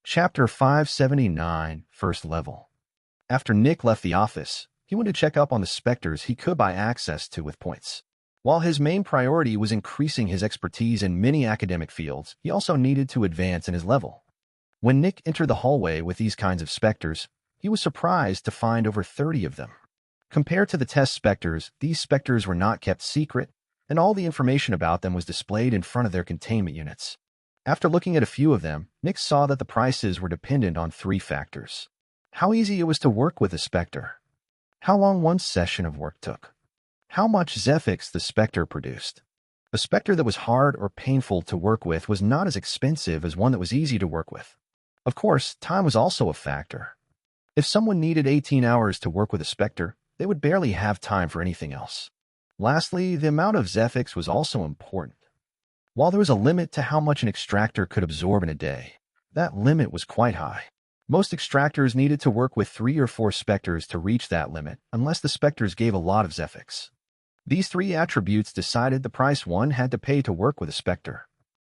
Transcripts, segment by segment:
Chapter 579, First Level. After Nick left the office, he went to check up on the Specters he could buy access to with points. While his main priority was increasing his expertise in many academic fields, he also needed to advance in his level. When Nick entered the hallway with these kinds of Specters, he was surprised to find over 30 of them. Compared to the test Specters, these Specters were not kept secret, and all the information about them was displayed in front of their containment units. After looking at a few of them, Nick saw that the prices were dependent on 3 factors. How easy it was to work with a Specter. How long one session of work took. How much Zephyx the Specter produced. A Specter that was hard or painful to work with was not as expensive as one that was easy to work with. Of course, time was also a factor. If someone needed 18 hours to work with a Specter, they would barely have time for anything else. Lastly, the amount of Zephyx was also important. While there was a limit to how much an extractor could absorb in a day, that limit was quite high. Most extractors needed to work with 3 or 4 Specters to reach that limit, unless the Specters gave a lot of Zephyx. These 3 attributes decided the price one had to pay to work with a Specter.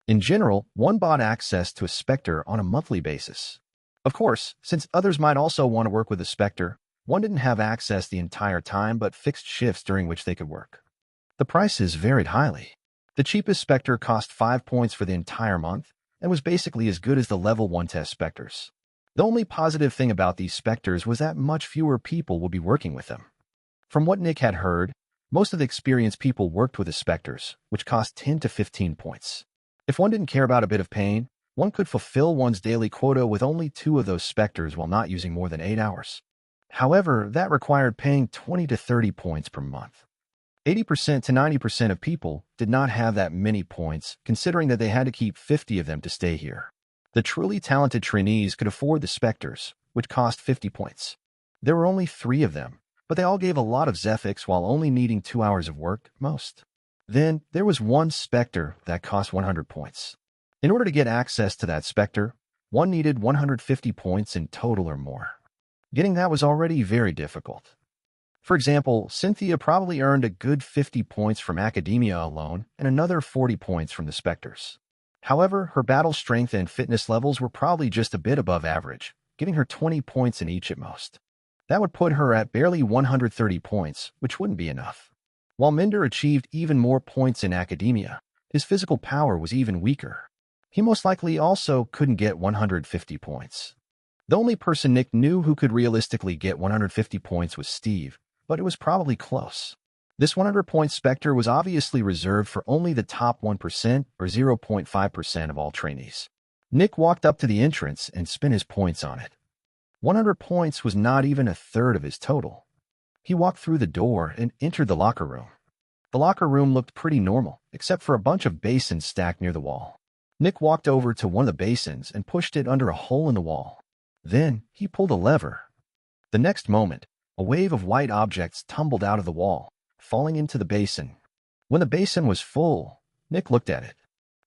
In general, one bought access to a Specter on a monthly basis. Of course, since others might also want to work with a Specter, one didn't have access the entire time but fixed shifts during which they could work. The prices varied highly. The cheapest Specter cost 5 points for the entire month and was basically as good as the level 1 test Specters. The only positive thing about these Specters was that much fewer people would be working with them. From what Nick had heard, most of the experienced people worked with the Specters, which cost 10 to 15 points. If one didn't care about a bit of pain, one could fulfill one's daily quota with only 2 of those Specters while not using more than 8 hours. However, that required paying 20 to 30 points per month. 80% to 90% of people did not have that many points, considering that they had to keep 50 of them to stay here. The truly talented trainees could afford the Specters, which cost 50 points. There were only 3 of them, but they all gave a lot of Zephyx while only needing 2 hours of work, most. Then, there was one Specter that cost 100 points. In order to get access to that Specter, one needed 150 points in total or more. Getting that was already very difficult. For example, Cynthia probably earned a good 50 points from academia alone and another 40 points from the Specters. However, her battle strength and fitness levels were probably just a bit above average, giving her 20 points in each at most. That would put her at barely 130 points, which wouldn't be enough. While Minder achieved even more points in academia, his physical power was even weaker. He most likely also couldn't get 150 points. The only person Nick knew who could realistically get 150 points was Steve, but it was probably close. This 100-point Specter was obviously reserved for only the top 1% or 0.5% of all trainees. Nick walked up to the entrance and spent his points on it. 100 points was not even a third of his total. He walked through the door and entered the locker room. The locker room looked pretty normal, except for a bunch of basins stacked near the wall. Nick walked over to one of the basins and pushed it under a hole in the wall. Then, he pulled a lever. The next moment, a wave of white objects tumbled out of the wall, falling into the basin. When the basin was full, Nick looked at it.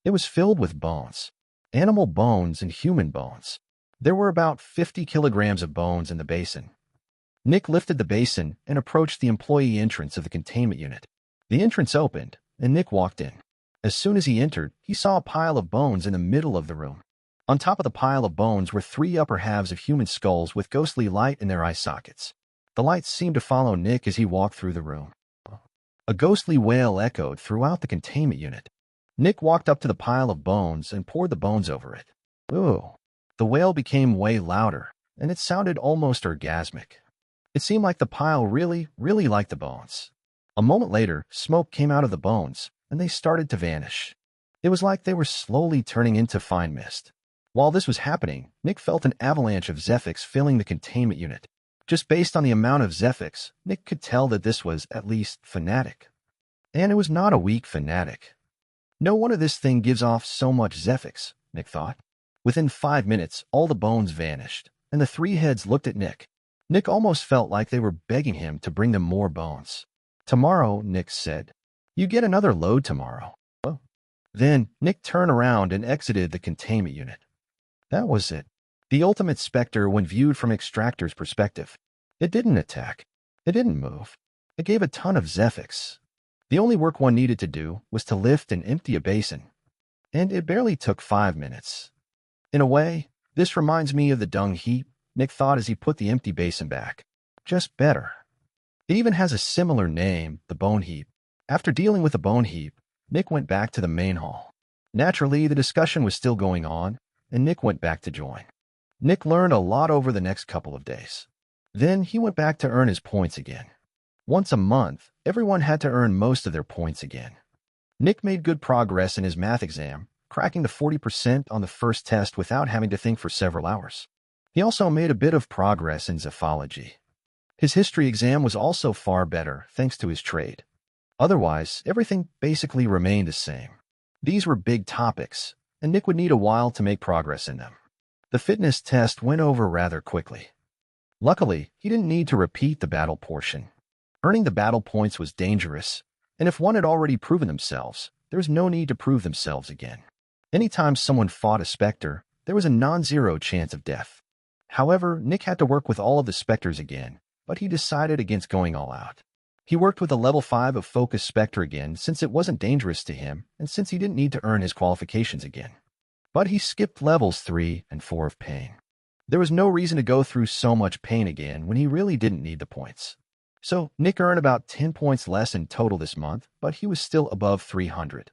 It was filled with bones. Animal bones and human bones. There were about 50 kilograms of bones in the basin. Nick lifted the basin and approached the employee entrance of the containment unit. The entrance opened, and Nick walked in. As soon as he entered, he saw a pile of bones in the middle of the room. On top of the pile of bones were 3 upper halves of human skulls with ghostly light in their eye sockets. The lights seemed to follow Nick as he walked through the room. A ghostly wail echoed throughout the containment unit. Nick walked up to the pile of bones and poured the bones over it. Ooh. The wail became way louder, and it sounded almost orgasmic. It seemed like the pile really liked the bones. A moment later, smoke came out of the bones, and they started to vanish. It was like they were slowly turning into fine mist. While this was happening, Nick felt an avalanche of Zephyx filling the containment unit. Just based on the amount of Zephyx, Nick could tell that this was, at least, fanatic. And it was not a weak fanatic. No wonder this thing gives off so much Zephyx, Nick thought. Within 5 minutes, all the bones vanished, and the 3 heads looked at Nick. Nick almost felt like they were begging him to bring them more bones. Tomorrow, Nick said. You get another load tomorrow. Oh. Then, Nick turned around and exited the containment unit. That was it. The ultimate Specter when viewed from Extractor's perspective. It didn't attack. It didn't move. It gave a ton of Zephyx. The only work one needed to do was to lift and empty a basin. And it barely took 5 minutes. In a way, This reminds me of the dung heap, Nick thought as he put the empty basin back. Just better. It even has a similar name, the bone heap. After dealing with the bone heap, Nick went back to the main hall. Naturally, the discussion was still going on, and Nick went back to join. Nick learned a lot over the next couple of days. Then he went back to earn his points again. Once a month, everyone had to earn most of their points again. Nick made good progress in his math exam, cracking the 40% on the first test without having to think for several hours. He also made a bit of progress in zephology. His history exam was also far better thanks to his trade. Otherwise, everything basically remained the same. These were big topics, and Nick would need a while to make progress in them. The fitness test went over rather quickly. Luckily, he didn't need to repeat the battle portion. Earning the battle points was dangerous, and if one had already proven themselves, there was no need to prove themselves again. Anytime someone fought a Spectre, there was a non-zero chance of death. However, Nick had to work with all of the Specters again, but he decided against going all out. He worked with a level 5 of Focus Spectre again since it wasn't dangerous to him and since he didn't need to earn his qualifications again. But he skipped levels 3 and 4 of Pain. There was no reason to go through so much pain again when he really didn't need the points. So Nick earned about 10 points less in total this month, but he was still above 300.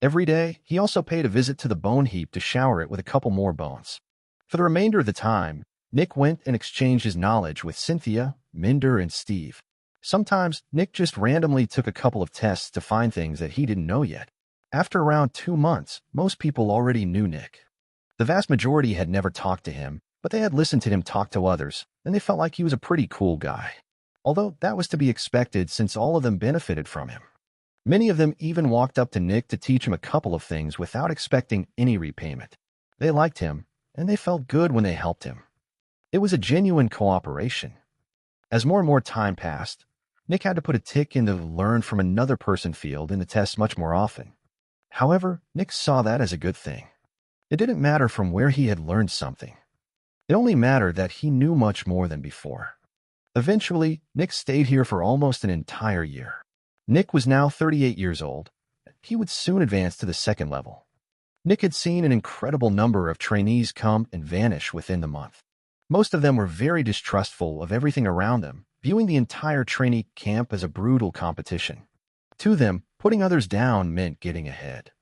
Every day, he also paid a visit to the bone heap to shower it with a couple more bones. For the remainder of the time, Nick went and exchanged his knowledge with Cynthia, Minder, and Steve. Sometimes, Nick just randomly took a couple of tests to find things that he didn't know yet. After around 2 months, most people already knew Nick. The vast majority had never talked to him, but they had listened to him talk to others, and they felt like he was a pretty cool guy. Although that was to be expected since all of them benefited from him. Many of them even walked up to Nick to teach him a couple of things without expecting any repayment. They liked him, and they felt good when they helped him. It was a genuine cooperation. As more and more time passed, Nick had to put a tick in the learn from another person field in the tests much more often. However, Nick saw that as a good thing. It didn't matter from where he had learned something. It only mattered that he knew much more than before. Eventually, Nick stayed here for almost an entire year. Nick was now 38 years old. He would soon advance to the second level. Nick had seen an incredible number of trainees come and vanish within the month. Most of them were very distrustful of everything around them, viewing the entire trainee camp as a brutal competition. To them, putting others down meant getting ahead.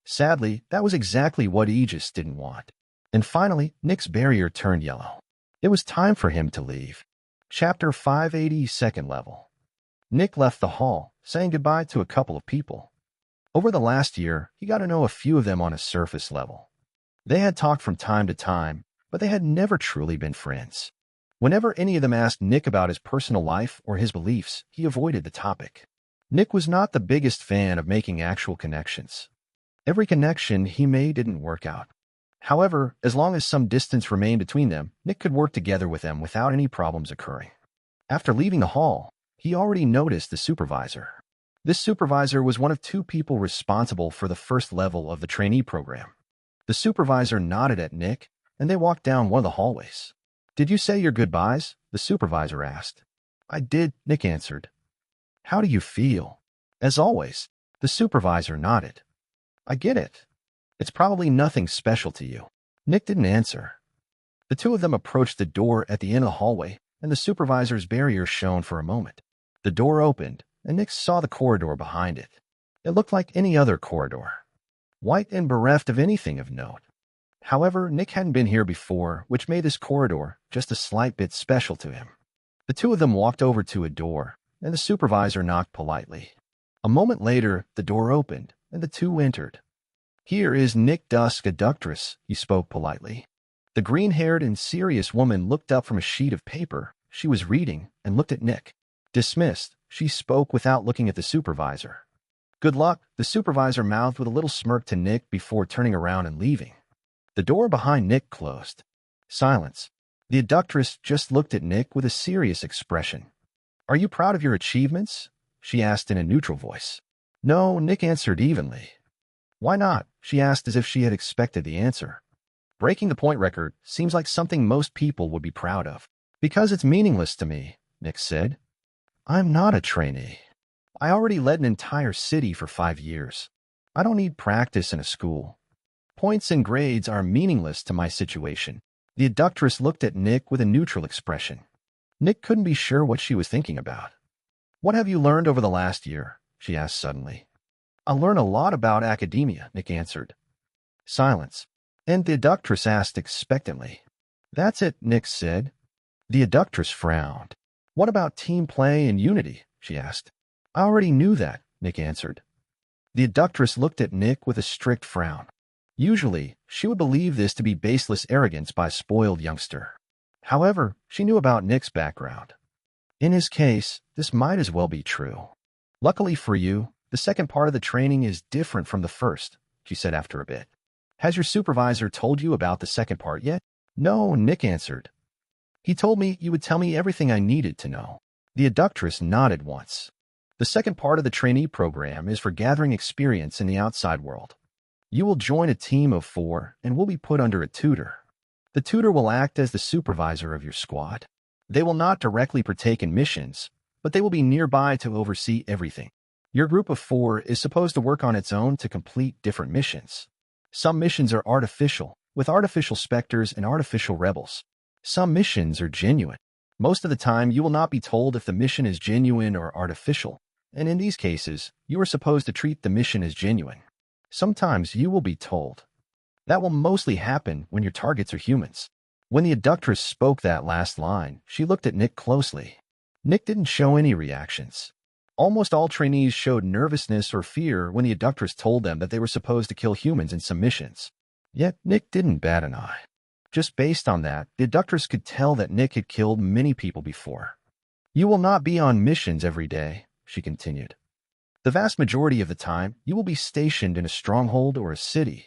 Sadly, that was exactly what Aegis didn't want. And finally, Nick's barrier turned yellow. It was time for him to leave. Chapter 580, second level. Nick left the hall, saying goodbye to a couple of people. Over the last year, he got to know a few of them on a surface level. They had talked from time to time, but they had never truly been friends. Whenever any of them asked Nick about his personal life or his beliefs, he avoided the topic. Nick was not the biggest fan of making actual connections. Every connection he made didn't work out. However, as long as some distance remained between them, Nick could work together with them without any problems occurring. After leaving the hall, he already noticed the supervisor. This supervisor was one of 2 people responsible for the first level of the trainee program. The supervisor nodded at Nick, and they walked down one of the hallways. "Did you say your goodbyes?" the supervisor asked. "I did," Nick answered. "How do you feel?" As always, the supervisor nodded. "I get it. It's probably nothing special to you." Nick didn't answer. The 2 of them approached the door at the end of the hallway, and the supervisor's barrier shone for a moment. The door opened, and Nick saw the corridor behind it. It looked like any other corridor, white and bereft of anything of note. However, Nick hadn't been here before, which made this corridor just a slight bit special to him. The 2 of them walked over to a door, and the supervisor knocked politely. A moment later, the door opened, and the 2 entered. "Here is Nick Dusk Adductress," he spoke politely. The green-haired and serious woman looked up from a sheet of paper she was reading and looked at Nick. Dismissed, she spoke without looking at the supervisor. "Good luck," the supervisor mouthed with a little smirk to Nick before turning around and leaving. The door behind Nick closed. Silence. The adductress just looked at Nick with a serious expression. "Are you proud of your achievements?" she asked in a neutral voice. "No," Nick answered evenly. "Why not?" she asked as if she had expected the answer. "Breaking the point record seems like something most people would be proud of." "Because it's meaningless to me," Nick said. "I'm not a trainee. I already led an entire city for 5 years. I don't need practice in a school. Points and grades are meaningless to my situation. The abductress looked at Nick with a neutral expression. Nick couldn't be sure what she was thinking about. What have you learned over the last year? She asked suddenly. I learned a lot about academia, Nick answered. Silence. And the abductress asked expectantly. That's it, Nick said. The abductress frowned. What about team play and unity? She asked. I already knew that, Nick answered. The abductress looked at Nick with a strict frown. Usually, she would believe this to be baseless arrogance by a spoiled youngster. However, she knew about Nick's background. In his case, this might as well be true. Luckily for you, the second part of the training is different from the first, she said after a bit. Has your supervisor told you about the second part yet? No, Nick answered. He told me you would tell me everything I needed to know. The abductress nodded once. The second part of the trainee program is for gathering experience in the outside world. You will join a team of 4 and will be put under a tutor. The tutor will act as the supervisor of your squad. They will not directly partake in missions, but they will be nearby to oversee everything. Your group of 4 is supposed to work on its own to complete different missions. Some missions are artificial, with artificial specters and artificial rebels. Some missions are genuine. Most of the time, you will not be told if the mission is genuine or artificial, and in these cases, you are supposed to treat the mission as genuine. Sometimes you will be told. That will mostly happen when your targets are humans. When the abductress spoke that last line, she looked at Nick closely. Nick didn't show any reactions. Almost all trainees showed nervousness or fear when the abductress told them that they were supposed to kill humans in some missions. Yet Nick didn't bat an eye. Just based on that, the abductress could tell that Nick had killed many people before. You will not be on missions every day, she continued. The vast majority of the time, you will be stationed in a stronghold or a city.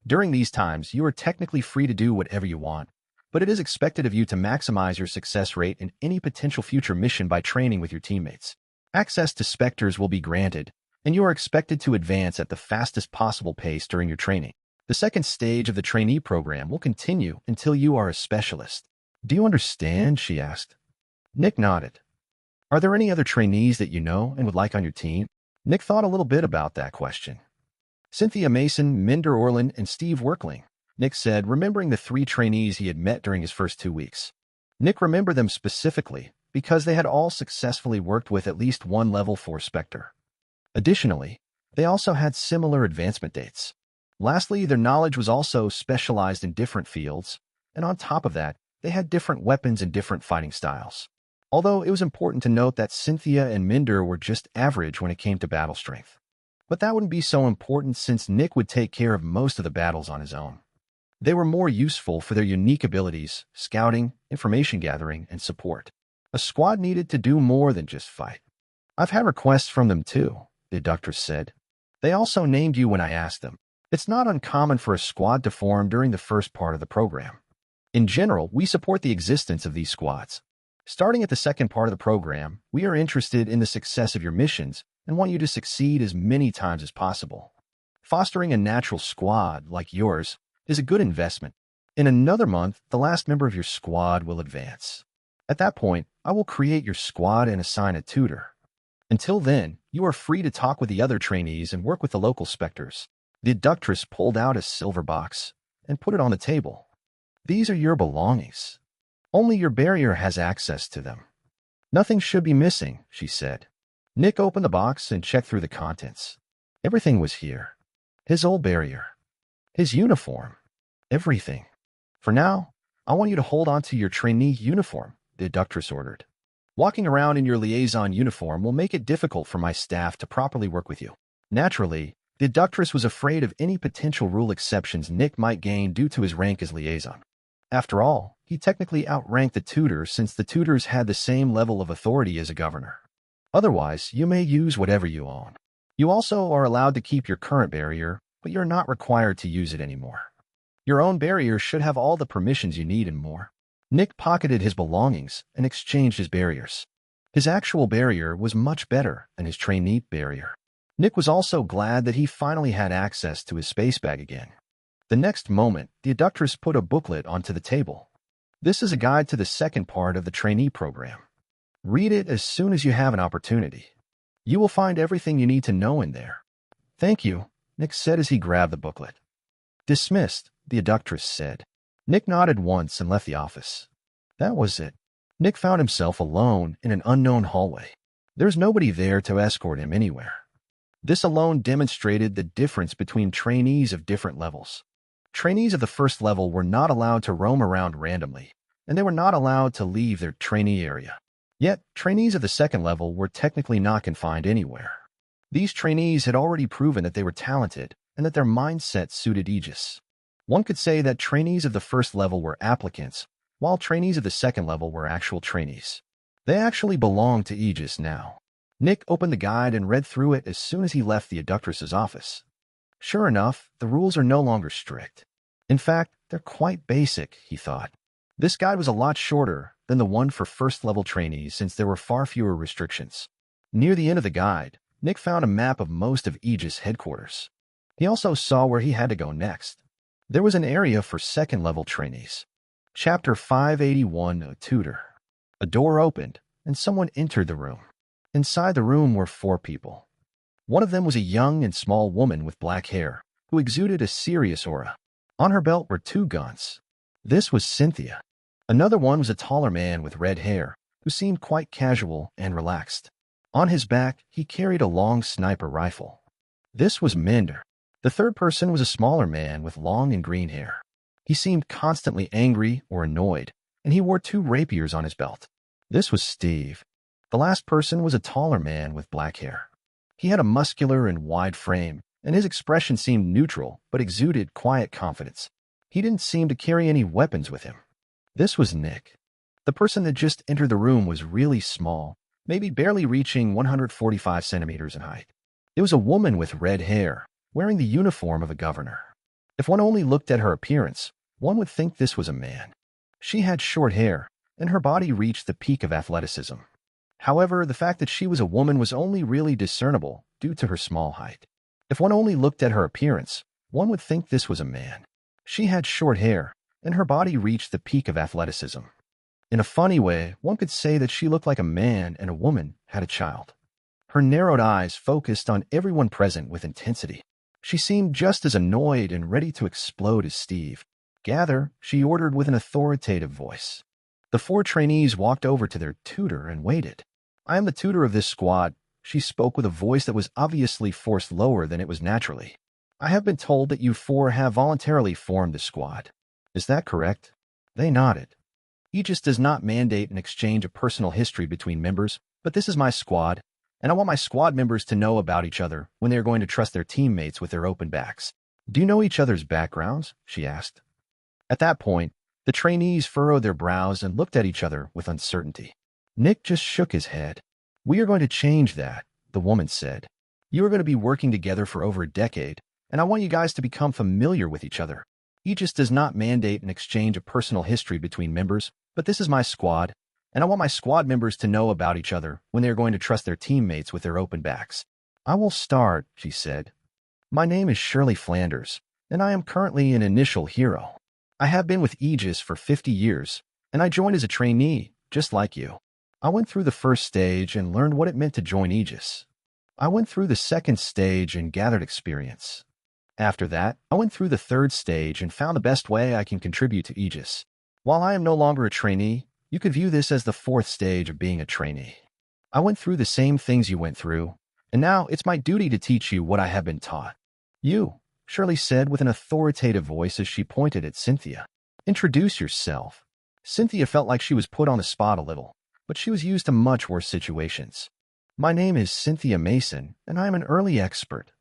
During these times, you are technically free to do whatever you want, but it is expected of you to maximize your success rate in any potential future mission by training with your teammates. Access to Specters will be granted, and you are expected to advance at the fastest possible pace during your training. The second stage of the trainee program will continue until you are a specialist. Do you understand? She asked. Nick nodded. Are there any other trainees that you know and would like on your team? Nick thought a little bit about that question. Cynthia Mason, Minder Orland, and Steve Workling, Nick said, remembering the 3 trainees he had met during his first 2 weeks. Nick remembered them specifically because they had all successfully worked with at least one level 4 Spectre. Additionally, they also had similar advancement dates. Lastly, their knowledge was also specialized in different fields, and on top of that, they had different weapons and different fighting styles. Although it was important to note that Cynthia and Minder were just average when it came to battle strength. But that wouldn't be so important since Nick would take care of most of the battles on his own. They were more useful for their unique abilities, scouting, information gathering, and support. A squad needed to do more than just fight. I've had requests from them too, the abductress said. They also named you when I asked them. It's not uncommon for a squad to form during the first part of the program. In general, we support the existence of these squads. Starting at the second part of the program, we are interested in the success of your missions and want you to succeed as many times as possible. Fostering a natural squad like yours is a good investment. In another month, the last member of your squad will advance. At that point, I will create your squad and assign a tutor. Until then, you are free to talk with the other trainees and work with the local Specters. The abductress pulled out a silver box and put it on the table. These are your belongings. Only your barrier has access to them. Nothing should be missing, she said. Nick opened the box and checked through the contents. Everything was here. His old barrier. His uniform. Everything. For now, I want you to hold on to your trainee uniform, the abductress ordered. Walking around in your liaison uniform will make it difficult for my staff to properly work with you. Naturally, the abductress was afraid of any potential rule exceptions Nick might gain due to his rank as liaison. After all, he technically outranked the tutor since the tutors had the same level of authority as a governor. Otherwise, you may use whatever you own. You also are allowed to keep your current barrier, but you're not required to use it anymore. Your own barrier should have all the permissions you need and more. Nick pocketed his belongings and exchanged his barriers. His actual barrier was much better than his trainee barrier. Nick was also glad that he finally had access to his space bag again. The next moment, the abductress put a booklet onto the table. This is a guide to the second part of the trainee program. Read it as soon as you have an opportunity. You will find everything you need to know in there. Thank you, Nick said as he grabbed the booklet. Dismissed, the abductress said. Nick nodded once and left the office. That was it. Nick found himself alone in an unknown hallway. There's nobody there to escort him anywhere. This alone demonstrated the difference between trainees of different levels. Trainees of the first level were not allowed to roam around randomly, and they were not allowed to leave their trainee area. Yet, trainees of the second level were technically not confined anywhere. These trainees had already proven that they were talented and that their mindset suited Aegis. One could say that trainees of the first level were applicants, while trainees of the second level were actual trainees. They actually belonged to Aegis now. Nick opened the guide and read through it as soon as he left the Adductress's office. Sure enough, the rules are no longer strict. In fact, they're quite basic, he thought. This guide was a lot shorter than the one for first-level trainees since there were far fewer restrictions. Near the end of the guide, Nick found a map of most of Aegis headquarters. He also saw where he had to go next. There was an area for second-level trainees. Chapter 581, A Tutor. A door opened, and someone entered the room. Inside the room were 4 people. One of them was a young and small woman with black hair, who exuded a serious aura. On her belt were 2 guns. This was Cynthia. Another one was a taller man with red hair, who seemed quite casual and relaxed. On his back, he carried a long sniper rifle. This was Minder. The third person was a smaller man with long and green hair. He seemed constantly angry or annoyed, and he wore 2 rapiers on his belt. This was Steve. The last person was a taller man with black hair. He had a muscular and wide frame, and his expression seemed neutral but exuded quiet confidence. He didn't seem to carry any weapons with him. This was Nick. The person that just entered the room was really small, maybe barely reaching 145 centimeters in height. It was a woman with red hair, wearing the uniform of a governor. If one only looked at her appearance, one would think this was a man. She had short hair, and her body reached the peak of athleticism. However, the fact that she was a woman was only really discernible due to her small height. If one only looked at her appearance, one would think this was a man. She had short hair, and her body reached the peak of athleticism. In a funny way, one could say that she looked like a man and a woman had a child. Her narrowed eyes focused on everyone present with intensity. She seemed just as annoyed and ready to explode as Steve. Gather, she ordered with an authoritative voice. The 4 trainees walked over to their tutor and waited. I am the tutor of this squad, she spoke with a voice that was obviously forced lower than it was naturally. I have been told that you 4 have voluntarily formed the squad. Is that correct? They nodded. Aegis does not mandate an exchange of personal history between members, but this is my squad, and I want my squad members to know about each other when they are going to trust their teammates with their open backs. Do you know each other's backgrounds? She asked. At that point, the trainees furrowed their brows and looked at each other with uncertainty. Nick just shook his head. We are going to change that, the woman said. You are going to be working together for over a decade, and I want you guys to become familiar with each other. Aegis does not mandate an exchange of personal history between members, but this is my squad, and I want my squad members to know about each other when they are going to trust their teammates with their open backs. I will start, she said. My name is Shirley Flanders, and I am currently an initial hero. I have been with Aegis for 50 years, and I joined as a trainee, just like you. I went through the first stage and learned what it meant to join Aegis. I went through the second stage and gathered experience. After that, I went through the third stage and found the best way I can contribute to Aegis. While I am no longer a trainee, you could view this as the 4th stage of being a trainee. I went through the same things you went through, and now it's my duty to teach you what I have been taught. You, Shirley said with an authoritative voice as she pointed at Cynthia. Introduce yourself. Cynthia felt like she was put on the spot a little, but she was used to much worse situations. My name is Cynthia Mason, and I am an early expert.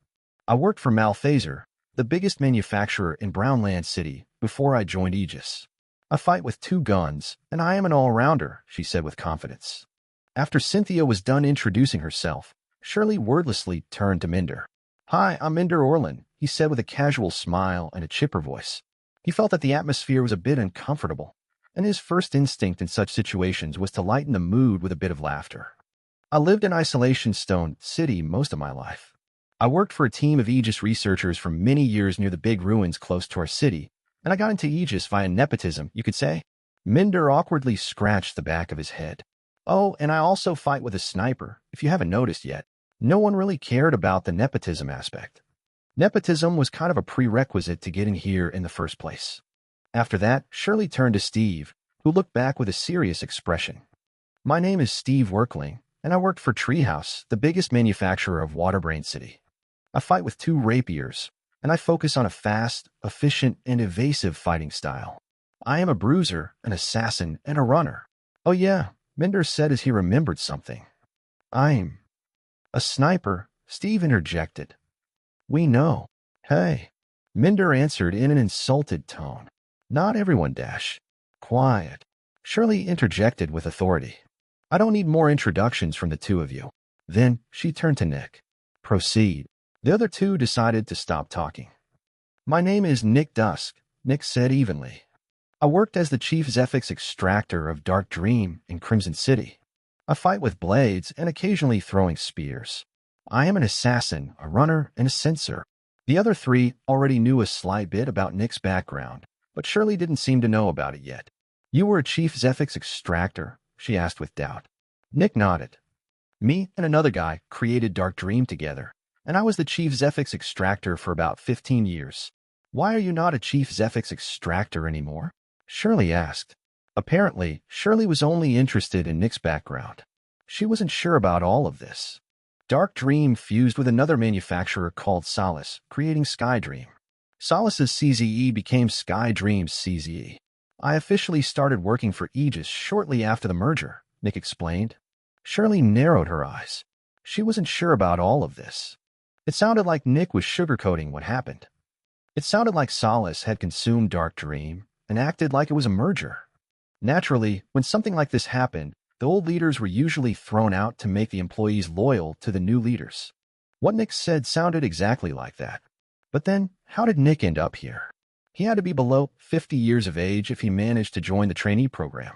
I worked for Malphaser, the biggest manufacturer in Brownland City, before I joined Aegis. I fight with 2 guns, and I am an all-rounder, she said with confidence. After Cynthia was done introducing herself, Shirley wordlessly turned to Minder. Hi, I'm Minder Orlin, he said with a casual smile and a chipper voice. He felt that the atmosphere was a bit uncomfortable, and his first instinct in such situations was to lighten the mood with a bit of laughter. I lived in Isolation Stone City most of my life. I worked for a team of Aegis researchers for many years near the big ruins close to our city, and I got into Aegis via nepotism, you could say. Minder awkwardly scratched the back of his head. Oh, and I also fight with a sniper, if you haven't noticed yet. No one really cared about the nepotism aspect. Nepotism was kind of a prerequisite to getting here in the first place. After that, Shirley turned to Steve, who looked back with a serious expression. My name is Steve Workling, and I worked for Treehouse, the biggest manufacturer of Waterbrain City. I fight with 2 rapiers, and I focus on a fast, efficient, and evasive fighting style. I am a bruiser, an assassin, and a runner. Oh yeah, Minder said as he remembered something. I'm a sniper, Steve interjected. We know. Hey, Minder answered in an insulted tone. Not everyone, Dash. Quiet. Shirley interjected with authority. I don't need more introductions from the 2 of you. Then she turned to Nick. Proceed. The other 2 decided to stop talking. My name is Nick Dusk, Nick said evenly. I worked as the chief Zephyx Extractor of Dark Dream in Crimson City. I fight with blades and occasionally throwing spears. I am an assassin, a runner, and a censor. The other 3 already knew a slight bit about Nick's background, but Shirley didn't seem to know about it yet. You were a chief Zephyx Extractor? She asked with doubt. Nick nodded. Me and another guy created Dark Dream together, and I was the chief Zephyx Extractor for about 15 years. Why are you not a chief Zephyx Extractor anymore? Shirley asked. Apparently, Shirley was only interested in Nick's background. She wasn't sure about all of this. Dark Dream fused with another manufacturer called Solace, creating Sky Dream. Solace's CZE became Sky Dream's CZE. I officially started working for Aegis shortly after the merger, Nick explained. Shirley narrowed her eyes. She wasn't sure about all of this. It sounded like Nick was sugarcoating what happened. It sounded like Solace had consumed Dark Dream and acted like it was a merger. Naturally, when something like this happened, the old leaders were usually thrown out to make the employees loyal to the new leaders. What Nick said sounded exactly like that. But then, how did Nick end up here? He had to be below 50 years of age if he managed to join the trainee program.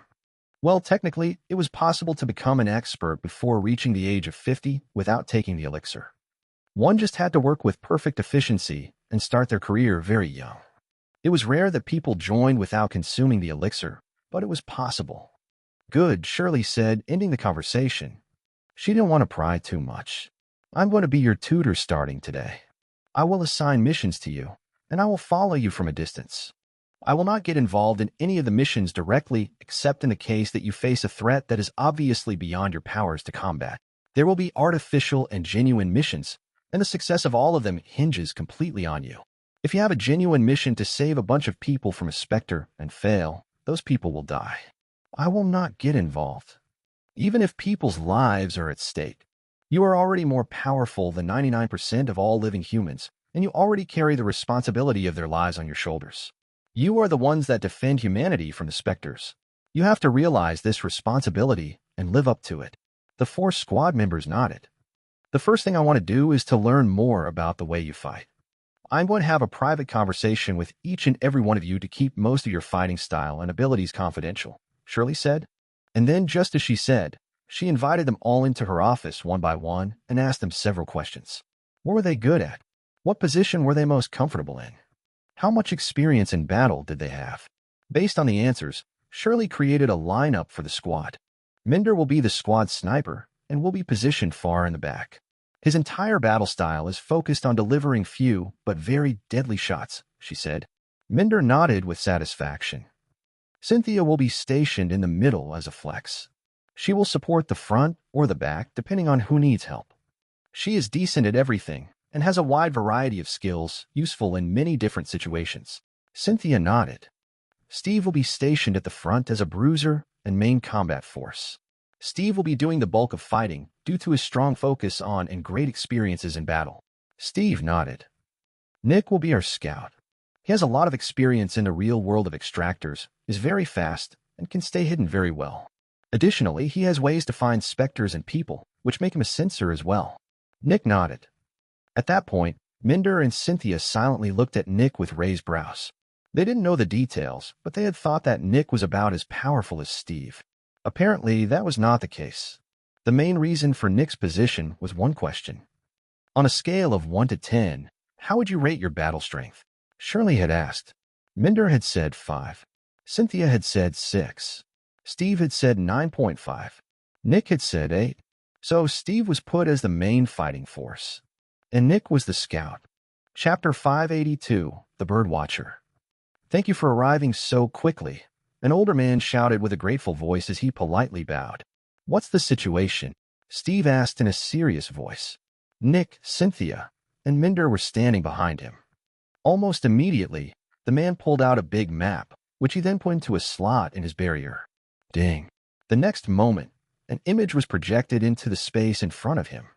Well, technically, it was possible to become an expert before reaching the age of 50 without taking the elixir. One just had to work with perfect efficiency and start their career very young. It was rare that people joined without consuming the elixir, but it was possible. Good, Shirley said, ending the conversation. She didn't want to pry too much. I'm going to be your tutor starting today. I will assign missions to you, and I will follow you from a distance. I will not get involved in any of the missions directly except in the case that you face a threat that is obviously beyond your powers to combat. There will be artificial and genuine missions, and the success of all of them hinges completely on you. If you have a genuine mission to save a bunch of people from a Spectre and fail, those people will die. I will not get involved. Even if people's lives are at stake. You are already more powerful than 99% of all living humans, and you already carry the responsibility of their lives on your shoulders. You are the ones that defend humanity from the Specters. You have to realize this responsibility and live up to it. The 4 squad members nodded. The first thing I want to do is to learn more about the way you fight. I'm going to have a private conversation with each and every one of you to keep most of your fighting style and abilities confidential, Shirley said. And then, just as she said, she invited them all into her office one by one and asked them several questions. What were they good at? What position were they most comfortable in? How much experience in battle did they have? Based on the answers, Shirley created a lineup for the squad. Minder will be the squad sniper and will be positioned far in the back. His entire battle style is focused on delivering few but very deadly shots, she said. Minder nodded with satisfaction. Cynthia will be stationed in the middle as a flex. She will support the front or the back depending on who needs help. She is decent at everything and has a wide variety of skills useful in many different situations. Cynthia nodded. Steve will be stationed at the front as a bruiser and main combat force. Steve will be doing the bulk of fighting due to his strong focus on and great experiences in battle. Steve nodded. Nick will be our scout. He has a lot of experience in the real world of extractors, is very fast, and can stay hidden very well. Additionally, he has ways to find specters and people, which make him a censor as well. Nick nodded. At that point, Minder and Cynthia silently looked at Nick with raised brows. They didn't know the details, but they had thought that Nick was about as powerful as Steve. Apparently, that was not the case. The main reason for Nick's position was one question. On a scale of 1 to 10, how would you rate your battle strength? Shirley had asked. Minder had said 5. Cynthia had said 6. Steve had said 9.5. Nick had said 8. So Steve was put as the main fighting force. And Nick was the scout. Chapter 582, The Birdwatcher. "Thank you for arriving so quickly," an older man shouted with a grateful voice as he politely bowed. "What's the situation?" Steve asked in a serious voice. Nick, Cynthia, and Minder were standing behind him. Almost immediately, the man pulled out a big map, which he then put into a slot in his barrier. Ding. The next moment, an image was projected into the space in front of him.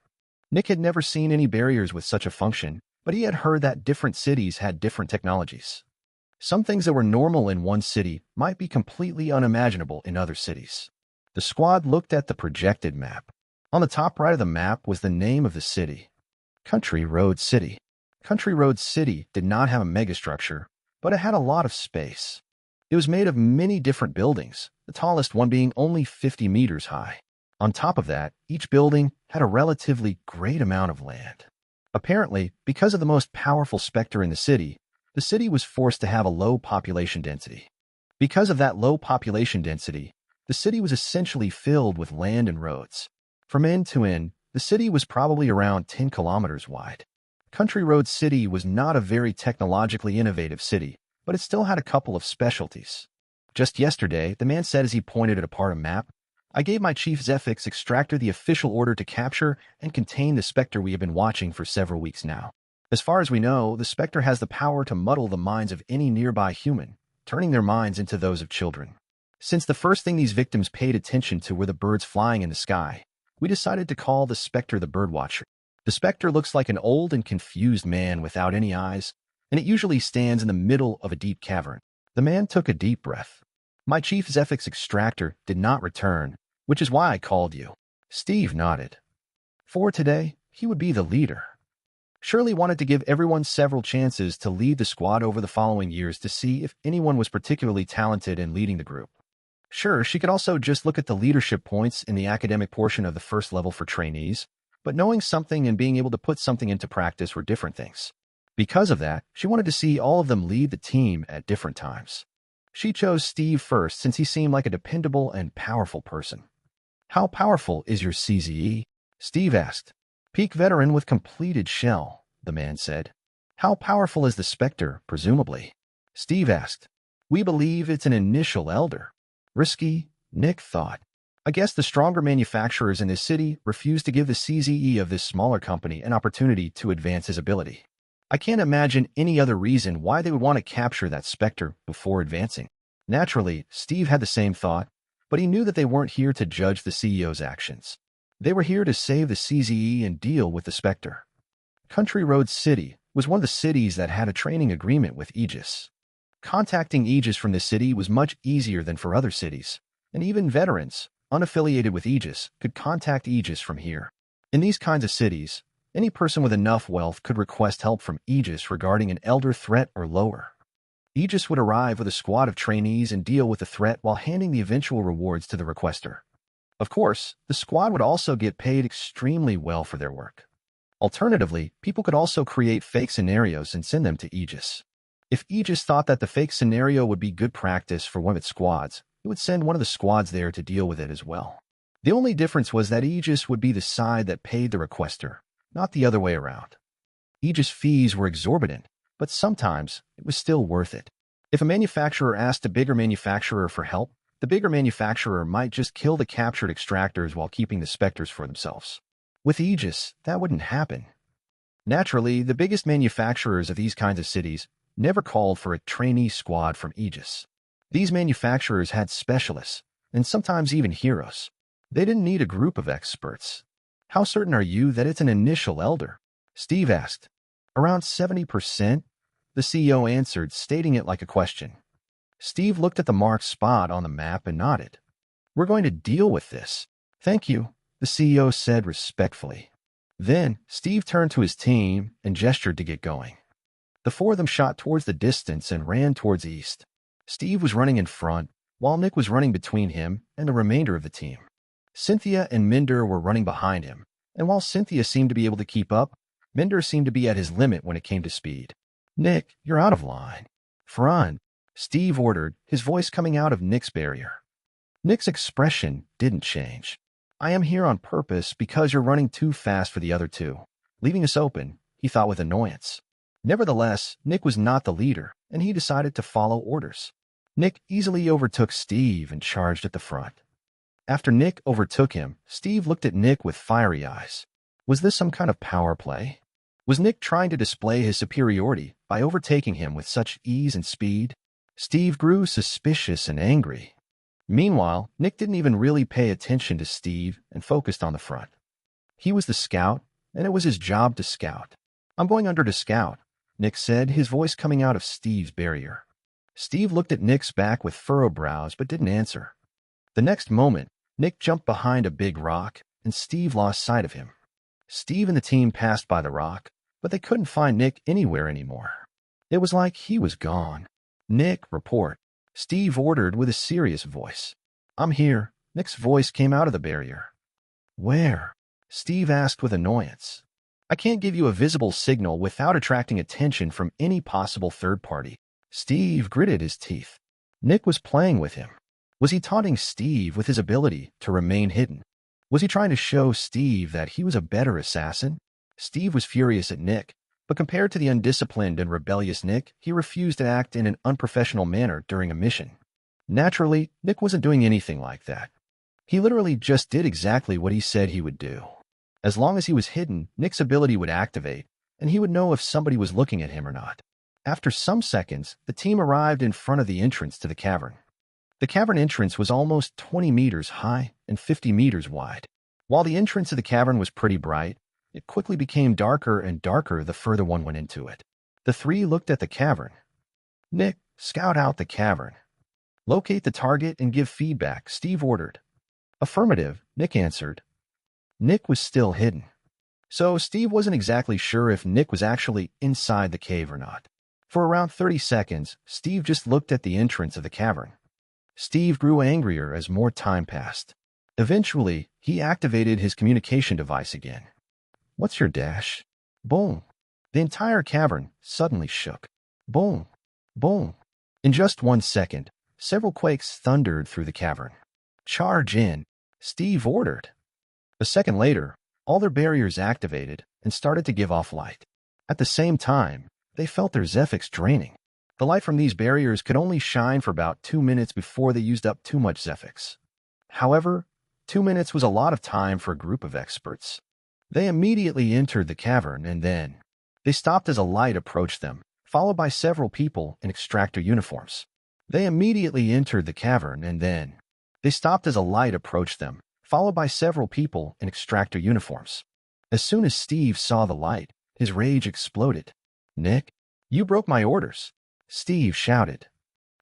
Nick had never seen any barriers with such a function, but he had heard that different cities had different technologies. Some things that were normal in one city might be completely unimaginable in other cities. The squad looked at the projected map. On the top right of the map was the name of the city, Country Road City. Country Road City did not have a megastructure, but it had a lot of space. It was made of many different buildings, the tallest one being only 50 meters high. On top of that, each building had a relatively great amount of land. Apparently, because of the most powerful Spectre in the city was forced to have a low population density. Because of that low population density, the city was essentially filled with land and roads. From end to end, the city was probably around 10 kilometers wide. Country Road City was not a very technologically innovative city, but it still had a couple of specialties. Just yesterday, the man said as he pointed at a part of map, "I gave my chief Zephyx Extractor the official order to capture and contain the Spectre we have been watching for several weeks now. As far as we know, the Spectre has the power to muddle the minds of any nearby human, turning their minds into those of children. Since the first thing these victims paid attention to were the birds flying in the sky, we decided to call the Spectre the Birdwatcher. The Spectre looks like an old and confused man without any eyes, and it usually stands in the middle of a deep cavern." The man took a deep breath. "My chief Zephyx Extractor did not return, which is why I called you." Steve nodded. For today, he would be the leader. Shirley wanted to give everyone several chances to lead the squad over the following years to see if anyone was particularly talented in leading the group. Sure, she could also just look at the leadership points in the academic portion of the first level for trainees, but knowing something and being able to put something into practice were different things. Because of that, she wanted to see all of them lead the team at different times. She chose Steve first since he seemed like a dependable and powerful person. "How powerful is your CZE?" Steve asked. "Peak veteran with completed shell," the man said. "How powerful is the Spectre, presumably?" Steve asked. "We believe it's an initial elder." Risky, Nick thought. I guess the stronger manufacturers in this city refused to give the CZE of this smaller company an opportunity to advance his ability. I can't imagine any other reason why they would want to capture that Spectre before advancing. Naturally, Steve had the same thought, but he knew that they weren't here to judge the CEO's actions. They were here to save the CZE and deal with the Spectre. Country Road City was one of the cities that had a training agreement with Aegis. Contacting Aegis from this city was much easier than for other cities, and even veterans, unaffiliated with Aegis, could contact Aegis from here. In these kinds of cities, any person with enough wealth could request help from Aegis regarding an elder threat or lower. Aegis would arrive with a squad of trainees and deal with the threat while handing the eventual rewards to the requester. Of course, the squad would also get paid extremely well for their work. Alternatively, people could also create fake scenarios and send them to Aegis. If Aegis thought that the fake scenario would be good practice for one of its squads, it would send one of the squads there to deal with it as well. The only difference was that Aegis would be the side that paid the requester, not the other way around. Aegis fees were exorbitant, but sometimes it was still worth it. If a manufacturer asked a bigger manufacturer for help, the bigger manufacturer might just kill the captured extractors while keeping the Specters for themselves. With Aegis, that wouldn't happen. Naturally, the biggest manufacturers of these kinds of cities never called for a trainee squad from Aegis. These manufacturers had specialists, and sometimes even heroes. They didn't need a group of experts. "How certain are you that it's an initial elder?" Steve asked. "Around 70%, the CEO answered, stating it like a question. Steve looked at the marked spot on the map and nodded. "We're going to deal with this." "Thank you," the CEO said respectfully. Then, Steve turned to his team and gestured to get going. The four of them shot towards the distance and ran towards the east. Steve was running in front, while Nick was running between him and the remainder of the team. Cynthia and Minder were running behind him, and while Cynthia seemed to be able to keep up, Minder seemed to be at his limit when it came to speed. "Nick, you're out of line." "Front," Steve ordered, his voice coming out of Nick's barrier. Nick's expression didn't change. "I am here on purpose because you're running too fast for the other two, leaving us open," he thought with annoyance. Nevertheless, Nick was not the leader, and he decided to follow orders. Nick easily overtook Steve and charged at the front. After Nick overtook him, Steve looked at Nick with fiery eyes. Was this some kind of power play? Was Nick trying to display his superiority by overtaking him with such ease and speed? Steve grew suspicious and angry. Meanwhile, Nick didn't even really pay attention to Steve and focused on the front. He was the scout, and it was his job to scout. "I'm going under to scout," Nick said, his voice coming out of Steve's barrier. Steve looked at Nick's back with furrowed brows but didn't answer. The next moment, Nick jumped behind a big rock, and Steve lost sight of him. Steve and the team passed by the rock, but they couldn't find Nick anywhere anymore. It was like he was gone. "Nick, report," Steve ordered with a serious voice. "I'm here," Nick's voice came out of the barrier. "Where?" Steve asked with annoyance. "I can't give you a visible signal without attracting attention from any possible third party." Steve gritted his teeth. Nick was playing with him. Was he taunting Steve with his ability to remain hidden? Was he trying to show Steve that he was a better assassin? Steve was furious at Nick, but compared to the undisciplined and rebellious Nick, he refused to act in an unprofessional manner during a mission. Naturally, Nick wasn't doing anything like that. He literally just did exactly what he said he would do. As long as he was hidden, Nick's ability would activate, and he would know if somebody was looking at him or not. After some seconds, the team arrived in front of the entrance to the cavern. The cavern entrance was almost 20 meters high and 50 meters wide. While the entrance of the cavern was pretty bright, it quickly became darker and darker the further one went into it. The three looked at the cavern. "Nick, scout out the cavern. Locate the target and give feedback," Steve ordered. "Affirmative," Nick answered. Nick was still hidden. So Steve wasn't exactly sure if Nick was actually inside the cave or not. For around 30 seconds, Steve just looked at the entrance of the cavern. Steve grew angrier as more time passed. Eventually, he activated his communication device again. "What's your dash?" Boom. The entire cavern suddenly shook. Boom. Boom. In just 1 second, several quakes thundered through the cavern. "Charge in," Steve ordered. A second later, all their barriers activated and started to give off light. At the same time, they felt their Zephyx draining. The light from these barriers could only shine for about 2 minutes before they used up too much Zephyx. However, 2 minutes was a lot of time for a group of experts. They immediately entered the cavern and then they stopped as a light approached them, followed by several people in extractor uniforms. They immediately entered the cavern and then they stopped as a light approached them, followed by several people in extractor uniforms. As soon as Steve saw the light, his rage exploded. "Nick, you broke my orders," Steve shouted.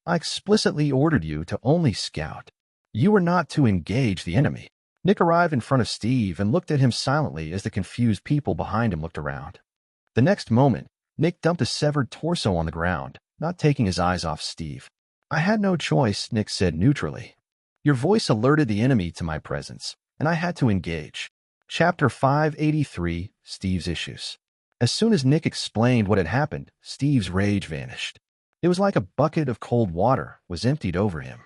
"I explicitly ordered you to only scout. You were not to engage the enemy." Nick arrived in front of Steve and looked at him silently as the confused people behind him looked around. The next moment, Nick dumped a severed torso on the ground, not taking his eyes off Steve. "I had no choice," Nick said neutrally. "Your voice alerted the enemy to my presence, and I had to engage." Chapter 583, Steve's Issues. As soon as Nick explained what had happened, Steve's rage vanished. It was like a bucket of cold water was emptied over him.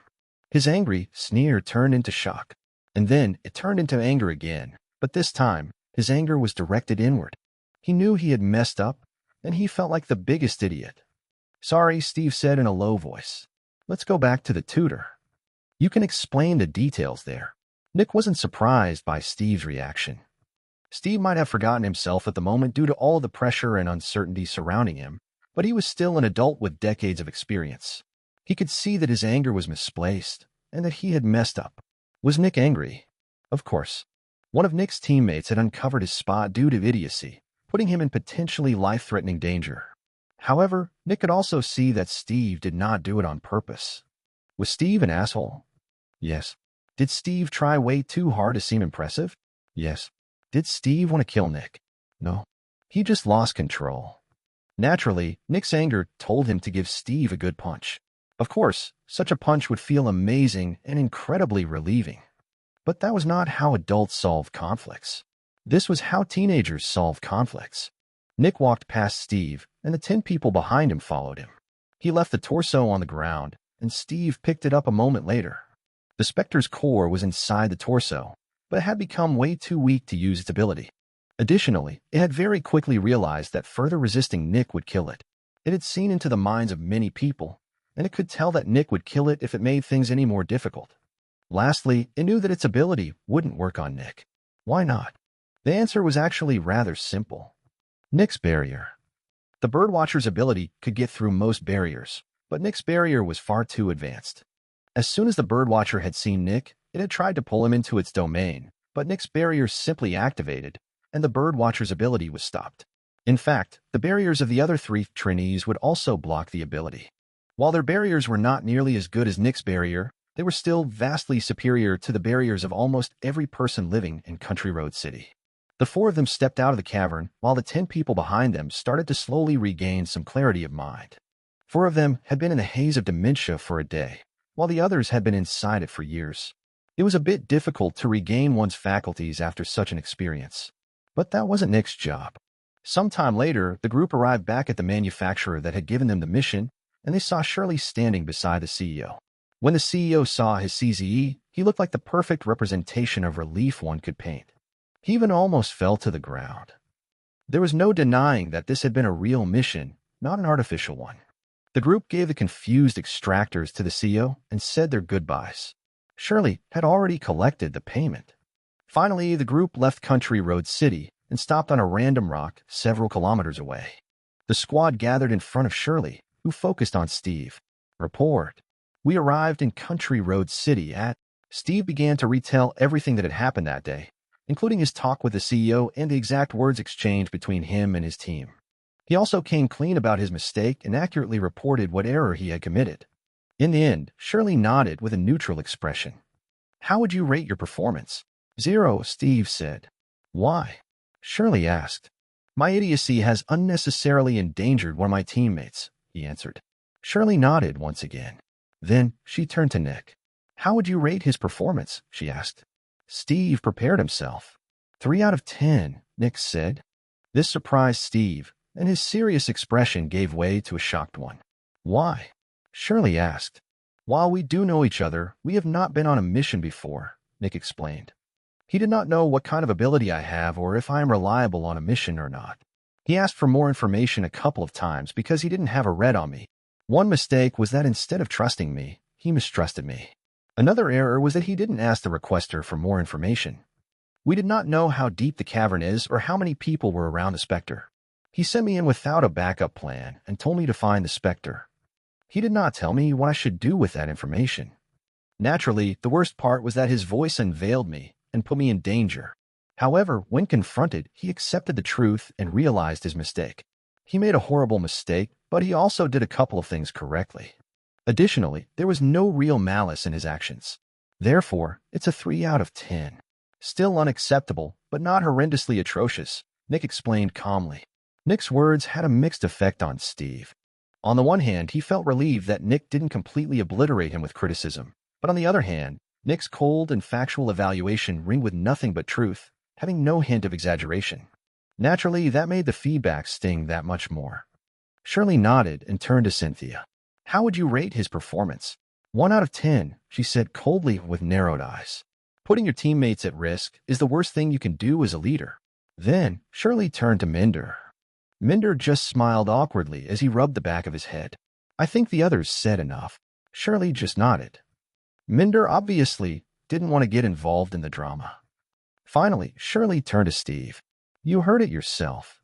His angry sneer turned into shock, and then it turned into anger again, but this time, his anger was directed inward. He knew he had messed up, and he felt like the biggest idiot. "Sorry," Steve said in a low voice. "Let's go back to the tutor. You can explain the details there." Nick wasn't surprised by Steve's reaction. Steve might have forgotten himself at the moment due to all the pressure and uncertainty surrounding him, but he was still an adult with decades of experience. He could see that his anger was misplaced and that he had messed up. Was Nick angry? Of course. One of Nick's teammates had uncovered his spot due to idiocy, putting him in potentially life-threatening danger. However, Nick could also see that Steve did not do it on purpose. Was Steve an asshole? Yes. Did Steve try way too hard to seem impressive? Yes. Did Steve want to kill Nick? No. He just lost control. Naturally, Nick's anger told him to give Steve a good punch. Of course, such a punch would feel amazing and incredibly relieving. But that was not how adults solve conflicts. This was how teenagers solve conflicts. Nick walked past Steve, and the 10 people behind him followed him. He left the torso on the ground, and Steve picked it up a moment later. The Specter's core was inside the torso, but it had become way too weak to use its ability. Additionally, it had very quickly realized that further resisting Nick would kill it. It had seen into the minds of many people, and it could tell that Nick would kill it if it made things any more difficult. Lastly, it knew that its ability wouldn't work on Nick. Why not? The answer was actually rather simple. Nick's barrier. The birdwatcher's ability could get through most barriers, but Nick's barrier was far too advanced. As soon as the birdwatcher had seen Nick, it had tried to pull him into its domain, but Nick's barrier simply activated, and the birdwatcher's ability was stopped. In fact, the barriers of the other 3 trainees would also block the ability. While their barriers were not nearly as good as Nick's barrier, they were still vastly superior to the barriers of almost every person living in Country Road City. The 4 of them stepped out of the cavern, while the 10 people behind them started to slowly regain some clarity of mind. 4 of them had been in the haze of dementia for a day, while the others had been inside it for years. It was a bit difficult to regain one's faculties after such an experience. But that wasn't Nick's job. Sometime later, the group arrived back at the manufacturer that had given them the mission, and they saw Shirley standing beside the CEO. When the CEO saw his CZE, he looked like the perfect representation of relief one could paint. He even almost fell to the ground. There was no denying that this had been a real mission, not an artificial one. The group gave the confused extractors to the CEO and said their goodbyes. Shirley had already collected the payment. Finally, the group left Country Road City and stopped on a random rock several kilometers away. The squad gathered in front of Shirley, who focused on Steve. Report. We arrived in Country Road City at... Steve began to retell everything that had happened that day, including his talk with the CEO and the exact words exchanged between him and his team. He also came clean about his mistake and accurately reported what error he had committed. In the end, Shirley nodded with a neutral expression. How would you rate your performance? 0, Steve said. Why? Shirley asked. My idiocy has unnecessarily endangered one of my teammates, he answered. Shirley nodded once again. Then she turned to Nick. How would you rate his performance? She asked. Steve prepared himself. 3 out of 10, Nick said. This surprised Steve, and his serious expression gave way to a shocked one. Why? Shirley asked. While we do know each other, we have not been on a mission before, Nick explained. He did not know what kind of ability I have or if I am reliable on a mission or not. He asked for more information a couple of times because he didn't have a read on me. One mistake was that instead of trusting me, he mistrusted me. Another error was that he didn't ask the requester for more information. We did not know how deep the cavern is or how many people were around the Spectre. He sent me in without a backup plan and told me to find the Spectre. He did not tell me what I should do with that information. Naturally, the worst part was that his voice unveiled me and put me in danger. However, when confronted, he accepted the truth and realized his mistake. He made a horrible mistake, but he also did a couple of things correctly. Additionally, there was no real malice in his actions. Therefore, it's a 3 out of 10. Still unacceptable, but not horrendously atrocious, Nick explained calmly. Nick's words had a mixed effect on Steve. On the one hand, he felt relieved that Nick didn't completely obliterate him with criticism, but on the other hand, Nick's cold and factual evaluation ringed with nothing but truth, having no hint of exaggeration. Naturally, that made the feedback sting that much more. Shirley nodded and turned to Cynthia. How would you rate his performance? 1 out of 10, she said coldly with narrowed eyes. Putting your teammates at risk is the worst thing you can do as a leader. Then, Shirley turned to Minder. Minder just smiled awkwardly as he rubbed the back of his head. I think the others said enough. Shirley just nodded. Minder obviously didn't want to get involved in the drama. Finally, Shirley turned to Steve. You heard it yourself.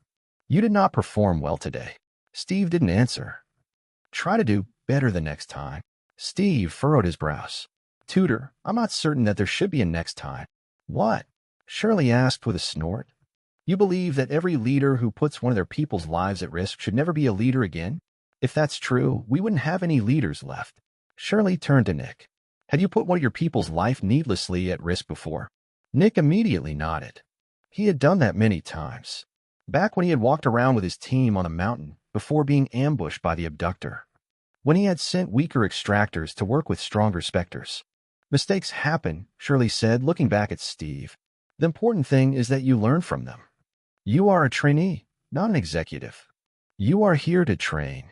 You did not perform well today. Steve didn't answer. Try to do better the next time. Steve furrowed his brows. Tutor, I'm not certain that there should be a next time. What? Shirley asked with a snort. You believe that every leader who puts one of their people's lives at risk should never be a leader again? If that's true, we wouldn't have any leaders left. Shirley turned to Nick. Had you put one of your people's life needlessly at risk before? Nick immediately nodded. He had done that many times. Back when he had walked around with his team on a mountain before being ambushed by the abductor. When he had sent weaker extractors to work with stronger Specters. Mistakes happen, Shirley said, looking back at Steve. The important thing is that you learn from them. You are a trainee, not an executive. You are here to train.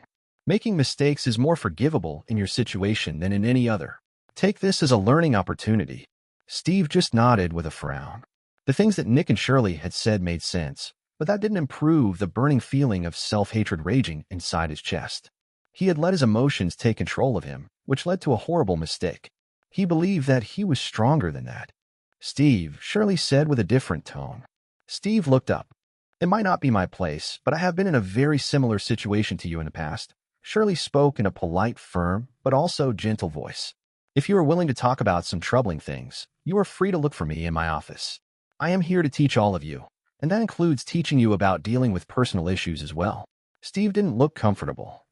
Making mistakes is more forgivable in your situation than in any other. Take this as a learning opportunity. Steve just nodded with a frown. The things that Nick and Shirley had said made sense, but that didn't improve the burning feeling of self-hatred raging inside his chest. He had let his emotions take control of him, which led to a horrible mistake. He believed that he was stronger than that. "Steve," Shirley said with a different tone. Steve looked up. "It might not be my place, but I have been in a very similar situation to you in the past." Shirley spoke in a polite, firm, but also gentle voice. "If you are willing to talk about some troubling things, you are free to look for me in my office. I am here to teach all of you, and that includes teaching you about dealing with personal issues as well." Steve didn't look comfortable.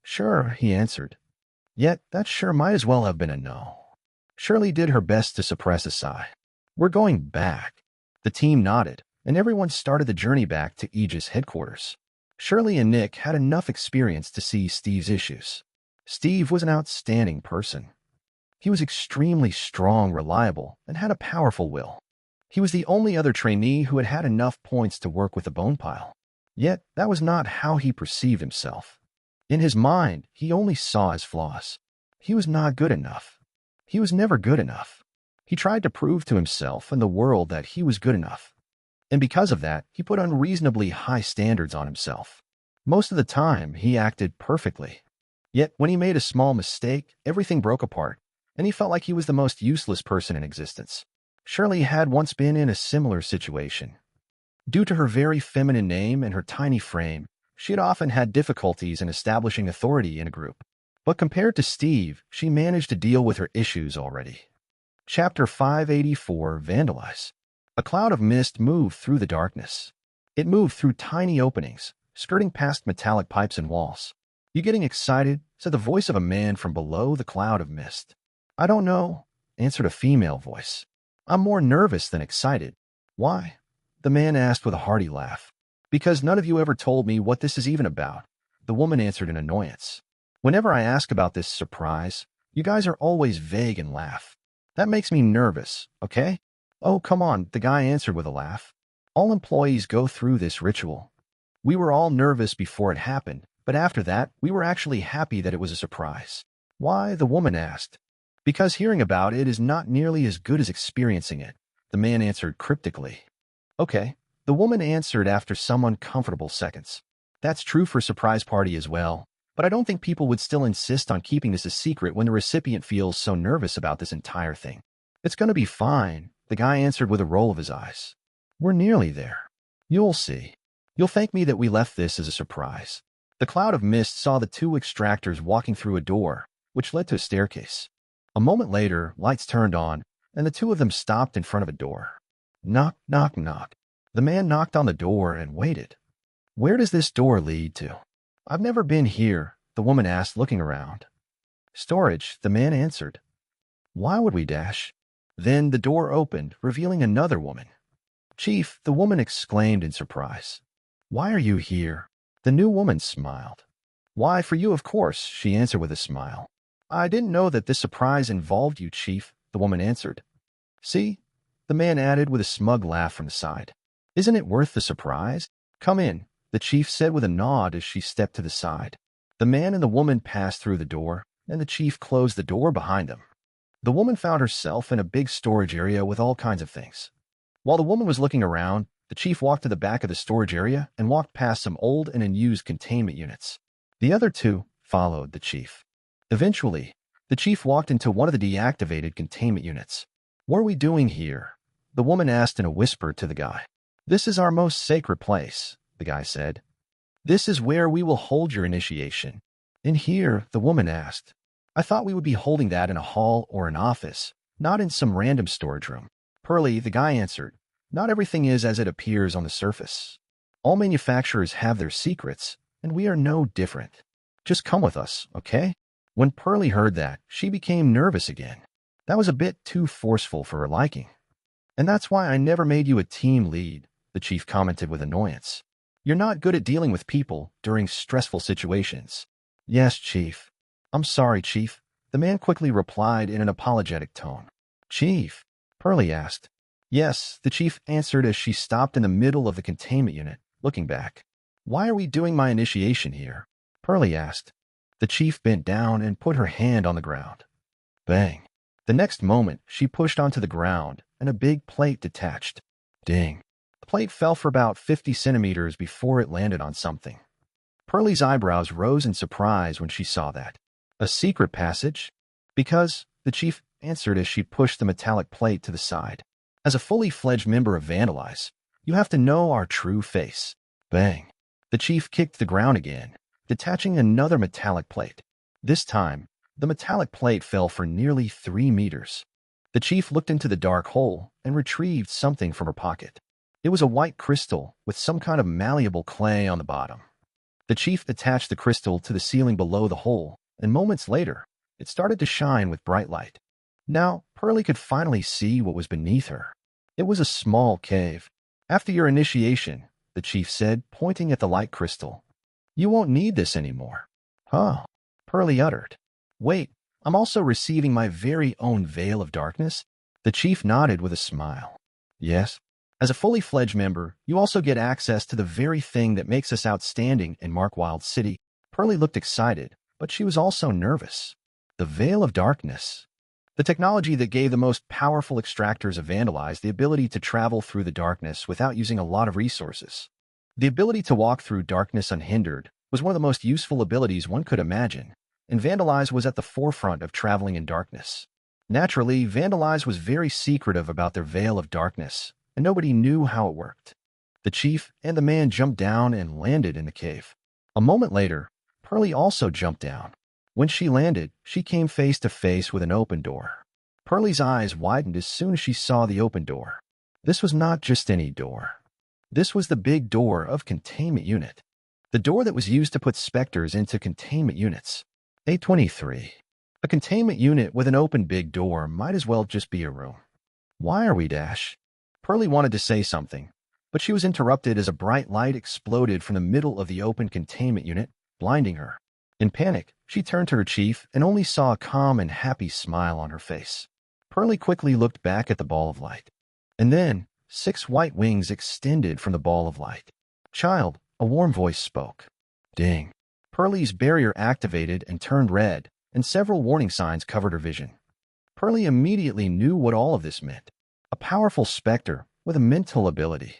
"Sure," he answered. Yet that sure might as well have been a no. Shirley did her best to suppress a sigh. "We're going back." The team nodded, and everyone started the journey back to Aegis headquarters. Shirley and Nick had enough experience to see Steve's issues. Steve was an outstanding person. He was extremely strong, reliable, and had a powerful will. He was the only other trainee who had had enough points to work with the bone pile. Yet that was not how he perceived himself. In his mind, he only saw his flaws. He was not good enough. He was never good enough. He tried to prove to himself and the world that he was good enough. And because of that, he put unreasonably high standards on himself. Most of the time, he acted perfectly. Yet when he made a small mistake, everything broke apart, and he felt like he was the most useless person in existence. Shirley had once been in a similar situation. Due to her very feminine name and her tiny frame, she had often had difficulties in establishing authority in a group. But compared to Steve, she managed to deal with her issues already. Chapter 584, Vandalize. A cloud of mist moved through the darkness. It moved through tiny openings, skirting past metallic pipes and walls. "You getting excited?" said the voice of a man from below the cloud of mist. "I don't know," answered a female voice. "I'm more nervous than excited." "Why?" the man asked with a hearty laugh. "Because none of you ever told me what this is even about," the woman answered in annoyance. "Whenever I ask about this surprise, you guys are always vague and laugh. That makes me nervous, okay?" "Oh, come on," the guy answered with a laugh. "All employees go through this ritual. We were all nervous before it happened, but after that, we were actually happy that it was a surprise." "Why?" the woman asked. "Because hearing about it is not nearly as good as experiencing it," the man answered cryptically. "Okay," the woman answered after some uncomfortable seconds. "That's true for a surprise party as well, but I don't think people would still insist on keeping this a secret when the recipient feels so nervous about this entire thing." "It's going to be fine," the guy answered with a roll of his eyes. "We're nearly there. You'll see. You'll thank me that we left this as a surprise." The cloud of mist saw the two extractors walking through a door, which led to a staircase. A moment later, lights turned on, and the two of them stopped in front of a door. Knock, knock, knock. The man knocked on the door and waited. "Where does this door lead to?" "I've never been here," the woman asked, looking around. "Storage," the man answered. "Why would we dash?" Then the door opened, revealing another woman. "Chief," the woman exclaimed in surprise. "Why are you here?" The new woman smiled. "Why, for you, of course," she answered with a smile. "I didn't know that this surprise involved you, Chief," the woman answered. "See?" the man added with a smug laugh from the side. "Isn't it worth the surprise?" "Come in," the chief said with a nod as she stepped to the side. The man and the woman passed through the door, and the chief closed the door behind them. The woman found herself in a big storage area with all kinds of things. While the woman was looking around, the chief walked to the back of the storage area and walked past some old and unused containment units. The other two followed the chief. Eventually, the chief walked into one of the deactivated containment units. "What are we doing here?" the woman asked in a whisper to the guy. "This is our most sacred place," the guy said. "This is where we will hold your initiation." "In here?" the woman asked. "I thought we would be holding that in a hall or an office, not in some random storage room." "Pearly," the guy answered, "not everything is as it appears on the surface. All manufacturers have their secrets, and we are no different. Just come with us, okay?" When Pearly heard that, she became nervous again. That was a bit too forceful for her liking. "And that's why I never made you a team lead," the chief commented with annoyance. "You're not good at dealing with people during stressful situations." "Yes, Chief." "I'm sorry, Chief," the man quickly replied in an apologetic tone. "Chief?" Pearly asked. "Yes," the chief answered as she stopped in the middle of the containment unit, looking back. "Why are we doing my initiation here?" Pearly asked. The chief bent down and put her hand on the ground. Bang. The next moment, she pushed onto the ground, and a big plate detached. Ding. The plate fell for about 50 centimeters before it landed on something. Pearlie's eyebrows rose in surprise when she saw that. A secret passage? Because, the chief answered as she pushed the metallic plate to the side. As a fully fledged member of Vandalize, you have to know our true face. Bang. The chief kicked the ground again, detaching another metallic plate. This time, the metallic plate fell for nearly 3 meters. The chief looked into the dark hole and retrieved something from her pocket. It was a white crystal with some kind of malleable clay on the bottom. The chief attached the crystal to the ceiling below the hole, and moments later, it started to shine with bright light. Now, Pearlie could finally see what was beneath her. It was a small cave. After your initiation, the chief said, pointing at the light crystal. You won't need this anymore. Huh, Pearlie uttered. Wait, I'm also receiving my very own veil of darkness? The chief nodded with a smile. Yes. As a fully fledged member, you also get access to the very thing that makes us outstanding in Markwild City. Pearlie looked excited, but she was also nervous. The Veil of Darkness. The technology that gave the most powerful extractors of Vandalize the ability to travel through the darkness without using a lot of resources. The ability to walk through darkness unhindered was one of the most useful abilities one could imagine, and Vandalize was at the forefront of traveling in darkness. Naturally, Vandalize was very secretive about their Veil of Darkness, and nobody knew how it worked. The chief and the man jumped down and landed in the cave. A moment later, Pearlie also jumped down. When she landed, she came face to face with an open door. Pearlie's eyes widened as soon as she saw the open door. This was not just any door. This was the big door of Containment Unit. The door that was used to put Specters into containment units. A23. A containment unit with an open big door might as well just be a room. Why are we dash? Pearlie wanted to say something, but she was interrupted as a bright light exploded from the middle of the open containment unit, blinding her. In panic, she turned to her chief and only saw a calm and happy smile on her face. Pearlie quickly looked back at the ball of light. And then, 6 white wings extended from the ball of light. Child, a warm voice spoke. Ding. Pearlie's barrier activated and turned red, and several warning signs covered her vision. Pearlie immediately knew what all of this meant. A powerful specter with a mental ability.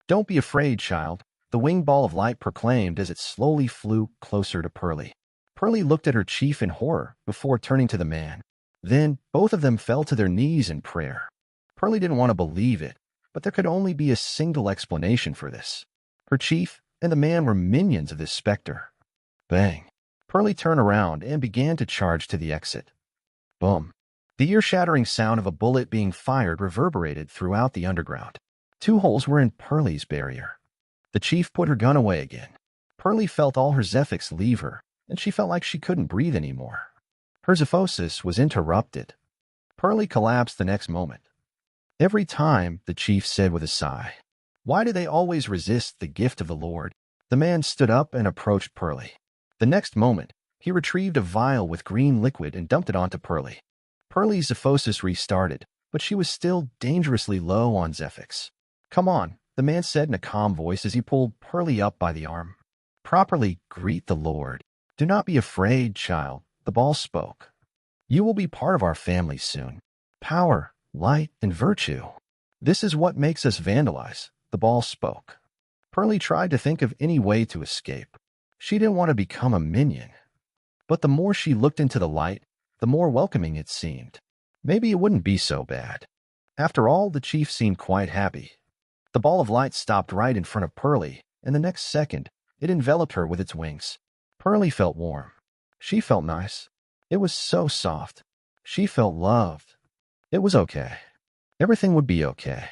Don't be afraid, child, the winged ball of light proclaimed as it slowly flew closer to Pearlie. Pearlie looked at her chief in horror before turning to the man. Then, both of them fell to their knees in prayer. Pearlie didn't want to believe it, but there could only be a single explanation for this. Her chief and the man were minions of this specter. Bang. Pearlie turned around and began to charge to the exit. Boom. The ear-shattering sound of a bullet being fired reverberated throughout the underground. 2 holes were in Pearlie's barrier. The chief put her gun away again. Pearlie felt all her Zephyx leave her, and she felt like she couldn't breathe anymore. Her Zephysis was interrupted. Pearlie collapsed the next moment. Every time, the chief said with a sigh. Why do they always resist the gift of the Lord? The man stood up and approached Pearlie. The next moment, he retrieved a vial with green liquid and dumped it onto Pearlie. Pearlie's Zephysis restarted, but she was still dangerously low on Zephyx. Come on, the man said in a calm voice as he pulled Pearlie up by the arm. Properly greet the Lord. Do not be afraid, child, the ball spoke. You will be part of our family soon. Power, light, and virtue. This is what makes us Vandalize, the ball spoke. Pearlie tried to think of any way to escape. She didn't want to become a minion. But the more she looked into the light, the more welcoming it seemed. Maybe it wouldn't be so bad. After all, the chief seemed quite happy. The ball of light stopped right in front of Pearlie, and the next second, it enveloped her with its wings. Pearlie felt warm. She felt nice. It was so soft. She felt loved. It was okay. Everything would be okay.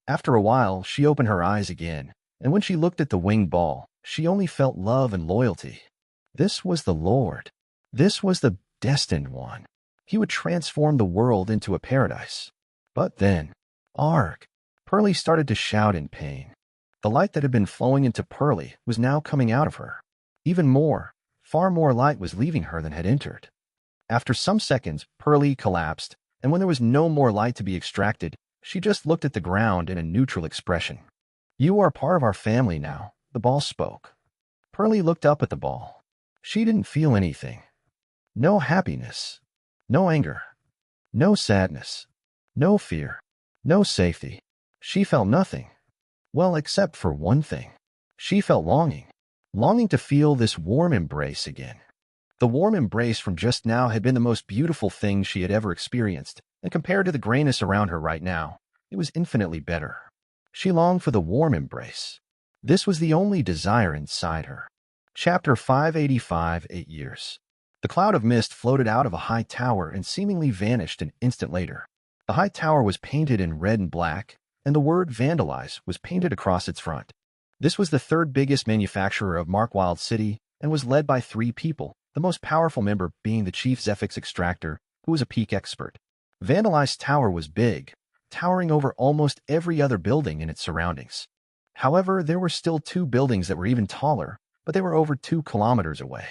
After a while, she opened her eyes again, and when she looked at the winged ball, she only felt love and loyalty. This was the Lord. This was the destined one. He would transform the world into a paradise. But then, arg! Pearlie started to shout in pain. The light that had been flowing into Pearlie was now coming out of her. Even more, far more light was leaving her than had entered. After some seconds, Pearlie collapsed, and when there was no more light to be extracted, she just looked at the ground in a neutral expression. You are part of our family now, the ball spoke. Pearlie looked up at the ball. She didn't feel anything. No happiness. No anger. No sadness. No fear. No safety. She felt nothing. Well, except for one thing. She felt longing. Longing to feel this warm embrace again. The warm embrace from just now had been the most beautiful thing she had ever experienced, and compared to the grayness around her right now, it was infinitely better. She longed for the warm embrace. This was the only desire inside her. Chapter 585, 8 Years. The cloud of mist floated out of a high tower and seemingly vanished an instant later. The high tower was painted in red and black, and the word vandalize was painted across its front. This was the third biggest manufacturer of Warmaisach City and was led by 3 people, the most powerful member being the chief Zephyx Extractor, who was a peak expert. Vandalize's tower was big, towering over almost every other building in its surroundings. However, there were still 2 buildings that were even taller, but they were over 2 kilometers away.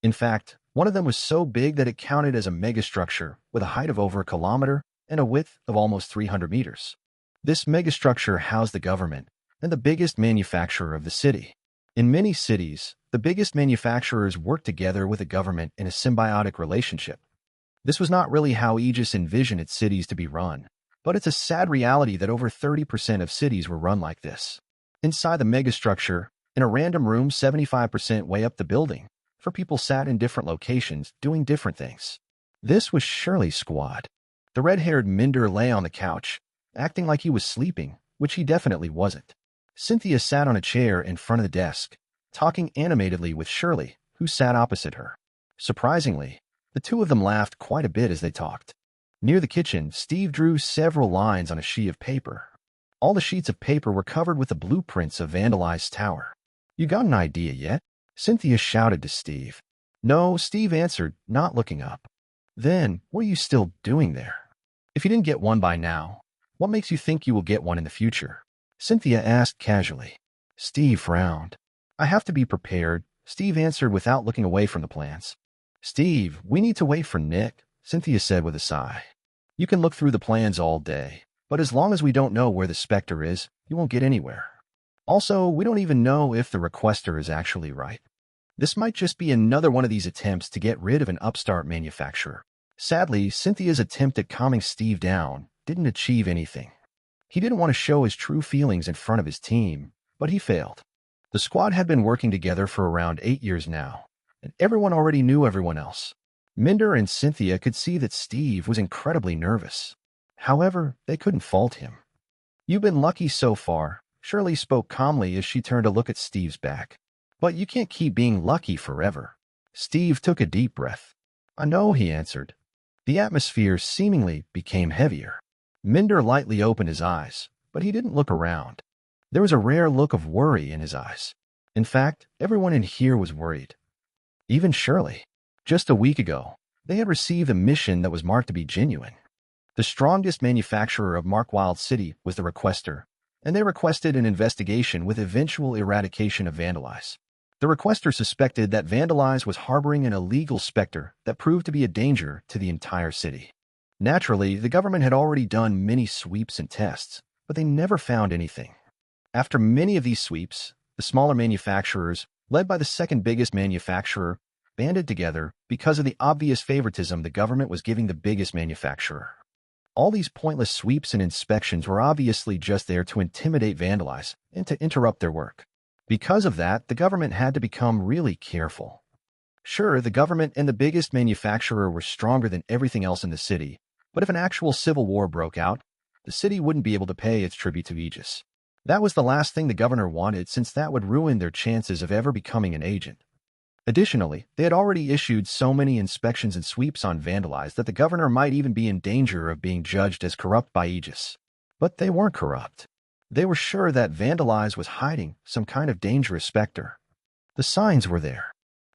In fact, one of them was so big that it counted as a megastructure with a height of over a kilometer and a width of almost 300 meters. This megastructure housed the government and the biggest manufacturer of the city. In many cities, the biggest manufacturers work together with the government in a symbiotic relationship. This was not really how Aegis envisioned its cities to be run, but it's a sad reality that over 30% of cities were run like this. Inside the megastructure, in a random room 75% way up the building, 4 people sat in different locations doing different things. This was Shirley's squad. The red-haired Minder lay on the couch, acting like he was sleeping, which he definitely wasn't. Cynthia sat on a chair in front of the desk, talking animatedly with Shirley, who sat opposite her. Surprisingly, the 2 of them laughed quite a bit as they talked. Near the kitchen, Steve drew several lines on a sheet of paper. All the sheets of paper were covered with the blueprints of Vandalize's tower. "You got an idea yet?" Cynthia shouted to Steve. "No," Steve answered, not looking up. "Then, what are you still doing there? If you didn't get one by now, what makes you think you will get one in the future?" Cynthia asked casually. Steve frowned. "I have to be prepared," Steve answered without looking away from the plans. "Steve, we need to wait for Nick," Cynthia said with a sigh. "You can look through the plans all day, but as long as we don't know where the Spectre is, you won't get anywhere. Also, we don't even know if the requester is actually right. This might just be another one of these attempts to get rid of an upstart manufacturer." Sadly, Cynthia's attempt at calming Steve down didn't achieve anything. He didn't want to show his true feelings in front of his team, but he failed. The squad had been working together for around 8 years now, and everyone already knew everyone else. Minder and Cynthia could see that Steve was incredibly nervous. However, they couldn't fault him. "You've been lucky so far," Shirley spoke calmly as she turned to look at Steve's back. "But you can't keep being lucky forever." Steve took a deep breath. "I know," he answered. The atmosphere seemingly became heavier. Minder lightly opened his eyes, but he didn't look around. There was a rare look of worry in his eyes. In fact, everyone in here was worried. Even Shirley. Just a week ago, they had received a mission that was marked to be genuine. The strongest manufacturer of Warmaisach City was the requester, and they requested an investigation with eventual eradication of Vandalize. The requester suspected that Vandalize was harboring an illegal specter that proved to be a danger to the entire city. Naturally, the government had already done many sweeps and tests, but they never found anything. After many of these sweeps, the smaller manufacturers, led by the second biggest manufacturer, banded together because of the obvious favoritism the government was giving the biggest manufacturer. All these pointless sweeps and inspections were obviously just there to intimidate Vandalize and to interrupt their work. Because of that, the government had to become really careful. Sure, the government and the biggest manufacturer were stronger than everything else in the city, but if an actual civil war broke out, the city wouldn't be able to pay its tribute to Aegis. That was the last thing the governor wanted, since that would ruin their chances of ever becoming an agent. Additionally, they had already issued so many inspections and sweeps on Vandalize that the governor might even be in danger of being judged as corrupt by Aegis. But they weren't corrupt. They were sure that Vandalize was hiding some kind of dangerous specter. The signs were there.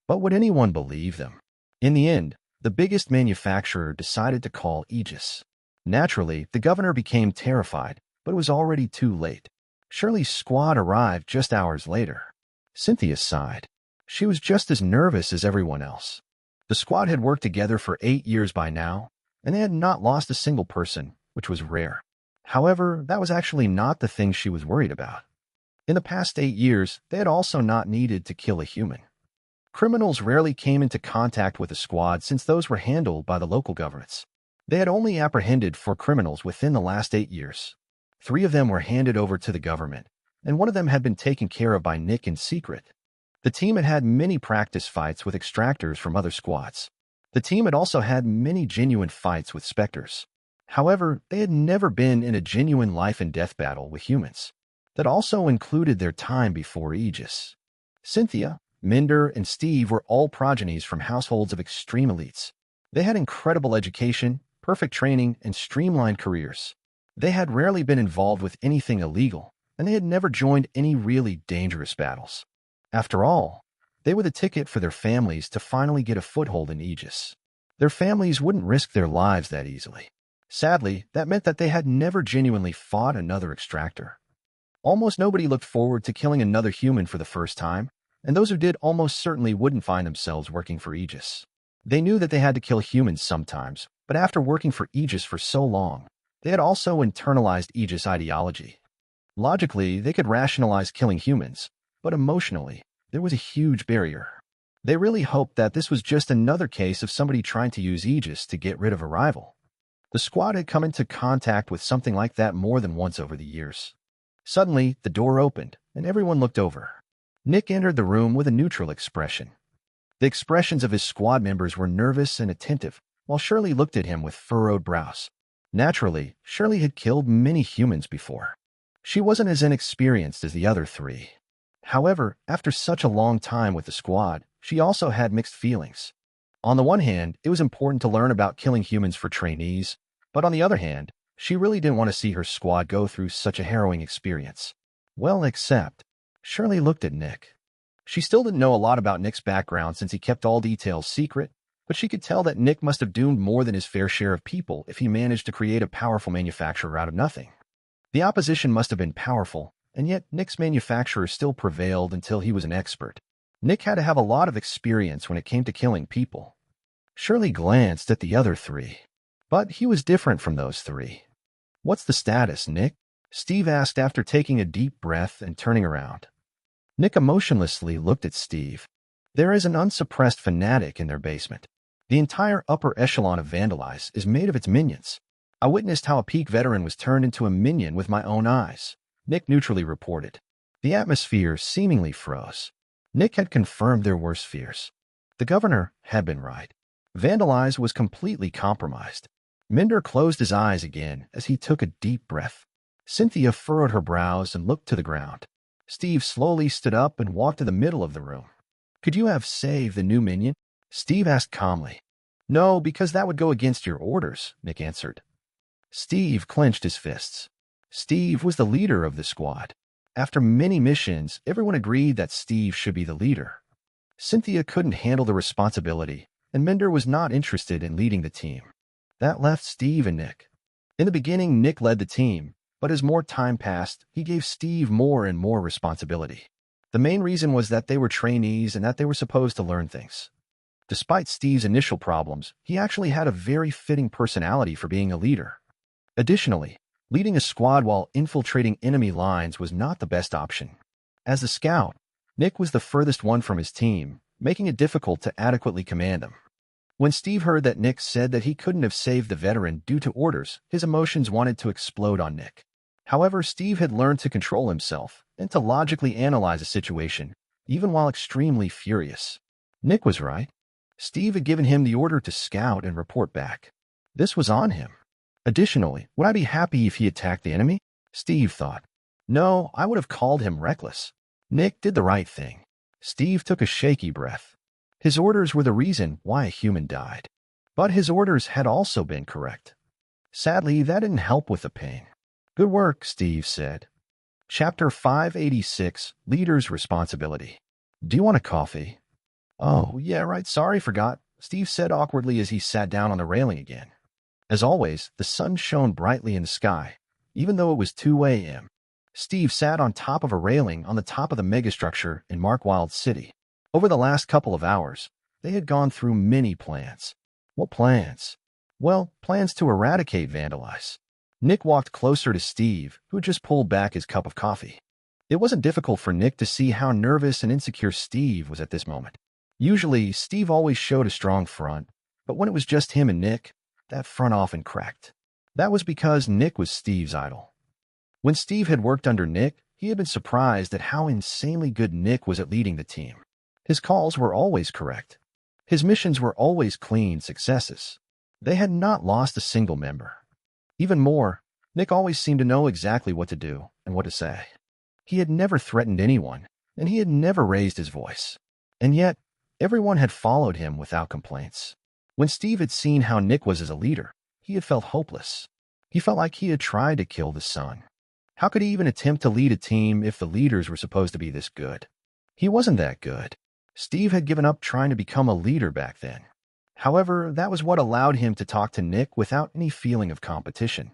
But would anyone believe them? In the end, the biggest manufacturer decided to call Aegis. Naturally, the governor became terrified, but it was already too late. Shirley's squad arrived just hours later. Cynthia sighed. She was just as nervous as everyone else. The squad had worked together for 8 years by now, and they had not lost a single person, which was rare. However, that was actually not the thing she was worried about. In the past 8 years, they had also not needed to kill a human. Criminals rarely came into contact with the squad since those were handled by the local governments. They had only apprehended 4 criminals within the last 8 years. 3 of them were handed over to the government, and one of them had been taken care of by Nick in secret. The team had had many practice fights with extractors from other squads. The team had also had many genuine fights with Specters. However, they had never been in a genuine life-and-death battle with humans. That also included their time before Aegis. Cynthia, Minder, and Steve were all progenies from households of extreme elites. They had incredible education, perfect training, and streamlined careers. They had rarely been involved with anything illegal, and they had never joined any really dangerous battles. After all, they were the ticket for their families to finally get a foothold in Aegis. Their families wouldn't risk their lives that easily. Sadly, that meant that they had never genuinely fought another extractor. Almost nobody looked forward to killing another human for the first time, and those who did almost certainly wouldn't find themselves working for Aegis. They knew that they had to kill humans sometimes, but after working for Aegis for so long, they had also internalized Aegis ideology. Logically, they could rationalize killing humans, but emotionally, there was a huge barrier. They really hoped that this was just another case of somebody trying to use Aegis to get rid of a rival. The squad had come into contact with something like that more than once over the years. Suddenly, the door opened, and everyone looked over. Nick entered the room with a neutral expression. The expressions of his squad members were nervous and attentive, while Shirley looked at him with furrowed brows. Naturally, Shirley had killed many humans before. She wasn't as inexperienced as the other 3. However, after such a long time with the squad, she also had mixed feelings. On the one hand, it was important to learn about killing humans for trainees, but on the other hand, she really didn't want to see her squad go through such a harrowing experience. Well, except, Shirley looked at Nick. She still didn't know a lot about Nick's background since he kept all details secret, but she could tell that Nick must have doomed more than his fair share of people if he managed to create a powerful manufacturer out of nothing. The opposition must have been powerful, and yet Nick's manufacturer still prevailed until he was an expert. Nick had to have a lot of experience when it came to killing people. Shirley glanced at the other 3. But he was different from those 3. "What's the status, Nick?" Steve asked after taking a deep breath and turning around. Nick emotionlessly looked at Steve. There is an unsuppressed fanatic in their basement. The entire upper echelon of Vandalize is made of its minions. I witnessed how a peak veteran was turned into a minion with my own eyes, Nick neutrally reported. The atmosphere seemingly froze. Nick had confirmed their worst fears. The governor had been right. Vandalize was completely compromised. Minder closed his eyes again as he took a deep breath. Cynthia furrowed her brows and looked to the ground. Steve slowly stood up and walked to the middle of the room. "Could you have saved the new minion?" Steve asked calmly. "No, because that would go against your orders," Nick answered. Steve clenched his fists. Steve was the leader of the squad. After many missions, everyone agreed that Steve should be the leader. Cynthia couldn't handle the responsibility, and Minder was not interested in leading the team. That left Steve and Nick. In the beginning, Nick led the team, but as more time passed, he gave Steve more and more responsibility. The main reason was that they were trainees and that they were supposed to learn things. Despite Steve's initial problems, he actually had a very fitting personality for being a leader. Additionally, leading a squad while infiltrating enemy lines was not the best option. As the scout, Nick was the furthest one from his team, making it difficult to adequately command him. When Steve heard that Nick said that he couldn't have saved the veteran due to orders, his emotions wanted to explode on Nick. However, Steve had learned to control himself and to logically analyze a situation, even while extremely furious. Nick was right. Steve had given him the order to scout and report back. This was on him. Additionally, would I be happy if he attacked the enemy? Steve thought. No, I would have called him reckless. Nick did the right thing. Steve took a shaky breath. His orders were the reason why a human died. But his orders had also been correct. Sadly, that didn't help with the pain. Good work, Steve said. Chapter 586, Leader's Responsibility. Do you want a coffee? Oh, yeah, right, sorry, forgot, Steve said awkwardly as he sat down on the railing again. As always, the sun shone brightly in the sky, even though it was 2 a.m. Steve sat on top of a railing on the top of the megastructure in Markwild City. Over the last couple of hours, they had gone through many plans. What plans? Well, plans to eradicate Vandalize. Nick walked closer to Steve, who had just pulled back his cup of coffee. It wasn't difficult for Nick to see how nervous and insecure Steve was at this moment. Usually, Steve always showed a strong front, but when it was just him and Nick, that front often cracked. That was because Nick was Steve's idol. When Steve had worked under Nick, he had been surprised at how insanely good Nick was at leading the team. His calls were always correct. His missions were always clean successes. They had not lost a single member. Even more, Nick always seemed to know exactly what to do and what to say. He had never threatened anyone, and he had never raised his voice. And yet, everyone had followed him without complaints. When Steve had seen how Nick was as a leader, he had felt hopeless. He felt like he had tried to kill the sun. How could he even attempt to lead a team if the leaders were supposed to be this good? He wasn't that good. Steve had given up trying to become a leader back then. However, that was what allowed him to talk to Nick without any feeling of competition.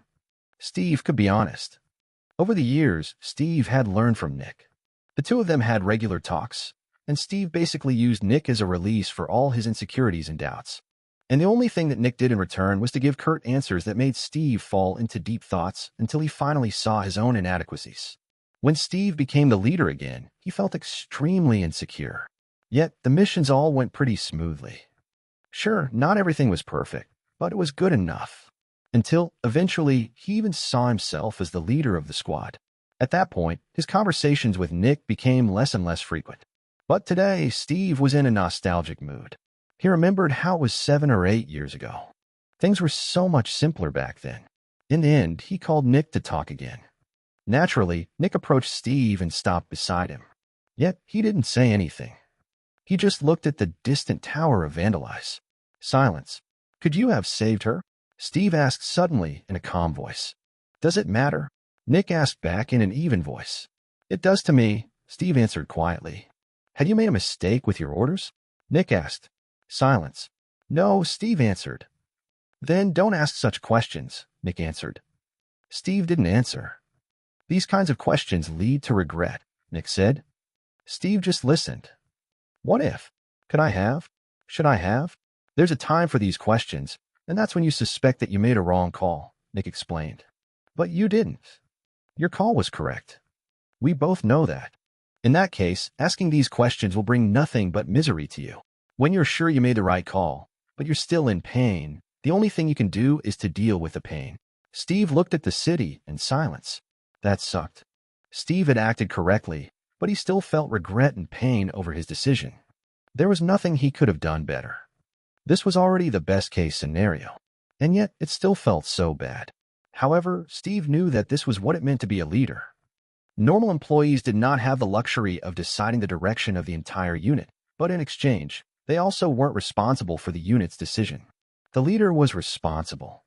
Steve could be honest. Over the years, Steve had learned from Nick. The two of them had regular talks, and Steve basically used Nick as a release for all his insecurities and doubts. And the only thing that Nick did in return was to give curt answers that made Steve fall into deep thoughts until he finally saw his own inadequacies. When Steve became the leader again, he felt extremely insecure. Yet, the missions all went pretty smoothly. Sure, not everything was perfect, but it was good enough. Until, eventually, he even saw himself as the leader of the squad. At that point, his conversations with Nick became less and less frequent. But today, Steve was in a nostalgic mood. He remembered how it was 7 or 8 years ago. Things were so much simpler back then. In the end, he called Nick to talk again. Naturally, Nick approached Steve and stopped beside him. Yet, he didn't say anything. He just looked at the distant tower of Vandalize. Silence. Could you have saved her? Steve asked suddenly in a calm voice. Does it matter? Nick asked back in an even voice. It does to me, Steve answered quietly. Had you made a mistake with your orders? Nick asked. Silence. No, Steve answered. Then don't ask such questions, Nick answered. Steve didn't answer. These kinds of questions lead to regret, Nick said. Steve just listened. What if? Could I have? Should I have? There's a time for these questions, and that's when you suspect that you made a wrong call, Nick explained. But you didn't. Your call was correct. We both know that. In that case, asking these questions will bring nothing but misery to you. When you're sure you made the right call, but you're still in pain, the only thing you can do is to deal with the pain. Steve looked at the city in silence. That sucked. Steve had acted correctly, but he still felt regret and pain over his decision. There was nothing he could have done better. This was already the best-case scenario, and yet it still felt so bad. However, Steve knew that this was what it meant to be a leader. Normal employees did not have the luxury of deciding the direction of the entire unit, but in exchange, they also weren't responsible for the unit's decision. The leader was responsible.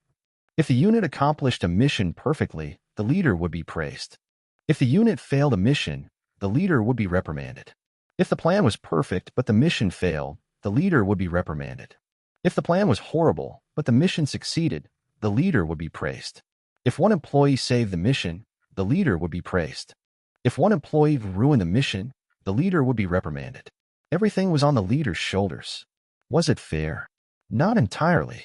If the unit accomplished a mission perfectly, the leader would be praised. If the unit failed a mission, the leader would be reprimanded. If the plan was perfect but the mission failed, the leader would be reprimanded. If the plan was horrible but the mission succeeded, the leader would be praised. If one employee saved the mission, the leader would be praised. If one employee ruined the mission, the leader would be reprimanded. Everything was on the leader's shoulders. Was it fair? Not entirely.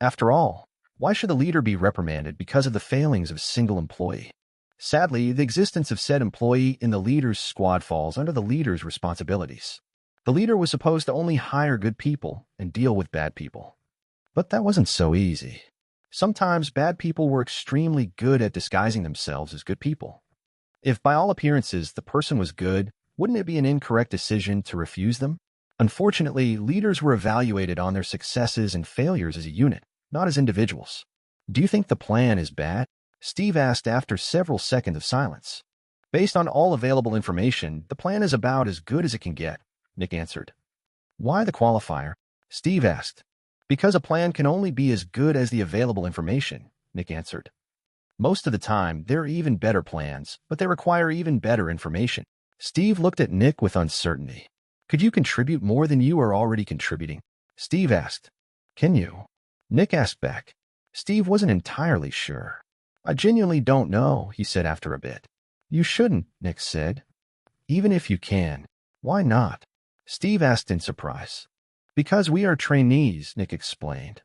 After all, why should the leader be reprimanded because of the failings of a single employee? Sadly, the existence of said employee in the leader's squad falls under the leader's responsibilities. The leader was supposed to only hire good people and deal with bad people. But that wasn't so easy. Sometimes bad people were extremely good at disguising themselves as good people. If by all appearances the person was good, wouldn't it be an incorrect decision to refuse them? Unfortunately, leaders were evaluated on their successes and failures as a unit, not as individuals. Do you think the plan is bad? Steve asked after several seconds of silence. Based on all available information, the plan is about as good as it can get, Nick answered. Why the qualifier? Steve asked. Because a plan can only be as good as the available information, Nick answered. Most of the time, there are even better plans, but they require even better information. Steve looked at Nick with uncertainty. Could you contribute more than you are already contributing? Steve asked. Can you? Nick asked back. Steve wasn't entirely sure. I genuinely don't know, he said after a bit. You shouldn't, Nick said. Even if you can. Why not? Steve asked in surprise. Because we are trainees, Nick explained.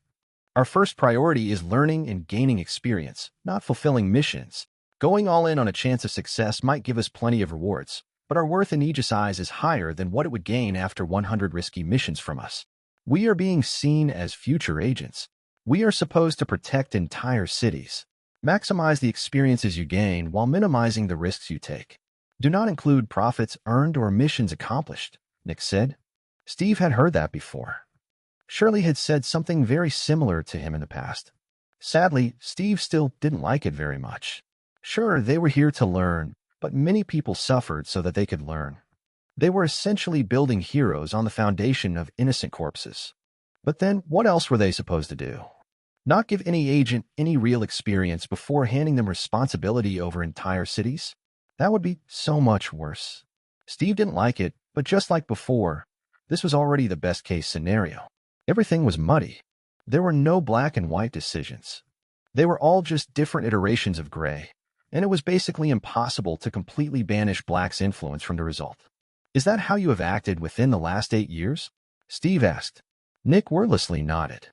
Our first priority is learning and gaining experience, not fulfilling missions. Going all in on a chance of success might give us plenty of rewards, but our worth in Aegis' eyes is higher than what it would gain after 100 risky missions from us. We are being seen as future agents. We are supposed to protect entire cities. Maximize the experiences you gain while minimizing the risks you take. Do not include profits earned or missions accomplished, Nick said. Steve had heard that before. Shirley had said something very similar to him in the past. Sadly, Steve still didn't like it very much. Sure, they were here to learn, but many people suffered so that they could learn. They were essentially building heroes on the foundation of innocent corpses. But then, what else were they supposed to do? Not give any agent any real experience before handing them responsibility over entire cities? That would be so much worse. Steve didn't like it, but just like before, this was already the best-case scenario. Everything was muddy. There were no black and white decisions. They were all just different iterations of gray, and it was basically impossible to completely banish Black's influence from the result. Is that how you have acted within the last 8 years? Steve asked. Nick wordlessly nodded.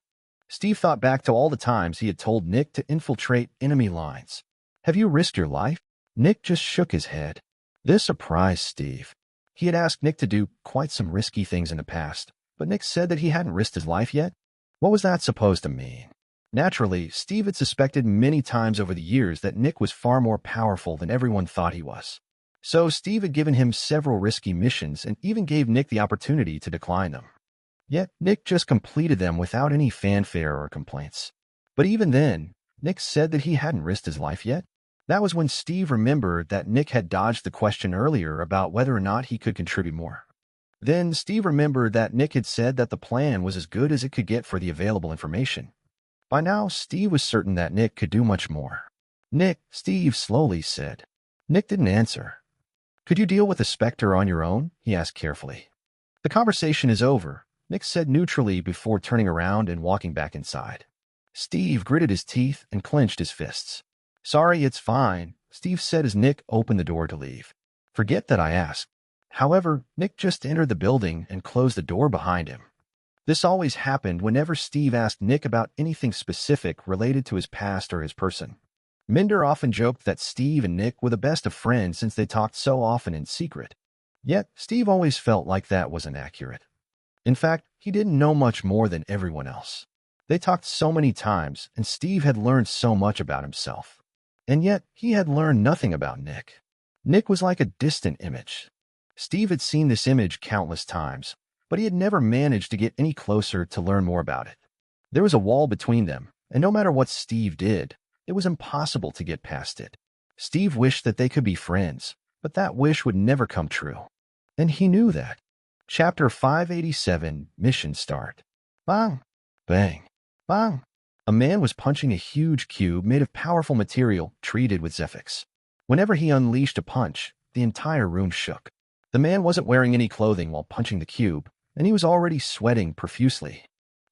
Steve thought back to all the times he had told Nick to infiltrate enemy lines. Have you risked your life? Nick just shook his head. This surprised Steve. He had asked Nick to do quite some risky things in the past, but Nick said that he hadn't risked his life yet. What was that supposed to mean? Naturally, Steve had suspected many times over the years that Nick was far more powerful than everyone thought he was. So Steve had given him several risky missions and even gave Nick the opportunity to decline them. Yet Nick just completed them without any fanfare or complaints. But even then, Nick said that he hadn't risked his life yet. That was when Steve remembered that Nick had dodged the question earlier about whether or not he could contribute more. Then Steve remembered that Nick had said that the plan was as good as it could get for the available information. By now, Steve was certain that Nick could do much more. Nick, Steve slowly said. Nick didn't answer. Could you deal with the Spectre on your own? He asked carefully. The conversation is over, Nick said neutrally before turning around and walking back inside. Steve gritted his teeth and clenched his fists. Sorry, it's fine, Steve said as Nick opened the door to leave. Forget that I asked. However, Nick just entered the building and closed the door behind him. This always happened whenever Steve asked Nick about anything specific related to his past or his person. Minder often joked that Steve and Nick were the best of friends since they talked so often in secret. Yet, Steve always felt like that wasn't accurate. In fact, he didn't know much more than everyone else. They talked so many times, and Steve had learned so much about himself. And yet, he had learned nothing about Nick. Nick was like a distant image. Steve had seen this image countless times, but he had never managed to get any closer to learn more about it. There was a wall between them, and no matter what Steve did, it was impossible to get past it. Steve wished that they could be friends, but that wish would never come true. And he knew that. Chapter 587, Mission Start. Bang! Bang! Bang! A man was punching a huge cube made of powerful material treated with Zephyx. Whenever he unleashed a punch, the entire room shook. The man wasn't wearing any clothing while punching the cube, and he was already sweating profusely.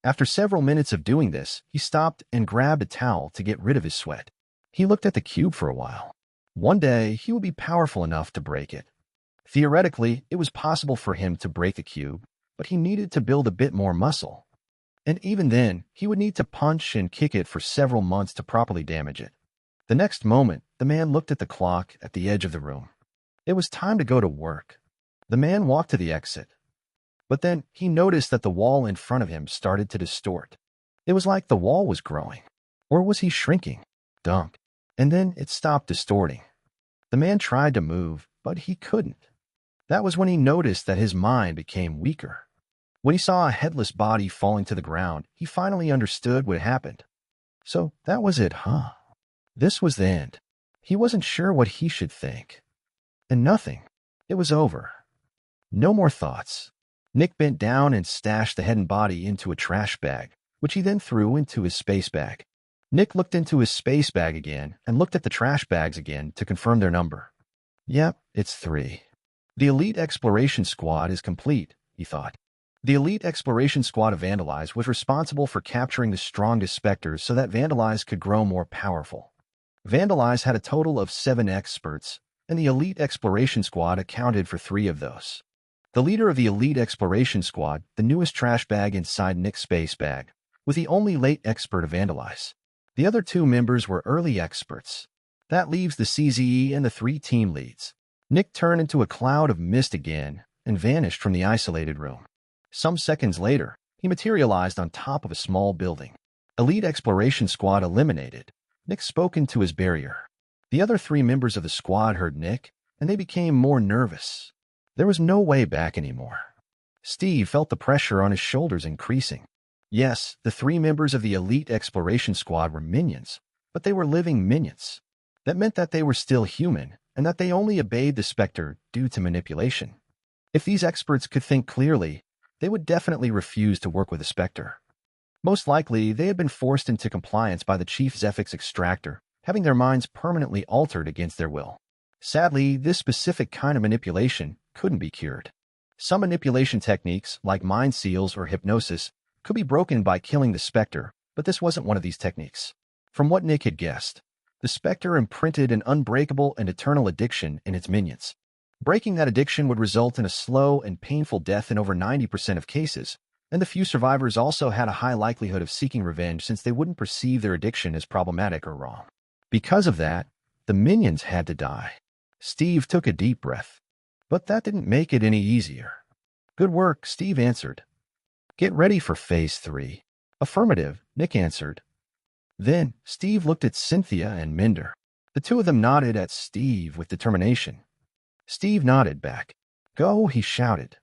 After several minutes of doing this, he stopped and grabbed a towel to get rid of his sweat. He looked at the cube for a while. One day, he would be powerful enough to break it. Theoretically, it was possible for him to break the cube, but he needed to build a bit more muscle. And even then, he would need to punch and kick it for several months to properly damage it. The next moment, the man looked at the clock at the edge of the room. It was time to go to work. The man walked to the exit. But then he noticed that the wall in front of him started to distort. It was like the wall was growing. Or was he shrinking? Dunk. And then it stopped distorting. The man tried to move, but he couldn't. That was when he noticed that his mind became weaker. When he saw a headless body falling to the ground, he finally understood what happened. So that was it, huh? This was the end. He wasn't sure what he should think. And nothing. It was over. No more thoughts. Nick bent down and stashed the head and body into a trash bag, which he then threw into his space bag. Nick looked into his space bag again and looked at the trash bags again to confirm their number. Yep, it's 3. The Elite Exploration Squad is complete, he thought. The Elite Exploration Squad of Vandalize was responsible for capturing the strongest Specters so that Vandalize could grow more powerful. Vandalize had a total of 7 experts, and the Elite Exploration Squad accounted for 3 of those. The leader of the Elite Exploration Squad, the newest trash bag inside Nick's space bag, was the only late expert of Vandalize. The other 2 members were early experts. That leaves the CZE and the 3 team leads. Nick turned into a cloud of mist again and vanished from the isolated room. Some seconds later, he materialized on top of a small building. Elite Exploration Squad eliminated. Nick spoke into his barrier. The other 3 members of the squad heard Nick, and they became more nervous. There was no way back anymore. Steve felt the pressure on his shoulders increasing. Yes, the 3 members of the elite exploration squad were minions, but they were living minions. That meant that they were still human, and that they only obeyed the Spectre due to manipulation. If these experts could think clearly, they would definitely refuse to work with the Spectre. Most likely, they had been forced into compliance by the chief Zephyx Extractor, having their minds permanently altered against their will. Sadly, this specific kind of manipulation couldn't be cured. Some manipulation techniques, like mind seals or hypnosis, could be broken by killing the Spectre, but this wasn't one of these techniques. From what Nick had guessed, the Spectre imprinted an unbreakable and eternal addiction in its minions. Breaking that addiction would result in a slow and painful death in over 90% of cases, and the few survivors also had a high likelihood of seeking revenge since they wouldn't perceive their addiction as problematic or wrong. Because of that, the minions had to die. Steve took a deep breath. But that didn't make it any easier. Good work, Steve answered. Get ready for Phase 3. Affirmative, Nick answered. Then, Steve looked at Cynthia and Minder. The 2 of them nodded at Steve with determination. Steve nodded back. Go, he shouted.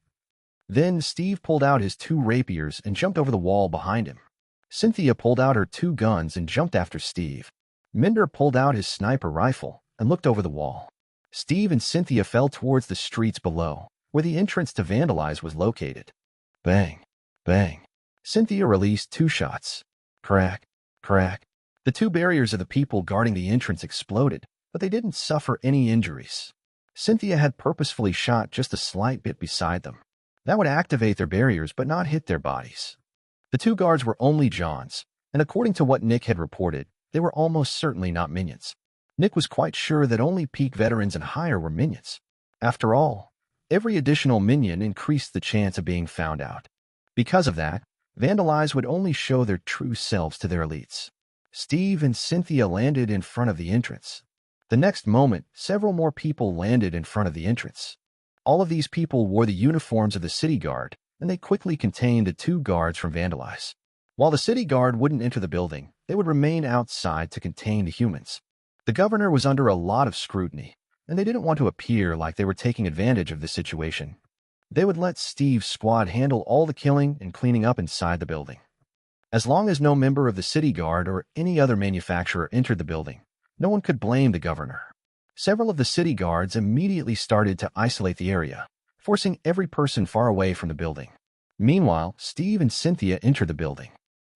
Then Steve pulled out his 2 rapiers and jumped over the wall behind him. Cynthia pulled out her 2 guns and jumped after Steve. Minder pulled out his sniper rifle and looked over the wall. Steve and Cynthia fell towards the streets below, where the entrance to Vandalize was located. Bang, bang. Cynthia released 2 shots. Crack, crack. The 2 barriers of the people guarding the entrance exploded, but they didn't suffer any injuries. Cynthia had purposefully shot just a slight bit beside them. That would activate their barriers but not hit their bodies. The 2 guards were only Johns, and according to what Nick had reported, they were almost certainly not minions. Nick was quite sure that only peak veterans and higher were minions. After all, every additional minion increased the chance of being found out. Because of that, Vandalize would only show their true selves to their elites. Steve and Cynthia landed in front of the entrance. The next moment, several more people landed in front of the entrance. All of these people wore the uniforms of the city guard, and they quickly contained the 2 guards from Vandalize. While the city guard wouldn't enter the building, they would remain outside to contain the humans. The governor was under a lot of scrutiny, and they didn't want to appear like they were taking advantage of the situation. They would let Steve's squad handle all the killing and cleaning up inside the building. As long as no member of the city guard or any other manufacturer entered the building, no one could blame the governor. Several of the city guards immediately started to isolate the area, forcing every person far away from the building. Meanwhile, Steve and Cynthia entered the building.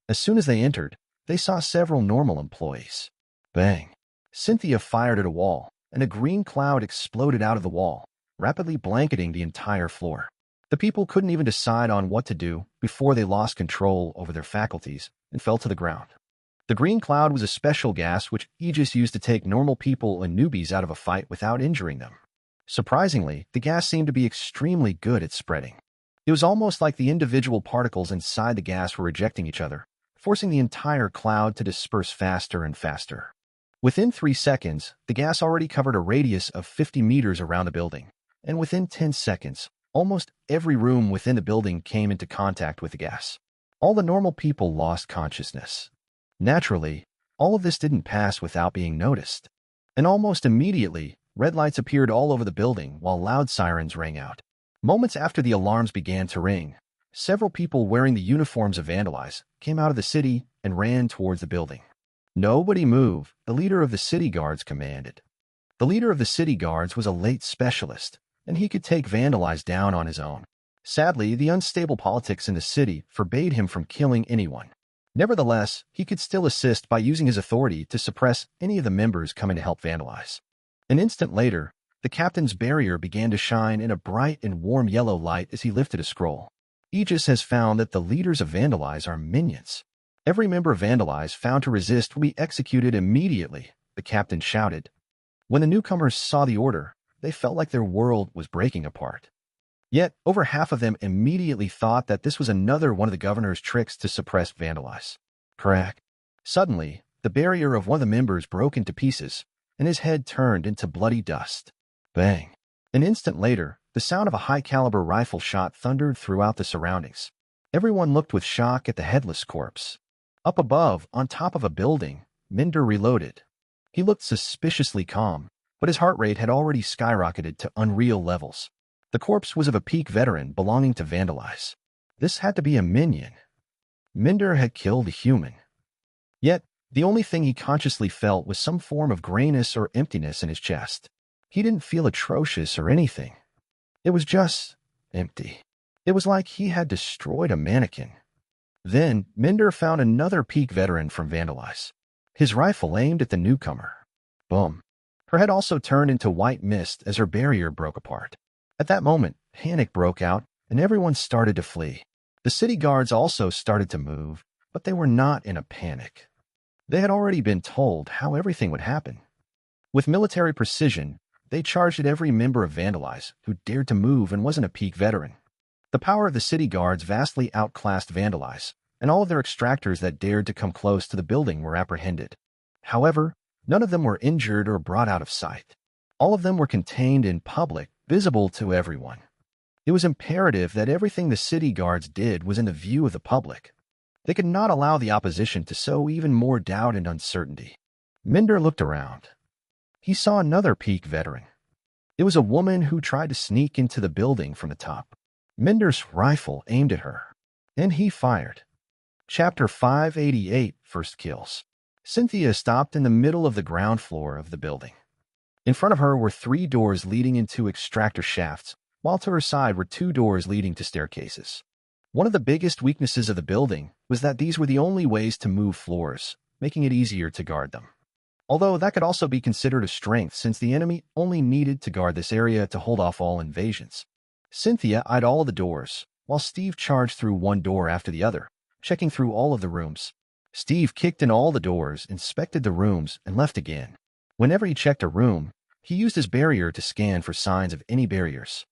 As soon as they entered, they saw several normal employees. Bang! Cynthia fired at a wall, and a green cloud exploded out of the wall, rapidly blanketing the entire floor. The people couldn't even decide on what to do before they lost control over their faculties and fell to the ground. The green cloud was a special gas which Aegis used to take normal people and newbies out of a fight without injuring them. Surprisingly, the gas seemed to be extremely good at spreading. It was almost like the individual particles inside the gas were rejecting each other, forcing the entire cloud to disperse faster and faster. Within 3 seconds, the gas already covered a radius of 50 meters around the building, and within 10 seconds, almost every room within the building came into contact with the gas. All the normal people lost consciousness. Naturally, all of this didn't pass without being noticed. And almost immediately, red lights appeared all over the building while loud sirens rang out. Moments after the alarms began to ring, several people wearing the uniforms of Vandalize came out of the city and ran towards the building. Nobody move, the leader of the city guards commanded. The leader of the city guards was a late specialist, and he could take Vandalize down on his own. Sadly, the unstable politics in the city forbade him from killing anyone. Nevertheless, he could still assist by using his authority to suppress any of the members coming to help Vandalize. An instant later, the captain's barrier began to shine in a bright and warm yellow light as he lifted a scroll. Aegis has found that the leaders of Vandalize are minions. Every member of Vandalize found to resist will be executed immediately, the captain shouted. When the newcomers saw the order, they felt like their world was breaking apart. Yet, over half of them immediately thought that this was another one of the governor's tricks to suppress Vandalize. Crack. Suddenly, the barrier of one of the members broke into pieces, and his head turned into bloody dust. Bang. An instant later, the sound of a high-caliber rifle shot thundered throughout the surroundings. Everyone looked with shock at the headless corpse. Up above, on top of a building, Minder reloaded. He looked suspiciously calm, but his heart rate had already skyrocketed to unreal levels. The corpse was of a peak veteran belonging to Vandalize. This had to be a minion. Minder had killed a human. Yet, the only thing he consciously felt was some form of grayness or emptiness in his chest. He didn't feel atrocious or anything. It was just empty. It was like he had destroyed a mannequin. Then, Minder found another peak veteran from Vandalize. His rifle aimed at the newcomer. Boom. Her head also turned into white mist as her barrier broke apart. At that moment, panic broke out, and everyone started to flee. The city guards also started to move, but they were not in a panic. They had already been told how everything would happen. With military precision, they charged at every member of Vandalize who dared to move and wasn't a peak veteran. The power of the city guards vastly outclassed Vandalize, and all of their extractors that dared to come close to the building were apprehended. However, none of them were injured or brought out of sight. All of them were contained in public, visible to everyone. It was imperative that everything the city guards did was in the view of the public. They could not allow the opposition to sow even more doubt and uncertainty. Minder looked around. He saw another peak veteran. It was a woman who tried to sneak into the building from the top. Minder's rifle aimed at her, and he fired. Chapter 588, First Kills. Cynthia stopped in the middle of the ground floor of the building. In front of her were 3 doors leading into extractor shafts, while to her side were 2 doors leading to staircases. One of the biggest weaknesses of the building was that these were the only ways to move floors, making it easier to guard them. Although that could also be considered a strength since the enemy only needed to guard this area to hold off all invasions. Cynthia eyed all of the doors, while Steve charged through one door after the other, checking through all of the rooms. Steve kicked in all the doors, inspected the rooms, and left again. Whenever he checked a room, he used his barrier to scan for signs of any barriers.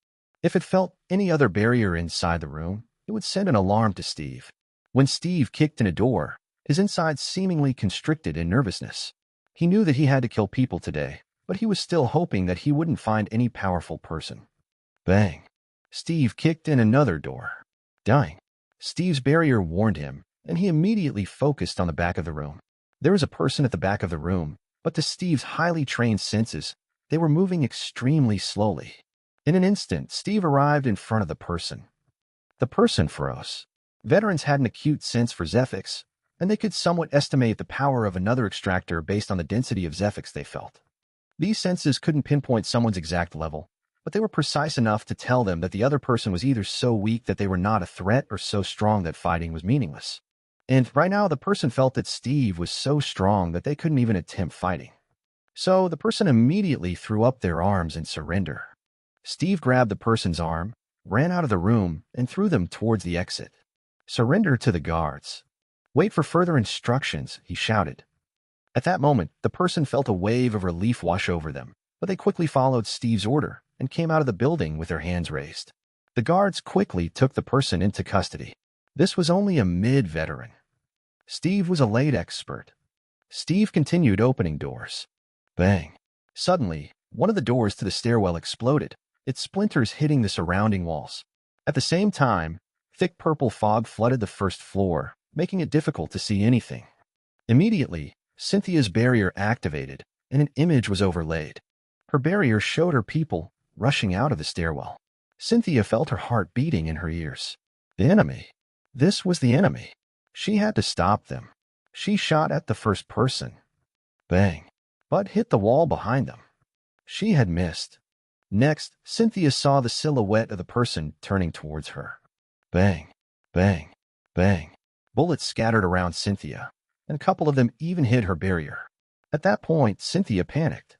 If it felt any other barrier inside the room, it would send an alarm to Steve. When Steve kicked in a door, his insides seemingly constricted in nervousness. He knew that he had to kill people today, but he was still hoping that he wouldn't find any powerful person. Bang. Steve kicked in another door. Dying. Steve's barrier warned him, and he immediately focused on the back of the room. There was a person at the back of the room, but to Steve's highly trained senses, they were moving extremely slowly. In an instant, Steve arrived in front of the person. The person froze. Veterans had an acute sense for Zephyx, and they could somewhat estimate the power of another extractor based on the density of Zephyx they felt. These senses couldn't pinpoint someone's exact level, but they were precise enough to tell them that the other person was either so weak that they were not a threat or so strong that fighting was meaningless. And right now, the person felt that Steve was so strong that they couldn't even attempt fighting. So the person immediately threw up their arms in surrender. Steve grabbed the person's arm, ran out of the room, and threw them towards the exit. Surrender to the guards. Wait for further instructions, he shouted. At that moment, the person felt a wave of relief wash over them, but they quickly followed Steve's order and came out of the building with their hands raised. The guards quickly took the person into custody. This was only a mid-veteran. Steve was a late expert. Steve continued opening doors. Bang. Suddenly, one of the doors to the stairwell exploded, its splinters hitting the surrounding walls. At the same time, thick purple fog flooded the first floor, making it difficult to see anything. Immediately, Cynthia's barrier activated, and an image was overlaid. Her barrier showed her people rushing out of the stairwell. Cynthia felt her heart beating in her ears. The enemy. This was the enemy. She had to stop them. She shot at the first person. Bang. But hit the wall behind them. She had missed. Next, Cynthia saw the silhouette of the person turning towards her. Bang. Bang. Bang. Bullets scattered around Cynthia, and a couple of them even hit her barrier. At that point, Cynthia panicked.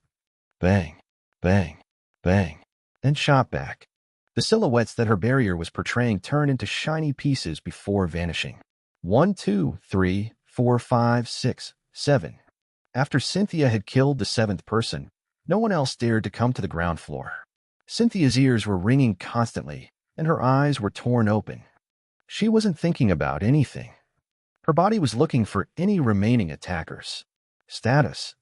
Bang. Bang. Bang. And shot back. The silhouettes that her barrier was portraying turned into shiny pieces before vanishing. 1, 2, 3, 4, 5, 6, 7. After Cynthia had killed the 7th person, no one else dared to come to the ground floor. Cynthia's ears were ringing constantly, and her eyes were torn open. She wasn't thinking about anything. Her body was looking for any remaining attackers. Status.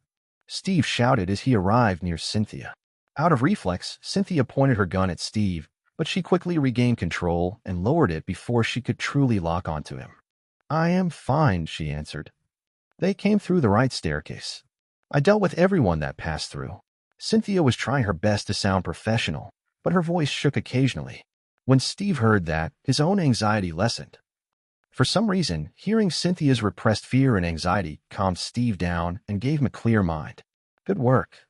Steve shouted as he arrived near Cynthia. Out of reflex, Cynthia pointed her gun at Steve, but she quickly regained control and lowered it before she could truly lock onto him. I am fine, she answered. They came through the right staircase. I dealt with everyone that passed through. Cynthia was trying her best to sound professional, but her voice shook occasionally. When Steve heard that, his own anxiety lessened. For some reason, hearing Cynthia's repressed fear and anxiety calmed Steve down and gave him a clear mind. Good work.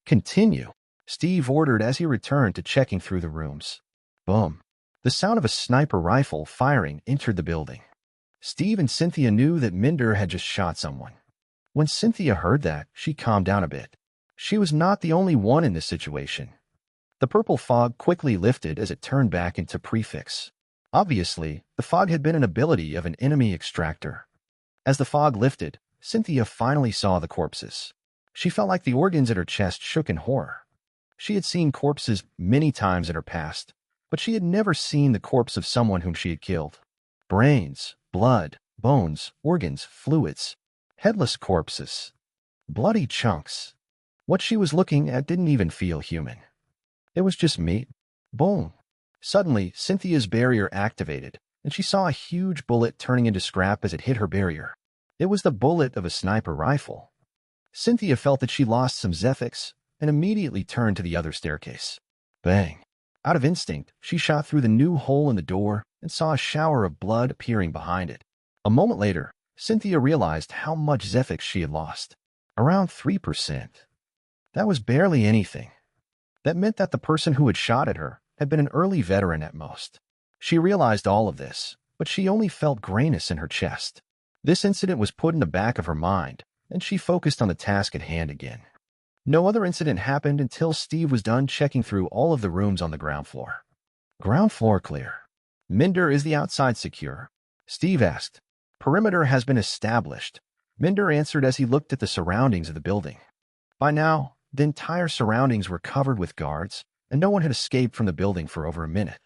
Continue, Steve ordered as he returned to checking through the rooms. Boom. The sound of a sniper rifle firing entered the building. Steve and Cynthia knew that Minder had just shot someone. When Cynthia heard that, she calmed down a bit. She was not the only one in this situation. The purple fog quickly lifted as it turned back into prefix. Obviously, the fog had been an ability of an enemy extractor. As the fog lifted, Cynthia finally saw the corpses. She felt like the organs in her chest shook in horror. She had seen corpses many times in her past, but she had never seen the corpse of someone whom she had killed. Brains, blood, bones, organs, fluids, headless corpses, bloody chunks. What she was looking at didn't even feel human. It was just meat, bone. Suddenly, Cynthia's barrier activated, and she saw a huge bullet turning into scrap as it hit her barrier. It was the bullet of a sniper rifle. Cynthia felt that she lost some Zephyx and immediately turned to the other staircase. Bang! Out of instinct, she shot through the new hole in the door and saw a shower of blood appearing behind it. A moment later, Cynthia realized how much Zephyx she had lost. Around 3%. That was barely anything. That meant that the person who had shot at her had been an early veteran at most. She realized all of this, but she only felt grayness in her chest. This incident was put in the back of her mind, and she focused on the task at hand again. No other incident happened until Steve was done checking through all of the rooms on the ground floor. Ground floor clear. Minder, is the outside secure? Steve asked. Perimeter has been established. Minder answered as he looked at the surroundings of the building. By now, the entire surroundings were covered with guards, and no one had escaped from the building for over a minute.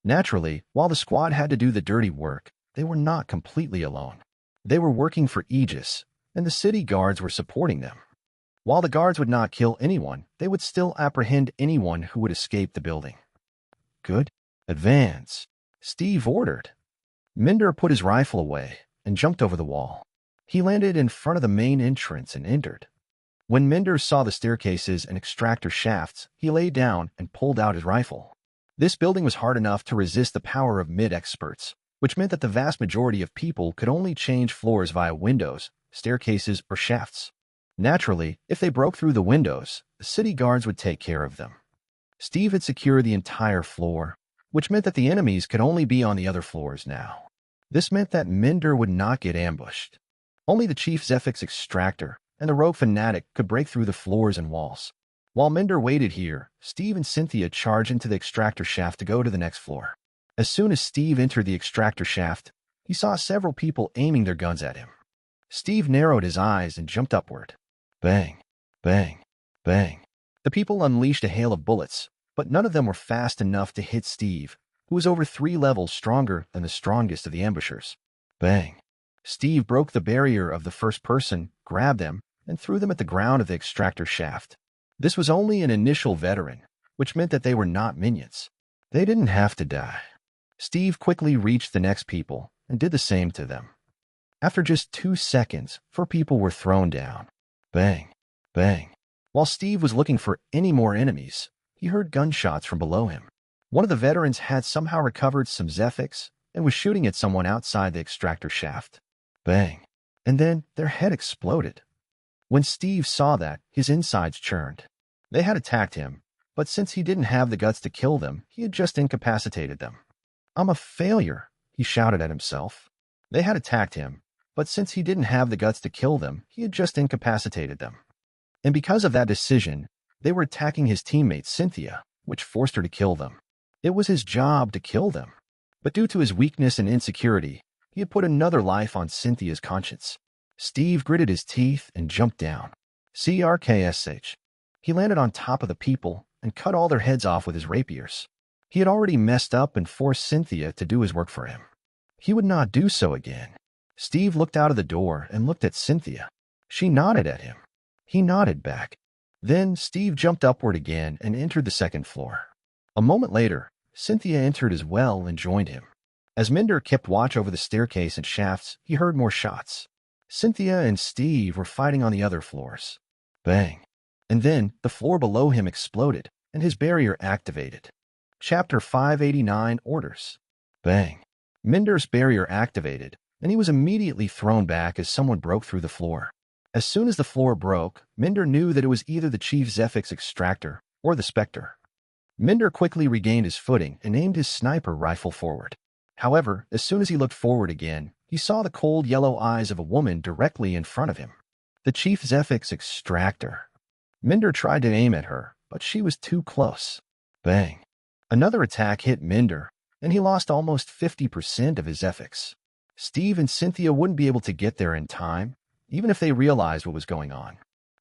Naturally, while the squad had to do the dirty work, they were not completely alone. They were working for Aegis, and the city guards were supporting them. While the guards would not kill anyone, they would still apprehend anyone who would escape the building. Good. Advance, Steve ordered. Minder put his rifle away and jumped over the wall. He landed in front of the main entrance and entered. When Minder saw the staircases and extractor shafts, he lay down and pulled out his rifle. This building was hard enough to resist the power of mid-experts, which meant that the vast majority of people could only change floors via windows, staircases, or shafts. Naturally, if they broke through the windows, the city guards would take care of them. Steve had secured the entire floor, which meant that the enemies could only be on the other floors now. This meant that Minder would not get ambushed. Only the chief Zephyx Extractor and the rogue fanatic could break through the floors and walls. While Minder waited here, Steve and Cynthia charged into the extractor shaft to go to the next floor. As soon as Steve entered the extractor shaft, he saw several people aiming their guns at him. Steve narrowed his eyes and jumped upward. Bang, bang, bang. The people unleashed a hail of bullets, but none of them were fast enough to hit Steve, who was over 3 levels stronger than the strongest of the ambushers. Bang. Steve broke the barrier of the first person, grabbed them, and threw them at the ground of the extractor shaft. This was only an initial veteran, which meant that they were not minions. They didn't have to die. Steve quickly reached the next people and did the same to them. After just 2 seconds, 4 people were thrown down. Bang, bang. While Steve was looking for any more enemies, he heard gunshots from below him. One of the veterans had somehow recovered some Zephyx and was shooting at someone outside the extractor shaft. Bang. And then their head exploded. When Steve saw that, his insides churned. They had attacked him, but since he didn't have the guts to kill them, he had just incapacitated them. I'm a failure, he shouted at himself. They had attacked him, but since he didn't have the guts to kill them, he had just incapacitated them. And because of that decision, they were attacking his teammate Cynthia, which forced her to kill them. It was his job to kill them. But due to his weakness and insecurity, he had put another life on Cynthia's conscience. Steve gritted his teeth and jumped down. CRKSH. He landed on top of the people and cut all their heads off with his rapiers. He had already messed up and forced Cynthia to do his work for him. He would not do so again. Steve looked out of the door and looked at Cynthia. She nodded at him. He nodded back. Then Steve jumped upward again and entered the second floor. A moment later, Cynthia entered as well and joined him. As Minder kept watch over the staircase and shafts, he heard more shots. Cynthia and Steve were fighting on the other floors. Bang. And then the floor below him exploded, and his barrier activated. Chapter 589 Orders. Bang. Minder's barrier activated, and he was immediately thrown back as someone broke through the floor. As soon as the floor broke, Minder knew that it was either the Chief Zephyx Extractor or the Spectre. Minder quickly regained his footing and aimed his sniper rifle forward. However, as soon as he looked forward again, he saw the cold yellow eyes of a woman directly in front of him. The Chief Zephyx Extractor. Minder tried to aim at her, but she was too close. Bang. Another attack hit Minder, and he lost almost 50% of his Zephyx. Steve and Cynthia wouldn't be able to get there in time, even if they realized what was going on.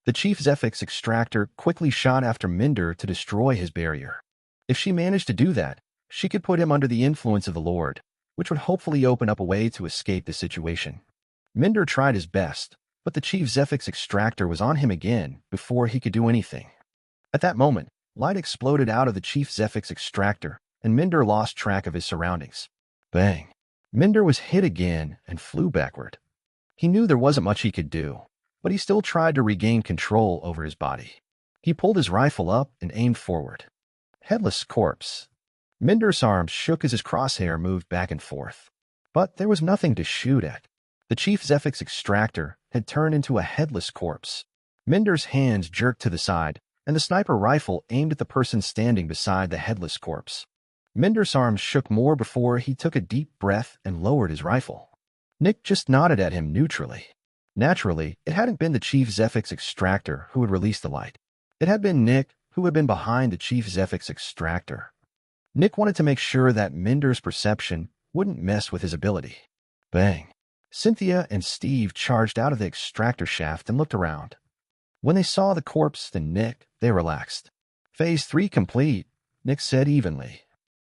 The Chief Zephyx Extractor quickly shot after Minder to destroy his barrier. If she managed to do that, she could put him under the influence of the Lord, which would hopefully open up a way to escape the situation. Minder tried his best, but the Chief Zephyx Extractor was on him again before he could do anything. At that moment, light exploded out of the Chief Zephyx Extractor, and Minder lost track of his surroundings. Bang. Minder was hit again and flew backward. He knew there wasn't much he could do, but he still tried to regain control over his body. He pulled his rifle up and aimed forward. Headless corpse. Minder's arms shook as his crosshair moved back and forth. But there was nothing to shoot at. The Chief Zephyx Extractor had turned into a headless corpse. Minder's hands jerked to the side, and the sniper rifle aimed at the person standing beside the headless corpse. Minder's arms shook more before he took a deep breath and lowered his rifle. Nick just nodded at him neutrally. Naturally, it hadn't been the Chief Zephyx Extractor who had released the light. It had been Nick who had been behind the Chief Zephyx Extractor. Nick wanted to make sure that Minder's perception wouldn't mess with his ability. Bang. Cynthia and Steve charged out of the extractor shaft and looked around. When they saw the corpse and Nick, they relaxed. Phase 3 complete, Nick said evenly.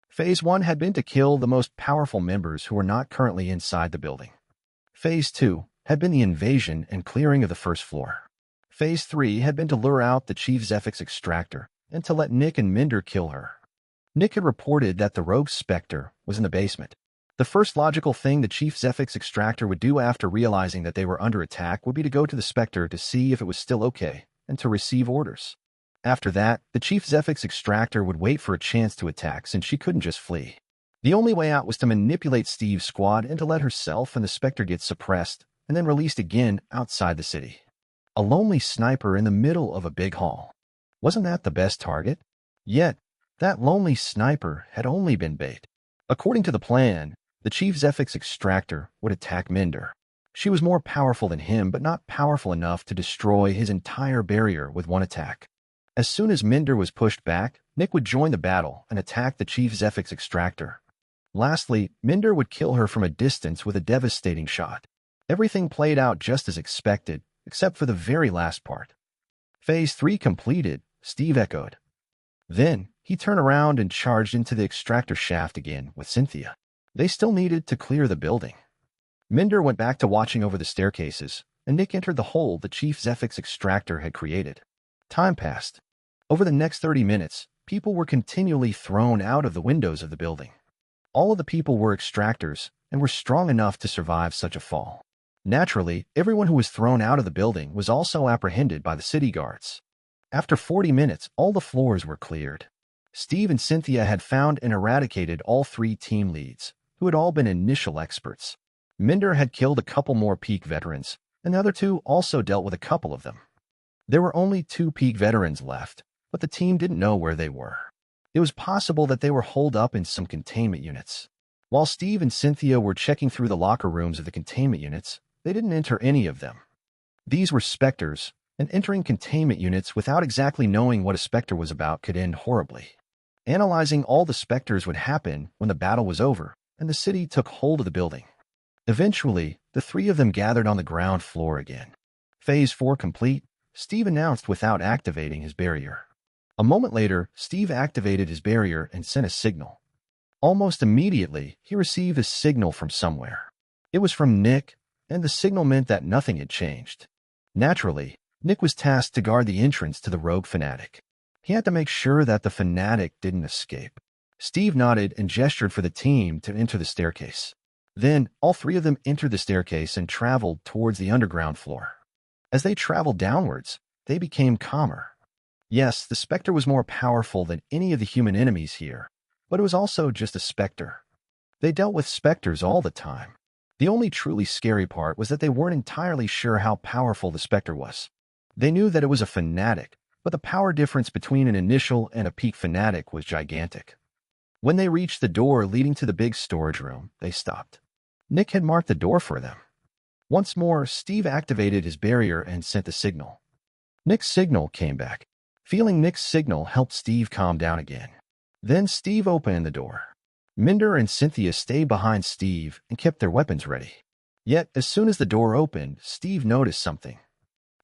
Phase 1 had been to kill the most powerful members who were not currently inside the building. Phase 2 had been the invasion and clearing of the first floor. Phase 3 had been to lure out the Chief Zephyx Extractor and to let Nick and Minder kill her. Nick had reported that the rogue Spectre was in the basement. The first logical thing the Chief Zephyx Extractor would do after realizing that they were under attack would be to go to the Spectre to see if it was still okay and to receive orders. After that, the Chief Zephyx Extractor would wait for a chance to attack since she couldn't just flee. The only way out was to manipulate Steve's squad and to let herself and the Spectre get suppressed and then released again outside the city. A lonely sniper in the middle of a big hall. Wasn't that the best target? Yet, that lonely sniper had only been bait. According to the plan, the Chief Zephyx Extractor would attack Minder. She was more powerful than him, but not powerful enough to destroy his entire barrier with one attack. As soon as Minder was pushed back, Nick would join the battle and attack the Chief Zephyx Extractor. Lastly, Minder would kill her from a distance with a devastating shot. Everything played out just as expected, except for the very last part. Phase 3 completed, Steve echoed. Then, he turned around and charged into the extractor shaft again with Cynthia. They still needed to clear the building. Minder went back to watching over the staircases, and Nick entered the hole the Chief Zephyx Extractor had created. Time passed. Over the next 30 minutes, people were continually thrown out of the windows of the building. All of the people were extractors and were strong enough to survive such a fall. Naturally, everyone who was thrown out of the building was also apprehended by the city guards. After 40 minutes, all the floors were cleared. Steve and Cynthia had found and eradicated all 3 team leads, who had all been initial experts. Minder had killed a couple more peak veterans, and the other 2 also dealt with a couple of them. There were only 2 peak veterans left, but the team didn't know where they were. It was possible that they were holed up in some containment units. While Steve and Cynthia were checking through the locker rooms of the containment units, they didn't enter any of them. These were Specters, and entering containment units without exactly knowing what a Spectre was about could end horribly. Analyzing all the Specters would happen when the battle was over, and the city took hold of the building. Eventually, the 3 of them gathered on the ground floor again. Phase 4 complete, Steve announced without activating his barrier. A moment later, Steve activated his barrier and sent a signal. Almost immediately, he received a signal from somewhere. It was from Nick, and the signal meant that nothing had changed. Naturally, Nick was tasked to guard the entrance to the rogue fanatic. He had to make sure that the fanatic didn't escape. Steve nodded and gestured for the team to enter the staircase. Then, all three of them entered the staircase and traveled towards the underground floor. As they traveled downwards, they became calmer. Yes, the Spectre was more powerful than any of the human enemies here, but it was also just a Spectre. They dealt with Specters all the time. The only truly scary part was that they weren't entirely sure how powerful the Spectre was. They knew that it was a fanatic, but the power difference between an initial and a peak fanatic was gigantic. When they reached the door leading to the big storage room, they stopped. Nick had marked the door for them. Once more, Steve activated his barrier and sent the signal. Nick's signal came back. Feeling Nick's signal helped Steve calm down again. Then Steve opened the door. Minder and Cynthia stayed behind Steve and kept their weapons ready. Yet, as soon as the door opened, Steve noticed something.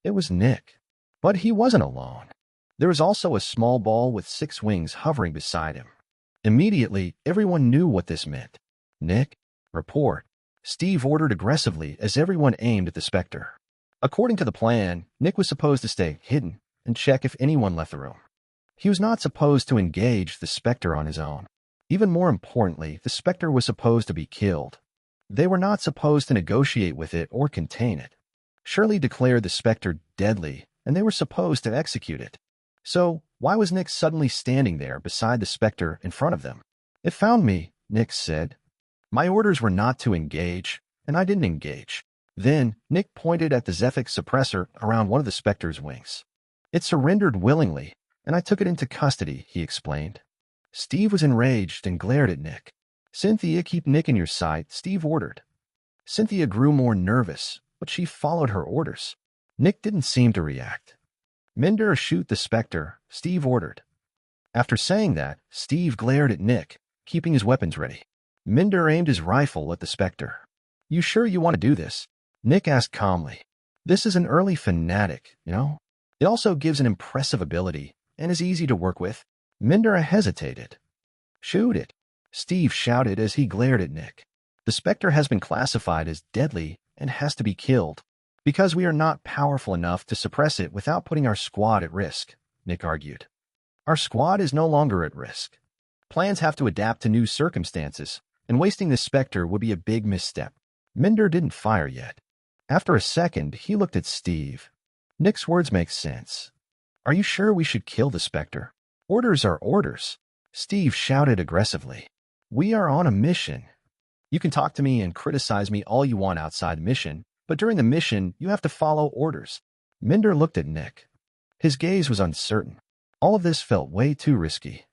It was Nick. But he wasn't alone. There was also a small ball with 6 wings hovering beside him. Immediately, everyone knew what this meant. Nick, report, Steve ordered aggressively as everyone aimed at the Spectre. According to the plan, Nick was supposed to stay hidden and check if anyone left the room. He was not supposed to engage the Spectre on his own. Even more importantly, the Spectre was supposed to be killed. They were not supposed to negotiate with it or contain it. Shirley declared the Spectre deadly, and they were supposed to execute it. So, why was Nick suddenly standing there beside the Spectre in front of them? It found me, Nick said. My orders were not to engage, and I didn't engage. Then, Nick pointed at the Zephyx suppressor around one of the Spectre's wings. It surrendered willingly, and I took it into custody, he explained. Steve was enraged and glared at Nick. Cynthia, keep Nick in your sight, Steve ordered. Cynthia grew more nervous, but she followed her orders. Nick didn't seem to react. Minder, shoot the Spectre, Steve ordered. After saying that, Steve glared at Nick, keeping his weapons ready. Minder aimed his rifle at the Spectre. You sure you want to do this? Nick asked calmly. This is an early fanatic, you know? It also gives an impressive ability and is easy to work with. Minder hesitated. Shoot it, Steve shouted as he glared at Nick. The Spectre has been classified as deadly and has to be killed, because we are not powerful enough to suppress it without putting our squad at risk, Nick argued. Our squad is no longer at risk. Plans have to adapt to new circumstances, and wasting the Spectre would be a big misstep. Minder didn't fire yet. After a second, he looked at Steve. Nick's words make sense. Are you sure we should kill the Spectre? Orders are orders, Steve shouted aggressively. We are on a mission. You can talk to me and criticize me all you want outside the mission, but during the mission, you have to follow orders. Minder looked at Nick. His gaze was uncertain. All of this felt way too risky.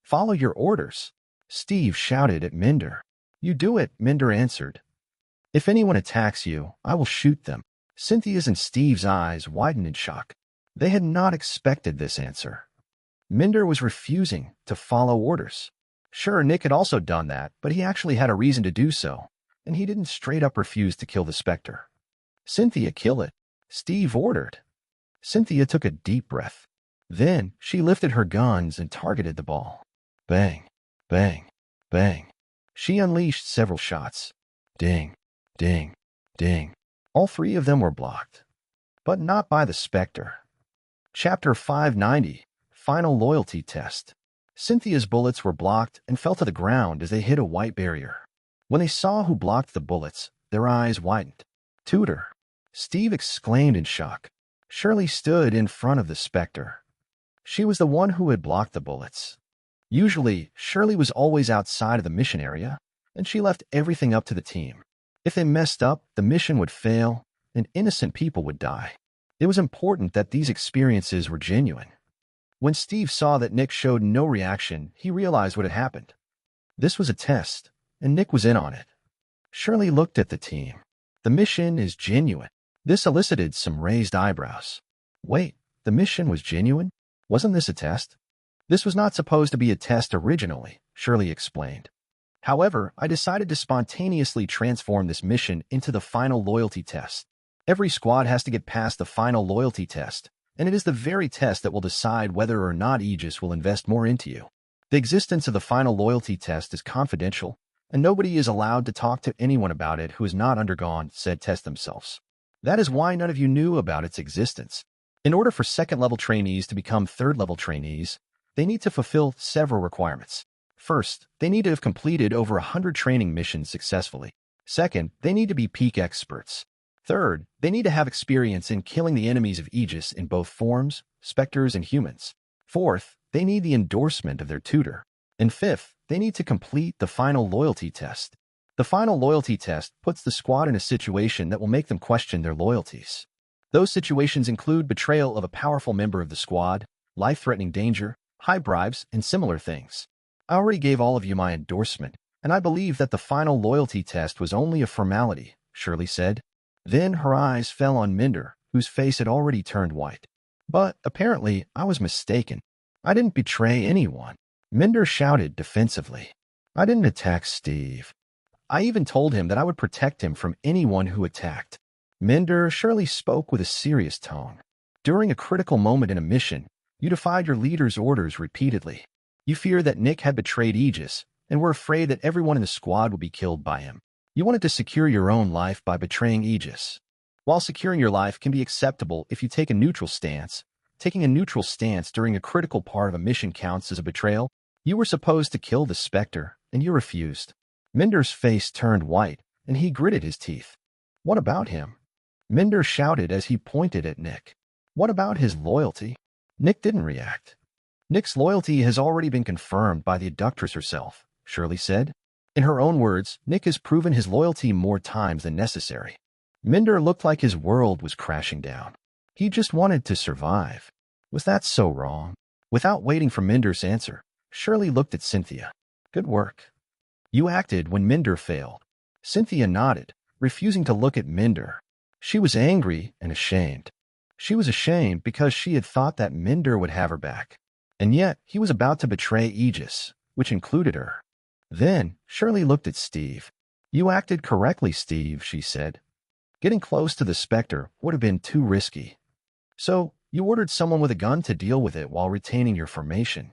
Follow your orders, Steve shouted at Minder. You do it, Minder answered. If anyone attacks you, I will shoot them. Cynthia's and Steve's eyes widened in shock. They had not expected this answer. Minder was refusing to follow orders. Sure, Nick had also done that, but he actually had a reason to do so, and he didn't straight up refuse to kill the Spectre. Cynthia, kill it, Steve ordered. Cynthia took a deep breath. Then she lifted her guns and targeted the ball. Bang, bang, bang. She unleashed several shots. Ding, ding, ding. All 3 of them were blocked, but not by the Spectre. Chapter 590, Final Loyalty Test. Cynthia's bullets were blocked and fell to the ground as they hit a white barrier. When they saw who blocked the bullets, their eyes widened. Tutor, Steve exclaimed in shock. Shirley stood in front of the Spectre. She was the one who had blocked the bullets. Usually, Shirley was always outside of the mission area, and she left everything up to the team. If they messed up, the mission would fail, and innocent people would die. It was important that these experiences were genuine. When Steve saw that Nick showed no reaction, he realized what had happened. This was a test, and Nick was in on it. Shirley looked at the team. The mission is genuine. This elicited some raised eyebrows. Wait, the mission was genuine? Wasn't this a test? This was not supposed to be a test originally, Shirley explained. However, I decided to spontaneously transform this mission into the final loyalty test. Every squad has to get past the final loyalty test, and it is the very test that will decide whether or not Aegis will invest more into you. The existence of the final loyalty test is confidential, and nobody is allowed to talk to anyone about it who has not undergone said test themselves. That is why none of you knew about its existence. In order for second-level trainees to become third-level trainees, they need to fulfill several requirements. First, they need to have completed over 100 training missions successfully. Second, they need to be peak experts. Third, they need to have experience in killing the enemies of Aegis in both forms, specters and humans. Fourth, they need the endorsement of their tutor. And fifth, they need to complete the final loyalty test. The final loyalty test puts the squad in a situation that will make them question their loyalties. Those situations include betrayal of a powerful member of the squad, life-threatening danger, high bribes, and similar things. I already gave all of you my endorsement, and I believe that the final loyalty test was only a formality, Shirley said. Then her eyes fell on Minder, whose face had already turned white. But apparently I was mistaken. I didn't betray anyone. Minder shouted defensively. I didn't attack Steve. I even told him that I would protect him from anyone who attacked. Minder surely spoke with a serious tone. During a critical moment in a mission, you defied your leader's orders repeatedly. You feared that Nick had betrayed Aegis, and were afraid that everyone in the squad would be killed by him. You wanted to secure your own life by betraying Aegis. While securing your life can be acceptable if you take a neutral stance, taking a neutral stance during a critical part of a mission counts as a betrayal. You were supposed to kill the Spectre, and you refused. Minder's face turned white, and he gritted his teeth. What about him? Minder shouted as he pointed at Nick. What about his loyalty? Nick didn't react. Nick's loyalty has already been confirmed by the abductress herself, Shirley said. In her own words, Nick has proven his loyalty more times than necessary. Minder looked like his world was crashing down. He just wanted to survive. Was that so wrong? Without waiting for Minder's answer, Shirley looked at Cynthia. Good work. You acted when Minder failed. Cynthia nodded, refusing to look at Minder. She was angry and ashamed. She was ashamed because she had thought that Minder would have her back. And yet, he was about to betray Aegis, which included her. Then, Shirley looked at Steve. You acted correctly, Steve, she said. Getting close to the Spectre would have been too risky. So, you ordered someone with a gun to deal with it while retaining your formation.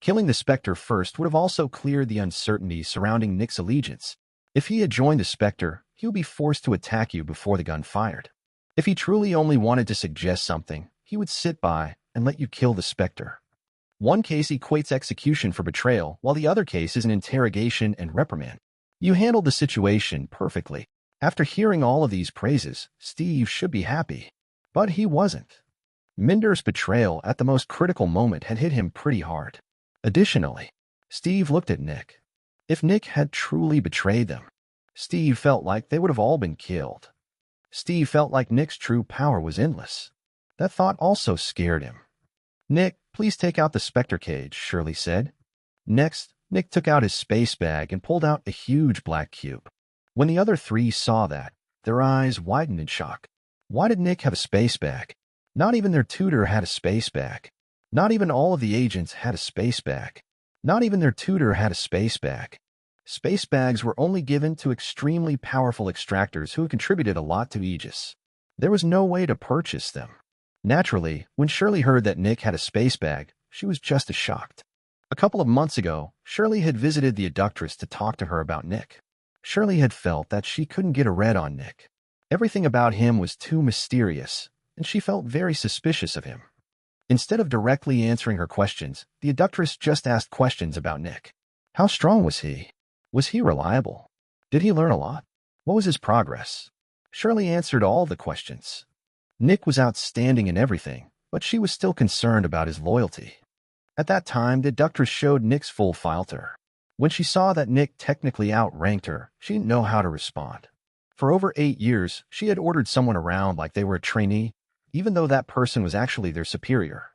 Killing the Spectre first would have also cleared the uncertainty surrounding Nick's allegiance. If he had joined the Spectre, he would be forced to attack you before the gun fired. If he truly only wanted to suggest something, he would sit by and let you kill the Spectre. One case equates execution for betrayal, while the other case is an interrogation and reprimand. You handled the situation perfectly. After hearing all of these praises, Steve should be happy. But he wasn't. Minder's betrayal at the most critical moment had hit him pretty hard. Additionally, Steve looked at Nick. If Nick had truly betrayed them, Steve felt like they would have all been killed. Steve felt like Nick's true power was endless. That thought also scared him. Nick, please take out the Spectre cage, Shirley said. Next, Nick took out his space bag and pulled out a huge black cube. When the other three saw that, their eyes widened in shock. Why did Nick have a space bag? Not even their tutor had a space bag. Not even all of the agents had a space bag. Not even their tutor had a space bag. Space bags were only given to extremely powerful extractors who had contributed a lot to Aegis. There was no way to purchase them. Naturally, when Shirley heard that Nick had a space bag, she was just as shocked. A couple of months ago, Shirley had visited the abductress to talk to her about Nick. Shirley had felt that she couldn't get a read on Nick. Everything about him was too mysterious, and she felt very suspicious of him. Instead of directly answering her questions, the abductress just asked questions about Nick. How strong was he? Was he reliable? Did he learn a lot? What was his progress? Shirley answered all the questions. Nick was outstanding in everything, but she was still concerned about his loyalty. At that time, the abductress showed Nick's full file to her. When she saw that Nick technically outranked her, she didn't know how to respond. For over 8 years, she had ordered someone around like they were a trainee, even though that person was actually their superior.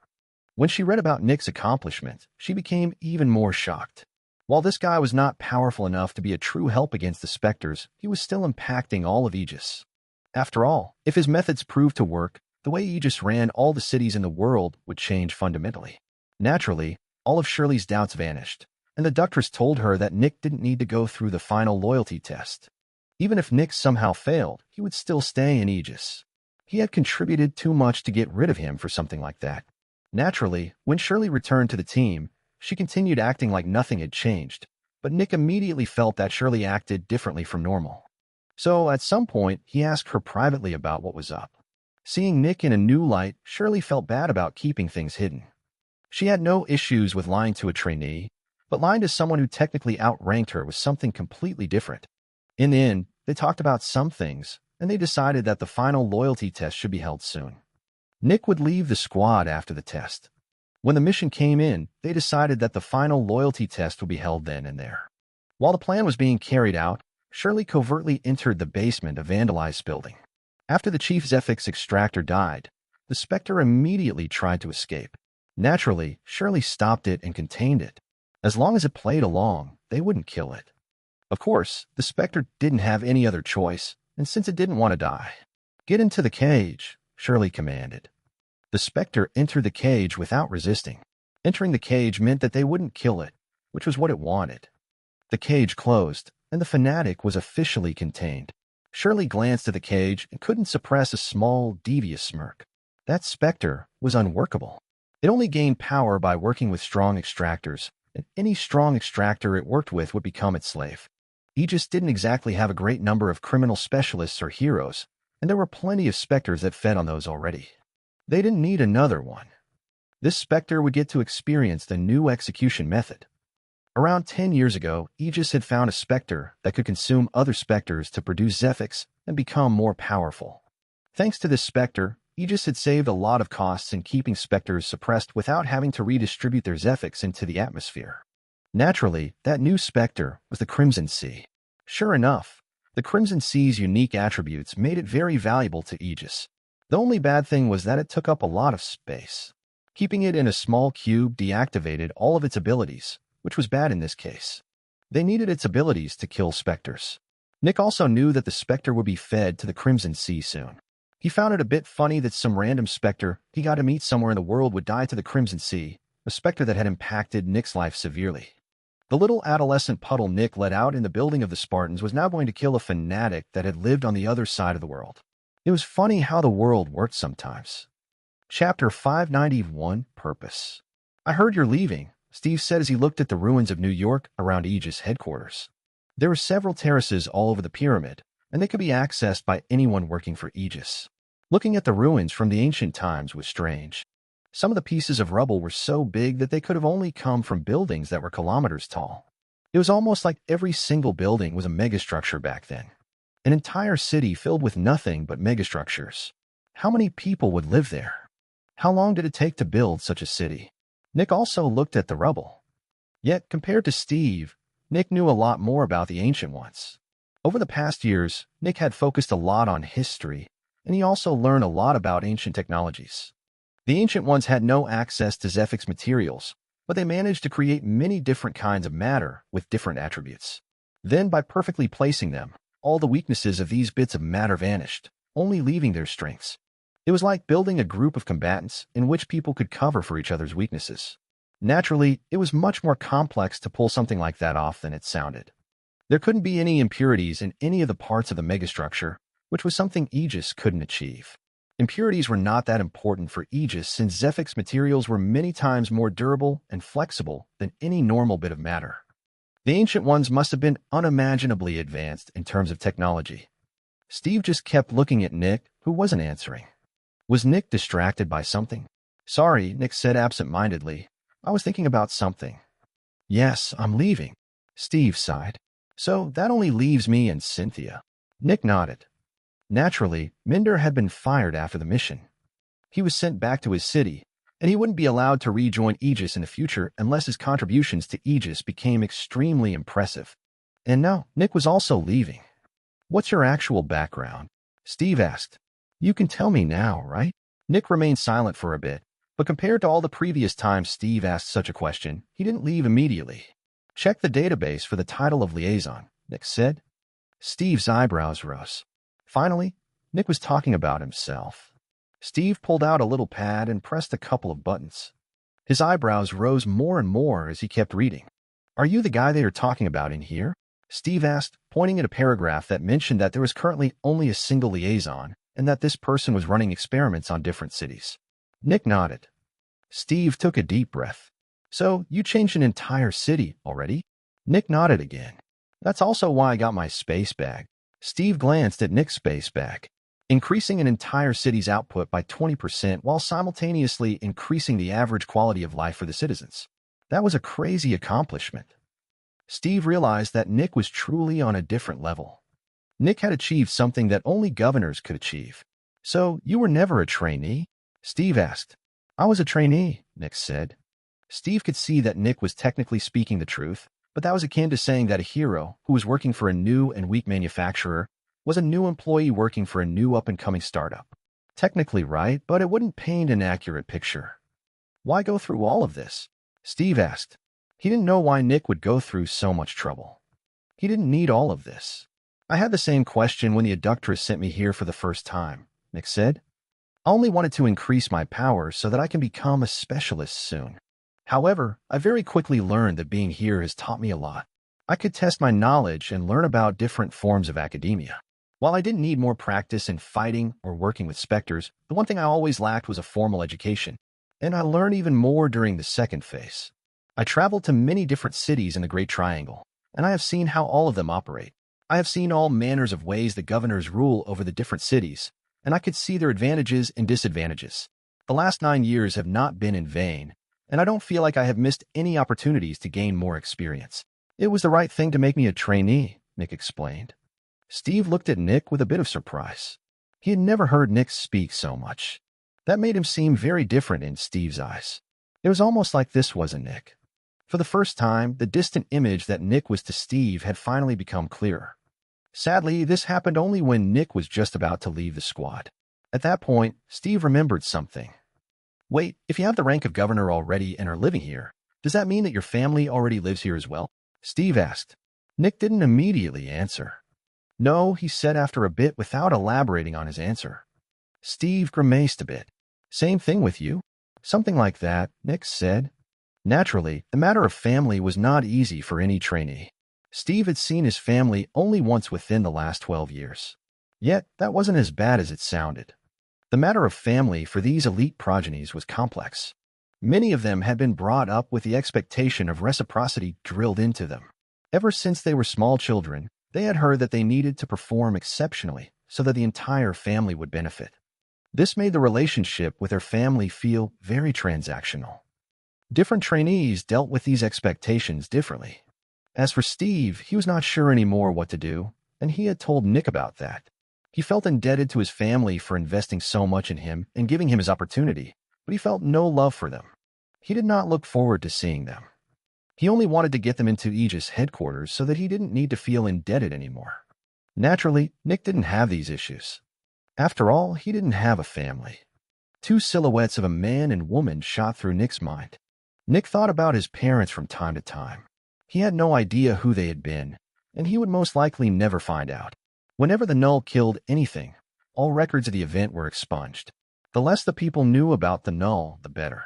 When she read about Nick's accomplishment, she became even more shocked. While this guy was not powerful enough to be a true help against the Specters, he was still impacting all of Aegis. After all, if his methods proved to work, the way Aegis ran all the cities in the world would change fundamentally. Naturally, all of Shirley's doubts vanished, and the abductress told her that Nick didn't need to go through the final loyalty test. Even if Nick somehow failed, he would still stay in Aegis. He had contributed too much to get rid of him for something like that. Naturally, when Shirley returned to the team, she continued acting like nothing had changed, but Nick immediately felt that Shirley acted differently from normal. So, at some point, he asked her privately about what was up. Seeing Nick in a new light, Shirley felt bad about keeping things hidden. She had no issues with lying to a trainee, but lying to someone who technically outranked her was something completely different. In the end, They talked about some things, and they decided that the final loyalty test should be held soon. Nick would leave the squad after the test. When the mission came in, they decided that the final loyalty test would be held then and there. While the plan was being carried out, Shirley covertly entered the basement of a vandalized building. After the chief Zephyx Extractor died, the Spectre immediately tried to escape. Naturally, Shirley stopped it and contained it. As long as it played along, they wouldn't kill it. Of course, the Spectre didn't have any other choice, and since it didn't want to die, "Get into the cage," Shirley commanded. The Spectre entered the cage without resisting. Entering the cage meant that they wouldn't kill it, which was what it wanted. The cage closed, and the fanatic was officially contained. Shirley glanced at the cage and couldn't suppress a small, devious smirk. That Spectre was unworkable. It only gained power by working with strong extractors, and any strong extractor it worked with would become its slave. Aegis didn't exactly have a great number of criminal specialists or heroes, and there were plenty of Spectres that fed on those already. They didn't need another one. This Spectre would get to experience the new execution method. Around 10 years ago, Aegis had found a Spectre that could consume other Spectres to produce Zephyx and become more powerful. Thanks to this Spectre, Aegis had saved a lot of costs in keeping Spectres suppressed without having to redistribute their Zephyx into the atmosphere. Naturally, that new Spectre was the Crimson Sea. Sure enough, the Crimson Sea's unique attributes made it very valuable to Aegis. The only bad thing was that it took up a lot of space. Keeping it in a small cube deactivated all of its abilities, which was bad in this case. They needed its abilities to kill Spectres. Nick also knew that the Spectre would be fed to the Crimson Sea soon. He found it a bit funny that some random Spectre he got to meet somewhere in the world would die to the Crimson Sea, a Spectre that had impacted Nick's life severely. The little adolescent puddle Nick let out in the building of the Spartans was now going to kill a fanatic that had lived on the other side of the world. It was funny how the world worked sometimes. Chapter 591, Purpose. "I heard you're leaving," Steve said as he looked at the ruins of New York around Aegis headquarters. There were several terraces all over the pyramid, and they could be accessed by anyone working for Aegis. Looking at the ruins from the ancient times was strange. Some of the pieces of rubble were so big that they could have only come from buildings that were kilometers tall. It was almost like every single building was a megastructure back then. An entire city filled with nothing but megastructures. How many people would live there? How long did it take to build such a city? Nick also looked at the rubble. Yet, compared to Steve, Nick knew a lot more about the ancient ones. Over the past years, Nick had focused a lot on history, and he also learned a lot about ancient technologies. The ancient ones had no access to Zephyx materials, but they managed to create many different kinds of matter with different attributes. Then, by perfectly placing them, all the weaknesses of these bits of matter vanished, only leaving their strengths. It was like building a group of combatants in which people could cover for each other's weaknesses. Naturally, it was much more complex to pull something like that off than it sounded. There couldn't be any impurities in any of the parts of the megastructure, which was something Aegis couldn't achieve. Impurities were not that important for Aegis since Zephyx materials were many times more durable and flexible than any normal bit of matter. The ancient ones must have been unimaginably advanced in terms of technology. Steve just kept looking at Nick, who wasn't answering. Was Nick distracted by something? "Sorry," Nick said absent-mindedly. "I was thinking about something." "Yes, I'm leaving," Steve sighed. "So that only leaves me and Cynthia." Nick nodded. Naturally, Minder had been fired after the mission. He was sent back to his city, and he wouldn't be allowed to rejoin Aegis in the future unless his contributions to Aegis became extremely impressive. And now, Nick was also leaving. "What's your actual background?" Steve asked. "You can tell me now, right?" Nick remained silent for a bit, but compared to all the previous times Steve asked such a question, he didn't leave immediately. "Check the database for the title of liaison," Nick said. Steve's eyebrows rose. Finally, Nick was talking about himself. Steve pulled out a little pad and pressed a couple of buttons. His eyebrows rose more and more as he kept reading. "Are you the guy they are talking about in here?" Steve asked, pointing at a paragraph that mentioned that there was currently only a single liaison and that this person was running experiments on different cities. Nick nodded. Steve took a deep breath. "So, you changed an entire city already?" Nick nodded again. "That's also why I got my space bag." Steve glanced at Nick's space bag. Increasing an entire city's output by 20% while simultaneously increasing the average quality of life for the citizens. That was a crazy accomplishment. Steve realized that Nick was truly on a different level. Nick had achieved something that only governors could achieve. So, you were never a trainee? Steve asked. I was a trainee, Nick said. Steve could see that Nick was technically speaking the truth, but that was akin to saying that a hero who was working for a new and weak manufacturer was a new employee working for a new up-and-coming startup. Technically right, but it wouldn't paint an accurate picture. Why go through all of this? Steve asked. He didn't know why Nick would go through so much trouble. He didn't need all of this. I had the same question when the abductress sent me here for the first time, Nick said. I only wanted to increase my powers so that I can become a specialist soon. However, I very quickly learned that being here has taught me a lot. I could test my knowledge and learn about different forms of academia. While I didn't need more practice in fighting or working with specters, the one thing I always lacked was a formal education. And I learned even more during the second phase. I traveled to many different cities in the Great Triangle, and I have seen how all of them operate. I have seen all manners of ways the governors rule over the different cities, and I could see their advantages and disadvantages. The last 9 years have not been in vain, and I don't feel like I have missed any opportunities to gain more experience. It was the right thing to make me a trainee, Nick explained. Steve looked at Nick with a bit of surprise. He had never heard Nick speak so much. That made him seem very different in Steve's eyes. It was almost like this wasn't Nick. For the first time, the distant image that Nick was to Steve had finally become clearer. Sadly, this happened only when Nick was just about to leave the squad. At that point, Steve remembered something. Wait, if you have the rank of governor already and are living here, does that mean that your family already lives here as well? Steve asked. Nick didn't immediately answer. No, he said after a bit without elaborating on his answer. Steve grimaced a bit. Same thing with you? Something like that, Nick said. Naturally, the matter of family was not easy for any trainee. Steve had seen his family only once within the last 12 years. Yet, that wasn't as bad as it sounded. The matter of family for these elite progenies was complex. Many of them had been brought up with the expectation of reciprocity drilled into them. Ever since they were small children, they had heard that they needed to perform exceptionally so that the entire family would benefit. This made the relationship with their family feel very transactional. Different trainees dealt with these expectations differently. As for Steve, he was not sure anymore what to do, and he had told Nick about that. He felt indebted to his family for investing so much in him and giving him his opportunity, but he felt no love for them. He did not look forward to seeing them. He only wanted to get them into Aegis headquarters so that he didn't need to feel indebted anymore. Naturally, Nick didn't have these issues. After all, he didn't have a family. Two silhouettes of a man and woman shot through Nick's mind. Nick thought about his parents from time to time. He had no idea who they had been, and he would most likely never find out. Whenever the Null killed anything, all records of the event were expunged. The less the people knew about the Null, the better.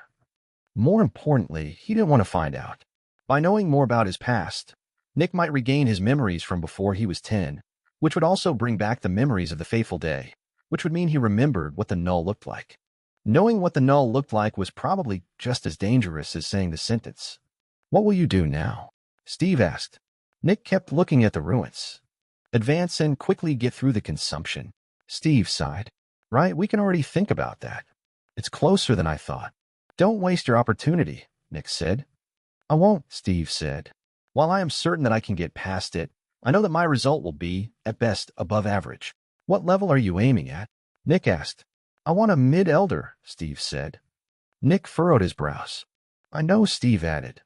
More importantly, he didn't want to find out. By knowing more about his past, Nick might regain his memories from before he was 10, which would also bring back the memories of the fateful day, which would mean he remembered what the Null looked like. Knowing what the Null looked like was probably just as dangerous as saying the sentence. What will you do now? Steve asked. Nick kept looking at the ruins. Advance and quickly get through the consumption. Steve sighed. Right, we can already think about that. It's closer than I thought. Don't waste your opportunity, Nick said. I won't, Steve said. While I am certain that I can get past it, I know that my result will be, at best, above average. What level are you aiming at? Nick asked. I want a mid-elder, Steve said. Nick furrowed his brows. I know, Steve added.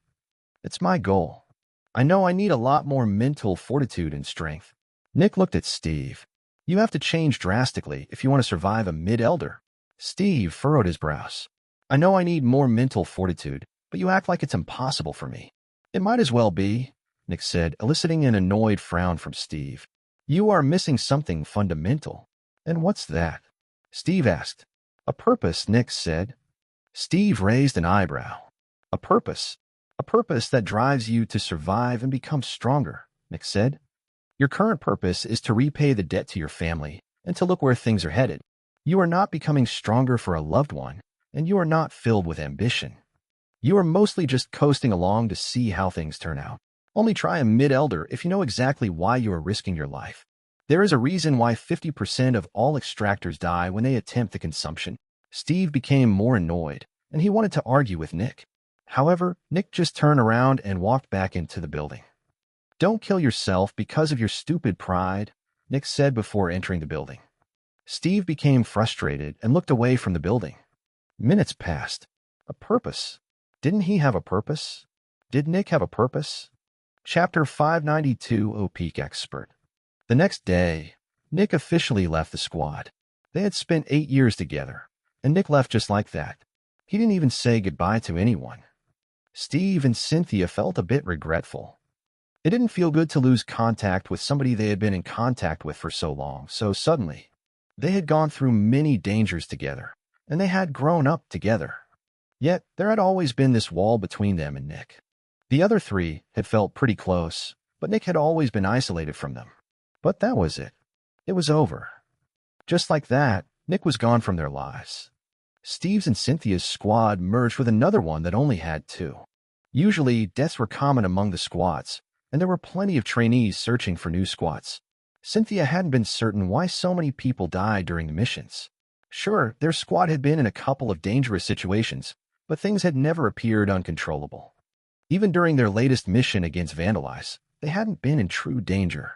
It's my goal. I know I need a lot more mental fortitude and strength. Nick looked at Steve. You have to change drastically if you want to survive a mid-elder. Steve furrowed his brows. I know I need more mental fortitude, but you act like it's impossible for me. It might as well be, Nick said, eliciting an annoyed frown from Steve. You are missing something fundamental. And what's that? Steve asked. A purpose, Nick said. Steve raised an eyebrow. A purpose. A purpose that drives you to survive and become stronger, Nick said. Your current purpose is to repay the debt to your family and to look where things are headed. You are not becoming stronger for a loved one, and you are not filled with ambition. You are mostly just coasting along to see how things turn out. Only try a mid-elder if you know exactly why you are risking your life. There is a reason why 50% of all extractors die when they attempt the consumption. Steve became more annoyed, and he wanted to argue with Nick. However, Nick just turned around and walked back into the building. Don't kill yourself because of your stupid pride, Nick said before entering the building. Steve became frustrated and looked away from the building. Minutes passed. A purpose. Didn't he have a purpose? Did Nick have a purpose? Chapter 592, Peak Expert. The next day, Nick officially left the squad. They had spent 8 years together, and Nick left just like that. He didn't even say goodbye to anyone. Steve and Cynthia felt a bit regretful. It didn't feel good to lose contact with somebody they had been in contact with for so long, so suddenly. They had gone through many dangers together, and they had grown up together. Yet, there had always been this wall between them and Nick. The other three had felt pretty close, but Nick had always been isolated from them. But that was it. It was over. Just like that, Nick was gone from their lives. Steve's and Cynthia's squad merged with another one that only had 2. Usually, deaths were common among the squads, and there were plenty of trainees searching for new squads. Cynthia hadn't been certain why so many people died during the missions. Sure, their squad had been in a couple of dangerous situations, but things had never appeared uncontrollable. Even during their latest mission against Vandalize, they hadn't been in true danger.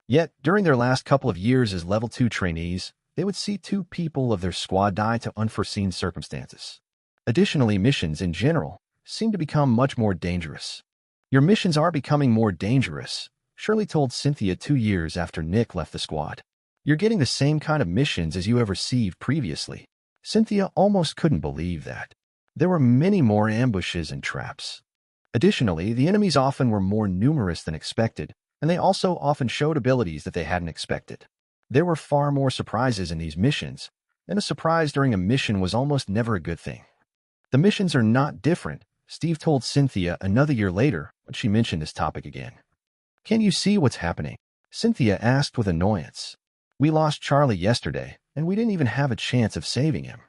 Yet, during their last couple of years as Level 2 trainees, they would see 2 people of their squad die to unforeseen circumstances. Additionally, missions in general seemed to become much more dangerous. Your missions are becoming more dangerous, Shirley told Cynthia 2 years after Nick left the squad. You're getting the same kind of missions as you have received previously. Cynthia almost couldn't believe that. There were many more ambushes and traps. Additionally, the enemies often were more numerous than expected, and they also often showed abilities that they hadn't expected. There were far more surprises in these missions, and a surprise during a mission was almost never a good thing. The missions are not different, Steve told Cynthia another year later when she mentioned this topic again. Can you see what's happening? Cynthia asked with annoyance. We lost Charlie yesterday, and we didn't even have a chance of saving him.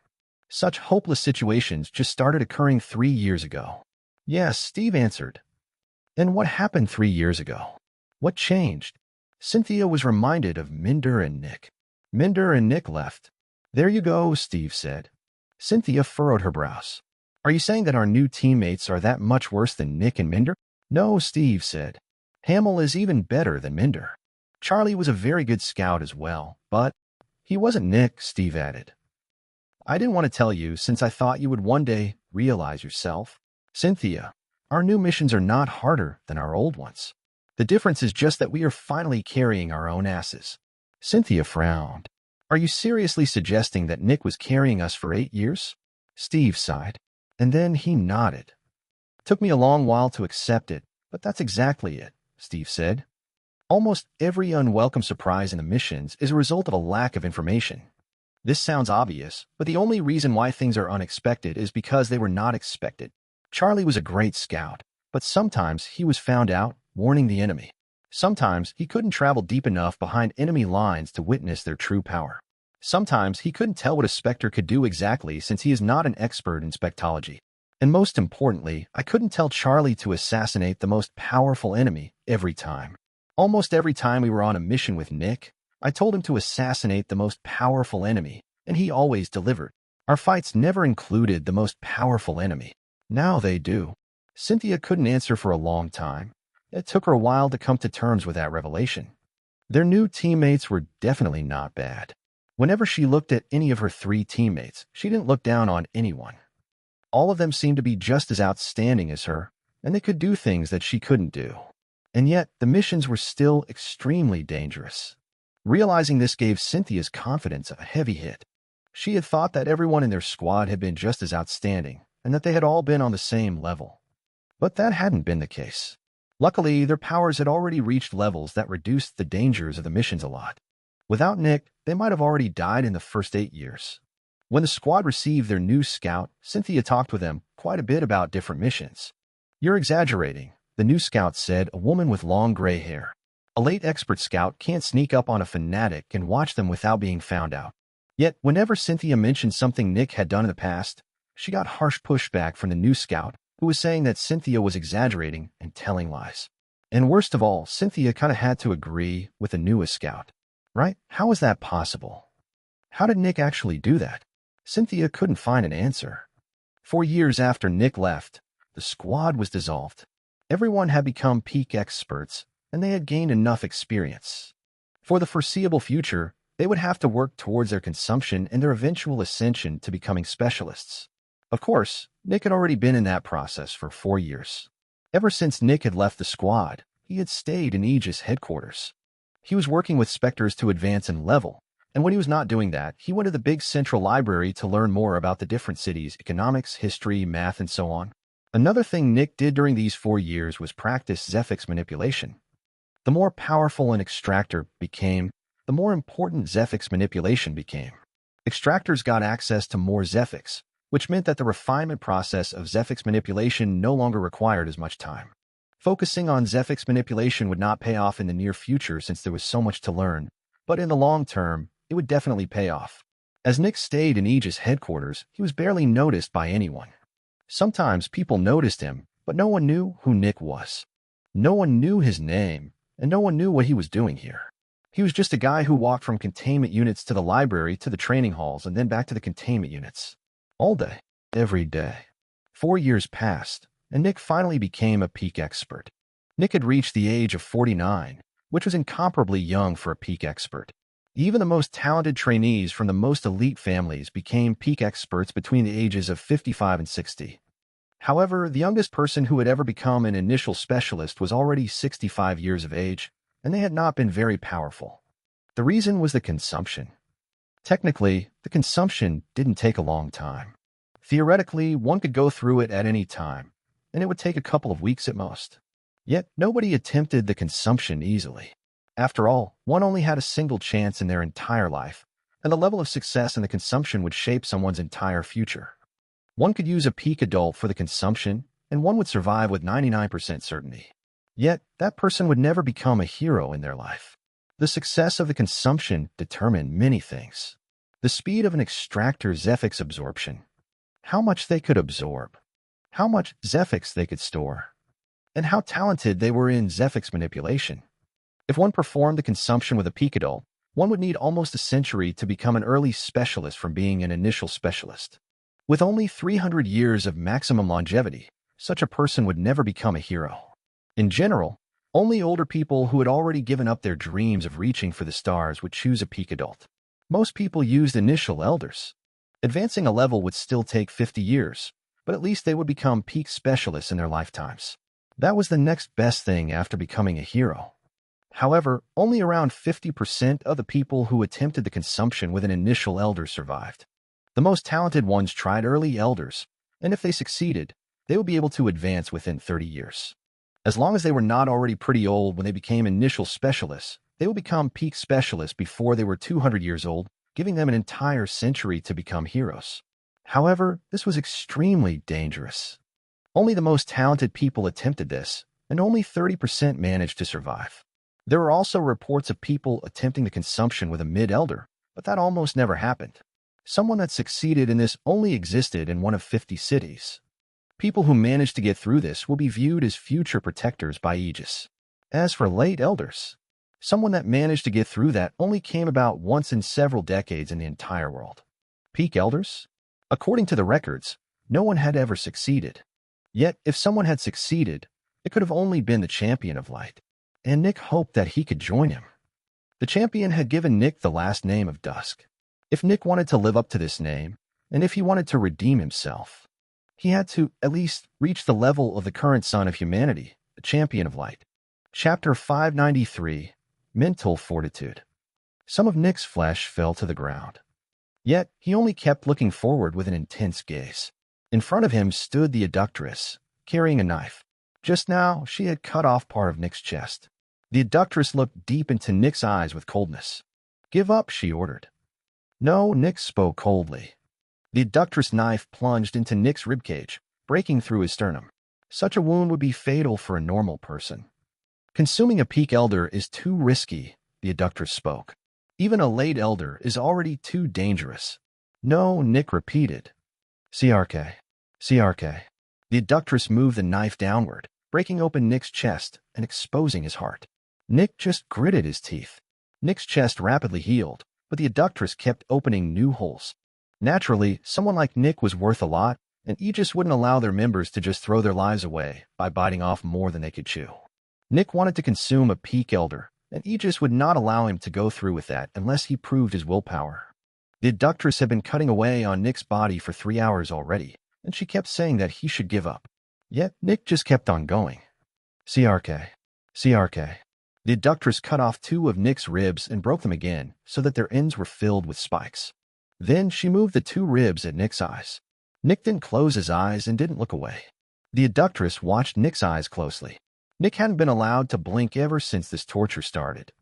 Such hopeless situations just started occurring 3 years ago. Yes, Steve answered. And what happened 3 years ago? What changed? Cynthia was reminded of Minder and Nick. Minder and Nick left. There you go, Steve said. Cynthia furrowed her brows. Are you saying that our new teammates are that much worse than Nick and Minder? No, Steve said. Hamill is even better than Minder. Charlie was a very good scout as well, but he wasn't Nick, Steve added. I didn't want to tell you since I thought you would one day realize yourself. Cynthia, our new missions are not harder than our old ones. The difference is just that we are finally carrying our own asses. Cynthia frowned. Are you seriously suggesting that Nick was carrying us for 8 years? Steve sighed, and then he nodded. Took me a long while to accept it, but that's exactly it, Steve said. Almost every unwelcome surprise in the missions is a result of a lack of information. This sounds obvious, but the only reason why things are unexpected is because they were not expected. Charlie was a great scout, but sometimes he was found out, warning the enemy. Sometimes he couldn't travel deep enough behind enemy lines to witness their true power. Sometimes he couldn't tell what a Spectre could do exactly since he is not an expert in spectology. And most importantly, I couldn't tell Charlie to assassinate the most powerful enemy every time. Almost every time we were on a mission with Nick, I told him to assassinate the most powerful enemy, and he always delivered. Our fights never included the most powerful enemy. Now they do. Cynthia couldn't answer for a long time. It took her a while to come to terms with that revelation. Their new teammates were definitely not bad. Whenever she looked at any of her 3 teammates, she didn't look down on anyone. All of them seemed to be just as outstanding as her, and they could do things that she couldn't do. And yet, the missions were still extremely dangerous. Realizing this gave Cynthia's confidence a heavy hit. She had thought that everyone in their squad had been just as outstanding, and that they had all been on the same level. But that hadn't been the case. Luckily, their powers had already reached levels that reduced the dangers of the missions a lot. Without Nick, they might have already died in the first 8 years. When the squad received their new scout, Cynthia talked with them quite a bit about different missions. You're exaggerating, the new scout said, a woman with long gray hair. A late expert scout can't sneak up on a fanatic and watch them without being found out. Yet, whenever Cynthia mentioned something Nick had done in the past, she got harsh pushback from the new scout, who was saying that Cynthia was exaggerating and telling lies. And worst of all, Cynthia kind of had to agree with the newest scout. Right? How was that possible? How did Nick actually do that? Cynthia couldn't find an answer. 4 years after Nick left, the squad was dissolved. Everyone had become peak experts, and they had gained enough experience. For the foreseeable future, they would have to work towards their consumption and their eventual ascension to becoming specialists. Of course, Nick had already been in that process for 4 years. Ever since Nick had left the squad, he had stayed in Aegis headquarters. He was working with Specters to advance in level, and when he was not doing that, he went to the big central library to learn more about the different cities' economics, history, math, and so on. Another thing Nick did during these 4 years was practice Zephyx manipulation. The more powerful an extractor became, the more important Zephyx manipulation became. Extractors got access to more Zephyx, which meant that the refinement process of Zephyx manipulation no longer required as much time. Focusing on Zephyx manipulation would not pay off in the near future since there was so much to learn, but in the long term, it would definitely pay off. As Nick stayed in Aegis headquarters, he was barely noticed by anyone. Sometimes people noticed him, but no one knew who Nick was. No one knew his name, and no one knew what he was doing here. He was just a guy who walked from containment units to the library to the training halls and then back to the containment units. All day, every day. 4 years passed, and Nick finally became a peak expert. Nick had reached the age of 49, which was incomparably young for a peak expert. Even the most talented trainees from the most elite families became peak experts between the ages of 55 and 60. However, the youngest person who had ever become an initial specialist was already 65 years of age, and they had not been very powerful. The reason was the consumption. Technically, the consumption didn't take a long time. Theoretically, one could go through it at any time, and it would take a couple of weeks at most. Yet, nobody attempted the consumption easily. After all, one only had a single chance in their entire life, and the level of success in the consumption would shape someone's entire future. One could use a peak adult for the consumption, and one would survive with 99% certainty. Yet, that person would never become a hero in their life. The success of the consumption determined many things. The speed of an extractor's Zephyx absorption, how much they could absorb, how much Zephyx they could store, and how talented they were in Zephyx manipulation. If one performed the consumption with a peak adult, one would need almost a century to become an early specialist from being an initial specialist. With only 300 years of maximum longevity, such a person would never become a hero. In general, only older people who had already given up their dreams of reaching for the stars would choose a peak adult. Most people used initial elders. Advancing a level would still take 50 years, but at least they would become peak specialists in their lifetimes. That was the next best thing after becoming a hero. However, only around 50% of the people who attempted the consumption with an initial elder survived. The most talented ones tried early elders, and if they succeeded, they would be able to advance within 30 years. As long as they were not already pretty old when they became initial specialists, they would become peak specialists before they were 200 years old, giving them an entire century to become heroes. However, this was extremely dangerous. Only the most talented people attempted this, and only 30% managed to survive. There were also reports of people attempting the consumption with a mid-elder, but that almost never happened. Someone that succeeded in this only existed in one of 50 cities. People who managed to get through this will be viewed as future protectors by Aegis. As for late elders, someone that managed to get through that only came about once in several decades in the entire world. Peak elders? According to the records, no one had ever succeeded. Yet, if someone had succeeded, it could have only been the champion of light, and Nick hoped that he could join him. The champion had given Nick the last name of Dusk. If Nick wanted to live up to this name, and if he wanted to redeem himself, he had to, at least, reach the level of the current son of humanity, the champion of light. Chapter 593, Mental Fortitude. Some of Nick's flesh fell to the ground. Yet, he only kept looking forward with an intense gaze. In front of him stood the adductress, carrying a knife. Just now, she had cut off part of Nick's chest. The adductress looked deep into Nick's eyes with coldness. "Give up," she ordered. No, Nick spoke coldly. The adductress knife plunged into Nick's ribcage, breaking through his sternum. Such a wound would be fatal for a normal person. Consuming a peak elder is too risky, the adductress spoke. Even a late elder is already too dangerous. No, Nick repeated. CRK. CRK. The adductress moved the knife downward, breaking open Nick's chest and exposing his heart. Nick just gritted his teeth. Nick's chest rapidly healed, but the adductress kept opening new holes. Naturally, someone like Nick was worth a lot, and Aegis wouldn't allow their members to just throw their lives away by biting off more than they could chew. Nick wanted to consume a peak elder, and Aegis would not allow him to go through with that unless he proved his willpower. The abductress had been cutting away on Nick's body for 3 hours already, and she kept saying that he should give up. Yet Nick just kept on going. CRK. CRK. The abductress cut off 2 of Nick's ribs and broke them again so that their ends were filled with spikes. Then she moved the 2 ribs at Nick's eyes. Nick didn't close his eyes and didn't look away. The abductress watched Nick's eyes closely. Nick hadn't been allowed to blink ever since this torture started.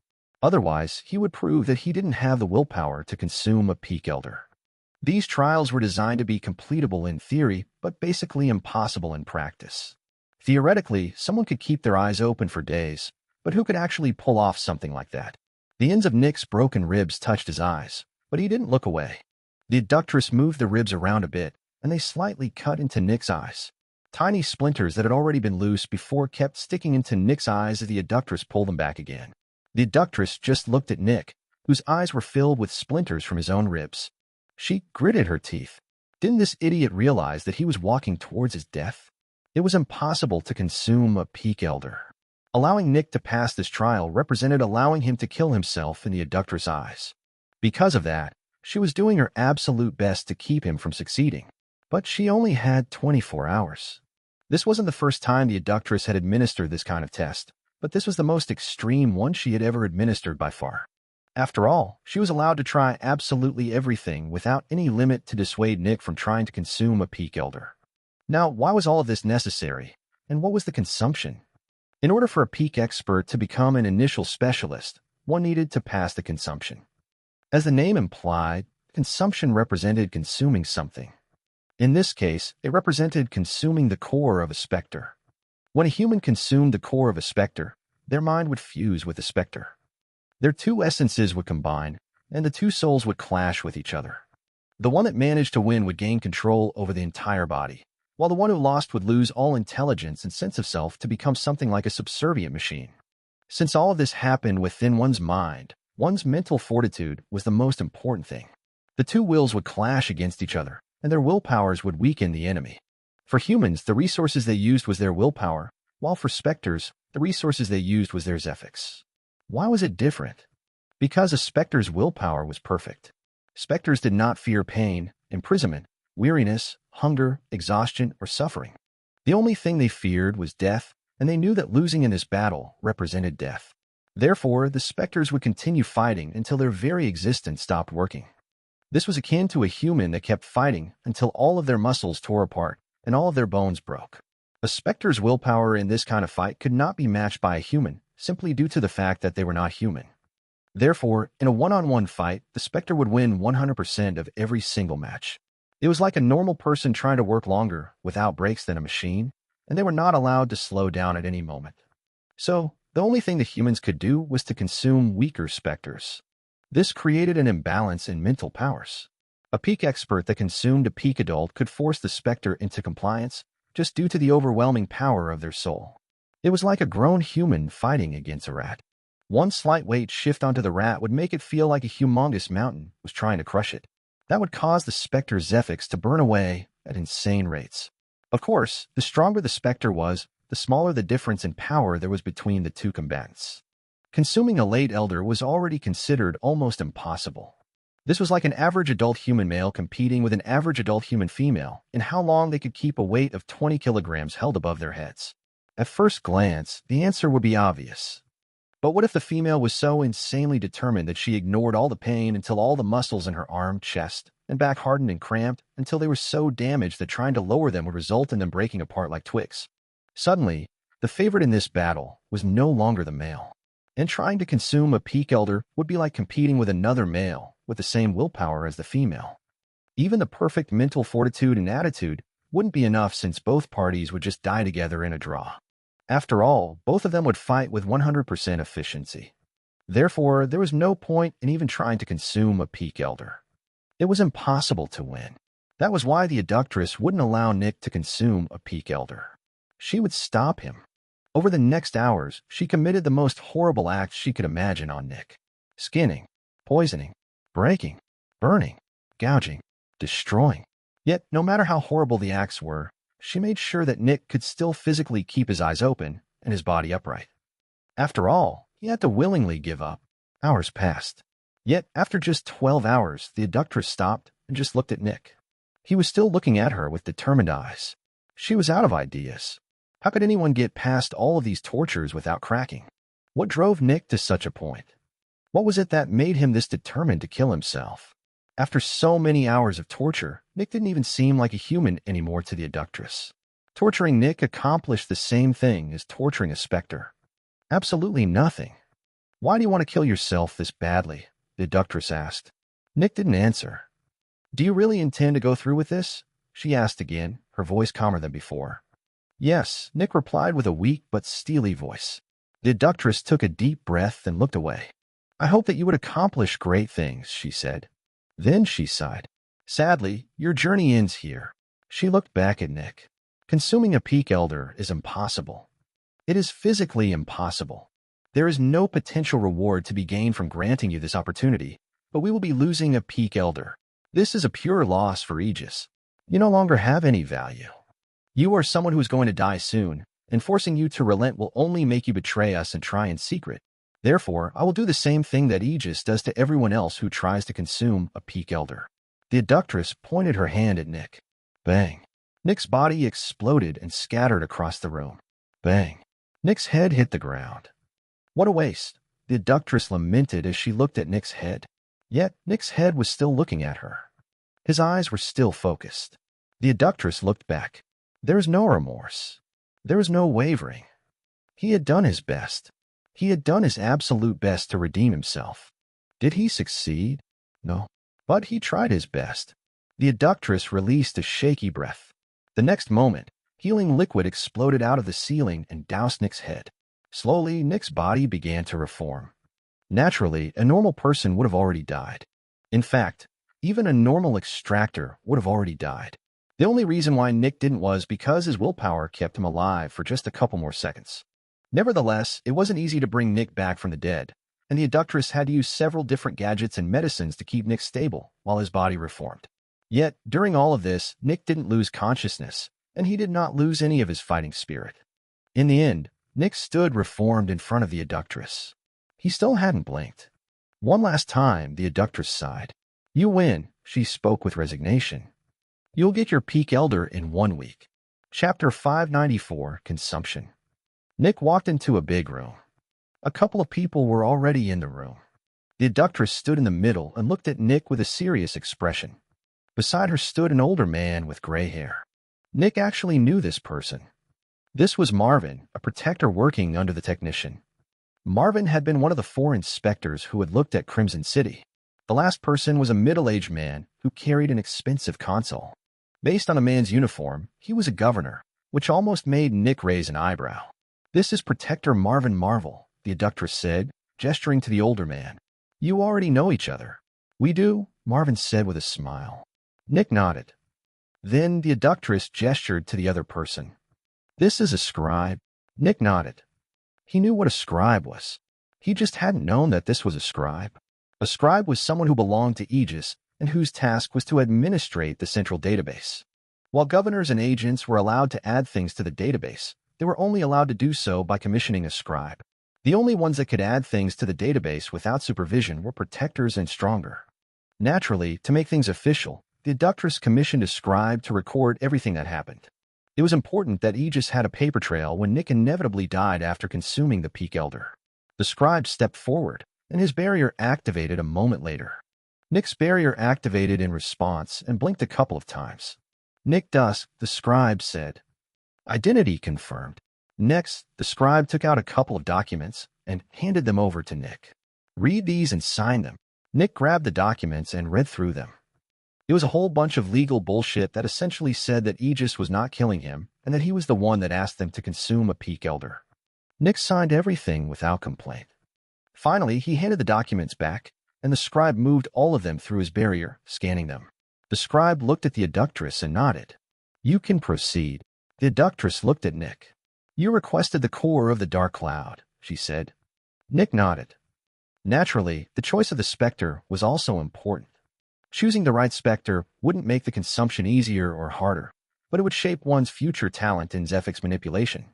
Otherwise, he would prove that he didn't have the willpower to consume a peak elder. These trials were designed to be completable in theory, but basically impossible in practice. Theoretically, someone could keep their eyes open for days, but who could actually pull off something like that? The ends of Nick's broken ribs touched his eyes, but he didn't look away. The abductress moved the ribs around a bit, and they slightly cut into Nick's eyes. Tiny splinters that had already been loose before kept sticking into Nick's eyes as the abductress pulled them back again. The abductress just looked at Nick, whose eyes were filled with splinters from his own ribs. She gritted her teeth. Didn't this idiot realize that he was walking towards his death? It was impossible to consume a peak elder. Allowing Nick to pass this trial represented allowing him to kill himself in the abductress' eyes. Because of that, she was doing her absolute best to keep him from succeeding. But she only had 24 hours. This wasn't the first time the abductress had administered this kind of test, but this was the most extreme one she had ever administered by far. After all, she was allowed to try absolutely everything without any limit to dissuade Nick from trying to consume a peak elder. Now, why was all of this necessary, and what was the consumption? In order for a peak expert to become an initial specialist, one needed to pass the consumption. As the name implied, consumption represented consuming something. In this case, it represented consuming the core of a specter. When a human consumed the core of a specter, their mind would fuse with the specter. Their 2 essences would combine, and the 2 souls would clash with each other. The one that managed to win would gain control over the entire body, while the one who lost would lose all intelligence and sense of self to become something like a subservient machine. Since all of this happened within one's mind, one's mental fortitude was the most important thing. The 2 wills would clash against each other, and their willpowers would weaken the enemy. For humans, the resources they used was their willpower, while for specters, the resources they used was their Zephyx. Why was it different? Because a specter's willpower was perfect. Specters did not fear pain, imprisonment, weariness, hunger, exhaustion, or suffering. The only thing they feared was death, and they knew that losing in this battle represented death. Therefore, the specters would continue fighting until their very existence stopped working. This was akin to a human that kept fighting until all of their muscles tore apart and all of their bones broke. A specter's willpower in this kind of fight could not be matched by a human, simply due to the fact that they were not human. Therefore, in a one-on-one fight, the specter would win 100% of every single match. It was like a normal person trying to work longer without breaks than a machine, and they were not allowed to slow down at any moment. So, the only thing the humans could do was to consume weaker specters. This created an imbalance in mental powers. A peak expert that consumed a peak adult could force the specter into compliance just due to the overwhelming power of their soul. It was like a grown human fighting against a rat. One slight weight shift onto the rat would make it feel like a humongous mountain was trying to crush it. That would cause the specter's Zephyx to burn away at insane rates. Of course, the stronger the specter was, the smaller the difference in power there was between the 2 combatants. Consuming a late elder was already considered almost impossible. This was like an average adult human male competing with an average adult human female in how long they could keep a weight of 20 kilograms held above their heads. At first glance, the answer would be obvious. But what if the female was so insanely determined that she ignored all the pain until all the muscles in her arm, chest, and back hardened and cramped until they were so damaged that trying to lower them would result in them breaking apart like twigs? Suddenly, the favorite in this battle was no longer the male. And trying to consume a peak elder would be like competing with another male with the same willpower as the female. Even the perfect mental fortitude and attitude wouldn't be enough since both parties would just die together in a draw. After all, both of them would fight with 100% efficiency. Therefore, there was no point in even trying to consume a peak elder. It was impossible to win. That was why the abductress wouldn't allow Nick to consume a peak elder. She would stop him. Over the next hours, she committed the most horrible acts she could imagine on Nick. Skinning, poisoning, breaking, burning, gouging, destroying. Yet, no matter how horrible the acts were, she made sure that Nick could still physically keep his eyes open and his body upright. After all, he had to willingly give up. Hours passed. Yet, after just 12 hours, the abductress stopped and just looked at Nick. He was still looking at her with determined eyes. She was out of ideas. How could anyone get past all of these tortures without cracking? What drove Nick to such a point? What was it that made him this determined to kill himself? After so many hours of torture, Nick didn't even seem like a human anymore to the abductress. Torturing Nick accomplished the same thing as torturing a specter. Absolutely nothing. Why do you want to kill yourself this badly? The abductress asked. Nick didn't answer. Do you really intend to go through with this? She asked again, her voice calmer than before. Yes, Nick replied with a weak but steely voice. The abductress took a deep breath and looked away. I hope that you would accomplish great things, she said. Then she sighed. Sadly, your journey ends here. She looked back at Nick. Consuming a peak elder is impossible. It is physically impossible. There is no potential reward to be gained from granting you this opportunity, but we will be losing a peak elder. This is a pure loss for Aegis. You no longer have any value. You are someone who is going to die soon, and forcing you to relent will only make you betray us and try in secret. Therefore, I will do the same thing that Aegis does to everyone else who tries to consume a peak elder. The abductress pointed her hand at Nick. Bang. Nick's body exploded and scattered across the room. Bang. Nick's head hit the ground. What a waste, the abductress lamented as she looked at Nick's head. Yet, Nick's head was still looking at her. His eyes were still focused. The abductress looked back. There was no remorse. There was no wavering. He had done his best. He had done his absolute best to redeem himself. Did he succeed? No. But he tried his best. The abductress released a shaky breath. The next moment, healing liquid exploded out of the ceiling and doused Nick's head. Slowly, Nick's body began to reform. Naturally, a normal person would have already died. In fact, even a normal extractor would have already died. The only reason why Nick didn't was because his willpower kept him alive for just a couple more seconds. Nevertheless, it wasn't easy to bring Nick back from the dead, and the abductress had to use several different gadgets and medicines to keep Nick stable while his body reformed. Yet, during all of this, Nick didn't lose consciousness, and he did not lose any of his fighting spirit. In the end, Nick stood reformed in front of the abductress. He still hadn't blinked. One last time, the abductress sighed. You win, she spoke with resignation. You'll get your peak elder in 1 week. Chapter 594, Consumption. Nick walked into a big room. A couple of people were already in the room. The abductress stood in the middle and looked at Nick with a serious expression. Beside her stood an older man with gray hair. Nick actually knew this person. This was Marvin, a protector working under the technician. Marvin had been one of the 4 inspectors who had looked at Crimson City. The last person was a middle-aged man who carried an expensive console. Based on a man's uniform, he was a governor, which almost made Nick raise an eyebrow. This is Protector Marvin Marvel, the abductress said, gesturing to the older man. You already know each other. We do, Marvin said with a smile. Nick nodded. Then the abductress gestured to the other person. This is a scribe. Nick nodded. He knew what a scribe was. He just hadn't known that this was a scribe. A scribe was someone who belonged to Aegis and whose task was to administrate the central database. While governors and agents were allowed to add things to the database, they were only allowed to do so by commissioning a scribe. The only ones that could add things to the database without supervision were protectors and stronger. Naturally, to make things official, the abductress commissioned a scribe to record everything that happened. It was important that Aegis had a paper trail when Nick inevitably died after consuming the Peak Elder. The scribe stepped forward, and his barrier activated a moment later. Nick's barrier activated in response and blinked a couple of times. Nick Dusk, the scribe said. Identity confirmed. Next, the scribe took out a couple of documents and handed them over to Nick. Read these and sign them. Nick grabbed the documents and read through them. It was a whole bunch of legal bullshit that essentially said that Aegis was not killing him and that he was the one that asked them to consume a Peak Elder. Nick signed everything without complaint. Finally, he handed the documents back, and the scribe moved all of them through his barrier, scanning them. The scribe looked at the abductress and nodded. You can proceed. The abductress looked at Nick. You requested the core of the dark cloud, she said. Nick nodded. Naturally, the choice of the Spectre was also important. Choosing the right Spectre wouldn't make the consumption easier or harder, but it would shape one's future talent in Zephyx manipulation.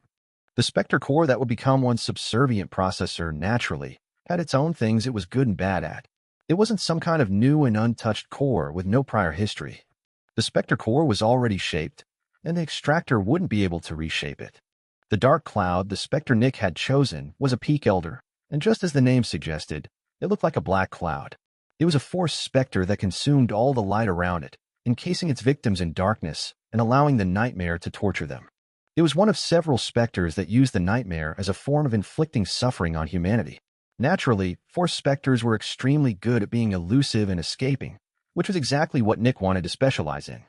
The Spectre core that would become one's subservient processor naturally had its own things it was good and bad at. It wasn't some kind of new and untouched core with no prior history. The Spectre core was already shaped, and the extractor wouldn't be able to reshape it. The dark cloud the Spectre Nick had chosen was a peak elder, and just as the name suggested, it looked like a black cloud. It was a force spectre that consumed all the light around it, encasing its victims in darkness and allowing the nightmare to torture them. It was one of several specters that used the nightmare as a form of inflicting suffering on humanity. Naturally, force specters were extremely good at being elusive and escaping, which was exactly what Nick wanted to specialize in.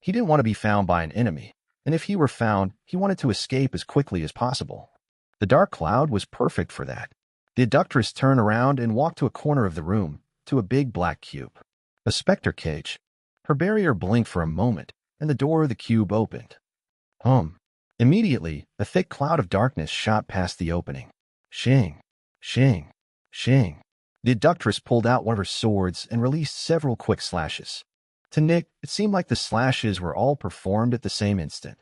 He didn't want to be found by an enemy, and if he were found, he wanted to escape as quickly as possible. The dark cloud was perfect for that. The abductress turned around and walked to a corner of the room, to a big black cube. A specter cage. Her barrier blinked for a moment, and the door of the cube opened. Immediately, a thick cloud of darkness shot past the opening. Shing, shing, shing. The abductress pulled out one of her swords and released several quick slashes. To Nick, it seemed like the slashes were all performed at the same instant.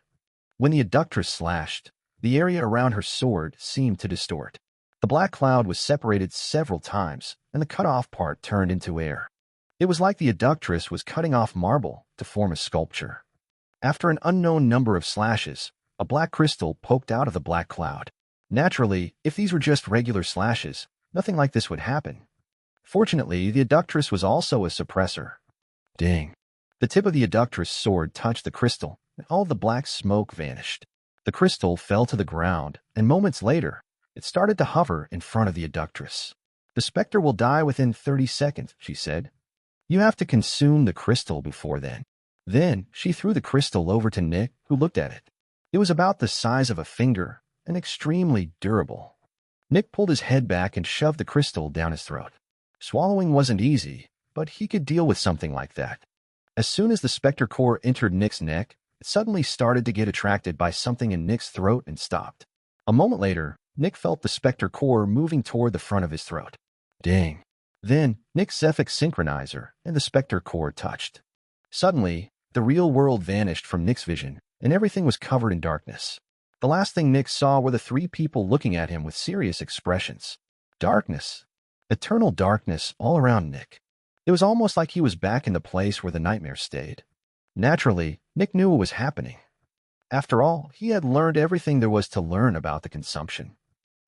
When the abductress slashed, the area around her sword seemed to distort. The black cloud was separated several times, and the cut-off part turned into air. It was like the abductress was cutting off marble to form a sculpture. After an unknown number of slashes, a black crystal poked out of the black cloud. Naturally, if these were just regular slashes, nothing like this would happen. Fortunately, the abductress was also a suppressor. Ding. The tip of the abductress' sword touched the crystal, and all the black smoke vanished. The crystal fell to the ground, and moments later, it started to hover in front of the abductress. The specter will die within 30 seconds, she said. You have to consume the crystal before then. Then, she threw the crystal over to Nick, who looked at it. It was about the size of a finger and extremely durable. Nick pulled his head back and shoved the crystal down his throat. Swallowing wasn't easy, but he could deal with something like that. As soon as the specter core entered Nick's neck, it suddenly started to get attracted by something in Nick's throat and stopped. A moment later, Nick felt the specter core moving toward the front of his throat. Ding. Then, Nick's Zephyx synchronizer and the specter core touched. Suddenly, the real world vanished from Nick's vision, and everything was covered in darkness. The last thing Nick saw were the three people looking at him with serious expressions. Darkness. Eternal darkness all around Nick. It was almost like he was back in the place where the nightmare stayed. Naturally, Nick knew what was happening. After all, he had learned everything there was to learn about the consumption.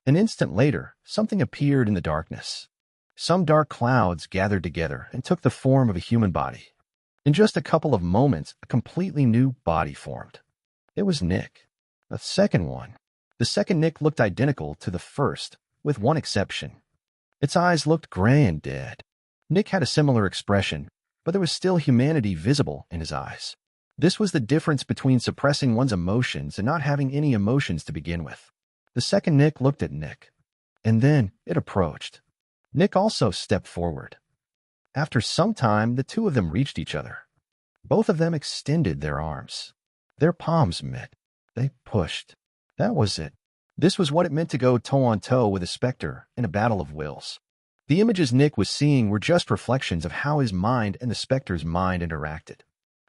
An instant later, something appeared in the darkness. Some dark clouds gathered together and took the form of a human body. In just a couple of moments, a completely new body formed. It was Nick. A second one. The second Nick looked identical to the first, with one exception. Its eyes looked gray and dead. Nick had a similar expression, but there was still humanity visible in his eyes. This was the difference between suppressing one's emotions and not having any emotions to begin with. The second Nick looked at Nick, and then it approached. Nick also stepped forward. After some time, the two of them reached each other. Both of them extended their arms. Their palms met. They pushed. That was it. This was what it meant to go toe-on-toe with a specter in a battle of wills. The images Nick was seeing were just reflections of how his mind and the specter's mind interacted.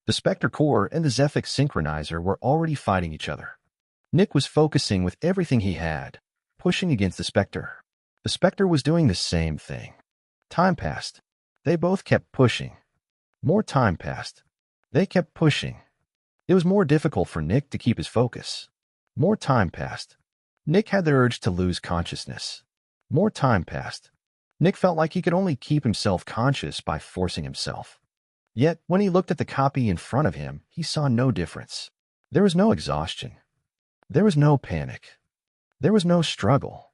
The specter core and the Zephyx synchronizer were already fighting each other. Nick was focusing with everything he had, pushing against the specter. The specter was doing the same thing. Time passed. They both kept pushing. More time passed. They kept pushing. It was more difficult for Nick to keep his focus. More time passed. Nick had the urge to lose consciousness. More time passed. Nick felt like he could only keep himself conscious by forcing himself. Yet, when he looked at the copy in front of him, he saw no difference. There was no exhaustion. There was no panic. There was no struggle.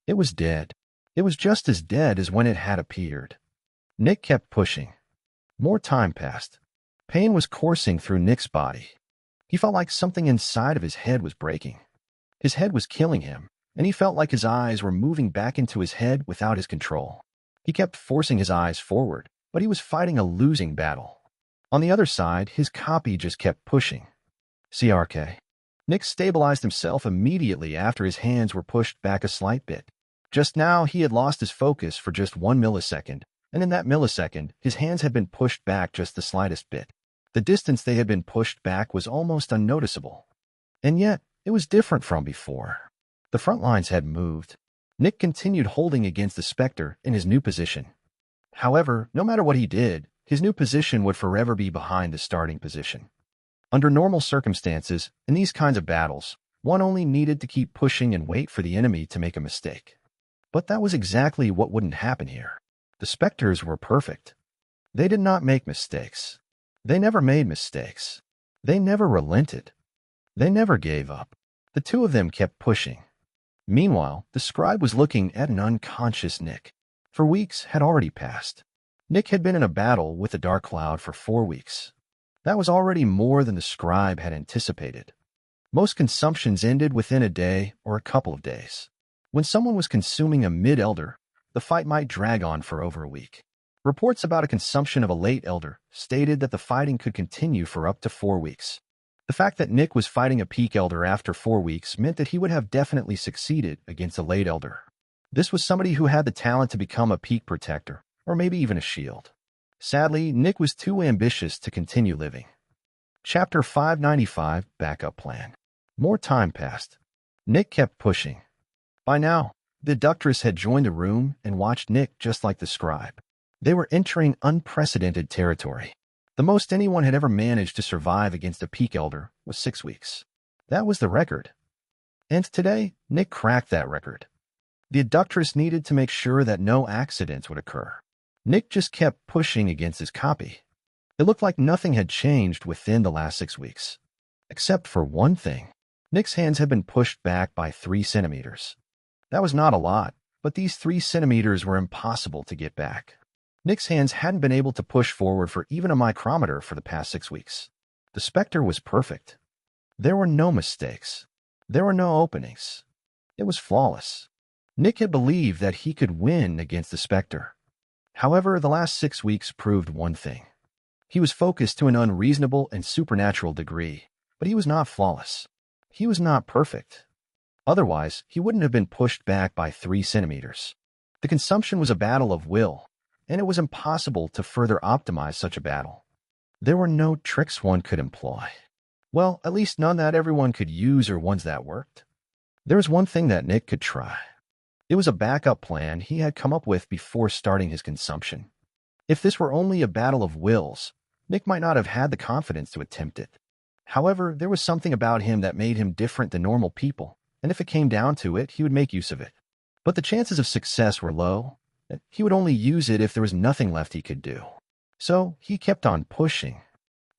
It was dead. It was just as dead as when it had appeared. Nick kept pushing. More time passed. Pain was coursing through Nick's body. He felt like something inside of his head was breaking. His head was killing him, and he felt like his eyes were moving back into his head without his control. He kept forcing his eyes forward, but he was fighting a losing battle. On the other side, his copy just kept pushing. CRK. Nick stabilized himself immediately after his hands were pushed back a slight bit. Just now, he had lost his focus for just 1 millisecond, and in that millisecond, his hands had been pushed back just the slightest bit. The distance they had been pushed back was almost unnoticeable. And yet, it was different from before. The front lines had moved. Nick continued holding against the Spectre in his new position. However, no matter what he did, his new position would forever be behind the starting position. Under normal circumstances, in these kinds of battles, one only needed to keep pushing and wait for the enemy to make a mistake. But that was exactly what wouldn't happen here. The Specters were perfect. They did not make mistakes. They never made mistakes. They never relented. They never gave up. The two of them kept pushing. Meanwhile, the scribe was looking at an unconscious Nick. For weeks had already passed. Nick had been in a battle with the Dark Cloud for 4 weeks. That was already more than the scribe had anticipated. Most consumptions ended within a day or a couple of days. When someone was consuming a mid-elder, the fight might drag on for over a week. Reports about a consumption of a late elder stated that the fighting could continue for up to 4 weeks. The fact that Nick was fighting a peak elder after 4 weeks meant that he would have definitely succeeded against a late elder. This was somebody who had the talent to become a peak protector, or maybe even a shield. Sadly, Nick was too ambitious to continue living. Chapter 595, Backup Plan. More time passed. Nick kept pushing. By now, the Abductress had joined the room and watched Nick just like the scribe. They were entering unprecedented territory. The most anyone had ever managed to survive against a peak elder was 6 weeks. That was the record. And today, Nick cracked that record. The Abductress needed to make sure that no accidents would occur. Nick just kept pushing against his copy. It looked like nothing had changed within the last 6 weeks. Except for one thing. Nick's hands had been pushed back by 3 centimeters. That was not a lot, but these 3 centimeters were impossible to get back. Nick's hands hadn't been able to push forward for even a micrometer for the past 6 weeks. The Spectre was perfect. There were no mistakes. There were no openings. It was flawless. Nick had believed that he could win against the Spectre. However, the last 6 weeks proved one thing. He was focused to an unreasonable and supernatural degree, but he was not flawless. He was not perfect. Otherwise, he wouldn't have been pushed back by 3 centimeters. The consumption was a battle of will, and it was impossible to further optimize such a battle. There were no tricks one could employ. Well, at least none that everyone could use or ones that worked. There was one thing that Nick could try. It was a backup plan he had come up with before starting his consumption. If this were only a battle of wills, Nick might not have had the confidence to attempt it. However, there was something about him that made him different than normal people, and if it came down to it, he would make use of it. But the chances of success were low. He would only use it if there was nothing left he could do. So he kept on pushing.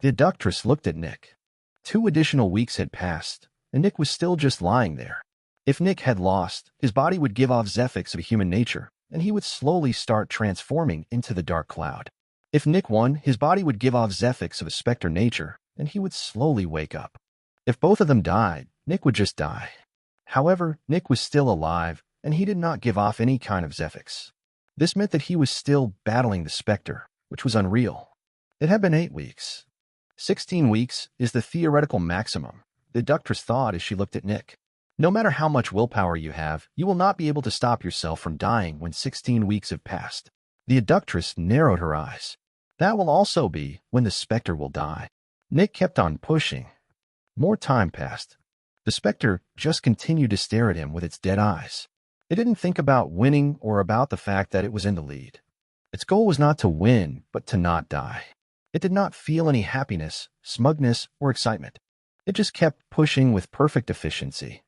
The Abductress looked at Nick. 2 additional weeks had passed, and Nick was still just lying there. If Nick had lost, his body would give off Zephyx of human nature, and he would slowly start transforming into the Dark Cloud. If Nick won, his body would give off Zephyx of a Spectre nature, and he would slowly wake up. If both of them died, Nick would just die. However, Nick was still alive, and he did not give off any kind of Zephyx. This meant that he was still battling the Spectre, which was unreal. It had been 8 weeks. 16 weeks is the theoretical maximum, the Abductress thought as she looked at Nick. No matter how much willpower you have, you will not be able to stop yourself from dying when 16 weeks have passed. The Abductress narrowed her eyes. That will also be when the Spectre will die. Nick kept on pushing. More time passed. The Spectre just continued to stare at him with its dead eyes. It didn't think about winning or about the fact that it was in the lead. Its goal was not to win, but to not die. It did not feel any happiness, smugness, or excitement. It just kept pushing with perfect efficiency.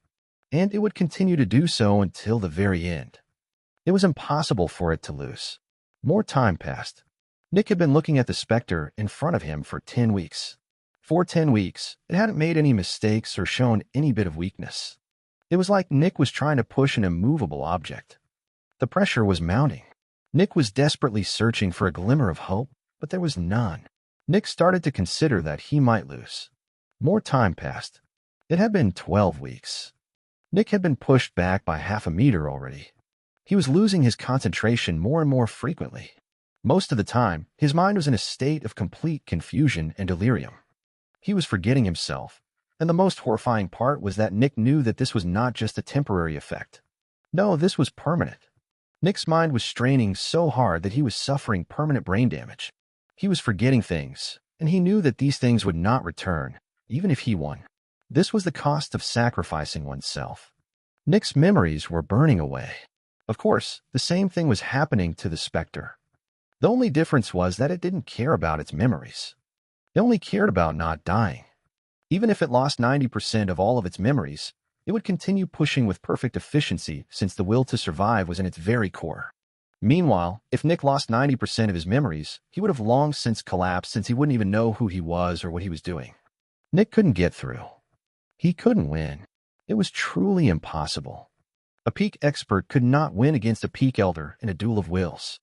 And it would continue to do so until the very end. It was impossible for it to lose. More time passed. Nick had been looking at the Spectre in front of him for 10 weeks. For 10 weeks, it hadn't made any mistakes or shown any bit of weakness. It was like Nick was trying to push an immovable object. The pressure was mounting. Nick was desperately searching for a glimmer of hope, but there was none. Nick started to consider that he might lose. More time passed. It had been 12 weeks. Nick had been pushed back by half a meter already. He was losing his concentration more and more frequently. Most of the time, his mind was in a state of complete confusion and delirium. He was forgetting himself, and the most horrifying part was that Nick knew that this was not just a temporary effect. No, this was permanent. Nick's mind was straining so hard that he was suffering permanent brain damage. He was forgetting things, and he knew that these things would not return, even if he won. This was the cost of sacrificing oneself. Nick's memories were burning away. Of course, the same thing was happening to the Spectre. The only difference was that it didn't care about its memories. It only cared about not dying. Even if it lost 90% of all of its memories, it would continue pushing with perfect efficiency since the will to survive was in its very core. Meanwhile, if Nick lost 90% of his memories, he would have long since collapsed since he wouldn't even know who he was or what he was doing. Nick couldn't get through. He couldn't win. It was truly impossible. A peak expert could not win against a peak elder in a duel of wills.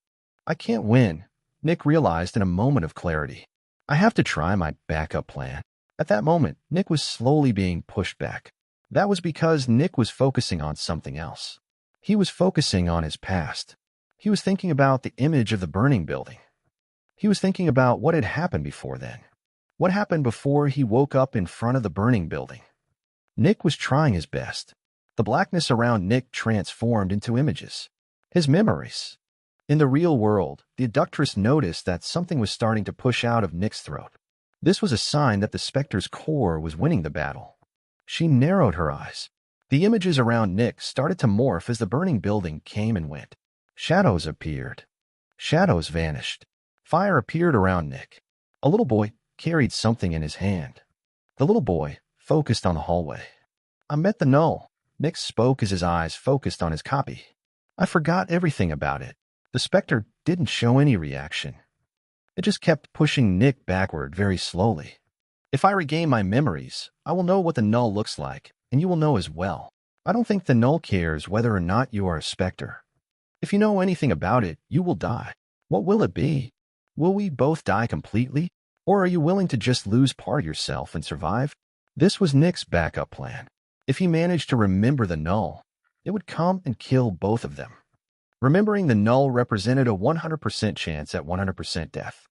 I can't win, Nick realized in a moment of clarity. I have to try my backup plan. At that moment, Nick was slowly being pushed back. That was because Nick was focusing on something else. He was focusing on his past. He was thinking about the image of the burning building. He was thinking about what had happened before then. What happened before he woke up in front of the burning building. Nick was trying his best. The blackness around Nick transformed into images. His memories. In the real world, the abductress noticed that something was starting to push out of Nick's throat. This was a sign that the Spectre's core was winning the battle. She narrowed her eyes. The images around Nick started to morph as the burning building came and went. Shadows appeared. Shadows vanished. Fire appeared around Nick. A little boy carried something in his hand. The little boy focused on the hallway. I met the null. Nick spoke as his eyes focused on his copy. I forgot everything about it. The Spectre didn't show any reaction. It just kept pushing Nick backward very slowly. If I regain my memories, I will know what the null looks like, and you will know as well. I don't think the null cares whether or not you are a Spectre. If you know anything about it, you will die. What will it be? Will we both die completely? Or are you willing to just lose part of yourself and survive? This was Nick's backup plan. If he managed to remember the null, it would come and kill both of them. Remembering the null represented a 100% chance at 100% death.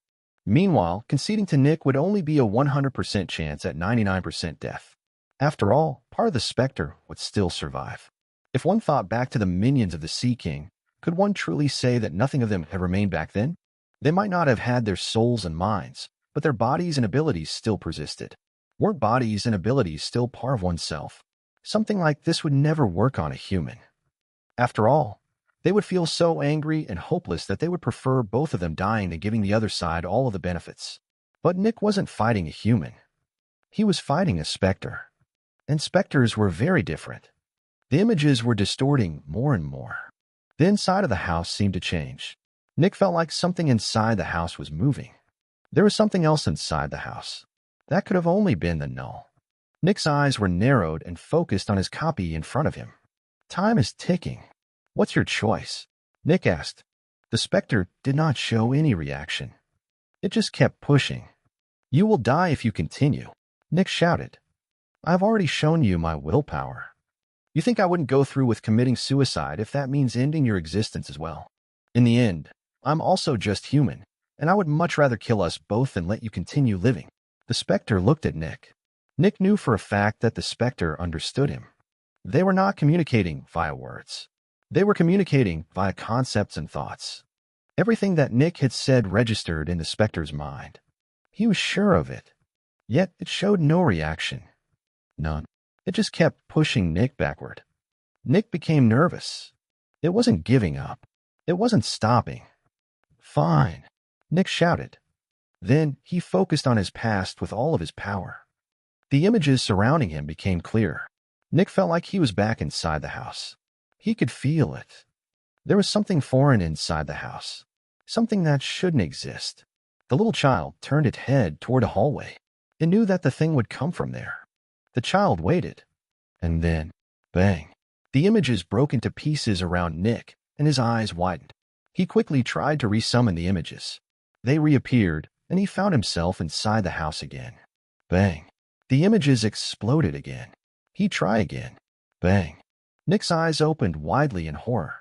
Meanwhile, conceding to Nick would only be a 100% chance at 99% death. After all, part of the Spectre would still survive. If one thought back to the minions of the Sea King, could one truly say that nothing of them had remained back then? They might not have had their souls and minds, but their bodies and abilities still persisted. Weren't bodies and abilities still part of oneself? Something like this would never work on a human. After all, they would feel so angry and hopeless that they would prefer both of them dying than giving the other side all of the benefits. But Nick wasn't fighting a human. He was fighting a Spectre. And Specters were very different. The images were distorting more and more. The inside of the house seemed to change. Nick felt like something inside the house was moving. There was something else inside the house. That could have only been the null. Nick's eyes were narrowed and focused on his copy in front of him. Time is ticking. What's your choice? Nick asked. The Spectre did not show any reaction. It just kept pushing. You will die if you continue, Nick shouted. I've already shown you my willpower. You think I wouldn't go through with committing suicide if that means ending your existence as well? In the end, I'm also just human, and I would much rather kill us both than let you continue living. The Spectre looked at Nick. Nick knew for a fact that the Spectre understood him. They were not communicating via words. They were communicating via concepts and thoughts. Everything that Nick had said registered in the Spectre's mind. He was sure of it. Yet it showed no reaction. None. It just kept pushing Nick backward. Nick became nervous. It wasn't giving up. It wasn't stopping. Fine, Nick shouted. Then he focused on his past with all of his power. The images surrounding him became clearer. Nick felt like he was back inside the house. He could feel it. There was something foreign inside the house. Something that shouldn't exist. The little child turned its head toward a hallway. It knew that the thing would come from there. The child waited. And then, bang. The images broke into pieces around Nick, and his eyes widened. He quickly tried to resummon the images. They reappeared, and he found himself inside the house again. Bang. The images exploded again. He tried again. Bang. Nick's eyes opened widely in horror.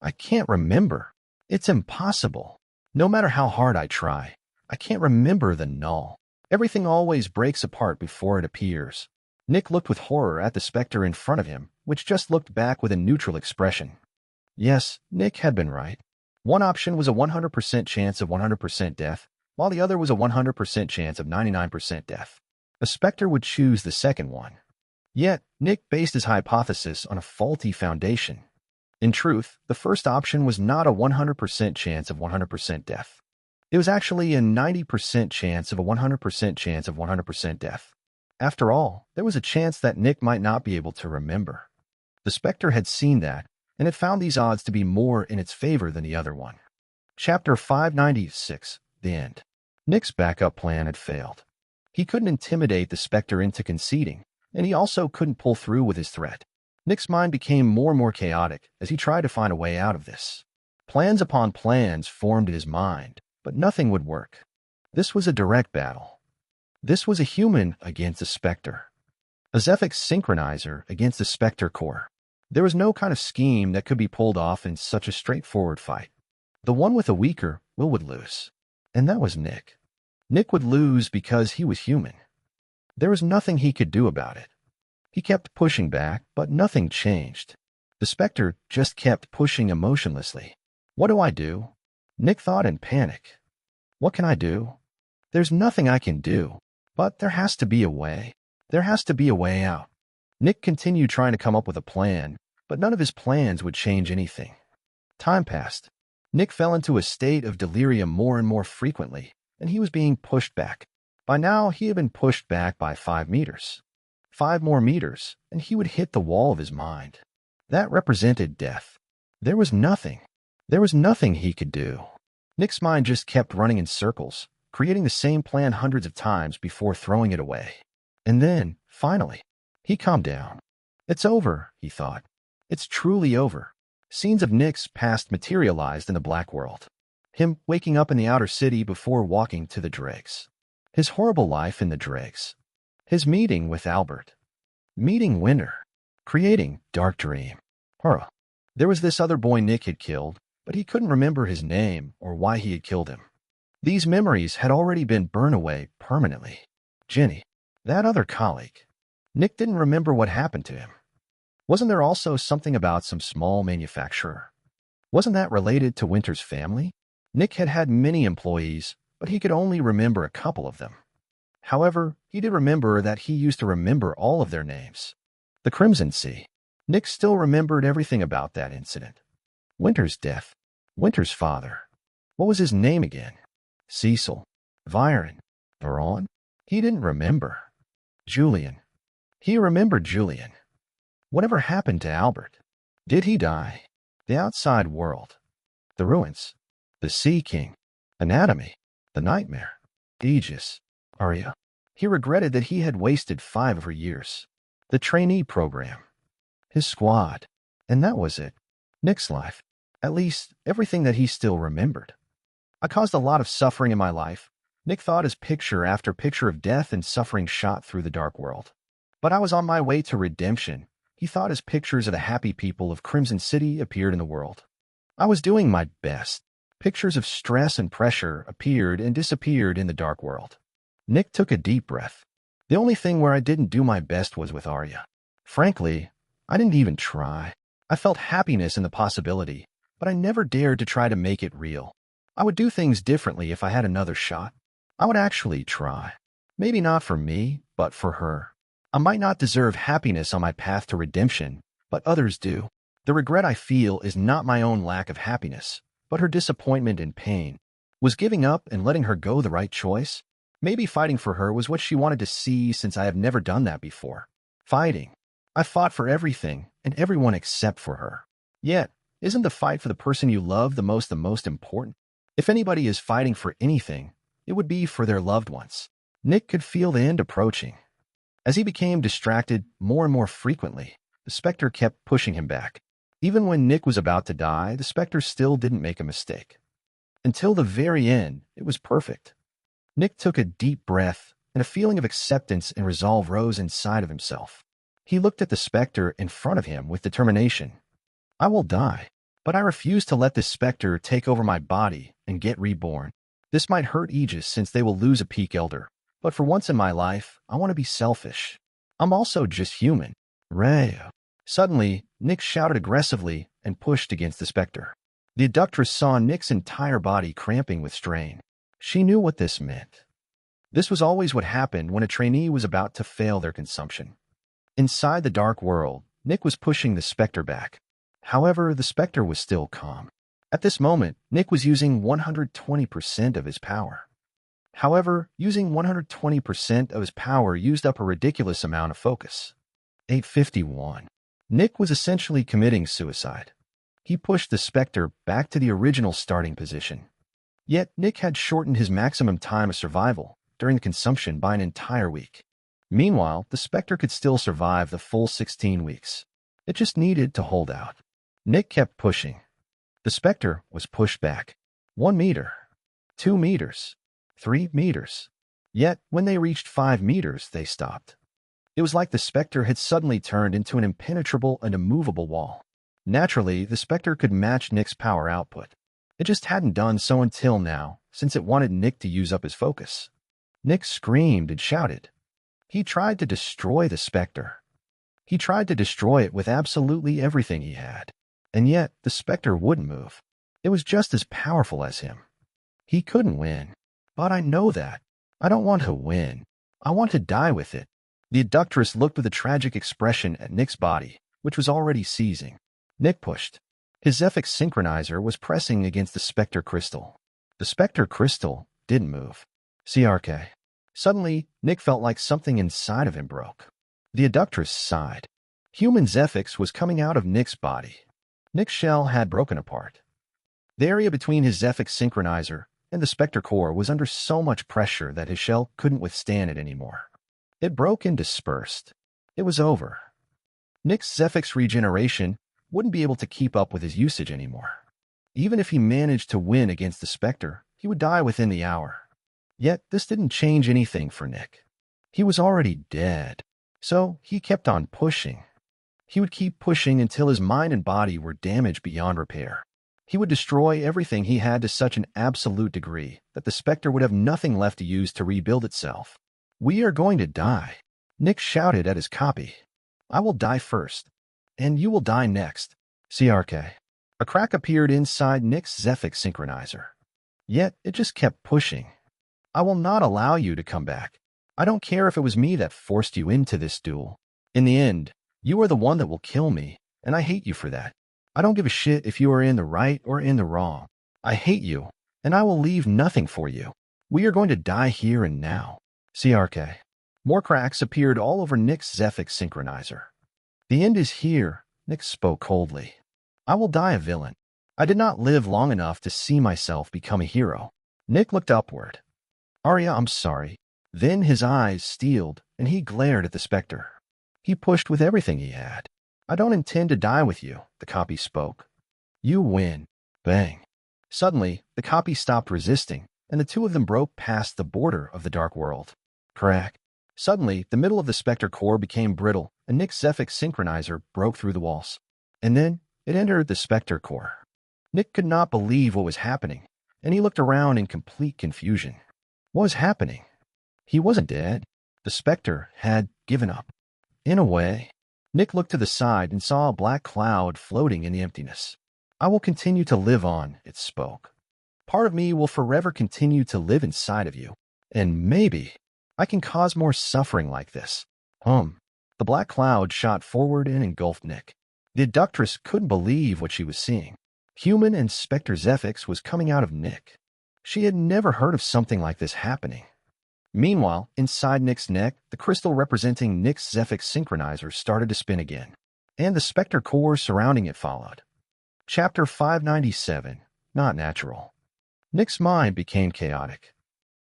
I can't remember. It's impossible. No matter how hard I try, I can't remember the null. Everything always breaks apart before it appears. Nick looked with horror at the Spectre in front of him, which just looked back with a neutral expression. Yes, Nick had been right. One option was a 100% chance of 100% death, while the other was a 100% chance of 99% death. A Spectre would choose the second one. Yet, Nick based his hypothesis on a faulty foundation. In truth, the first option was not a 100% chance of 100% death. It was actually a 90% chance of a 100% chance of 100% death. After all, there was a chance that Nick might not be able to remember. The Spectre had seen that, and had found these odds to be more in its favor than the other one. Chapter 596, The End. Nick's backup plan had failed. He couldn't intimidate the Spectre into conceding, and he also couldn't pull through with his threat. Nick's mind became more and more chaotic as he tried to find a way out of this. Plans upon plans formed in his mind, but nothing would work. This was a direct battle. This was a human against a Spectre. A Zephyx synchronizer against the Spectre core. There was no kind of scheme that could be pulled off in such a straightforward fight. The one with a weaker will would lose. And that was Nick. Nick would lose because he was human. There was nothing he could do about it. He kept pushing back, but nothing changed. The Spectre just kept pushing emotionlessly. What do I do? Nick thought in panic. What can I do? There's nothing I can do, but there has to be a way. There has to be a way out. Nick continued trying to come up with a plan, but none of his plans would change anything. Time passed. Nick fell into a state of delirium more and more frequently, and he was being pushed back. By now, he had been pushed back by 5 meters. 5 more meters, and he would hit the wall of his mind. That represented death. There was nothing. There was nothing he could do. Nick's mind just kept running in circles, creating the same plan hundreds of times before throwing it away. And then, finally, he calmed down. It's over, he thought. It's truly over. Scenes of Nick's past materialized in the black world. Him waking up in the outer city before walking to the Dregs. His horrible life in the Dregs. His meeting with Albert. Meeting Winter. Creating Dark Dream. Horror. There was this other boy Nick had killed, but he couldn't remember his name or why he had killed him. These memories had already been burned away permanently. Jenny. That other colleague. Nick didn't remember what happened to him. Wasn't there also something about some small manufacturer? Wasn't that related to Winter's family? Nick had had many employees, but he could only remember a couple of them. However, he did remember that he used to remember all of their names. The Crimson Sea. Nick still remembered everything about that incident. Winter's death. Winter's father. What was his name again? Cecil. Viren. Veron? He didn't remember. Julian. He remembered Julian. Whatever happened to Albert? Did he die? The outside world. The ruins. The Sea King. Anatomy. The nightmare. Aegis. Arya. He regretted that he had wasted 5 of her years. The trainee program. His squad. And that was it. Nick's life. At least, everything that he still remembered. I caused a lot of suffering in my life. Nick thought as picture after picture of death and suffering shot through the dark world. But I was on my way to redemption. He thought as pictures of the happy people of Crimson City appeared in the world. I was doing my best. Pictures of stress and pressure appeared and disappeared in the dark world. Nick took a deep breath. The only thing where I didn't do my best was with Arya. Frankly, I didn't even try. I felt happiness in the possibility, but I never dared to try to make it real. I would do things differently if I had another shot. I would actually try. Maybe not for me, but for her. I might not deserve happiness on my path to redemption, but others do. The regret I feel is not my own lack of happiness, but her disappointment and pain. Was giving up and letting her go the right choice? Maybe fighting for her was what she wanted to see, since I have never done that before. Fighting. I fought for everything and everyone except for her. Yet, isn't the fight for the person you love the most important? If anybody is fighting for anything, it would be for their loved ones. Nick could feel the end approaching. As he became distracted more and more frequently, the Spectre kept pushing him back. Even when Nick was about to die, the Spectre still didn't make a mistake. Until the very end, it was perfect. Nick took a deep breath, and a feeling of acceptance and resolve rose inside of himself. He looked at the Spectre in front of him with determination. I will die, but I refuse to let this Spectre take over my body and get reborn. This might hurt Aegis since they will lose a peak elder, but for once in my life, I want to be selfish. I'm also just human. Ray. Suddenly, Nick shouted aggressively and pushed against the Spectre. The abductress saw Nick's entire body cramping with strain. She knew what this meant. This was always what happened when a trainee was about to fail their consumption. Inside the dark world, Nick was pushing the Spectre back. However, the Spectre was still calm. At this moment, Nick was using 120% of his power. However, using 120% of his power used up a ridiculous amount of focus. 851. Nick was essentially committing suicide. He pushed the Spectre back to the original starting position. Yet, Nick had shortened his maximum time of survival during the consumption by an entire week. Meanwhile, the Spectre could still survive the full 16 weeks. It just needed to hold out. Nick kept pushing. The Spectre was pushed back. 1 meter. 2 meters. 3 meters. Yet, when they reached 5 meters, they stopped. It was like the Spectre had suddenly turned into an impenetrable and immovable wall. Naturally, the Spectre could match Nick's power output. It just hadn't done so until now, since it wanted Nick to use up his focus. Nick screamed and shouted. He tried to destroy the Spectre. He tried to destroy it with absolutely everything he had. And yet, the Spectre wouldn't move. It was just as powerful as him. He couldn't win. But I know that. I don't want to win. I want to die with it. The abductress looked with a tragic expression at Nick's body, which was already seizing. Nick pushed. His Zephyx synchronizer was pressing against the Spectre crystal. The Spectre crystal didn't move. CRK. Suddenly, Nick felt like something inside of him broke. The abductress sighed. Human Zephyx was coming out of Nick's body. Nick's shell had broken apart. The area between his Zephyx synchronizer and the Spectre core was under so much pressure that his shell couldn't withstand it anymore. It broke and dispersed. It was over. Nick's Zephyx regeneration wouldn't be able to keep up with his usage anymore. Even if he managed to win against the Spectre, he would die within the hour. Yet this didn't change anything for Nick. He was already dead. So he kept on pushing. He would keep pushing until his mind and body were damaged beyond repair. He would destroy everything he had to such an absolute degree that the Spectre would have nothing left to use to rebuild itself. We are going to die. Nick shouted at his copy. I will die first, and you will die next. CRK. A crack appeared inside Nick's Zephyx synchronizer. Yet it just kept pushing. I will not allow you to come back. I don't care if it was me that forced you into this duel. In the end, you are the one that will kill me, and I hate you for that. I don't give a shit if you are in the right or in the wrong. I hate you, and I will leave nothing for you. We are going to die here and now. CRK. More cracks appeared all over Nick's Zephyx synchronizer. The end is here, Nick spoke coldly. I will die a villain. I did not live long enough to see myself become a hero. Nick looked upward. Arya, I'm sorry. Then his eyes steeled, and he glared at the Spectre. He pushed with everything he had. I don't intend to die with you, the copy spoke. You win. Bang. Suddenly, the copy stopped resisting, and the two of them broke past the border of the dark world. Crack. Suddenly, the middle of the Spectre core became brittle, and Nick's Zephyx synchronizer broke through the walls. And then, it entered the Spectre core. Nick could not believe what was happening, and he looked around in complete confusion. What was happening? He wasn't dead. The Spectre had given up. In a way. Nick looked to the side and saw a black cloud floating in the emptiness. I will continue to live on, it spoke. Part of me will forever continue to live inside of you. And maybe I can cause more suffering like this. The black cloud shot forward and engulfed Nick. The abductress couldn't believe what she was seeing. Human and Spectre Zephyx was coming out of Nick. She had never heard of something like this happening. Meanwhile, inside Nick's neck, the crystal representing Nick's Zephyx synchronizer started to spin again, and the Spectre core surrounding it followed. Chapter 597, Not Natural. Nick's mind became chaotic.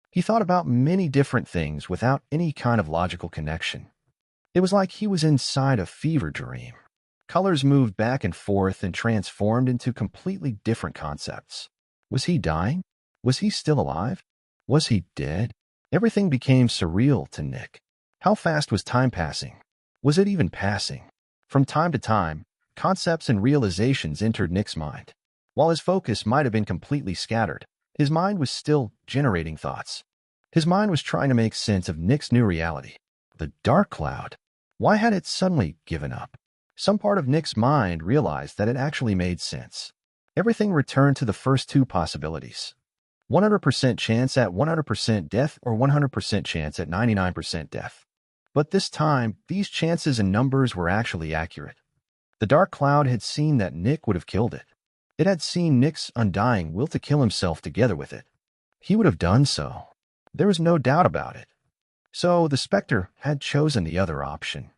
He thought about many different things without any kind of logical connection. It was like he was inside a fever dream. Colors moved back and forth and transformed into completely different concepts. Was he dying? Was he still alive? Was he dead? Everything became surreal to Nick. How fast was time passing? Was it even passing? From time to time, concepts and realizations entered Nick's mind. While his focus might have been completely scattered, his mind was still generating thoughts. His mind was trying to make sense of Nick's new reality. The dark cloud. Why had it suddenly given up? Some part of Nick's mind realized that it actually made sense. Everything returned to the first two possibilities. 100% chance at 100% death or 100% chance at 99% death. But this time, these chances and numbers were actually accurate. The dark cloud had seen that Nick would have killed it. It had seen Nick's undying will to kill himself together with it. He would have done so. There was no doubt about it. So the Spectre had chosen the other option.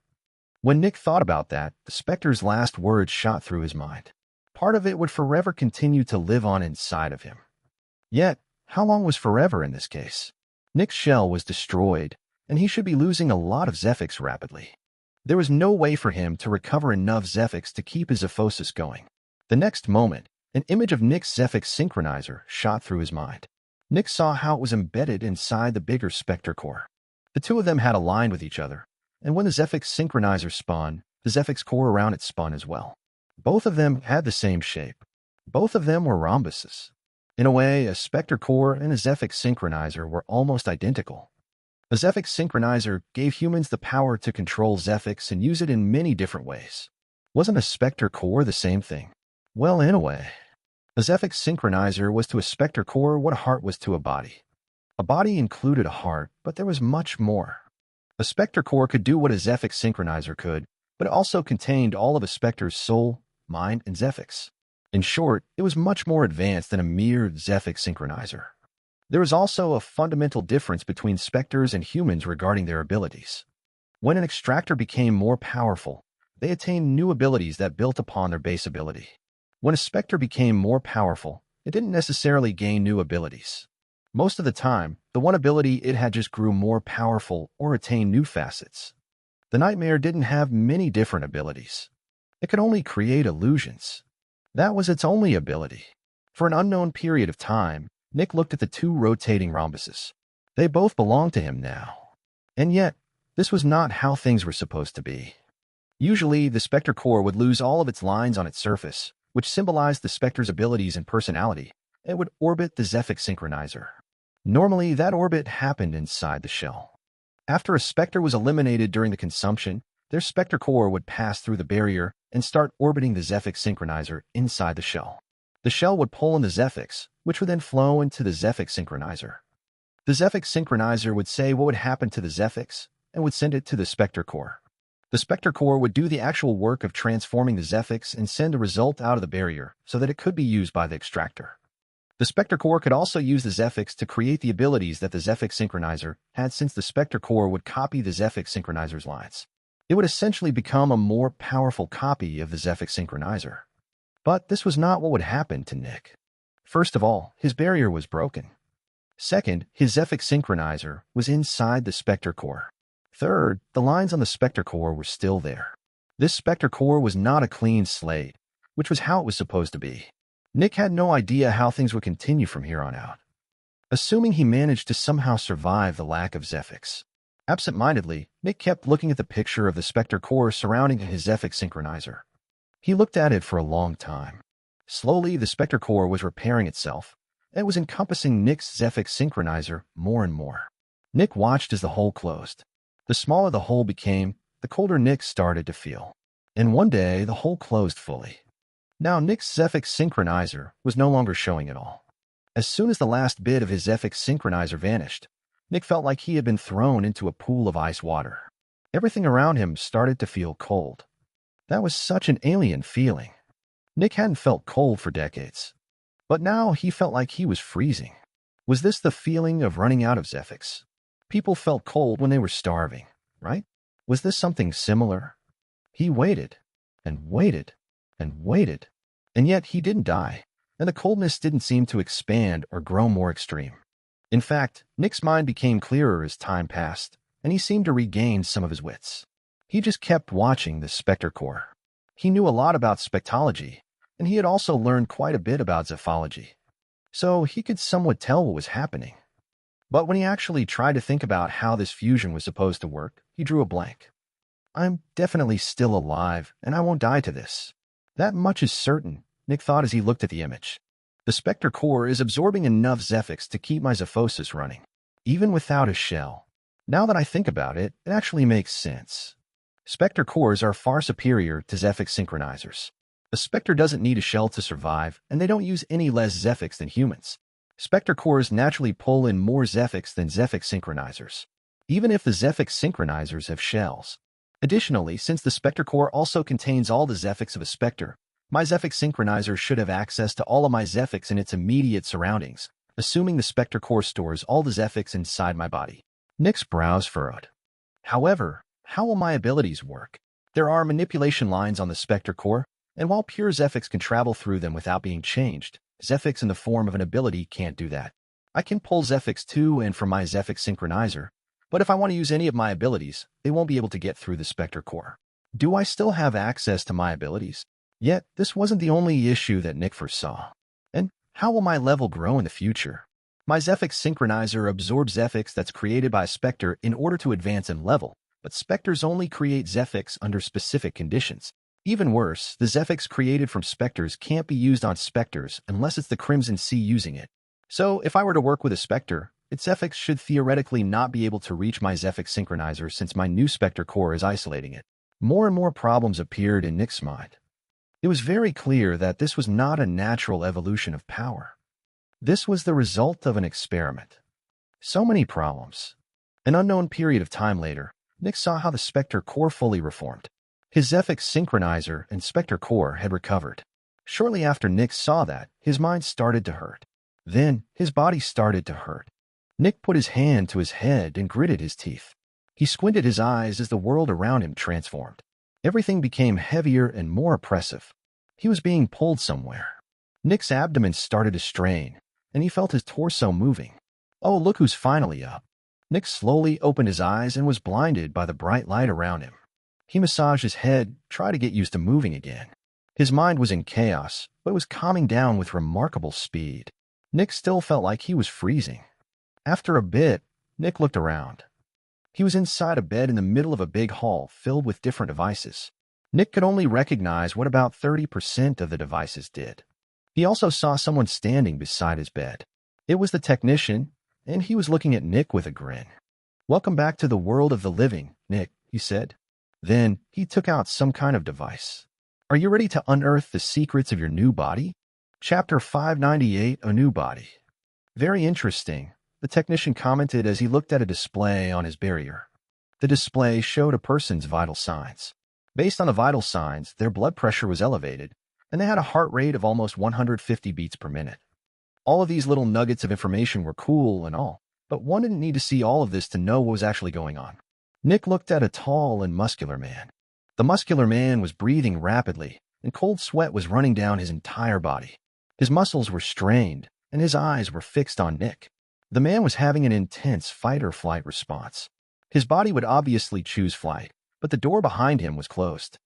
When Nick thought about that, the Spectre's last words shot through his mind. Part of it would forever continue to live on inside of him. Yet, how long was forever in this case? Nick's shell was destroyed, and he should be losing a lot of Zephyx rapidly. There was no way for him to recover enough Zephyx to keep his aphosis going. The next moment, an image of Nick's Zephyx synchronizer shot through his mind. Nick saw how it was embedded inside the bigger Spectre core. The two of them had aligned with each other, and when the Zephyx synchronizer spun, the Zephyx core around it spun as well. Both of them had the same shape. Both of them were rhombuses. In a way, a Spectre core and a Zephyx synchronizer were almost identical. A Zephyx synchronizer gave humans the power to control Zephyx and use it in many different ways. Wasn't a Spectre core the same thing? Well, in a way. A Zephyx synchronizer was to a Spectre core what a heart was to a body. A body included a heart, but there was much more. A Spectre core could do what a Zephyx synchronizer could, but it also contained all of a Spectre's soul, mind, and Zephyx. In short, it was much more advanced than a mere Zephyx synchronizer. There was also a fundamental difference between Specters and humans regarding their abilities. When an extractor became more powerful, they attained new abilities that built upon their base ability. When a Spectre became more powerful, it didn't necessarily gain new abilities. Most of the time, the one ability it had just grew more powerful or attained new facets. The Nightmare didn't have many different abilities. It could only create illusions. That was its only ability. For an unknown period of time, Nick looked at the two rotating rhombuses. They both belonged to him now. And yet, this was not how things were supposed to be. Usually, the Spectre core would lose all of its lines on its surface, which symbolized the Spectre's abilities and personality, and would orbit the Zephyx synchronizer. Normally, that orbit happened inside the shell. After a Spectre was eliminated during the consumption, their Spectre core would pass through the barrier and start orbiting the Zephyx synchronizer inside the shell. The shell would pull in the Zephyx, which would then flow into the Zephyx synchronizer. The Zephyx synchronizer would say what would happen to the Zephyx and would send it to the Spectre core. The Spectre core would do the actual work of transforming the Zephyx and send a result out of the barrier so that it could be used by the extractor. The Spectre core could also use the Zephyx to create the abilities that the Zephyx synchronizer had, since the Spectre core would copy the Zephyx synchronizer's lines. It would essentially become a more powerful copy of the Zephyx synchronizer. But this was not what would happen to Nick. First of all, his barrier was broken. Second, his Zephyx synchronizer was inside the Spectre core. Third, the lines on the Spectre core were still there. This Spectre core was not a clean slate, which was how it was supposed to be. Nick had no idea how things would continue from here on out. Assuming he managed to somehow survive the lack of Zephyx. Absent-mindedly, Nick kept looking at the picture of the Spectre core surrounding his Zephyx synchronizer. He looked at it for a long time. Slowly, the Spectre core was repairing itself, and it was encompassing Nick's Zephyx synchronizer more and more. Nick watched as the hole closed. The smaller the hole became, the colder Nick started to feel. And one day, the hole closed fully. Now, Nick's Zephyx synchronizer was no longer showing at all. As soon as the last bit of his Zephyx synchronizer vanished, Nick felt like he had been thrown into a pool of ice water. Everything around him started to feel cold. That was such an alien feeling. Nick hadn't felt cold for decades. But now he felt like he was freezing. Was this the feeling of running out of Zephyx? People felt cold when they were starving, right? Was this something similar? He waited, and waited, and waited, and yet he didn't die, and the coldness didn't seem to expand or grow more extreme. In fact, Nick's mind became clearer as time passed, and he seemed to regain some of his wits. He just kept watching the Spectre core. He knew a lot about spectrology, and he had also learned quite a bit about zephology. So he could somewhat tell what was happening. But when he actually tried to think about how this fusion was supposed to work, he drew a blank. I'm definitely still alive, and I won't die to this. That much is certain, Nick thought as he looked at the image. The Spectre core is absorbing enough Zephyx to keep my Zephosis running, even without a shell. Now that I think about it, it actually makes sense. Spectre cores are far superior to Zephyx synchronizers. A Spectre doesn't need a shell to survive, and they don't use any less Zephyx than humans. Spectre cores naturally pull in more Zephyx than Zephyx synchronizers. even if the Zephyx synchronizers have shells. Additionally, since the Spectre core also contains all the Zephyx of a Spectre, my Zephyx synchronizer should have access to all of my Zephyx in its immediate surroundings, assuming the Spectre core stores all the Zephyx inside my body. Nick's brows furrowed. However, how will my abilities work? There are manipulation lines on the Spectre core, and while pure Zephyx can travel through them without being changed, Zephyx in the form of an ability can't do that. I can pull Zephyx to and from my Zephyx synchronizer, but if I want to use any of my abilities, they won't be able to get through the Spectre core. Do I still have access to my abilities? Yet, this wasn't the only issue that Nick foresaw. And how will my level grow in the future? My Zephyx synchronizer absorbs Zephyx that's created by a Spectre in order to advance in level, but Spectres only create Zephyx under specific conditions. Even worse, the Zephyx created from Specters can't be used on Specters unless it's the Crimson Sea using it. So, if I were to work with a Spectre, its Zephyx should theoretically not be able to reach my Zephyx synchronizer since my new Spectre core is isolating it. More and more problems appeared in Nick's mind. It was very clear that this was not a natural evolution of power. This was the result of an experiment. So many problems. An unknown period of time later, Nick saw how the Spectre core fully reformed. His Zephyx synchronizer and Spectre core had recovered. Shortly after Nick saw that, his mind started to hurt. Then, his body started to hurt. Nick put his hand to his head and gritted his teeth. He squinted his eyes as the world around him transformed. Everything became heavier and more oppressive. He was being pulled somewhere. Nick's abdomen started to strain, and he felt his torso moving. Oh, look who's finally up. Nick slowly opened his eyes and was blinded by the bright light around him. He massaged his head, tried to get used to moving again. His mind was in chaos, but was calming down with remarkable speed. Nick still felt like he was freezing. After a bit, Nick looked around. He was inside a bed in the middle of a big hall filled with different devices. Nick could only recognize what about 30% of the devices did. He also saw someone standing beside his bed. It was the technician, and he was looking at Nick with a grin. "Welcome back to the world of the living, Nick," he said. Then he took out some kind of device. "Are you ready to unearth the secrets of your new body?" Chapter 598, A New Body. "Very interesting," the technician commented as he looked at a display on his barrier. The display showed a person's vital signs. Based on the vital signs, their blood pressure was elevated, and they had a heart rate of almost 150 beats per minute. All of these little nuggets of information were cool and all, but one didn't need to see all of this to know what was actually going on. Nick looked at a tall and muscular man. The muscular man was breathing rapidly, and cold sweat was running down his entire body. His muscles were strained, and his eyes were fixed on Nick. The man was having an intense fight-or-flight response. His body would obviously choose flight, but the door behind him was closed.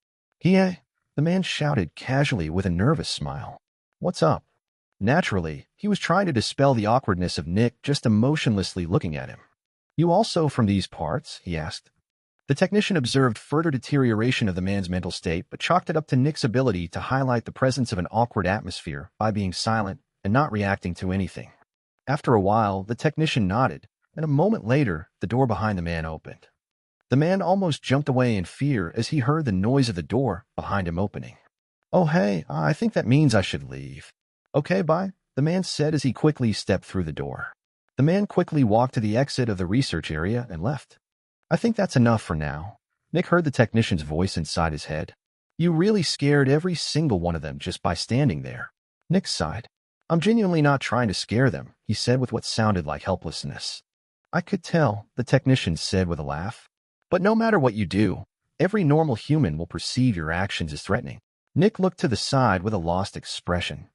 The man shouted casually with a nervous smile. "What's up?" Naturally, he was trying to dispel the awkwardness of Nick just emotionlessly looking at him. "You also from these parts?" he asked. The technician observed further deterioration of the man's mental state, but chalked it up to Nick's ability to highlight the presence of an awkward atmosphere by being silent and not reacting to anything. After a while, the technician nodded, and a moment later, the door behind the man opened. The man almost jumped away in fear as he heard the noise of the door behind him opening. "Oh, hey, I think that means I should leave." "Okay, bye," the man said as he quickly stepped through the door. The man quickly walked to the exit of the research area and left. "I think that's enough for now." Nick heard the technician's voice inside his head. "You really scared every single one of them just by standing there." Nick sighed. "I'm genuinely not trying to scare them," he said with what sounded like helplessness. "I could tell," the technician said with a laugh. "But no matter what you do, every normal human will perceive your actions as threatening." Nick looked to the side with a lost expression.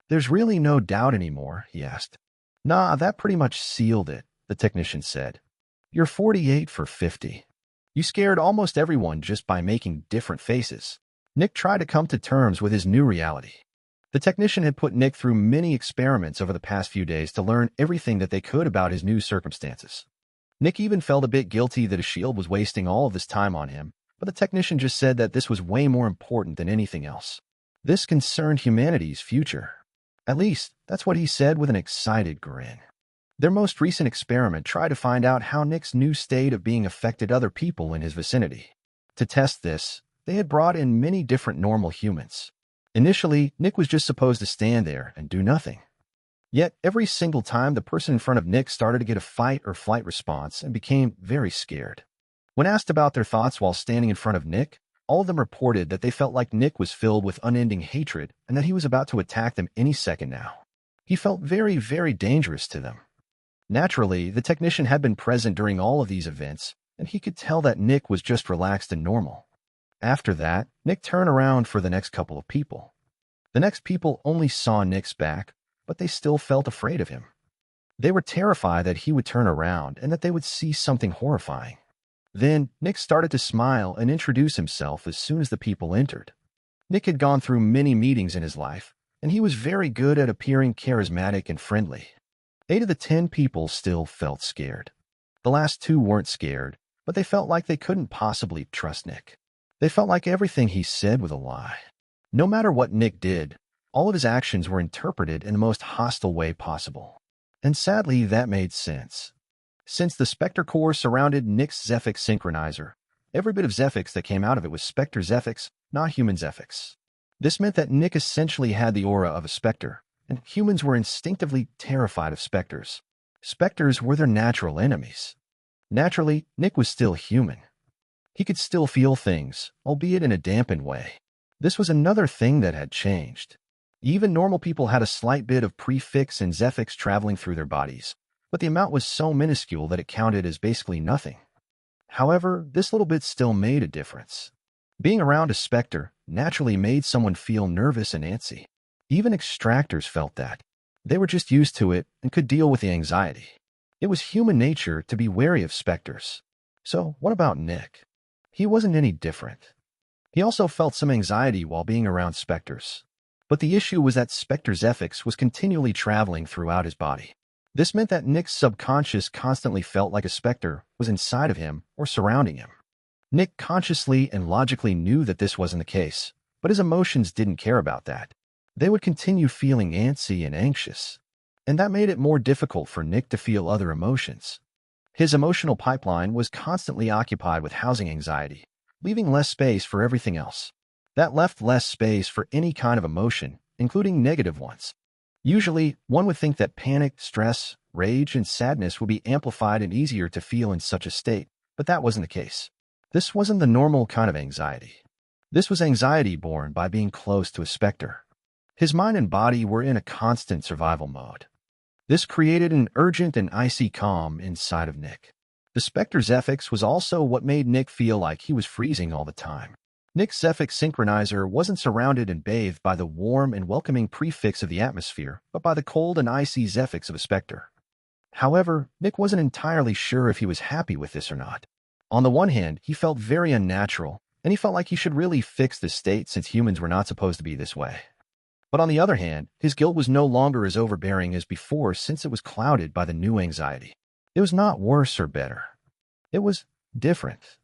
"There's really no doubt anymore?" he asked. "Nah, that pretty much sealed it," the technician said. "You're 48 for 50. You scared almost everyone just by making different faces." Nick tried to come to terms with his new reality. The technician had put Nick through many experiments over the past few days to learn everything that they could about his new circumstances. Nick even felt a bit guilty that his shield was wasting all of this time on him, but the technician just said that this was way more important than anything else. This concerned humanity's future. At least, that's what he said with an excited grin. Their most recent experiment tried to find out how Nick's new state of being affected other people in his vicinity. To test this, they had brought in many different normal humans. Initially, Nick was just supposed to stand there and do nothing. Yet, every single time the person in front of Nick started to get a fight or flight response and became very scared. When asked about their thoughts while standing in front of Nick, all of them reported that they felt like Nick was filled with unending hatred and that he was about to attack them any second now. He felt very, very dangerous to them. Naturally, the technician had been present during all of these events, and he could tell that Nick was just relaxed and normal. After that, Nick turned around for the next couple of people. The next people only saw Nick's back, but they still felt afraid of him. They were terrified that he would turn around and that they would see something horrifying. Then, Nick started to smile and introduce himself as soon as the people entered. Nick had gone through many meetings in his life, and he was very good at appearing charismatic and friendly. 8 of the 10 people still felt scared. The last 2 weren't scared, but they felt like they couldn't possibly trust Nick. They felt like everything he said was a lie. No matter what Nick did, all of his actions were interpreted in the most hostile way possible. And sadly, that made sense. Since the Spectre core surrounded Nick's Zephyx synchronizer, every bit of Zephyx that came out of it was Spectre Zephyx, not human Zephyx. This meant that Nick essentially had the aura of a Spectre, and humans were instinctively terrified of Specters. Specters were their natural enemies. Naturally, Nick was still human. He could still feel things, albeit in a dampened way. This was another thing that had changed. Even normal people had a slight bit of prefix and Zephyx traveling through their bodies, but the amount was so minuscule that it counted as basically nothing. However, this little bit still made a difference. Being around a Spectre naturally made someone feel nervous and antsy. Even extractors felt that. They were just used to it and could deal with the anxiety. It was human nature to be wary of Specters. So, what about Nick? He wasn't any different. He also felt some anxiety while being around Specters. But the issue was that Spectre Zephyx was continually traveling throughout his body. This meant that Nick's subconscious constantly felt like a Spectre was inside of him or surrounding him. Nick consciously and logically knew that this wasn't the case, but his emotions didn't care about that. They would continue feeling antsy and anxious, and that made it more difficult for Nick to feel other emotions. His emotional pipeline was constantly occupied with housing anxiety, leaving less space for everything else. That left less space for any kind of emotion, including negative ones. Usually, one would think that panic, stress, rage, and sadness would be amplified and easier to feel in such a state, but that wasn't the case. This wasn't the normal kind of anxiety. This was anxiety born by being close to a Spectre. His mind and body were in a constant survival mode. This created an urgent and icy calm inside of Nick. The Spectre Zephyx was also what made Nick feel like he was freezing all the time. Nick's Zephyx synchronizer wasn't surrounded and bathed by the warm and welcoming prefix of the atmosphere, but by the cold and icy Zephyx of a Spectre. However, Nick wasn't entirely sure if he was happy with this or not. On the one hand, he felt very unnatural, and he felt like he should really fix this state since humans were not supposed to be this way. But on the other hand, his guilt was no longer as overbearing as before since it was clouded by the new anxiety. It was not worse or better. It was different.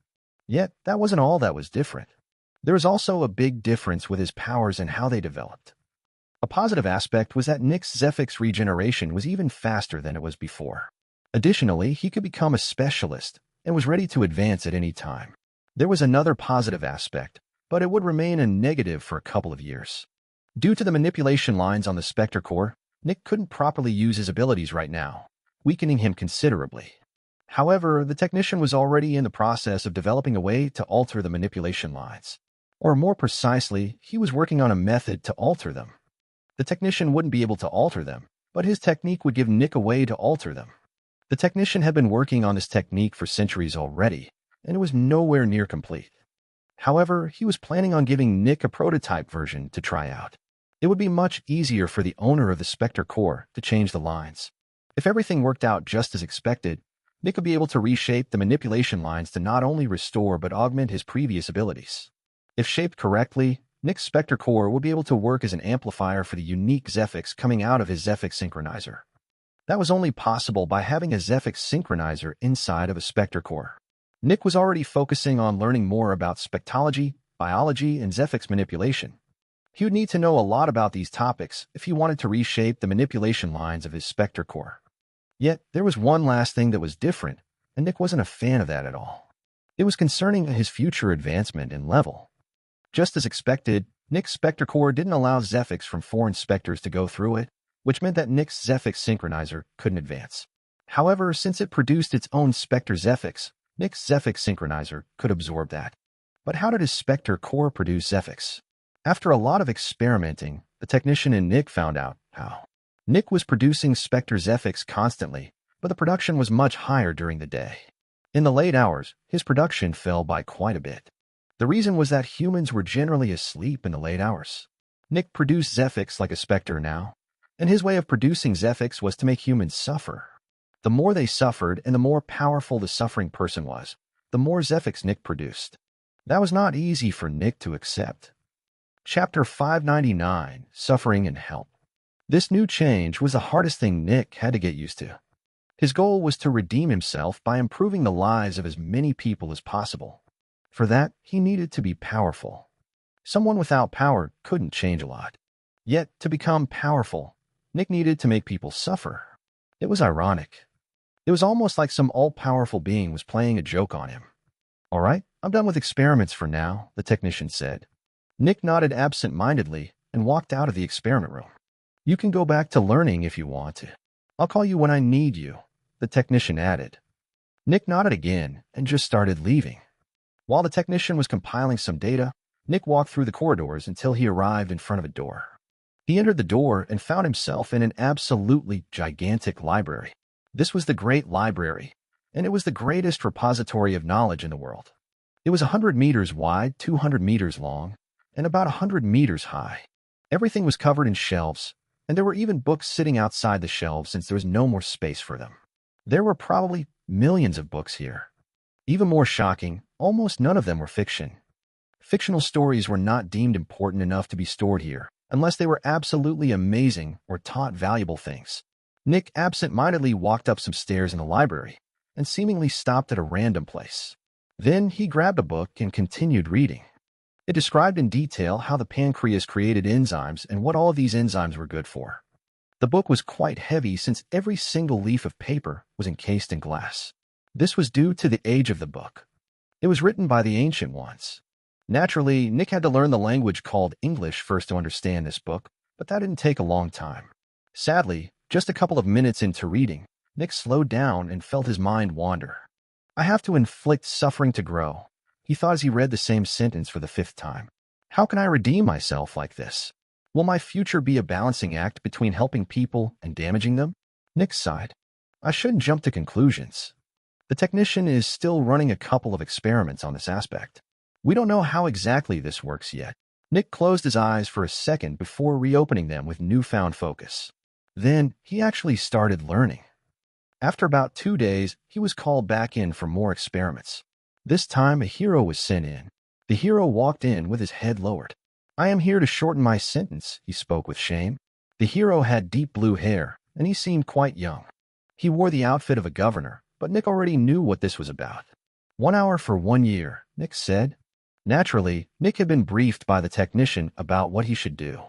Yet, that wasn't all that was different. There was also a big difference with his powers and how they developed. A positive aspect was that Nick's Zephyx regeneration was even faster than it was before. Additionally, he could become a specialist and was ready to advance at any time. There was another positive aspect, but it would remain a negative for a couple of years. Due to the manipulation lines on the Spectre core, Nick couldn't properly use his abilities right now, weakening him considerably. However, the technician was already in the process of developing a way to alter the manipulation lines. Or more precisely, he was working on a method to alter them. The technician wouldn't be able to alter them, but his technique would give Nick a way to alter them. The technician had been working on this technique for centuries already, and it was nowhere near complete. However, he was planning on giving Nick a prototype version to try out. It would be much easier for the owner of the Spectre core to change the lines. If everything worked out just as expected, Nick would be able to reshape the manipulation lines to not only restore but augment his previous abilities. If shaped correctly, Nick's Spectre core would be able to work as an amplifier for the unique Zephyx coming out of his Zephyx synchronizer. That was only possible by having a Zephyx synchronizer inside of a Spectre core. Nick was already focusing on learning more about spectrology, biology, and Zephyx manipulation. He would need to know a lot about these topics if he wanted to reshape the manipulation lines of his Spectre core. Yet, there was one last thing that was different, and Nick wasn't a fan of that at all. It was concerning his future advancement in level. Just as expected, Nick's Spectre core didn't allow Zephyx from foreign Specters to go through it, which meant that Nick's Zephyx synchronizer couldn't advance. However, since it produced its own Spectre Zephyx, Nick's Zephyx synchronizer could absorb that. But how did his Spectre core produce Zephyx? After a lot of experimenting, the technician and Nick found out how. Nick was producing Spectre Zephyx constantly, but the production was much higher during the day. In the late hours, his production fell by quite a bit. The reason was that humans were generally asleep in the late hours. Nick produced Zephyx like a Spectre now, and his way of producing Zephyx was to make humans suffer. The more they suffered and the more powerful the suffering person was, the more Zephyx Nick produced. That was not easy for Nick to accept. Chapter 599, Suffering and Help. This new change was the hardest thing Nick had to get used to. His goal was to redeem himself by improving the lives of as many people as possible. For that, he needed to be powerful. Someone without power couldn't change a lot. Yet, to become powerful, Nick needed to make people suffer. It was ironic. It was almost like some all-powerful being was playing a joke on him. "All right, I'm done with experiments for now," the technician said. Nick nodded absent-mindedly and walked out of the experiment room. "You can go back to learning if you want to. I'll call you when I need you," the technician added. Nick nodded again and just started leaving. While the technician was compiling some data, Nick walked through the corridors until he arrived in front of a door. He entered the door and found himself in an absolutely gigantic library. This was the Great Library, and it was the greatest repository of knowledge in the world. It was 100 meters wide, 200 meters long, and about 100 meters high. Everything was covered in shelves, and there were even books sitting outside the shelves since there was no more space for them. There were probably millions of books here. Even more shocking, almost none of them were fiction. Fictional stories were not deemed important enough to be stored here, unless they were absolutely amazing or taught valuable things. Nick absent-mindedly walked up some stairs in the library and seemingly stopped at a random place. Then he grabbed a book and continued reading. It described in detail how the pancreas created enzymes and what all of these enzymes were good for. The book was quite heavy since every single leaf of paper was encased in glass. This was due to the age of the book. It was written by the ancient ones. Naturally, Nick had to learn the language called English first to understand this book, but that didn't take a long time. Sadly, just a couple of minutes into reading, Nick slowed down and felt his mind wander. "I have to inflict suffering to grow," he thought as he read the same sentence for the 5th time. "How can I redeem myself like this? Will my future be a balancing act between helping people and damaging them?" Nick sighed. "I shouldn't jump to conclusions. The technician is still running a couple of experiments on this aspect. We don't know how exactly this works yet." Nick closed his eyes for a second before reopening them with newfound focus. Then he actually started learning. After about 2 days, he was called back in for more experiments. This time, a hero was sent in. The hero walked in with his head lowered. "I am here to shorten my sentence," he spoke with shame. The hero had deep blue hair, and he seemed quite young. He wore the outfit of a governor, but Nick already knew what this was about. 1 hour for 1 year, Nick said. Naturally, Nick had been briefed by the technician about what he should do.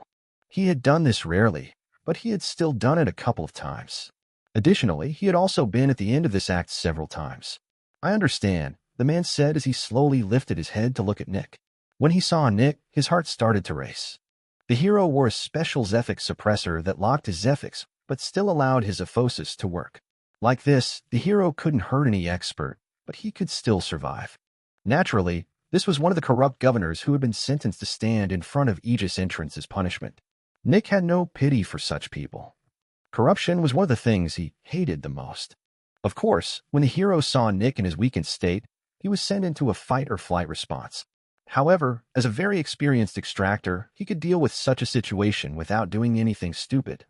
He had done this rarely, but he had still done it a couple of times. Additionally, he had also been at the end of this act several times. "I understand," the man said as he slowly lifted his head to look at Nick. When he saw Nick, his heart started to race. The hero wore a special Zephyx suppressor that locked his Zephyx, but still allowed his aphosis to work. Like this, the hero couldn't hurt any expert, but he could still survive. Naturally, this was one of the corrupt governors who had been sentenced to stand in front of Aegis entrance as punishment. Nick had no pity for such people. Corruption was one of the things he hated the most. Of course, when the hero saw Nick in his weakened state, he was sent into a fight-or-flight response. However, as a very experienced extractor, he could deal with such a situation without doing anything stupid.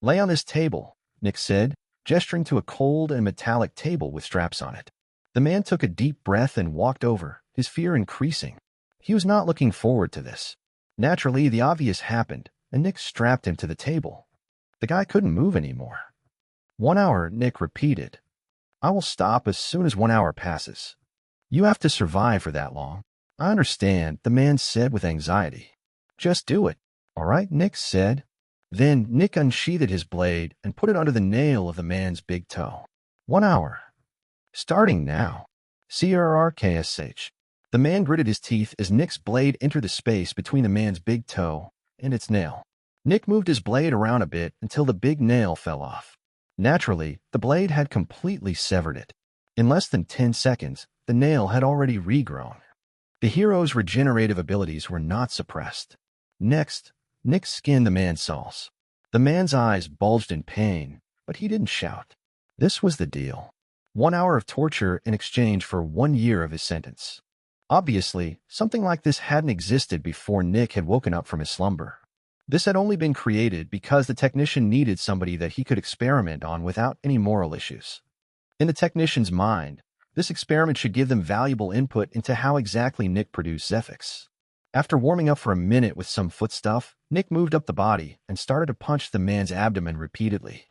"Lay on this table," Nick said, gesturing to a cold and metallic table with straps on it. The man took a deep breath and walked over, his fear increasing. He was not looking forward to this. Naturally, the obvious happened, and Nick strapped him to the table. The guy couldn't move anymore. 1 hour, Nick repeated. "I will stop as soon as 1 hour passes." "You have to survive for that long." "I understand," the man said with anxiety. "Just do it." "All right," Nick said. Then Nick unsheathed his blade and put it under the nail of the man's big toe. 1 hour. Starting now. CRRKSH. The man gritted his teeth as Nick's blade entered the space between the man's big toe and its nail. Nick moved his blade around a bit until the big nail fell off. Naturally, the blade had completely severed it. In less than 10 seconds, the nail had already regrown. The hero's regenerative abilities were not suppressed. Next, Nick skinned the man's sauce. The man's eyes bulged in pain, but he didn't shout. This was the deal. 1 hour of torture in exchange for 1 year of his sentence. Obviously, something like this hadn't existed before Nick had woken up from his slumber. This had only been created because the technician needed somebody that he could experiment on without any moral issues. In the technician's mind, this experiment should give them valuable input into how exactly Nick produced Zephyx. After warming up for a minute with some foot stuff, Nick moved up the body and started to punch the man's abdomen repeatedly.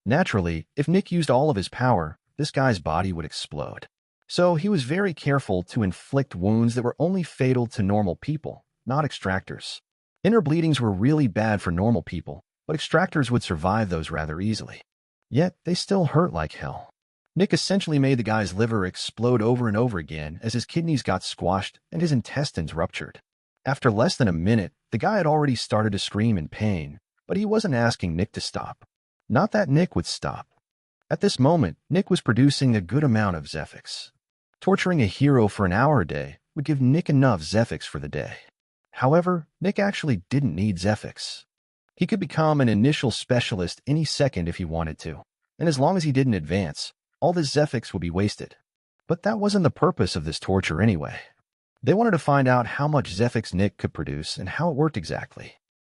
Naturally, if Nick used all of his power, this guy's body would explode. So he was very careful to inflict wounds that were only fatal to normal people, not extractors. Inner bleedings were really bad for normal people, but extractors would survive those rather easily. Yet, they still hurt like hell. Nick essentially made the guy's liver explode over and over again as his kidneys got squashed and his intestines ruptured. After less than a minute, the guy had already started to scream in pain, but he wasn't asking Nick to stop. Not that Nick would stop. At this moment, Nick was producing a good amount of Zephyx. Torturing a hero for an hour a day would give Nick enough Zephyx for the day. However, Nick actually didn't need Zephyx. He could become an initial specialist any second if he wanted to, and as long as he didn't advance, all this Zephyx would be wasted. But that wasn't the purpose of this torture anyway. They wanted to find out how much Zephyx Nick could produce and how it worked exactly.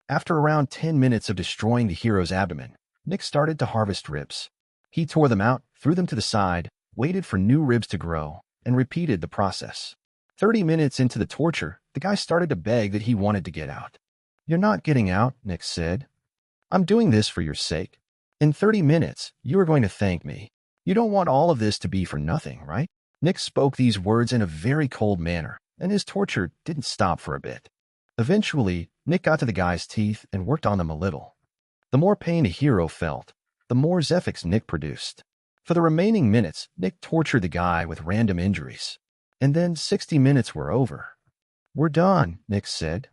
After around 10 minutes of destroying the hero's abdomen, Nick started to harvest ribs. He tore them out, threw them to the side, waited for new ribs to grow, and repeated the process. 30 minutes into the torture, the guy started to beg that he wanted to get out. "You're not getting out," Nick said. "I'm doing this for your sake. In 30 minutes, you are going to thank me. You don't want all of this to be for nothing, right?" Nick spoke these words in a very cold manner, and his torture didn't stop for a bit. Eventually, Nick got to the guy's teeth and worked on them a little. The more pain the hero felt, the more Zephyx Nick produced. For the remaining minutes, Nick tortured the guy with random injuries. And then 60 minutes were over. "We're done," Nick said.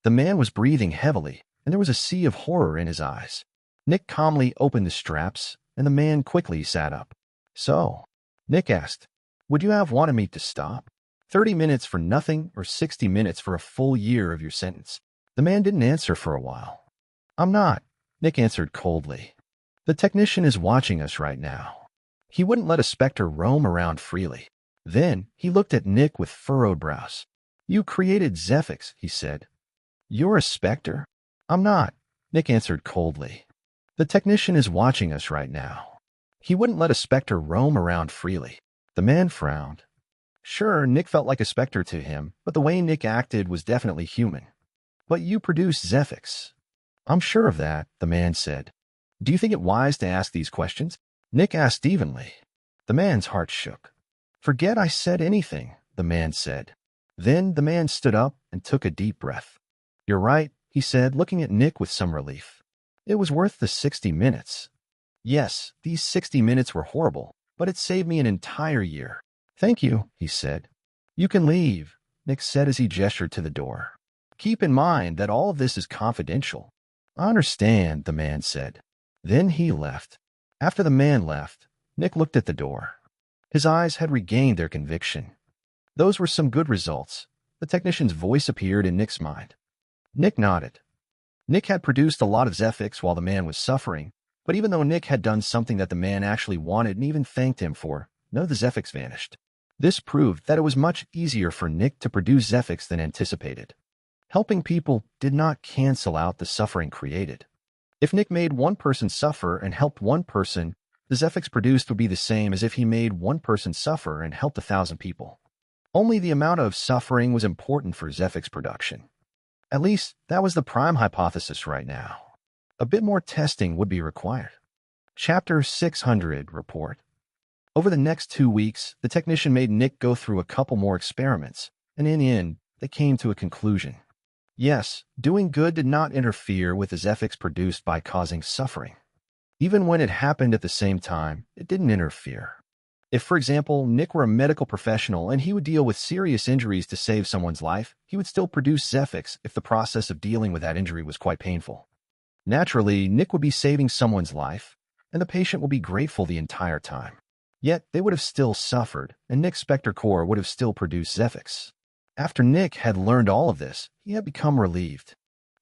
The man was breathing heavily, and there was a sea of horror in his eyes. Nick calmly opened the straps, and the man quickly sat up. "So," Nick asked, "would you have wanted me to stop? 30 minutes for nothing or 60 minutes for a full year of your sentence?" The man didn't answer for a while. "I'm not," Nick answered coldly. "The technician is watching us right now. He wouldn't let a specter roam around freely." Then he looked at Nick with furrowed brows. "You created Zephyx," he said. "You're a specter?" "I'm not," Nick answered coldly. "The technician is watching us right now. He wouldn't let a specter roam around freely." The man frowned. Sure, Nick felt like a specter to him, but the way Nick acted was definitely human. "But you produced Zephyx." "I'm sure of that," the man said. "Do you think it wise to ask these questions?" Nick asked evenly. The man's heart shook. "Forget I said anything," the man said. Then the man stood up and took a deep breath. "You're right," he said, looking at Nick with some relief. "It was worth the 60 minutes. Yes, these 60 minutes were horrible, but it saved me an entire year." "Thank you," he said. "You can leave," Nick said as he gestured to the door. "Keep in mind that all of this is confidential." "I understand," the man said. Then he left. After the man left, Nick looked at the door. His eyes had regained their conviction. Those were some good results. The technician's voice appeared in Nick's mind. Nick nodded. Nick had produced a lot of Zephyx while the man was suffering, but even though Nick had done something that the man actually wanted and even thanked him for, none of the Zephyx vanished. This proved that it was much easier for Nick to produce Zephyx than anticipated. Helping people did not cancel out the suffering created. If Nick made one person suffer and helped one person, the Zephyx produced would be the same as if he made one person suffer and helped 1,000 people. Only the amount of suffering was important for Zephyx production. At least, that was the prime hypothesis right now. A bit more testing would be required. Chapter 600 Report. Over the next 2 weeks, the technician made Nick go through a couple more experiments, and in the end, they came to a conclusion. Yes, doing good did not interfere with the Zephyx produced by causing suffering. Even when it happened at the same time, it didn't interfere. If, for example, Nick were a medical professional and he would deal with serious injuries to save someone's life, he would still produce Zephyx if the process of dealing with that injury was quite painful. Naturally, Nick would be saving someone's life, and the patient would be grateful the entire time. Yet, they would have still suffered, and Nick's Spectre core would have still produced Zephyx. After Nick had learned all of this, he had become relieved.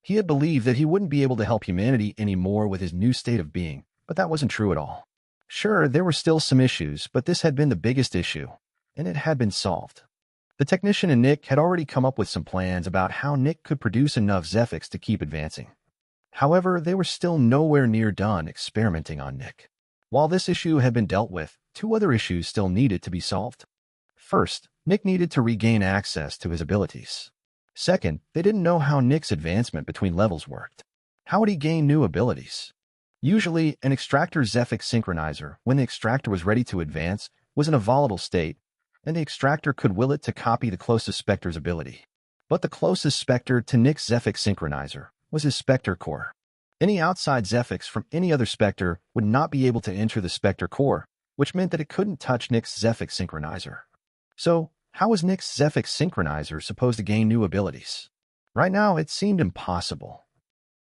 He had believed that he wouldn't be able to help humanity anymore with his new state of being, but that wasn't true at all. Sure, there were still some issues, but this had been the biggest issue, and it had been solved. The technician and Nick had already come up with some plans about how Nick could produce enough Zephyx to keep advancing. However, they were still nowhere near done experimenting on Nick. While this issue had been dealt with, two other issues still needed to be solved. First, Nick needed to regain access to his abilities. Second, they didn't know how Nick's advancement between levels worked. How would he gain new abilities? Usually, an extractor Zephyx synchronizer, when the extractor was ready to advance, was in a volatile state, and the extractor could will it to copy the closest Specter's ability. But the closest Spectre to Nick's Zephyx synchronizer was his Spectre core. Any outside Zephyx from any other Spectre would not be able to enter the Spectre core, which meant that it couldn't touch Nick's Zephyx synchronizer. So, how was Nick's Zephyx synchronizer supposed to gain new abilities? Right now, it seemed impossible.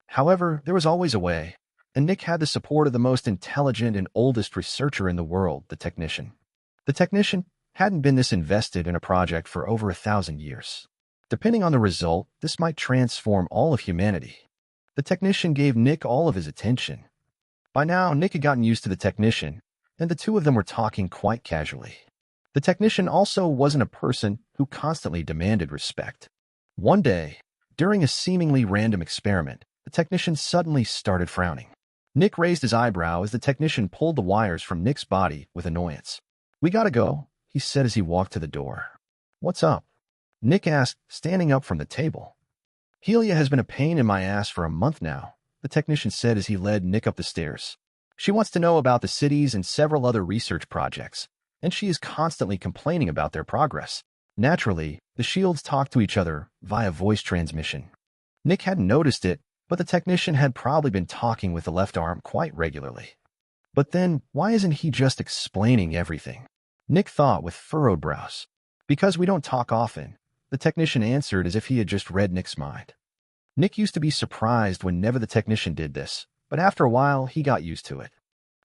However, there was always a way, and Nick had the support of the most intelligent and oldest researcher in the world, the technician. The technician hadn't been this invested in a project for over 1,000 years. Depending on the result, this might transform all of humanity. The technician gave Nick all of his attention. By now, Nick had gotten used to the technician, and the two of them were talking quite casually. The technician also wasn't a person who constantly demanded respect. One day, during a seemingly random experiment, the technician suddenly started frowning. Nick raised his eyebrow as the technician pulled the wires from Nick's body with annoyance. "We gotta go," he said as he walked to the door. "What's up?" Nick asked, standing up from the table. "Helia has been a pain in my ass for a month now," the technician said as he led Nick up the stairs. "She wants to know about the cities and several other research projects, and she is constantly complaining about their progress." Naturally, the shields talked to each other via voice transmission. Nick hadn't noticed it, but the technician had probably been talking with the left arm quite regularly. But then, why isn't he just explaining everything? Nick thought with furrowed brows. "Because we don't talk often," the technician answered as if he had just read Nick's mind. Nick used to be surprised whenever the technician did this, but after a while, he got used to it.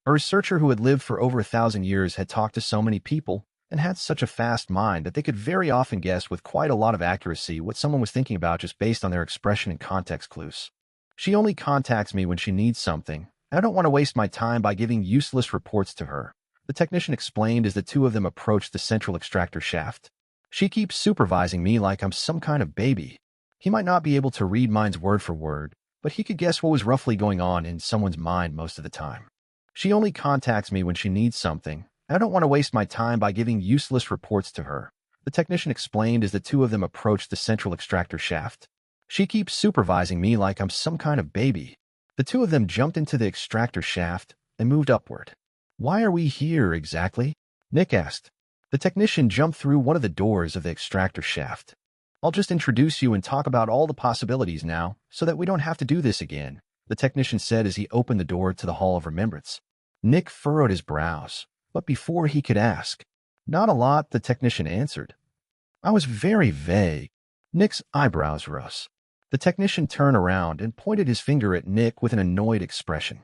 A researcher who had lived for over 1,000 years had talked to so many people and had such a fast mind that they could very often guess with quite a lot of accuracy what someone was thinking about just based on their expression and context clues. "She only contacts me when she needs something, and I don't want to waste my time by giving useless reports to her," the technician explained as the two of them approached the central extractor shaft. "She keeps supervising me like I'm some kind of baby." He might not be able to read minds word for word, but he could guess what was roughly going on in someone's mind most of the time. "She only contacts me when she needs something, and I don't want to waste my time by giving useless reports to her," the technician explained as the two of them approached the central extractor shaft. "She keeps supervising me like I'm some kind of baby." The two of them jumped into the extractor shaft and moved upward. "Why are we here exactly?" Nick asked. The technician jumped through one of the doors of the extractor shaft. "I'll just introduce you and talk about all the possibilities now, so that we don't have to do this again," the technician said as he opened the door to the Hall of Remembrance. Nick furrowed his brows, but before he could ask, "Not a lot," the technician answered. "I was very vague." Nick's eyebrows rose. The technician turned around and pointed his finger at Nick with an annoyed expression.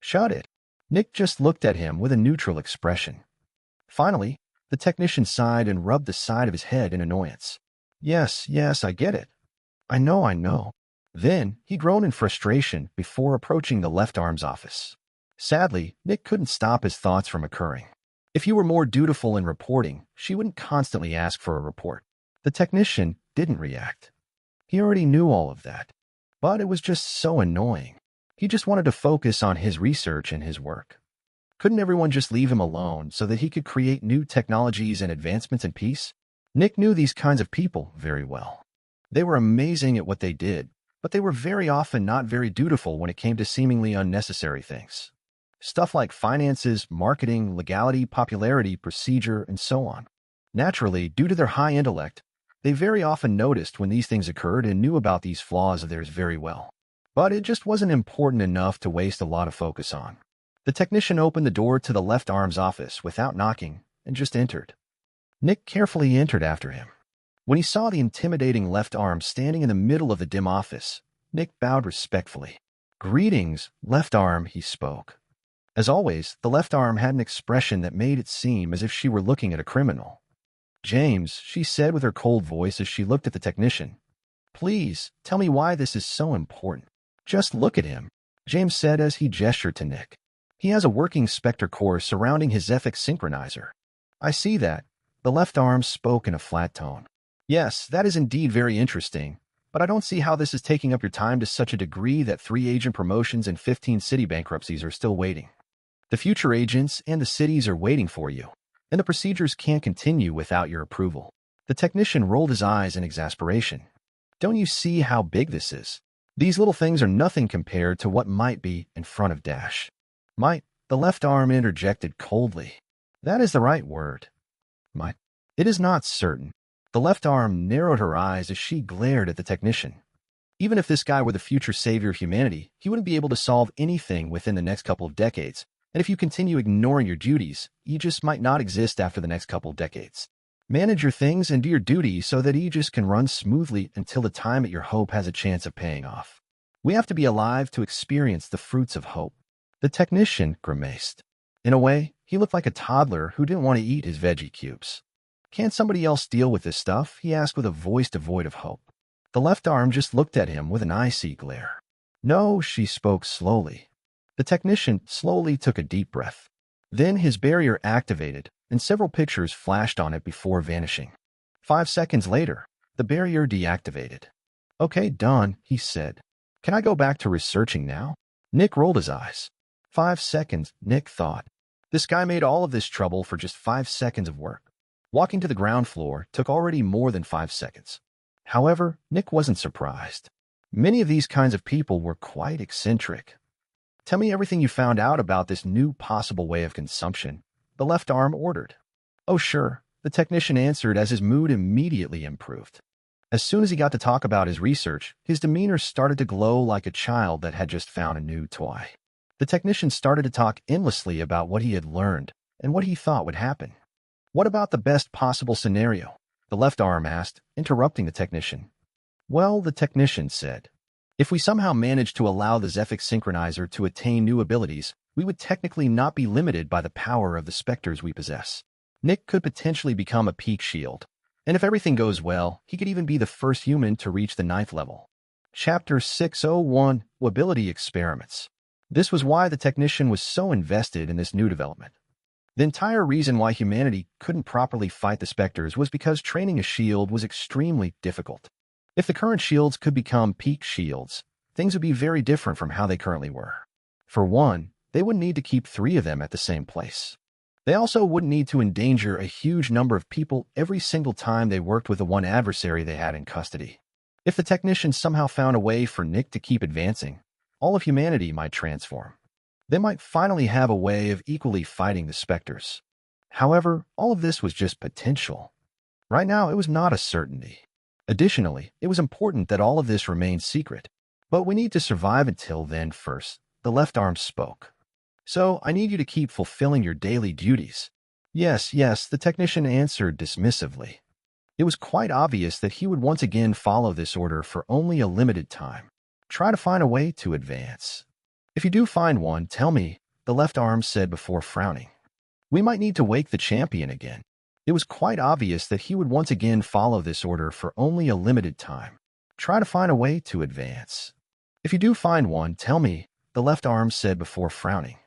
"Shut it." Nick just looked at him with a neutral expression. Finally, the technician sighed and rubbed the side of his head in annoyance. Yes, I get it. I know. Then he groaned in frustration before approaching the left arm's office. Sadly, Nick couldn't stop his thoughts from occurring. If you were more dutiful in reporting, she wouldn't constantly ask for a report. The technician didn't react. He already knew all of that. But it was just so annoying. He just wanted to focus on his research and his work. Couldn't everyone just leave him alone so that he could create new technologies and advancements in peace? Nick knew these kinds of people very well. They were amazing at what they did, but they were very often not very dutiful when it came to seemingly unnecessary things. Stuff like finances, marketing, legality, popularity, procedure, and so on. Naturally, due to their high intellect, they very often noticed when these things occurred and knew about these flaws of theirs very well. But it just wasn't important enough to waste a lot of focus on. The technician opened the door to the left arm's office without knocking and just entered. Nick carefully entered after him. When he saw the intimidating left arm standing in the middle of the dim office, Nick bowed respectfully. "Greetings, left arm," he spoke. As always, the left arm had an expression that made it seem as if she were looking at a criminal. "James," she said with her cold voice as she looked at the technician. "Please, tell me why this is so important." "Just look at him," James said as he gestured to Nick. "He has a working Spectre core surrounding his Zephyx synchronizer." "I see that," the left arm spoke in a flat tone. "Yes, that is indeed very interesting, but I don't see how this is taking up your time to such a degree that 3 agent promotions and 15 city bankruptcies are still waiting. The future agents and the cities are waiting for you, and the procedures can't continue without your approval." The technician rolled his eyes in exasperation. "Don't you see how big this is? These little things are nothing compared to what might be in front of Dash." "Might," the left arm interjected coldly. "That is the right word. Might. It is not certain." The left arm narrowed her eyes as she glared at the technician. "Even if this guy were the future savior of humanity, he wouldn't be able to solve anything within the next couple of decades. And if you continue ignoring your duties, Aegis might not exist after the next couple of decades. Manage your things and do your duty so that Aegis can run smoothly until the time that your hope has a chance of paying off. We have to be alive to experience the fruits of hope." The technician grimaced. In a way, he looked like a toddler who didn't want to eat his veggie cubes. "Can't somebody else deal with this stuff?" he asked with a voice devoid of hope. The left arm just looked at him with an icy glare. "No," she spoke slowly. The technician slowly took a deep breath. Then his barrier activated, and several pictures flashed on it before vanishing. 5 seconds later, the barrier deactivated. "Okay, done," he said. "Can I go back to researching now?" Nick rolled his eyes. 5 seconds, Nick thought. This guy made all of this trouble for just 5 seconds of work. Walking to the ground floor took already more than 5 seconds. However, Nick wasn't surprised. Many of these kinds of people were quite eccentric. "Tell me everything you found out about this new possible way of consumption," the left arm ordered. "Oh, sure," the technician answered as his mood immediately improved. As soon as he got to talk about his research, his demeanor started to glow like a child that had just found a new toy. The technician started to talk endlessly about what he had learned and what he thought would happen. "What about the best possible scenario?" the left arm asked, interrupting the technician. "Well," the technician said, "if we somehow manage to allow the Zephyx synchronizer to attain new abilities, we would technically not be limited by the power of the Specters we possess. Nick could potentially become a peak shield, and if everything goes well, he could even be the first human to reach the 9th level." Chapter 601, Ability Experiments. This was why the technician was so invested in this new development. The entire reason why humanity couldn't properly fight the Specters was because training a shield was extremely difficult. If the current shields could become peak shields, things would be very different from how they currently were. For one, they wouldn't need to keep 3 of them at the same place. They also wouldn't need to endanger a huge number of people every single time they worked with the one adversary they had in custody. If the technician somehow found a way for Nick to keep advancing, all of humanity might transform. They might finally have a way of equally fighting the Specters. However, all of this was just potential. Right now, it was not a certainty. Additionally, it was important that all of this remained secret. "But we need to survive until then first," the left arm spoke. "So I need you to keep fulfilling your daily duties." Yes, the technician answered dismissively. It was quite obvious that he would once again follow this order for only a limited time. "Try to find a way to advance. If you do find one, tell me," the left arm said before frowning. "We might need to wake the champion again." It was quite obvious that he would once again follow this order for only a limited time. "Try to find a way to advance. If you do find one, tell me," the left arm said before frowning.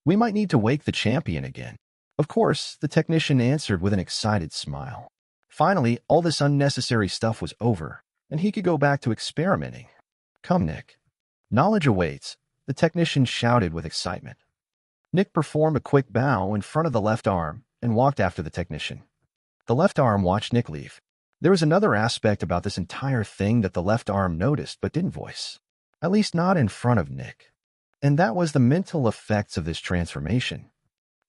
"We might need to wake the champion again." Of course, the technician answered with an excited smile. Finally, all this unnecessary stuff was over, and he could go back to experimenting. "Come, Nick. Knowledge awaits," the technician shouted with excitement. Nick performed a quick bow in front of the left arm and walked after the technician. The left arm watched Nick leave. There was another aspect about this entire thing that the left arm noticed but didn't voice. At least not in front of Nick. And that was the mental effects of this transformation.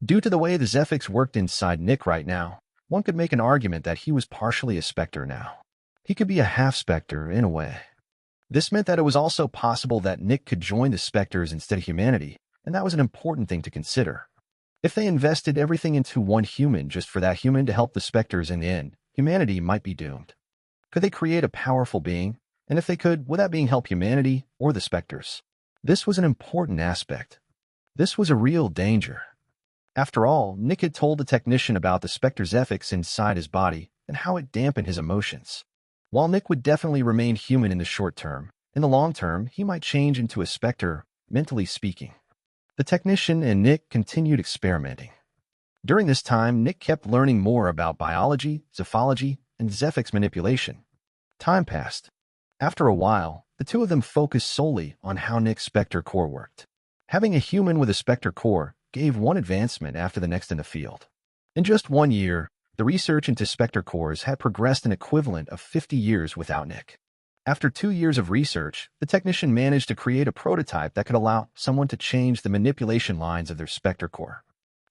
Due to the way the Zephyx worked inside Nick right now, one could make an argument that he was partially a Spectre now. He could be a half-Spectre in a way. This meant that it was also possible that Nick could join the Specters instead of humanity, and that was an important thing to consider. If they invested everything into one human just for that human to help the Specters in the end, humanity might be doomed. Could they create a powerful being? And if they could, would that being help humanity or the Specters? This was an important aspect. This was a real danger. After all, Nick had told the technician about the Specter Zephyx inside his body and how it dampened his emotions. While Nick would definitely remain human in the short term, in the long term, he might change into a Specter, mentally speaking. The technician and Nick continued experimenting. During this time, Nick kept learning more about biology, zephology, and Zephyx manipulation. Time passed. After a while, the two of them focused solely on how Nick's Specter core worked. Having a human with a Specter core gave one advancement after the next in the field. In just 1 year, the research into Specter cores had progressed an equivalent of 50 years without Nick. After 2 years of research, the technician managed to create a prototype that could allow someone to change the manipulation lines of their Specter core.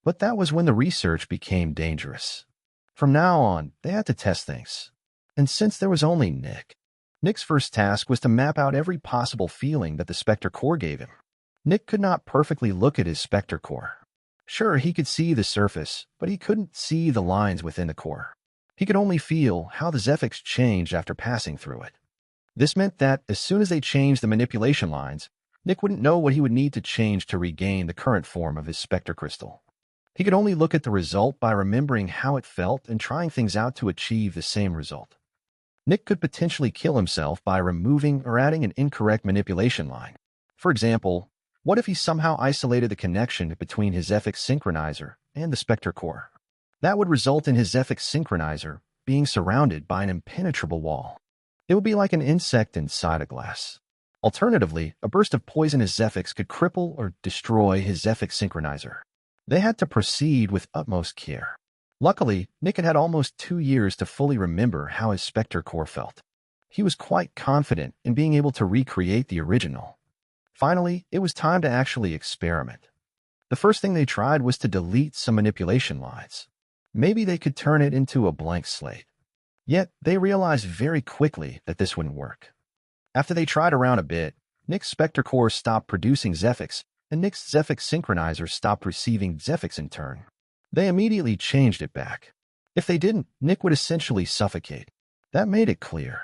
But that was when the research became dangerous. From now on, they had to test things. And since there was only Nick, Nick's first task was to map out every possible feeling that the Specter core gave him. Nick could not perfectly look at his Specter core. Sure, he could see the surface, but he couldn't see the lines within the core. He could only feel how the Zephyx changed after passing through it. This meant that as soon as they changed the manipulation lines, Nick wouldn't know what he would need to change to regain the current form of his Specter crystal. He could only look at the result by remembering how it felt and trying things out to achieve the same result. Nick could potentially kill himself by removing or adding an incorrect manipulation line. For example, what if he somehow isolated the connection between his Zephyx synchronizer and the Specter core? That would result in his Zephyx synchronizer being surrounded by an impenetrable wall. It would be like an insect inside a glass. Alternatively, a burst of poisonous Zephyx could cripple or destroy his Zephyx synchronizer. They had to proceed with utmost care. Luckily, Nick had almost 2 years to fully remember how his Specter core felt. He was quite confident in being able to recreate the original. Finally, it was time to actually experiment. The first thing they tried was to delete some manipulation lines. Maybe they could turn it into a blank slate. Yet, they realized very quickly that this wouldn't work. After they tried around a bit, Nick's Specter core stopped producing Zephyx, and Nick's Zephyx synchronizer stopped receiving Zephyx in turn. They immediately changed it back. If they didn't, Nick would essentially suffocate. That made it clear.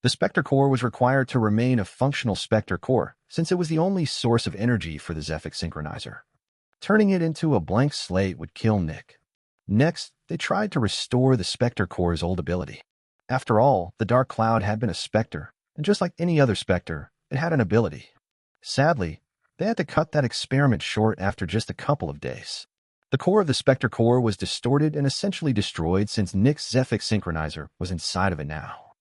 The Specter core was required to remain a functional Specter core, since it was the only source of energy for the Zephyx synchronizer. Turning it into a blank slate would kill Nick. Next, they tried to restore the Specter core's old ability. After all, the Dark Cloud had been a Specter, and just like any other Specter, it had an ability. Sadly, they had to cut that experiment short after just a couple of days. The core of the Specter core was distorted and essentially destroyed since Nick's Zephyx synchronizer was inside of it now.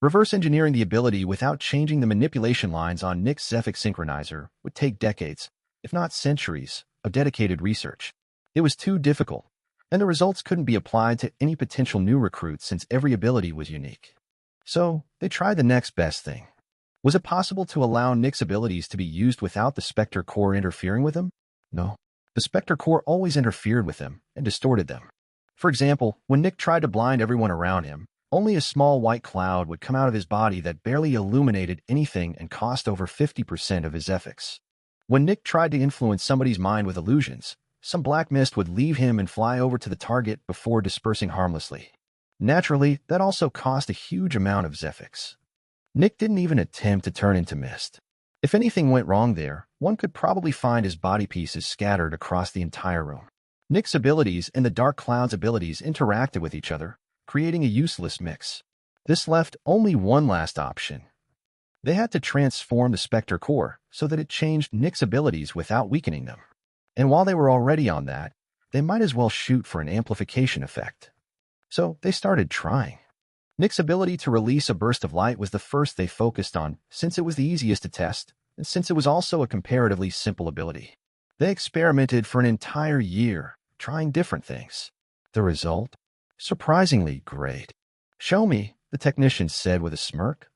Reverse engineering the ability without changing the manipulation lines on Nick's Zephyx synchronizer would take decades, if not centuries, of dedicated research. It was too difficult, and the results couldn't be applied to any potential new recruits since every ability was unique. So, they tried the next best thing. Was it possible to allow Nick's abilities to be used without the Specter core interfering with him? No. The Specter core always interfered with them and distorted them. For example, when Nick tried to blind everyone around him, only a small white cloud would come out of his body that barely illuminated anything and cost over 50% of his Zephyx. When Nick tried to influence somebody's mind with illusions, some black mist would leave him and fly over to the target before dispersing harmlessly. Naturally, that also cost a huge amount of Zephyx. Nick didn't even attempt to turn into mist. If anything went wrong there, one could probably find his body pieces scattered across the entire room. Nick's abilities and the Dark Cloud's abilities interacted with each other, creating a useless mix. This left only one last option. They had to transform the Specter core so that it changed Nick's abilities without weakening them. And while they were already on that, they might as well shoot for an amplification effect. So they started trying. Nick's ability to release a burst of light was the first they focused on, since it was the easiest to test, and since it was also a comparatively simple ability. They experimented for an entire year, trying different things. The result? Surprisingly great. "Show me," the technician said with a smirk.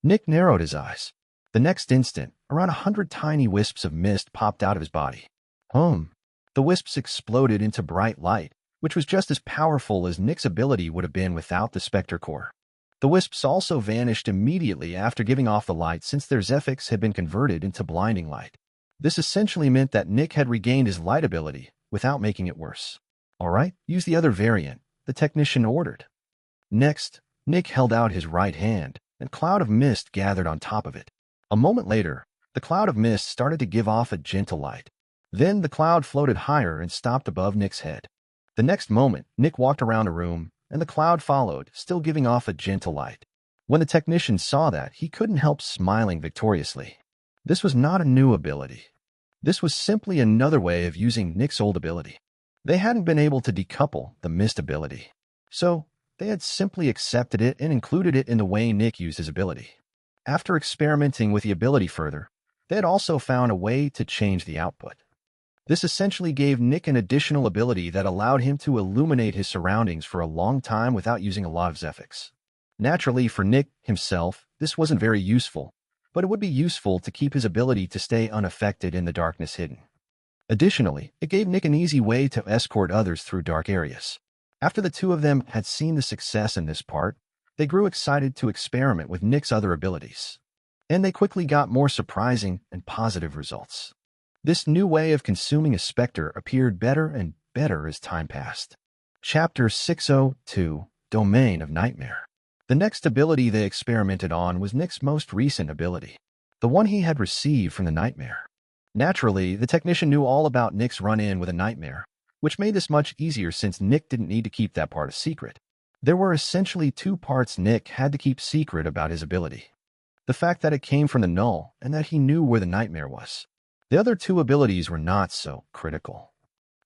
Nick narrowed his eyes. The next instant, around 100 tiny wisps of mist popped out of his body. The wisps exploded into bright light, which was just as powerful as Nick's ability would have been without the Specter core. The wisps also vanished immediately after giving off the light since their Zephyx had been converted into blinding light. This essentially meant that Nick had regained his light ability without making it worse. "All right, use the other variant," the technician ordered. Next, Nick held out his right hand, and a cloud of mist gathered on top of it. A moment later, The cloud of mist started to give off a gentle light. Then the cloud floated higher and stopped above Nick's head. The next moment, Nick walked around a room, and the cloud followed, still giving off a gentle light. When the technician saw that, he couldn't help smiling victoriously. This was not a new ability. This was simply another way of using Nick's old ability. They hadn't been able to decouple the mist ability, so they had simply accepted it and included it in the way Nick used his ability. After experimenting with the ability further, they had also found a way to change the output. This essentially gave Nick an additional ability that allowed him to illuminate his surroundings for a long time without using a lot of Zephyx. Naturally, for Nick himself, this wasn't very useful, but it would be useful to keep his ability to stay unaffected in the darkness hidden. Additionally, it gave Nick an easy way to escort others through dark areas. After the two of them had seen the success in this part, they grew excited to experiment with Nick's other abilities. And they quickly got more surprising and positive results. This new way of consuming a Spectre appeared better and better as time passed. Chapter 602, Domain of Nightmare. The next ability they experimented on was Nick's most recent ability, the one he had received from the nightmare. Naturally, the technician knew all about Nick's run-in with a nightmare, which made this much easier since Nick didn't need to keep that part a secret. There were essentially two parts Nick had to keep secret about his ability. The fact that it came from the null and that he knew where the nightmare was. The other two abilities were not so critical.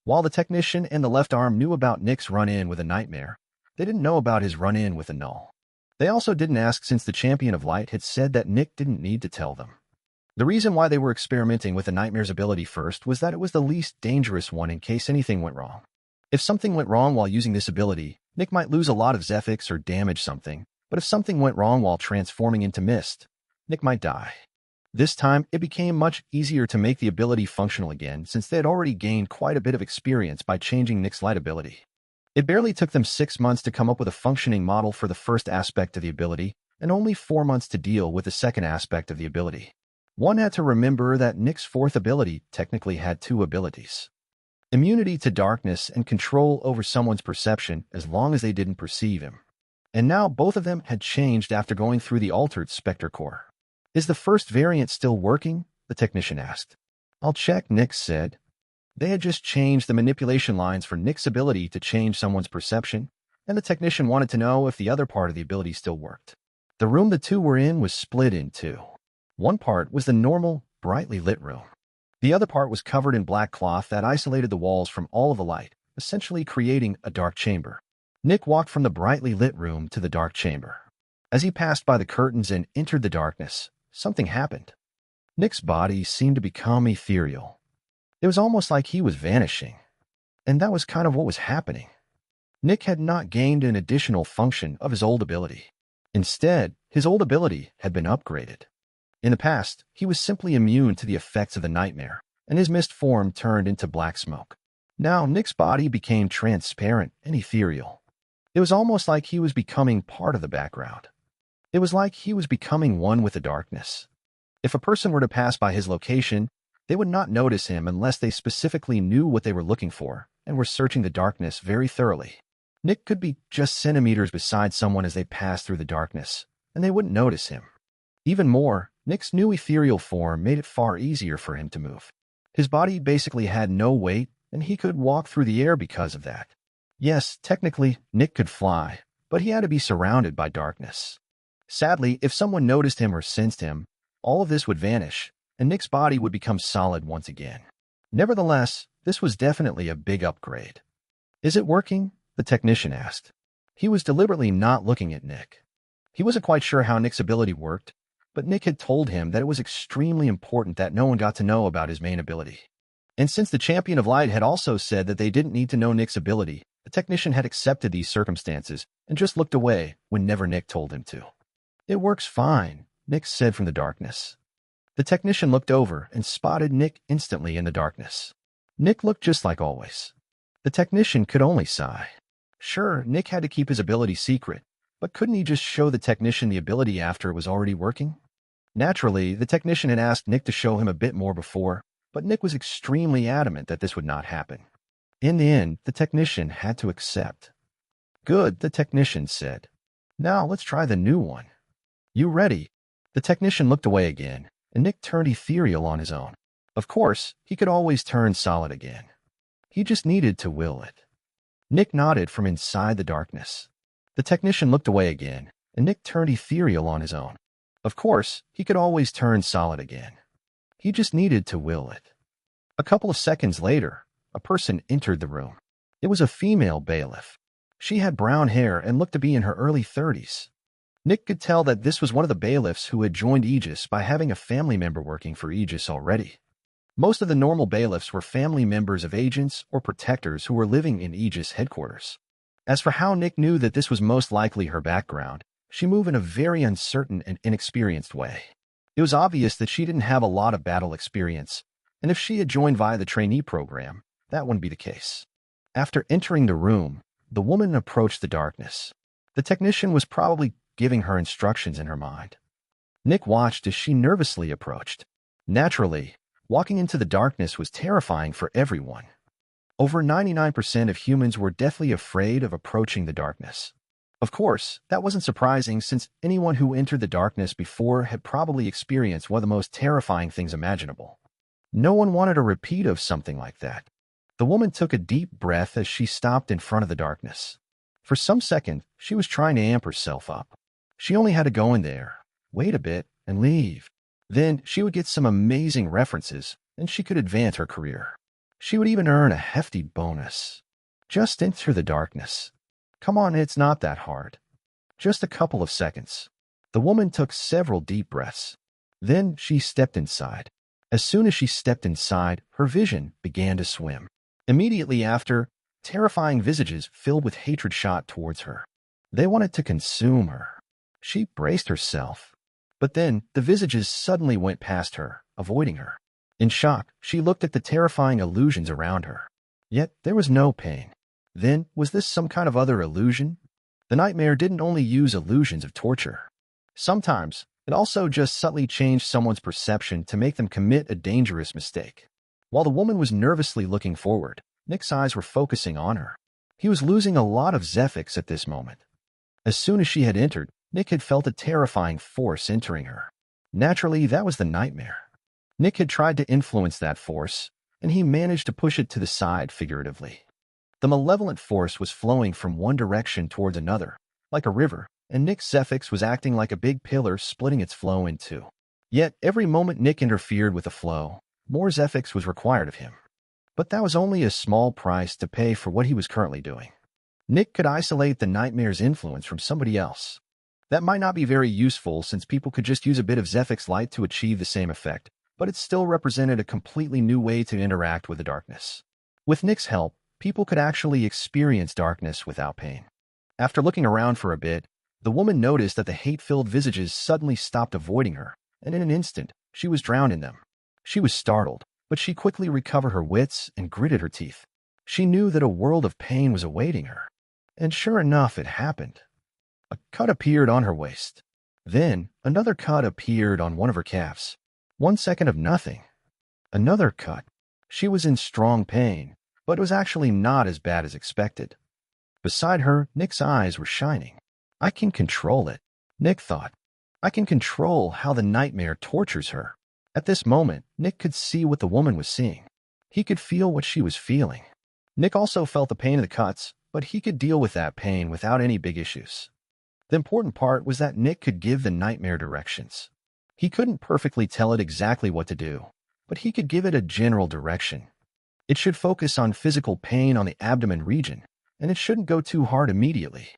While the technician and the left arm knew about Nick's run-in with a nightmare, they didn't know about his run-in with the null. They also didn't ask since the Champion of Light had said that Nick didn't need to tell them. The reason why they were experimenting with the Nightmare's ability first was that it was the least dangerous one in case anything went wrong. If something went wrong while using this ability, Nick might lose a lot of Zephyx or damage something, but if something went wrong while transforming into mist, Nick might die. This time, it became much easier to make the ability functional again since they had already gained quite a bit of experience by changing Nick's light ability. It barely took them 6 months to come up with a functioning model for the first aspect of the ability, and only 4 months to deal with the second aspect of the ability. One had to remember that Nick's fourth ability technically had two abilities: immunity to darkness and control over someone's perception as long as they didn't perceive him. And now both of them had changed after going through the altered Spectre core. Is the first variant still working? The technician asked. I'll check, Nick said. They had just changed the manipulation lines for Nick's ability to change someone's perception, and the technician wanted to know if the other part of the ability still worked. The room the two were in was split in two. One part was the normal, brightly lit room. The other part was covered in black cloth that isolated the walls from all of the light, essentially creating a dark chamber. Nick walked from the brightly lit room to the dark chamber. As he passed by the curtains and entered the darkness, something happened. Nick's body seemed to become ethereal. It was almost like he was vanishing. And that was kind of what was happening. Nick had not gained an additional function of his old ability. Instead, his old ability had been upgraded. In the past, he was simply immune to the effects of the nightmare, and his mist form turned into black smoke. Now, Nick's body became transparent and ethereal. It was almost like he was becoming part of the background. It was like he was becoming one with the darkness. If a person were to pass by his location, they would not notice him unless they specifically knew what they were looking for and were searching the darkness very thoroughly. Nick could be just centimeters beside someone as they passed through the darkness, and they wouldn't notice him. Even more, Nick's new ethereal form made it far easier for him to move. His body basically had no weight, and he could walk through the air because of that. Yes, technically, Nick could fly, but he had to be surrounded by darkness. Sadly, if someone noticed him or sensed him, all of this would vanish, and Nick's body would become solid once again. Nevertheless, this was definitely a big upgrade. Is it working? The technician asked. He was deliberately not looking at Nick. He wasn't quite sure how Nick's ability worked, but Nick had told him that it was extremely important that no one got to know about his main ability. And since the Champion of Light had also said that they didn't need to know Nick's ability, the technician had accepted these circumstances and just looked away whenever Nick told him to. It works fine, Nick said from the darkness. The technician looked over and spotted Nick instantly in the darkness. Nick looked just like always. The technician could only sigh. Sure, Nick had to keep his ability secret, but couldn't he just show the technician the ability after it was already working? Naturally, the technician had asked Nick to show him a bit more before, but Nick was extremely adamant that this would not happen. In the end, the technician had to accept. Good, the technician said. Now let's try the new one. You ready? The technician looked away again, and Nick turned ethereal on his own. Of course, he could always turn solid again. He just needed to will it. Nick nodded from inside the darkness. The technician looked away again, and Nick turned ethereal on his own. Of course, he could always turn solid again. He just needed to will it. A couple of seconds later, a person entered the room. It was a female bailiff. She had brown hair and looked to be in her early 30s. Nick could tell that this was one of the bailiffs who had joined Aegis by having a family member working for Aegis already. Most of the normal bailiffs were family members of agents or protectors who were living in Aegis headquarters. As for how Nick knew that this was most likely her background, she moved in a very uncertain and inexperienced way. It was obvious that she didn't have a lot of battle experience, and if she had joined via the trainee program, that wouldn't be the case. After entering the room, the woman approached the darkness. The technician was probably giving her instructions in her mind. Nick watched as she nervously approached. Naturally, walking into the darkness was terrifying for everyone. Over 99% of humans were deathly afraid of approaching the darkness. Of course, that wasn't surprising since anyone who entered the darkness before had probably experienced one of the most terrifying things imaginable. No one wanted a repeat of something like that. The woman took a deep breath as she stopped in front of the darkness. For some second, she was trying to amp herself up. She only had to go in there, wait a bit, and leave. Then she would get some amazing references, and she could advance her career. She would even earn a hefty bonus. Just enter the darkness. Come on, it's not that hard. Just a couple of seconds. The woman took several deep breaths. Then she stepped inside. As soon as she stepped inside, her vision began to swim. Immediately after, terrifying visages filled with hatred shot towards her. They wanted to consume her. She braced herself. But then, the visages suddenly went past her, avoiding her. In shock, she looked at the terrifying illusions around her. Yet, there was no pain. Then, was this some kind of other illusion? The nightmare didn't only use illusions of torture. Sometimes, it also just subtly changed someone's perception to make them commit a dangerous mistake. While the woman was nervously looking forward, Nick's eyes were focusing on her. He was losing a lot of Zephyx at this moment. As soon as she had entered, Nick had felt a terrifying force entering her. Naturally, that was the nightmare. Nick had tried to influence that force, and he managed to push it to the side figuratively. The malevolent force was flowing from one direction towards another, like a river, and Nick's Zephyx was acting like a big pillar splitting its flow in two. Yet, every moment Nick interfered with the flow, more Zephyx was required of him. But that was only a small price to pay for what he was currently doing. Nick could isolate the nightmare's influence from somebody else. That might not be very useful since people could just use a bit of Zephyx light to achieve the same effect, but it still represented a completely new way to interact with the darkness. With Nick's help, people could actually experience darkness without pain. After looking around for a bit, the woman noticed that the hate-filled visages suddenly stopped avoiding her, and in an instant, she was drowned in them. She was startled, but she quickly recovered her wits and gritted her teeth. She knew that a world of pain was awaiting her. And sure enough, it happened. A cut appeared on her waist. Then, another cut appeared on one of her calves. 1 second of nothing. Another cut. She was in strong pain, but it was actually not as bad as expected. Beside her, Nick's eyes were shining. I can control it, Nick thought. I can control how the nightmare tortures her. At this moment, Nick could see what the woman was seeing. He could feel what she was feeling. Nick also felt the pain of the cuts, but he could deal with that pain without any big issues. The important part was that Nick could give the nightmare directions. He couldn't perfectly tell it exactly what to do, but he could give it a general direction. It should focus on physical pain on the abdomen region, and it shouldn't go too hard immediately.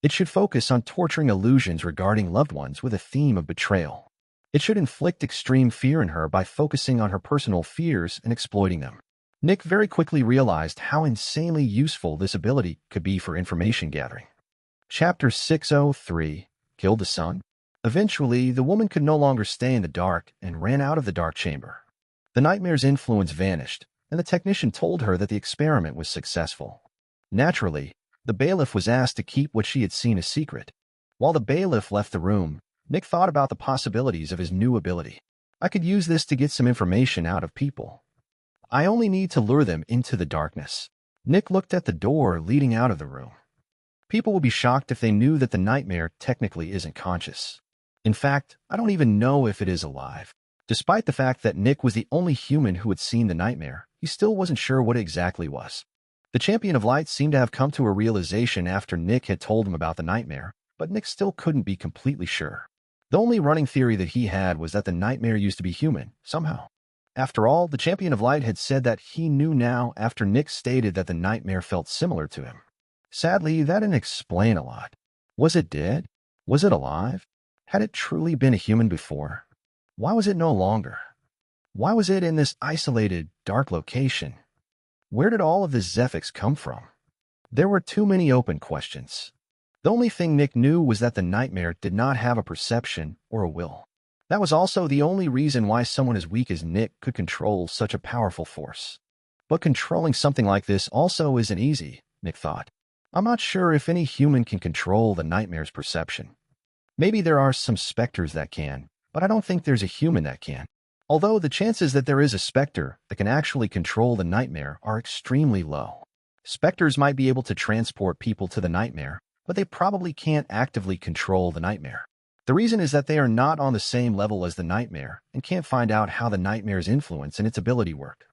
It should focus on torturing illusions regarding loved ones with a theme of betrayal. It should inflict extreme fear in her by focusing on her personal fears and exploiting them. Nick very quickly realized how insanely useful this ability could be for information gathering. Chapter 603, Kill the Sun. Eventually, the woman could no longer stay in the dark and ran out of the dark chamber. The nightmare's influence vanished, and the technician told her that the experiment was successful. Naturally, the bailiff was asked to keep what she had seen a secret. While the bailiff left the room, Nick thought about the possibilities of his new ability. I could use this to get some information out of people. I only need to lure them into the darkness. Nick looked at the door leading out of the room. People would be shocked if they knew that the nightmare technically isn't conscious. In fact, I don't even know if it is alive. Despite the fact that Nick was the only human who had seen the nightmare, he still wasn't sure what it exactly was. The Champion of Light seemed to have come to a realization after Nick had told him about the nightmare, but Nick still couldn't be completely sure. The only running theory that he had was that the nightmare used to be human, somehow. After all, the Champion of Light had said that he knew now after Nick stated that the nightmare felt similar to him. Sadly, that didn't explain a lot. Was it dead? Was it alive? Had it truly been a human before? Why was it no longer? Why was it in this isolated, dark location? Where did all of this Zephyx come from? There were too many open questions. The only thing Nick knew was that the nightmare did not have a perception or a will. That was also the only reason why someone as weak as Nick could control such a powerful force. But controlling something like this also isn't easy, Nick thought. I'm not sure if any human can control the nightmare's perception. Maybe there are some specters that can, but I don't think there's a human that can. Although the chances that there is a specter that can actually control the nightmare are extremely low. Specters might be able to transport people to the nightmare, but they probably can't actively control the nightmare. The reason is that they are not on the same level as the nightmare and can't find out how the nightmare's influence and its ability work.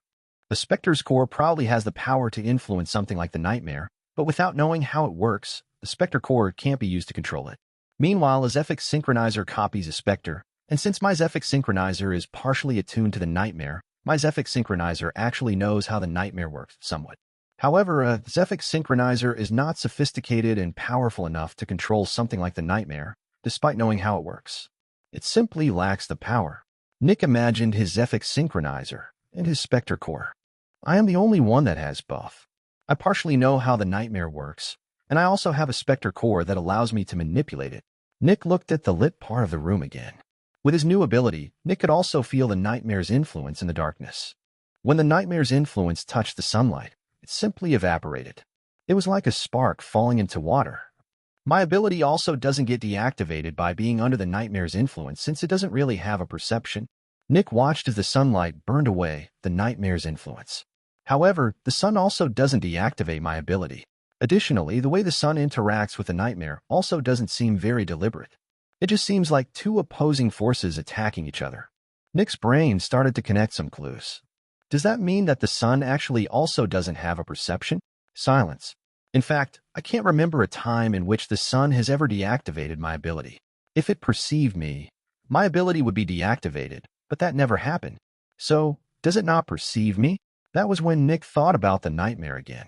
The Specter's core probably has the power to influence something like the nightmare, but without knowing how it works, the Specter core can't be used to control it. Meanwhile, a Zephyx synchronizer copies a Specter, and since my Zephyx synchronizer is partially attuned to the nightmare, my Zephyx synchronizer actually knows how the nightmare works somewhat. However, a Zephyx synchronizer is not sophisticated and powerful enough to control something like the nightmare, despite knowing how it works. It simply lacks the power. Nick imagined his Zephyx synchronizer and his Specter core. I am the only one that has both. I partially know how the nightmare works, and I also have a Specter core that allows me to manipulate it. Nick looked at the lit part of the room again. With his new ability, Nick could also feel the nightmare's influence in the darkness. When the nightmare's influence touched the sunlight, it simply evaporated. It was like a spark falling into water. My ability also doesn't get deactivated by being under the nightmare's influence since it doesn't really have a perception. Nick watched as the sunlight burned away the nightmare's influence. However, the sun also doesn't deactivate my ability. Additionally, the way the sun interacts with the nightmare also doesn't seem very deliberate. It just seems like two opposing forces attacking each other. Nick's brain started to connect some clues. Does that mean that the sun actually also doesn't have a perception? Silence. In fact, I can't remember a time in which the sun has ever deactivated my ability. If it perceived me, my ability would be deactivated, but that never happened. So, does it not perceive me? That was when Nick thought about the nightmare again.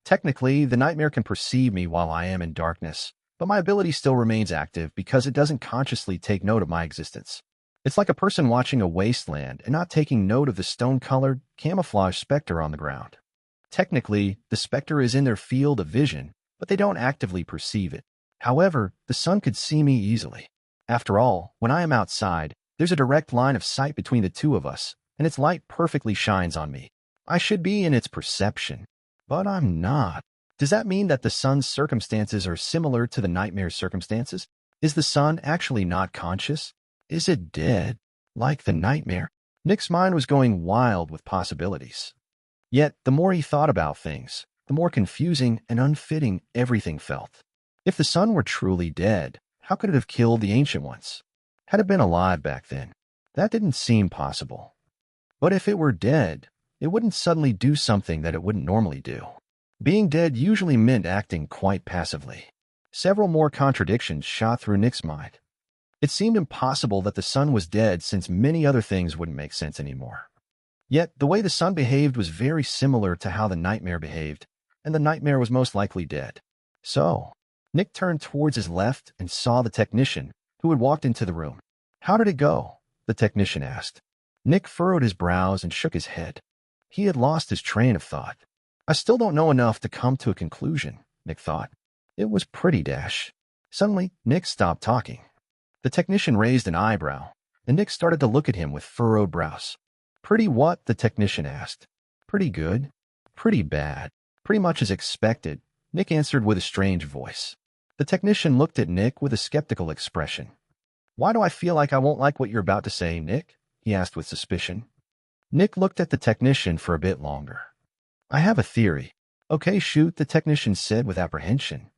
Technically, the nightmare can perceive me while I am in darkness, but my ability still remains active because it doesn't consciously take note of my existence. It's like a person watching a wasteland and not taking note of the stone-colored, camouflage specter on the ground. Technically, the specter is in their field of vision, but they don't actively perceive it. However, the sun could see me easily. After all, when I am outside, there's a direct line of sight between the two of us, and its light perfectly shines on me. I should be in its perception, but I'm not. Does that mean that the sun's circumstances are similar to the nightmare's circumstances? Is the sun actually not conscious? Is it dead, like the nightmare? Nick's mind was going wild with possibilities. Yet, the more he thought about things, the more confusing and unfitting everything felt. If the sun were truly dead, how could it have killed the Ancient Ones? Had it been alive back then? That didn't seem possible. But if it were dead, it wouldn't suddenly do something that it wouldn't normally do. Being dead usually meant acting quite passively. Several more contradictions shot through Nick's mind. It seemed impossible that the sun was dead since many other things wouldn't make sense anymore. Yet, the way the sun behaved was very similar to how the nightmare behaved, and the nightmare was most likely dead. So, Nick turned towards his left and saw the technician, who had walked into the room. "How did it go?" the technician asked. Nick furrowed his brows and shook his head. He had lost his train of thought. I still don't know enough to come to a conclusion, Nick thought. It was pretty dash. Suddenly, Nick stopped talking. The technician raised an eyebrow, and Nick started to look at him with furrowed brows. "Pretty what?" the technician asked. "Pretty good. Pretty bad. Pretty much as expected," Nick answered with a strange voice. The technician looked at Nick with a skeptical expression. "Why do I feel like I won't like what you're about to say, Nick?" he asked with suspicion. Nick looked at the technician for a bit longer. "I have a theory." "Okay, shoot," the technician said with apprehension.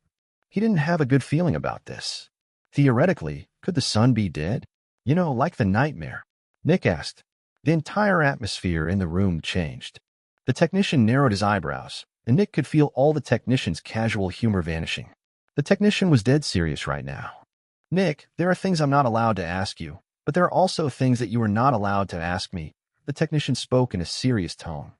He didn't have a good feeling about this. Theoretically, could the sun be dead? You know, like the nightmare. Nick asked. The entire atmosphere in the room changed. The technician narrowed his eyebrows, and Nick could feel all the technician's casual humor vanishing. The technician was dead serious right now. Nick, there are things I'm not allowed to ask you, but there are also things that you are not allowed to ask me. The technician spoke in a serious tone.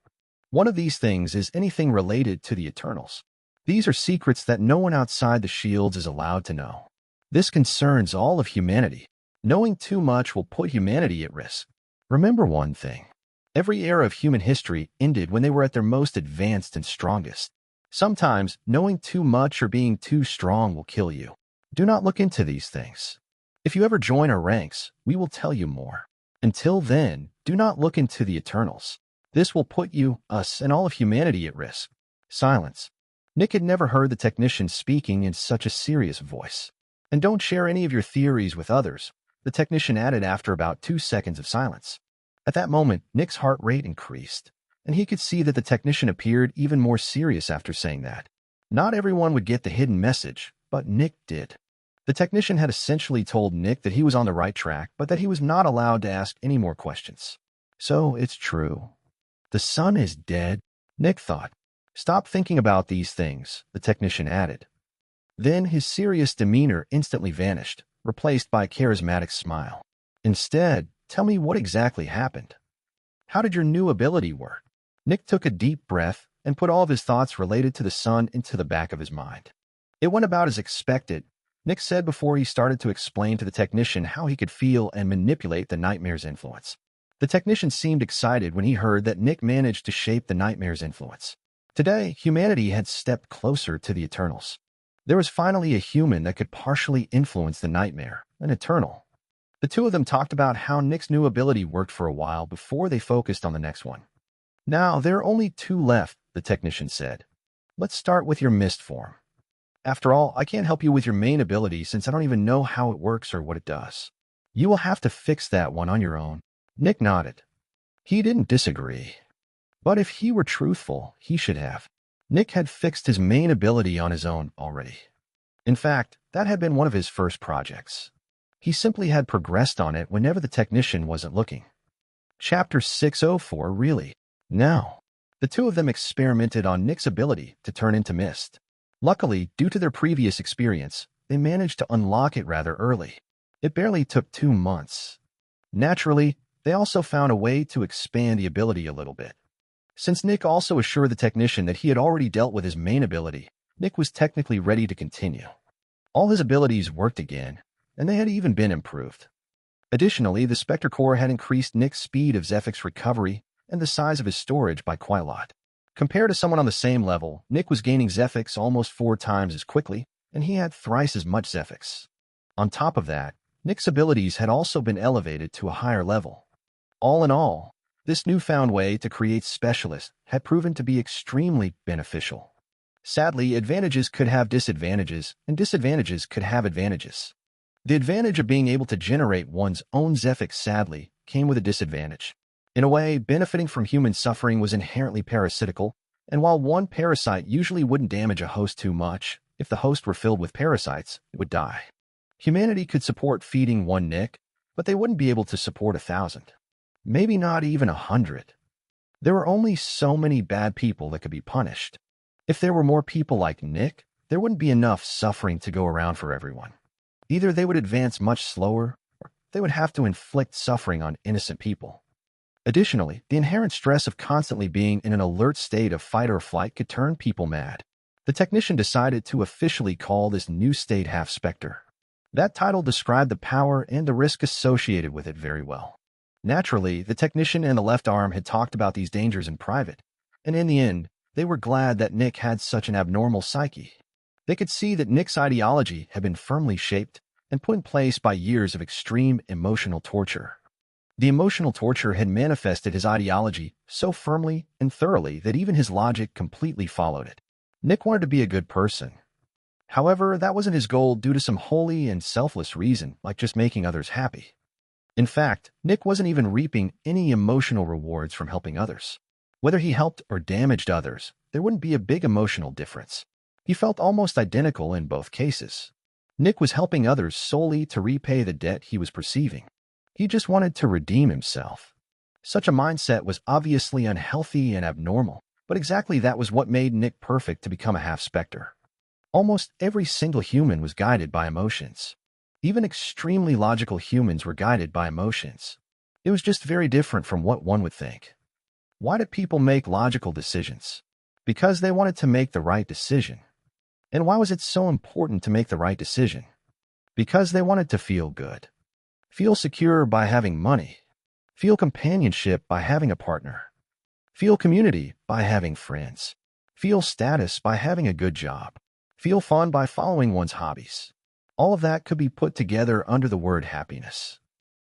One of these things is anything related to the Eternals. These are secrets that no one outside the Shields is allowed to know. This concerns all of humanity. Knowing too much will put humanity at risk. Remember one thing. Every era of human history ended when they were at their most advanced and strongest. Sometimes, knowing too much or being too strong will kill you. Do not look into these things. If you ever join our ranks, we will tell you more. Until then, do not look into the Eternals. This will put you, us, and all of humanity at risk. Silence. Nick had never heard the technician speaking in such a serious voice. And don't share any of your theories with others, the technician added after about 2 seconds of silence. At that moment, Nick's heart rate increased, and he could see that the technician appeared even more serious after saying that. Not everyone would get the hidden message, but Nick did. The technician had essentially told Nick that he was on the right track, but that he was not allowed to ask any more questions. So it's true. The sun is dead, Nick thought. Stop thinking about these things, the technician added. Then his serious demeanor instantly vanished, replaced by a charismatic smile. Instead, tell me what exactly happened. How did your new ability work? Nick took a deep breath and put all of his thoughts related to the sun into the back of his mind. It went about as expected, Nick said before he started to explain to the technician how he could feel and manipulate the nightmare's influence. The technician seemed excited when he heard that Nick managed to shape the nightmare's influence. Today, humanity had stepped closer to the Eternals. There was finally a human that could partially influence the nightmare, an Eternal. The two of them talked about how Nick's new ability worked for a while before they focused on the next one. Now, there are only 2 left, the technician said. Let's start with your mist form. After all, I can't help you with your main ability since I don't even know how it works or what it does. You will have to fix that one on your own. Nick nodded. He didn't disagree. But if he were truthful, he should have. Nick had fixed his main ability on his own already. In fact, that had been one of his first projects. He simply had progressed on it whenever the technician wasn't looking. Chapter 604, really? Now, the two of them experimented on Nick's ability to turn into mist. Luckily, due to their previous experience, they managed to unlock it rather early. It barely took 2 months. Naturally, they also found a way to expand the ability a little bit. Since Nick also assured the technician that he had already dealt with his main ability, Nick was technically ready to continue. All his abilities worked again, and they had even been improved. Additionally, the Spectre Core had increased Nick's speed of Zephyx recovery and the size of his storage by quite a lot. Compared to someone on the same level, Nick was gaining Zephyx almost 4 times as quickly, and he had thrice as much Zephyx. On top of that, Nick's abilities had also been elevated to a higher level. All in all, this newfound way to create specialists had proven to be extremely beneficial. Sadly, advantages could have disadvantages, and disadvantages could have advantages. The advantage of being able to generate one's own Zephyx sadly came with a disadvantage. In a way, benefiting from human suffering was inherently parasitical, and while one parasite usually wouldn't damage a host too much, if the host were filled with parasites, it would die. Humanity could support feeding 1 Nick, but they wouldn't be able to support 1,000. Maybe not even 100. There were only so many bad people that could be punished. If there were more people like Nick, there wouldn't be enough suffering to go around for everyone. Either they would advance much slower, or they would have to inflict suffering on innocent people. Additionally, the inherent stress of constantly being in an alert state of fight or flight could turn people mad. The technician decided to officially call this new state half Spectre. That title described the power and the risk associated with it very well. Naturally, the technician and the left arm had talked about these dangers in private, and in the end, they were glad that Nick had such an abnormal psyche. They could see that Nick's ideology had been firmly shaped and put in place by years of extreme emotional torture. The emotional torture had manifested his ideology so firmly and thoroughly that even his logic completely followed it. Nick wanted to be a good person. However, that wasn't his goal due to some holy and selfless reason, like just making others happy. In fact, Nick wasn't even reaping any emotional rewards from helping others. Whether he helped or damaged others, there wouldn't be a big emotional difference. He felt almost identical in both cases. Nick was helping others solely to repay the debt he was perceiving. He just wanted to redeem himself. Such a mindset was obviously unhealthy and abnormal, but exactly that was what made Nick perfect to become a half-specter. Almost every single human was guided by emotions. Even extremely logical humans were guided by emotions. It was just very different from what one would think. Why did people make logical decisions? Because they wanted to make the right decision. And why was it so important to make the right decision? Because they wanted to feel good. Feel secure by having money. Feel companionship by having a partner. Feel community by having friends. Feel status by having a good job. Feel fun by following one's hobbies. All of that could be put together under the word happiness.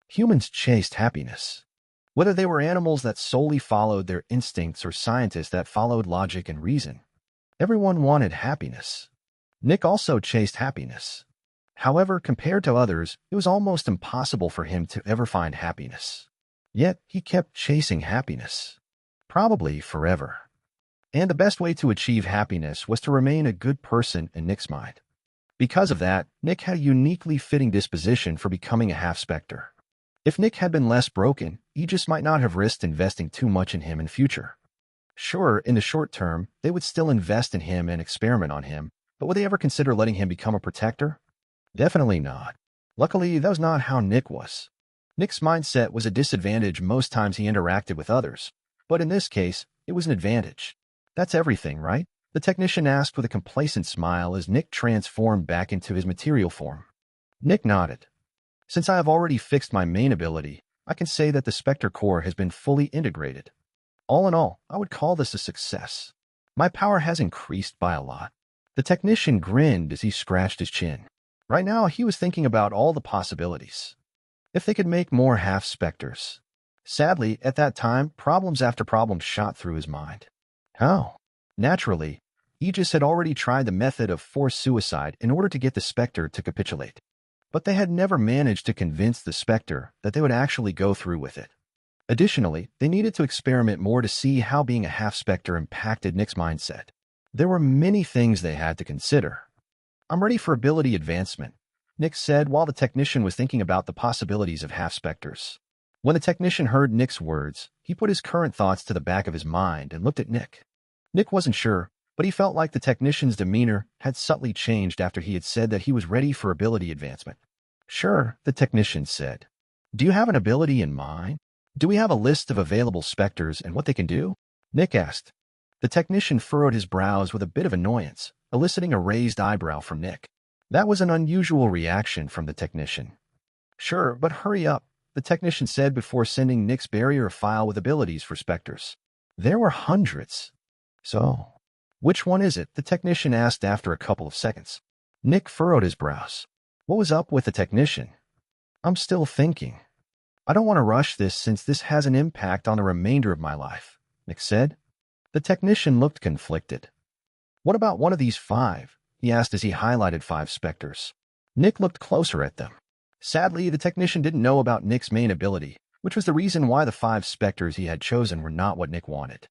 Humans chased happiness. Whether they were animals that solely followed their instincts or scientists that followed logic and reason, everyone wanted happiness. Nick also chased happiness. However, compared to others, it was almost impossible for him to ever find happiness. Yet, he kept chasing happiness. Probably forever. And the best way to achieve happiness was to remain a good person in Nick's mind. Because of that, Nick had a uniquely fitting disposition for becoming a half-specter. If Nick had been less broken, he just might not have risked investing too much in him in future. Sure, in the short term, they would still invest in him and experiment on him, but would they ever consider letting him become a protector? Definitely not. Luckily, that was not how Nick was. Nick's mindset was a disadvantage most times he interacted with others, but in this case, it was an advantage. That's everything, right? The technician asked with a complacent smile as Nick transformed back into his material form. Nick nodded. Since I have already fixed my main ability, I can say that the Spectre core has been fully integrated. All in all, I would call this a success. My power has increased by a lot. The technician grinned as he scratched his chin. Right now, he was thinking about all the possibilities. If they could make more half-specters. Sadly, at that time, problems after problems shot through his mind. How? Naturally, Aegis had already tried the method of forced suicide in order to get the Spectre to capitulate. But they had never managed to convince the Spectre that they would actually go through with it. Additionally, they needed to experiment more to see how being a half-specter impacted Nick's mindset. There were many things they had to consider. I'm ready for ability advancement, Nick said while the technician was thinking about the possibilities of half-specters. When the technician heard Nick's words, he put his current thoughts to the back of his mind and looked at Nick. Nick wasn't sure, but he felt like the technician's demeanor had subtly changed after he had said that he was ready for ability advancement. Sure, the technician said. Do you have an ability in mind? Do we have a list of available specters and what they can do? Nick asked. The technician furrowed his brows with a bit of annoyance, eliciting a raised eyebrow from Nick. That was an unusual reaction from the technician. Sure, but hurry up, the technician said before sending Nick's barrier a file with abilities for specters. There were hundreds. So, which one is it? The technician asked after a couple of seconds. Nick furrowed his brows. What was up with the technician? I'm still thinking. I don't want to rush this since this has an impact on the remainder of my life, Nick said. The technician looked conflicted. What about one of these 5? He asked as he highlighted 5 specters. Nick looked closer at them. Sadly, the technician didn't know about Nick's main ability, which was the reason why the 5 specters he had chosen were not what Nick wanted.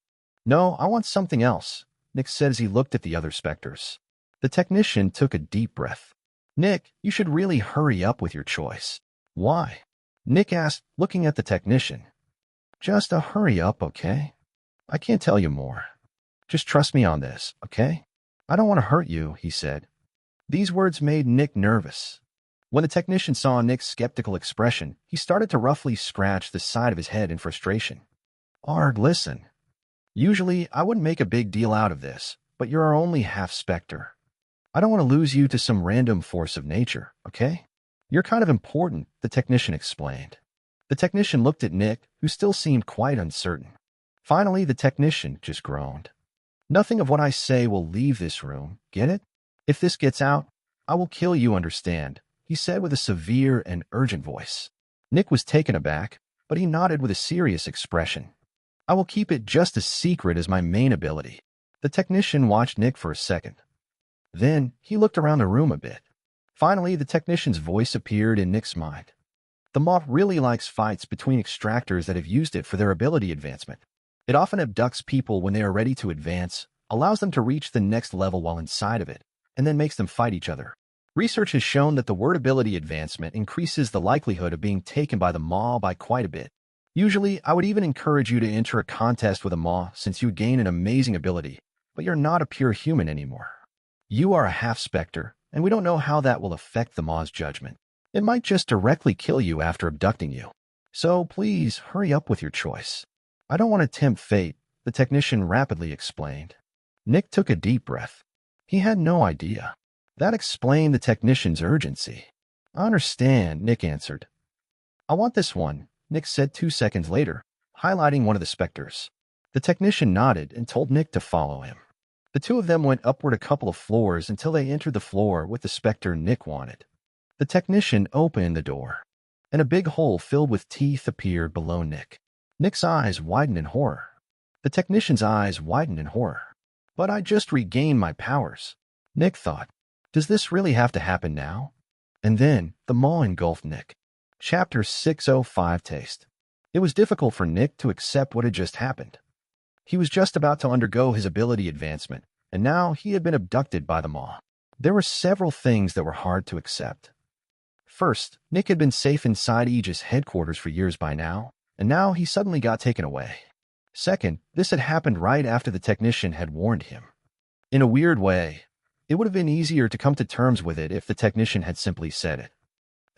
No, I want something else, Nick said as he looked at the other specters. The technician took a deep breath. Nick, you should really hurry up with your choice. Why? Nick asked, looking at the technician. Just hurry up, okay? I can't tell you more. Just trust me on this, okay? I don't want to hurt you, he said. These words made Nick nervous. When the technician saw Nick's skeptical expression, he started to roughly scratch the side of his head in frustration. Arg, listen. Usually, I wouldn't make a big deal out of this, but you're our only half-specter. I don't want to lose you to some random force of nature, okay? You're kind of important, the technician explained. The technician looked at Nick, who still seemed quite uncertain. Finally, the technician just groaned. Nothing of what I say will leave this room, get it? If this gets out, I will kill you, understand, he said with a severe and urgent voice. Nick was taken aback, but he nodded with a serious expression. I will keep it just as secret as my main ability. The technician watched Nick for a second. Then, he looked around the room a bit. Finally, the technician's voice appeared in Nick's mind. The moth really likes fights between extractors that have used it for their ability advancement. It often abducts people when they are ready to advance, allows them to reach the next level while inside of it, and then makes them fight each other. Research has shown that the word ability advancement increases the likelihood of being taken by the maw by quite a bit. Usually, I would even encourage you to enter a contest with a maw since you would gain an amazing ability, but you're not a pure human anymore. You are a half-specter, and we don't know how that will affect the maw's judgment. It might just directly kill you after abducting you. So please, hurry up with your choice. I don't want to tempt fate, the technician rapidly explained. Nick took a deep breath. He had no idea. That explained the technician's urgency. I understand, Nick answered. I want this one, Nick said 2 seconds later, highlighting one of the specters. The technician nodded and told Nick to follow him. The two of them went upward a couple of floors until they entered the floor with the specter Nick wanted. The technician opened the door, and a big hole filled with teeth appeared below Nick. Nick's eyes widened in horror. The technician's eyes widened in horror. But I just regained my powers, Nick thought. Does this really have to happen now? And then the maw engulfed Nick. Chapter 605 Taste. It was difficult for Nick to accept what had just happened. He was just about to undergo his ability advancement, and now he had been abducted by the maw. There were several things that were hard to accept. First, Nick had been safe inside Aegis headquarters for years by now, and now he suddenly got taken away. Second, this had happened right after the technician had warned him. In a weird way, it would have been easier to come to terms with it if the technician had simply said it.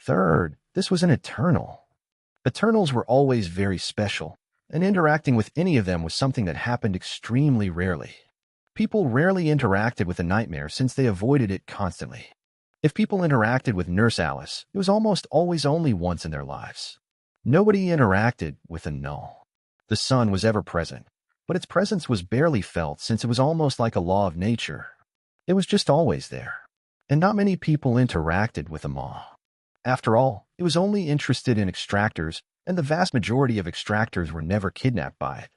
Third, this was an Eternal. Eternals were always very special, and interacting with any of them was something that happened extremely rarely. People rarely interacted with a nightmare since they avoided it constantly. If people interacted with Nurse Alice, it was almost always only once in their lives. Nobody interacted with a null. The sun was ever present, but its presence was barely felt since it was almost like a law of nature. It was just always there, and not many people interacted with a maw. After all, it was only interested in extractors, and the vast majority of extractors were never kidnapped by it.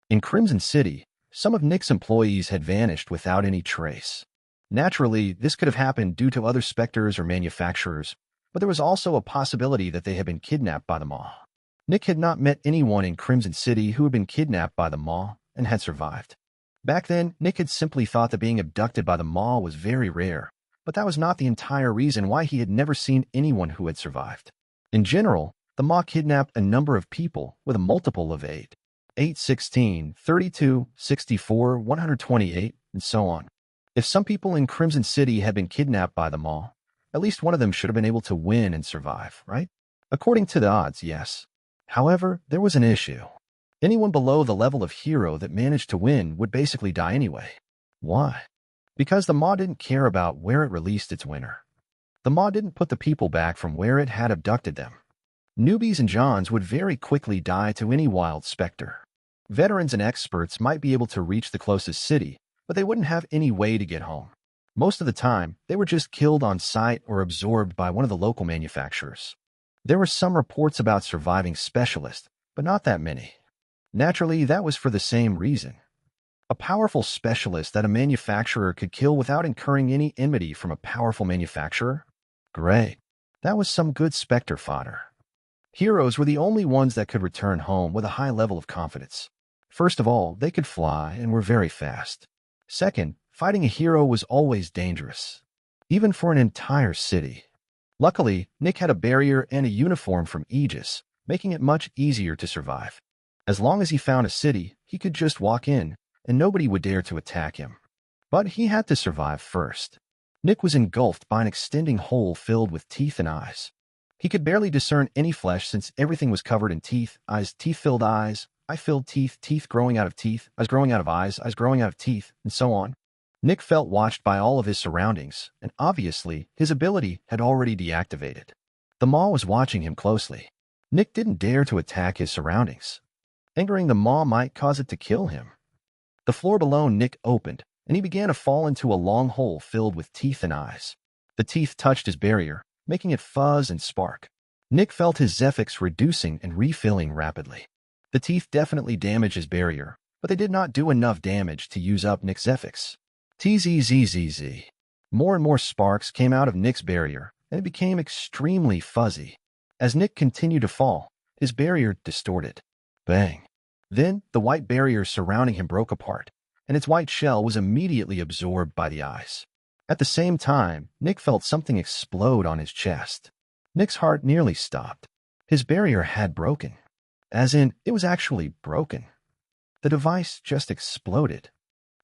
In Crimson City, some of Nick's employees had vanished without any trace. Naturally, this could have happened due to other specters or manufacturers, but there was also a possibility that they had been kidnapped by the maw. Nick had not met anyone in Crimson City who had been kidnapped by the maw and had survived. Back then, Nick had simply thought that being abducted by the maw was very rare, but that was not the entire reason why he had never seen anyone who had survived. In general, the maw kidnapped a number of people with a multiple of 8, 16, 32, 64, 128, and so on. If some people in Crimson City had been kidnapped by the maw, at least one of them should have been able to win and survive, right? According to the odds, yes. However, there was an issue. Anyone below the level of hero that managed to win would basically die anyway. Why? Because the maw didn't care about where it released its winner. The maw didn't put the people back from where it had abducted them. Newbies and Johns would very quickly die to any wild specter. Veterans and experts might be able to reach the closest city, but they wouldn't have any way to get home. Most of the time, they were just killed on site or absorbed by one of the local manufacturers. There were some reports about surviving specialists, but not that many. Naturally, that was for the same reason. A powerful specialist that a manufacturer could kill without incurring any enmity from a powerful manufacturer? Great. That was some good specter fodder. Heroes were the only ones that could return home with a high level of confidence. First of all, they could fly and were very fast. Second, fighting a hero was always dangerous, even for an entire city. Luckily, Nick had a barrier and a uniform from Aegis, making it much easier to survive. As long as he found a city, he could just walk in, and nobody would dare to attack him. But he had to survive first. Nick was engulfed by an extending hole filled with teeth and eyes. He could barely discern any flesh since everything was covered in teeth, eyes, teeth-filled eyes, eye-filled teeth, teeth growing out of teeth, eyes growing out of eyes growing out of teeth, and so on. Nick felt watched by all of his surroundings, and obviously, his ability had already deactivated. The maw was watching him closely. Nick didn't dare to attack his surroundings. Angering the maw might cause it to kill him. The floor below Nick opened, and he began to fall into a long hole filled with teeth and eyes. The teeth touched his barrier, making it fuzz and spark. Nick felt his Zephyx reducing and refilling rapidly. The teeth definitely damaged his barrier, but they did not do enough damage to use up Nick's Zephyx. TZZZZ. More and more sparks came out of Nick's barrier, and it became extremely fuzzy. As Nick continued to fall, his barrier distorted. Bang. Then, the white barrier surrounding him broke apart, and its white shell was immediately absorbed by the eyes. At the same time, Nick felt something explode on his chest. Nick's heart nearly stopped. His barrier had broken. As in, it was actually broken. The device just exploded.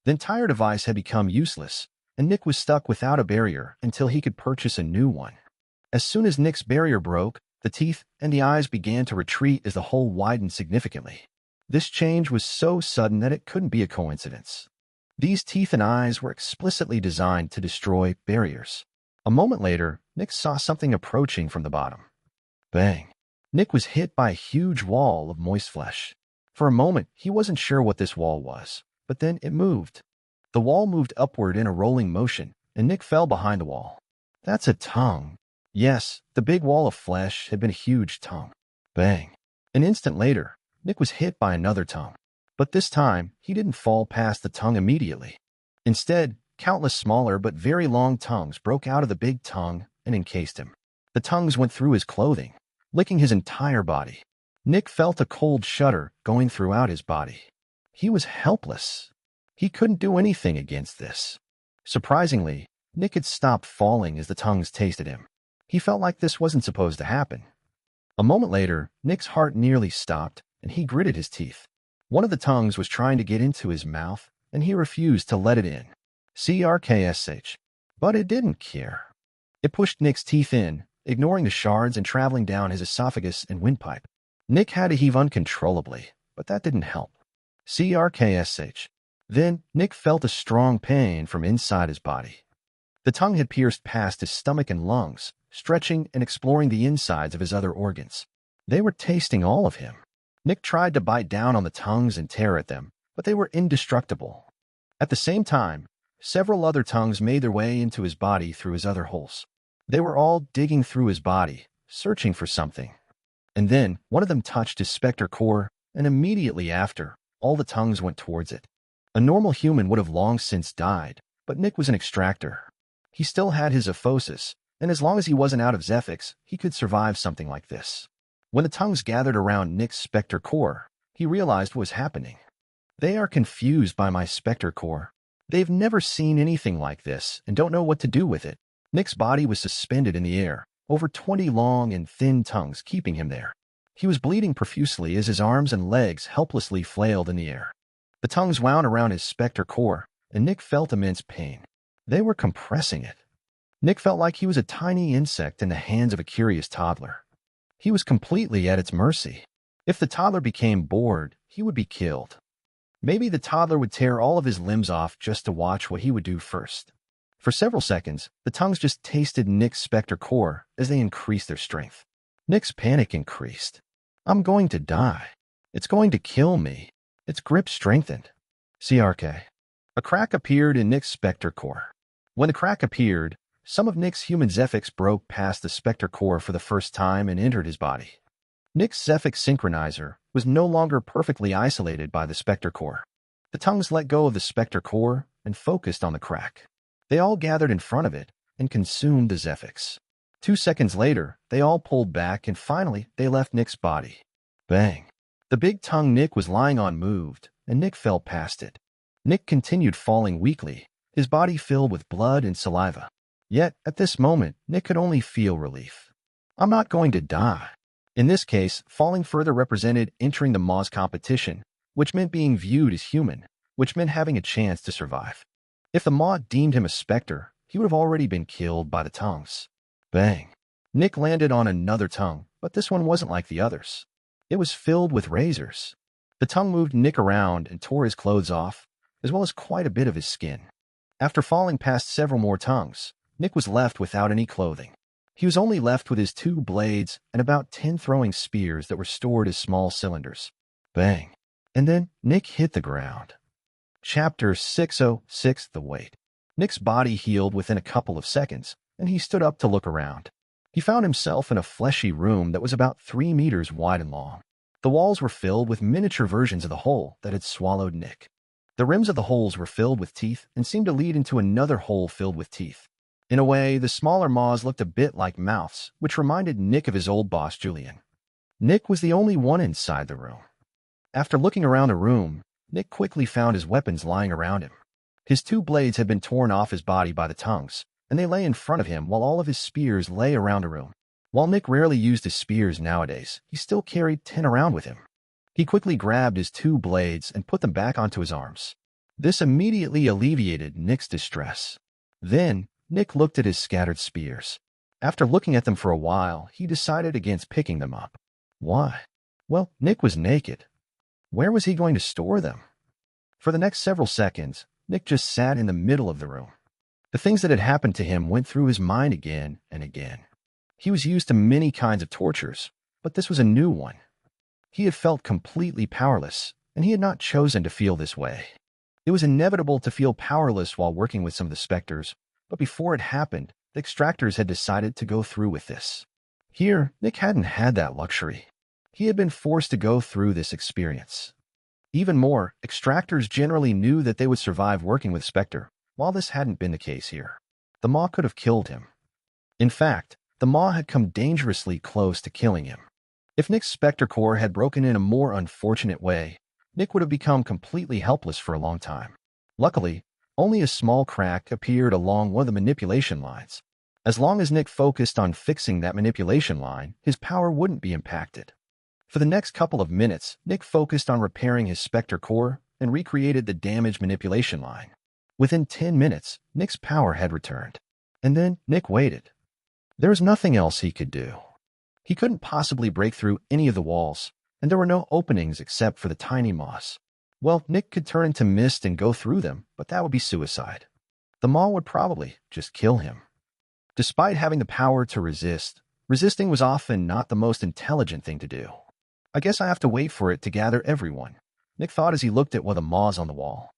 The entire device had become useless, and Nick was stuck without a barrier until he could purchase a new one. As soon as Nick's barrier broke, the teeth and the eyes began to retreat as the hole widened significantly. This change was so sudden that it couldn't be a coincidence. These teeth and eyes were explicitly designed to destroy barriers. A moment later, Nick saw something approaching from the bottom. Bang! Nick was hit by a huge wall of moist flesh. For a moment, he wasn't sure what this wall was, but then it moved. The wall moved upward in a rolling motion, and Nick fell behind the wall. That's a tongue. Yes, the big wall of flesh had been a huge tongue. Bang! An instant later, Nick was hit by another tongue. But this time, he didn't fall past the tongue immediately. Instead, countless smaller but very long tongues broke out of the big tongue and encased him. The tongues went through his clothing, licking his entire body. Nick felt a cold shudder going throughout his body. He was helpless. He couldn't do anything against this. Surprisingly, Nick had stopped falling as the tongues tasted him. He felt like this wasn't supposed to happen. A moment later, Nick's heart nearly stopped, and he gritted his teeth. One of the tongues was trying to get into his mouth, and he refused to let it in. Crksh. But it didn't care. It pushed Nick's teeth in, ignoring the shards and traveling down his esophagus and windpipe. Nick had to heave uncontrollably, but that didn't help. Crksh. Then, Nick felt a strong pain from inside his body. The tongue had pierced past his stomach and lungs, stretching and exploring the insides of his other organs. They were tasting all of him. Nick tried to bite down on the tongues and tear at them, but they were indestructible. At the same time, several other tongues made their way into his body through his other holes. They were all digging through his body, searching for something. And then, one of them touched his specter core, and immediately after, all the tongues went towards it. A normal human would have long since died, but Nick was an extractor. He still had his aphosis, and as long as he wasn't out of Zephyx, he could survive something like this. When the tongues gathered around Nick's specter core, he realized what was happening. They are confused by my specter core. They've never seen anything like this and don't know what to do with it. Nick's body was suspended in the air, over 20 long and thin tongues keeping him there. He was bleeding profusely as his arms and legs helplessly flailed in the air. The tongues wound around his specter core, and Nick felt immense pain. They were compressing it. Nick felt like he was a tiny insect in the hands of a curious toddler. He was completely at its mercy. If the toddler became bored, he would be killed. Maybe the toddler would tear all of his limbs off just to watch what he would do first. For several seconds, the tongues just tasted Nick's specter core as they increased their strength. Nick's panic increased. I'm going to die. It's going to kill me. Its grip strengthened. CRK. A crack appeared in Nick's specter core. When the crack appeared, some of Nick's human Zephyx broke past the specter core for the first time and entered his body. Nick's Zephyx synchronizer was no longer perfectly isolated by the specter core. The tongues let go of the specter core and focused on the crack. They all gathered in front of it and consumed the Zephyx. 2 seconds later, they all pulled back and finally they left Nick's body. Bang! The big tongue Nick was lying on moved, and Nick fell past it. Nick continued falling weakly, his body filled with blood and saliva. Yet, at this moment, Nick could only feel relief. I'm not going to die. In this case, falling further represented entering the Maw's competition, which meant being viewed as human, which meant having a chance to survive. If the Maw deemed him a specter, he would have already been killed by the tongues. Bang! Nick landed on another tongue, but this one wasn't like the others. It was filled with razors. The tongue moved Nick around and tore his clothes off, as well as quite a bit of his skin. After falling past several more tongues, Nick was left without any clothing. He was only left with his 2 blades and about 10 throwing spears that were stored as small cylinders. Bang! And then Nick hit the ground. Chapter 606, The Wait. Nick's body healed within a couple of seconds, and he stood up to look around. He found himself in a fleshy room that was about 3 meters wide and long. The walls were filled with miniature versions of the hole that had swallowed Nick. The rims of the holes were filled with teeth and seemed to lead into another hole filled with teeth. In a way, the smaller maws looked a bit like mouths, which reminded Nick of his old boss, Julian. Nick was the only one inside the room. After looking around the room, Nick quickly found his weapons lying around him. His 2 blades had been torn off his body by the tongues, and they lay in front of him while all of his spears lay around the room. While Nick rarely used his spears nowadays, he still carried 10 around with him. He quickly grabbed his 2 blades and put them back onto his arms. This immediately alleviated Nick's distress. Then, Nick looked at his scattered spears. After looking at them for a while, he decided against picking them up. Why? Well, Nick was naked. Where was he going to store them? For the next several seconds, Nick just sat in the middle of the room. The things that had happened to him went through his mind again and again. He was used to many kinds of tortures, but this was a new one. He had felt completely powerless, and he had not chosen to feel this way. It was inevitable to feel powerless while working with some of the Specters, but before it happened, the Extractors had decided to go through with this. Here, Nick hadn't had that luxury. He had been forced to go through this experience. Even more, Extractors generally knew that they would survive working with Spectre, while this hadn't been the case here. The Maw could have killed him. In fact, the Maw had come dangerously close to killing him. If Nick's Spectre core had broken in a more unfortunate way, Nick would have become completely helpless for a long time. Luckily, only a small crack appeared along one of the manipulation lines. As long as Nick focused on fixing that manipulation line, his power wouldn't be impacted. For the next couple of minutes, Nick focused on repairing his Spectre core and recreated the damaged manipulation line. Within 10 minutes, Nick's power had returned. And then Nick waited. There was nothing else he could do. He couldn't possibly break through any of the walls, and there were no openings except for the tiny moss. Well, Nick could turn into mist and go through them, but that would be suicide. The Maw would probably just kill him. Despite having the power to resist, resisting was often not the most intelligent thing to do. I guess I have to wait for it to gather everyone, Nick thought as he looked at one of the Maws on the wall.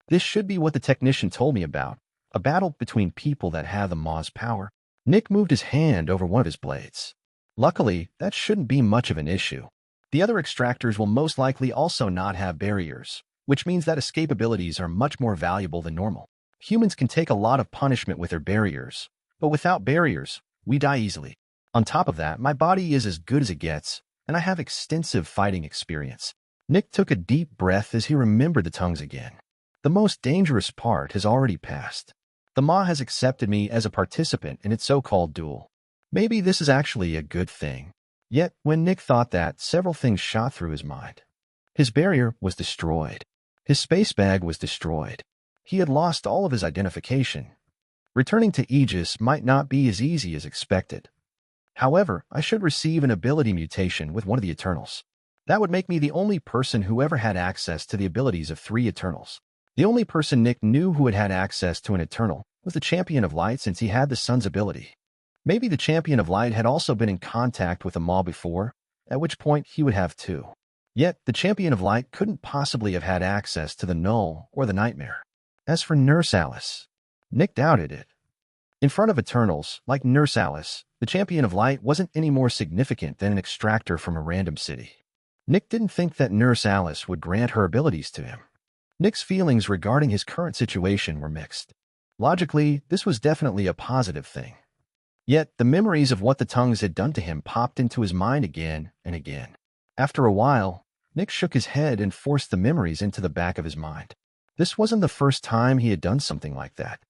This should be what the technician told me about, a battle between people that have the Maw's power. Nick moved his hand over one of his blades. Luckily, that shouldn't be much of an issue. The other Extractors will most likely also not have barriers, which means that escape abilities are much more valuable than normal. Humans can take a lot of punishment with their barriers, but without barriers, we die easily. On top of that, my body is as good as it gets, and I have extensive fighting experience. Nick took a deep breath as he remembered the tongues again. The most dangerous part has already passed. The Maw has accepted me as a participant in its so-called duel. Maybe this is actually a good thing. Yet, when Nick thought that, several things shot through his mind. His barrier was destroyed. His space bag was destroyed. He had lost all of his identification. Returning to Aegis might not be as easy as expected. However, I should receive an ability mutation with one of the Eternals. That would make me the only person who ever had access to the abilities of 3 Eternals. The only person Nick knew who had had access to an Eternal was the Champion of Light since he had the Sun's ability. Maybe the Champion of Light had also been in contact with the Maw before, at which point he would have too. Yet, the Champion of Light couldn't possibly have had access to the Null or the Nightmare. As for Nurse Alice, Nick doubted it. In front of Eternals, like Nurse Alice, the Champion of Light wasn't any more significant than an extractor from a random city. Nick didn't think that Nurse Alice would grant her abilities to him. Nick's feelings regarding his current situation were mixed. Logically, this was definitely a positive thing. Yet, the memories of what the tongues had done to him popped into his mind again and again. After a while, Nick shook his head and forced the memories into the back of his mind. This wasn't the first time he had done something like that.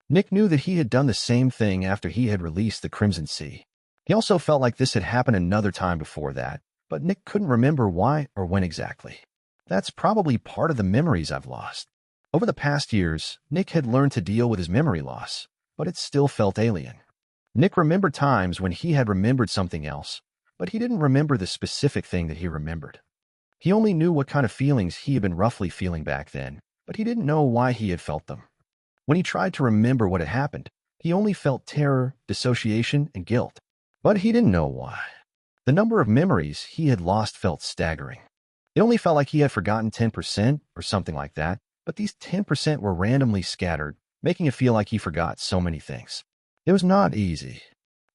Nick knew that he had done the same thing after he had released the Crimson Sea. He also felt like this had happened another time before that, but Nick couldn't remember why or when exactly. That's probably part of the memories I've lost. Over the past years, Nick had learned to deal with his memory loss, but it still felt alien. Nick remembered times when he had remembered something else, but he didn't remember the specific thing that he remembered. He only knew what kind of feelings he had been roughly feeling back then, but he didn't know why he had felt them. When he tried to remember what had happened, he only felt terror, dissociation, and guilt. But he didn't know why. The number of memories he had lost felt staggering. It only felt like he had forgotten 10% or something like that, but these 10% were randomly scattered, making it feel like he forgot so many things. It was not easy.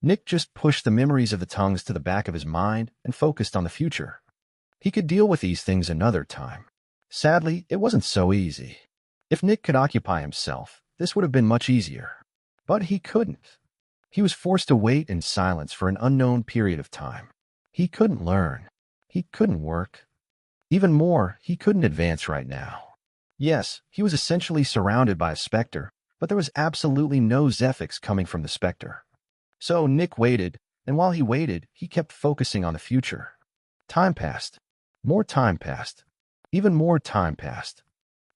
Nick just pushed the memories of the tongues to the back of his mind and focused on the future. He could deal with these things another time. Sadly, it wasn't so easy. If Nick could occupy himself, this would have been much easier. But he couldn't. He was forced to wait in silence for an unknown period of time. He couldn't learn. He couldn't work. Even more, he couldn't advance right now. Yes, he was essentially surrounded by a specter, but there was absolutely no Zephyx coming from the specter. So Nick waited, and while he waited, he kept focusing on the future. Time passed. More time passed. Even more time passed.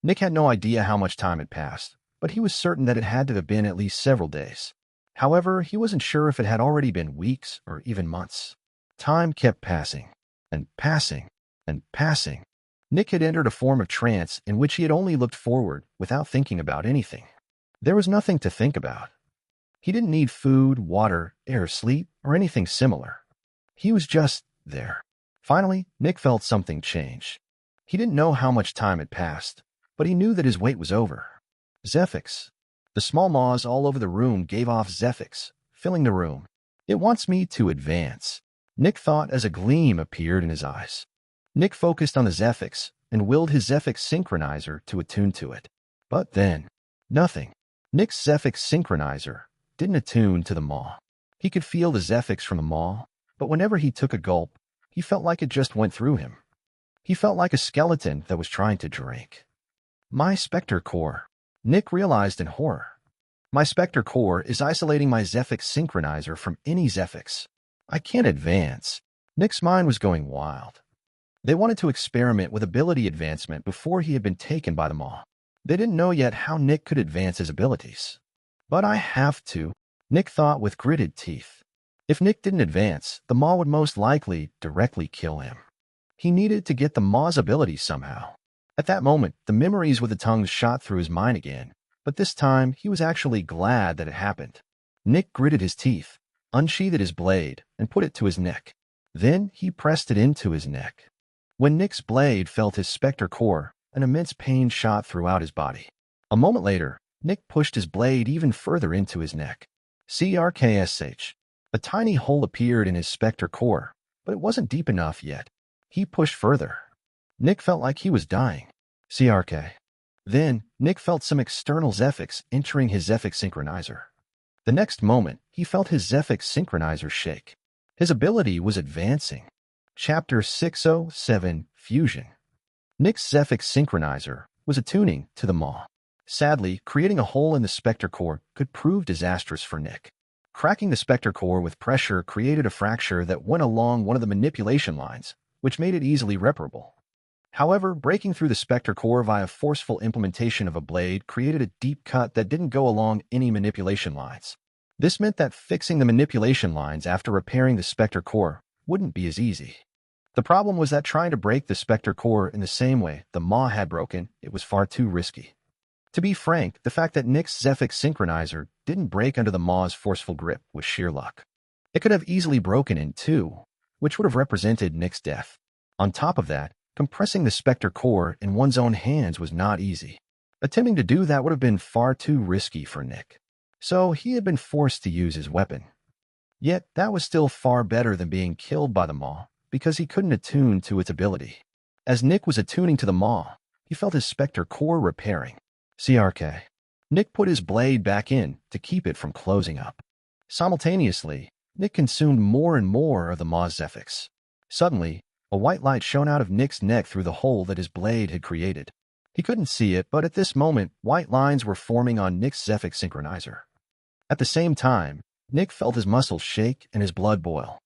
Nick had no idea how much time had passed, but he was certain that it had to have been at least several days. However, he wasn't sure if it had already been weeks or even months. Time kept passing, and passing, and passing. Nick had entered a form of trance in which he had only looked forward without thinking about anything. There was nothing to think about. He didn't need food, water, air, sleep, or anything similar. He was just there. Finally, Nick felt something change. He didn't know how much time had passed, but he knew that his wait was over. Zephyx. The small moths all over the room gave off Zephyx, filling the room. It wants me to advance, Nick thought as a gleam appeared in his eyes. Nick focused on the Zephyx and willed his Zephyx synchronizer to attune to it. But then, nothing. Nick's Zephyx synchronizer didn't attune to the maw. He could feel the Zephyx from the maw, but whenever he took a gulp, he felt like it just went through him. He felt like a skeleton that was trying to drink. My Spectre core, Nick realized in horror. My Spectre core is isolating my Zephyx synchronizer from any Zephyx. I can't advance. Nick's mind was going wild. They wanted to experiment with ability advancement before he had been taken by the maw. They didn't know yet how Nick could advance his abilities. But I have to, Nick thought with gritted teeth. If Nick didn't advance, the maw would most likely directly kill him. He needed to get the maw's ability somehow. At that moment, the memories with the tongues shot through his mind again, but this time he was actually glad that it happened. Nick gritted his teeth, unsheathed his blade, and put it to his neck. Then he pressed it into his neck. When Nick's blade felt his Spectre core, an immense pain shot throughout his body. A moment later, Nick pushed his blade even further into his neck. CRKSH. A tiny hole appeared in his Spectre core, but it wasn't deep enough yet. He pushed further. Nick felt like he was dying. CRK. Then, Nick felt some external Zephyx entering his Zephyx synchronizer. The next moment, he felt his Zephyx synchronizer shake. His ability was advancing. Chapter 607, Fusion. Nick's Zephyx synchronizer was attuning to the maw. Sadly, creating a hole in the Spectre core could prove disastrous for Nick. Cracking the Spectre core with pressure created a fracture that went along one of the manipulation lines, which made it easily reparable. However, breaking through the Spectre core via forceful implementation of a blade created a deep cut that didn't go along any manipulation lines. This meant that fixing the manipulation lines after repairing the Spectre core wouldn't be as easy. The problem was that trying to break the Spectre core in the same way the maw had broken, it was far too risky. To be frank, the fact that Nick's Zephyx synchronizer didn't break under the maw's forceful grip was sheer luck. It could have easily broken in two, which would have represented Nick's death. On top of that, compressing the Spectre core in one's own hands was not easy. Attempting to do that would have been far too risky for Nick. So he had been forced to use his weapon. Yet that was still far better than being killed by the maw, because he couldn't attune to its ability. As Nick was attuning to the maw, he felt his Spectre core repairing. CRK. Nick put his blade back in to keep it from closing up. Simultaneously, Nick consumed more and more of the maw's Zephyx. Suddenly, a white light shone out of Nick's neck through the hole that his blade had created. He couldn't see it, but at this moment, white lines were forming on Nick's Zephyx synchronizer. At the same time, Nick felt his muscles shake and his blood boil.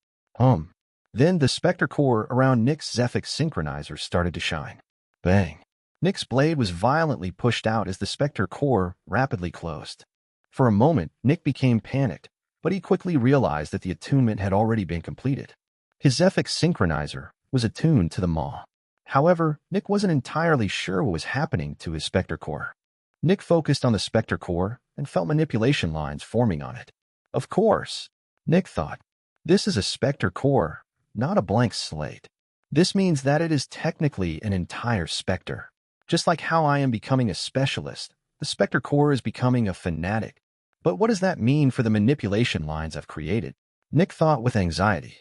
Then the Spectre core around Nick's Zephyx synchronizer started to shine. Bang. Nick's blade was violently pushed out as the Spectre core rapidly closed. For a moment, Nick became panicked, but he quickly realized that the attunement had already been completed. His Zephyx synchronizer was attuned to the maw. However, Nick wasn't entirely sure what was happening to his Spectre core. Nick focused on the Spectre core and felt manipulation lines forming on it. Of course, Nick thought, this is a Spectre core, not a blank slate. This means that it is technically an entire Spectre. Just like how I am becoming a specialist, the Spectre core is becoming a fanatic. But what does that mean for the manipulation lines I've created? Nick thought with anxiety.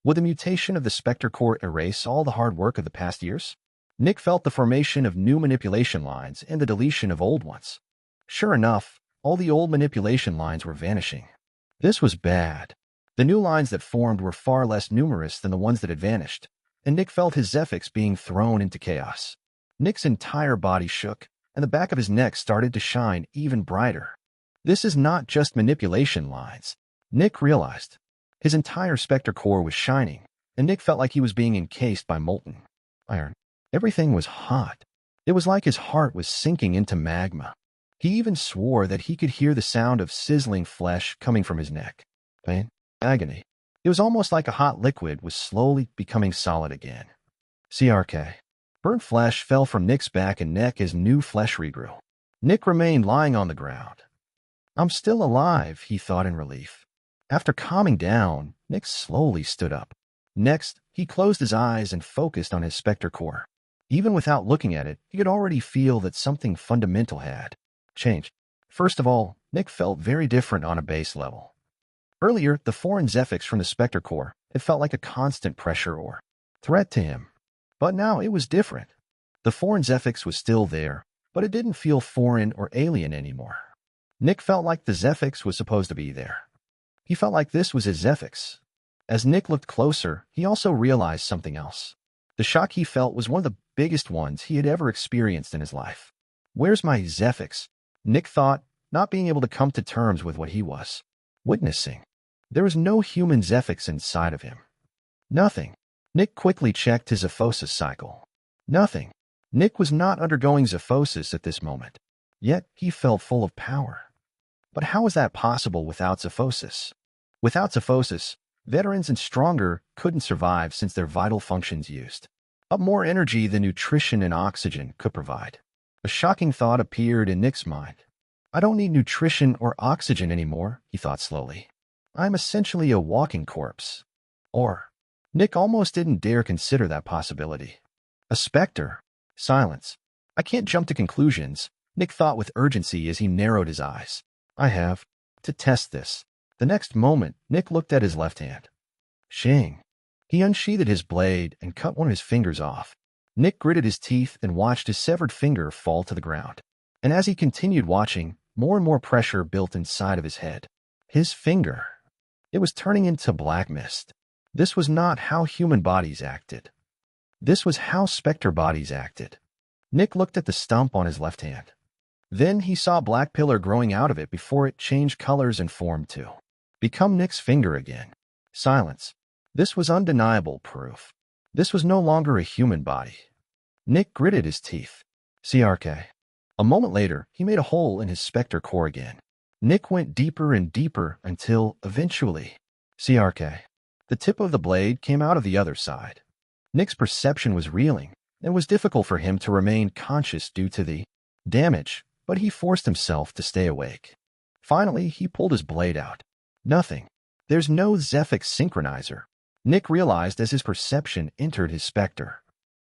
Would the mutation of the Spectre core erase all the hard work of the past years? Nick felt the formation of new manipulation lines and the deletion of old ones. Sure enough, all the old manipulation lines were vanishing. This was bad. The new lines that formed were far less numerous than the ones that had vanished, and Nick felt his Zephyx being thrown into chaos. Nick's entire body shook, and the back of his neck started to shine even brighter. This is not just manipulation lines, Nick realized. His entire Spectre core was shining, and Nick felt like he was being encased by molten iron. Everything was hot. It was like his heart was sinking into magma. He even swore that he could hear the sound of sizzling flesh coming from his neck. Pain, agony. It was almost like a hot liquid was slowly becoming solid again. CRK. Burnt flesh fell from Nick's back and neck as new flesh regrew. Nick remained lying on the ground. I'm still alive, he thought in relief. After calming down, Nick slowly stood up. Next, he closed his eyes and focused on his Spectre core. Even without looking at it, he could already feel that something fundamental had changed. First of all, Nick felt very different on a base level. Earlier, the foreign Zephyx from the Spectre core, it felt like a constant pressure or threat to him. But now it was different. The foreign Zephyx was still there, but it didn't feel foreign or alien anymore. Nick felt like the Zephyx was supposed to be there. He felt like this was his Zephyx. As Nick looked closer, he also realized something else. The shock he felt was one of the biggest ones he had ever experienced in his life. Where's my Zephyx? Nick thought, not being able to come to terms with what he was witnessing. There was no human Zephyx inside of him. Nothing. Nick quickly checked his Zephysis cycle. Nothing. Nick was not undergoing Zephysis at this moment. Yet he felt full of power. But how was that possible without Zephysis? Without Zephysis, veterans and stronger couldn't survive since their vital functions used up more energy than nutrition and oxygen could provide. A shocking thought appeared in Nick's mind. I don't need nutrition or oxygen anymore, he thought slowly. I'm essentially a walking corpse. Or, Nick almost didn't dare consider that possibility. A specter. Silence. I can't jump to conclusions, Nick thought with urgency as he narrowed his eyes. I have to test this. The next moment, Nick looked at his left hand. Shing. He unsheathed his blade and cut one of his fingers off. Nick gritted his teeth and watched his severed finger fall to the ground. And as he continued watching, more and more pressure built inside of his head. His finger. It was turning into black mist. This was not how human bodies acted. This was how Spectre bodies acted. Nick looked at the stump on his left hand. Then he saw a black pillar growing out of it before it changed colors and form to become Nick's finger again. Silence. This was undeniable proof. This was no longer a human body. Nick gritted his teeth. CRK. A moment later, he made a hole in his Spectre core again. Nick went deeper and deeper until, eventually, CRK. The tip of the blade came out of the other side. Nick's perception was reeling, and it was difficult for him to remain conscious due to the damage, but he forced himself to stay awake. Finally, he pulled his blade out. Nothing. There's no Zephyx synchronizer. Nick realized as his perception entered his Spectre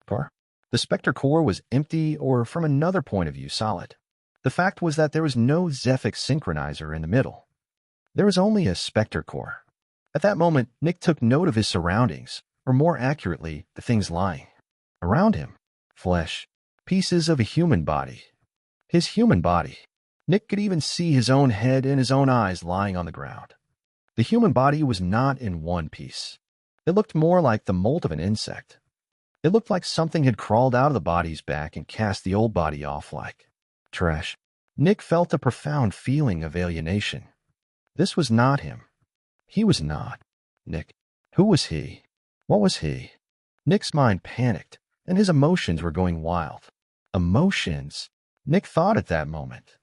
core. The Spectre core was empty or, from another point of view, solid. The fact was that there was no Zephyx synchronizer in the middle. There was only a Spectre core. At that moment, Nick took note of his surroundings, or more accurately, the things lying around him. Flesh. Pieces of a human body. His human body. Nick could even see his own head and his own eyes lying on the ground. The human body was not in one piece. It looked more like the molt of an insect. It looked like something had crawled out of the body's back and cast the old body off like trash. Nick felt a profound feeling of alienation. This was not him. He was not Nick. Who was he? What was he? Nick's mind panicked, and his emotions were going wild. Emotions? Nick thought at that moment.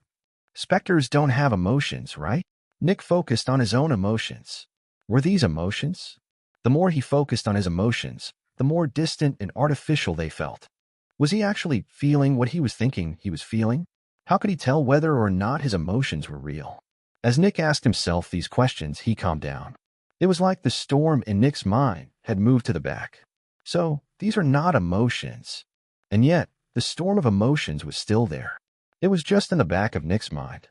Specters don't have emotions, right? Nick focused on his own emotions. Were these emotions? The more he focused on his emotions, the more distant and artificial they felt. Was he actually feeling what he was thinking he was feeling? How could he tell whether or not his emotions were real? As Nick asked himself these questions, he calmed down. It was like the storm in Nick's mind had moved to the back. So, these are not emotions. And yet, the storm of emotions was still there. It was just in the back of Nick's mind.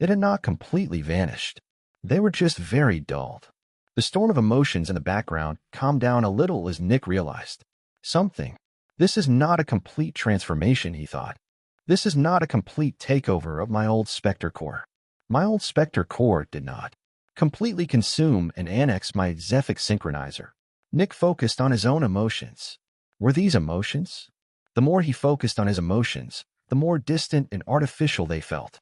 It had not completely vanished. They were just very dulled. The storm of emotions in the background calmed down a little as Nick realized something. This is not a complete transformation, he thought. This is not a complete takeover of my old Spectre core. My old Spectre core did not completely consume and annex my Zephyx synchronizer. Nick focused on his own emotions. Were these emotions? The more he focused on his emotions, the more distant and artificial they felt.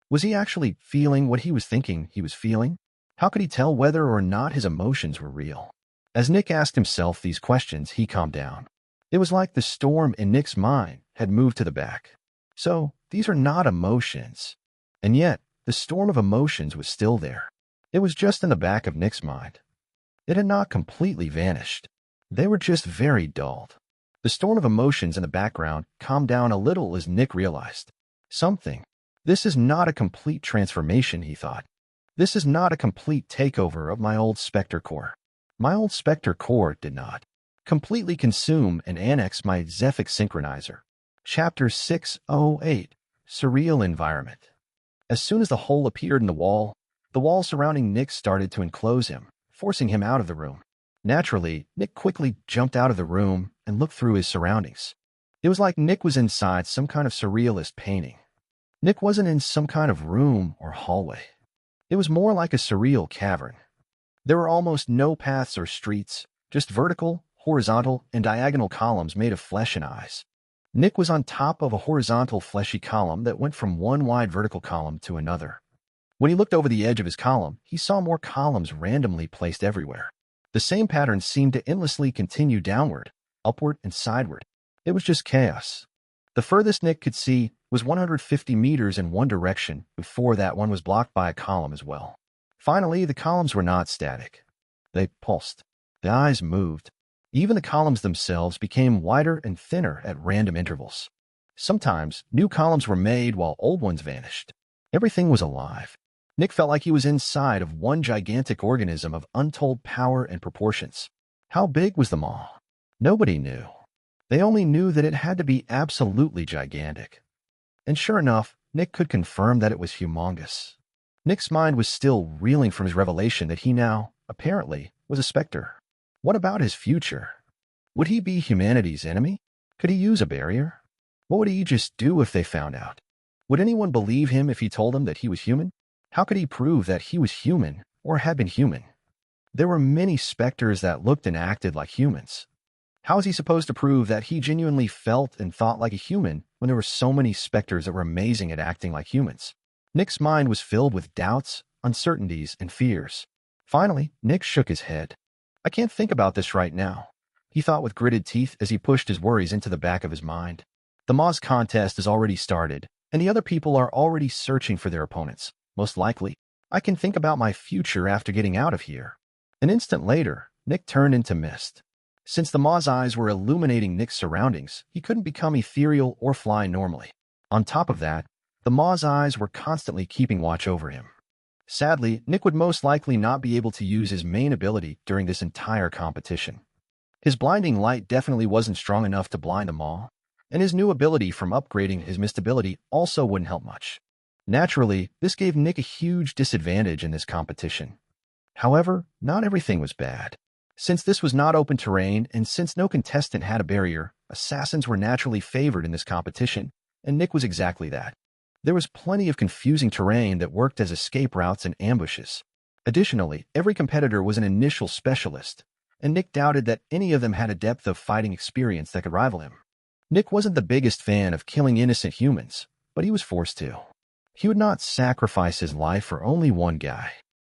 Was he actually feeling what he was thinking he was feeling? How could he tell whether or not his emotions were real? As Nick asked himself these questions, he calmed down. It was like the storm in Nick's mind had moved to the back. So, these are not emotions. And yet, the storm of emotions was still there. It was just in the back of Nick's mind. It had not completely vanished. They were just very dulled. The storm of emotions in the background calmed down a little as Nick realized something. This is not a complete transformation, he thought. This is not a complete takeover of my old Spectre core. My old Spectre core did not completely consume and annex my Zephyx synchronizer. Chapter 608, Surreal Environment. As soon as the hole appeared in the wall surrounding Nick started to enclose him, forcing him out of the room. Naturally, Nick quickly jumped out of the room and looked through his surroundings. It was like Nick was inside some kind of surrealist painting. Nick wasn't in some kind of room or hallway. It was more like a surreal cavern. There were almost no paths or streets, just vertical, horizontal, and diagonal columns made of flesh and eyes. Nick was on top of a horizontal fleshy column that went from one wide vertical column to another. When he looked over the edge of his column, he saw more columns randomly placed everywhere. The same pattern seemed to endlessly continue downward, upward, and sideward. It was just chaos. The furthest Nick could see was 150 meters in one direction. Before that one was blocked by a column as well. Finally, the columns were not static. They pulsed. The eyes moved. Even the columns themselves became wider and thinner at random intervals. Sometimes, new columns were made while old ones vanished. Everything was alive. Nick felt like he was inside of one gigantic organism of untold power and proportions. How big was the maw? Nobody knew. They only knew that it had to be absolutely gigantic. And sure enough, Nick could confirm that it was humongous. Nick's mind was still reeling from his revelation that he now, apparently, was a Spectre. What about his future? Would he be humanity's enemy? Could he use a barrier? What would he just do if they found out? Would anyone believe him if he told them that he was human? How could he prove that he was human or had been human? There were many Specters that looked and acted like humans. How was he supposed to prove that he genuinely felt and thought like a human when there were so many Specters that were amazing at acting like humans? Nick's mind was filled with doubts, uncertainties, and fears. Finally, Nick shook his head. I can't think about this right now, he thought with gritted teeth as he pushed his worries into the back of his mind. The Moz contest has already started, and the other people are already searching for their opponents. Most likely, I can think about my future after getting out of here. An instant later, Nick turned into mist. Since the Maw's eyes were illuminating Nick's surroundings, he couldn't become ethereal or fly normally. On top of that, the Maw's eyes were constantly keeping watch over him. Sadly, Nick would most likely not be able to use his main ability during this entire competition. His blinding light definitely wasn't strong enough to blind the Maw, and his new ability from upgrading his mist ability also wouldn't help much. Naturally, this gave Nick a huge disadvantage in this competition. However, not everything was bad. Since this was not open terrain and since no contestant had a barrier, assassins were naturally favored in this competition, and Nick was exactly that. There was plenty of confusing terrain that worked as escape routes and ambushes. Additionally, every competitor was an initial specialist, and Nick doubted that any of them had a depth of fighting experience that could rival him. Nick wasn't the biggest fan of killing innocent humans, but he was forced to. He would not sacrifice his life for only one guy.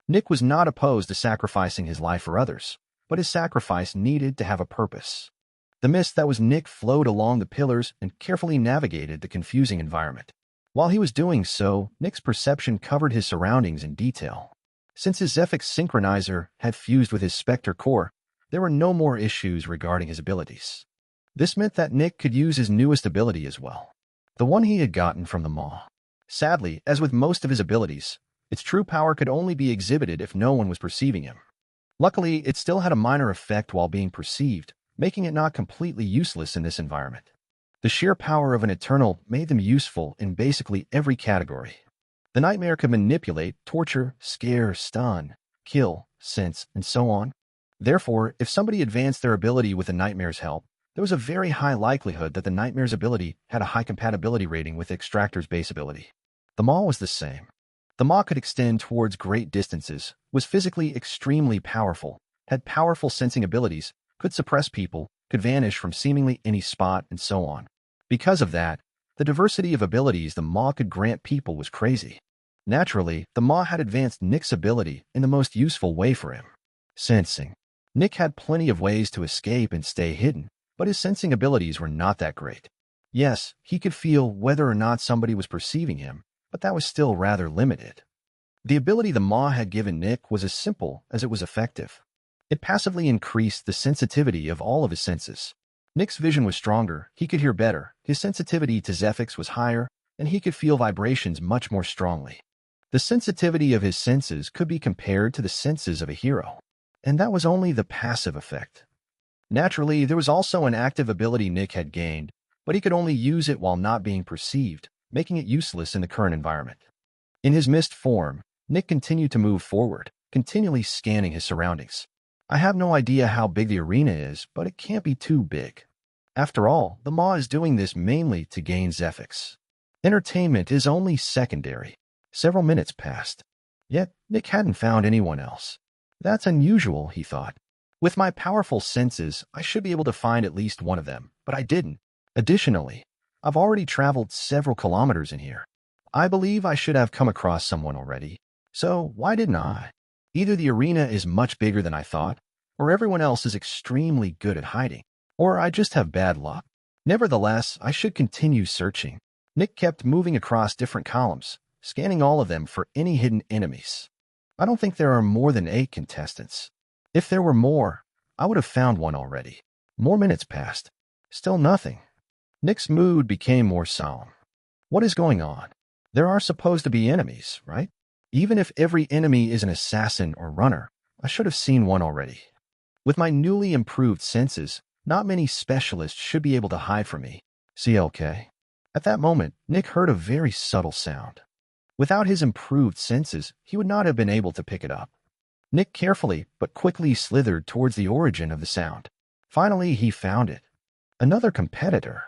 Nick was not opposed to sacrificing his life for others, but his sacrifice needed to have a purpose. The mist that was Nick flowed along the pillars and carefully navigated the confusing environment. While he was doing so, Nick's perception covered his surroundings in detail. Since his Zephyx synchronizer had fused with his Spectre core, there were no more issues regarding his abilities. This meant that Nick could use his newest ability as well, the one he had gotten from the Maw. Sadly, as with most of his abilities, its true power could only be exhibited if no one was perceiving him. Luckily, it still had a minor effect while being perceived, making it not completely useless in this environment. The sheer power of an Eternal made them useful in basically every category. The Nightmare could manipulate, torture, scare, stun, kill, sense, and so on. Therefore, if somebody advanced their ability with the Nightmare's help, there was a very high likelihood that the Nightmare's ability had a high compatibility rating with the Extractor's base ability. The Maw was the same. The Maw could extend towards great distances, was physically extremely powerful, had powerful sensing abilities, could suppress people, could vanish from seemingly any spot, and so on. Because of that, The diversity of abilities the Maw could grant people was crazy. Naturally, the Maw had advanced Nick's ability in the most useful way for him. Sensing. Nick had plenty of ways to escape and stay hidden, but his sensing abilities were not that great. Yes, he could feel whether or not somebody was perceiving him, but that was still rather limited. The ability the Maw had given Nick was as simple as it was effective. It passively increased the sensitivity of all of his senses. Nick's vision was stronger, he could hear better, his sensitivity to Zephyx was higher, and he could feel vibrations much more strongly. The sensitivity of his senses could be compared to the senses of a hero, and that was only the passive effect. Naturally, there was also an active ability Nick had gained, but he could only use it while not being perceived, making it useless in the current environment. In his mist form, Nick continued to move forward, continually scanning his surroundings. I have no idea how big the arena is, but it can't be too big. After all, the Maw is doing this mainly to gain Zephyx. Entertainment is only secondary. Several minutes passed. Yet, Nick hadn't found anyone else. That's unusual, he thought. With my powerful senses, I should be able to find at least one of them, but I didn't. Additionally, I've already traveled several kilometers in here. I believe I should have come across someone already. So, why didn't I? Either the arena is much bigger than I thought, or everyone else is extremely good at hiding, or I just have bad luck. Nevertheless, I should continue searching. Nick kept moving across different columns, scanning all of them for any hidden enemies. I don't think there are more than 8 contestants. If there were more, I would have found one already. More minutes passed. Still nothing. Nick's mood became more solemn. What is going on? There are supposed to be enemies, right? Even if every enemy is an assassin or runner, I should have seen one already. With my newly improved senses, not many specialists should be able to hide from me. CLK. At that moment, Nick heard a very subtle sound. Without his improved senses, he would not have been able to pick it up. Nick carefully but quickly slithered towards the origin of the sound. Finally, he found it. Another competitor.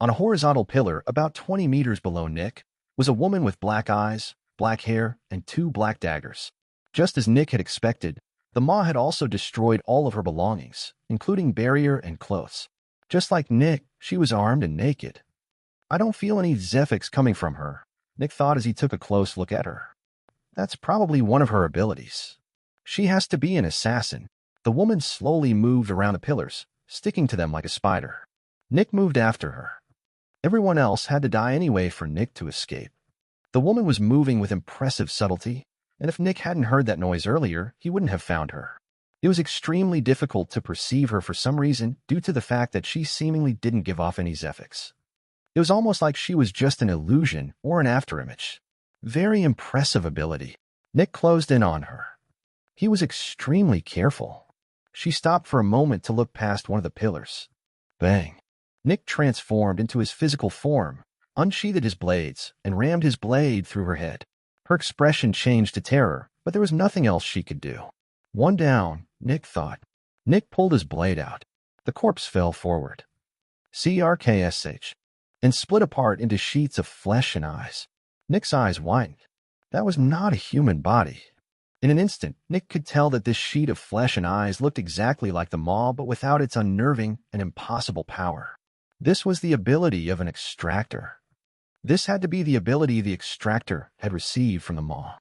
On a horizontal pillar about 20 meters below Nick was a woman with black eyes, black hair, and 2 black daggers. Just as Nick had expected, the Maw had also destroyed all of her belongings, including barrier and clothes. Just like Nick, she was armed and naked. I don't feel any Zephyx coming from her, Nick thought as he took a close look at her. That's probably one of her abilities. She has to be an assassin. The woman slowly moved around the pillars, sticking to them like a spider. Nick moved after her. Everyone else had to die anyway for Nick to escape. The woman was moving with impressive subtlety, and if Nick hadn't heard that noise earlier, he wouldn't have found her. It was extremely difficult to perceive her for some reason due to the fact that she seemingly didn't give off any Zephyx. It was almost like she was just an illusion or an afterimage. Very impressive ability. Nick closed in on her. He was extremely careful. She stopped for a moment to look past one of the pillars. Bang. Nick transformed into his physical form, unsheathed his blades, and rammed his blade through her head. Her expression changed to terror, but there was nothing else she could do. One down, Nick thought. Nick pulled his blade out. The corpse fell forward. CRKSH. And split apart into sheets of flesh and eyes. Nick's eyes widened. That was not a human body. In an instant, Nick could tell that this sheet of flesh and eyes looked exactly like the Maw, but without its unnerving and impossible power. This was the ability of an extractor. This had to be the ability the extractor had received from the Maw.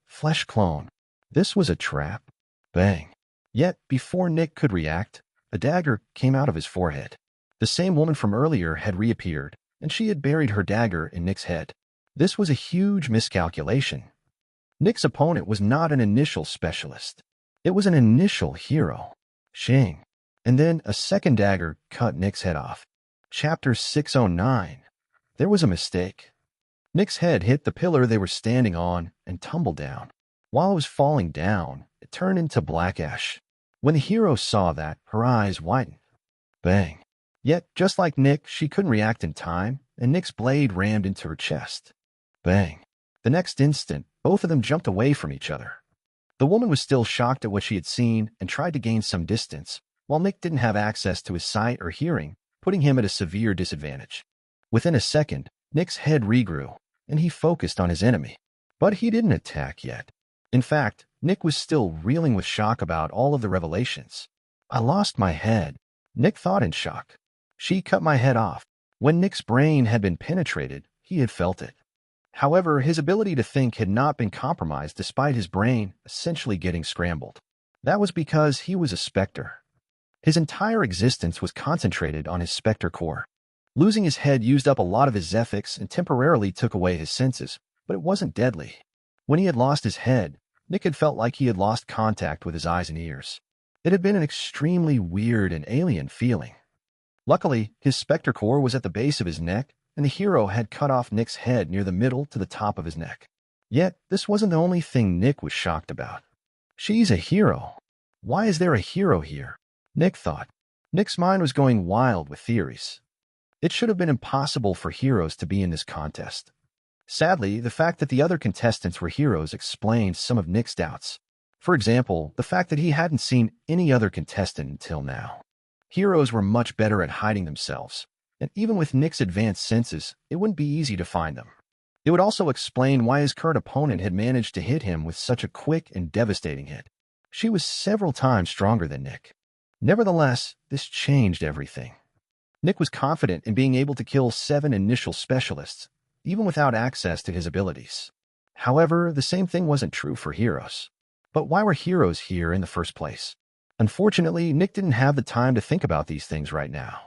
Flesh clone. This was a trap. Bang. Yet, before Nick could react, a dagger came out of his forehead. The same woman from earlier had reappeared, and she had buried her dagger in Nick's head. This was a huge miscalculation. Nick's opponent was not an initial specialist. It was an initial hero. Shing. And then a second dagger cut Nick's head off. Chapter 609. There was a mistake. Nick's head hit the pillar they were standing on and tumbled down. While it was falling down, it turned into black ash. When the hero saw that, her eyes widened. Bang. Yet, just like Nick, she couldn't react in time, and Nick's blade rammed into her chest. Bang. The next instant, both of them jumped away from each other. The woman was still shocked at what she had seen and tried to gain some distance, while Nick didn't have access to his sight or hearing, putting him at a severe disadvantage. Within a second, Nick's head regrew, and he focused on his enemy. But he didn't attack yet. In fact, Nick was still reeling with shock about all of the revelations. I lost my head, Nick thought in shock. She cut my head off. When Nick's brain had been penetrated, he had felt it. However, his ability to think had not been compromised despite his brain essentially getting scrambled. That was because he was a Spectre. His entire existence was concentrated on his Spectre core. Losing his head used up a lot of his Zephyx and temporarily took away his senses, but it wasn't deadly. When he had lost his head, Nick had felt like he had lost contact with his eyes and ears. It had been an extremely weird and alien feeling. Luckily, his Spectre core was at the base of his neck, and the hero had cut off Nick's head near the middle to the top of his neck. Yet, this wasn't the only thing Nick was shocked about. She's a hero. Why is there a hero here? Nick thought. Nick's mind was going wild with theories. It should have been impossible for heroes to be in this contest. Sadly, the fact that the other contestants were heroes explained some of Nick's doubts. For example, the fact that he hadn't seen any other contestant until now. Heroes were much better at hiding themselves, and even with Nick's advanced senses, it wouldn't be easy to find them. It would also explain why his current opponent had managed to hit him with such a quick and devastating hit. She was several times stronger than Nick. Nevertheless, this changed everything. Nick was confident in being able to kill 7 initial specialists, even without access to his abilities. However, the same thing wasn't true for heroes. But why were heroes here in the first place? Unfortunately, Nick didn't have the time to think about these things right now.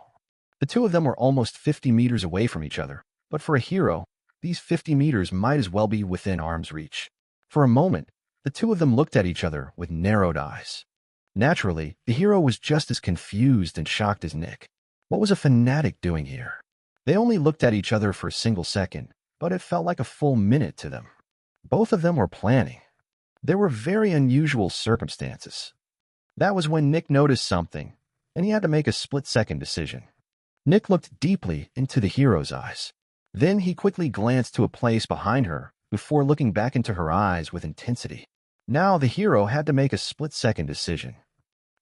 The two of them were almost 50 meters away from each other, but for a hero, these 50 meters might as well be within arm's reach. For a moment, the two of them looked at each other with narrowed eyes. Naturally, the hero was just as confused and shocked as Nick. What was a fanatic doing here? They only looked at each other for a single second, but it felt like a full minute to them. Both of them were planning. There were very unusual circumstances. That was when Nick noticed something, and he had to make a split-second decision. Nick looked deeply into the hero's eyes. Then he quickly glanced to a place behind her before looking back into her eyes with intensity. Now the hero had to make a split-second decision.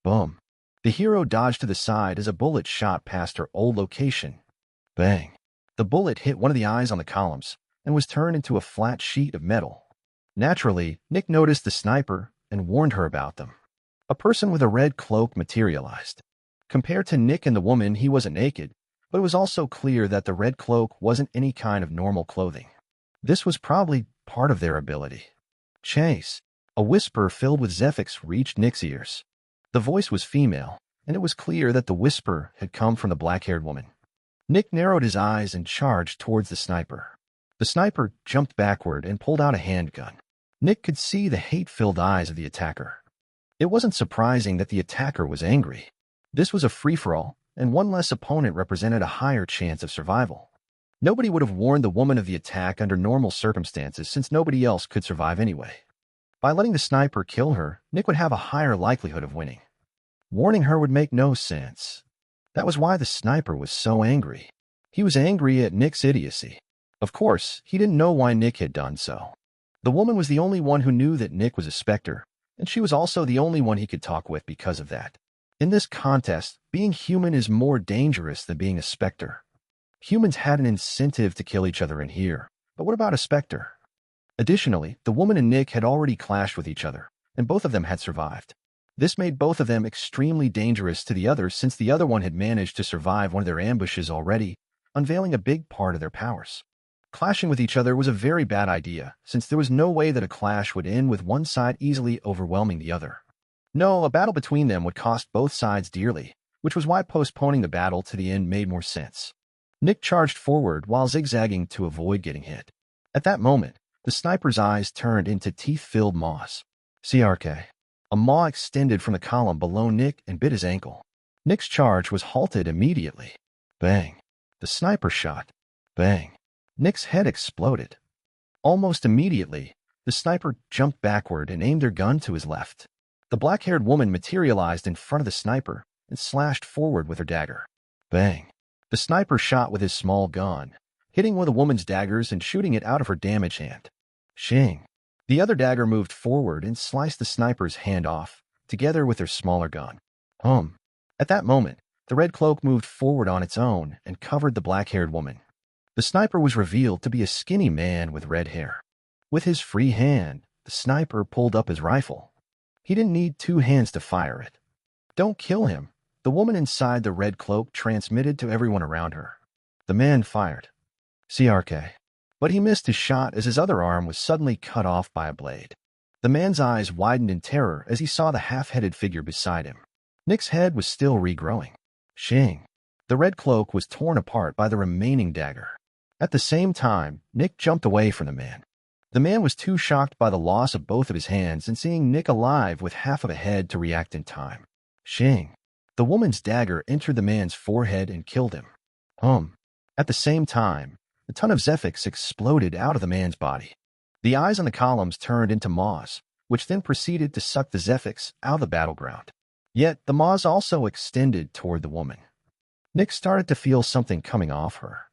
Boom. The hero dodged to the side as a bullet shot past her old location. Bang. The bullet hit one of the eyes on the columns and was turned into a flat sheet of metal. Naturally, Nick noticed the sniper and warned her about them. A person with a red cloak materialized. Compared to Nick and the woman, he wasn't naked, but it was also clear that the red cloak wasn't any kind of normal clothing. This was probably part of their ability. Chase. A whisper filled with Zephyx reached Nick's ears. The voice was female, and it was clear that the whisper had come from the black-haired woman. Nick narrowed his eyes and charged towards the sniper. The sniper jumped backward and pulled out a handgun. Nick could see the hate-filled eyes of the attacker. It wasn't surprising that the attacker was angry. This was a free-for-all, and one less opponent represented a higher chance of survival. Nobody would have warned the woman of the attack under normal circumstances since nobody else could survive anyway. By letting the sniper kill her, Nick would have a higher likelihood of winning. Warning her would make no sense. That was why the sniper was so angry. He was angry at Nick's idiocy. Of course, he didn't know why Nick had done so. The woman was the only one who knew that Nick was a Spectre, and she was also the only one he could talk with because of that. In this contest, being human is more dangerous than being a Spectre. Humans had an incentive to kill each other in here, but what about a Spectre? Additionally, the woman and Nick had already clashed with each other, and both of them had survived. This made both of them extremely dangerous to the other since the other one had managed to survive one of their ambushes already, unveiling a big part of their powers. Clashing with each other was a very bad idea, since there was no way that a clash would end with one side easily overwhelming the other. No, a battle between them would cost both sides dearly, which was why postponing the battle to the end made more sense. Nick charged forward while zigzagging to avoid getting hit. At that moment, the sniper's eyes turned into teeth-filled maws. CRK. A maw extended from the column below Nick and bit his ankle. Nick's charge was halted immediately. Bang. The sniper shot. Bang. Nick's head exploded. Almost immediately, the sniper jumped backward and aimed their gun to his left. The black-haired woman materialized in front of the sniper and slashed forward with her dagger. Bang. The sniper shot with his small gun, hitting one of the woman's daggers and shooting it out of her damaged hand. Shing. The other dagger moved forward and sliced the sniper's hand off, together with her smaller gun. At that moment, the red cloak moved forward on its own and covered the black-haired woman. The sniper was revealed to be a skinny man with red hair. With his free hand, the sniper pulled up his rifle. He didn't need 2 hands to fire it. Don't kill him, the woman inside the red cloak transmitted to everyone around her. The man fired. CRK. But he missed his shot as his other arm was suddenly cut off by a blade. The man's eyes widened in terror as he saw the half-headed figure beside him. Nick's head was still regrowing. Shing. The red cloak was torn apart by the remaining dagger. At the same time, Nick jumped away from the man. The man was too shocked by the loss of both of his hands and seeing Nick alive with half of a head to react in time. Shing. The woman's dagger entered the man's forehead and killed him. At the same time, a ton of Zephyx exploded out of the man's body. The eyes on the columns turned into maws, which then proceeded to suck the Zephyx out of the battleground. Yet, the maws also extended toward the woman. Nick started to feel something coming off her.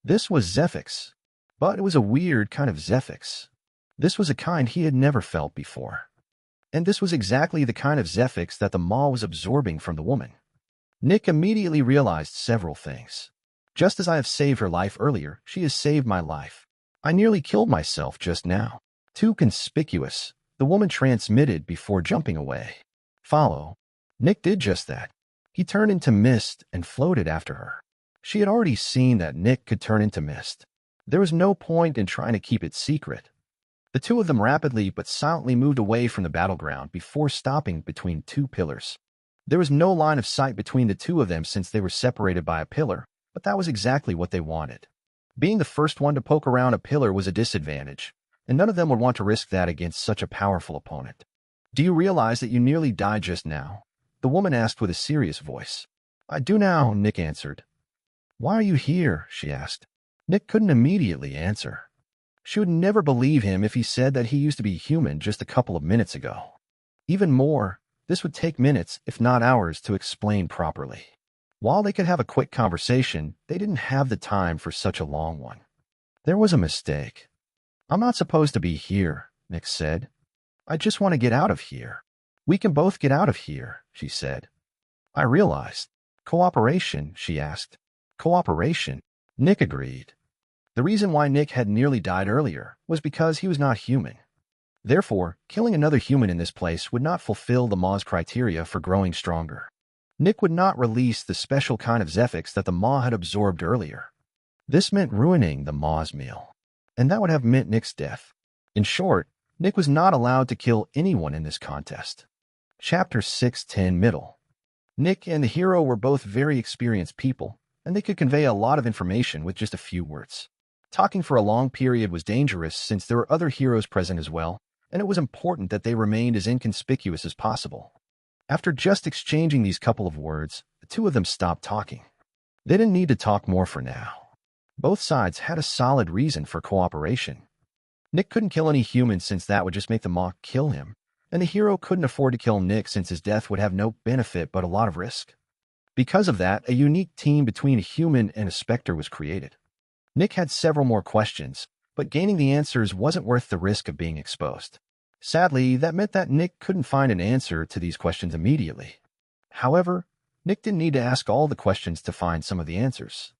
This was Zephyx, but it was a weird kind of Zephyx. This was a kind he had never felt before. And this was exactly the kind of Zephyx that the maw was absorbing from the woman. Nick immediately realized several things. Just as I have saved her life earlier, she has saved my life. I nearly killed myself just now. Too conspicuous, the woman transmitted before jumping away. Follow. Nick did just that. He turned into mist and floated after her. She had already seen that Nick could turn into mist. There was no point in trying to keep it secret. The two of them rapidly but silently moved away from the battleground before stopping between two pillars. There was no line of sight between the two of them since they were separated by a pillar, but that was exactly what they wanted. Being the first one to poke around a pillar was a disadvantage, and none of them would want to risk that against such a powerful opponent. Do you realize that you nearly died just now? The woman asked with a serious voice. I do now, Nick answered. Why are you here? She asked. Nick couldn't immediately answer. She would never believe him if he said that he used to be human just a couple of minutes ago. Even more, this would take minutes, if not hours, to explain properly. While they could have a quick conversation, they didn't have the time for such a long one. There was a mistake. I'm not supposed to be here, Nick said. I just want to get out of here. We can both get out of here, she said. I realized. Cooperation, she asked. Cooperation? Nick agreed. The reason why Nick had nearly died earlier was because he was not human. Therefore, killing another human in this place would not fulfill the Maw's criteria for growing stronger. Nick would not release the special kind of Zephyx that the Maw had absorbed earlier. This meant ruining the Maw's meal, and that would have meant Nick's death. In short, Nick was not allowed to kill anyone in this contest. Chapter 6:10 Middle. Nick and the hero were both very experienced people, and they could convey a lot of information with just a few words. Talking for a long period was dangerous since there were other heroes present as well, and it was important that they remained as inconspicuous as possible. After just exchanging these couple of words, the two of them stopped talking. They didn't need to talk more for now. Both sides had a solid reason for cooperation. Nick couldn't kill any humans since that would just make the Maw kill him, and the hero couldn't afford to kill Nick since his death would have no benefit but a lot of risk. Because of that, a unique team between a human and a Spectre was created. Nick had several more questions, but gaining the answers wasn't worth the risk of being exposed. Sadly, that meant that Nick couldn't find an answer to these questions immediately. However, Nick didn't need to ask all the questions to find some of the answers.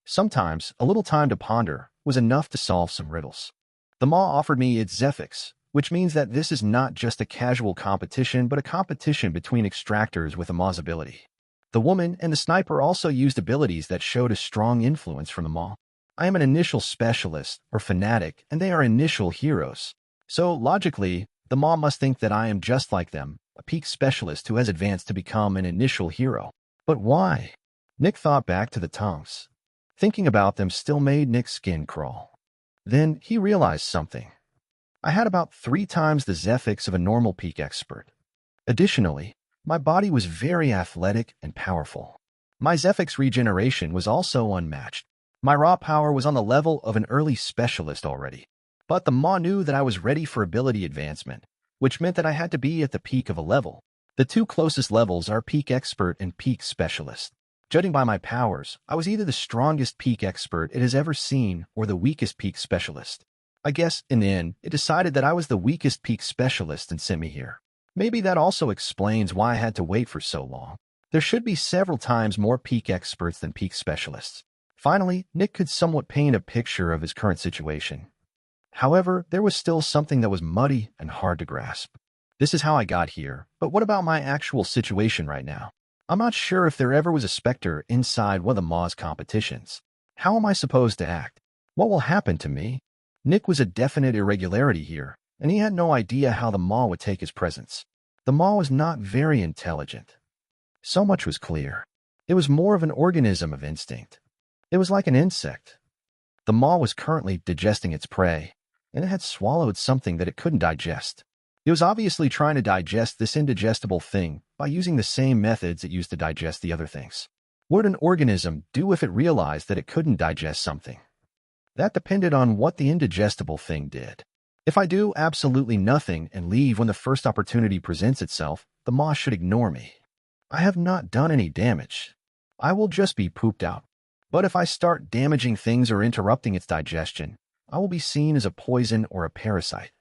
Sometimes, a little time to ponder was enough to solve some riddles. The Maw offered me its Zephyx, which means that this is not just a casual competition but a competition between extractors with the Maw's ability. The woman and the sniper also used abilities that showed a strong influence from the Maw. I am an initial specialist, or fanatic, and they are initial heroes. So, logically, the Maw must think that I am just like them, a peak specialist who has advanced to become an initial hero. But why? Nick thought back to the tongues. Thinking about them still made Nick's skin crawl. Then he realized something. I had about 3 times the Zephyx of a normal peak expert. Additionally, my body was very athletic and powerful. My Zephyx regeneration was also unmatched. My raw power was on the level of an early specialist already. But the Maw knew that I was ready for ability advancement, which meant that I had to be at the peak of a level. The 2 closest levels are peak expert and peak specialist. Judging by my powers, I was either the strongest peak expert it has ever seen or the weakest peak specialist. I guess, in the end, it decided that I was the weakest peak specialist and sent me here. Maybe that also explains why I had to wait for so long. There should be several times more peak experts than peak specialists. Finally, Nick could somewhat paint a picture of his current situation. However, there was still something that was muddy and hard to grasp. This is how I got here, but what about my actual situation right now? I'm not sure if there ever was a Spectre inside one of the Maw's competitions. How am I supposed to act? What will happen to me? Nick was a definite irregularity here, and he had no idea how the maw would take his presence. The maw was not very intelligent. So much was clear. It was more of an organism of instinct. It was like an insect. The maw was currently digesting its prey, and it had swallowed something that it couldn't digest. It was obviously trying to digest this indigestible thing by using the same methods it used to digest the other things. What would an organism do if it realized that it couldn't digest something? That depended on what the indigestible thing did. If I do absolutely nothing and leave when the first opportunity presents itself, the maw should ignore me. I have not done any damage. I will just be pooped out. But if I start damaging things or interrupting its digestion, I will be seen as a poison or a parasite.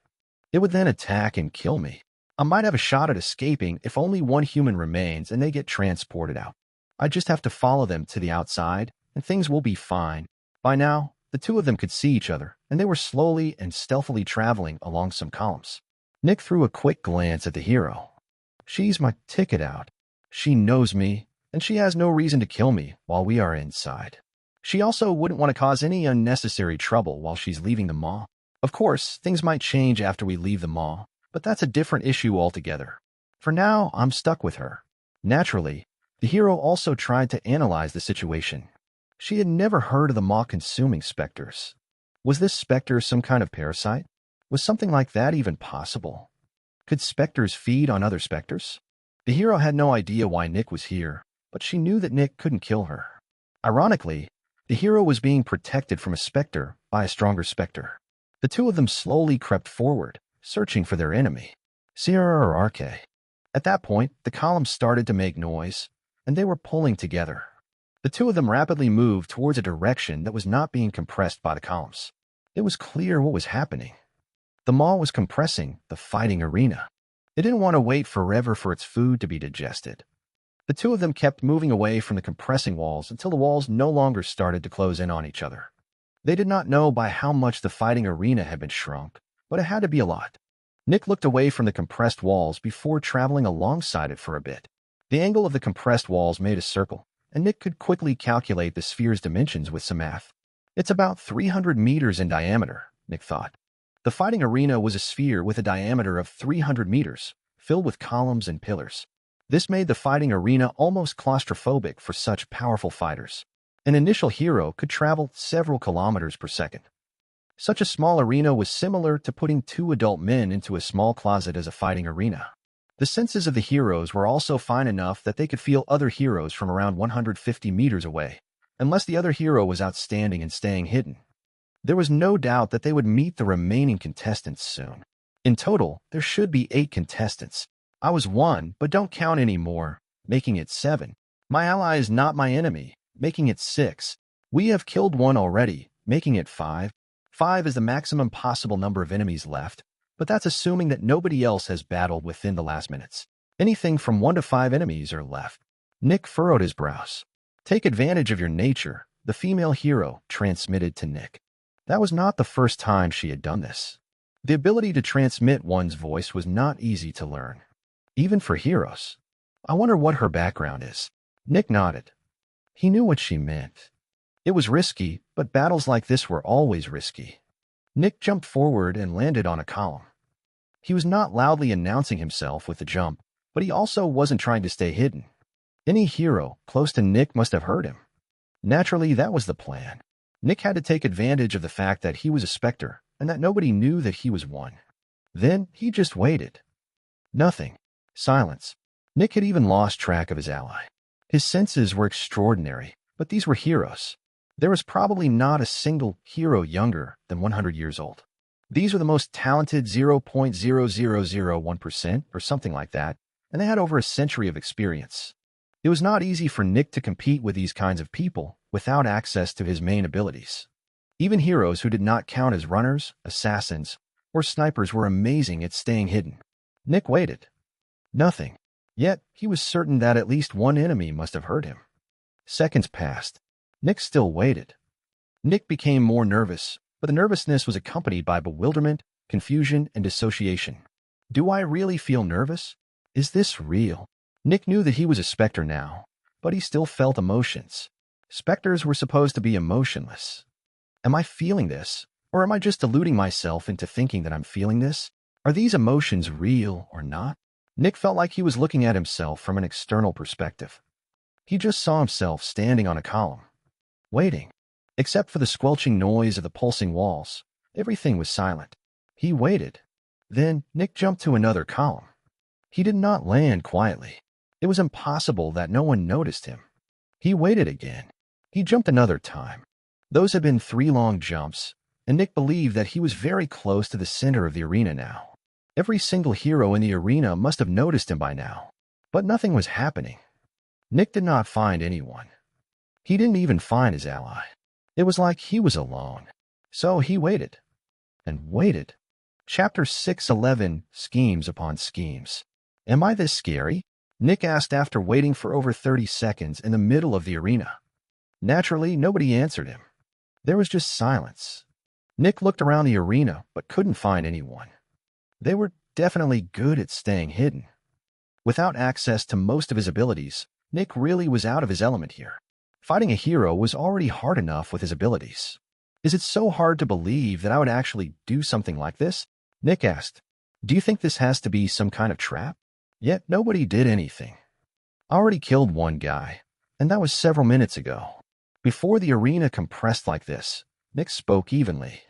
It would then attack and kill me. I might have a shot at escaping if only one human remains and they get transported out. I just have to follow them to the outside, and things will be fine. By now, the two of them could see each other, and they were slowly and stealthily traveling along some columns. Nick threw a quick glance at the hero. She's my ticket out. She knows me, and she has no reason to kill me while we are inside. She also wouldn't want to cause any unnecessary trouble while she's leaving the maw. Of course, things might change after we leave the maw, but that's a different issue altogether. For now, I'm stuck with her. Naturally, the hero also tried to analyze the situation. She had never heard of the maw consuming specters. Was this specter some kind of parasite? Was something like that even possible? Could specters feed on other specters? The hero had no idea why Nick was here, but she knew that Nick couldn't kill her. Ironically, the hero was being protected from a specter by a stronger specter. The two of them slowly crept forward, searching for their enemy, Sierra or Arke. At that point, the columns started to make noise, and they were pulling together. The two of them rapidly moved towards a direction that was not being compressed by the columns. It was clear what was happening. The maw was compressing the fighting arena. It didn't want to wait forever for its food to be digested. The two of them kept moving away from the compressing walls until the walls no longer started to close in on each other. They did not know by how much the fighting arena had been shrunk, but it had to be a lot. Nick looked away from the compressed walls before traveling alongside it for a bit. The angle of the compressed walls made a circle, and Nick could quickly calculate the sphere's dimensions with some math. It's about 300 meters in diameter, Nick thought. The fighting arena was a sphere with a diameter of 300 meters, filled with columns and pillars. This made the fighting arena almost claustrophobic for such powerful fighters. An initial hero could travel several kilometers per second. Such a small arena was similar to putting two adult men into a small closet as a fighting arena. The senses of the heroes were also fine enough that they could feel other heroes from around 150 meters away, unless the other hero was outstanding and staying hidden. There was no doubt that they would meet the remaining contestants soon. In total, there should be 8 contestants. I was 1, but don't count anymore, making it 7. My ally is not my enemy, making it 6. We have killed 1 already, making it 5. 5 is the maximum possible number of enemies left, but that's assuming that nobody else has battled within the last minutes. Anything from 1 to 5 enemies are left. Nick furrowed his brows. Take advantage of your nature, the female hero transmitted to Nick. That was not the first time she had done this. The ability to transmit one's voice was not easy to learn, even for heroes. I wonder what her background is. Nick nodded. He knew what she meant. It was risky, but battles like this were always risky. Nick jumped forward and landed on a column. He was not loudly announcing himself with the jump, but he also wasn't trying to stay hidden. Any hero close to Nick must have heard him. Naturally, that was the plan. Nick had to take advantage of the fact that he was a Spectre and that nobody knew that he was one. Then he just waited. Nothing. Silence. Nick had even lost track of his ally. His senses were extraordinary, but these were heroes. There was probably not a single hero younger than 100 years old. These were the most talented 0.0001% or something like that, and they had over a century of experience. It was not easy for Nick to compete with these kinds of people without access to his main abilities. Even heroes who did not count as runners, assassins, or snipers were amazing at staying hidden. Nick waited. Nothing. Yet, he was certain that at least one enemy must have heard him. Seconds passed. Nick still waited. Nick became more nervous, but the nervousness was accompanied by bewilderment, confusion, and dissociation. Do I really feel nervous? Is this real? Nick knew that he was a Spectre now, but he still felt emotions. Specters were supposed to be emotionless. Am I feeling this? Or am I just deluding myself into thinking that I'm feeling this? Are these emotions real or not? Nick felt like he was looking at himself from an external perspective. He just saw himself standing on a column, waiting. Except for the squelching noise of the pulsing walls, everything was silent. He waited. Then Nick jumped to another column. He did not land quietly. It was impossible that no one noticed him. He waited again. He jumped another time. Those had been 3 long jumps, and Nick believed that he was very close to the center of the arena now. Every single hero in the arena must have noticed him by now. But nothing was happening. Nick did not find anyone. He didn't even find his ally. It was like he was alone. So he waited. And waited. Chapter 611, Schemes Upon Schemes. Am I this scary? Nick asked after waiting for over 30 seconds in the middle of the arena. Naturally, nobody answered him. There was just silence. Nick looked around the arena but couldn't find anyone. They were definitely good at staying hidden. Without access to most of his abilities, Nick really was out of his element here. Fighting a hero was already hard enough with his abilities. Is it so hard to believe that I would actually do something like this? Nick asked. Do you think this has to be some kind of trap? Yet nobody did anything. I already killed one guy, and that was several minutes ago. Before the arena compressed like this, Nick spoke evenly.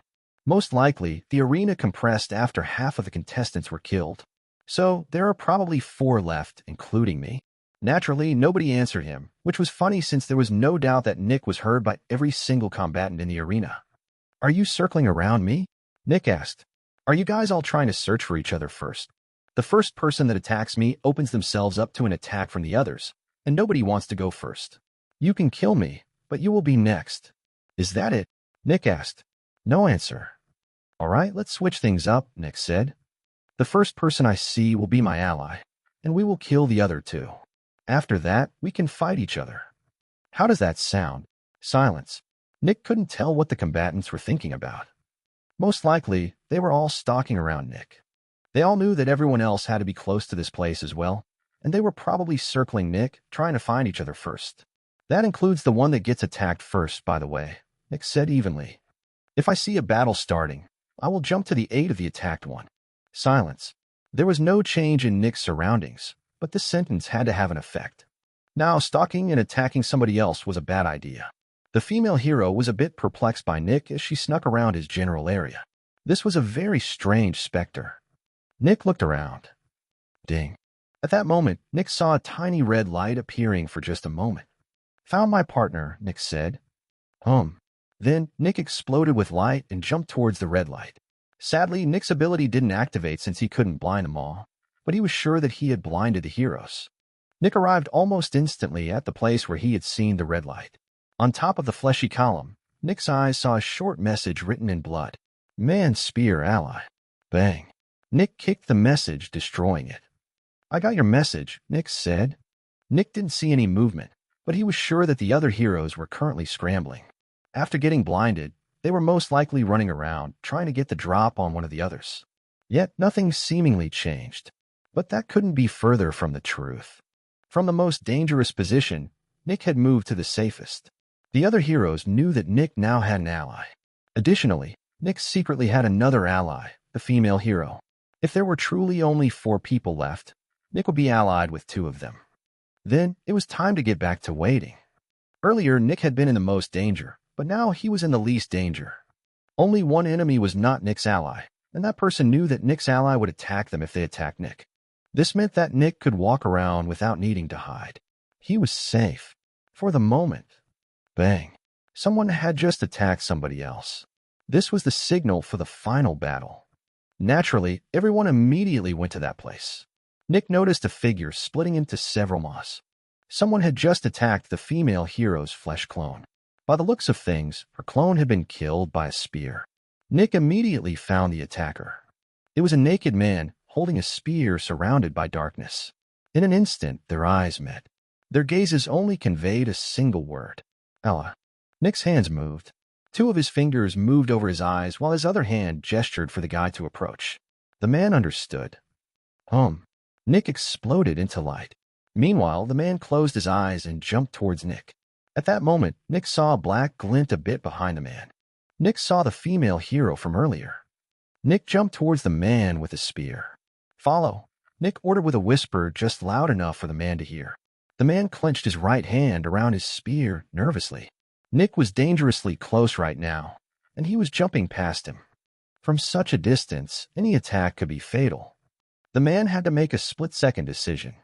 Most likely, the arena compressed after half of the contestants were killed. So there are probably 4 left, including me. Naturally, nobody answered him, which was funny since there was no doubt that Nick was heard by every single combatant in the arena. Are you circling around me? Nick asked. Are you guys all trying to search for each other first? The first person that attacks me opens themselves up to an attack from the others, and nobody wants to go first. You can kill me, but you will be next. Is that it? Nick asked. No answer. All right, let's switch things up, Nick said. The first person I see will be my ally, and we will kill the other 2. After that, we can fight each other. How does that sound? Silence. Nick couldn't tell what the combatants were thinking about. Most likely, they were all stalking around Nick. They all knew that everyone else had to be close to this place as well, and they were probably circling Nick, trying to find each other first. That includes the one that gets attacked first, by the way, Nick said evenly. If I see a battle starting, I will jump to the aid of the attacked one. Silence. There was no change in Nick's surroundings, but this sentence had to have an effect. Now, stalking and attacking somebody else was a bad idea. The female hero was a bit perplexed by Nick as she snuck around his general area. This was a very strange specter. Nick looked around. Ding. At that moment, Nick saw a tiny red light appearing for just a moment. Found my partner, Nick said. Then Nick exploded with light and jumped towards the red light. Sadly, Nick's ability didn't activate since he couldn't blind them all, but he was sure that he had blinded the heroes. Nick arrived almost instantly at the place where he had seen the red light. On top of the fleshy column, Nick's eyes saw a short message written in blood. Man spear ally. Bang. Nick kicked the message, destroying it. I got your message, Nick said. Nick didn't see any movement, but he was sure that the other heroes were currently scrambling. After getting blinded, they were most likely running around, trying to get the drop on one of the others. Yet nothing seemingly changed. But that couldn't be further from the truth. From the most dangerous position, Nick had moved to the safest. The other heroes knew that Nick now had an ally. Additionally, Nick secretly had another ally, the female hero. If there were truly only 4 people left, Nick would be allied with 2 of them. Then it was time to get back to waiting. Earlier, Nick had been in the most danger, but now he was in the least danger. Only one enemy was not Nick's ally, and that person knew that Nick's ally would attack them if they attacked Nick. This meant that Nick could walk around without needing to hide. He was safe. For the moment. Bang. Someone had just attacked somebody else. This was the signal for the final battle. Naturally, everyone immediately went to that place. Nick noticed a figure splitting into several moths. Someone had just attacked the female hero's flesh clone. By the looks of things, her clone had been killed by a spear. Nick immediately found the attacker. It was a naked man holding a spear surrounded by darkness. In an instant, their eyes met. Their gazes only conveyed a single word. Ella. Nick's hands moved. 2 of his fingers moved over his eyes while his other hand gestured for the guy to approach. The man understood. Nick exploded into light. Meanwhile, the man closed his eyes and jumped towards Nick. At that moment, Nick saw a black glint a bit behind the man. Nick saw the female hero from earlier. Nick jumped towards the man with the spear. "Follow," Nick ordered with a whisper just loud enough for the man to hear. The man clenched his right hand around his spear nervously. Nick was dangerously close right now, and he was jumping past him. From such a distance, any attack could be fatal. The man had to make a split-second decision.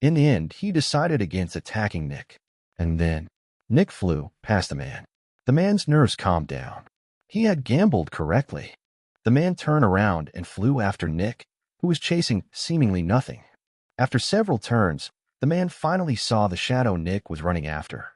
In the end, he decided against attacking Nick. And then, Nick flew past the man. The man's nerves calmed down. He had gambled correctly. The man turned around and flew after Nick, who was chasing seemingly nothing. After several turns, the man finally saw the shadow Nick was running after.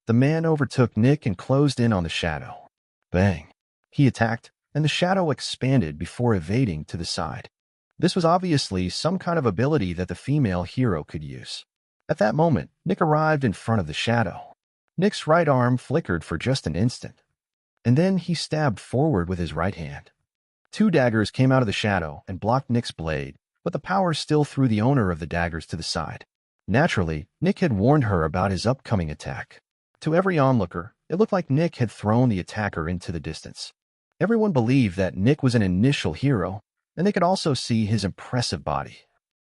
The man overtook Nick and closed in on the shadow. Bang! He attacked, and the shadow expanded before evading to the side. This was obviously some kind of ability that the female hero could use. At that moment, Nick arrived in front of the shadow. Nick's right arm flickered for just an instant, and then he stabbed forward with his right hand. Two daggers came out of the shadow and blocked Nick's blade, but the power still threw the owner of the daggers to the side. Naturally, Nick had warned her about his upcoming attack. To every onlooker, it looked like Nick had thrown the attacker into the distance. Everyone believed that Nick was an initial hero, and they could also see his impressive body.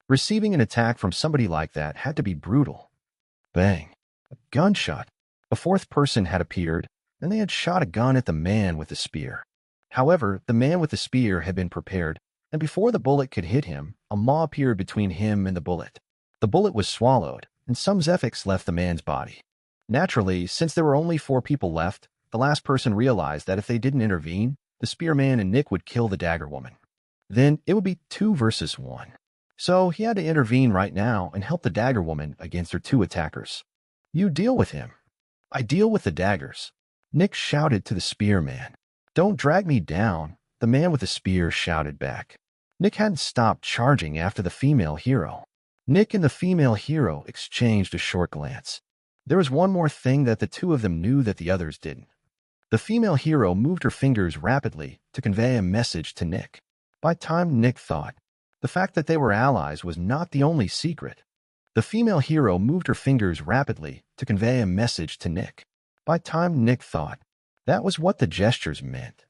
Receiving an attack from somebody like that had to be brutal. Bang! A gunshot. A fourth person had appeared, and they had shot a gun at the man with the spear. However, the man with the spear had been prepared, and before the bullet could hit him, a maw appeared between him and the bullet. The bullet was swallowed, and some Zephyx left the man's body. Naturally, since there were only 4 people left, the last person realized that if they didn't intervene, the spearman and Nick would kill the dagger woman. Then it would be 2 versus 1. So he had to intervene right now and help the dagger woman against her 2 attackers. "You deal with him. I deal with the daggers," Nick shouted to the spearman. "Don't drag me down," the man with the spear shouted back. Nick hadn't stopped charging after the female hero. Nick and the female hero exchanged a short glance. There was one more thing that the 2 of them knew that the others didn't. The female hero moved her fingers rapidly to convey a message to Nick. By time Nick thought, the fact that they were allies was not the only secret. The female hero moved her fingers rapidly to convey a message to Nick. By time Nick thought, that was what the gestures meant.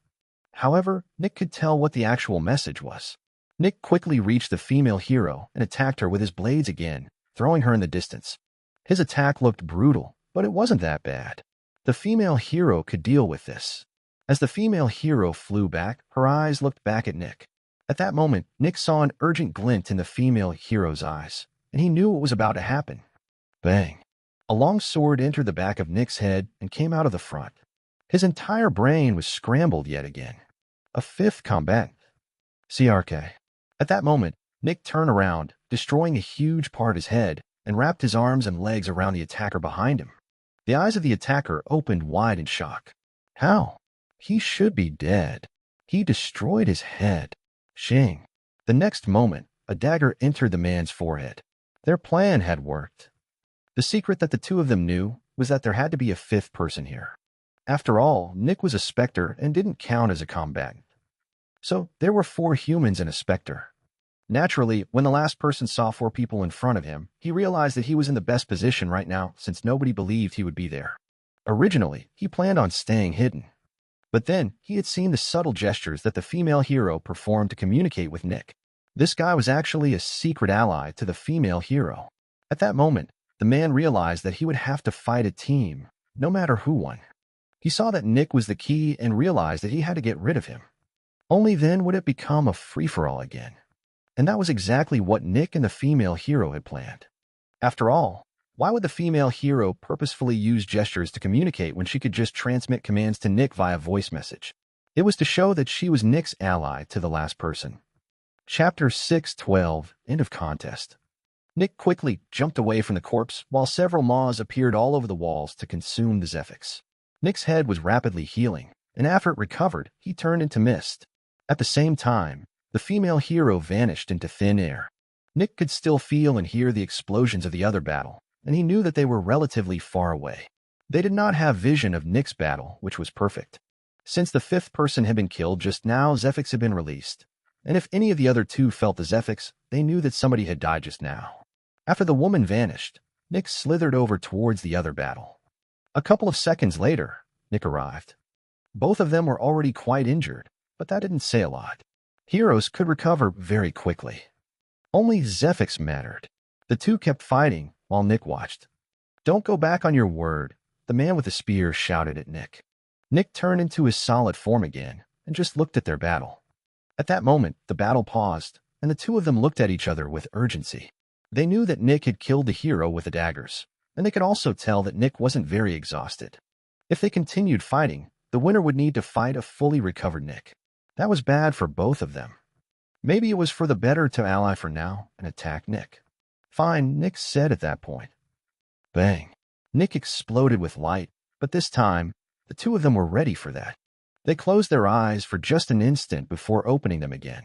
However, Nick could tell what the actual message was. Nick quickly reached the female hero and attacked her with his blades again, throwing her in the distance. His attack looked brutal, but it wasn't that bad. The female hero could deal with this. As the female hero flew back, her eyes looked back at Nick. At that moment, Nick saw an urgent glint in the female hero's eyes, and he knew what was about to happen. Bang! A long sword entered the back of Nick's head and came out of the front. His entire brain was scrambled yet again. A 5th combatant. CRK. At that moment, Nick turned around, destroying a huge part of his head, and wrapped his arms and legs around the attacker behind him. The eyes of the attacker opened wide in shock. How? He should be dead. He destroyed his head. Shing. The next moment, a dagger entered the man's forehead. Their plan had worked. The secret that the 2 of them knew was that there had to be a 5th person here. After all, Nick was a Specter and didn't count as a combatant. So there were 4 humans and a Specter. Naturally, when the last person saw 4 people in front of him, he realized that he was in the best position right now since nobody believed he would be there. Originally, he planned on staying hidden. But then, he had seen the subtle gestures that the female hero performed to communicate with Nick. This guy was actually a secret ally to the female hero. At that moment, the man realized that he would have to fight a team, no matter who won. He saw that Nick was the key and realized that he had to get rid of him. Only then would it become a free-for-all again. And that was exactly what Nick and the female hero had planned. After all, why would the female hero purposefully use gestures to communicate when she could just transmit commands to Nick via voice message? It was to show that she was Nick's ally to the last person. Chapter 6:12, End of Contest. Nick quickly jumped away from the corpse while several maws appeared all over the walls to consume the Zephyx. Nick's head was rapidly healing, and after it recovered, he turned into mist. At the same time, the female hero vanished into thin air. Nick could still feel and hear the explosions of the other battle, and he knew that they were relatively far away. They did not have vision of Nick's battle, which was perfect. Since the 5th person had been killed just now, Zephyx had been released. And if any of the other 2 felt the Zephyx, they knew that somebody had died just now. After the woman vanished, Nick slithered over towards the other battle. A couple of seconds later, Nick arrived. Both of them were already quite injured, but that didn't say a lot. Heroes could recover very quickly. Only Zephyx mattered. The two kept fighting while Nick watched. "Don't go back on your word," the man with the spear shouted at Nick. Nick turned into his solid form again and just looked at their battle. At that moment, the battle paused, and the two of them looked at each other with urgency. They knew that Nick had killed the hero with the daggers, and they could also tell that Nick wasn't very exhausted. If they continued fighting, the winner would need to fight a fully recovered Nick. That was bad for both of them. Maybe it was for the better to ally for now and attack Nick. "Fine," Nick said at that point. Bang. Nick exploded with light, but this time, the two of them were ready for that. They closed their eyes for just an instant before opening them again.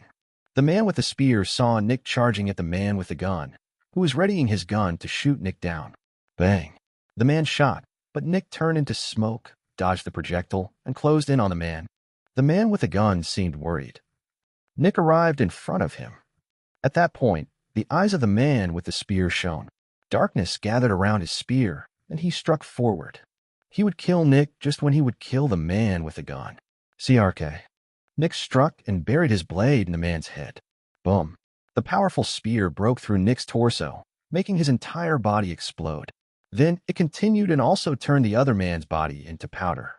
The man with the spear saw Nick charging at the man with the gun, who was readying his gun to shoot Nick down. Bang. The man shot, but Nick turned into smoke, dodged the projectile, and closed in on the man. The man with the gun seemed worried. Nick arrived in front of him. At that point, the eyes of the man with the spear shone. Darkness gathered around his spear, and he struck forward. He would kill Nick just when he would kill the man with the gun. CRK. Nick struck and buried his blade in the man's head. Boom. The powerful spear broke through Nick's torso, making his entire body explode. Then it continued and also turned the other man's body into powder.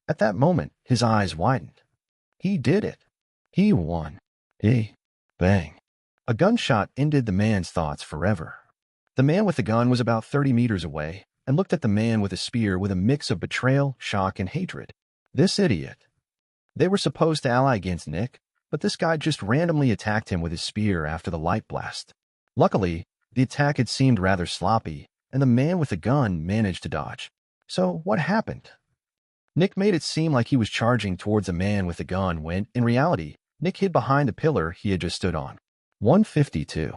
At that moment, his eyes widened. He did it. He won. Bang. A gunshot ended the man's thoughts forever. The man with the gun was about 30 meters away and looked at the man with the spear with a mix of betrayal, shock, and hatred. This idiot. They were supposed to ally against Nick, but this guy just randomly attacked him with his spear after the light blast. Luckily, the attack had seemed rather sloppy, and the man with the gun managed to dodge. So what happened? Nick made it seem like he was charging towards the man with the gun when, in reality, Nick hid behind the pillar he had just stood on. 152.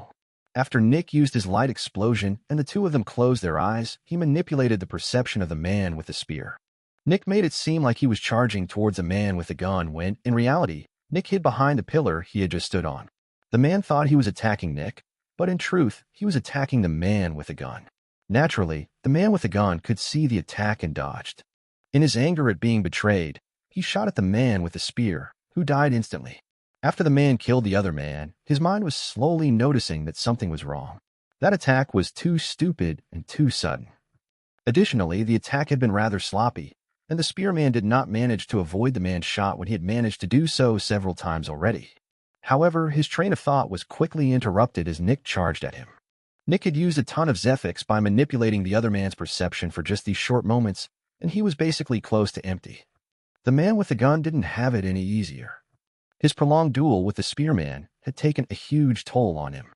After Nick used his light explosion and the two of them closed their eyes, he manipulated the perception of the man with the spear. Nick made it seem like he was charging towards the man with the gun when, in reality, Nick hid behind the pillar he had just stood on. The man thought he was attacking Nick, but in truth, he was attacking the man with the gun. Naturally, the man with the gun could see the attack and dodged. In his anger at being betrayed, he shot at the man with the spear, who died instantly. After the man killed the other man, his mind was slowly noticing that something was wrong. That attack was too stupid and too sudden. Additionally, the attack had been rather sloppy, and the spearman did not manage to avoid the man's shot when he had managed to do so several times already. However, his train of thought was quickly interrupted as Nick charged at him. Nick had used a ton of Zephyx by manipulating the other man's perception for just these short moments, and he was basically close to empty. The man with the gun didn't have it any easier. His prolonged duel with the spearman had taken a huge toll on him.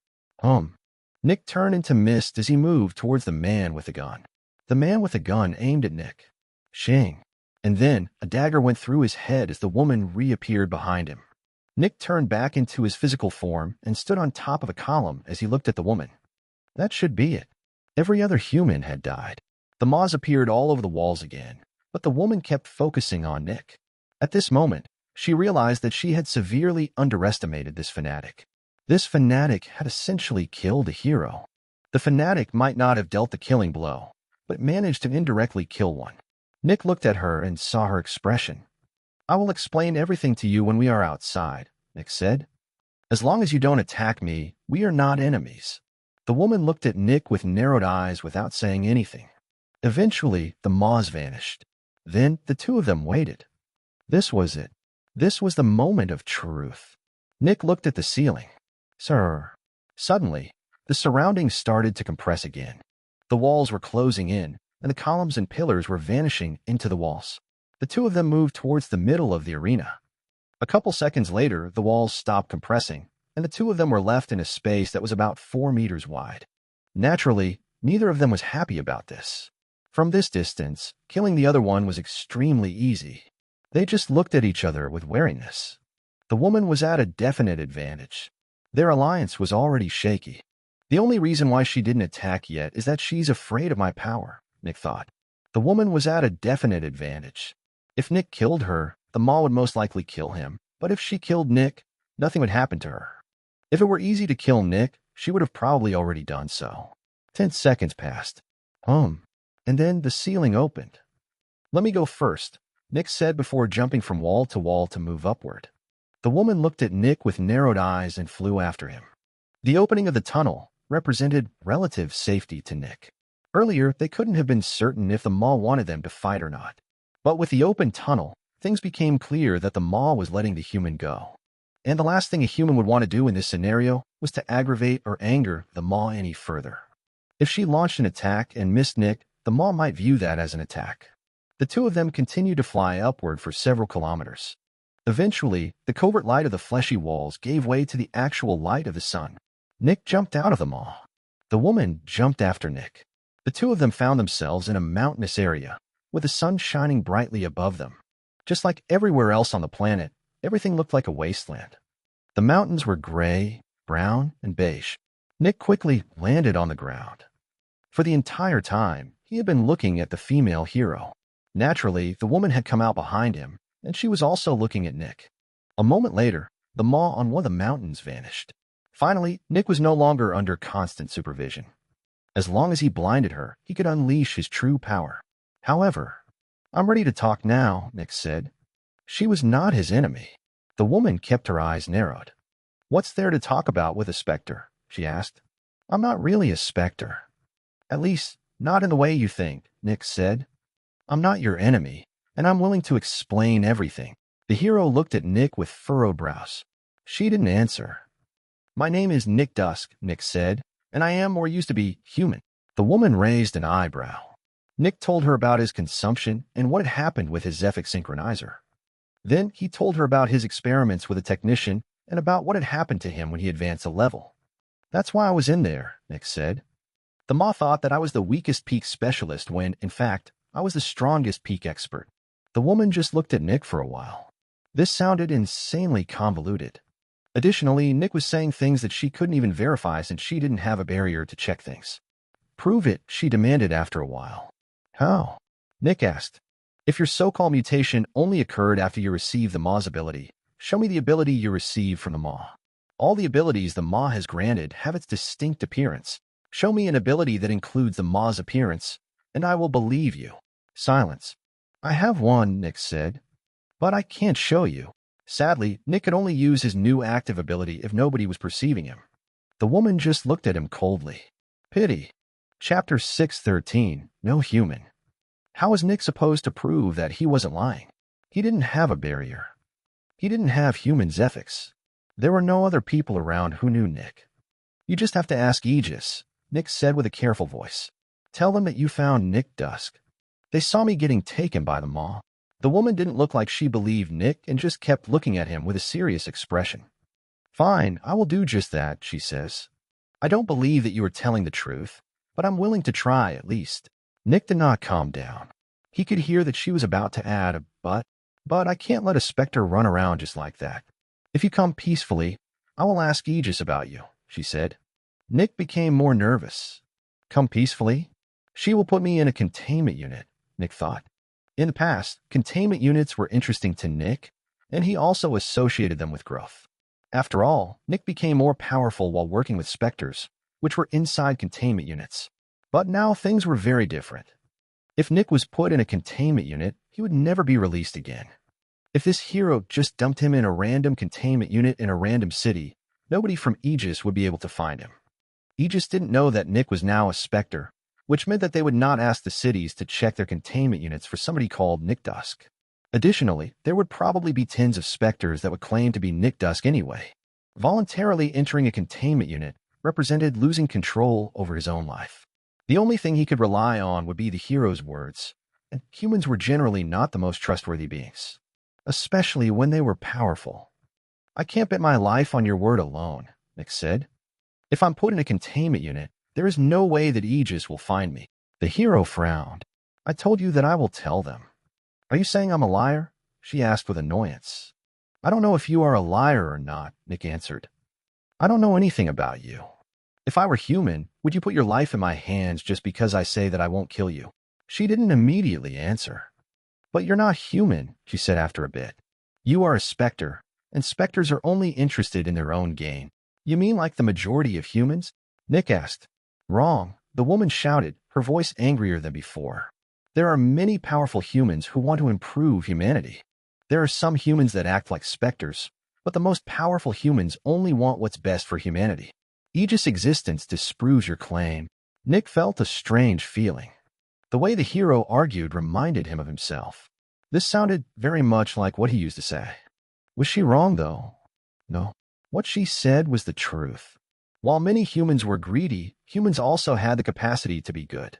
Nick turned into mist as he moved towards the man with the gun. The man with the gun aimed at Nick. Shing. And then a dagger went through his head as the woman reappeared behind him. Nick turned back into his physical form and stood on top of a column as he looked at the woman. That should be it. Every other human had died. The moths appeared all over the walls again, but the woman kept focusing on Nick. At this moment, she realized that she had severely underestimated this fanatic. This fanatic had essentially killed a hero. The fanatic might not have dealt the killing blow, but managed to indirectly kill one. Nick looked at her and saw her expression. "I will explain everything to you when we are outside," Nick said. "As long as you don't attack me, we are not enemies." The woman looked at Nick with narrowed eyes without saying anything. Eventually, the moths vanished. Then the two of them waited. This was it. This was the moment of truth. Nick looked at the ceiling. Sir. Suddenly, the surroundings started to compress again. The walls were closing in, and the columns and pillars were vanishing into the walls. The two of them moved towards the middle of the arena. A couple seconds later, the walls stopped compressing, and the two of them were left in a space that was about 4 meters wide. Naturally, neither of them was happy about this. From this distance, killing the other one was extremely easy. They just looked at each other with wariness. The woman was at a definite advantage. Their alliance was already shaky. The only reason why she didn't attack yet is that she's afraid of my power, Nick thought. The woman was at a definite advantage. If Nick killed her, the Maw would most likely kill him, but if she killed Nick, nothing would happen to her. If it were easy to kill Nick, she would have probably already done so. 10 seconds passed. And then the ceiling opened. Let me go first, Nick said before jumping from wall to move upward. The woman looked at Nick with narrowed eyes and flew after him. The opening of the tunnel represented relative safety to Nick. Earlier, they couldn't have been certain if the Maw wanted them to fight or not. But with the open tunnel, things became clear that the Maw was letting the human go. And the last thing a human would want to do in this scenario was to aggravate or anger the Maw any further. If she launched an attack and missed Nick, the Maw might view that as an attack. The two of them continued to fly upward for several kilometers. Eventually, the covert light of the fleshy walls gave way to the actual light of the sun. Nick jumped out of the Maw. The woman jumped after Nick. The two of them found themselves in a mountainous area, with the sun shining brightly above them. Just like everywhere else on the planet, everything looked like a wasteland. The mountains were gray, brown, and beige. Nick quickly landed on the ground. For the entire time, he had been looking at the female hero. Naturally, the woman had come out behind him, and she was also looking at Nick. A moment later, the Maw on one of the mountains vanished. Finally, Nick was no longer under constant supervision. As long as he blinded her, he could unleash his true power. However, "I'm ready to talk now," Nick said. She was not his enemy. The woman kept her eyes narrowed. "What's there to talk about with a Spectre?" she asked. "I'm not really a Spectre. At least, not in the way you think," Nick said. "I'm not your enemy, and I'm willing to explain everything." The hero looked at Nick with furrowed brows. She didn't answer. "My name is Nick Dusk," Nick said, "and I am, or used to be, human." The woman raised an eyebrow. Nick told her about his consumption and what had happened with his Zephyx synchronizer. Then he told her about his experiments with a technician and about what had happened to him when he advanced a level. "That's why I was in there," Nick said. "The Maw thought that I was the weakest peak specialist when, in fact, I was the strongest peak expert." The woman just looked at Nick for a while. This sounded insanely convoluted. Additionally, Nick was saying things that she couldn't even verify since she didn't have a barrier to check things. "Prove it," she demanded after a while. "How?" Nick asked. "If your so-called mutation only occurred after you received the Maw's ability, show me the ability you received from the Maw. All the abilities the Maw has granted have its distinct appearance. Show me an ability that includes the Maw's appearance, and I will believe you." Silence. "I have one," Nick said, "but I can't show you." Sadly, Nick could only use his new active ability if nobody was perceiving him. The woman just looked at him coldly. Pity. Chapter 613, No Human. How was Nick supposed to prove that he wasn't lying? He didn't have a barrier. He didn't have human Zephyx. There were no other people around who knew Nick. "You just have to ask Aegis," Nick said with a careful voice. "Tell them that you found Nick Dusk. They saw me getting taken by the Maw." The woman didn't look like she believed Nick and just kept looking at him with a serious expression. "Fine, I will do just that," she says. "I don't believe that you are telling the truth, but I'm willing to try at least." Nick did not calm down. He could hear that she was about to add a but I can't let a Spectre run around just like that. "If you come peacefully, I will ask Aegis about you," she said. Nick became more nervous. Come peacefully? She will put me in a containment unit, Nick thought. In the past, containment units were interesting to Nick, and he also associated them with growth. After all, Nick became more powerful while working with Specters, which were inside containment units. But now things were very different. If Nick was put in a containment unit, he would never be released again. If this hero just dumped him in a random containment unit in a random city, nobody from Aegis would be able to find him. Aegis didn't know that Nick was now a Spectre, which meant that they would not ask the cities to check their containment units for somebody called Nick Dusk. Additionally, there would probably be tens of Specters that would claim to be Nick Dusk anyway. Voluntarily entering a containment unit represented losing control over his own life. The only thing he could rely on would be the hero's words, and humans were generally not the most trustworthy beings, especially when they were powerful. "I can't bet my life on your word alone," Nick said. "If I'm put in a containment unit, there is no way that Aegis will find me." The hero frowned. "I told you that I will tell them." "Are you saying I'm a liar?" she asked with annoyance. "I don't know if you are a liar or not," Nick answered. "I don't know anything about you. If I were human, would you put your life in my hands just because I say that I won't kill you?" She didn't immediately answer. "But you're not human," she said after a bit. "You are a Spectre, and Specters are only interested in their own gain." "You mean like the majority of humans?" Nick asked. "Wrong," the woman shouted, her voice angrier than before. There are many powerful humans who want to improve humanity. There are some humans that act like specters, but the most powerful humans only want what's best for humanity. Aegis' existence disproves your claim. Nick felt a strange feeling. The way the hero argued reminded him of himself. This sounded very much like what he used to say. Was she wrong, though? No. What she said was the truth. While many humans were greedy, humans also had the capacity to be good.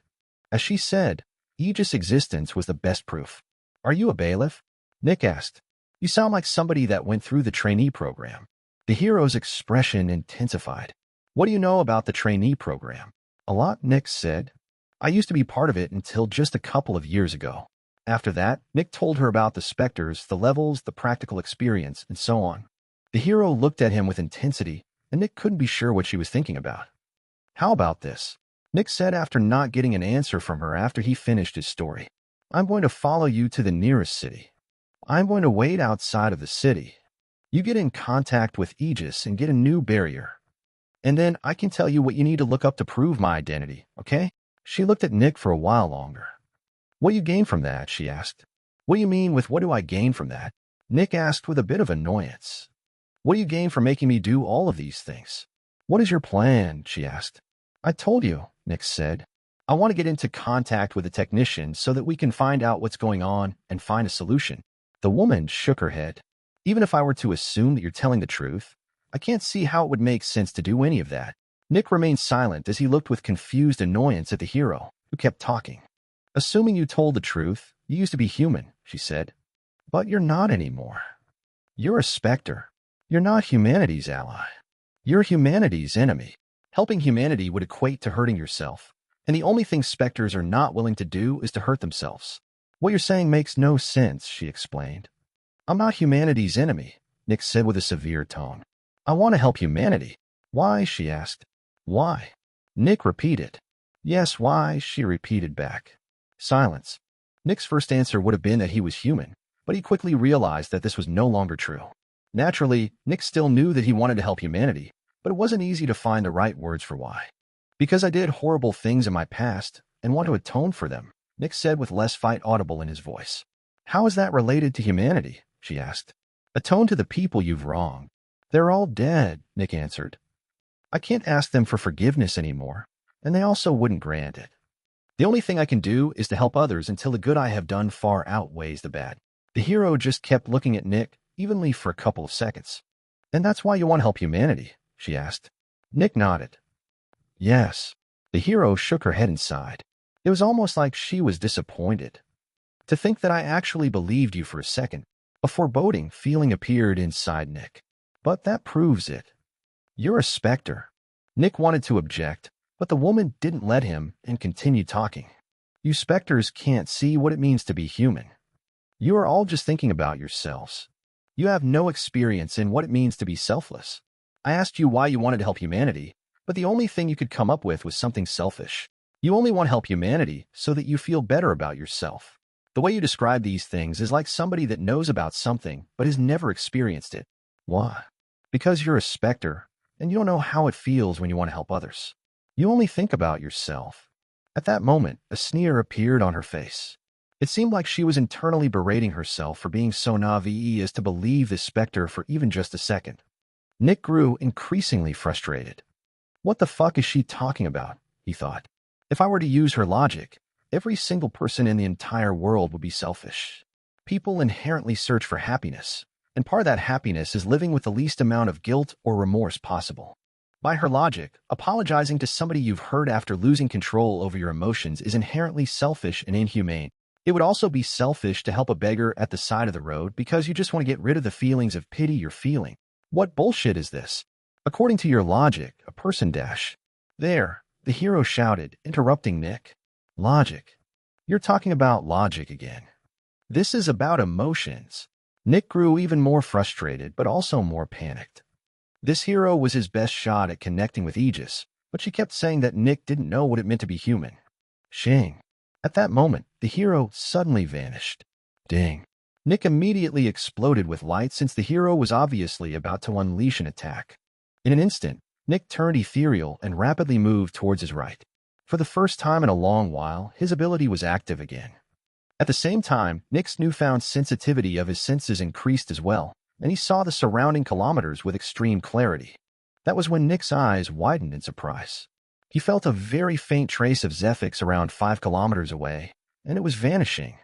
As she said, Aegis' existence was the best proof. Are you a bailiff? Nick asked. You sound like somebody that went through the trainee program. The hero's expression intensified. What do you know about the trainee program? A lot, Nick said. I used to be part of it until just a couple of years ago. After that, Nick told her about the specters, the levels, the practical experience, and so on. The hero looked at him with intensity, and Nick couldn't be sure what she was thinking about. How about this? Nick said after not getting an answer from her after he finished his story. I'm going to follow you to the nearest city. I'm going to wait outside of the city. You get in contact with Aegis and get a new barrier. And then I can tell you what you need to look up to prove my identity, okay? She looked at Nick for a while longer. What do you gain from that? She asked. What do you mean with what do I gain from that? Nick asked with a bit of annoyance. What do you gain from making me do all of these things? What is your plan? She asked. I told you, Nick said. I want to get into contact with a technician so that we can find out what's going on and find a solution. The woman shook her head. Even if I were to assume that you're telling the truth, I can't see how it would make sense to do any of that. Nick remained silent as he looked with confused annoyance at the hero, who kept talking. Assuming you told the truth, you used to be human, she said. But you're not anymore. You're a specter. You're not humanity's ally. You're humanity's enemy. Helping humanity would equate to hurting yourself, and the only thing specters are not willing to do is to hurt themselves. What you're saying makes no sense, she explained. I'm not humanity's enemy, Nick said with a severe tone. I want to help humanity. Why? She asked. Why? Nick repeated. Yes, why? She repeated back. Silence. Nick's first answer would have been that he was human, but he quickly realized that this was no longer true. Naturally, Nick still knew that he wanted to help humanity, but it wasn't easy to find the right words for why. Because I did horrible things in my past and want to atone for them, Nick said with less fight audible in his voice. How is that related to humanity? She asked. Atone to the people you've wronged. They're all dead, Nick answered. I can't ask them for forgiveness anymore, and they also wouldn't grant it. The only thing I can do is to help others until the good I have done far outweighs the bad. The hero just kept looking at Nick evenly for a couple of seconds. And that's why you want to help humanity? She asked. Nick nodded. Yes. The hero shook her head and sighed. It was almost like she was disappointed. To think that I actually believed you for a second. A foreboding feeling appeared inside Nick. But that proves it. You're a specter. Nick wanted to object, but the woman didn't let him and continued talking. You specters can't see what it means to be human. You are all just thinking about yourselves. You have no experience in what it means to be selfless. I asked you why you wanted to help humanity, but the only thing you could come up with was something selfish. You only want to help humanity so that you feel better about yourself. The way you describe these things is like somebody that knows about something but has never experienced it. Why? Because you're a specter, and you don't know how it feels when you want to help others. You only think about yourself. At that moment, a sneer appeared on her face. It seemed like she was internally berating herself for being so naive as to believe this specter for even just a second. Nick grew increasingly frustrated. What the fuck is she talking about? He thought. If I were to use her logic, every single person in the entire world would be selfish. People inherently search for happiness, and part of that happiness is living with the least amount of guilt or remorse possible. By her logic, apologizing to somebody you've hurt after losing control over your emotions is inherently selfish and inhumane. It would also be selfish to help a beggar at the side of the road because you just want to get rid of the feelings of pity you're feeling. What bullshit is this? According to your logic, a person dash. There, the hero shouted, interrupting Nick. Logic. You're talking about logic again. This is about emotions. Nick grew even more frustrated, but also more panicked. This hero was his best shot at connecting with Aegis, but she kept saying that Nick didn't know what it meant to be human. Shing. At that moment, the hero suddenly vanished. Ding. Nick immediately exploded with light since the hero was obviously about to unleash an attack. In an instant, Nick turned ethereal and rapidly moved towards his right. For the first time in a long while, his ability was active again. At the same time, Nick's newfound sensitivity of his senses increased as well, and he saw the surrounding kilometers with extreme clarity. That was when Nick's eyes widened in surprise. He felt a very faint trace of Zephyx around 5 kilometers away, and it was vanishing.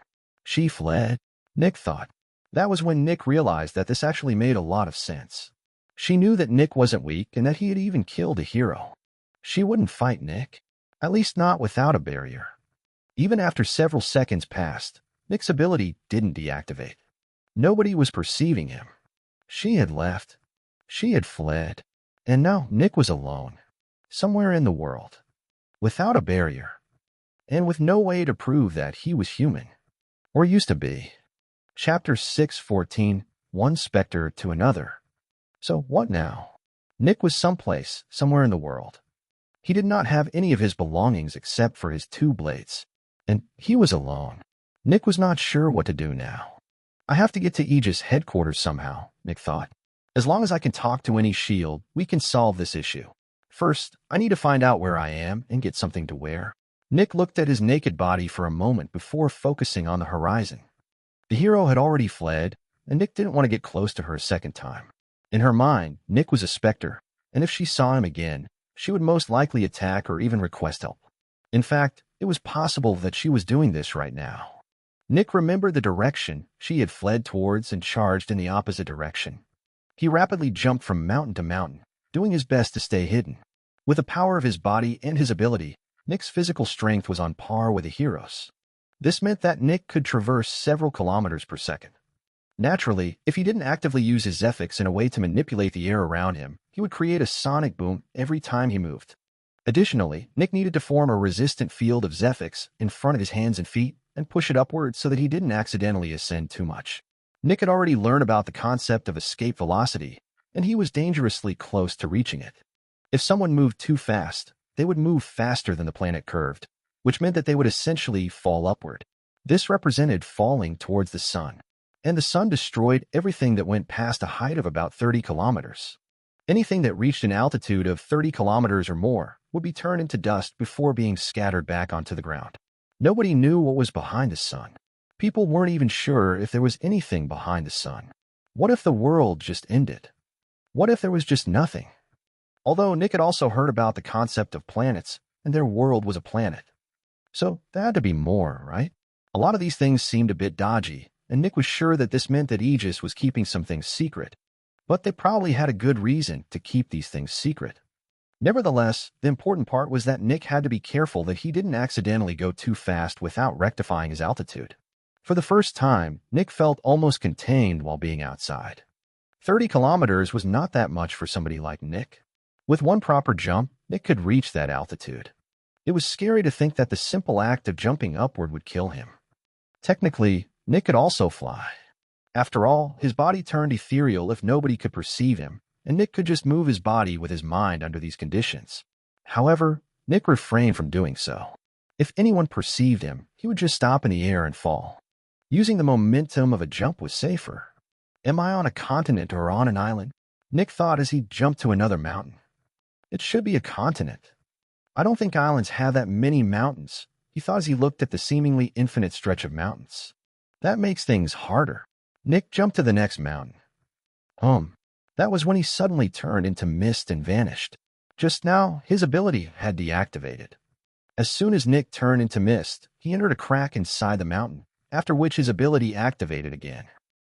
She fled, Nick thought. That was when Nick realized that this actually made a lot of sense. She knew that Nick wasn't weak and that he had even killed a hero. She wouldn't fight Nick, at least not without a barrier. Even after several seconds passed, Nick's ability didn't deactivate. Nobody was perceiving him. She had left. She had fled. And now Nick was alone, somewhere in the world, without a barrier, and with no way to prove that he was human, or used to be. Chapter 6:14, One Specter to Another. So what now? Nick was someplace, somewhere in the world. He did not have any of his belongings except for his 2 blades, and he was alone. Nick was not sure what to do now. I have to get to Aegis headquarters somehow, Nick thought. As long as I can talk to any shield, we can solve this issue. First, I need to find out where I am and get something to wear. Nick looked at his naked body for a moment before focusing on the horizon. The hero had already fled, and Nick didn't want to get close to her a second time. In her mind, Nick was a specter, and if she saw him again, she would most likely attack or even request help. In fact, it was possible that she was doing this right now. Nick remembered the direction she had fled towards and charged in the opposite direction. He rapidly jumped from mountain to mountain, doing his best to stay hidden. With the power of his body and his ability, Nick's physical strength was on par with a hero's. This meant that Nick could traverse several kilometers per second. Naturally, if he didn't actively use his Zephyx in a way to manipulate the air around him, he would create a sonic boom every time he moved. Additionally, Nick needed to form a resistant field of Zephyx in front of his hands and feet and push it upward so that he didn't accidentally ascend too much. Nick had already learned about the concept of escape velocity, and he was dangerously close to reaching it. If someone moved too fast, they would move faster than the planet curved, which meant that they would essentially fall upward. This represented falling towards the sun, and the sun destroyed everything that went past a height of about 30 kilometers. Anything that reached an altitude of 30 kilometers or more would be turned into dust before being scattered back onto the ground. Nobody knew what was behind the sun. People weren't even sure if there was anything behind the sun. What if the world just ended? What if there was just nothing? Although Nick had also heard about the concept of planets, and their world was a planet. So there had to be more, right? A lot of these things seemed a bit dodgy, and Nick was sure that this meant that Aegis was keeping some things secret. But they probably had a good reason to keep these things secret. Nevertheless, the important part was that Nick had to be careful that he didn't accidentally go too fast without rectifying his altitude. For the first time, Nick felt almost contained while being outside. 30 kilometers was not that much for somebody like Nick. With one proper jump, Nick could reach that altitude. It was scary to think that the simple act of jumping upward would kill him. Technically, Nick could also fly. After all, his body turned ethereal if nobody could perceive him, and Nick could just move his body with his mind under these conditions. However, Nick refrained from doing so. If anyone perceived him, he would just stop in the air and fall. Using the momentum of a jump was safer. Am I on a continent or on an island? Nick thought as he jumped to another mountain. It should be a continent. I don't think islands have that many mountains, he thought as he looked at the seemingly infinite stretch of mountains. That makes things harder. Nick jumped to the next mountain. That was when he suddenly turned into mist and vanished. Just now, his ability had deactivated. As soon as Nick turned into mist, he entered a crack inside the mountain, after which his ability activated again.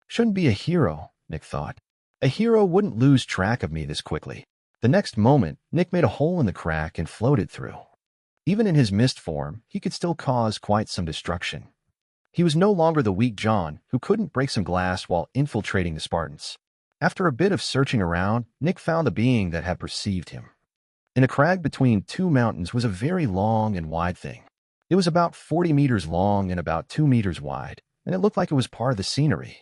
Shouldn't be a hero, Nick thought. A hero wouldn't lose track of me this quickly. The next moment, Nick made a hole in the crack and floated through. Even in his mist form, he could still cause quite some destruction. He was no longer the weak John who couldn't break some glass while infiltrating the Spartans. After a bit of searching around, Nick found the being that had perceived him. In a crag between 2 mountains was a very long and wide thing. It was about 40 meters long and about 2 meters wide, and it looked like it was part of the scenery.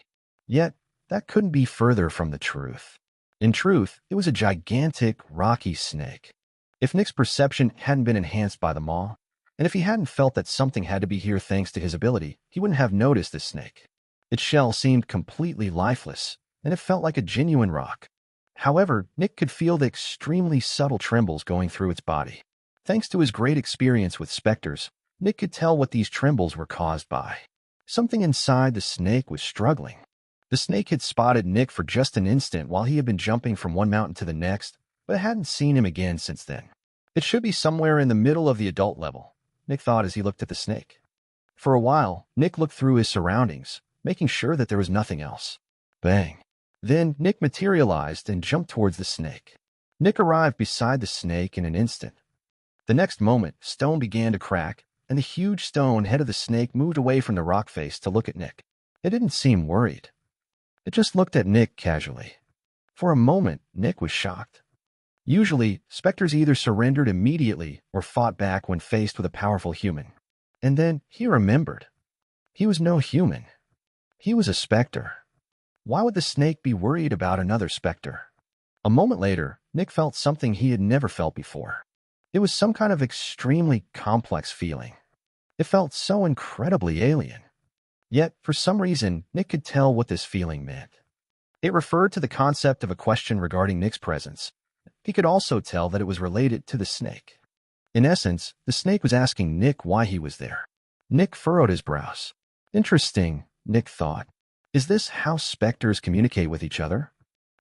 Yet, that couldn't be further from the truth. In truth, it was a gigantic, rocky snake. If Nick's perception hadn't been enhanced by the maw, and if he hadn't felt that something had to be here thanks to his ability, he wouldn't have noticed this snake. Its shell seemed completely lifeless, and it felt like a genuine rock. However, Nick could feel the extremely subtle trembles going through its body. Thanks to his great experience with Specters, Nick could tell what these trembles were caused by. Something inside the snake was struggling. The snake had spotted Nick for just an instant while he had been jumping from one mountain to the next, but hadn't seen him again since then. It should be somewhere in the middle of the adult level, Nick thought as he looked at the snake. For a while, Nick looked through his surroundings, making sure that there was nothing else. Bang. Then Nick materialized and jumped towards the snake. Nick arrived beside the snake in an instant. The next moment, stone began to crack, and the huge stone head of the snake moved away from the rock face to look at Nick. It didn't seem worried. It just looked at Nick casually. For a moment, Nick was shocked. Usually, specters either surrendered immediately or fought back when faced with a powerful human. And then he remembered. He was no human. He was a specter. Why would the snake be worried about another specter? A moment later, Nick felt something he had never felt before. It was some kind of extremely complex feeling. It felt so incredibly alien. Yet, for some reason, Nick could tell what this feeling meant. It referred to the concept of a question regarding Nick's presence. He could also tell that it was related to the snake. In essence, the snake was asking Nick why he was there. Nick furrowed his brows. Interesting, Nick thought. Is this how specters communicate with each other?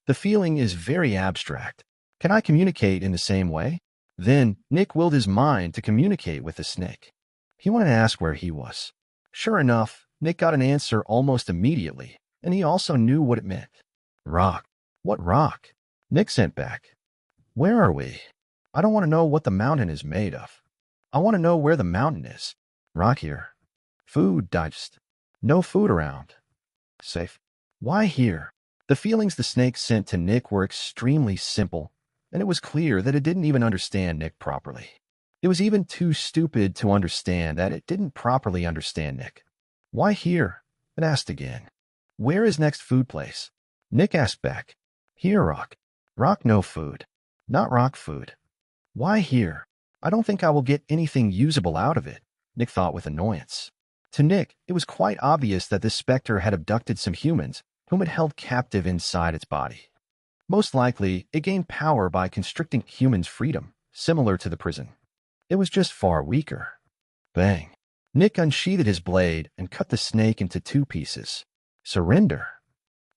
The feeling is very abstract. Can I communicate in the same way? Then, Nick willed his mind to communicate with the snake. He wanted to ask where he was. Sure enough, Nick got an answer almost immediately, and he also knew what it meant. Rock. What rock? Nick sent back. Where are we? I don't want to know what the mountain is made of. I want to know where the mountain is. Rock here. Food, digest. No food around. Safe. Why here? The feelings the snake sent to Nick were extremely simple, and it was clear that it didn't even understand Nick properly. It was even too stupid to understand that it didn't properly understand Nick. Why here? It asked again. Where is next food place? Nick asked back. Here, Rock. Rock, no food. Not rock food. Why here? I don't think I will get anything usable out of it, Nick thought with annoyance. To Nick, it was quite obvious that this specter had abducted some humans whom it held captive inside its body. Most likely, it gained power by constricting humans' freedom, similar to the prison. It was just far weaker. Bang. Nick unsheathed his blade and cut the snake into 2 pieces. Surrender.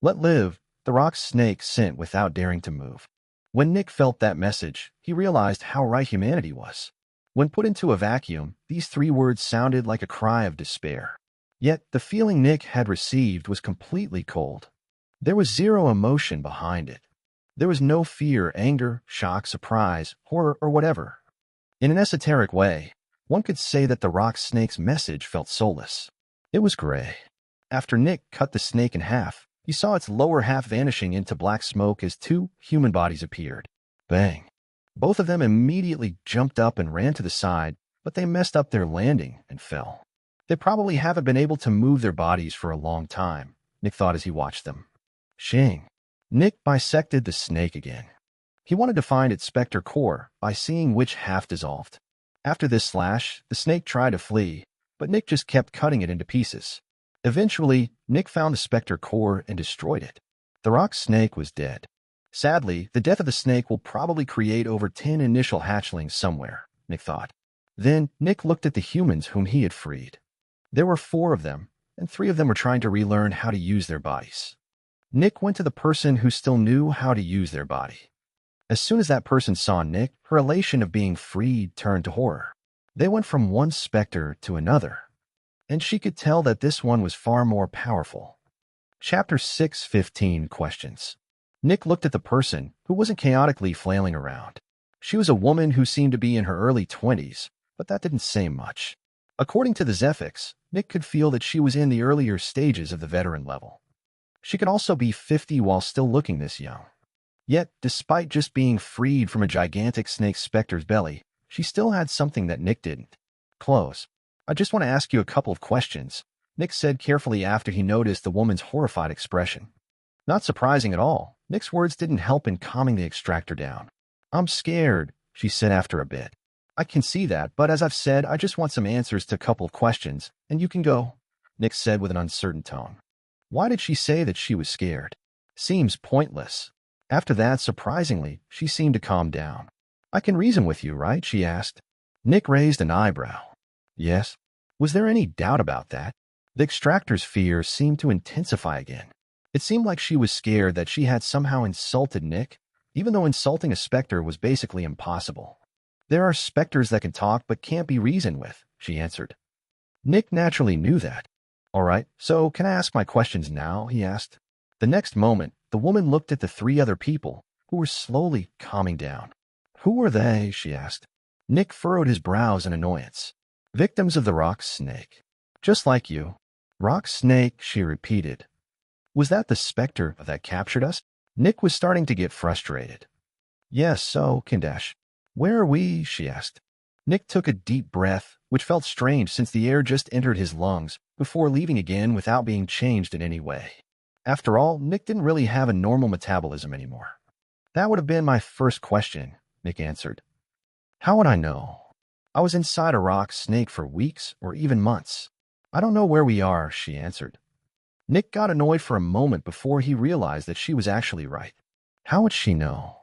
Let live, the rock snake sent without daring to move. When Nick felt that message, he realized how right humanity was. When put into a vacuum, these 3 words sounded like a cry of despair. Yet the feeling Nick had received was completely cold. There was zero emotion behind it. There was no fear, anger, shock, surprise, horror, or whatever. In an esoteric way, one could say that the rock snake's message felt soulless. It was gray. After Nick cut the snake in half, he saw its lower half vanishing into black smoke as 2 human bodies appeared. Bang. Both of them immediately jumped up and ran to the side, but they messed up their landing and fell. They probably haven't been able to move their bodies for a long time, Nick thought as he watched them. Shing. Nick bisected the snake again. He wanted to find its specter core by seeing which half dissolved. After this slash, the snake tried to flee, but Nick just kept cutting it into pieces. Eventually, Nick found the specter core and destroyed it. The rock snake was dead. Sadly, the death of the snake will probably create over 10 initial hatchlings somewhere, Nick thought. Then, Nick looked at the humans whom he had freed. There were 4 of them, and 3 of them were trying to relearn how to use their bodies. Nick went to the person who still knew how to use their body. As soon as that person saw Nick, her elation of being freed turned to horror. They went from one specter to another, and she could tell that this one was far more powerful. Chapter 6:15 Questions. Nick looked at the person, who wasn't chaotically flailing around. She was a woman who seemed to be in her early 20s, but that didn't say much. According to the Zephyx, Nick could feel that she was in the earlier stages of the veteran level. She could also be 50 while still looking this young. Yet, despite just being freed from a gigantic snake specter's belly, she still had something that Nick didn't. Close. I just want to ask you a couple of questions, Nick said carefully after he noticed the woman's horrified expression. Not surprising at all, Nick's words didn't help in calming the extractor down. I'm scared, she said after a bit. I can see that, but as I've said, I just want some answers to a couple of questions, and you can go, Nick said with an uncertain tone. Why did she say that she was scared? Seems pointless. After that, surprisingly, she seemed to calm down. I can reason with you, right? She asked. Nick raised an eyebrow. Yes. Was there any doubt about that? The extractor's fear seemed to intensify again. It seemed like she was scared that she had somehow insulted Nick, even though insulting a specter was basically impossible. There are specters that can talk but can't be reasoned with, she answered. Nick naturally knew that. All right, so can I ask my questions now? He asked. The next moment, the woman looked at the three other people, who were slowly calming down. Who were they? She asked. Nick furrowed his brows in annoyance. Victims of the rock snake. Just like you. Rock snake, she repeated. Was that the specter that captured us? Nick was starting to get frustrated. Yes, so, Kindesh. Where are we? She asked. Nick took a deep breath, which felt strange since the air just entered his lungs, before leaving again without being changed in any way. After all, Nick didn't really have a normal metabolism anymore. That would have been my first question, Nick answered. How would I know? I was inside a rock snake for weeks or even months. I don't know where we are, she answered. Nick got annoyed for a moment before he realized that she was actually right. How would she know?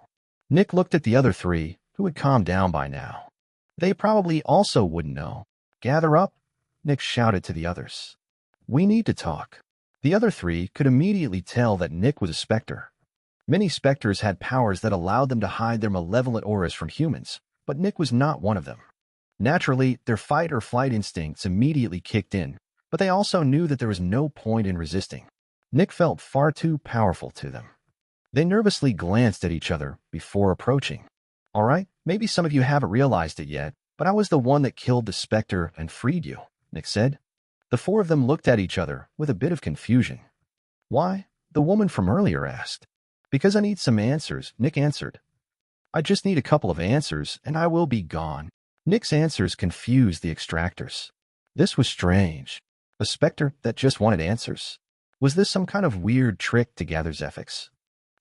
Nick looked at the other three, who had calmed down by now. They probably also wouldn't know. Gather up, Nick shouted to the others. We need to talk. The other three could immediately tell that Nick was a specter. Many specters had powers that allowed them to hide their malevolent auras from humans, but Nick was not one of them. Naturally, their fight or flight instincts immediately kicked in, but they also knew that there was no point in resisting. Nick felt far too powerful to them. They nervously glanced at each other before approaching. All right, maybe some of you haven't realized it yet, but I was the one that killed the specter and freed you, Nick said. The four of them looked at each other with a bit of confusion. Why? The woman from earlier asked. Because I need some answers, Nick answered. I just need a couple of answers, and I will be gone. Nick's answers confused the extractors. This was strange. A specter that just wanted answers? Was this some kind of weird trick to gather Zephyx?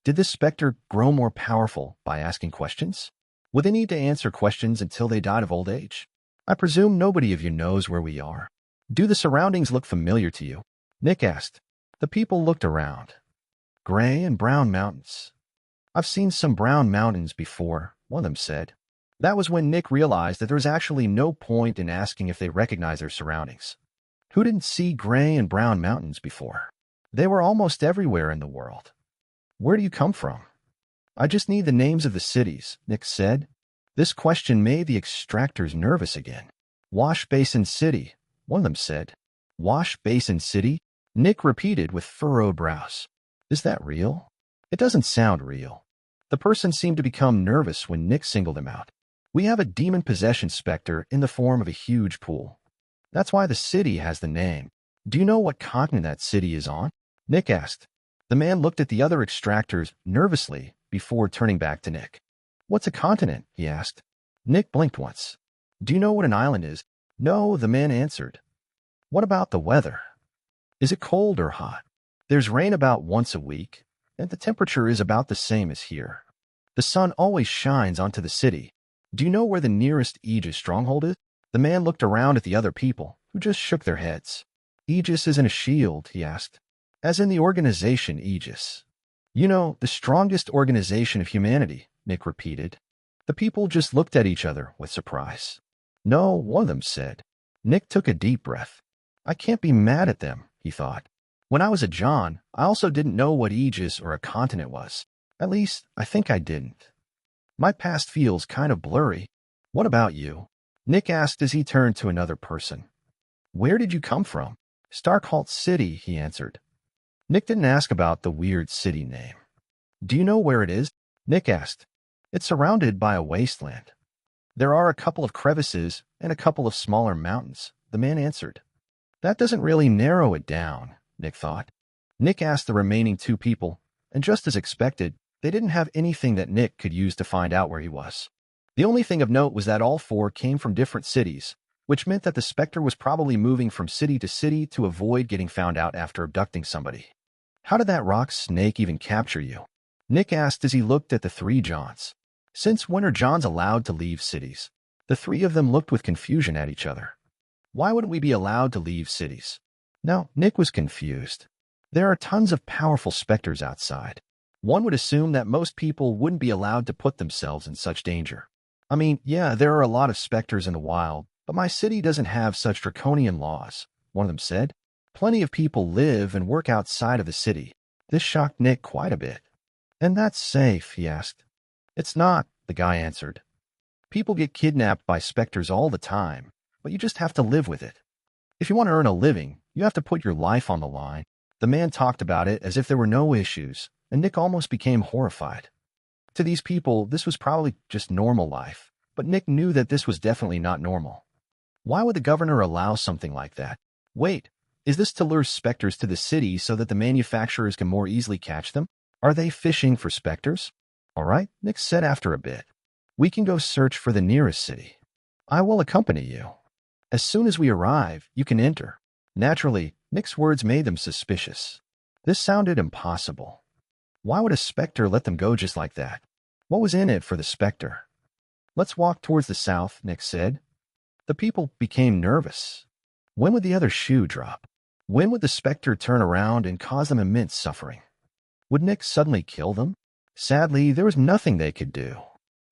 Did this specter grow more powerful by asking questions? Would they need to answer questions until they died of old age? I presume nobody of you knows where we are. Do the surroundings look familiar to you? Nick asked. The people looked around. Gray and brown mountains. I've seen some brown mountains before, one of them said. That was when Nick realized that there was actually no point in asking if they recognized their surroundings. Who didn't see gray and brown mountains before? They were almost everywhere in the world. Where do you come from? I just need the names of the cities, Nick said. This question made the extractors nervous again. Wash Basin City, one of them said. Wash Basin City? Nick repeated with furrowed brows. Is that real? It doesn't sound real. The person seemed to become nervous when Nick singled him out. We have a demon possession specter in the form of a huge pool. That's why the city has the name. Do you know what continent that city is on? Nick asked. The man looked at the other extractors nervously before turning back to Nick. What's a continent? He asked. Nick blinked once. Do you know what an island is? No, the man answered. What about the weather? Is it cold or hot? There's rain about once a week, and the temperature is about the same as here. The sun always shines onto the city. Do you know where the nearest Aegis stronghold is? The man looked around at the other people, who just shook their heads. Aegis isn't a shield, he asked. As in the organization Aegis. You know, the strongest organization of humanity, Nick repeated. The people just looked at each other with surprise. No, one of them said. Nick took a deep breath. I can't be mad at them, he thought. When I was a John, I also didn't know what Aegis or a continent was. At least, I think I didn't. My past feels kind of blurry. What about you? Nick asked as he turned to another person. Where did you come from? Starkalt City, he answered. Nick didn't ask about the weird city name. Do you know where it is? Nick asked. It's surrounded by a wasteland. There are a couple of crevices and a couple of smaller mountains, the man answered. That doesn't really narrow it down, Nick thought. Nick asked the remaining two people, and just as expected, they didn't have anything that Nick could use to find out where he was. The only thing of note was that all four came from different cities, which meant that the specter was probably moving from city to city to avoid getting found out after abducting somebody. How did that rock snake even capture you? Nick asked as he looked at the three Johns. Since when are Johns allowed to leave cities? The three of them looked with confusion at each other. Why wouldn't we be allowed to leave cities? No, Nick was confused. There are tons of powerful specters outside. One would assume that most people wouldn't be allowed to put themselves in such danger. I mean, yeah, there are a lot of specters in the wild, but my city doesn't have such draconian laws, one of them said. Plenty of people live and work outside of the city. This shocked Nick quite a bit. And that's safe, he asked. It's not, the guy answered. People get kidnapped by specters all the time, but you just have to live with it. If you want to earn a living, you have to put your life on the line. The man talked about it as if there were no issues, and Nick almost became horrified. To these people, this was probably just normal life, but Nick knew that this was definitely not normal. Why would the governor allow something like that? Wait, is this to lure specters to the city so that the manufacturers can more easily catch them? Are they fishing for specters? All right, Nick said after a bit. We can go search for the nearest city. I will accompany you. As soon as we arrive, you can enter. Naturally, Nick's words made them suspicious. This sounded impossible. Why would a specter let them go just like that? What was in it for the specter? Let's walk towards the south, Nick said. The people became nervous. When would the other shoe drop? When would the specter turn around and cause them immense suffering? Would Nick suddenly kill them? Sadly, there was nothing they could do.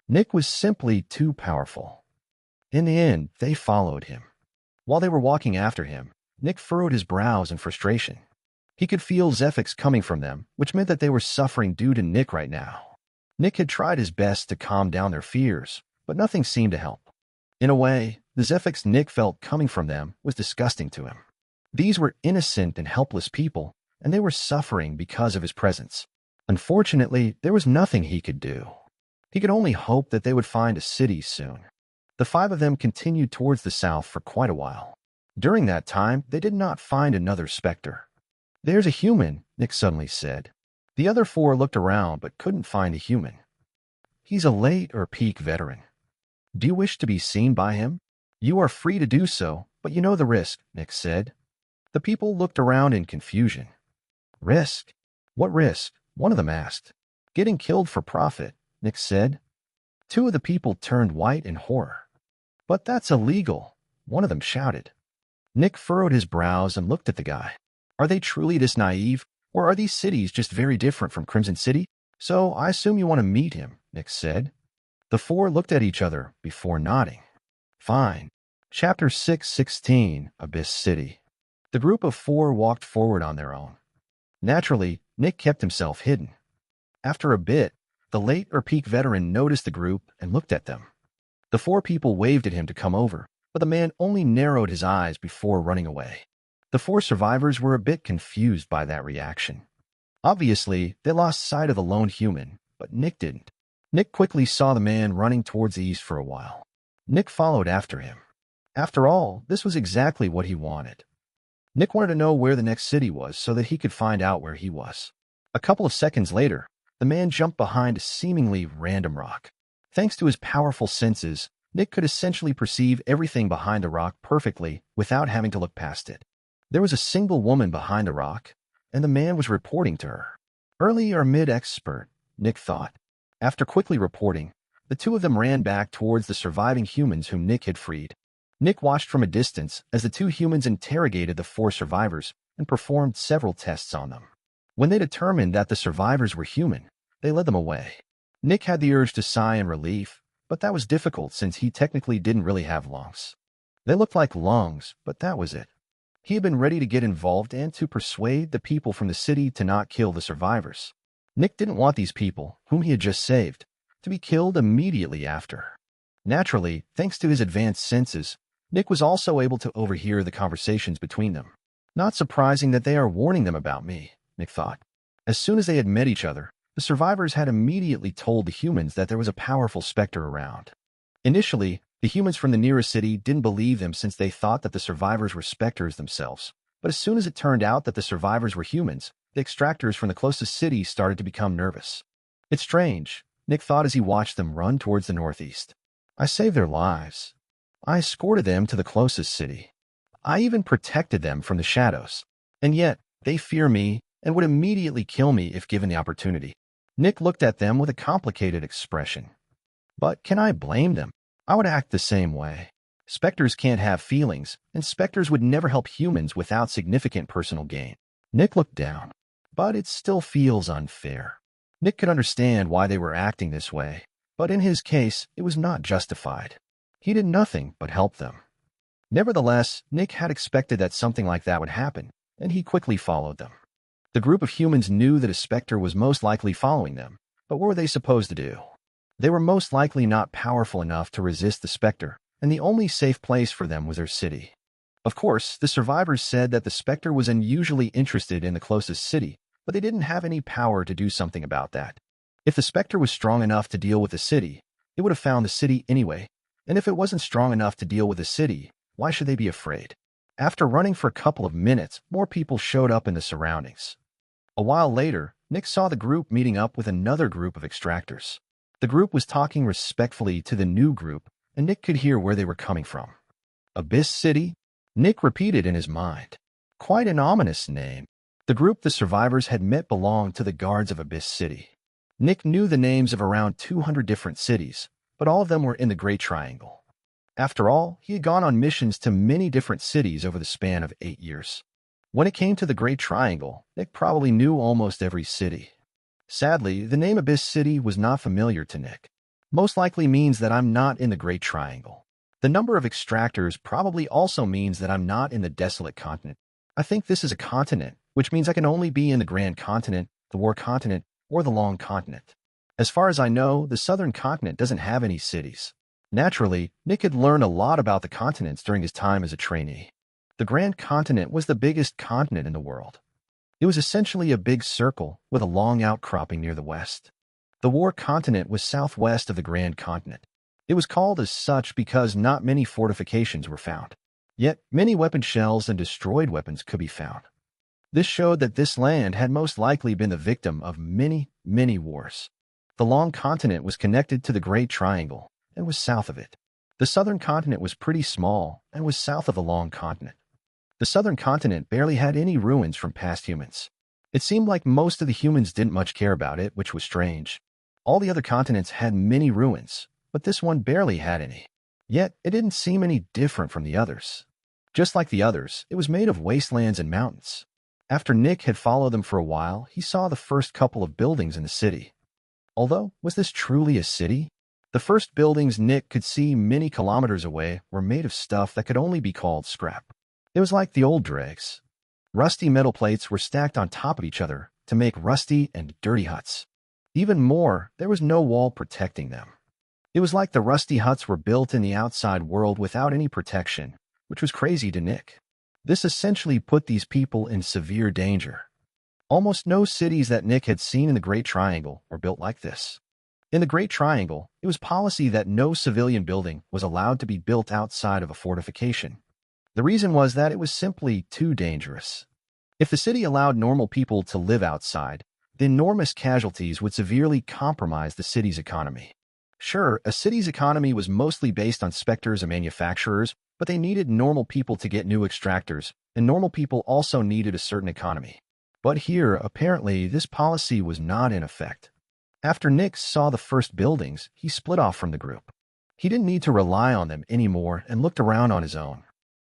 Nick was simply too powerful. In the end, they followed him. While they were walking after him, Nick furrowed his brows in frustration. He could feel Zephyx coming from them, which meant that they were suffering due to Nick right now. Nick had tried his best to calm down their fears, but nothing seemed to help. In a way, the Zephyx Nick felt coming from them was disgusting to him. These were innocent and helpless people, and they were suffering because of his presence. Unfortunately, there was nothing he could do. He could only hope that they would find a city soon. The five of them continued towards the south for quite a while. During that time, they did not find another specter. There's a human, Nick suddenly said. The other four looked around but couldn't find a human. He's a late or peak veteran. Do you wish to be seen by him? You are free to do so, but you know the risk, Nick said. The people looked around in confusion. Risk? What risk? One of them asked. Getting killed for profit, Nick said. Two of the people turned white in horror. But that's illegal, one of them shouted. Nick furrowed his brows and looked at the guy. Are they truly this naive, or are these cities just very different from Crimson City? So I assume you want to meet him, Nick said. The four looked at each other before nodding. Fine. Chapter 6:16, Abyss City. The group of four walked forward on their own. Naturally, Nick kept himself hidden. After a bit, the late or peak veteran noticed the group and looked at them. The four people waved at him to come over, but the man only narrowed his eyes before running away. The four survivors were a bit confused by that reaction. Obviously, they lost sight of the lone human, but Nick didn't. Nick quickly saw the man running towards the east for a while. Nick followed after him. After all, this was exactly what he wanted. Nick wanted to know where the next city was so that he could find out where he was. A couple of seconds later, the man jumped behind a seemingly random rock. Thanks to his powerful senses, Nick could essentially perceive everything behind the rock perfectly without having to look past it. There was a single woman behind the rock, and the man was reporting to her. Early or mid-expert, Nick thought. After quickly reporting, the two of them ran back towards the surviving humans whom Nick had freed. Nick watched from a distance as the two humans interrogated the four survivors and performed several tests on them. When they determined that the survivors were human, they led them away. Nick had the urge to sigh in relief, but that was difficult since he technically didn't really have lungs. They looked like lungs, but that was it. He had been ready to get involved and to persuade the people from the city to not kill the survivors. Nick didn't want these people, whom he had just saved, to be killed immediately after. Naturally, thanks to his advanced senses, Nick was also able to overhear the conversations between them. Not surprising that they are warning them about me, Nick thought. As soon as they had met each other, the survivors had immediately told the humans that there was a powerful specter around. Initially, the humans from the nearest city didn't believe them since they thought that the survivors were specters themselves. But as soon as it turned out that the survivors were humans, the extractors from the closest city started to become nervous. It's strange, Nick thought as he watched them run towards the northeast. I saved their lives. I escorted them to the closest city. I even protected them from the shadows. And yet, they fear me and would immediately kill me if given the opportunity. Nick looked at them with a complicated expression. But can I blame them? I would act the same way. Specters can't have feelings, and specters would never help humans without significant personal gain. Nick looked down. But it still feels unfair. Nick could understand why they were acting this way, but in his case, it was not justified. He did nothing but help them. Nevertheless, Nick had expected that something like that would happen, and he quickly followed them. The group of humans knew that a Spectre was most likely following them, but what were they supposed to do? They were most likely not powerful enough to resist the Spectre, and the only safe place for them was their city. Of course, the survivors said that the Spectre was unusually interested in the closest city, but they didn't have any power to do something about that. If the Spectre was strong enough to deal with the city, it would have found the city anyway, and if it wasn't strong enough to deal with the city, why should they be afraid? After running for a couple of minutes, more people showed up in the surroundings. A while later, Nick saw the group meeting up with another group of extractors. The group was talking respectfully to the new group, and Nick could hear where they were coming from. Abyss City? Nick repeated in his mind. Quite an ominous name. The group the survivors had met belonged to the guards of Abyss City. Nick knew the names of around 200 different cities, but all of them were in the Great Triangle. After all, he had gone on missions to many different cities over the span of 8 years. When it came to the Great Triangle, Nick probably knew almost every city. Sadly, the name Abyss City was not familiar to Nick. Most likely means that I'm not in the Great Triangle. The number of extractors probably also means that I'm not in the Desolate Continent. I think this is a continent, which means I can only be in the Grand Continent, the War Continent, or the Long Continent. As far as I know, the Southern Continent doesn't have any cities. Naturally, Nick had learned a lot about the continents during his time as a trainee. The Grand Continent was the biggest continent in the world. It was essentially a big circle with a long outcropping near the west. The War Continent was southwest of the Grand Continent. It was called as such because not many fortifications were found. Yet, many weapon shells and destroyed weapons could be found. This showed that this land had most likely been the victim of many, many wars. The Long Continent was connected to the Great Triangle and was south of it. The Southern Continent was pretty small and was south of the Long Continent. The Southern Continent barely had any ruins from past humans. It seemed like most of the humans didn't much care about it, which was strange. All the other continents had many ruins, but this one barely had any. Yet, it didn't seem any different from the others. Just like the others, it was made of wastelands and mountains. After Nick had followed them for a while, he saw the first couple of buildings in the city. Although, was this truly a city? The first buildings Nick could see many kilometers away were made of stuff that could only be called scrap. It was like the old Dregs. Rusty metal plates were stacked on top of each other to make rusty and dirty huts. Even more, there was no wall protecting them. It was like the rusty huts were built in the outside world without any protection, which was crazy to Nick. This essentially put these people in severe danger. Almost no cities that Nick had seen in the Great Triangle were built like this. In the Great Triangle, it was policy that no civilian building was allowed to be built outside of a fortification. The reason was that it was simply too dangerous. If the city allowed normal people to live outside, the enormous casualties would severely compromise the city's economy. Sure, a city's economy was mostly based on specters and manufacturers, but they needed normal people to get new extractors, and normal people also needed a certain economy. But here, apparently, this policy was not in effect. After Nick saw the first buildings, he split off from the group. He didn't need to rely on them anymore and looked around on his own.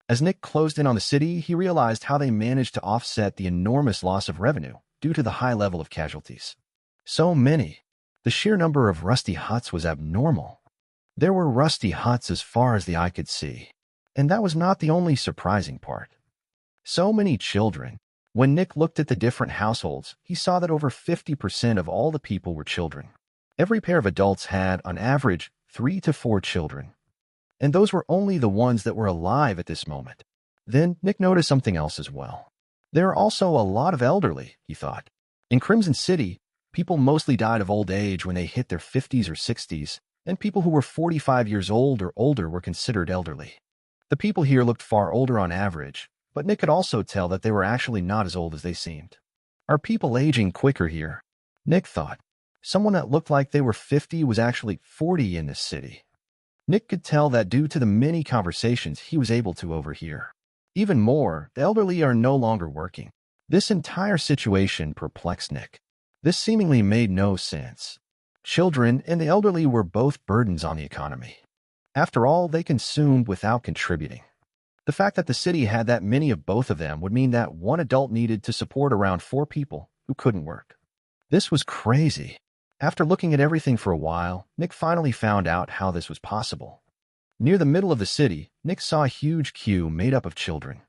As Nick closed in on the city, he realized how they managed to offset the enormous loss of revenue due to the high level of casualties. So many. The sheer number of rusty huts was abnormal. There were rusty huts as far as the eye could see. And that was not the only surprising part. So many children. When Nick looked at the different households, he saw that over 50% of all the people were children. Every pair of adults had, on average, 3 to 4 children. And those were only the ones that were alive at this moment. Then Nick noticed something else as well. There are also a lot of elderly, he thought. In Crimson City, people mostly died of old age when they hit their 50s or 60s, and people who were 45 years old or older were considered elderly. The people here looked far older on average, but Nick could also tell that they were actually not as old as they seemed. Are people aging quicker here? Nick thought. Someone that looked like they were 50 was actually 40 in this city. Nick could tell that due to the many conversations he was able to overhear. Even more, the elderly are no longer working. This entire situation perplexed Nick. This seemingly made no sense. Children and the elderly were both burdens on the economy. After all, they consumed without contributing. The fact that the city had that many of both of them would mean that one adult needed to support around 4 people who couldn't work. This was crazy. After looking at everything for a while, Nick finally found out how this was possible. Near the middle of the city, Nick saw a huge queue made up of children.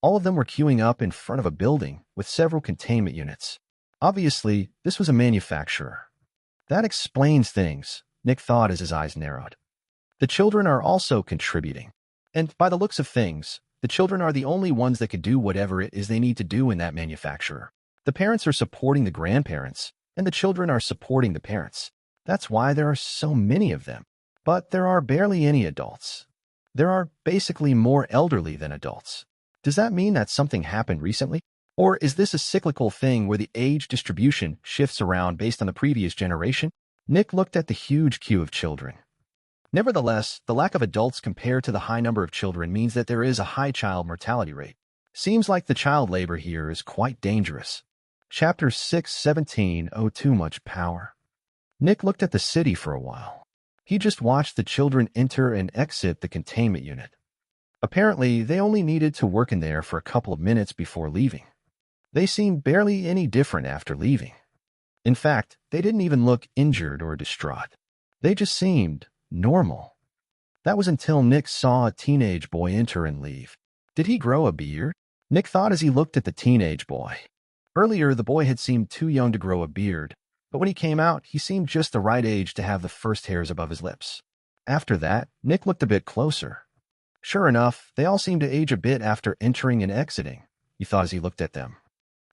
All of them were queuing up in front of a building with several containment units. Obviously, this was a manufacturer. That explains things, Nick thought as his eyes narrowed. The children are also contributing. And by the looks of things, the children are the only ones that could do whatever it is they need to do in that manufacturer. The parents are supporting the grandparents, and the children are supporting the parents. That's why there are so many of them. But there are barely any adults. There are basically more elderly than adults. Does that mean that something happened recently? Or is this a cyclical thing where the age distribution shifts around based on the previous generation? Nick looked at the huge queue of children. Nevertheless, the lack of adults compared to the high number of children means that there is a high child mortality rate. Seems like the child labor here is quite dangerous. Chapter 6:17 Oh, too much power. Nick looked at the city for a while. He just watched the children enter and exit the containment unit. Apparently, they only needed to work in there for a couple of minutes before leaving. They seemed barely any different after leaving. In fact, they didn't even look injured or distraught. They just seemed normal. That was until Nick saw a teenage boy enter and leave. Did he grow a beard? Nick thought as he looked at the teenage boy. Earlier, the boy had seemed too young to grow a beard, but when he came out, he seemed just the right age to have the first hairs above his lips. After that, Nick looked a bit closer. Sure enough, they all seemed to age a bit after entering and exiting, he thought as he looked at them.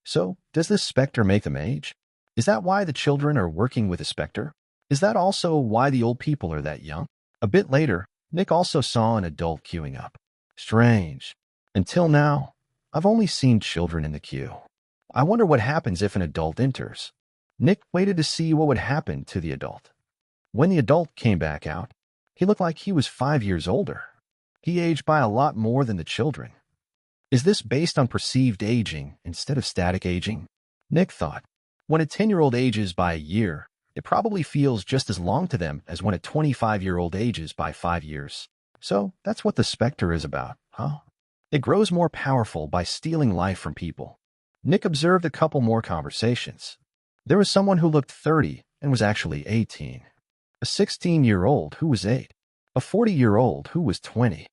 So, does this specter make them age? Is that why the children are working with a specter? Is that also why the old people are that young? A bit later, Nick also saw an adult queuing up. Strange. Until now, I've only seen children in the queue. I wonder what happens if an adult enters. Nick waited to see what would happen to the adult. When the adult came back out, he looked like he was 5 years older. He aged by a lot more than the children. Is this based on perceived aging instead of static aging? Nick thought. When a 10-year-old ages by a year, it probably feels just as long to them as when a 25-year-old ages by 5 years. So that's what the specter is about, huh? It grows more powerful by stealing life from people. Nick observed a couple more conversations. There was someone who looked 30 and was actually 18. A 16-year-old who was 8. A 40-year-old who was 20.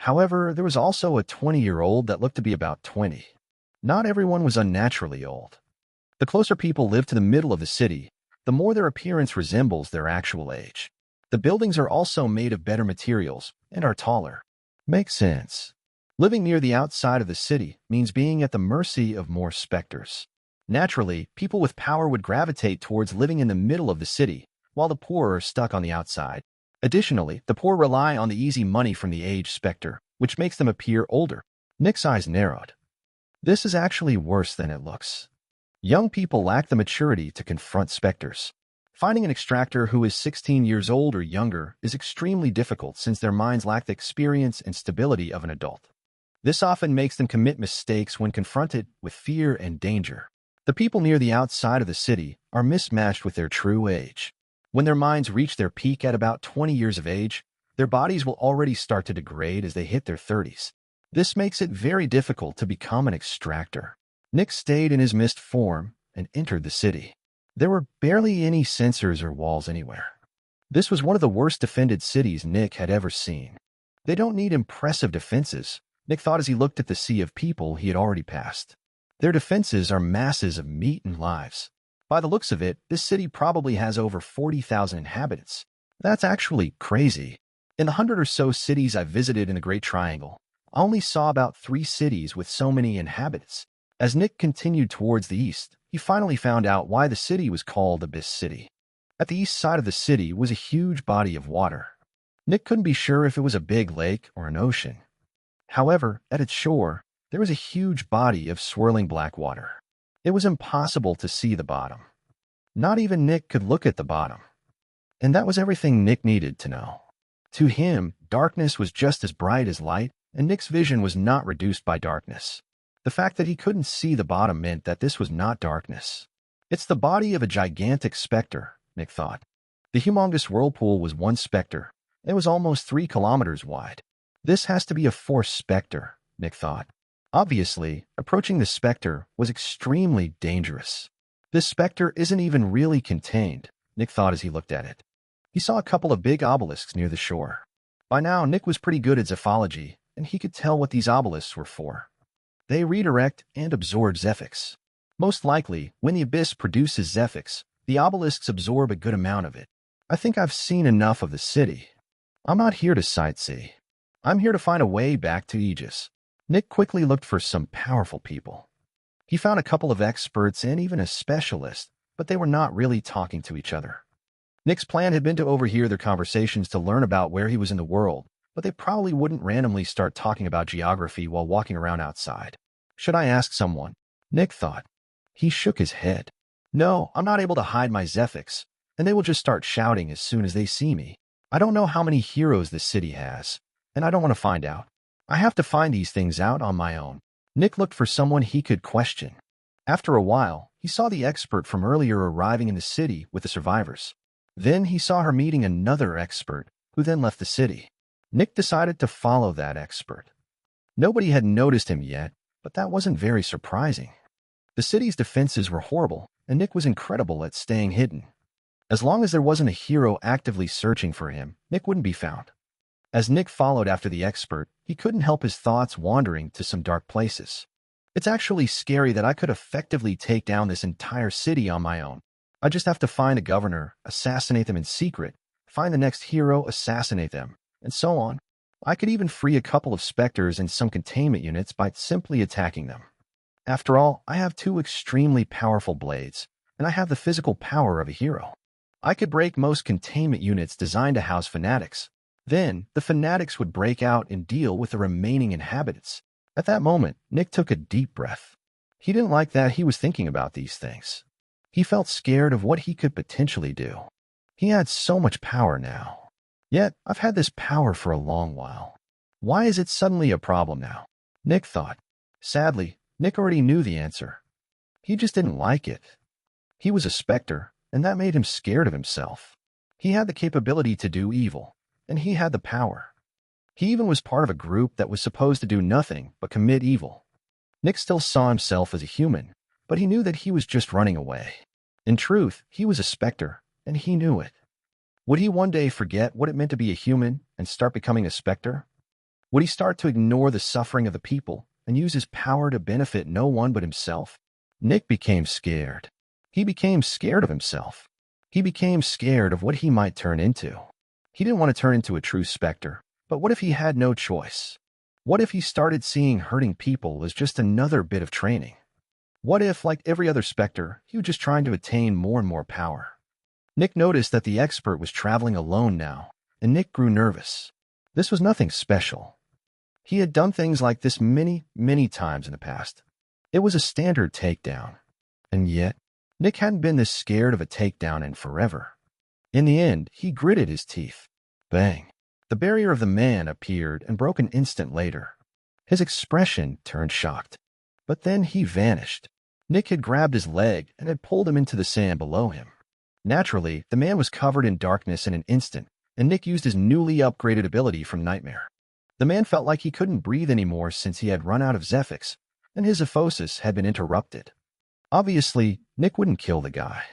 However, there was also a 20-year-old that looked to be about 20. Not everyone was unnaturally old. The closer people live to the middle of the city, the more their appearance resembles their actual age. The buildings are also made of better materials and are taller. Makes sense. Living near the outside of the city means being at the mercy of more specters. Naturally, people with power would gravitate towards living in the middle of the city, while the poor are stuck on the outside. Additionally, the poor rely on the easy money from the age specter, which makes them appear older. Nick's eyes narrowed. This is actually worse than it looks. Young people lack the maturity to confront specters. Finding an extractor who is 16 years old or younger is extremely difficult since their minds lack the experience and stability of an adult. This often makes them commit mistakes when confronted with fear and danger. The people near the outside of the city are mismatched with their true age. When their minds reach their peak at about 20 years of age, their bodies will already start to degrade as they hit their 30s. This makes it very difficult to become an extractor. Nick stayed in his mist form and entered the city. There were barely any sensors or walls anywhere. This was one of the worst defended cities Nick had ever seen. They don't need impressive defenses, Nick thought as he looked at the sea of people he had already passed. Their defenses are masses of meat and lives. By the looks of it, this city probably has over 40,000 inhabitants. That's actually crazy. In the 100 or so cities I visited in the Great Triangle, I only saw about 3 cities with so many inhabitants. As Nick continued towards the east, he finally found out why the city was called Abyss City. At the east side of the city was a huge body of water. Nick couldn't be sure if it was a big lake or an ocean. However, at its shore, there was a huge body of swirling black water. It was impossible to see the bottom. Not even Nick could look at the bottom. And that was everything Nick needed to know. To him, darkness was just as bright as light, and Nick's vision was not reduced by darkness. The fact that he couldn't see the bottom meant that this was not darkness. It's the body of a gigantic specter, Nick thought. The humongous whirlpool was one specter. It was almost 3 kilometers wide. This has to be a force specter, Nick thought. Obviously, approaching the specter was extremely dangerous. This specter isn't even really contained, Nick thought as he looked at it. He saw a couple of big obelisks near the shore. By now, Nick was pretty good at zephology, and he could tell what these obelisks were for. They redirect and absorb Zephyx. Most likely, when the abyss produces Zephyx, the obelisks absorb a good amount of it. I think I've seen enough of the city. I'm not here to sightsee. I'm here to find a way back to Aegis. Nick quickly looked for some powerful people. He found a couple of experts and even a specialist, but they were not really talking to each other. Nick's plan had been to overhear their conversations to learn about where he was in the world, but they probably wouldn't randomly start talking about geography while walking around outside. Should I ask someone? Nick thought. He shook his head. No, I'm not able to hide my Zephyx, and they will just start shouting as soon as they see me. I don't know how many heroes this city has, and I don't want to find out. I have to find these things out on my own. Nick looked for someone he could question. After a while, he saw the expert from earlier arriving in the city with the survivors. Then he saw her meeting another expert, who then left the city. Nick decided to follow that expert. Nobody had noticed him yet, but that wasn't very surprising. The city's defenses were horrible, and Nick was incredible at staying hidden. As long as there wasn't a hero actively searching for him, Nick wouldn't be found. As Nick followed after the expert, he couldn't help his thoughts wandering to some dark places. It's actually scary that I could effectively take down this entire city on my own. I just have to find a governor, assassinate them in secret, find the next hero, assassinate them, and so on. I could even free a couple of Specters and some containment units by simply attacking them. After all, I have two extremely powerful blades, and I have the physical power of a hero. I could break most containment units designed to house fanatics. Then, the fanatics would break out and deal with the remaining inhabitants. At that moment, Nick took a deep breath. He didn't like that he was thinking about these things. He felt scared of what he could potentially do. He had so much power now. Yet, I've had this power for a long while. Why is it suddenly a problem now? Nick thought. Sadly, Nick already knew the answer. He just didn't like it. He was a Specter, and that made him scared of himself. He had the capability to do evil, and he had the power. He even was part of a group that was supposed to do nothing but commit evil. Nick still saw himself as a human, but he knew that he was just running away. In truth, he was a Specter, and he knew it. Would he one day forget what it meant to be a human and start becoming a Specter? Would he start to ignore the suffering of the people and use his power to benefit no one but himself? Nick became scared. He became scared of himself. He became scared of what he might turn into. He didn't want to turn into a true Specter, but what if he had no choice? What if he started seeing hurting people as just another bit of training? What if, like every other Specter, he was just trying to attain more and more power? Nick noticed that the expert was traveling alone now, and Nick grew nervous. This was nothing special. He had done things like this many, many times in the past. It was a standard takedown. And yet, Nick hadn't been this scared of a takedown in forever. In the end, he gritted his teeth. Bang! The barrier of the man appeared and broke an instant later. His expression turned shocked. But then he vanished. Nick had grabbed his leg and had pulled him into the sand below him. Naturally, the man was covered in darkness in an instant, and Nick used his newly upgraded ability from Nightmare. The man felt like he couldn't breathe anymore since he had run out of Zephyx, and his aphosis had been interrupted. Obviously, Nick wouldn't kill the guy.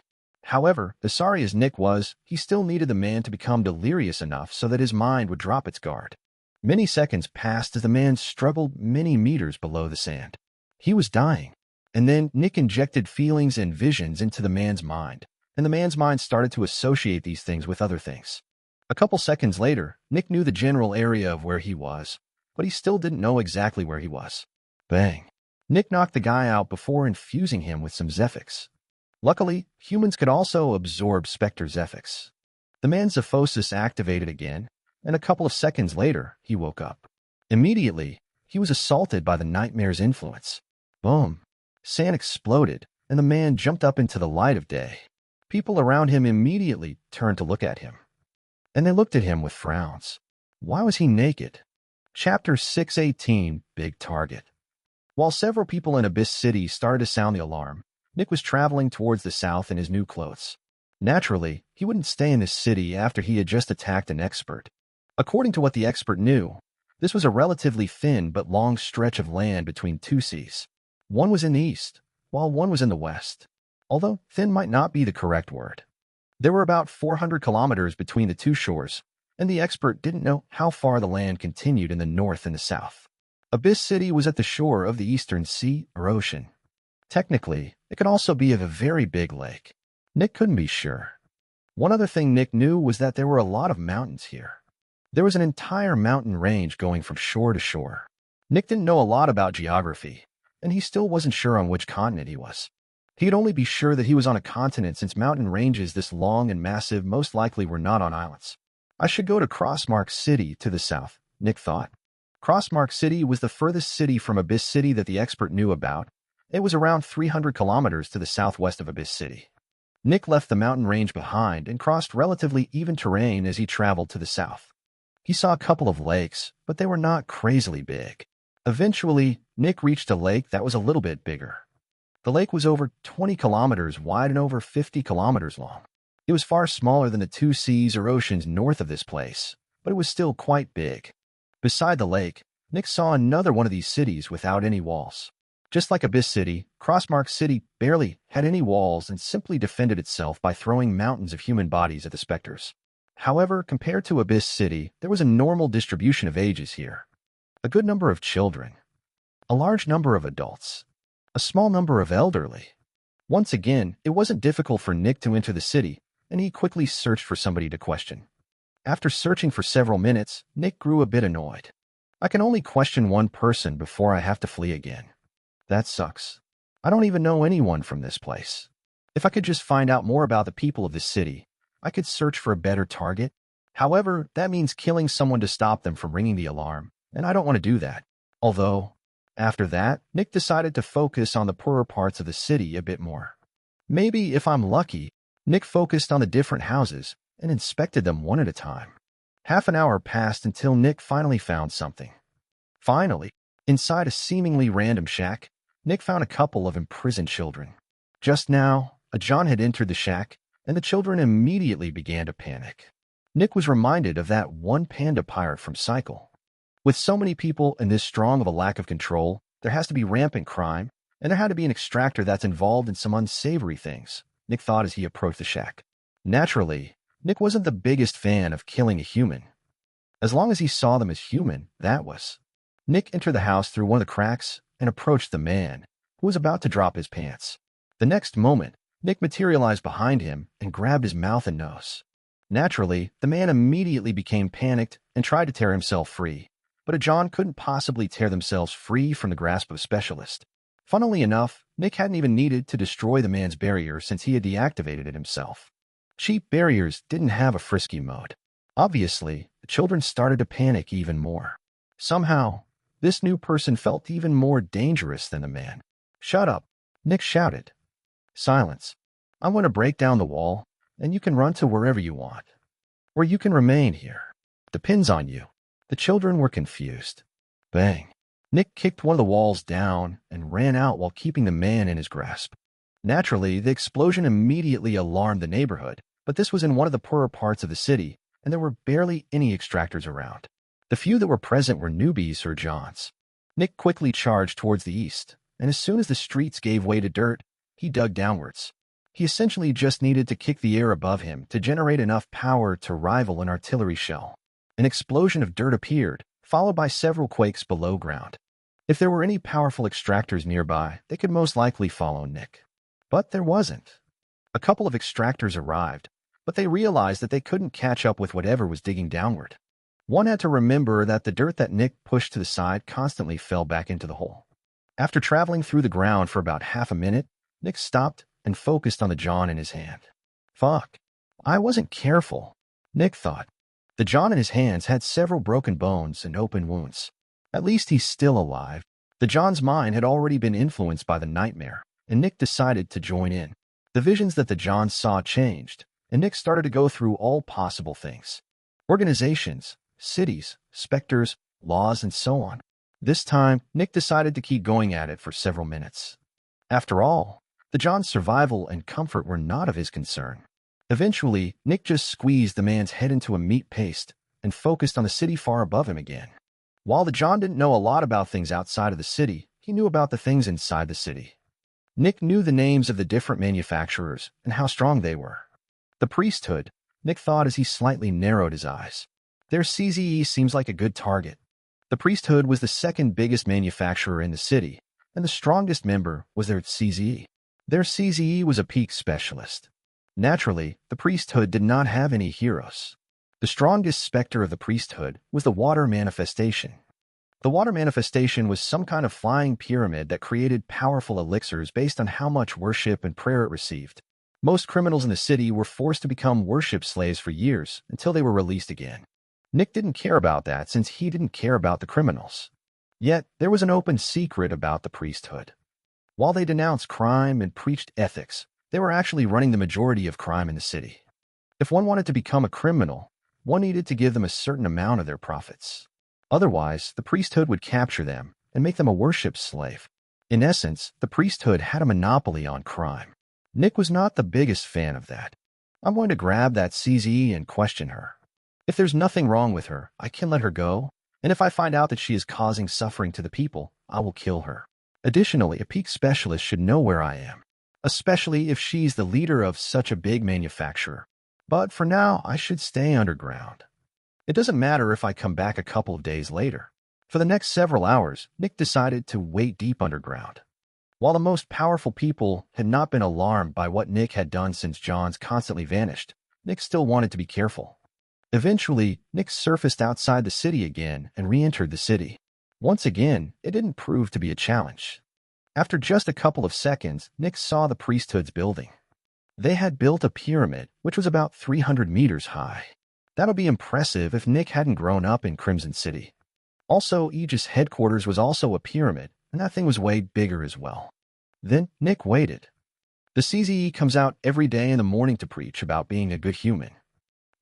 However, as sorry as Nick was, he still needed the man to become delirious enough so that his mind would drop its guard. Many seconds passed as the man struggled many meters below the sand. He was dying. And then Nick injected feelings and visions into the man's mind, and the man's mind started to associate these things with other things. A couple seconds later, Nick knew the general area of where he was, but he still didn't know exactly where he was. Bang! Nick knocked the guy out before infusing him with some Zephyx. Luckily, humans could also absorb Specter Zephyx. The man's aphosis activated again, and a couple of seconds later, he woke up. Immediately, he was assaulted by the nightmare's influence. Boom! Sand exploded, and the man jumped up into the light of day. People around him immediately turned to look at him. And they looked at him with frowns. Why was he naked? Chapter 618, Big Target. While several people in Abyss City started to sound the alarm, Nick was traveling towards the south in his new clothes. Naturally, he wouldn't stay in this city after he had just attacked an expert. According to what the expert knew, this was a relatively thin but long stretch of land between two seas. One was in the east, while one was in the west. Although thin might not be the correct word. There were about 400 kilometers between the two shores, and the expert didn't know how far the land continued in the north and the south. Abyss City was at the shore of the Eastern Sea or Ocean. Technically, it could also be of a very big lake. Nick couldn't be sure. One other thing Nick knew was that there were a lot of mountains here. There was an entire mountain range going from shore to shore. Nick didn't know a lot about geography, and he still wasn't sure on which continent he was. He'd only be sure that he was on a continent since mountain ranges this long and massive most likely were not on islands. I should go to Crossmark City to the south, Nick thought. Crossmark City was the furthest city from Abyss City that the expert knew about. It was around 300 kilometers to the southwest of Abyss City. Nick left the mountain range behind and crossed relatively even terrain as he traveled to the south. He saw a couple of lakes, but they were not crazily big. Eventually, Nick reached a lake that was a little bit bigger. The lake was over 20 kilometers wide and over 50 kilometers long. It was far smaller than the two seas or oceans north of this place, but it was still quite big. Beside the lake, Nick saw another one of these cities without any walls. Just like Abyss City, Crossmark City barely had any walls and simply defended itself by throwing mountains of human bodies at the Specters. However, compared to Abyss City, there was a normal distribution of ages here. A good number of children, a large number of adults, a small number of elderly. Once again, it wasn't difficult for Nick to enter the city, and he quickly searched for somebody to question. After searching for several minutes, Nick grew a bit annoyed. I can only question one person before I have to flee again. That sucks. I don't even know anyone from this place. If I could just find out more about the people of this city, I could search for a better target. However, that means killing someone to stop them from ringing the alarm, and I don't want to do that. Although, after that, Nick decided to focus on the poorer parts of the city a bit more. Maybe, if I'm lucky, Nick focused on the different houses and inspected them one at a time. Half an hour passed until Nick finally found something. Finally, inside a seemingly random shack, Nick found a couple of imprisoned children. Just now, a John had entered the shack, and the children immediately began to panic. Nick was reminded of that one panda pirate from Cycle. With so many people and this strong of a lack of control, there has to be rampant crime, and there had to be an extractor that's involved in some unsavory things, Nick thought as he approached the shack. Naturally, Nick wasn't the biggest fan of killing a human. As long as he saw them as human, that was. Nick entered the house through one of the cracks and approached the man, who was about to drop his pants. The next moment, Nick materialized behind him and grabbed his mouth and nose. Naturally, the man immediately became panicked and tried to tear himself free, but a John couldn't possibly tear themselves free from the grasp of a specialist. Funnily enough, Nick hadn't even needed to destroy the man's barrier since he had deactivated it himself. Cheap barriers didn't have a frisky mode. Obviously, the children started to panic even more. Somehow, this new person felt even more dangerous than the man. "Shut up," Nick shouted. "Silence. I'm going to break down the wall, and you can run to wherever you want. Or you can remain here. Depends on you." The children were confused. Bang. Nick kicked one of the walls down and ran out while keeping the man in his grasp. Naturally, the explosion immediately alarmed the neighborhood, but this was in one of the poorer parts of the city, and there were barely any extractors around. The few that were present were newbies or Johns. Nick quickly charged towards the east, and as soon as the streets gave way to dirt, he dug downwards. He essentially just needed to kick the air above him to generate enough power to rival an artillery shell. An explosion of dirt appeared, followed by several quakes below ground. If there were any powerful extractors nearby, they could most likely follow Nick. But there wasn't. A couple of extractors arrived, but they realized that they couldn't catch up with whatever was digging downward. One had to remember that the dirt that Nick pushed to the side constantly fell back into the hole. After traveling through the ground for about half a minute, Nick stopped and focused on the John in his hand. Fuck. I wasn't careful, Nick thought. The John in his hands had several broken bones and open wounds. At least he's still alive. The John's mind had already been influenced by the nightmare, and Nick decided to join in. The visions that the John saw changed, and Nick started to go through all possible things. Organizations, cities, specters, laws, and so on. This time, Nick decided to keep going at it for several minutes. After all, the John's survival and comfort were not of his concern. Eventually, Nick just squeezed the man's head into a meat paste and focused on the city far above him again. While the John didn't know a lot about things outside of the city, he knew about the things inside the city. Nick knew the names of the different manufacturers and how strong they were. The priesthood, Nick thought as he slightly narrowed his eyes. Their CZE seems like a good target. The priesthood was the second biggest manufacturer in the city, and the strongest member was their CZE. Their CZE was a peak specialist. Naturally, the priesthood did not have any heroes. The strongest specter of the priesthood was the water manifestation. The water manifestation was some kind of flying pyramid that created powerful elixirs based on how much worship and prayer it received. Most criminals in the city were forced to become worship slaves for years until they were released again. Nick didn't care about that since he didn't care about the criminals. Yet, there was an open secret about the priesthood. While they denounced crime and preached ethics, they were actually running the majority of crime in the city. If one wanted to become a criminal, one needed to give them a certain amount of their profits. Otherwise, the priesthood would capture them and make them a worship slave. In essence, the priesthood had a monopoly on crime. Nick was not the biggest fan of that. I'm going to grab that CZE and question her. If there's nothing wrong with her, I can let her go, and if I find out that she is causing suffering to the people, I will kill her. Additionally, a peak specialist should know where I am, especially if she's the leader of such a big manufacturer. But for now, I should stay underground. It doesn't matter if I come back a couple of days later. For the next several hours, Nick decided to wait deep underground. While the most powerful people had not been alarmed by what Nick had done since John's constantly vanished, Nick still wanted to be careful. Eventually, Nick surfaced outside the city again and re-entered the city. Once again, it didn't prove to be a challenge. After just a couple of seconds, Nick saw the priesthood's building. They had built a pyramid, which was about 300 meters high. That would be impressive if Nick hadn't grown up in Crimson City. Also, Aegis headquarters was also a pyramid, and that thing was way bigger as well. Then Nick waited. The CZE comes out every day in the morning to preach about being a good human.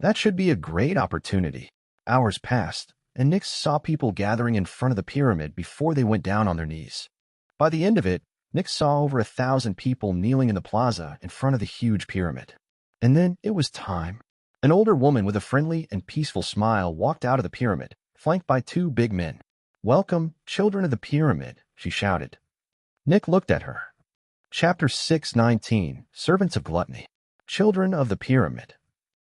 That should be a great opportunity. Hours passed, and Nick saw people gathering in front of the pyramid before they went down on their knees. By the end of it, Nick saw over 1,000 people kneeling in the plaza in front of the huge pyramid. And then it was time. An older woman with a friendly and peaceful smile walked out of the pyramid, flanked by two big men. "Welcome, children of the pyramid," she shouted. Nick looked at her. Chapter 619, Servants of Gluttony. Children of the Pyramid.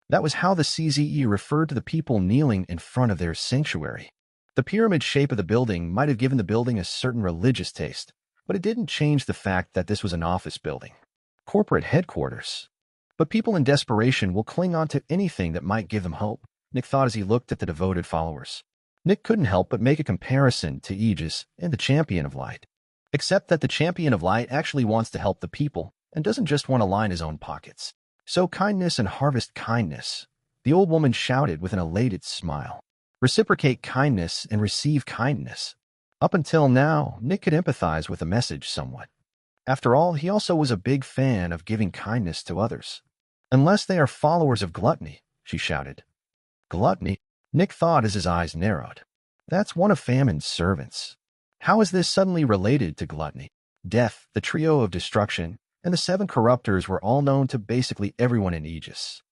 That was how the CZE referred to the people kneeling in front of their sanctuary. The pyramid shape of the building might have given the building a certain religious taste, but it didn't change the fact that this was an office building. Corporate headquarters. But people in desperation will cling on to anything that might give them hope, Nick thought as he looked at the devoted followers. Nick couldn't help but make a comparison to Aegis and the Champion of Light. Except that the Champion of Light actually wants to help the people and doesn't just want to line his own pockets. "Sow kindness and harvest kindness," the old woman shouted with an elated smile. "Reciprocate kindness and receive kindness." Up until now, Nick could empathize with the message somewhat. After all, he also was a big fan of giving kindness to others. "Unless they are followers of gluttony," she shouted. Gluttony? Nick thought as his eyes narrowed. That's one of Famine's servants. How is this suddenly related to gluttony? Death, the trio of destruction, and the 7 corruptors were all known to basically everyone in Aegis.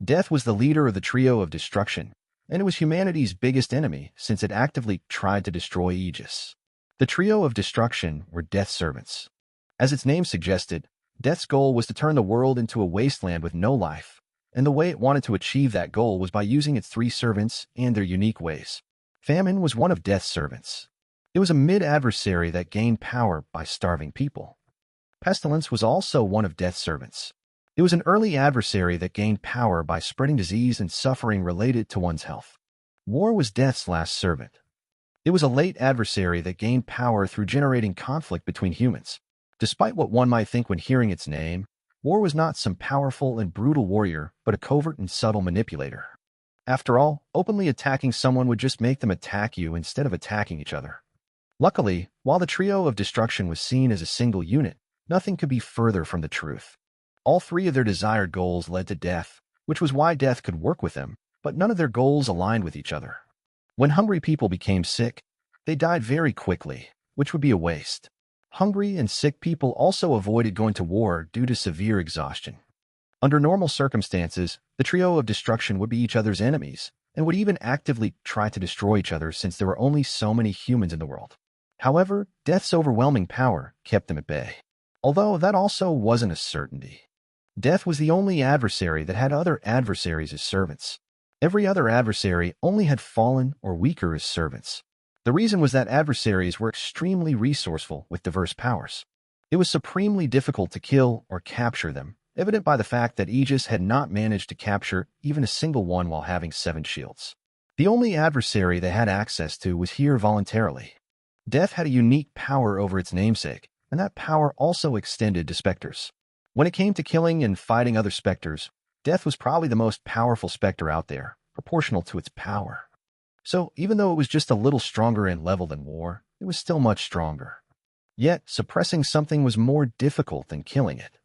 Death was the leader of the trio of destruction, and it was humanity's biggest enemy since it actively tried to destroy Aegis. The trio of destruction were Death's servants. As its name suggested, Death's goal was to turn the world into a wasteland with no life, and the way it wanted to achieve that goal was by using its 3 servants and their unique ways. Famine was one of Death's servants. It was a mid-adversary that gained power by starving people. Pestilence was also one of Death's servants. It was an early adversary that gained power by spreading disease and suffering related to one's health. War was Death's last servant. It was a late adversary that gained power through generating conflict between humans. Despite what one might think when hearing its name, War was not some powerful and brutal warrior, but a covert and subtle manipulator. After all, openly attacking someone would just make them attack you instead of attacking each other. Luckily, while the trio of destruction was seen as a single unit, nothing could be further from the truth. All 3 of their desired goals led to death, which was why Death could work with them, but none of their goals aligned with each other. When hungry people became sick, they died very quickly, which would be a waste. Hungry and sick people also avoided going to war due to severe exhaustion. Under normal circumstances, the trio of destruction would be each other's enemies, and would even actively try to destroy each other since there were only so many humans in the world. However, Death's overwhelming power kept them at bay. Although that also wasn't a certainty. Death was the only adversary that had other adversaries as servants. Every other adversary only had fallen or weaker as servants. The reason was that adversaries were extremely resourceful with diverse powers. It was supremely difficult to kill or capture them, evident by the fact that Aegis had not managed to capture even a single one while having 7 shields. The only adversary they had access to was here voluntarily. Death had a unique power over its namesake, and that power also extended to Specters. When it came to killing and fighting other Specters, Death was probably the most powerful Specter out there, proportional to its power. So, even though it was just a little stronger in level than War, it was still much stronger. Yet, suppressing something was more difficult than killing it.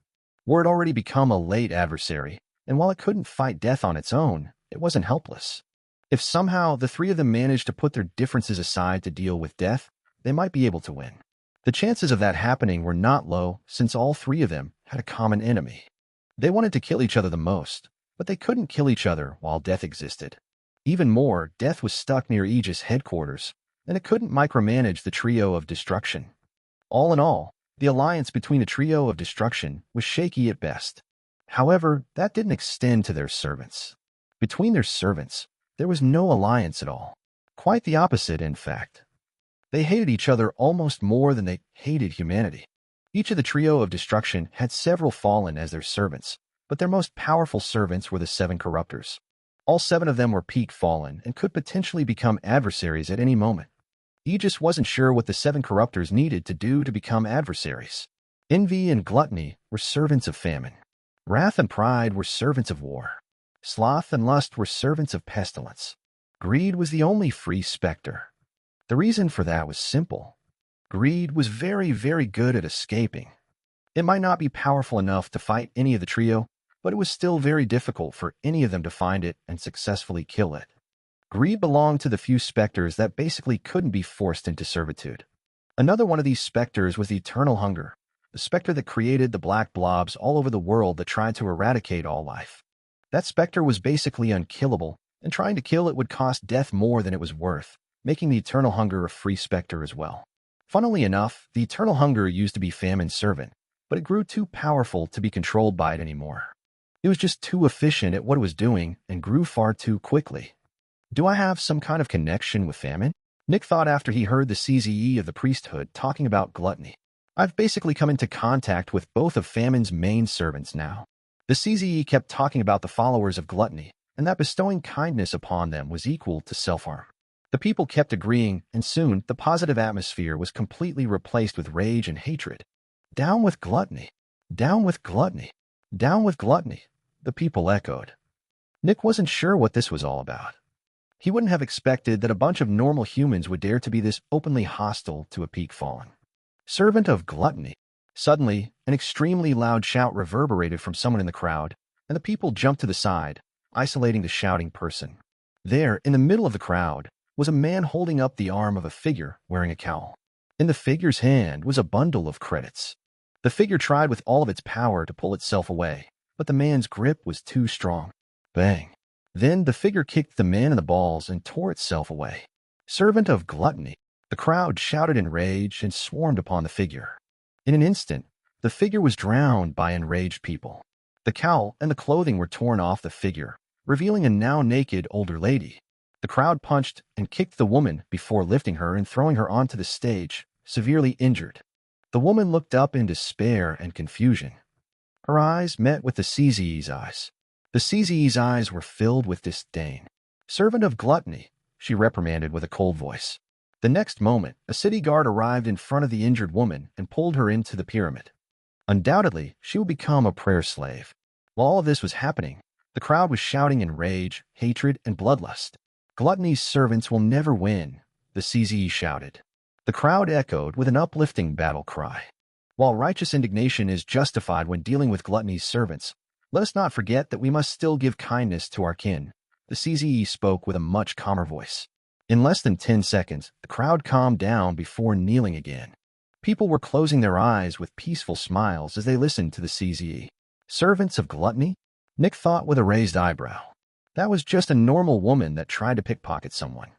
War had already become a late adversary, and while it couldn't fight Death on its own, it wasn't helpless. If somehow the 3 of them managed to put their differences aside to deal with Death, they might be able to win. The chances of that happening were not low, since all 3 of them had a common enemy. They wanted to kill each other the most, but they couldn't kill each other while Death existed. Even more, Death was stuck near Aegis headquarters, and it couldn't micromanage the trio of destruction. All in all, the alliance between the trio of destruction was shaky at best. However, that didn't extend to their servants. Between their servants, there was no alliance at all. Quite the opposite, in fact. They hated each other almost more than they hated humanity. Each of the trio of destruction had several fallen as their servants, but their most powerful servants were the 7 corruptors. All 7 of them were peak fallen and could potentially become adversaries at any moment. Aegis wasn't sure what the 7 corruptors needed to do to become adversaries. Envy and gluttony were servants of famine. Wrath and pride were servants of war. Sloth and lust were servants of pestilence. Greed was the only free Specter. The reason for that was simple. Greed was very, very good at escaping. It might not be powerful enough to fight any of the trio, but it was still very difficult for any of them to find it and successfully kill it. Greed belonged to the few Specters that basically couldn't be forced into servitude. Another one of these Specters was the Eternal Hunger, the Specter that created the black blobs all over the world that tried to eradicate all life. That Specter was basically unkillable, and trying to kill it would cost Death more than it was worth, making the Eternal Hunger a free Specter as well. Funnily enough, the Eternal Hunger used to be Famine's servant, but it grew too powerful to be controlled by it anymore. It was just too efficient at what it was doing and grew far too quickly. Do I have some kind of connection with Famine? Nick thought after he heard the CZE of the priesthood talking about gluttony. I've basically come into contact with both of Famine's main servants now. The CZE kept talking about the followers of gluttony, and that bestowing kindness upon them was equal to self-harm. The people kept agreeing, and soon the positive atmosphere was completely replaced with rage and hatred. Down with gluttony! Down with gluttony! Down with gluttony! The people echoed. Nick wasn't sure what this was all about. He wouldn't have expected that a bunch of normal humans would dare to be this openly hostile to a peak fallen. Servant of gluttony! Suddenly, an extremely loud shout reverberated from someone in the crowd, and the people jumped to the side, isolating the shouting person. There, in the middle of the crowd, was a man holding up the arm of a figure wearing a cowl. In the figure's hand was a bundle of credits. The figure tried with all of its power to pull itself away, but the man's grip was too strong. Bang! Then the figure kicked the man in the balls and tore itself away. Servant of gluttony! The crowd shouted in rage and swarmed upon the figure. In an instant, the figure was drowned by enraged people. The cowl and the clothing were torn off the figure, revealing a now naked older lady. The crowd punched and kicked the woman before lifting her and throwing her onto the stage, severely injured. The woman looked up in despair and confusion. Her eyes met with the CZE's eyes. The CZE's eyes were filled with disdain. Servant of gluttony, she reprimanded with a cold voice. The next moment, a city guard arrived in front of the injured woman and pulled her into the pyramid. Undoubtedly, she would become a prayer slave. While all of this was happening, the crowd was shouting in rage, hatred, and bloodlust. Gluttony's servants will never win, the CZE shouted. The crowd echoed with an uplifting battle cry. While righteous indignation is justified when dealing with gluttony's servants, let us not forget that we must still give kindness to our kin. The CZE spoke with a much calmer voice. In less than 10 seconds, the crowd calmed down before kneeling again. People were closing their eyes with peaceful smiles as they listened to the CZE. Servants of gluttony? Nick thought with a raised eyebrow. That was just a normal woman that tried to pickpocket someone.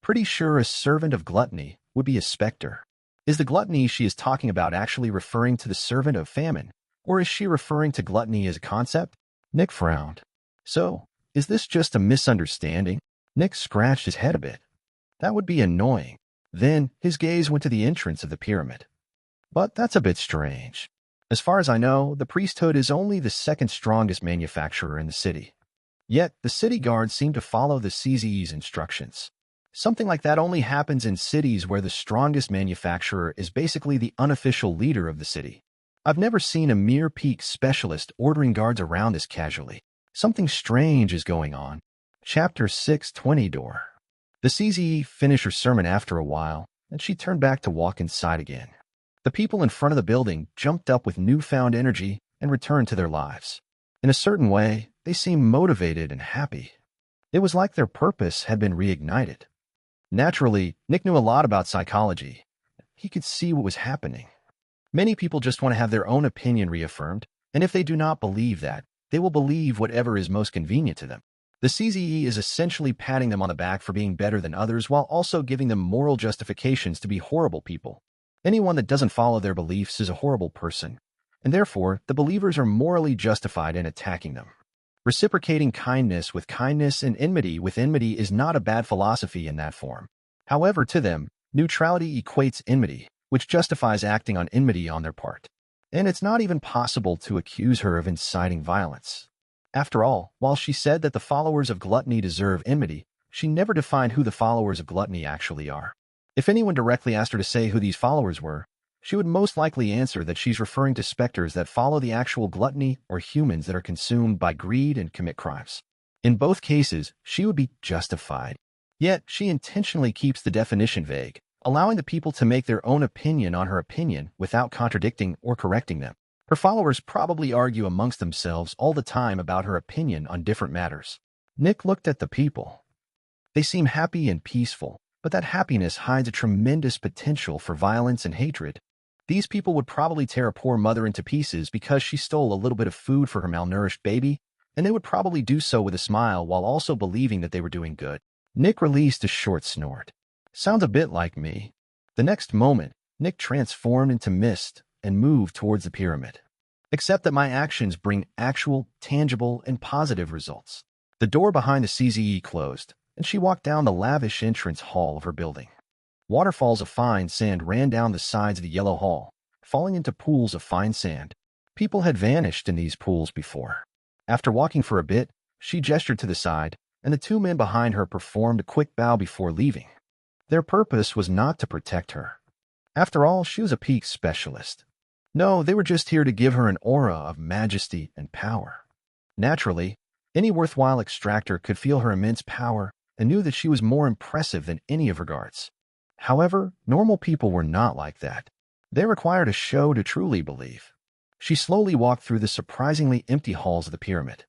Pretty sure a servant of gluttony would be a Specter. Is the gluttony she is talking about actually referring to the servant of famine, or is she referring to gluttony as a concept? Nick frowned. So, is this just a misunderstanding? Nick scratched his head a bit. That would be annoying. Then his gaze went to the entrance of the pyramid. But that's a bit strange. As far as I know, the priesthood is only the second strongest manufacturer in the city. Yet, the city guards seem to follow the CZE's instructions. Something like that only happens in cities where the strongest manufacturer is basically the unofficial leader of the city. I've never seen a mere peak specialist ordering guards around this casually. Something strange is going on. Chapter 620 Door. The CZE finished her sermon after a while, and she turned back to walk inside again. The people in front of the building jumped up with newfound energy and returned to their lives. In a certain way, they seemed motivated and happy. It was like their purpose had been reignited. Naturally, Nick knew a lot about psychology. He could see what was happening. Many people just want to have their own opinion reaffirmed, and if they do not believe that, they will believe whatever is most convenient to them. The CZE is essentially patting them on the back for being better than others while also giving them moral justifications to be horrible people. Anyone that doesn't follow their beliefs is a horrible person, and therefore the believers are morally justified in attacking them. Reciprocating kindness with kindness and enmity with enmity is not a bad philosophy in that form. However, to them, neutrality equates enmity, which justifies acting on enmity on their part. And it's not even possible to accuse her of inciting violence. After all, while she said that the followers of gluttony deserve enmity, she never defined who the followers of gluttony actually are. If anyone directly asked her to say who these followers were, she would most likely answer that she's referring to specters that follow the actual gluttony or humans that are consumed by greed and commit crimes. In both cases, she would be justified. Yet, she intentionally keeps the definition vague, allowing the people to make their own opinion on her opinion without contradicting or correcting them. Her followers probably argue amongst themselves all the time about her opinion on different matters. Nick looked at the people. They seem happy and peaceful, but that happiness hides a tremendous potential for violence and hatred. These people would probably tear a poor mother into pieces because she stole a little bit of food for her malnourished baby, and they would probably do so with a smile while also believing that they were doing good. Nick released a short snort. Sounds a bit like me. The next moment, Nick transformed into mist and moved towards the pyramid. Except that my actions bring actual, tangible, and positive results. The door behind the CZE closed, and she walked down the lavish entrance hall of her building. Waterfalls of fine sand ran down the sides of the yellow hall, falling into pools of fine sand. People had vanished in these pools before. After walking for a bit, she gestured to the side, and the two men behind her performed a quick bow before leaving. Their purpose was not to protect her. After all, she was a peak specialist. No, they were just here to give her an aura of majesty and power. Naturally, any worthwhile extractor could feel her immense power and knew that she was more impressive than any of her guards. However, normal people were not like that. They required a show to truly believe. She slowly walked through the surprisingly empty halls of the pyramid.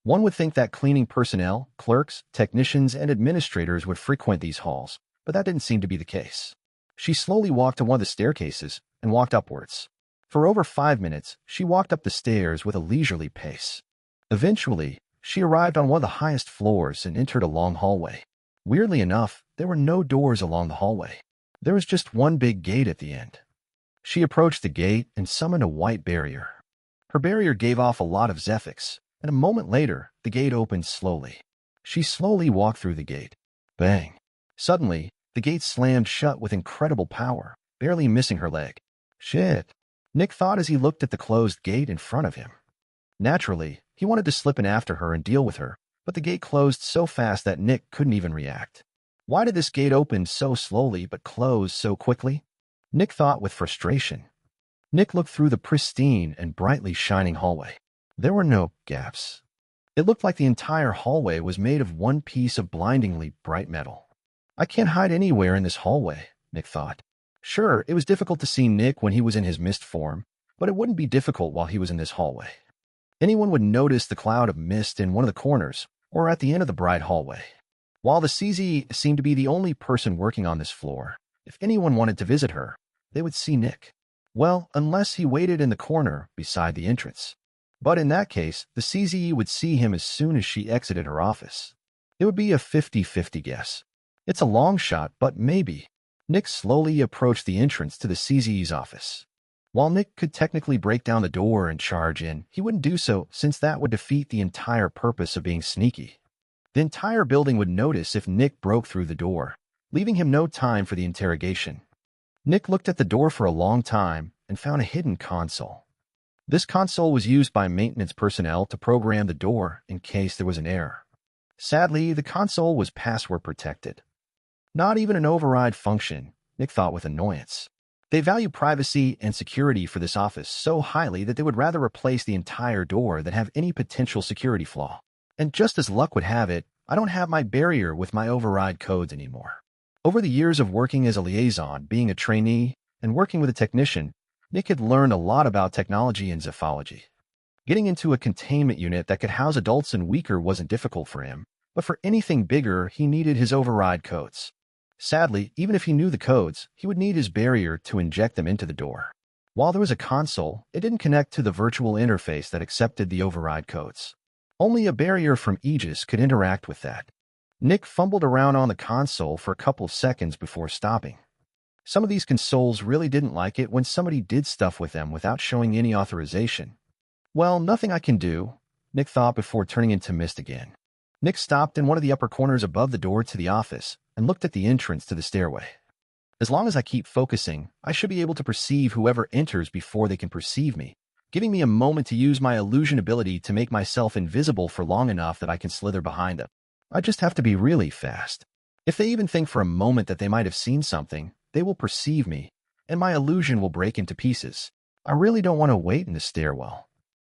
One would think that cleaning personnel, clerks, technicians, and administrators would frequent these halls, but that didn't seem to be the case. She slowly walked to one of the staircases and walked upwards. For over 5 minutes, she walked up the stairs with a leisurely pace. Eventually, she arrived on one of the highest floors and entered a long hallway. Weirdly enough, there were no doors along the hallway. There was just one big gate at the end. She approached the gate and summoned a white barrier. Her barrier gave off a lot of Zephyx, and a moment later, the gate opened slowly. She slowly walked through the gate. Bang! Suddenly, the gate slammed shut with incredible power, barely missing her leg. Shit! Nick thought as he looked at the closed gate in front of him. Naturally, he wanted to slip in after her and deal with her, but the gate closed so fast that Nick couldn't even react. Why did this gate open so slowly but close so quickly? Nick thought with frustration. Nick looked through the pristine and brightly shining hallway. There were no gaps. It looked like the entire hallway was made of one piece of blindingly bright metal. I can't hide anywhere in this hallway, Nick thought. Sure, it was difficult to see Nick when he was in his mist form, but it wouldn't be difficult while he was in this hallway. Anyone would notice the cloud of mist in one of the corners, or at the end of the bright hallway. While the CZ seemed to be the only person working on this floor, if anyone wanted to visit her, they would see Nick. Well, unless he waited in the corner beside the entrance. But in that case, the CZ would see him as soon as she exited her office. It would be a 50-50 guess. It's a long shot, but maybe. Nick slowly approached the entrance to the CZ's office. While Nick could technically break down the door and charge in, he wouldn't do so since that would defeat the entire purpose of being sneaky. The entire building would notice if Nick broke through the door. leaving him no time for the interrogation. Nick looked at the door for a long time and found a hidden console. This console was used by maintenance personnel to program the door in case there was an error. Sadly, the console was password protected. Not even an override function, Nick thought with annoyance. They value privacy and security for this office so highly that they would rather replace the entire door than have any potential security flaw. And just as luck would have it, I don't have my barrier with my override codes anymore. Over the years of working as a liaison, being a trainee, and working with a technician, Nick had learned a lot about technology and zephology. Getting into a containment unit that could house adults and weaker wasn't difficult for him, but for anything bigger, he needed his override codes. Sadly, even if he knew the codes, he would need his barrier to inject them into the door. While there was a console, it didn't connect to the virtual interface that accepted the override codes. Only a barrier from Aegis could interact with that. Nick fumbled around on the console for a couple of seconds before stopping. Some of these consoles really didn't like it when somebody did stuff with them without showing any authorization. Well, nothing I can do, Nick thought before turning into mist again. Nick stopped in one of the upper corners above the door to the office and looked at the entrance to the stairway. As long as I keep focusing, I should be able to perceive whoever enters before they can perceive me, giving me a moment to use my illusion ability to make myself invisible for long enough that I can slither behind them. I just have to be really fast. If they even think for a moment that they might have seen something, they will perceive me, and my illusion will break into pieces. I really don't want to wait in the stairwell.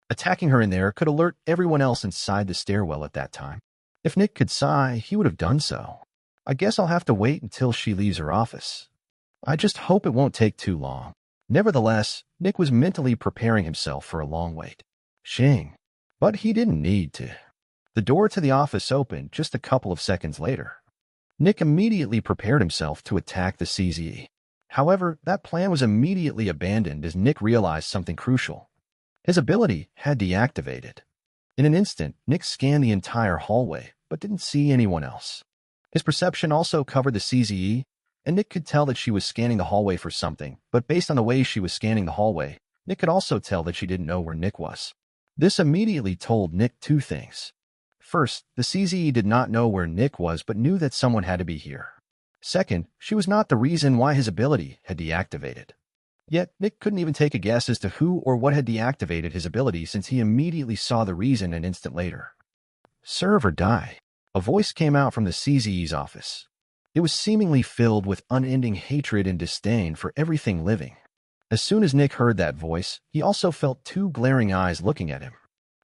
Attacking her in there could alert everyone else inside the stairwell at that time. If Nick could sigh, he would have done so. I guess I'll have to wait until she leaves her office. I just hope it won't take too long. Nevertheless, Nick was mentally preparing himself for a long wait. Shing. But he didn't need to. The door to the office opened just a couple of seconds later. Nick immediately prepared himself to attack the CZE. However, that plan was immediately abandoned as Nick realized something crucial. His ability had deactivated. In an instant, Nick scanned the entire hallway, but didn't see anyone else. His perception also covered the CZE, and Nick could tell that she was scanning the hallway for something, but based on the way she was scanning the hallway, Nick could also tell that she didn't know where Nick was. This immediately told Nick two things. First, the CZE did not know where Nick was but knew that someone had to be here. Second, she was not the reason why his ability had deactivated. Yet, Nick couldn't even take a guess as to who or what had deactivated his ability since he immediately saw the reason an instant later. Serve or die. A voice came out from the CZE's office. It was seemingly filled with unending hatred and disdain for everything living. As soon as Nick heard that voice, he also felt two glaring eyes looking at him.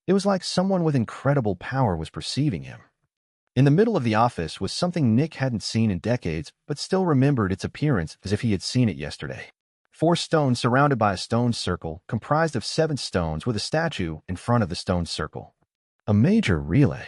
It was like someone with incredible power was perceiving him. In the middle of the office was something Nick hadn't seen in decades, but still remembered its appearance as if he had seen it yesterday. 4 stones surrounded by a stone circle, comprised of 7 stones with a statue in front of the stone circle. A major relay.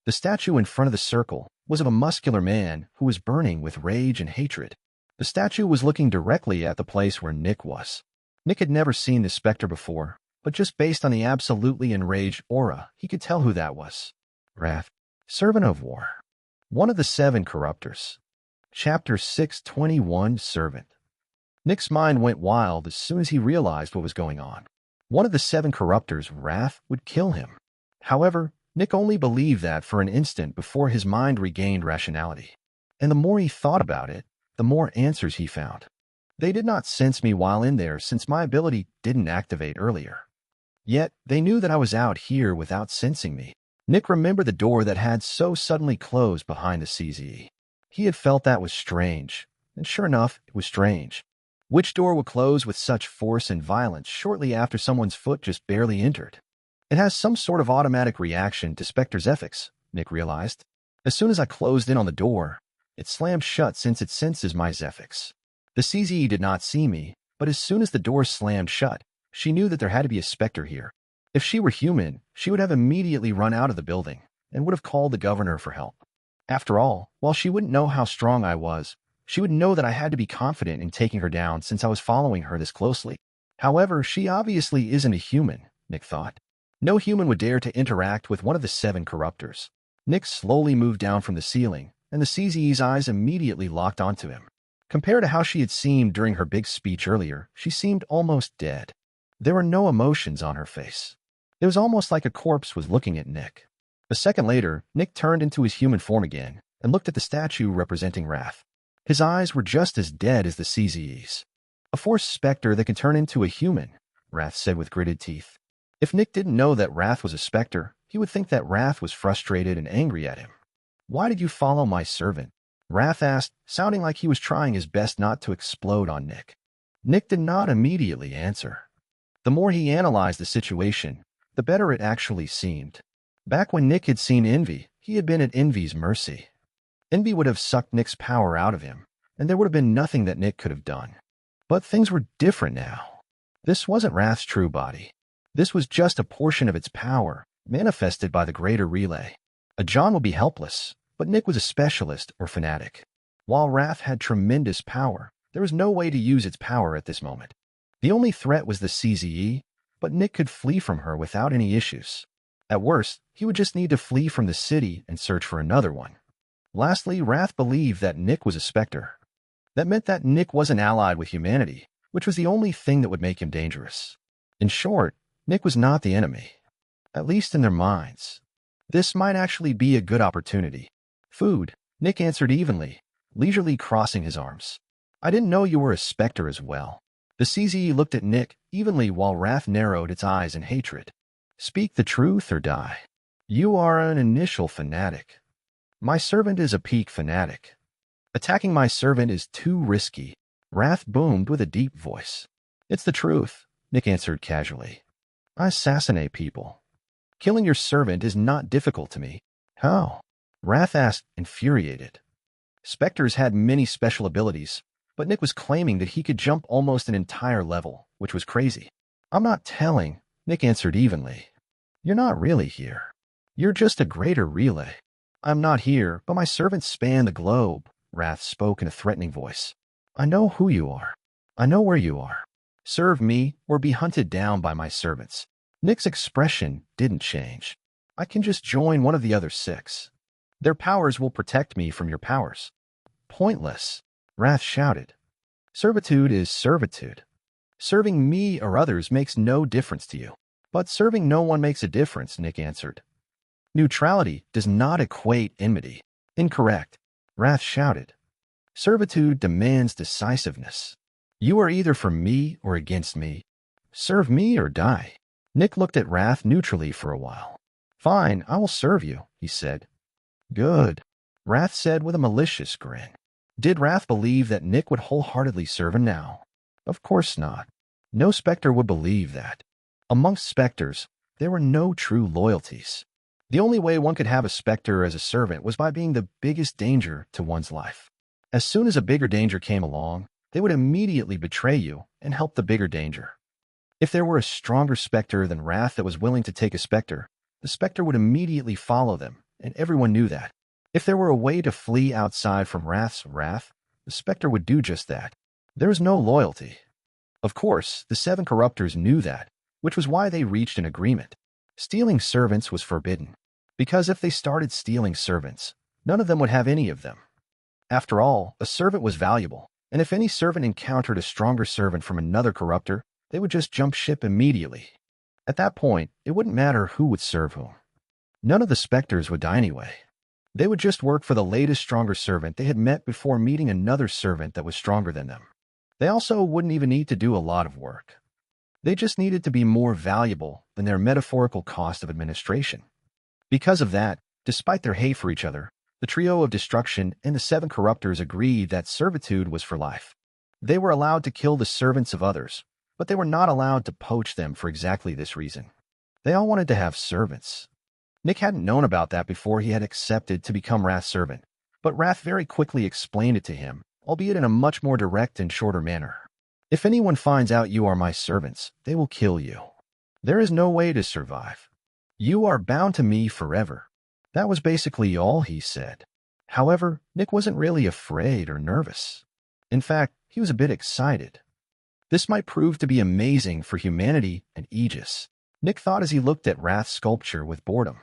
The statue in front of the circle was of a muscular man who was burning with rage and hatred. The statue was looking directly at the place where Nick was. Nick had never seen this specter before, but just based on the absolutely enraged aura, he could tell who that was. Wrath, Servant of War. One of the 7 corruptors. Chapter 621, Servant. Nick's mind went wild as soon as he realized what was going on. One of the 7 corruptors, Wrath, would kill him. However, Nick only believed that for an instant before his mind regained rationality. And the more he thought about it, the more answers he found. They did not sense me while in there since my ability didn't activate earlier. Yet, they knew that I was out here without sensing me. Nick remembered the door that had so suddenly closed behind the CZE. He had felt that was strange, and sure enough, it was strange. Which door would close with such force and violence shortly after someone's foot just barely entered? It has some sort of automatic reaction to Specter's Zephyx, Nick realized. As soon as I closed in on the door, it slammed shut since it senses my Zephyx. The CZE did not see me, but as soon as the door slammed shut, she knew that there had to be a Specter here. If she were human, she would have immediately run out of the building and would have called the governor for help. After all, while she wouldn't know how strong I was, she would know that I had to be confident in taking her down since I was following her this closely. However, she obviously isn't a human, Nick thought. No human would dare to interact with one of the 7 corruptors. Nick slowly moved down from the ceiling, and the CZE's eyes immediately locked onto him. Compared to how she had seemed during her big speech earlier, she seemed almost dead. There were no emotions on her face. It was almost like a corpse was looking at Nick. A second later, Nick turned into his human form again and looked at the statue representing Wrath. His eyes were just as dead as the CZE's. A forced specter that can turn into a human, Wrath said with gritted teeth. If Nick didn't know that Wrath was a specter, he would think that Wrath was frustrated and angry at him. Why did you follow my servant? Wrath asked, sounding like he was trying his best not to explode on Nick. Nick did not immediately answer. The more he analyzed the situation, the better it actually seemed. Back when Nick had seen Envy, he had been at Envy's mercy. Envy would have sucked Nick's power out of him, and there would have been nothing that Nick could have done. But things were different now. This wasn't Wrath's true body. This was just a portion of its power, manifested by the greater relay. A John would be helpless, but Nick was a specialist or fanatic. While Wrath had tremendous power, there was no way to use its power at this moment. The only threat was the CZE, but Nick could flee from her without any issues. At worst, he would just need to flee from the city and search for another one. Lastly, Wrath believed that Nick was a specter. That meant that Nick wasn't allied with humanity, which was the only thing that would make him dangerous. In short, Nick was not the enemy, at least in their minds. This might actually be a good opportunity. Food, Nick answered evenly, leisurely crossing his arms. I didn't know you were a specter as well. The CZE looked at Nick evenly while Wrath narrowed its eyes in hatred. Speak the truth or die. You are an initial fanatic. My servant is a peak fanatic. Attacking my servant is too risky. Wrath boomed with a deep voice. It's the truth, Nick answered casually. I assassinate people. Killing your servant is not difficult to me. How? Wrath asked, infuriated. Specters had many special abilities, but Nick was claiming that he could jump almost an entire level, which was crazy. I'm not telling, Nick answered evenly. You're not really here. You're just a greater relay. I'm not here, but my servants span the globe, Wrath spoke in a threatening voice. I know who you are. I know where you are. Serve me or be hunted down by my servants. Nick's expression didn't change. I can just join one of the other 6. Their powers will protect me from your powers. Pointless, Wrath shouted. Servitude is servitude. Serving me or others makes no difference to you. But serving no one makes a difference, Nick answered. Neutrality does not equate enmity. Incorrect, Wrath shouted. Servitude demands decisiveness. You are either for me or against me. Serve me or die. Nick looked at Wrath neutrally for a while. Fine, I will serve you, he said. Good, Wrath said with a malicious grin. Did Wrath believe that Nick would wholeheartedly serve him now? Of course not. No specter would believe that. Amongst specters, there were no true loyalties. The only way one could have a specter as a servant was by being the biggest danger to one's life. As soon as a bigger danger came along, they would immediately betray you and help the bigger danger. If there were a stronger specter than Wrath that was willing to take a specter, the specter would immediately follow them, and everyone knew that. If there were a way to flee outside from Wrath's wrath, the specter would do just that. There was no loyalty. Of course, the 7 corruptors knew that, which was why they reached an agreement. Stealing servants was forbidden, because if they started stealing servants, none of them would have any of them. After all, a servant was valuable, and if any servant encountered a stronger servant from another corruptor, they would just jump ship immediately. At that point, it wouldn't matter who would serve whom. None of the specters would die anyway. They would just work for the latest stronger servant they had met before meeting another servant that was stronger than them. They also wouldn't even need to do a lot of work. They just needed to be more valuable than their metaphorical cost of administration. Because of that, despite their hate for each other, the trio of destruction and the 7 corruptors agreed that servitude was for life. They were allowed to kill the servants of others, but they were not allowed to poach them for exactly this reason. They all wanted to have servants. Nick hadn't known about that before he had accepted to become Wrath's servant, but Wrath very quickly explained it to him, albeit in a much more direct and shorter manner. If anyone finds out you are my servants, they will kill you. There is no way to survive. You are bound to me forever. That was basically all he said. However, Nick wasn't really afraid or nervous. In fact, he was a bit excited. This might prove to be amazing for humanity and Aegis. Nick thought as he looked at Wrath's sculpture with boredom.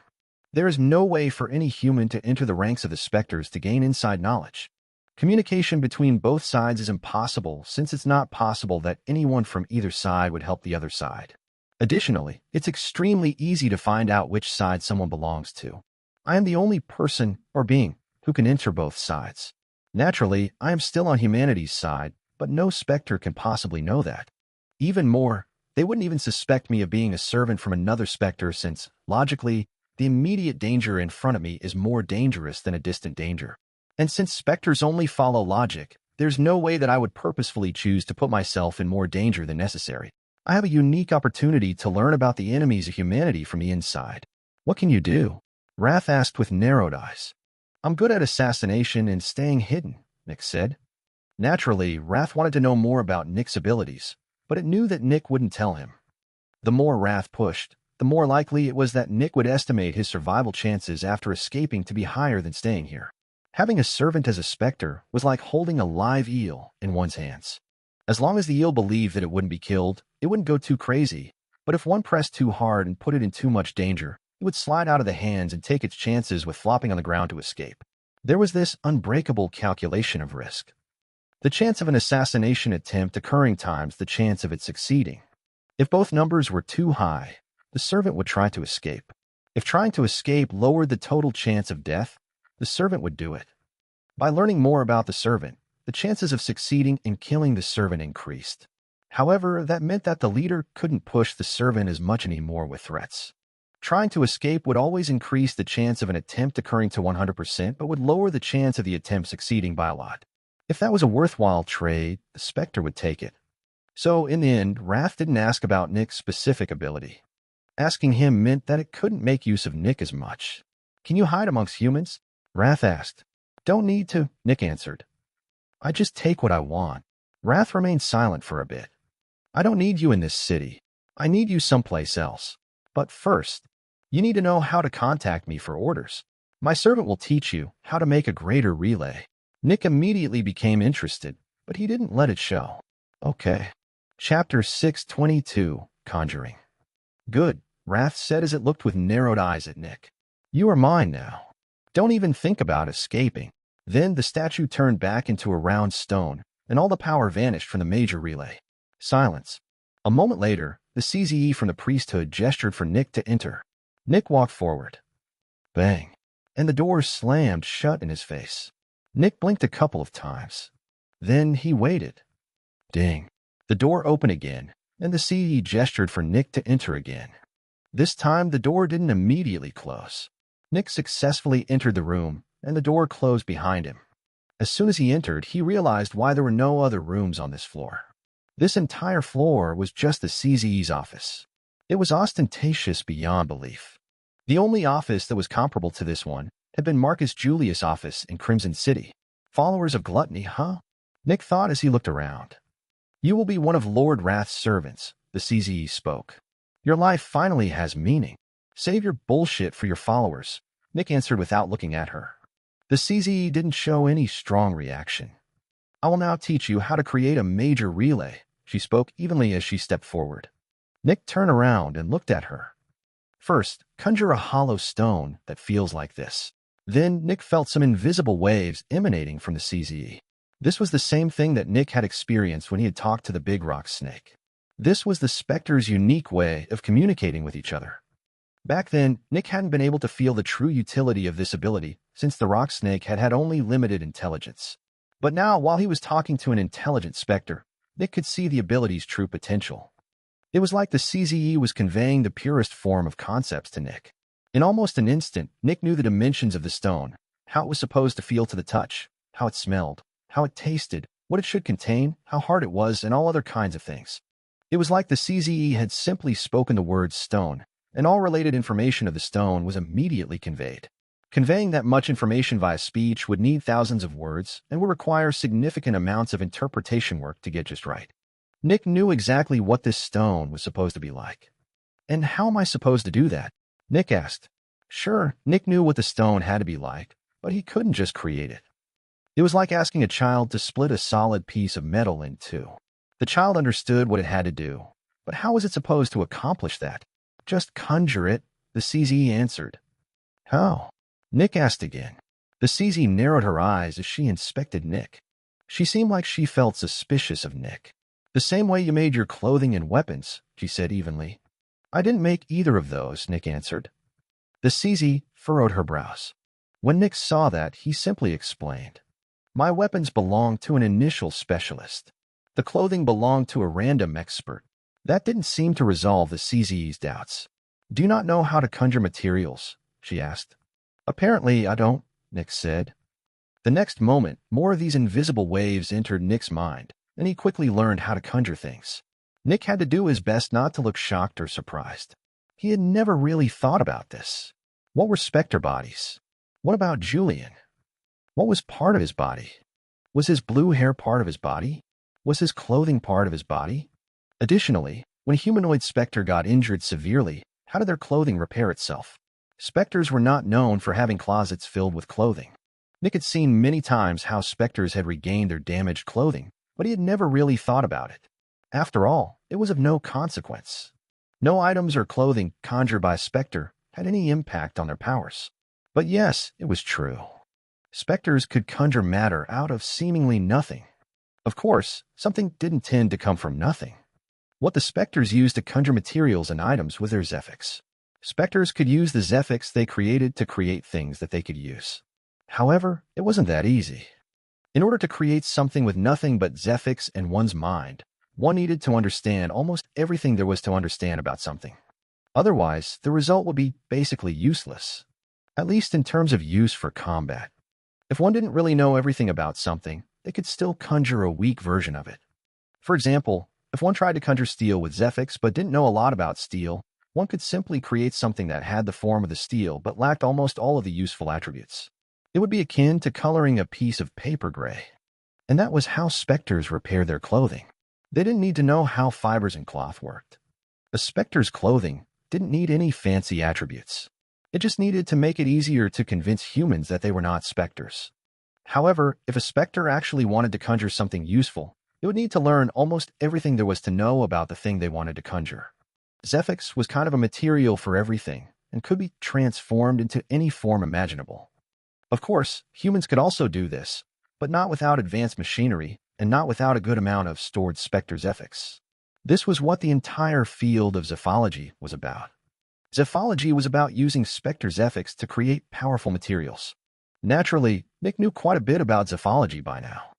There is no way for any human to enter the ranks of the Specters to gain inside knowledge. Communication between both sides is impossible since it's not possible that anyone from either side would help the other side. Additionally, it's extremely easy to find out which side someone belongs to. I am the only person or being who can enter both sides. Naturally, I am still on humanity's side, but no Spectre can possibly know that. Even more, they wouldn't even suspect me of being a servant from another Spectre since, logically, the immediate danger in front of me is more dangerous than a distant danger. And since Spectres only follow logic, there's no way that I would purposefully choose to put myself in more danger than necessary. I have a unique opportunity to learn about the enemies of humanity from the inside. What can you do? Wrath asked with narrowed eyes. I'm good at assassination and staying hidden, Nick said. Naturally, Wrath wanted to know more about Nick's abilities, but it knew that Nick wouldn't tell him. The more Wrath pushed, the more likely it was that Nick would estimate his survival chances after escaping to be higher than staying here. Having a servant as a Spectre was like holding a live eel in one's hands. As long as the eel believed that it wouldn't be killed, it wouldn't go too crazy, but if one pressed too hard and put it in too much danger, it would slide out of the hands and take its chances with flopping on the ground to escape. There was this unbreakable calculation of risk. The chance of an assassination attempt occurring times the chance of it succeeding. If both numbers were too high, the servant would try to escape. If trying to escape lowered the total chance of death, the servant would do it. By learning more about the servant, the chances of succeeding in killing the servant increased. However, that meant that the leader couldn't push the servant as much anymore with threats. Trying to escape would always increase the chance of an attempt occurring to 100%, but would lower the chance of the attempt succeeding by a lot. If that was a worthwhile trade, the Spectre would take it. So, in the end, Wrath didn't ask about Nick's specific ability. Asking him meant that it couldn't make use of Nick as much. Can you hide amongst humans? Wrath asked. Don't need to, Nick answered. I just take what I want. Wrath remained silent for a bit. I don't need you in this city. I need you someplace else. But first, you need to know how to contact me for orders. My servant will teach you how to make a greater relay. Nick immediately became interested, but he didn't let it show. Okay. Chapter 622, Conjuring. Good, Wrath said as it looked with narrowed eyes at Nick. You are mine now. Don't even think about escaping. Then the statue turned back into a round stone, and all the power vanished from the major relay. Silence. A moment later, the CZE from the priesthood gestured for Nick to enter. Nick walked forward. Bang. And the door slammed shut in his face. Nick blinked a couple of times. Then he waited. Ding. The door opened again, and the CZE gestured for Nick to enter again. This time, the door didn't immediately close. Nick successfully entered the room, and the door closed behind him. As soon as he entered, he realized why there were no other rooms on this floor. This entire floor was just the CZE's office. It was ostentatious beyond belief. The only office that was comparable to this one had been Marcus Julius' office in Crimson City. Followers of gluttony, huh? Nick thought as he looked around. You will be one of Lord Wrath's servants, the CZE spoke. Your life finally has meaning. Save your bullshit for your followers, Nick answered without looking at her. The CZE didn't show any strong reaction. I will now teach you how to create a major relay, she spoke evenly as she stepped forward. Nick turned around and looked at her. First, conjure a hollow stone that feels like this. Then Nick felt some invisible waves emanating from the CZE. This was the same thing that Nick had experienced when he had talked to the big rock snake. This was the Spectre's unique way of communicating with each other. Back then, Nick hadn't been able to feel the true utility of this ability since the rock snake had had only limited intelligence. But now, while he was talking to an intelligent Spectre, Nick could see the ability's true potential. It was like the CZE was conveying the purest form of concepts to Nick. In almost an instant, Nick knew the dimensions of the stone, how it was supposed to feel to the touch, how it smelled, how it tasted, what it should contain, how hard it was, and all other kinds of things. It was like the CZE had simply spoken the word stone, and all related information of the stone was immediately conveyed. Conveying that much information via speech would need thousands of words and would require significant amounts of interpretation work to get just right. Nick knew exactly what this stone was supposed to be like. And how am I supposed to do that? Nick asked. Sure, Nick knew what the stone had to be like, but he couldn't just create it. It was like asking a child to split a solid piece of metal in two. The child understood what it had to do, but how was it supposed to accomplish that? Just conjure it, the CZE answered. How? Nick asked again. The CZE narrowed her eyes as she inspected Nick. She seemed like she felt suspicious of Nick. The same way you made your clothing and weapons, she said evenly. I didn't make either of those, Nick answered. The CZE furrowed her brows. When Nick saw that, he simply explained. My weapons belong to an initial specialist. The clothing belonged to a random expert. That didn't seem to resolve the CZE's doubts. Do you not know how to conjure materials? She asked. Apparently, I don't, Nick said. The next moment, more of these invisible waves entered Nick's mind, and he quickly learned how to conjure things. Nick had to do his best not to look shocked or surprised. He had never really thought about this. What were specter bodies? What about Julian? What was part of his body? Was his blue hair part of his body? Was his clothing part of his body? Additionally, when a humanoid specter got injured severely, how did their clothing repair itself? Specters were not known for having closets filled with clothing. Nick had seen many times how specters had regained their damaged clothing, but he had never really thought about it. After all, it was of no consequence. No items or clothing conjured by a specter had any impact on their powers. But yes, it was true. Specters could conjure matter out of seemingly nothing. Of course, something didn't tend to come from nothing. What the specters used to conjure materials and items was their Zephyx. Specters could use the Zephyx they created to create things that they could use. However, it wasn't that easy. In order to create something with nothing but Zephyx and one's mind, one needed to understand almost everything there was to understand about something. Otherwise, the result would be basically useless, at least in terms of use for combat. If one didn't really know everything about something, they could still conjure a weak version of it. For example, if one tried to conjure steel with Zephyx but didn't know a lot about steel, one could simply create something that had the form of the steel but lacked almost all of the useful attributes. It would be akin to coloring a piece of paper gray. And that was how specters repaired their clothing. They didn't need to know how fibers and cloth worked. A specter's clothing didn't need any fancy attributes. It just needed to make it easier to convince humans that they were not specters. However, if a specter actually wanted to conjure something useful, it would need to learn almost everything there was to know about the thing they wanted to conjure. Zephyx was kind of a material for everything and could be transformed into any form imaginable. Of course, humans could also do this, but not without advanced machinery and not without a good amount of stored specter Zephyx. This was what the entire field of Zephology was about. Zephology was about using specter Zephyx to create powerful materials. Naturally, Nick knew quite a bit about Zephology by now.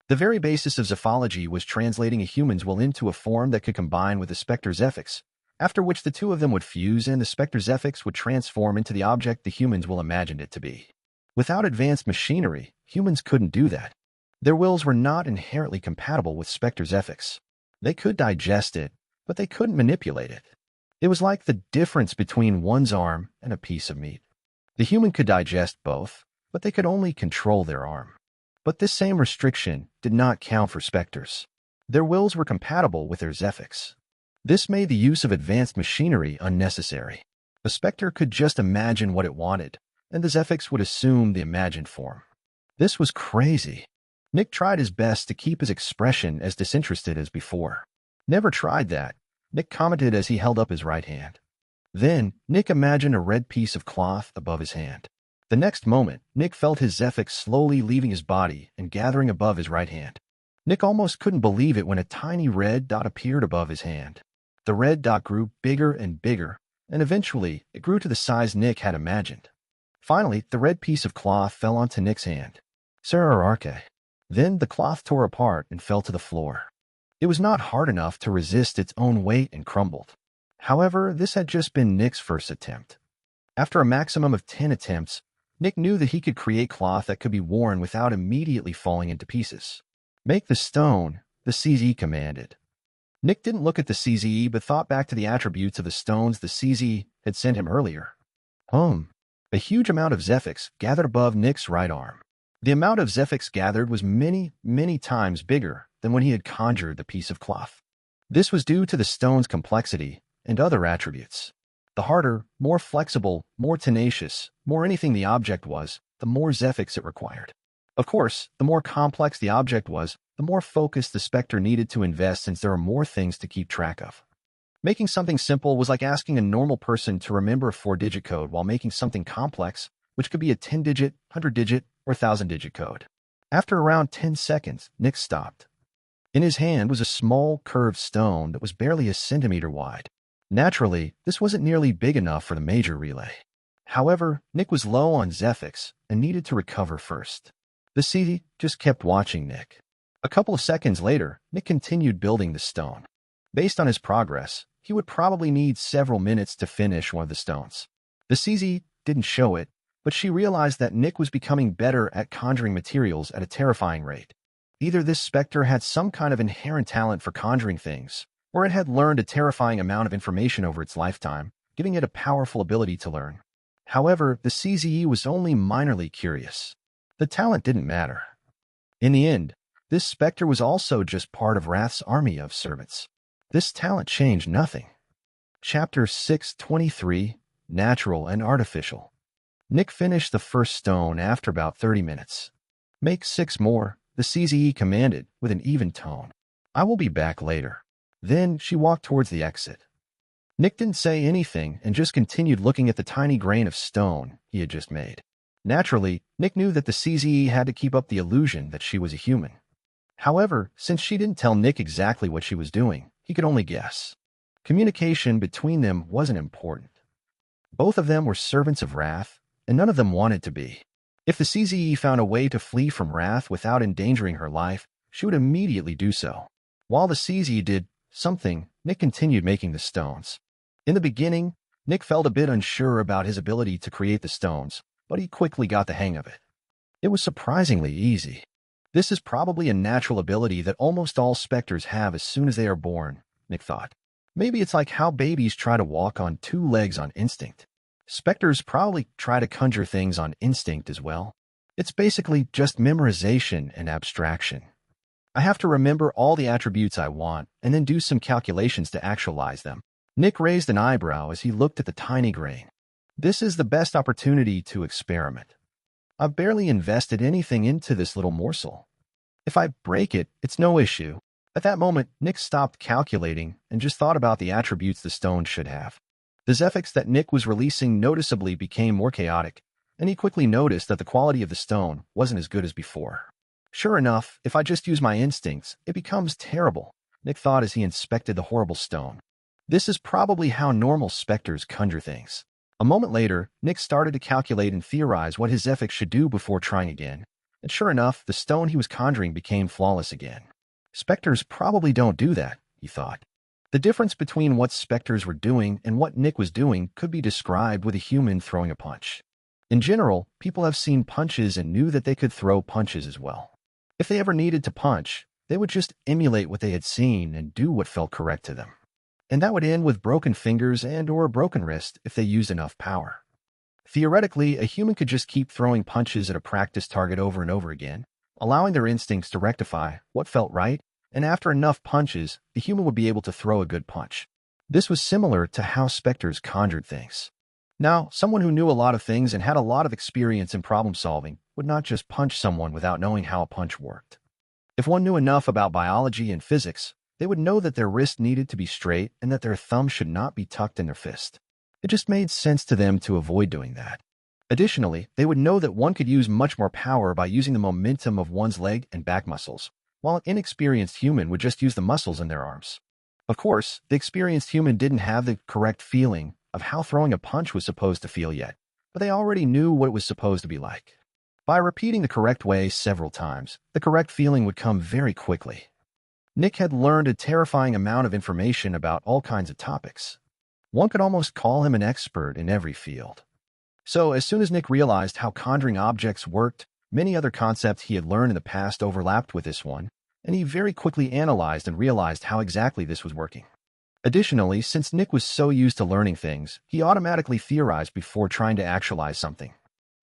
The very basis of Zephology was translating a human's will into a form that could combine with the specter Zephyx, after which the two of them would fuse and the specter Zephyx would transform into the object the human's will imagined it to be. Without advanced machinery, humans couldn't do that. Their wills were not inherently compatible with specter Zephyx. They could digest it, but they couldn't manipulate it. It was like the difference between one's arm and a piece of meat. The human could digest both, but they could only control their arm. But this same restriction did not count for specters. Their wills were compatible with their Zephyx. This made the use of advanced machinery unnecessary. A specter could just imagine what it wanted, and the Zephyx would assume the imagined form. This was crazy. Nick tried his best to keep his expression as disinterested as before. Never tried that, Nick commented as he held up his right hand. Then, Nick imagined a red piece of cloth above his hand. The next moment, Nick felt his Zephyx slowly leaving his body and gathering above his right hand. Nick almost couldn't believe it when a tiny red dot appeared above his hand. The red dot grew bigger and bigger, and eventually, it grew to the size Nick had imagined. Finally, the red piece of cloth fell onto Nick's hand. Sarararke. Then the cloth tore apart and fell to the floor. It was not hard enough to resist its own weight and crumbled. However, this had just been Nick's first attempt. After a maximum of 10 attempts, Nick knew that he could create cloth that could be worn without immediately falling into pieces. Make the stone, the CZ commanded. Nick didn't look at the CZ but thought back to the attributes of the stones the CZ had sent him earlier. A huge amount of Zephyx gathered above Nick's right arm. The amount of Zephyx gathered was many, many times bigger than when he had conjured the piece of cloth. This was due to the stone's complexity and other attributes. The harder, more flexible, more tenacious, more anything the object was, the more Zephyx it required. Of course, the more complex the object was, the more focus the specter needed to invest since there are more things to keep track of. Making something simple was like asking a normal person to remember a 4-digit code while making something complex, which could be a 10-digit, 100-digit, or 1,000-digit code. After around 10 seconds, Nick stopped. In his hand was a small, curved stone that was barely a centimeter wide. Naturally, this wasn't nearly big enough for the major relay. However, Nick was low on Zephyx and needed to recover first. The sea just kept watching Nick. A couple of seconds later, Nick continued building the stone. Based on his progress, he would probably need several minutes to finish one of the stones. The CZ didn't show it, but she realized that Nick was becoming better at conjuring materials at a terrifying rate. Either this specter had some kind of inherent talent for conjuring things, or it had learned a terrifying amount of information over its lifetime, giving it a powerful ability to learn. However, the CZE was only minorly curious. The talent didn't matter. In the end, this specter was also just part of Wrath's army of servants. This talent changed nothing. Chapter 623, Natural and Artificial. Nick finished the first stone after about 30 minutes. Make 6 more, the CZE commanded with an even tone. I will be back later. Then she walked towards the exit. Nick didn't say anything and just continued looking at the tiny grain of stone he had just made. Naturally, Nick knew that the CZE had to keep up the illusion that she was a human. However, since she didn't tell Nick exactly what she was doing, he could only guess. Communication between them wasn't important. Both of them were servants of Wrath, and none of them wanted to be. If the CZE found a way to flee from Wrath without endangering her life, she would immediately do so. While the CZE did something, Nick continued making the stones. In the beginning, Nick felt a bit unsure about his ability to create the stones, but he quickly got the hang of it. It was surprisingly easy. This is probably a natural ability that almost all specters have as soon as they are born, Nick thought. Maybe it's like how babies try to walk on 2 legs on instinct. Specters probably try to conjure things on instinct as well. It's basically just memorization and abstraction. I have to remember all the attributes I want and then do some calculations to actualize them. Nick raised an eyebrow as he looked at the tiny grain. This is the best opportunity to experiment. I've barely invested anything into this little morsel. If I break it, it's no issue. At that moment, Nick stopped calculating and just thought about the attributes the stone should have. The Zephyx that Nick was releasing noticeably became more chaotic, and he quickly noticed that the quality of the stone wasn't as good as before. Sure enough, if I just use my instincts, it becomes terrible, Nick thought as he inspected the horrible stone. This is probably how normal specters conjure things. A moment later, Nick started to calculate and theorize what his Zephyx should do before trying again, and sure enough, the stone he was conjuring became flawless again. Specters probably don't do that, he thought. The difference between what specters were doing and what Nick was doing could be described with a human throwing a punch. In general, people have seen punches and knew that they could throw punches as well. If they ever needed to punch, they would just emulate what they had seen and do what felt correct to them. And that would end with broken fingers and/or a broken wrist if they used enough power. Theoretically, a human could just keep throwing punches at a practice target over and over again, allowing their instincts to rectify what felt right, and after enough punches, the human would be able to throw a good punch. This was similar to how specters conjured things. Now, someone who knew a lot of things and had a lot of experience in problem solving would not just punch someone without knowing how a punch worked. If one knew enough about biology and physics, they would know that their wrist needed to be straight and that their thumb should not be tucked in their fist. It just made sense to them to avoid doing that. Additionally, they would know that one could use much more power by using the momentum of one's leg and back muscles, while an inexperienced human would just use the muscles in their arms. Of course, the experienced human didn't have the correct feeling of how throwing a punch was supposed to feel yet, but they already knew what it was supposed to be like. By repeating the correct way several times, the correct feeling would come very quickly. Nick had learned a terrifying amount of information about all kinds of topics. One could almost call him an expert in every field. So as soon as Nick realized how conjuring objects worked, many other concepts he had learned in the past overlapped with this one, and he very quickly analyzed and realized how exactly this was working. Additionally, since Nick was so used to learning things, he automatically theorized before trying to actualize something.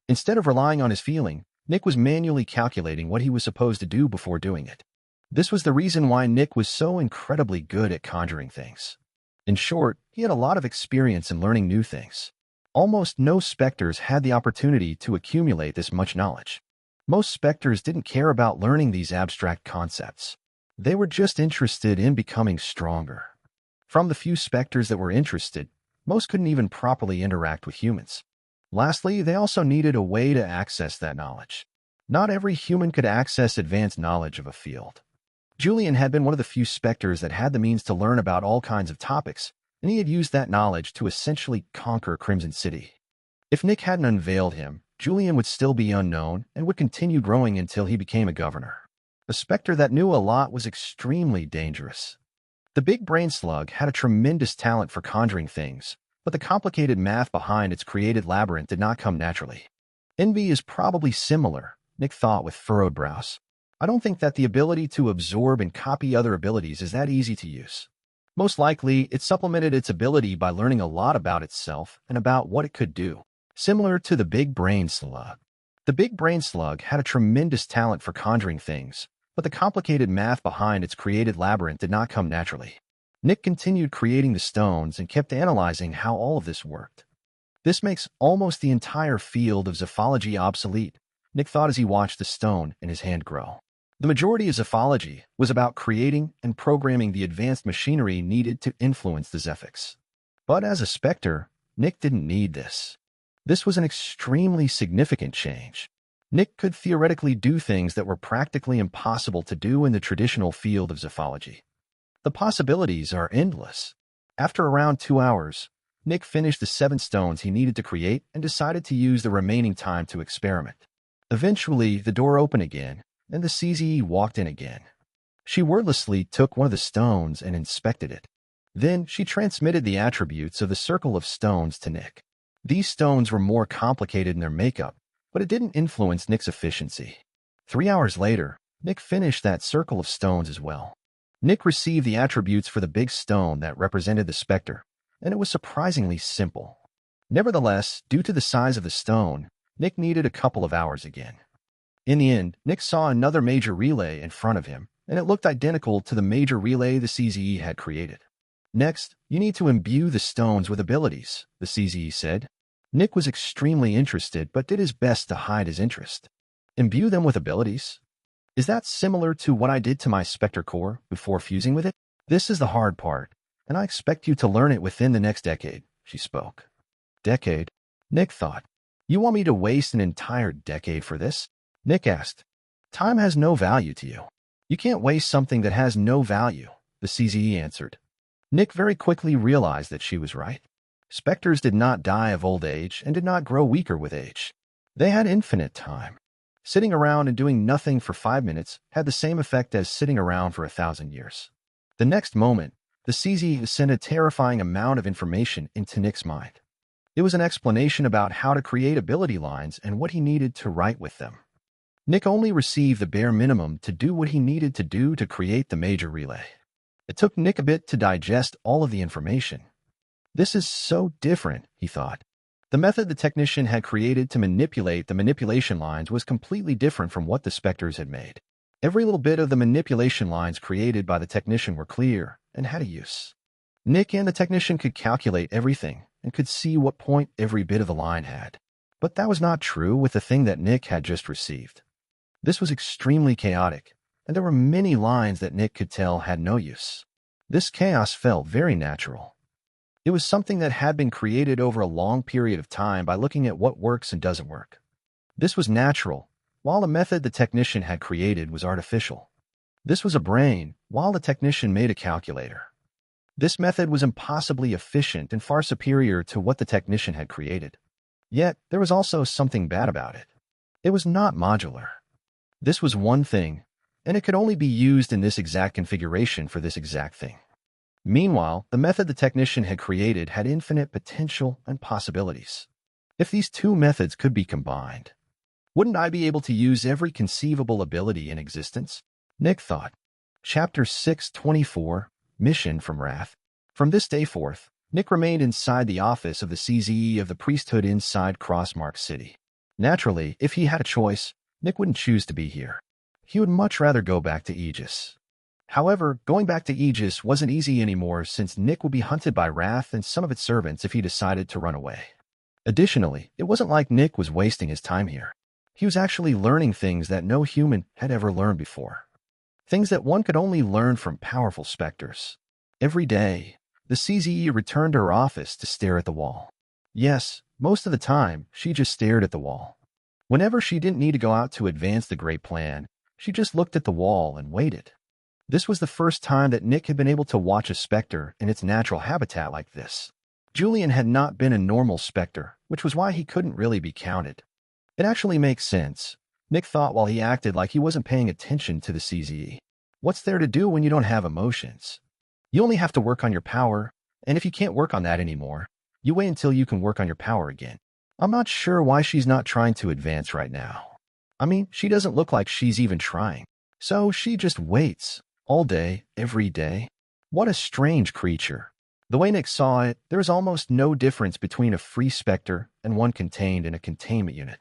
Instead of relying on his feeling, Nick was manually calculating what he was supposed to do before doing it. This was the reason why Nick was so incredibly good at conjuring things. In short, he had a lot of experience in learning new things. Almost no specters had the opportunity to accumulate this much knowledge. Most specters didn't care about learning these abstract concepts. They were just interested in becoming stronger. From the few specters that were interested, most couldn't even properly interact with humans. Lastly, they also needed a way to access that knowledge. Not every human could access advanced knowledge of a field. Julian had been one of the few specters that had the means to learn about all kinds of topics, and he had used that knowledge to essentially conquer Crimson City. If Nick hadn't unveiled him, Julian would still be unknown and would continue growing until he became a governor. A specter that knew a lot was extremely dangerous. The big brain slug had a tremendous talent for conjuring things, but the complicated math behind its created labyrinth did not come naturally. Envy is probably similar, Nick thought with furrowed brows. I don't think that the ability to absorb and copy other abilities is that easy to use. Most likely, it supplemented its ability by learning a lot about itself and about what it could do, similar to the big brain slug. The big brain slug had a tremendous talent for conjuring things, but the complicated math behind its created labyrinth did not come naturally. Nick continued creating the stones and kept analyzing how all of this worked. This makes almost the entire field of Zephology obsolete, Nick thought as he watched the stone in his hand grow. The majority of Zephology was about creating and programming the advanced machinery needed to influence the Zephyx. But as a Spectre, Nick didn't need this. This was an extremely significant change. Nick could theoretically do things that were practically impossible to do in the traditional field of Zephology. The possibilities are endless. After around 2 hours, Nick finished the 7 stones he needed to create and decided to use the remaining time to experiment. Eventually, the door opened again, and the CZE walked in again. She wordlessly took one of the stones and inspected it. Then she transmitted the attributes of the circle of stones to Nick. These stones were more complicated in their makeup, but it didn't influence Nick's efficiency. 3 hours later, Nick finished that circle of stones as well. Nick received the attributes for the big stone that represented the Spectre, and it was surprisingly simple. Nevertheless, due to the size of the stone, Nick needed a couple of hours again. In the end, Nick saw another major relay in front of him, and it looked identical to the major relay the CZE had created. Next, you need to imbue the stones with abilities, the CZE said. Nick was extremely interested but did his best to hide his interest. Imbue them with abilities? Is that similar to what I did to my Spectre core before fusing with it? This is the hard part, and I expect you to learn it within the next decade, she spoke. Decade? Nick thought. You want me to waste an entire decade for this? Nick asked. Time has no value to you. You can't waste something that has no value, the CZE answered. Nick very quickly realized that she was right. Specters did not die of old age and did not grow weaker with age. They had infinite time. Sitting around and doing nothing for 5 minutes had the same effect as sitting around for 1,000 years. The next moment, the CZ sent a terrifying amount of information into Nick's mind. It was an explanation about how to create ability lines and what he needed to write with them. Nick only received the bare minimum to do what he needed to do to create the major relay. It took Nick a bit to digest all of the information. This is so different, he thought. The method the technician had created to manipulate the manipulation lines was completely different from what the Specters had made. Every little bit of the manipulation lines created by the technician were clear and had a use. Nick and the technician could calculate everything and could see what point every bit of the line had. But that was not true with the thing that Nick had just received. This was extremely chaotic, and there were many lines that Nick could tell had no use. This chaos felt very natural. It was something that had been created over a long period of time by looking at what works and doesn't work. This was natural, while the method the technician had created was artificial. This was a brain, while the technician made a calculator. This method was impossibly efficient and far superior to what the technician had created. Yet, there was also something bad about it. It was not modular. This was one thing, and it could only be used in this exact configuration for this exact thing. Meanwhile, the method the technician had created had infinite potential and possibilities. If these two methods could be combined, wouldn't I be able to use every conceivable ability in existence? Nick thought. Chapter 624, Mission from Wrath. From this day forth, Nick remained inside the office of the CZE of the priesthood inside Crossmark City. Naturally, if he had a choice, Nick wouldn't choose to be here. He would much rather go back to Aegis. However, going back to Aegis wasn't easy anymore since Nick would be hunted by Wrath and some of its servants if he decided to run away. Additionally, it wasn't like Nick was wasting his time here. He was actually learning things that no human had ever learned before. Things that one could only learn from powerful Specters. Every day, the CZE returned to her office to stare at the wall. Yes, most of the time, she just stared at the wall. Whenever she didn't need to go out to advance the great plan, she just looked at the wall and waited. This was the first time that Nick had been able to watch a Spectre in its natural habitat like this. Julian had not been a normal Spectre, which was why he couldn't really be counted. It actually makes sense, Nick thought while he acted like he wasn't paying attention to the CZE. What's there to do when you don't have emotions? You only have to work on your power, and if you can't work on that anymore, you wait until you can work on your power again. I'm not sure why she's not trying to advance right now. I mean, she doesn't look like she's even trying. So she just waits, all day, every day. What a strange creature. The way Nick saw it, there is almost no difference between a free Spectre and one contained in a containment unit.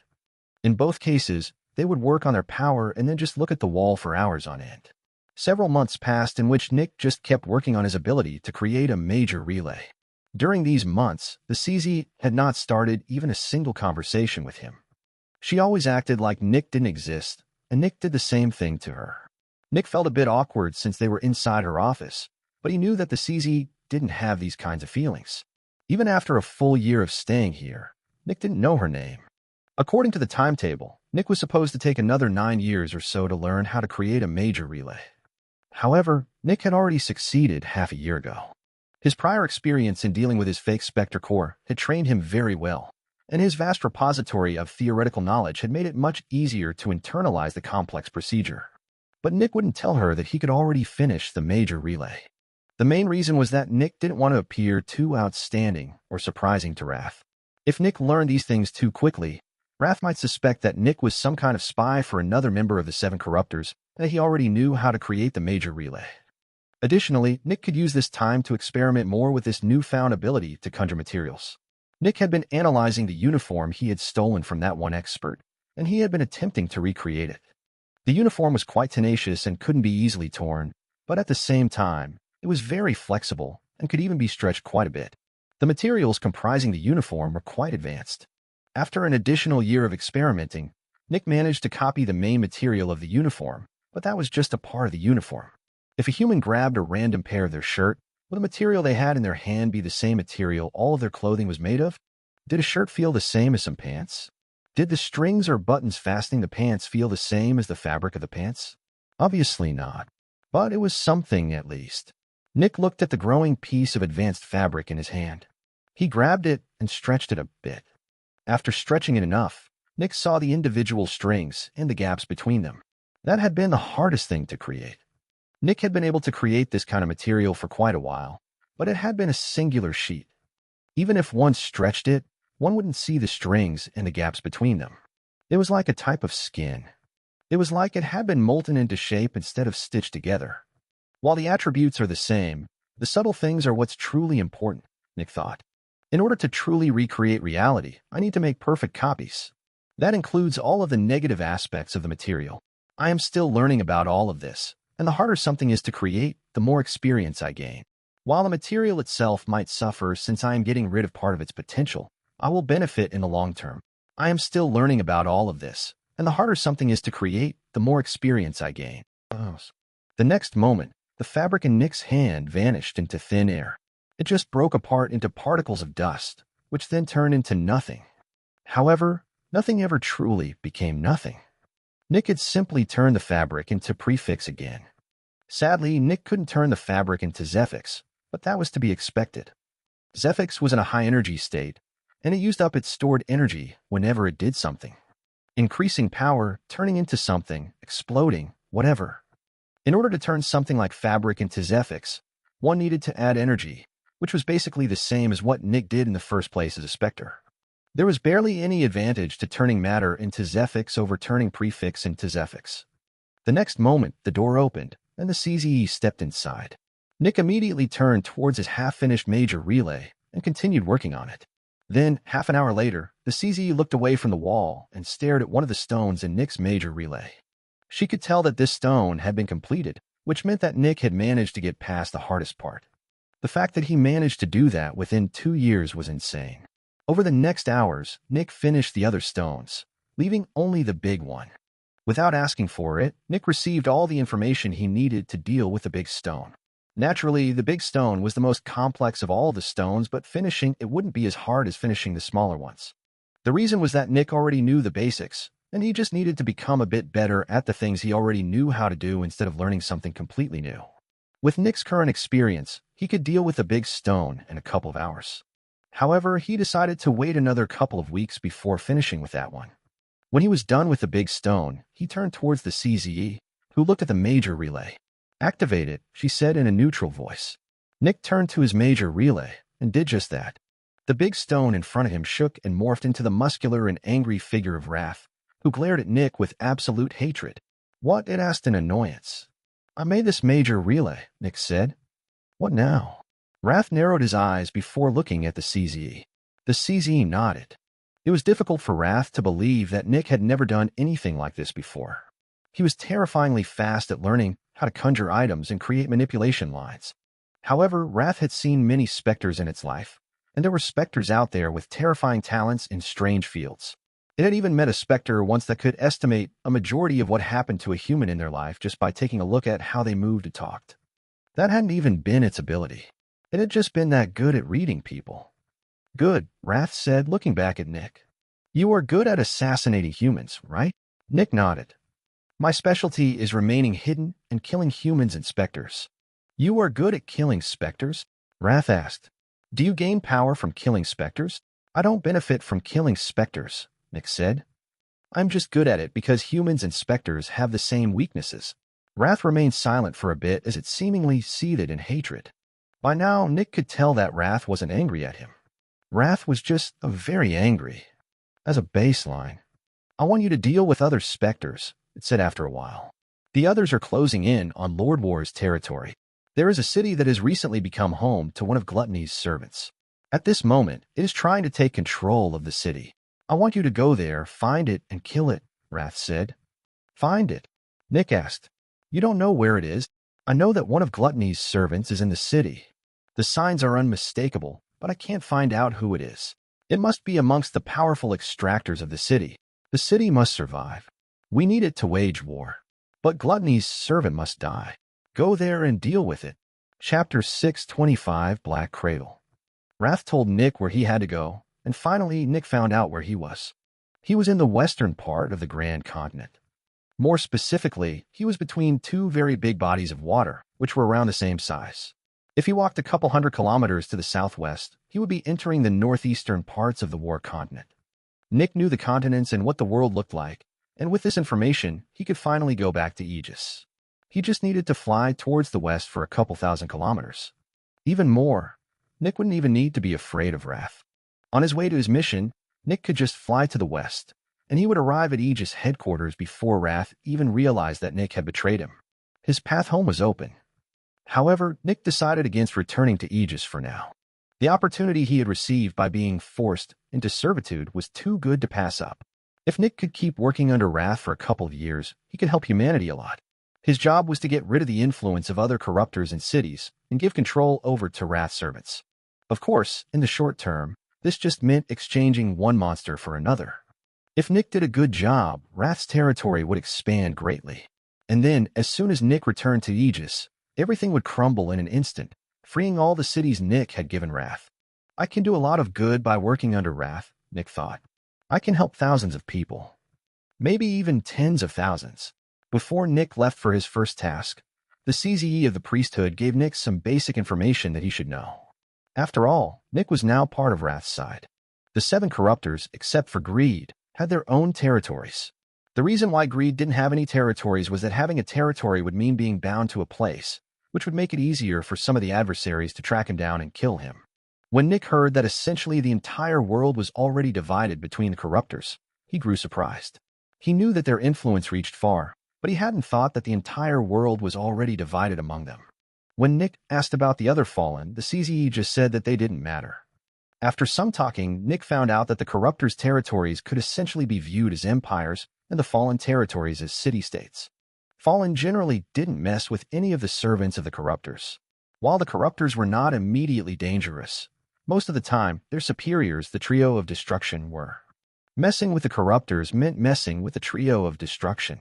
In both cases, they would work on their power and then just look at the wall for hours on end. Several months passed in which Nick just kept working on his ability to create a major relay. During these months, the CZ had not started even a single conversation with him. She always acted like Nick didn't exist, and Nick did the same thing to her. Nick felt a bit awkward since they were inside her office, but he knew that the CZ didn't have these kinds of feelings. Even after a full year of staying here, Nick didn't know her name. According to the timetable, Nick was supposed to take another 9 years or so to learn how to create a major relay. However, Nick had already succeeded half a year ago. His prior experience in dealing with his fake Spectre core had trained him very well, and his vast repository of theoretical knowledge had made it much easier to internalize the complex procedure. But Nick wouldn't tell her that he could already finish the major relay. The main reason was that Nick didn't want to appear too outstanding or surprising to Wrath. If Nick learned these things too quickly, Wrath might suspect that Nick was some kind of spy for another member of the Seven Corruptors and that he already knew how to create the major relay. Additionally, Nick could use this time to experiment more with this newfound ability to conjure materials. Nick had been analyzing the uniform he had stolen from that one expert, and he had been attempting to recreate it. The uniform was quite tenacious and couldn't be easily torn, but at the same time, it was very flexible and could even be stretched quite a bit. The materials comprising the uniform were quite advanced. After an additional year of experimenting, Nick managed to copy the main material of the uniform, but that was just a part of the uniform. If a human grabbed a random pair of their shirt, would the material they had in their hand be the same material all of their clothing was made of? Did a shirt feel the same as some pants? Did the strings or buttons fastening the pants feel the same as the fabric of the pants? Obviously not. But it was something at least. Nick looked at the growing piece of advanced fabric in his hand. He grabbed it and stretched it a bit. After stretching it enough, Nick saw the individual strings and the gaps between them. That had been the hardest thing to create. Nick had been able to create this kind of material for quite a while, but it had been a singular sheet. Even if one stretched it, one wouldn't see the strings and the gaps between them. It was like a type of skin. It was like it had been molten into shape instead of stitched together. While the attributes are the same, the subtle things are what's truly important, Nick thought. In order to truly recreate reality, I need to make perfect copies. That includes all of the negative aspects of the material. I am still learning about all of this, and the harder something is to create, the more experience I gain. While the material itself might suffer since I am getting rid of part of its potential, I will benefit in the long term. I am still learning about all of this, and the harder something is to create, the more experience I gain. The next moment, the fabric in Nick's hand vanished into thin air. It just broke apart into particles of dust, which then turned into nothing. However, nothing ever truly became nothing. Nick had simply turned the fabric into prefix again. Sadly, Nick couldn't turn the fabric into Zephyx, but that was to be expected. Zephyx was in a high-energy state, and it used up its stored energy whenever it did something. Increasing power, turning into something, exploding, whatever. In order to turn something like fabric into Zephyx, one needed to add energy, which was basically the same as what Nick did in the first place as a Spectre. There was barely any advantage to turning matter into Zephyx over turning prefix into Zephyx. The next moment, the door opened, and the CZE stepped inside. Nick immediately turned towards his half-finished major relay and continued working on it. Then, half an hour later, the CZE looked away from the wall and stared at one of the stones in Nick's major relay. She could tell that this stone had been completed, which meant that Nick had managed to get past the hardest part. The fact that he managed to do that within 2 years was insane. Over the next hours, Nick finished the other stones, leaving only the big one. Without asking for it, Nick received all the information he needed to deal with the big stone. Naturally, the big stone was the most complex of all the stones, but finishing it wouldn't be as hard as finishing the smaller ones. The reason was that Nick already knew the basics, and he just needed to become a bit better at the things he already knew how to do instead of learning something completely new. With Nick's current experience, he could deal with a big stone in a couple of hours. However, he decided to wait another couple of weeks before finishing with that one. When he was done with the big stone, he turned towards the CZE, who looked at the major relay. "Activate it," she said in a neutral voice. Nick turned to his major relay and did just that. The big stone in front of him shook and morphed into the muscular and angry figure of Wrath, who glared at Nick with absolute hatred. "What?" it asked in annoyance. "I made this major relay," Nick said. "What now?" Wrath narrowed his eyes before looking at the CZE. The CZE nodded. It was difficult for Wrath to believe that Nick had never done anything like this before. He was terrifyingly fast at learning how to conjure items and create manipulation lines. However, Wrath had seen many Specters in its life, and there were Specters out there with terrifying talents in strange fields. It had even met a Specter once that could estimate a majority of what happened to a human in their life just by taking a look at how they moved and talked. That hadn't even been its ability. It had just been that good at reading people. "Good," Wrath said, looking back at Nick. "You are good at assassinating humans, right?" Nick nodded. "My specialty is remaining hidden and killing humans and Specters." "You are good at killing Specters?" Wrath asked. "Do you gain power from killing Specters?" "I don't benefit from killing Specters," Nick said. "I'm just good at it because humans and Specters have the same weaknesses." Wrath remained silent for a bit as it seemingly seethed in hatred. By now, Nick could tell that Wrath wasn't angry at him. Wrath was just very angry. As a baseline, "I want you to deal with other Specters," it said after a while. "The others are closing in on Lord War's territory. There is a city that has recently become home to one of Gluttony's servants. At this moment, it is trying to take control of the city. I want you to go there, find it, and kill it," Wrath said. "Find it?" Nick asked. "You don't know where it is?" "I know that one of Gluttony's servants is in the city. The signs are unmistakable, but I can't find out who it is. It must be amongst the powerful extractors of the city. The city must survive. We need it to wage war. But Gluttony's servant must die. Go there and deal with it." Chapter 625, Black Cradle. Wrath told Nick where he had to go, and finally Nick found out where he was. He was in the western part of the Grand Continent. More specifically, he was between two very big bodies of water, which were around the same size. If he walked a couple hundred kilometers to the southwest, he would be entering the northeastern parts of the War Continent. Nick knew the continents and what the world looked like, and with this information, he could finally go back to Aegis. He just needed to fly towards the west for a couple thousand kilometers. Even more, Nick wouldn't even need to be afraid of Wrath. On his way to his mission, Nick could just fly to the west, and he would arrive at Aegis headquarters before Wrath even realized that Nick had betrayed him. His path home was open. However, Nick decided against returning to Aegis for now. The opportunity he had received by being forced into servitude was too good to pass up. If Nick could keep working under Wrath for a couple of years, he could help humanity a lot. His job was to get rid of the influence of other corruptors in cities and give control over to Wrath servants. Of course, in the short term, this just meant exchanging one monster for another. If Nick did a good job, Wrath's territory would expand greatly. And then, as soon as Nick returned to Aegis, everything would crumble in an instant, freeing all the cities Nick had given Wrath. "I can do a lot of good by working under Wrath," Nick thought. "I can help thousands of people. Maybe even tens of thousands." Before Nick left for his first task, the CZE of the priesthood gave Nick some basic information that he should know. After all, Nick was now part of Wrath's side. The 7 corruptors, except for Greed, had their own territories. The reason why Greed didn't have any territories was that having a territory would mean being bound to a place, which would make it easier for some of the adversaries to track him down and kill him. When Nick heard that essentially the entire world was already divided between the corruptors, he grew surprised. He knew that their influence reached far, but he hadn't thought that the entire world was already divided among them. When Nick asked about the other Fallen, the CZE just said that they didn't matter. After some talking, Nick found out that the corruptors' territories could essentially be viewed as empires and the Fallen territories as city-states. Fallen generally didn't mess with any of the servants of the corruptors. While the corruptors were not immediately dangerous, most of the time, their superiors, the Trio of Destruction, were. Messing with the corruptors meant messing with the Trio of Destruction.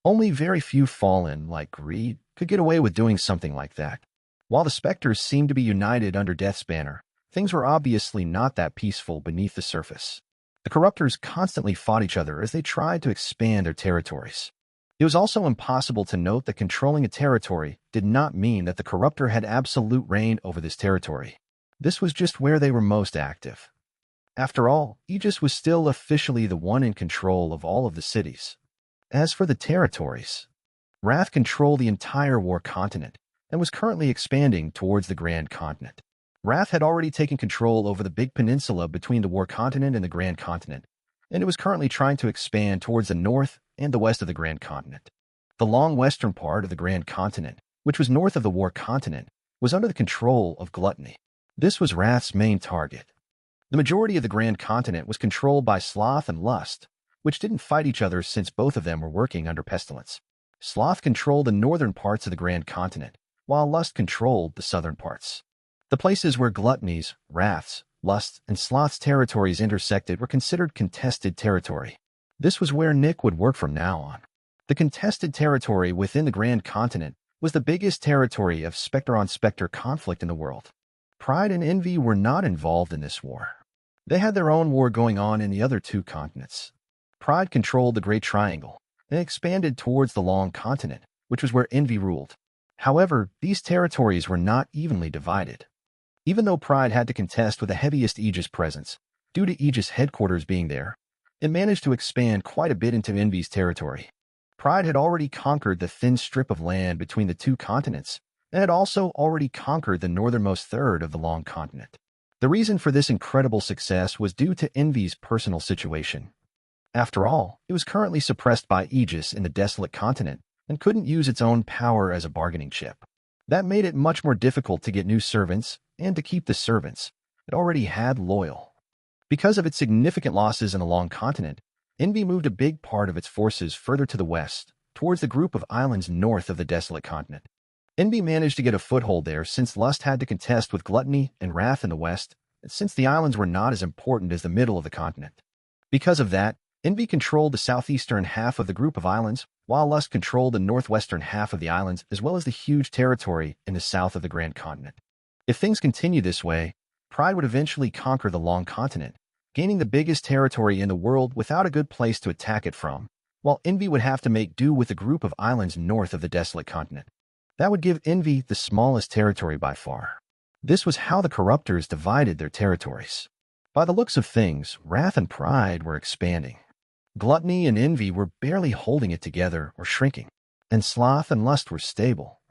Only very few Fallen, like Greed, could get away with doing something like that. While the Specters seemed to be united under Death's banner, things were obviously not that peaceful beneath the surface. The corruptors constantly fought each other as they tried to expand their territories. It was also impossible to note that controlling a territory did not mean that the corruptor had absolute reign over this territory. This was just where they were most active. After all, Aegis was still officially the one in control of all of the cities. As for the territories, Wrath controlled the entire war continent and was currently expanding towards the Grand Continent. Wrath had already taken control over the big peninsula between the war continent and the Grand Continent, and it was currently trying to expand towards the north and the west of the Grand Continent. The long western part of the Grand Continent, which was north of the war continent, was under the control of Gluttony. This was Wrath's main target. The majority of the Grand Continent was controlled by Sloth and Lust, which didn't fight each other since both of them were working under Pestilence. Sloth controlled the northern parts of the Grand Continent, while Lust controlled the southern parts. The places where Gluttony's, Wrath's, Lust's, and Sloth's territories intersected were considered contested territory. This was where Nick would work from now on. The contested territory within the Grand Continent was the biggest territory of Specter-on-Specter conflict in the world. Pride and Envy were not involved in this war. They had their own war going on in the other two continents. Pride controlled the Great Triangle and expanded towards the Long Continent, which was where Envy ruled. However, these territories were not evenly divided. Even though Pride had to contest with the heaviest Aegis presence, due to Aegis headquarters being there, it managed to expand quite a bit into Envy's territory. Pride had already conquered the thin strip of land between the two continents, and had also already conquered the northernmost third of the Long Continent. The reason for this incredible success was due to Envy's personal situation. After all, it was currently suppressed by Aegis in the desolate continent and couldn't use its own power as a bargaining chip. That made it much more difficult to get new servants and to keep the servants it already had loyal. Because of its significant losses in the Long Continent, Envy moved a big part of its forces further to the west, towards the group of islands north of the desolate continent. Envy managed to get a foothold there since Lust had to contest with Gluttony and Wrath in the west, and since the islands were not as important as the middle of the continent. Because of that, Envy controlled the southeastern half of the group of islands, while Lust controlled the northwestern half of the islands as well as the huge territory in the south of the Grand Continent. If things continue this way, Pride would eventually conquer the Long Continent, gaining the biggest territory in the world without a good place to attack it from, while Envy would have to make do with the group of islands north of the desolate continent. That would give Envy the smallest territory by far. This was how the Corruptors divided their territories. By the looks of things, Wrath and Pride were expanding. Gluttony and Envy were barely holding it together or shrinking, and Sloth and Lust were stable.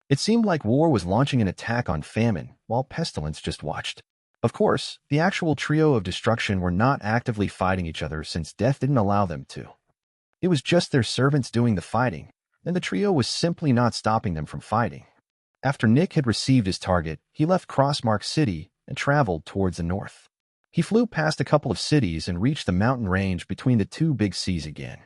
It seemed like war was launching an attack on Famine, while Pestilence just watched. Of course, the actual trio of destruction were not actively fighting each other since death didn't allow them to. It was just their servants doing the fighting, and the trio was simply not stopping them from fighting. After Nick had received his target, he left Crossmark City and traveled towards the north. He flew past a couple of cities and reached the mountain range between the two big seas again.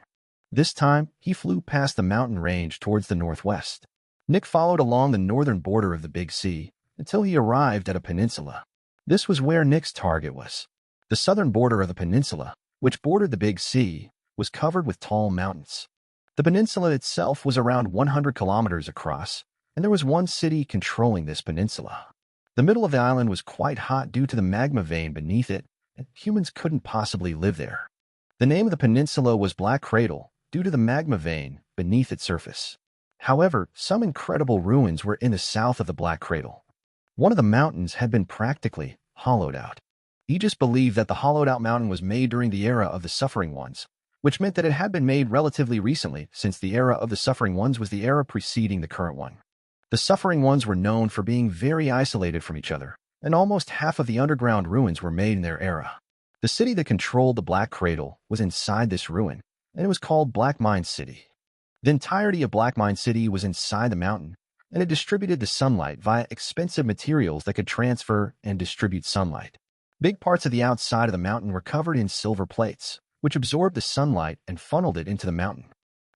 This time, he flew past the mountain range towards the northwest. Nick followed along the northern border of the big sea until he arrived at a peninsula. This was where Nick's target was. The southern border of the peninsula, which bordered the big sea, was covered with tall mountains. The peninsula itself was around 100 kilometers across, and there was one city controlling this peninsula. The middle of the island was quite hot due to the magma vein beneath it, and humans couldn't possibly live there. The name of the peninsula was Black Cradle, due to the magma vein beneath its surface. However, some incredible ruins were in the south of the Black Cradle. One of the mountains had been practically hollowed out. Aegis believed that the hollowed-out mountain was made during the era of the Suffering Ones, which meant that it had been made relatively recently, since the era of the Suffering Ones was the era preceding the current one. The Suffering Ones were known for being very isolated from each other, and almost half of the underground ruins were made in their era. The city that controlled the Black Cradle was inside this ruin, and it was called Black Mine City. The entirety of Black Mine City was inside the mountain, and it distributed the sunlight via expensive materials that could transfer and distribute sunlight. Big parts of the outside of the mountain were covered in silver plates, which absorbed the sunlight and funneled it into the mountain.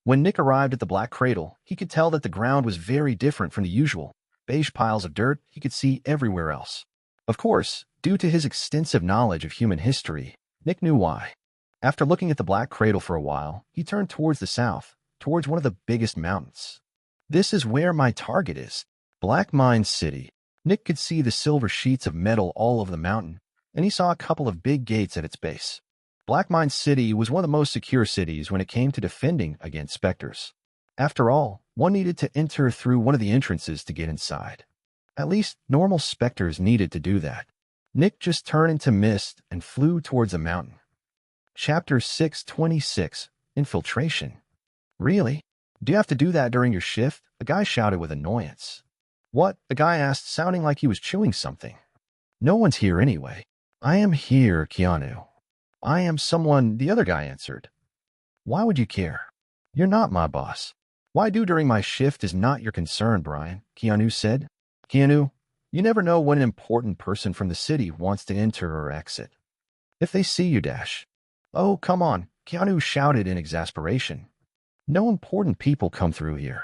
When Nick arrived at the Black Cradle, he could tell that the ground was very different from the usual beige piles of dirt he could see everywhere else. Of course, due to his extensive knowledge of human history, Nick knew why. After looking at the Black Cradle for a while, he turned towards the south, towards one of the biggest mountains. This is where my target is, Black Mine City. Nick could see the silver sheets of metal all over the mountain, and he saw a couple of big gates at its base. Black Mine City was one of the most secure cities when it came to defending against Specters. After all, one needed to enter through one of the entrances to get inside. At least, normal Specters needed to do that. Nick just turned into mist and flew towards the mountain. Chapter 626, Infiltration. Really? Do you have to do that during your shift? A guy shouted with annoyance. What? A guy asked, sounding like he was chewing something. No one's here anyway. I am here, Keanu. I am someone, the other guy answered. Why would you care? You're not my boss. What I do during my shift is not your concern, Brian, Keanu said. Keanu, you never know when an important person from the city wants to enter or exit. If they see you, Dash. Oh, come on, Keanu shouted in exasperation. No important people come through here.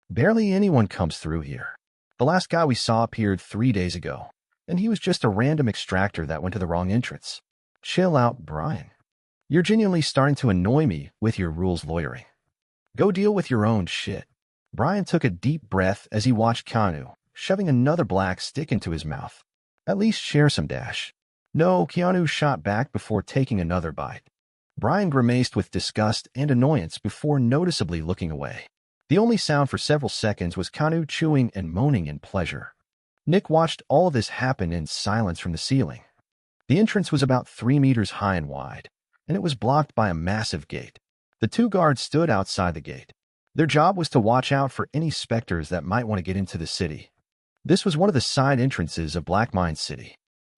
Barely anyone comes through here. The last guy we saw appeared 3 days ago, and he was just a random extractor that went to the wrong entrance. Chill out, Brian. You're genuinely starting to annoy me with your rules lawyering. Go deal with your own shit. Brian took a deep breath as he watched Keanu, shoving another black stick into his mouth. At least share some, Dash. No, Keanu shot back before taking another bite. Brian grimaced with disgust and annoyance before noticeably looking away. The only sound for several seconds was Keanu chewing and moaning in pleasure. Nick watched all of this happen in silence from the ceiling. The entrance was about 3 meters high and wide, and it was blocked by a massive gate. The 2 guards stood outside the gate. Their job was to watch out for any specters that might want to get into the city. This was one of the side entrances of Black Mine City.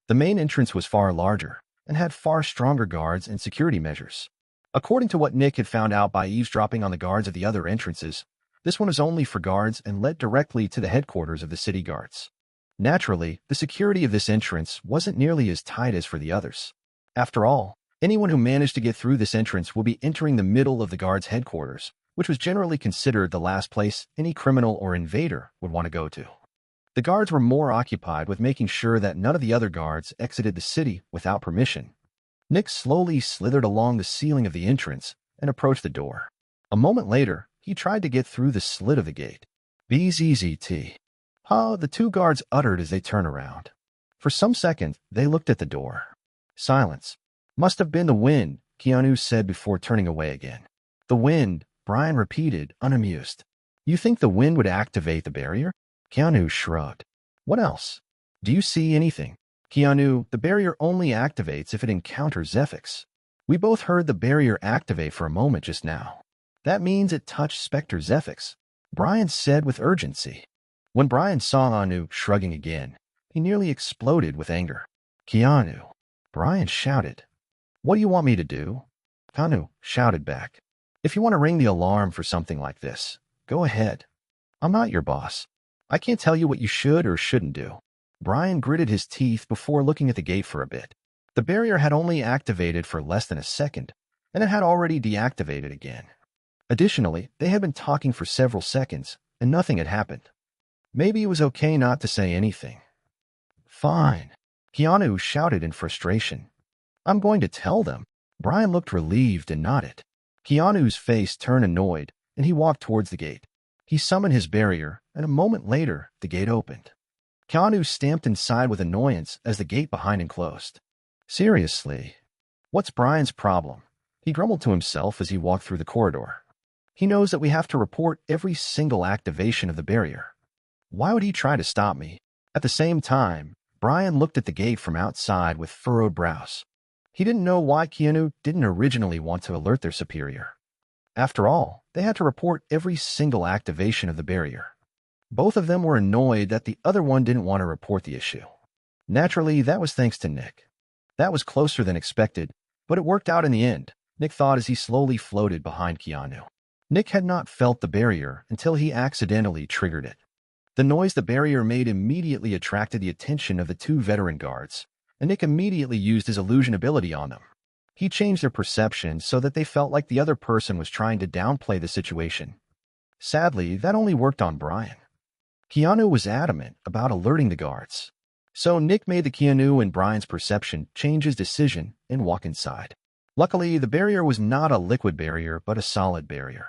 The main entrance was far larger and had far stronger guards and security measures. According to what Nick had found out by eavesdropping on the guards at the other entrances, this one was only for guards and led directly to the headquarters of the city guards. Naturally, the security of this entrance wasn't nearly as tight as for the others. After all, anyone who managed to get through this entrance will be entering the middle of the guards' headquarters, which was generally considered the last place any criminal or invader would want to go to. The guards were more occupied with making sure that none of the other guards exited the city without permission. Nick slowly slithered along the ceiling of the entrance and approached the door. A moment later, he tried to get through the slit of the gate. BZZT. The 2 guards uttered as they turned around. For some seconds, they looked at the door. Silence. Must have been the wind, Keanu said before turning away again. The wind, Brian repeated, unamused. You think the wind would activate the barrier? Keanu shrugged. What else? Do you see anything? Keanu, the barrier only activates if it encounters Zephyx. We both heard the barrier activate for a moment just now. That means it touched Specter Zephyx, Brian said with urgency. When Brian saw Anu shrugging again, he nearly exploded with anger. Keanu, Brian shouted. What do you want me to do? Keanu shouted back. If you want to ring the alarm for something like this, go ahead. I'm not your boss. I can't tell you what you should or shouldn't do. Brian gritted his teeth before looking at the gate for a bit. The barrier had only activated for less than a second, and it had already deactivated again. Additionally, they had been talking for several seconds, and nothing had happened. Maybe it was okay not to say anything. Fine. Keanu shouted in frustration. I'm going to tell them. Brian looked relieved and nodded. Keanu's face turned annoyed, and he walked towards the gate. He summoned his barrier, and a moment later, the gate opened. Keanu stamped inside with annoyance as the gate behind him closed. Seriously, what's Brian's problem? He grumbled to himself as he walked through the corridor. He knows that we have to report every single activation of the barrier. Why would he try to stop me? At the same time, Brian looked at the gate from outside with furrowed brows. He didn't know why Keanu didn't originally want to alert their superior. After all, they had to report every single activation of the barrier. Both of them were annoyed that the other one didn't want to report the issue. Naturally, that was thanks to Nick. That was closer than expected, but it worked out in the end, Nick thought as he slowly floated behind Keanu. Nick had not felt the barrier until he accidentally triggered it. The noise the barrier made immediately attracted the attention of the 2 veteran guards, and Nick immediately used his illusion ability on them. He changed their perception so that they felt like the other person was trying to downplay the situation. Sadly, that only worked on Brian. Keanu was adamant about alerting the guards. So Nick made the Keanu and Brian's perception change his decision and walk inside. Luckily, the barrier was not a liquid barrier, but a solid barrier.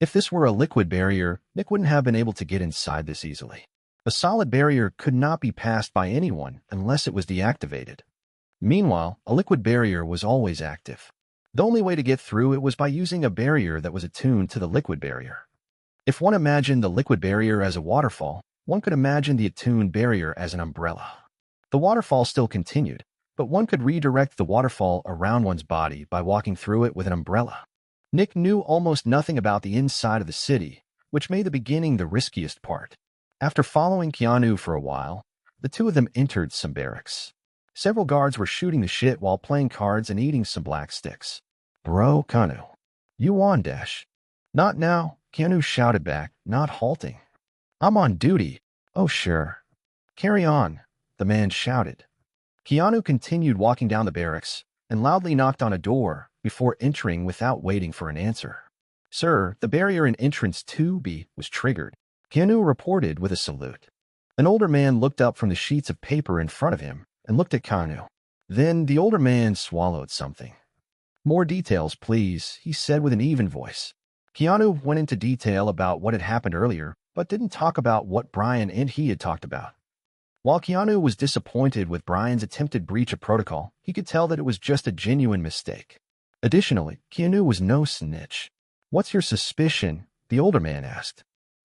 If this were a liquid barrier, Nick wouldn't have been able to get inside this easily. A solid barrier could not be passed by anyone unless it was deactivated. Meanwhile, a liquid barrier was always active. The only way to get through it was by using a barrier that was attuned to the liquid barrier. If one imagined the liquid barrier as a waterfall, one could imagine the attuned barrier as an umbrella. The waterfall still continued, but one could redirect the waterfall around one's body by walking through it with an umbrella. Nick knew almost nothing about the inside of the city, which made the beginning the riskiest part. After following Keanu for a while, the two of them entered some barracks. Several guards were shooting the shit while playing cards and eating some black sticks. Bro, Keanu. You on, Dash? Not now, Keanu shouted back, not halting. I'm on duty. Oh, sure. Carry on, the man shouted. Keanu continued walking down the barracks and loudly knocked on a door before entering without waiting for an answer. Sir, the barrier in entrance 2B was triggered, Keanu reported with a salute. An older man looked up from the sheets of paper in front of him and looked at Keanu. Then the older man swallowed something. More details, please, he said with an even voice. Keanu went into detail about what had happened earlier, but didn't talk about what Brian and he had talked about. While Keanu was disappointed with Brian's attempted breach of protocol, he could tell that it was just a genuine mistake. Additionally, Keanu was no snitch. What's your suspicion? The older man asked.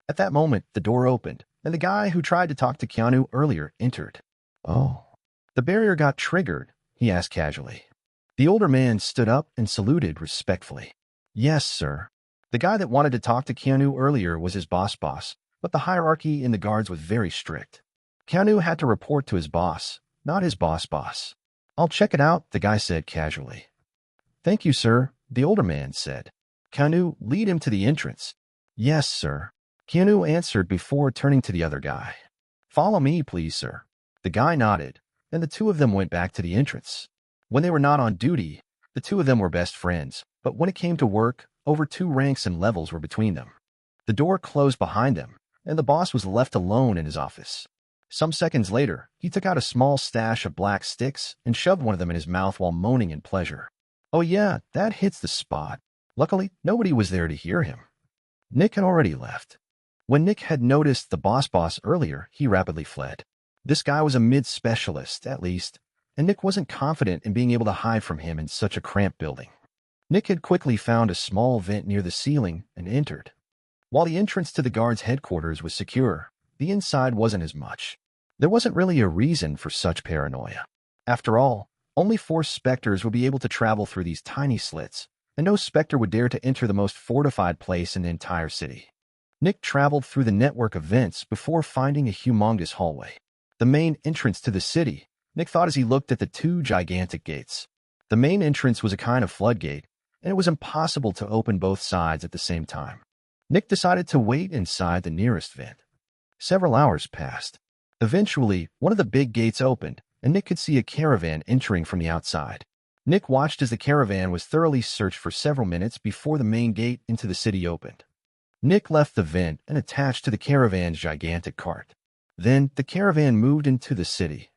At that moment, the door opened, and the guy who tried to talk to Keanu earlier entered. Oh. The barrier got triggered, he asked casually. The older man stood up and saluted respectfully. Yes, sir. The guy that wanted to talk to Keanu earlier was his boss, but the hierarchy in the guards was very strict. Keanu had to report to his boss, not his boss. I'll check it out, the guy said casually. Thank you, sir, the older man said. Keanu, lead him to the entrance. Yes, sir. Keanu answered before turning to the other guy. Follow me, please, sir. The guy nodded, and the two of them went back to the entrance. When they were not on duty, the two of them were best friends, but when it came to work, over 2 ranks and levels were between them. The door closed behind them, and the boss was left alone in his office. Some seconds later, he took out a small stash of black sticks and shoved one of them in his mouth while moaning in pleasure. Oh yeah, that hits the spot. Luckily, nobody was there to hear him. Nick had already left. When Nick had noticed the boss earlier, he rapidly fled. This guy was a mid-specialist, at least, and Nick wasn't confident in being able to hide from him in such a cramped building. Nick had quickly found a small vent near the ceiling and entered. While the entrance to the guards' headquarters was secure, the inside wasn't as much. There wasn't really a reason for such paranoia. After all, only 4 Specters would be able to travel through these tiny slits, and no Specter would dare to enter the most fortified place in the entire city. Nick traveled through the network of vents before finding a humongous hallway. The main entrance to the city, Nick thought as he looked at the 2 gigantic gates. The main entrance was a kind of floodgate, and it was impossible to open both sides at the same time. Nick decided to wait inside the nearest vent. Several hours passed. Eventually, one of the big gates opened, and Nick could see a caravan entering from the outside. Nick watched as the caravan was thoroughly searched for several minutes before the main gate into the city opened. Nick left the vent and attached to the caravan's gigantic cart. Then, the caravan moved into the city.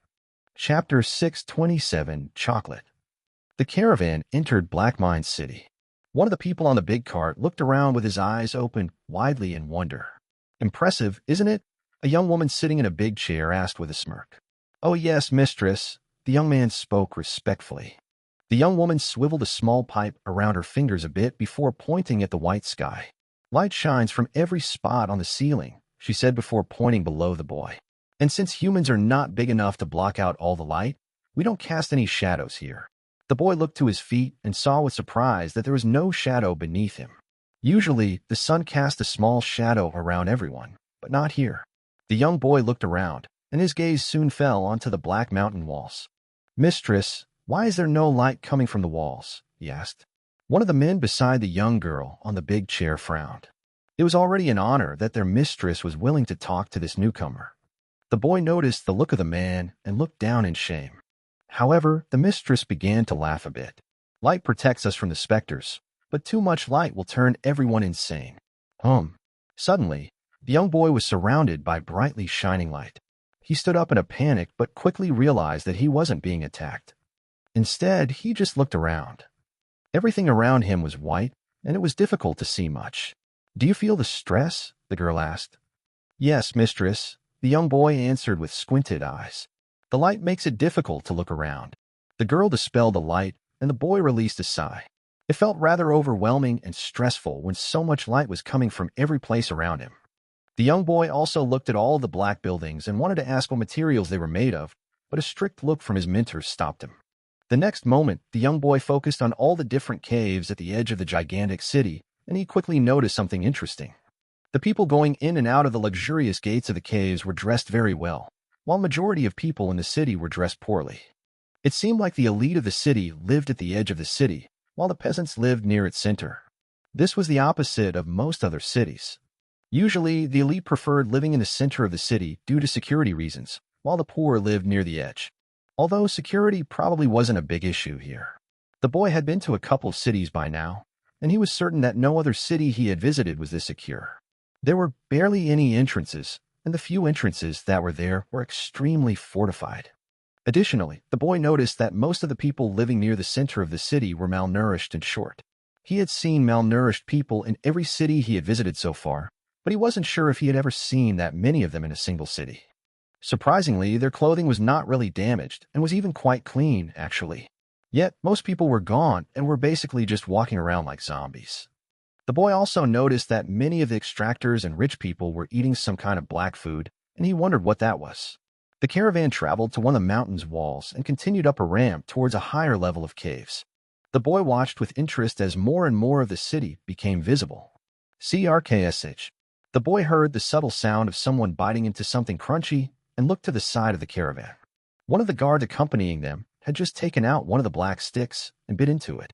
Chapter 627, Chocolate. The caravan entered Black Mine City. One of the people on the big cart looked around with his eyes open widely in wonder. Impressive, isn't it? A young woman sitting in a big chair asked with a smirk. Oh yes, mistress, the young man spoke respectfully. The young woman swiveled a small pipe around her fingers a bit before pointing at the white sky. Light shines from every spot on the ceiling, she said before pointing below the boy. And since humans are not big enough to block out all the light, we don't cast any shadows here. The boy looked to his feet and saw with surprise that there was no shadow beneath him. Usually, the sun cast a small shadow around everyone, but not here. The young boy looked around, and his gaze soon fell onto the black mountain walls. Mistress, why is there no light coming from the walls? He asked. One of the men beside the young girl on the big chair frowned. It was already an honor that their mistress was willing to talk to this newcomer. The boy noticed the look of the man and looked down in shame. However, the mistress began to laugh a bit. Light protects us from the Specters, but too much light will turn everyone insane. Suddenly, the young boy was surrounded by brightly shining light. He stood up in a panic but quickly realized that he wasn't being attacked. Instead, he just looked around. Everything around him was white, and it was difficult to see much. Do you feel the stress? The girl asked. Yes, mistress, the young boy answered with squinted eyes. The light makes it difficult to look around. The girl dispelled the light, and the boy released a sigh. It felt rather overwhelming and stressful when so much light was coming from every place around him. The young boy also looked at all the black buildings and wanted to ask what materials they were made of, but a strict look from his mentor stopped him. The next moment, the young boy focused on all the different caves at the edge of the gigantic city, and he quickly noticed something interesting. The people going in and out of the luxurious gates of the caves were dressed very well, while majority of people in the city were dressed poorly. It seemed like the elite of the city lived at the edge of the city, while the peasants lived near its center. This was the opposite of most other cities. Usually, the elite preferred living in the center of the city due to security reasons, while the poor lived near the edge. Although security probably wasn't a big issue here. The boy had been to a couple of cities by now, and he was certain that no other city he had visited was this secure. There were barely any entrances, and the few entrances that were there were extremely fortified. Additionally, the boy noticed that most of the people living near the center of the city were malnourished and short. He had seen malnourished people in every city he had visited so far, but he wasn't sure if he had ever seen that many of them in a single city. Surprisingly, their clothing was not really damaged and was even quite clean, actually. Yet, most people were gone and were basically just walking around like zombies. The boy also noticed that many of the extractors and rich people were eating some kind of black food, and he wondered what that was. The caravan traveled to one of the mountain's walls and continued up a ramp towards a higher level of caves. The boy watched with interest as more and more of the city became visible. CRKSH. The boy heard the subtle sound of someone biting into something crunchy and looked to the side of the caravan. One of the guards accompanying them had just taken out one of the black sticks and bit into it.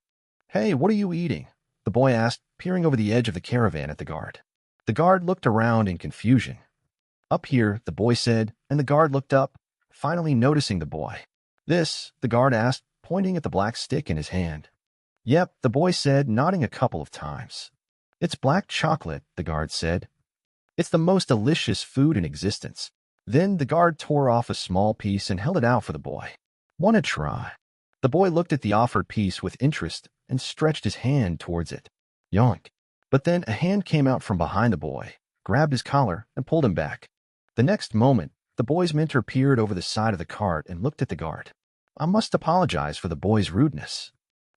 "Hey, what are you eating?" the boy asked, peering over the edge of the caravan at the guard. The guard looked around in confusion. "Up here," the boy said, and the guard looked up, finally noticing the boy. "This?" the guard asked, pointing at the black stick in his hand. "Yep," the boy said, nodding a couple of times. "It's black chocolate," the guard said. "It's the most delicious food in existence." Then the guard tore off a small piece and held it out for the boy. "Wanna try?" The boy looked at the offered piece with interest and stretched his hand towards it. Yonk. But then a hand came out from behind the boy, grabbed his collar, and pulled him back. The next moment, the boy's mentor peered over the side of the cart and looked at the guard. "I must apologize for the boy's rudeness.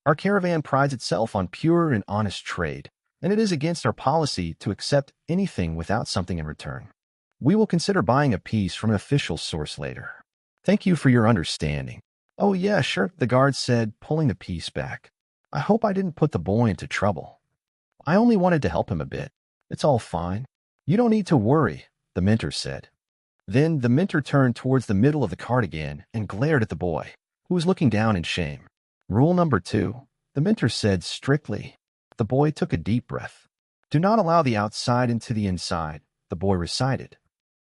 Our caravan prides itself on pure and honest trade, and it is against our policy to accept anything without something in return. We will consider buying a piece from an official source later. Thank you for your understanding." "Oh yeah, sure," the guard said, pulling the piece back. "I hope I didn't put the boy into trouble. I only wanted to help him a bit. It's all fine. You don't need to worry," the mentor said. Then the mentor turned towards the middle of the cart again and glared at the boy, who was looking down in shame. "Rule number 2, the mentor said strictly." The boy took a deep breath. "Do not allow the outside into the inside," the boy recited.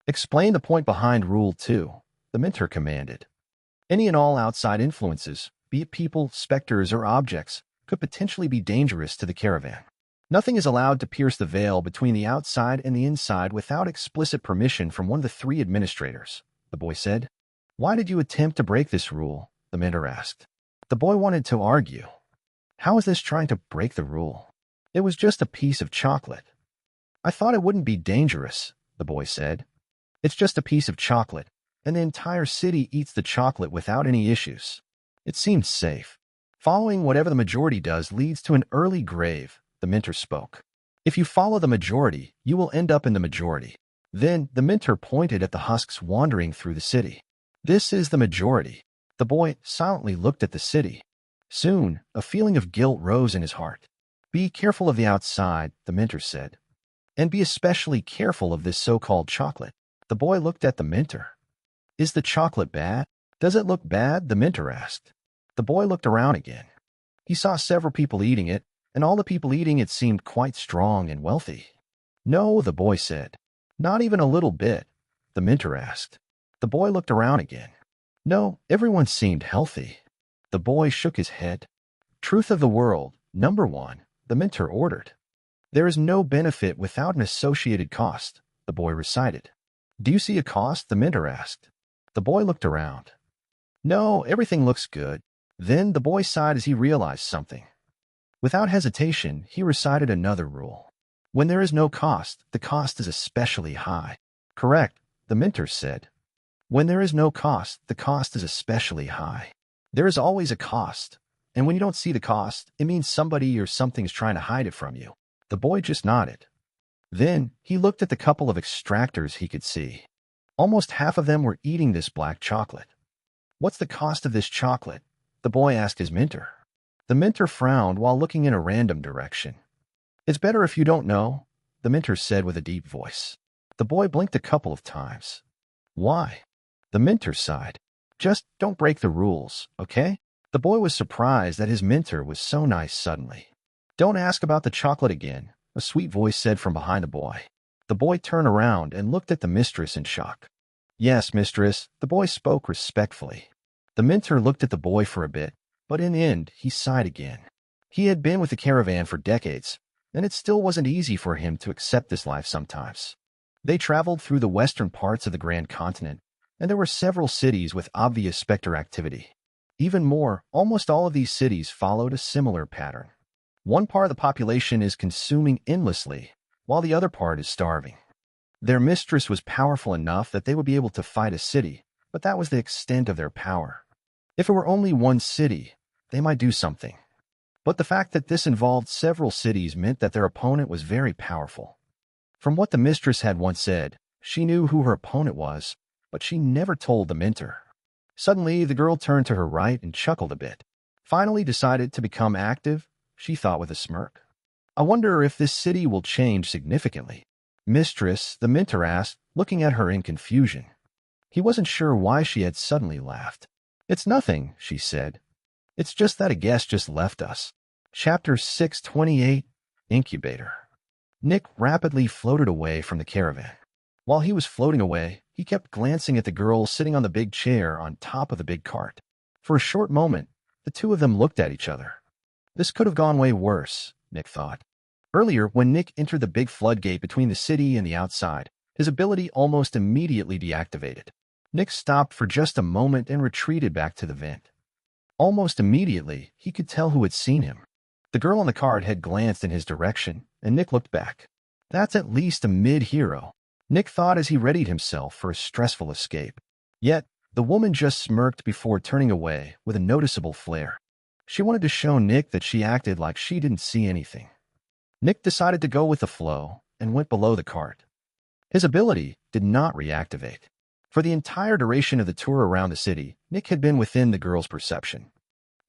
"Explain the point behind Rule 2, the mentor commanded. Any and all outside influences, be it people, specters, or objects, could potentially be dangerous to the caravan. Nothing is allowed to pierce the veil between the outside and the inside without explicit permission from one of the 3 administrators," the boy said. "Why did you attempt to break this rule?" the mentor asked. The boy wanted to argue. How is this trying to break the rule? It was just a piece of chocolate. "I thought it wouldn't be dangerous," the boy said. "It's just a piece of chocolate, and the entire city eats the chocolate without any issues. It seems safe. Following whatever the majority does leads to an early grave," the mentor spoke. "If you follow the majority, you will end up in the majority." Then the mentor pointed at the husks wandering through the city. "This is the majority." The boy silently looked at the city. Soon, a feeling of guilt rose in his heart. "Be careful of the outside," the mentor said. "And be especially careful of this so-called chocolate." The boy looked at the mentor. "Is the chocolate bad? Does it look bad?" the mentor asked. The boy looked around again. He saw several people eating it, and all the people eating it seemed quite strong and wealthy. "No," the boy said. "Not even a little bit," the mentor asked. The boy looked around again. "No, everyone seemed healthy." The boy shook his head. "Truth of the world, number 1, the mentor ordered. There is no benefit without an associated cost," the boy recited. "Do you see a cost?" the mentor asked. The boy looked around. "No, everything looks good." Then the boy sighed as he realized something. Without hesitation, he recited another rule. "When there is no cost, the cost is especially high." "Correct," the mentor said. "When there is no cost, the cost is especially high." There is always a cost, and when you don't see the cost, it means somebody or something's trying to hide it from you. The boy just nodded. Then he looked at the couple of extractors he could see. Almost half of them were eating this black chocolate. What's the cost of this chocolate? The boy asked his mentor. The mentor frowned while looking in a random direction. It's better if you don't know, the mentor said with a deep voice. The boy blinked a couple of times. Why? The mentor sighed. Just don't break the rules, okay? The boy was surprised that his mentor was so nice suddenly. Don't ask about the chocolate again, a sweet voice said from behind the boy. The boy turned around and looked at the mistress in shock. Yes, mistress, the boy spoke respectfully. The mentor looked at the boy for a bit, but in the end, he sighed again. He had been with the caravan for decades, and it still wasn't easy for him to accept this life sometimes. They traveled through the western parts of the Grand Continent, and there were several cities with obvious Spectre activity. Even more, almost all of these cities followed a similar pattern. One part of the population is consuming endlessly, while the other part is starving. Their mistress was powerful enough that they would be able to fight a city, but that was the extent of their power. If it were only one city, they might do something. But the fact that this involved several cities meant that their opponent was very powerful. From what the mistress had once said, she knew who her opponent was, but she never told the mentor. Suddenly, the girl turned to her right and chuckled a bit. Finally decided to become active, she thought with a smirk. I wonder if this city will change significantly. Mistress, the mentor asked, looking at her in confusion. He wasn't sure why she had suddenly laughed. It's nothing, she said. It's just that a guest just left us. Chapter 628, Incubator. Nick rapidly floated away from the caravan. While he was floating away, he kept glancing at the girl sitting on the big chair on top of the big cart. For a short moment, the two of them looked at each other. This could have gone way worse, Nick thought. Earlier, when Nick entered the big floodgate between the city and the outside, his ability almost immediately deactivated. Nick stopped for just a moment and retreated back to the vent. Almost immediately, he could tell who had seen him. The girl on the cart had glanced in his direction, and Nick looked back. That's at least a mid-hero, Nick thought as he readied himself for a stressful escape. Yet, the woman just smirked before turning away with a noticeable flare. She wanted to show Nick that she acted like she didn't see anything. Nick decided to go with the flow and went below the cart. His ability did not reactivate. For the entire duration of the tour around the city, Nick had been within the girl's perception.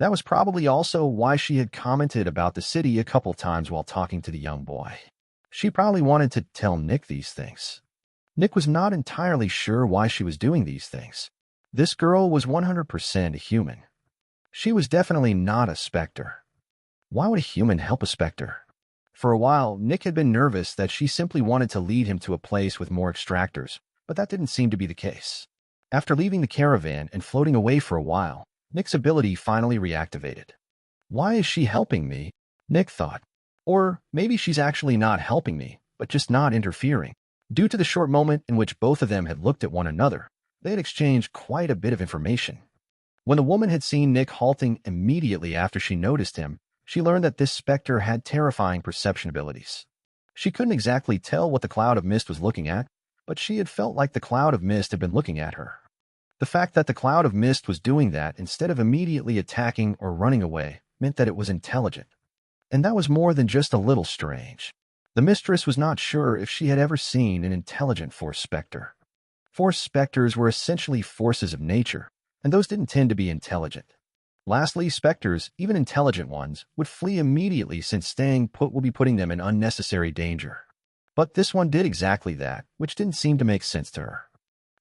That was probably also why she had commented about the city a couple times while talking to the young boy. She probably wanted to tell Nick these things. Nick was not entirely sure why she was doing these things. This girl was 100% a human. She was definitely not a Spectre. Why would a human help a Spectre? For a while, Nick had been nervous that she simply wanted to lead him to a place with more extractors, but that didn't seem to be the case. After leaving the caravan and floating away for a while, Nick's ability finally reactivated. Why is she helping me? Nick thought. Or maybe she's actually not helping me, but just not interfering. Due to the short moment in which both of them had looked at one another, they had exchanged quite a bit of information. When the woman had seen Nick halting immediately after she noticed him, she learned that this Spectre had terrifying perception abilities. She couldn't exactly tell what the cloud of mist was looking at, but she had felt like the cloud of mist had been looking at her. The fact that the cloud of mist was doing that instead of immediately attacking or running away meant that it was intelligent. And that was more than just a little strange. The mistress was not sure if she had ever seen an intelligent Force Spectre. Force Spectres were essentially forces of nature, and those didn't tend to be intelligent. Lastly, Spectres, even intelligent ones, would flee immediately since staying put will be putting them in unnecessary danger. But this one did exactly that, which didn't seem to make sense to her.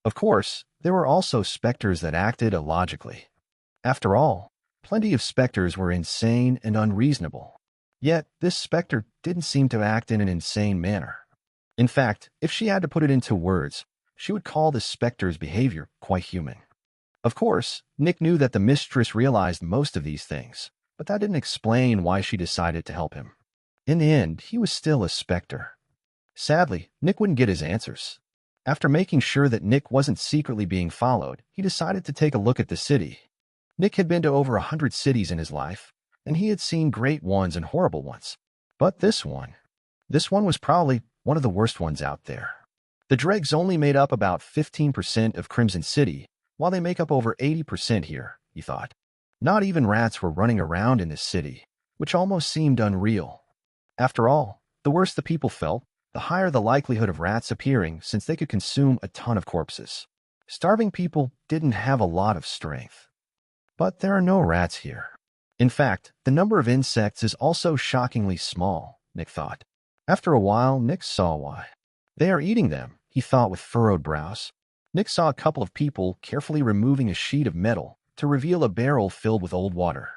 Of course, there were also Spectres that acted illogically. After all, plenty of Spectres were insane and unreasonable. Yet, this Spectre didn't seem to act in an insane manner. In fact, if she had to put it into words, she would call this Spectre's behavior quite human. Of course, Nick knew that the mistress realized most of these things, but that didn't explain why she decided to help him. In the end, he was still a Spectre. Sadly, Nick wouldn't get his answers. After making sure that Nick wasn't secretly being followed, he decided to take a look at the city. Nick had been to over 100 cities in his life, and he had seen great ones and horrible ones. But this one was probably one of the worst ones out there. The Dregs only made up about 15% of Crimson City, while they make up over 80% here, he thought. Not even rats were running around in this city, which almost seemed unreal. After all, the worse the people felt, the higher the likelihood of rats appearing since they could consume a ton of corpses. Starving people didn't have a lot of strength. But there are no rats here. In fact, the number of insects is also shockingly small, Nick thought. After a while, Nick saw why. They are eating them, he thought with furrowed brows. Nick saw a couple of people carefully removing a sheet of metal to reveal a barrel filled with old water.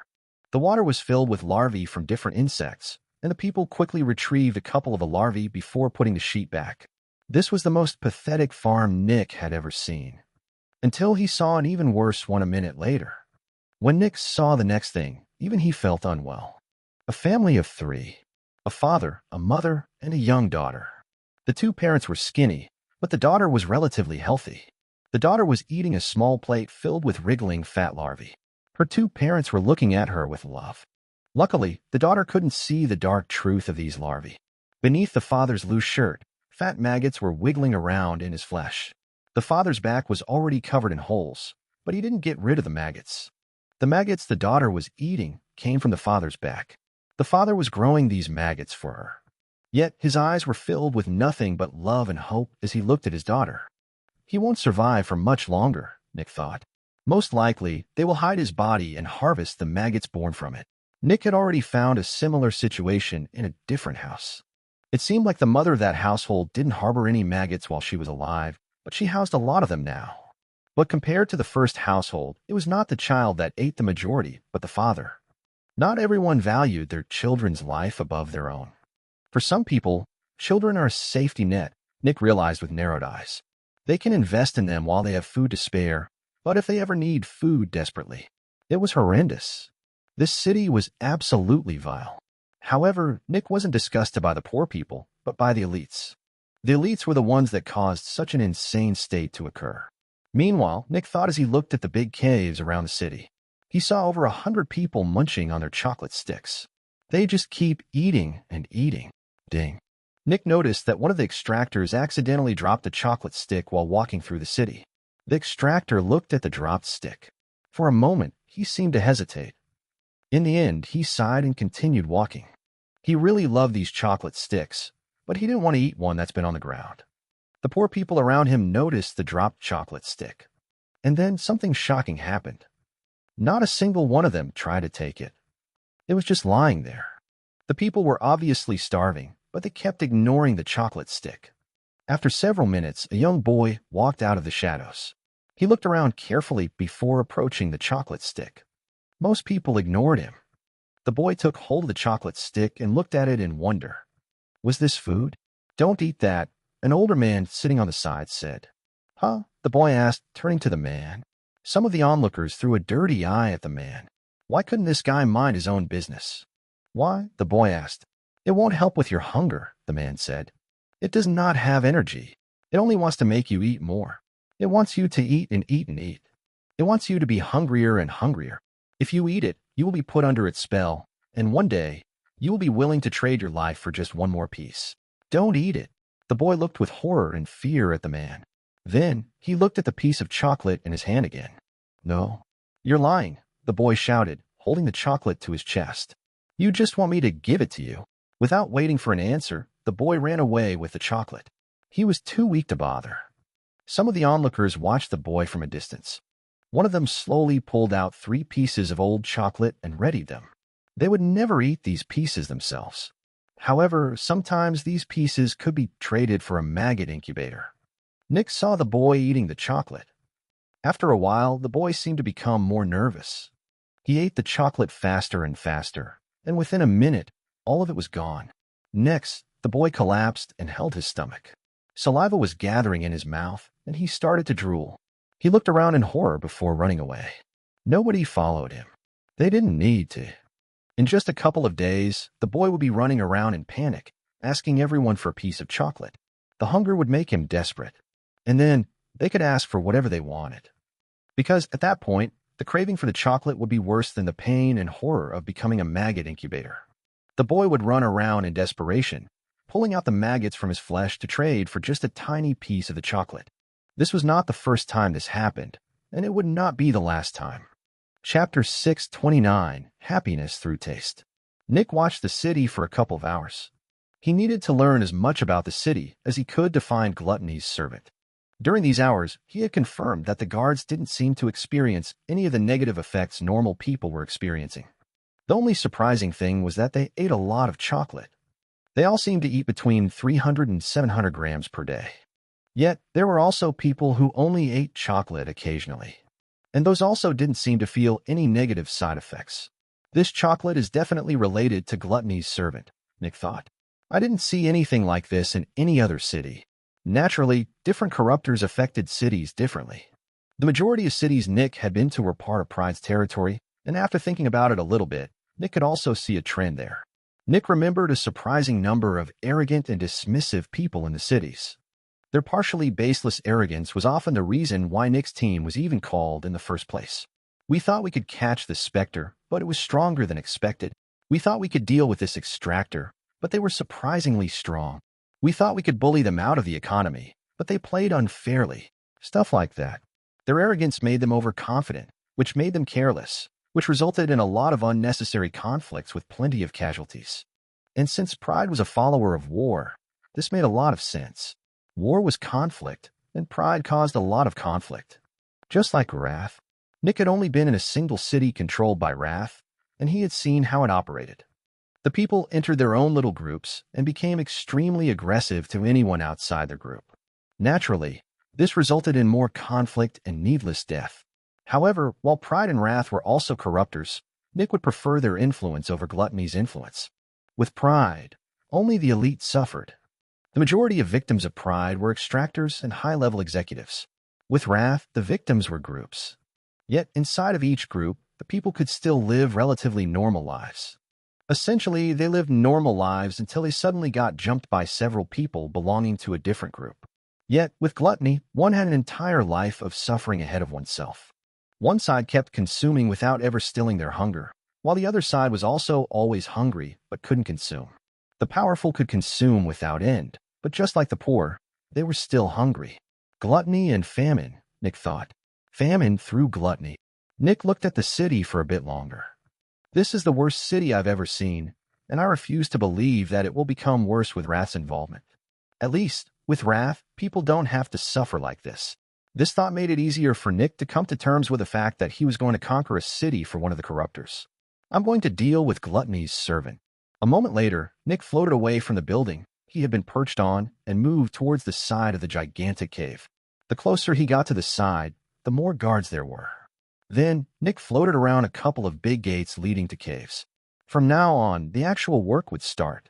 The water was filled with larvae from different insects, and the people quickly retrieved a couple of the larvae before putting the sheet back. This was the most pathetic farm Nick had ever seen. Until he saw an even worse one a minute later. When Nick saw the next thing, even he felt unwell. A family of 3. A father, a mother, and a young daughter. The 2 parents were skinny, but the daughter was relatively healthy. The daughter was eating a small plate filled with wriggling fat larvae. Her 2 parents were looking at her with love. Luckily, the daughter couldn't see the dark truth of these larvae. Beneath the father's loose shirt, fat maggots were wiggling around in his flesh. The father's back was already covered in holes, but he didn't get rid of the maggots. The maggots the daughter was eating came from the father's back. The father was growing these maggots for her. Yet his eyes were filled with nothing but love and hope as he looked at his daughter. He won't survive for much longer, Nick thought. Most likely, they will hide his body and harvest the maggots born from it. Nick had already found a similar situation in a different house. It seemed like the mother of that household didn't harbor any maggots while she was alive, but she housed a lot of them now. But compared to the first household, it was not the child that ate the majority, but the father. Not everyone valued their children's life above their own. For some people, children are a safety net, Nick realized with narrowed eyes. They can invest in them while they have food to spare, but if they ever need food desperately, it was horrendous. This city was absolutely vile. However, Nick wasn't disgusted by the poor people, but by the elites. The elites were the ones that caused such an insane state to occur. Meanwhile, Nick thought as he looked at the big caves around the city. He saw over 100 people munching on their chocolate sticks. They just keep eating and eating. Ding. Nick noticed that one of the extractors accidentally dropped a chocolate stick while walking through the city. The extractor looked at the dropped stick. For a moment, he seemed to hesitate. In the end, he sighed and continued walking. He really loved these chocolate sticks, but he didn't want to eat one that's been on the ground. The poor people around him noticed the dropped chocolate stick. And then something shocking happened. Not a single one of them tried to take it. It was just lying there. The people were obviously starving, but they kept ignoring the chocolate stick. After several minutes, a young boy walked out of the shadows. He looked around carefully before approaching the chocolate stick. Most people ignored him. The boy took hold of the chocolate stick and looked at it in wonder. Was this food? Don't eat that, an older man sitting on the side said. Huh? The boy asked, turning to the man. Some of the onlookers threw a dirty eye at the man. Why couldn't this guy mind his own business? Why? The boy asked. It won't help with your hunger, the man said. It does not have energy. It only wants to make you eat more. It wants you to eat and eat and eat. It wants you to be hungrier and hungrier. If you eat it, you will be put under its spell, and one day, you will be willing to trade your life for just one more piece. Don't eat it. The boy looked with horror and fear at the man. Then, he looked at the piece of chocolate in his hand again. No. You're lying, the boy shouted, holding the chocolate to his chest. You just want me to give it to you. Without waiting for an answer, the boy ran away with the chocolate. He was too weak to bother. Some of the onlookers watched the boy from a distance. One of them slowly pulled out 3 pieces of old chocolate and readied them. They would never eat these pieces themselves. However, sometimes these pieces could be traded for a maggot incubator. Nick saw the boy eating the chocolate. After a while, the boy seemed to become more nervous. He ate the chocolate faster and faster, and within a minute, all of it was gone. Next, the boy collapsed and held his stomach. Saliva was gathering in his mouth, and he started to drool. He looked around in horror before running away. Nobody followed him. They didn't need to. In just a couple of days, the boy would be running around in panic, asking everyone for a piece of chocolate. The hunger would make him desperate. And then, they could ask for whatever they wanted. Because at that point, the craving for the chocolate would be worse than the pain and horror of becoming a maggot incubator. The boy would run around in desperation, pulling out the maggots from his flesh to trade for just a tiny piece of the chocolate. This was not the first time this happened, and it would not be the last time. Chapter 629, Happiness Through Taste. Nick watched the city for a couple of hours. He needed to learn as much about the city as he could to find Gluttony's servant. During these hours, he had confirmed that the guards didn't seem to experience any of the negative effects normal people were experiencing. The only surprising thing was that they ate a lot of chocolate. They all seemed to eat between 300 and 700 grams per day. Yet, there were also people who only ate chocolate occasionally. And those also didn't seem to feel any negative side effects. This chocolate is definitely related to gluttony's servant, Nick thought. I didn't see anything like this in any other city. Naturally, different corruptors affected cities differently. The majority of cities Nick had been to were part of Pride's territory, and after thinking about it a little bit, Nick could also see a trend there. Nick remembered a surprising number of arrogant and dismissive people in the cities. Their partially baseless arrogance was often the reason why Nick's team was even called in the first place. We thought we could catch the Spectre, but it was stronger than expected. We thought we could deal with this extractor, but they were surprisingly strong. We thought we could bully them out of the economy, but they played unfairly. Stuff like that. Their arrogance made them overconfident, which made them careless, which resulted in a lot of unnecessary conflicts with plenty of casualties. And since Pride was a follower of war, this made a lot of sense. War was conflict, and Pride caused a lot of conflict. Just like Wrath, Nick had only been in a single city controlled by Wrath, and he had seen how it operated. The people entered their own little groups and became extremely aggressive to anyone outside their group. Naturally, this resulted in more conflict and needless death. However, while Pride and Wrath were also corruptors, Nick would prefer their influence over Gluttony's influence. With Pride, only the elite suffered. The majority of victims of Pride were extractors and high-level executives. With Wrath, the victims were groups. Yet, inside of each group, the people could still live relatively normal lives. Essentially, they lived normal lives until they suddenly got jumped by several people belonging to a different group. Yet, with Gluttony, one had an entire life of suffering ahead of oneself. One side kept consuming without ever stilling their hunger, while the other side was also always hungry but couldn't consume. The powerful could consume without end, but just like the poor, they were still hungry. Gluttony and famine, Nick thought. Famine through gluttony. Nick looked at the city for a bit longer. This is the worst city I've ever seen, and I refuse to believe that it will become worse with Wrath's involvement. At least, with Wrath, people don't have to suffer like this. This thought made it easier for Nick to come to terms with the fact that he was going to conquer a city for one of the corruptors. I'm going to deal with Gluttony's servant. A moment later, Nick floated away from the building he had been perched on and moved towards the side of the gigantic cave. The closer he got to the side, the more guards there were. Then, Nick floated around a couple of big gates leading to caves. From now on, the actual work would start.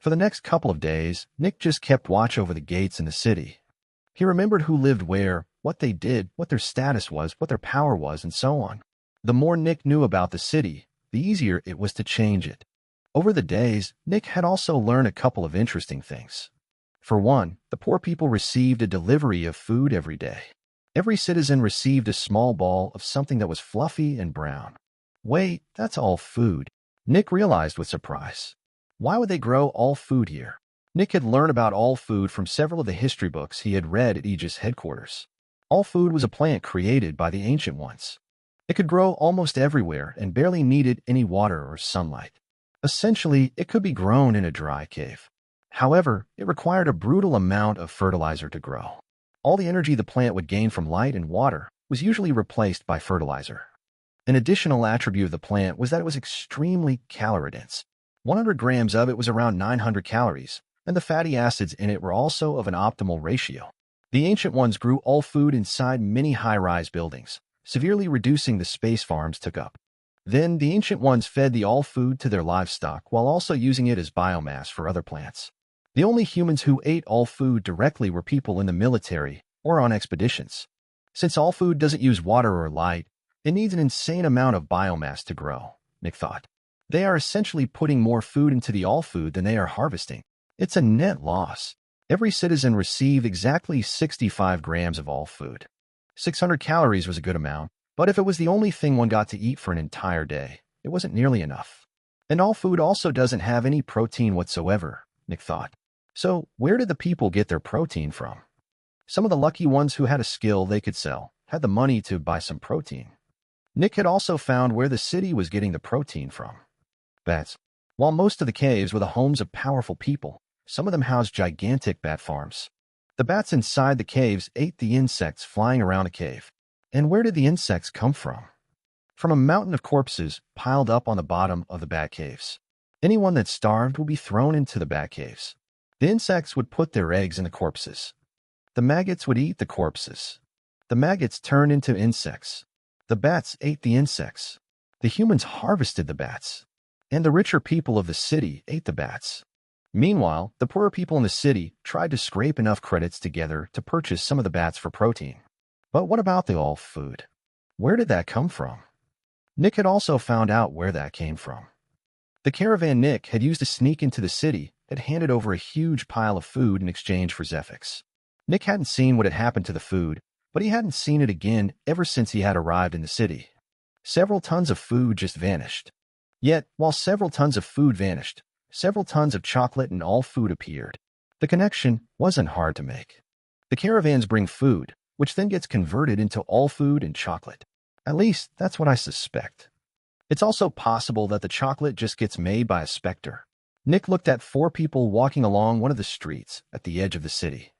For the next couple of days, Nick just kept watch over the gates in the city. He remembered who lived where, what they did, what their status was, what their power was, and so on. The more Nick knew about the city, the easier it was to change it. Over the days, Nick had also learned a couple of interesting things. For one, the poor people received a delivery of food every day. Every citizen received a small ball of something that was fluffy and brown. Wait, that's all food, Nick realized with surprise. Why would they grow all food here? Nick had learned about all food from several of the history books he had read at Aegis headquarters. All food was a plant created by the Ancient Ones. It could grow almost everywhere and barely needed any water or sunlight. Essentially, it could be grown in a dry cave. However, it required a brutal amount of fertilizer to grow. All the energy the plant would gain from light and water was usually replaced by fertilizer. An additional attribute of the plant was that it was extremely calorie-dense. 100 grams of it was around 900 calories, and the fatty acids in it were also of an optimal ratio. The Ancient Ones grew all food inside many high-rise buildings, severely reducing the space farms took up. Then the Ancient Ones fed the all food to their livestock while also using it as biomass for other plants. The only humans who ate all food directly were people in the military or on expeditions. Since all food doesn't use water or light, it needs an insane amount of biomass to grow, Nick thought. They are essentially putting more food into the all food than they are harvesting. It's a net loss. Every citizen received exactly 65 grams of all food. 600 calories was a good amount, but if it was the only thing one got to eat for an entire day, it wasn't nearly enough. And all food also doesn't have any protein whatsoever, Nick thought. So where did the people get their protein from? Some of the lucky ones who had a skill they could sell had the money to buy some protein. Nick had also found where the city was getting the protein from. Bats. While most of the caves were the homes of powerful people, some of them housed gigantic bat farms. The bats inside the caves ate the insects flying around the cave. And where did the insects come from? From a mountain of corpses piled up on the bottom of the bat caves. Anyone that starved would be thrown into the bat caves. The insects would put their eggs in the corpses. The maggots would eat the corpses. The maggots turned into insects. The bats ate the insects. The humans harvested the bats. And the richer people of the city ate the bats. Meanwhile, the poorer people in the city tried to scrape enough credits together to purchase some of the bats for protein. But what about the all food? Where did that come from? Nick had also found out where that came from. The caravan Nick had used to sneak into the city had handed over a huge pile of food in exchange for Zephyx. Nick hadn't seen what had happened to the food, but he hadn't seen it again ever since he had arrived in the city. Several tons of food just vanished. Yet, while several tons of food vanished, several tons of chocolate and all food appeared. The connection wasn't hard to make. The caravans bring food, which then gets converted into all food and chocolate. At least, that's what I suspect. It's also possible that the chocolate just gets made by a specter. Nick looked at 4 people walking along one of the streets at the edge of the city.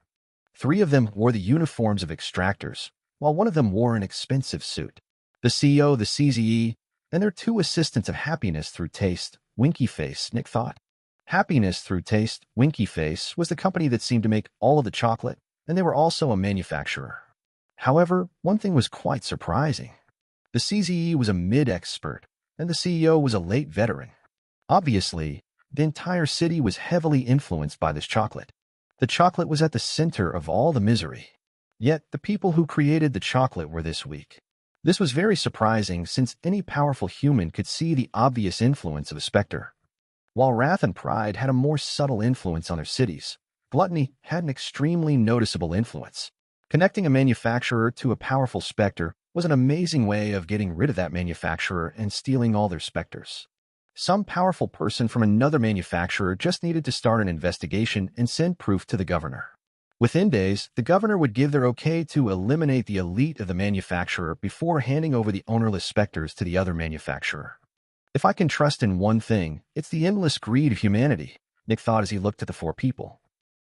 3 of them wore the uniforms of extractors, while one of them wore an expensive suit. The CEO, the CZE, and their 2 assistants of happiness through taste, Winky Face, Nick thought. Happiness through taste, Winky Face, was the company that seemed to make all of the chocolate, and they were also a manufacturer. However, one thing was quite surprising. The CZE was a mid-expert, and the CEO was a late veteran. Obviously, the entire city was heavily influenced by this chocolate. The chocolate was at the center of all the misery. Yet, the people who created the chocolate were this weak. This was very surprising since any powerful human could see the obvious influence of a specter. While wrath and pride had a more subtle influence on their cities, gluttony had an extremely noticeable influence. Connecting a manufacturer to a powerful specter was an amazing way of getting rid of that manufacturer and stealing all their specters. Some powerful person from another manufacturer just needed to start an investigation and send proof to the governor. Within days, the governor would give their okay to eliminate the elite of the manufacturer before handing over the ownerless specters to the other manufacturer. If I can trust in one thing, it's the endless greed of humanity, Nick thought as he looked at the 4 people.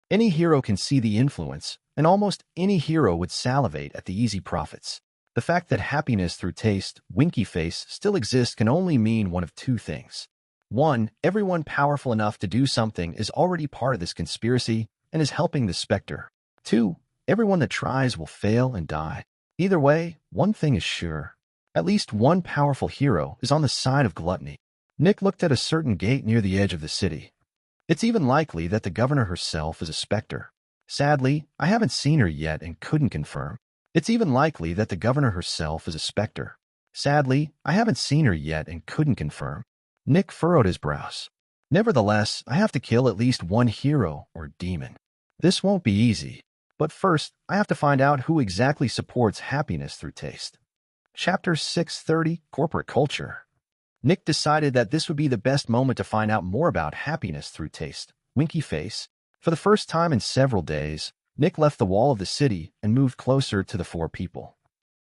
Any hero can see the influence, and almost any hero would salivate at the easy profits. The fact that happiness through taste, Winky Face, still exists can only mean one of 2 things. 1, everyone powerful enough to do something is already part of this conspiracy and is helping the specter. 2, everyone that tries will fail and die. Either way, one thing is sure. At least one powerful hero is on the side of gluttony. Nick looked at a certain gate near the edge of the city. It's even likely that the governor herself is a specter. Sadly, I haven't seen her yet and couldn't confirm. It's even likely that the governor herself is a specter. Sadly, I haven't seen her yet and couldn't confirm. Nick furrowed his brows. Nevertheless, I have to kill at least one hero or demon. This won't be easy, but first, I have to find out who exactly supports happiness through taste. Chapter 630, Corporate Culture. Nick decided that this would be the best moment to find out more about happiness through taste, Winky Face. For the first time in several days, Nick left the wall of the city and moved closer to the 4 people.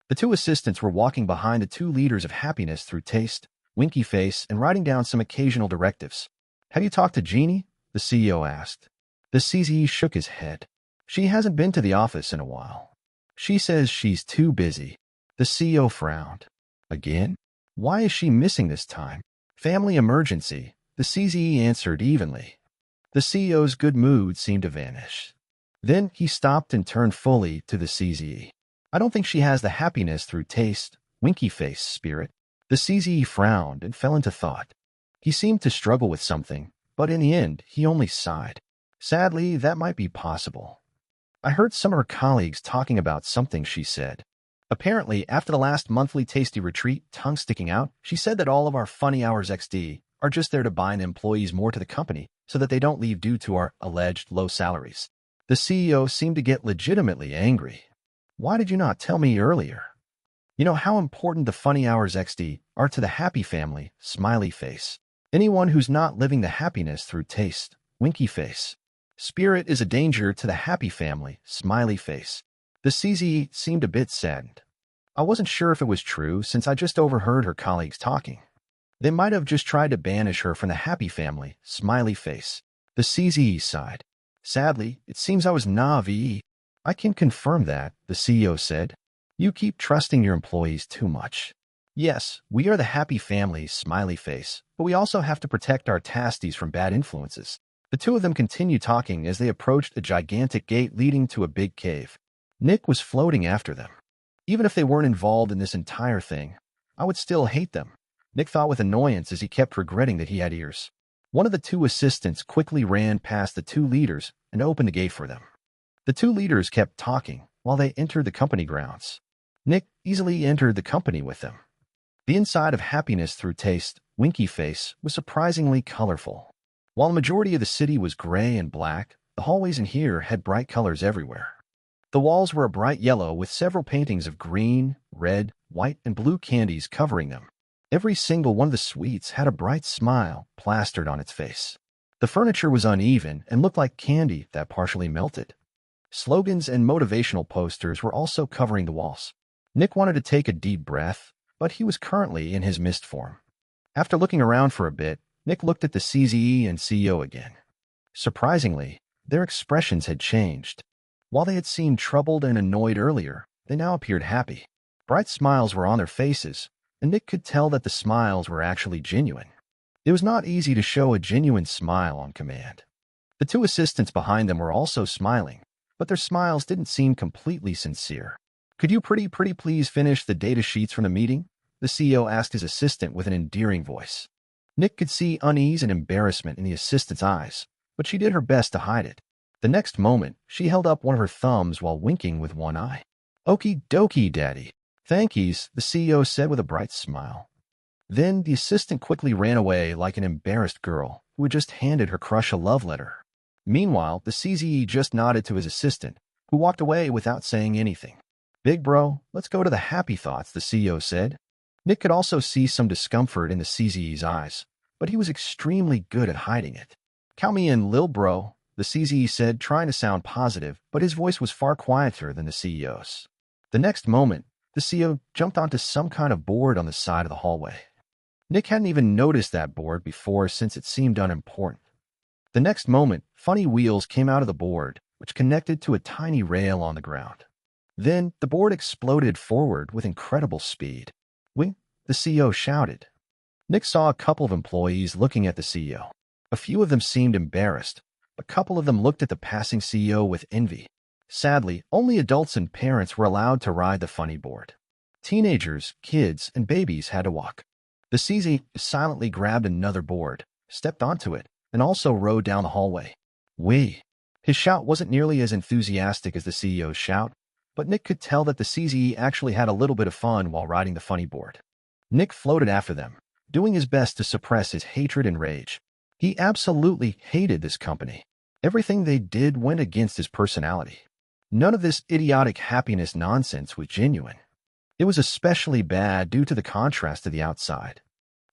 The 2 assistants were walking behind the 2 leaders of happiness through taste, Winky Face, and writing down some occasional directives. Have you talked to Jeannie? The CEO asked. The CZE shook his head. She hasn't been to the office in a while. She says she's too busy. The CEO frowned. Again? Why is she missing this time? Family emergency, the CZE answered evenly. The CEO's good mood seemed to vanish. Then he stopped and turned fully to the CZE. I don't think she has the happiness through taste, Winky Face spirit. The CZE frowned and fell into thought. He seemed to struggle with something, but in the end, he only sighed. Sadly, that might be possible. I heard some of her colleagues talking about something she said. Apparently, after the last monthly tasty retreat, tongue sticking out, she said that all of our funny hours XD are just there to bind employees more to the company so that they don't leave due to our alleged low salaries. The CEO seemed to get legitimately angry. Why did you not tell me earlier? You know how important the funny hours XD are to the happy family, smiley face. Anyone who's not living the happiness through taste, Winky Face. Spirit is a danger to the happy family, smiley face. The CZE seemed a bit saddened. I wasn't sure if it was true since I just overheard her colleagues talking. They might have just tried to banish her from the happy family, smiley face. The CZE sighed. Sadly, it seems I was naive. I can confirm that, the CEO said. You keep trusting your employees too much. Yes, we are the happy family, smiley face, but we also have to protect our tasties from bad influences. The two of them continued talking as they approached a gigantic gate leading to a big cave. Nick was floating after them. Even if they weren't involved in this entire thing, I would still hate them, Nick thought with annoyance as he kept regretting that he had ears. One of the two assistants quickly ran past the two leaders and opened the gate for them. The two leaders kept talking while they entered the company grounds. Nick easily entered the company with them. The inside of Happiness Through Taste, Winky Face, was surprisingly colorful. While the majority of the city was gray and black, the hallways in here had bright colors everywhere. The walls were a bright yellow with several paintings of green, red, white, and blue candies covering them. Every single one of the suites had a bright smile plastered on its face. The furniture was uneven and looked like candy that partially melted. Slogans and motivational posters were also covering the walls. Nick wanted to take a deep breath, but he was currently in his mist form. After looking around for a bit, Nick looked at the CZE and CEO again. Surprisingly, their expressions had changed. While they had seemed troubled and annoyed earlier, they now appeared happy. Bright smiles were on their faces, and Nick could tell that the smiles were actually genuine. It was not easy to show a genuine smile on command. The two assistants behind them were also smiling, but their smiles didn't seem completely sincere. Could you pretty please finish the data sheets from the meeting? The CEO asked his assistant with an endearing voice. Nick could see unease and embarrassment in the assistant's eyes, but she did her best to hide it. The next moment, she held up one of her thumbs while winking with one eye. Okie dokie, Daddy. Thankies, the CEO said with a bright smile. Then the assistant quickly ran away like an embarrassed girl who had just handed her crush a love letter. Meanwhile, the CZE just nodded to his assistant, who walked away without saying anything. Big bro, let's go to the happy thoughts, the CEO said. Nick could also see some discomfort in the CZE's eyes, but he was extremely good at hiding it. Count me in, lil bro, the CZE said, trying to sound positive, but his voice was far quieter than the CEO's. The next moment, the CEO jumped onto some kind of board on the side of the hallway. Nick hadn't even noticed that board before since it seemed unimportant. The next moment, funny wheels came out of the board, which connected to a tiny rail on the ground. Then, the board exploded forward with incredible speed. "Wing!" the CEO shouted. Nick saw a couple of employees looking at the CEO. A few of them seemed embarrassed. A couple of them looked at the passing CEO with envy. Sadly, only adults and parents were allowed to ride the funny board. Teenagers, kids, and babies had to walk. The CZ silently grabbed another board, stepped onto it, and also rode down the hallway. "Wee!" His shout wasn't nearly as enthusiastic as the CEO's shout, but Nick could tell that the CZE actually had a little bit of fun while riding the funny board. Nick floated after them, doing his best to suppress his hatred and rage. He absolutely hated this company. Everything they did went against his personality. None of this idiotic happiness nonsense was genuine. It was especially bad due to the contrast to the outside.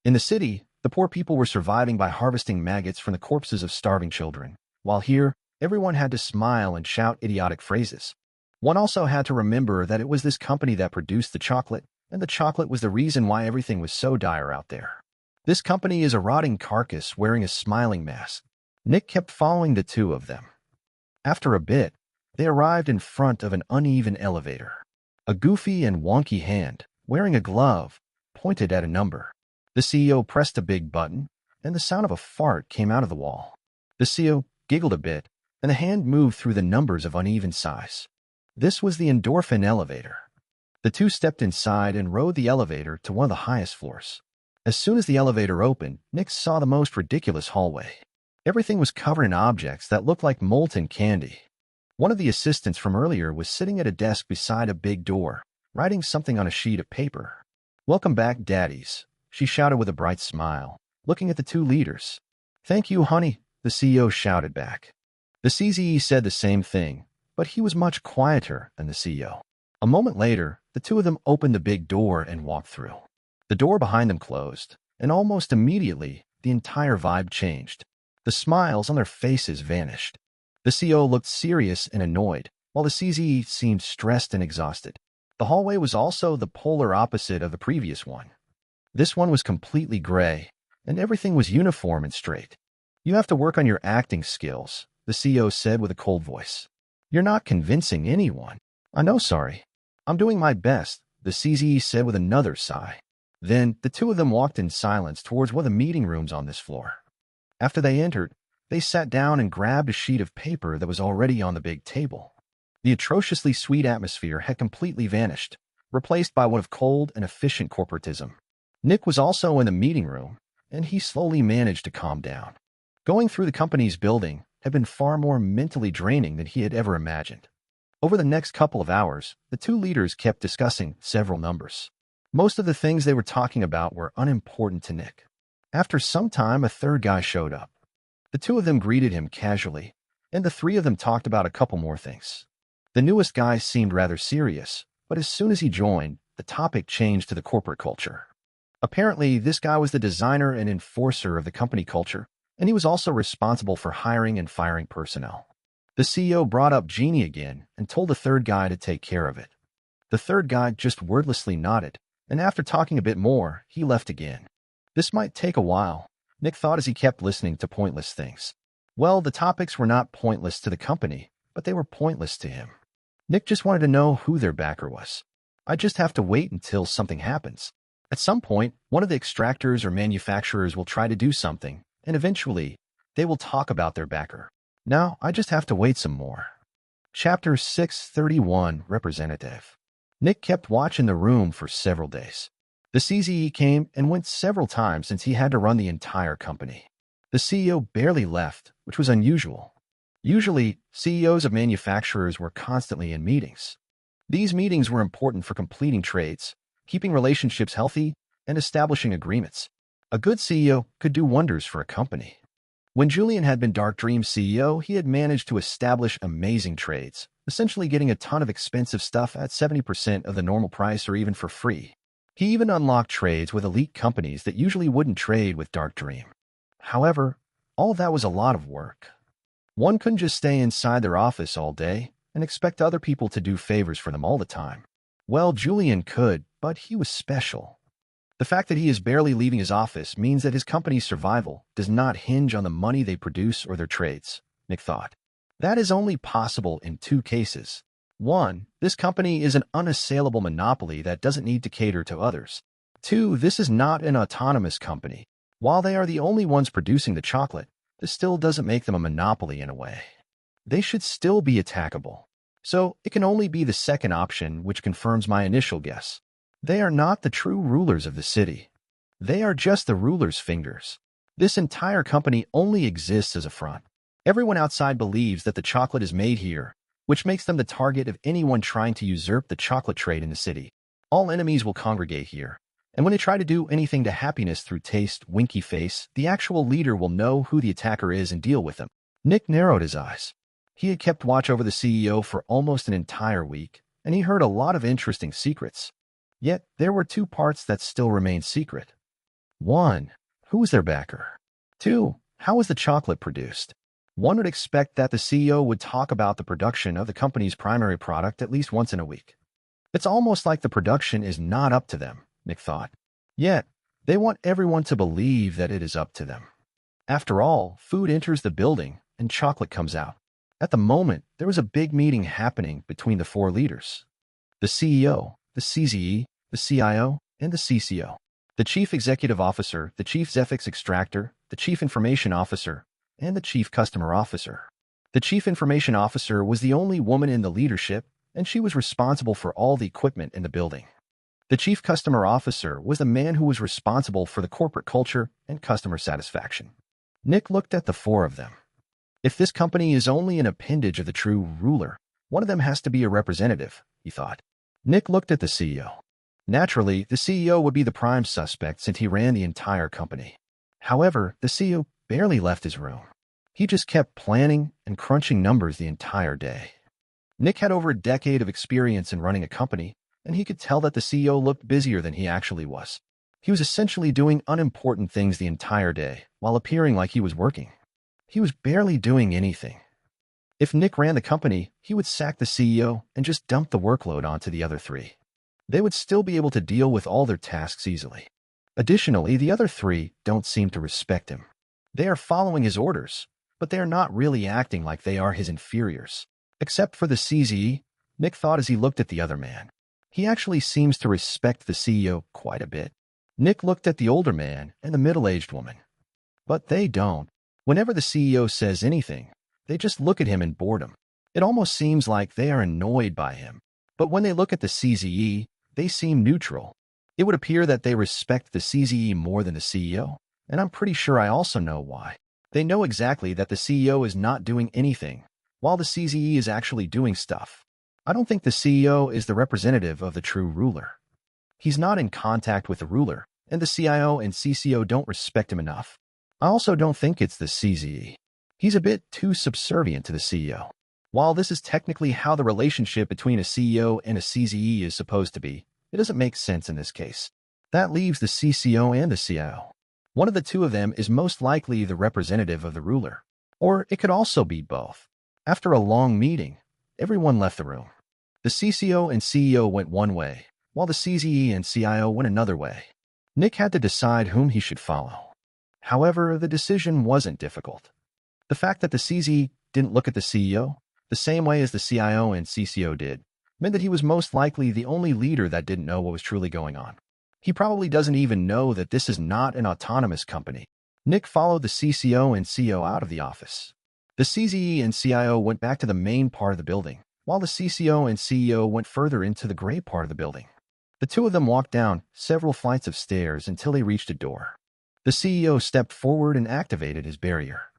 In the city, the poor people were surviving by harvesting maggots from the corpses of starving children, while here, everyone had to smile and shout idiotic phrases. One also had to remember that it was this company that produced the chocolate, and the chocolate was the reason why everything was so dire out there. This company is a rotting carcass wearing a smiling mask. Nick kept following the two of them. After a bit, they arrived in front of an uneven elevator. A goofy and wonky hand, wearing a glove, pointed at a number. The CEO pressed a big button, and the sound of a fart came out of the wall. The CEO giggled a bit, and the hand moved through the numbers of uneven size. This was the endorphin elevator. The two stepped inside and rode the elevator to one of the highest floors. As soon as the elevator opened, Nick saw the most ridiculous hallway. Everything was covered in objects that looked like molten candy. One of the assistants from earlier was sitting at a desk beside a big door, writing something on a sheet of paper. "Welcome back, daddies," she shouted with a bright smile, looking at the two leaders. "Thank you, honey," the CEO shouted back. The CZE said the same thing, but he was much quieter than the CEO. A moment later, the two of them opened the big door and walked through. The door behind them closed, and almost immediately, the entire vibe changed. The smiles on their faces vanished. The CEO looked serious and annoyed, while the CZE seemed stressed and exhausted. The hallway was also the polar opposite of the previous one. This one was completely gray, and everything was uniform and straight. "You have to work on your acting skills," the CEO said with a cold voice. You're not convincing anyone. I know, sorry. I'm doing my best, the CZE said with another sigh. Then the two of them walked in silence towards one of the meeting rooms on this floor. After they entered, they sat down and grabbed a sheet of paper that was already on the big table. The atrociously sweet atmosphere had completely vanished, replaced by one of cold and efficient corporatism. Nick was also in the meeting room, and he slowly managed to calm down. Going through the company's building had been far more mentally draining than he had ever imagined. Over the next couple of hours, the two leaders kept discussing several numbers. Most of the things they were talking about were unimportant to Nick. After some time, a third guy showed up. The two of them greeted him casually, and the three of them talked about a couple more things. The newest guy seemed rather serious, but as soon as he joined, the topic changed to the corporate culture. Apparently, this guy was the designer and enforcer of the company culture, and he was also responsible for hiring and firing personnel. The CEO brought up Jeannie again and told the third guy to take care of it. The third guy just wordlessly nodded, and after talking a bit more, he left again. This might take a while, Nick thought as he kept listening to pointless things. Well, the topics were not pointless to the company, but they were pointless to him. Nick just wanted to know who their backer was. I just have to wait until something happens. At some point, one of the extractors or manufacturers will try to do something, and eventually, they will talk about their backer. Now, I just have to wait some more. Chapter 631, Representative. Nick kept watch in the room for several days. The CZE came and went several times since he had to run the entire company. The CEO barely left, which was unusual. Usually, CEOs of manufacturers were constantly in meetings. These meetings were important for completing trades, keeping relationships healthy, and establishing agreements. A good CEO could do wonders for a company. When Julian had been Dark Dream's CEO, he had managed to establish amazing trades, essentially getting a ton of expensive stuff at 70% of the normal price or even for free. He even unlocked trades with elite companies that usually wouldn't trade with Dark Dream. However, all of that was a lot of work. One couldn't just stay inside their office all day and expect other people to do favors for them all the time. Well, Julian could, but he was special. The fact that he is barely leaving his office means that his company's survival does not hinge on the money they produce or their trades, Nick thought. That is only possible in two cases. One, this company is an unassailable monopoly that doesn't need to cater to others. Two, this is not an autonomous company. While they are the only ones producing the chocolate, this still doesn't make them a monopoly in a way. They should still be attackable. So it can only be the second option, which confirms my initial guess. They are not the true rulers of the city. They are just the ruler's fingers. This entire company only exists as a front. Everyone outside believes that the chocolate is made here, which makes them the target of anyone trying to usurp the chocolate trade in the city. All enemies will congregate here, and when they try to do anything to happiness through taste, winky face, the actual leader will know who the attacker is and deal with them. Nick narrowed his eyes. He had kept watch over the CEO for almost an entire week, and he heard a lot of interesting secrets. Yet, there were two parts that still remained secret. 1. Who was their backer? 2. How was the chocolate produced? One would expect that the CEO would talk about the production of the company's primary product at least once in a week. It's almost like the production is not up to them, Nick thought. Yet, they want everyone to believe that it is up to them. After all, food enters the building and chocolate comes out. At the moment, there was a big meeting happening between the four leaders. The CEO, the CZE, the CIO, and the CCO. The Chief Executive Officer, the Chief Zephyx Extractor, the Chief Information Officer, and the Chief Customer Officer. The Chief Information Officer was the only woman in the leadership, and she was responsible for all the equipment in the building. The Chief Customer Officer was the man who was responsible for the corporate culture and customer satisfaction. Nick looked at the four of them. If this company is only an appendage of the true ruler, one of them has to be a representative, he thought. Nick looked at the CEO. Naturally, the CEO would be the prime suspect since he ran the entire company. However, the CEO barely left his room. He just kept planning and crunching numbers the entire day. Nick had over a decade of experience in running a company, and he could tell that the CEO looked busier than he actually was. He was essentially doing unimportant things the entire day, while appearing like he was working. He was barely doing anything. If Nick ran the company, he would sack the CEO and just dump the workload onto the other three. They would still be able to deal with all their tasks easily. Additionally, the other three don't seem to respect him. They are following his orders, but they are not really acting like they are his inferiors. Except for the CZE, Nick thought as he looked at the other man. He actually seems to respect the CEO quite a bit. Nick looked at the older man and the middle-aged woman. But they don't. Whenever the CEO says anything, they just look at him in boredom. It almost seems like they are annoyed by him. But when they look at the CZE, they seem neutral. It would appear that they respect the CZE more than the CEO, and I'm pretty sure I also know why. They know exactly that the CEO is not doing anything, while the CZE is actually doing stuff. I don't think the CEO is the representative of the true ruler. He's not in contact with the ruler, and the CIO and CCO don't respect him enough. I also don't think it's the CZE. He's a bit too subservient to the CEO. While this is technically how the relationship between a CEO and a CZE is supposed to be, it doesn't make sense in this case. That leaves the CCO and the CIO. One of the two of them is most likely the representative of the ruler. Or it could also be both. After a long meeting, everyone left the room. The CCO and CEO went one way, while the CZE and CIO went another way. Nick had to decide whom he should follow. However, the decision wasn't difficult. The fact that the CZE didn't look at the CEO the same way as the CIO and CCO did meant that he was most likely the only leader that didn't know what was truly going on. He probably doesn't even know that this is not an autonomous company. Nick followed the CCO and CEO out of the office. The CZE and CIO went back to the main part of the building, while the CCO and CEO went further into the gray part of the building. The two of them walked down several flights of stairs until they reached a door. The CEO stepped forward and activated his barrier.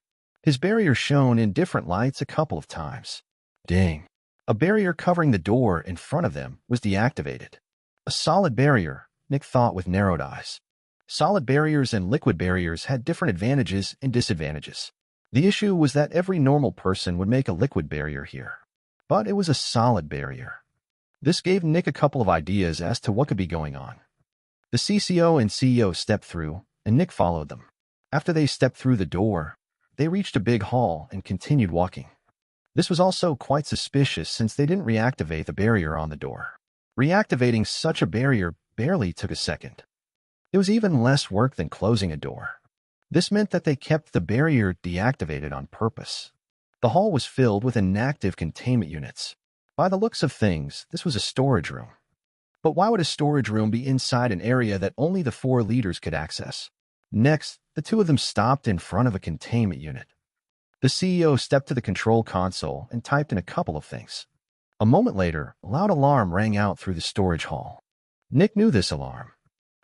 His barrier shone in different lights a couple of times. Ding! A barrier covering the door in front of them was deactivated. A solid barrier, Nick thought with narrowed eyes. Solid barriers and liquid barriers had different advantages and disadvantages. The issue was that every normal person would make a liquid barrier here. But it was a solid barrier. This gave Nick a couple of ideas as to what could be going on. The CCO and CEO stepped through, and Nick followed them. After they stepped through the door, they reached a big hall and continued walking. This was also quite suspicious since they didn't reactivate the barrier on the door. Reactivating such a barrier barely took a second. It was even less work than closing a door. This meant that they kept the barrier deactivated on purpose. The hall was filled with inactive containment units. By the looks of things, this was a storage room. But why would a storage room be inside an area that only the 4 leaders could access? Next, the two of them stopped in front of a containment unit. The CEO stepped to the control console and typed in a couple of things. A moment later, a loud alarm rang out through the storage hall. Nick knew this alarm.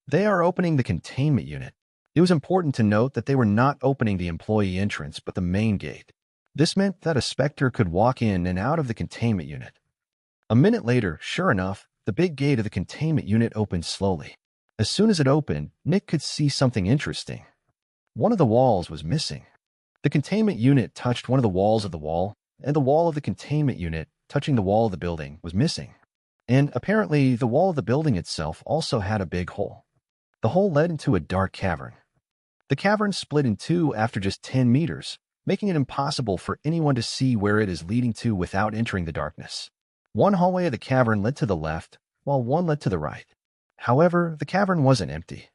They are opening the containment unit. It was important to note that they were not opening the employee entrance but the main gate. This meant that a Spectre could walk in and out of the containment unit. A minute later, sure enough, the big gate of the containment unit opened slowly. As soon as it opened, Nick could see something interesting. One of the walls was missing. The containment unit touched one of the walls of the wall, and the wall of the containment unit, touching the wall of the building, was missing. And apparently, the wall of the building itself also had a big hole. The hole led into a dark cavern. The cavern split in two after just 10 meters, making it impossible for anyone to see where it is leading to without entering the darkness. One hallway of the cavern led to the left, while one led to the right. However, the cavern wasn't empty.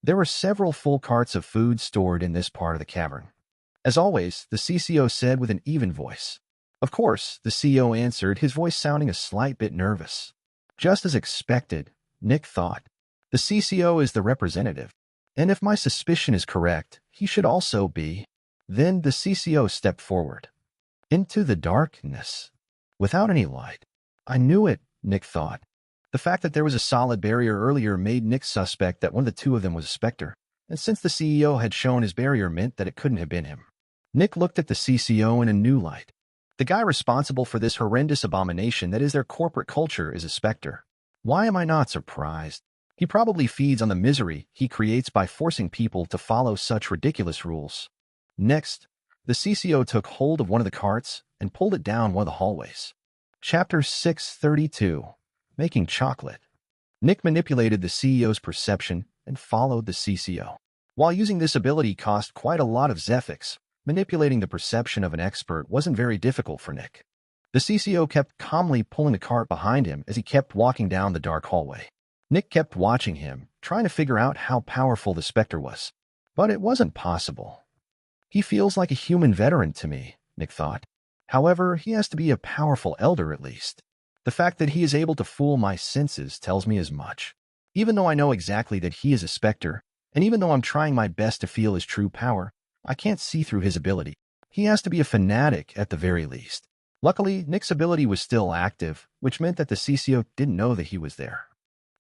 There were several full carts of food stored in this part of the cavern. As always, the CCO said with an even voice. Of course, the CEO answered, his voice sounding a slight bit nervous. Just as expected, Nick thought. The CCO is the representative, and if my suspicion is correct, he should also be. Then the CCO stepped forward. Into the darkness. Without any light. I knew it, Nick thought. The fact that there was a solid barrier earlier made Nick suspect that one of the two of them was a Spectre, and since the CEO had shown his barrier meant that it couldn't have been him. Nick looked at the CCO in a new light. The guy responsible for this horrendous abomination that is their corporate culture is a Spectre. Why am I not surprised? He probably feeds on the misery he creates by forcing people to follow such ridiculous rules. Next, the CCO took hold of one of the carts and pulled it down one of the hallways. Chapter 632. Making Chocolate. Nick manipulated the CEO's perception and followed the CCO. While using this ability cost quite a lot of Zephyx, manipulating the perception of an expert wasn't very difficult for Nick. The CCO kept calmly pulling the cart behind him as he kept walking down the dark hallway. Nick kept watching him, trying to figure out how powerful the Spectre was. But it wasn't possible. He feels like a human veteran to me, Nick thought. However, he has to be a powerful elder at least. The fact that he is able to fool my senses tells me as much. Even though I know exactly that he is a specter, and even though I'm trying my best to feel his true power, I can't see through his ability. He has to be a fanatic at the very least. Luckily, Nick's ability was still active, which meant that the CCO didn't know that he was there.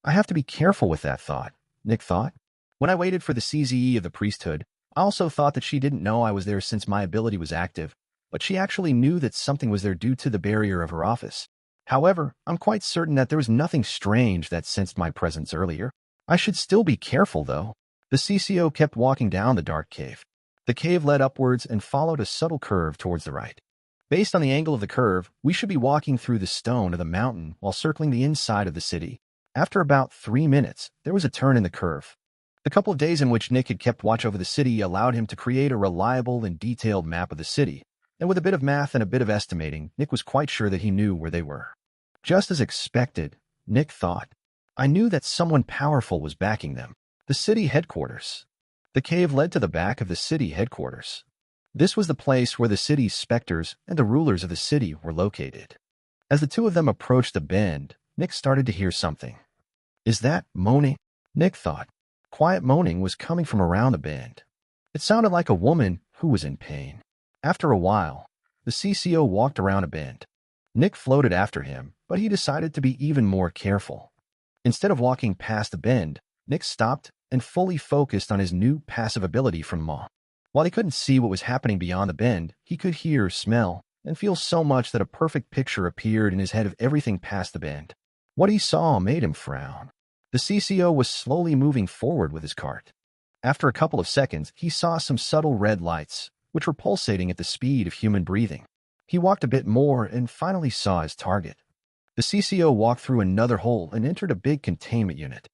I have to be careful with that thought, Nick thought. When I waited for the CZE of the priesthood, I also thought that she didn't know I was there since my ability was active, but she actually knew that something was there due to the barrier of her office. However, I'm quite certain that there was nothing strange that sensed my presence earlier. I should still be careful, though. The CCO kept walking down the dark cave. The cave led upwards and followed a subtle curve towards the right. Based on the angle of the curve, we should be walking through the stone of the mountain while circling the inside of the city. After about 3 minutes, there was a turn in the curve. The couple of days in which Nick had kept watch over the city allowed him to create a reliable and detailed map of the city, and with a bit of math and a bit of estimating, Nick was quite sure that he knew where they were. Just as expected, Nick thought. I knew that someone powerful was backing them. The city headquarters. The cave led to the back of the city headquarters. This was the place where the city's specters and the rulers of the city were located. As the two of them approached the bend, Nick started to hear something. Is that moaning? Nick thought. Quiet moaning was coming from around the bend. It sounded like a woman who was in pain. After a while, the CCO walked around a bend. Nick floated after him, but he decided to be even more careful. Instead of walking past the bend, Nick stopped and fully focused on his new passive ability from Maw. While he couldn't see what was happening beyond the bend, he could hear, smell, and feel so much that a perfect picture appeared in his head of everything past the bend. What he saw made him frown. The CCO was slowly moving forward with his cart. After a couple of seconds, he saw some subtle red lights, which were pulsating at the speed of human breathing. He walked a bit more and finally saw his target. The CCO walked through another hole and entered a big containment unit.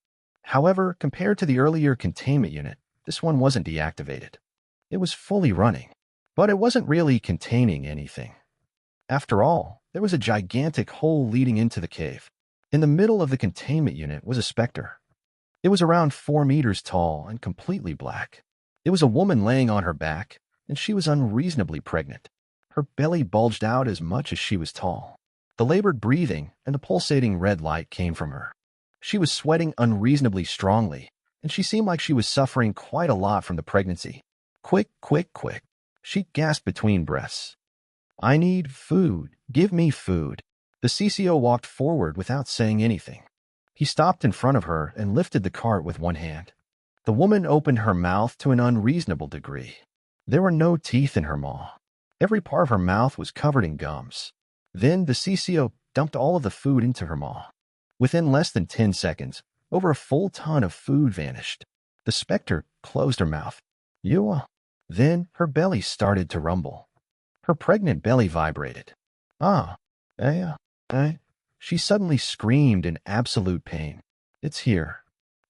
However, compared to the earlier containment unit, this one wasn't deactivated. It was fully running, but it wasn't really containing anything. After all, there was a gigantic hole leading into the cave. In the middle of the containment unit was a specter. It was around 4 meters tall and completely black. It was a woman laying on her back, and she was unreasonably pregnant. Her belly bulged out as much as she was tall. The labored breathing and the pulsating red light came from her. She was sweating unreasonably strongly, and she seemed like she was suffering quite a lot from the pregnancy. Quick, quick, quick. She gasped between breaths. I need food. Give me food. The CCO walked forward without saying anything. He stopped in front of her and lifted the cart with one hand. The woman opened her mouth to an unreasonable degree. There were no teeth in her maw. Every part of her mouth was covered in gums. Then the CCO dumped all of the food into her maw. Within less than 10 seconds, over a full ton of food vanished. The specter closed her mouth. Then her belly started to rumble. Her pregnant belly vibrated. She suddenly screamed in absolute pain. It's here.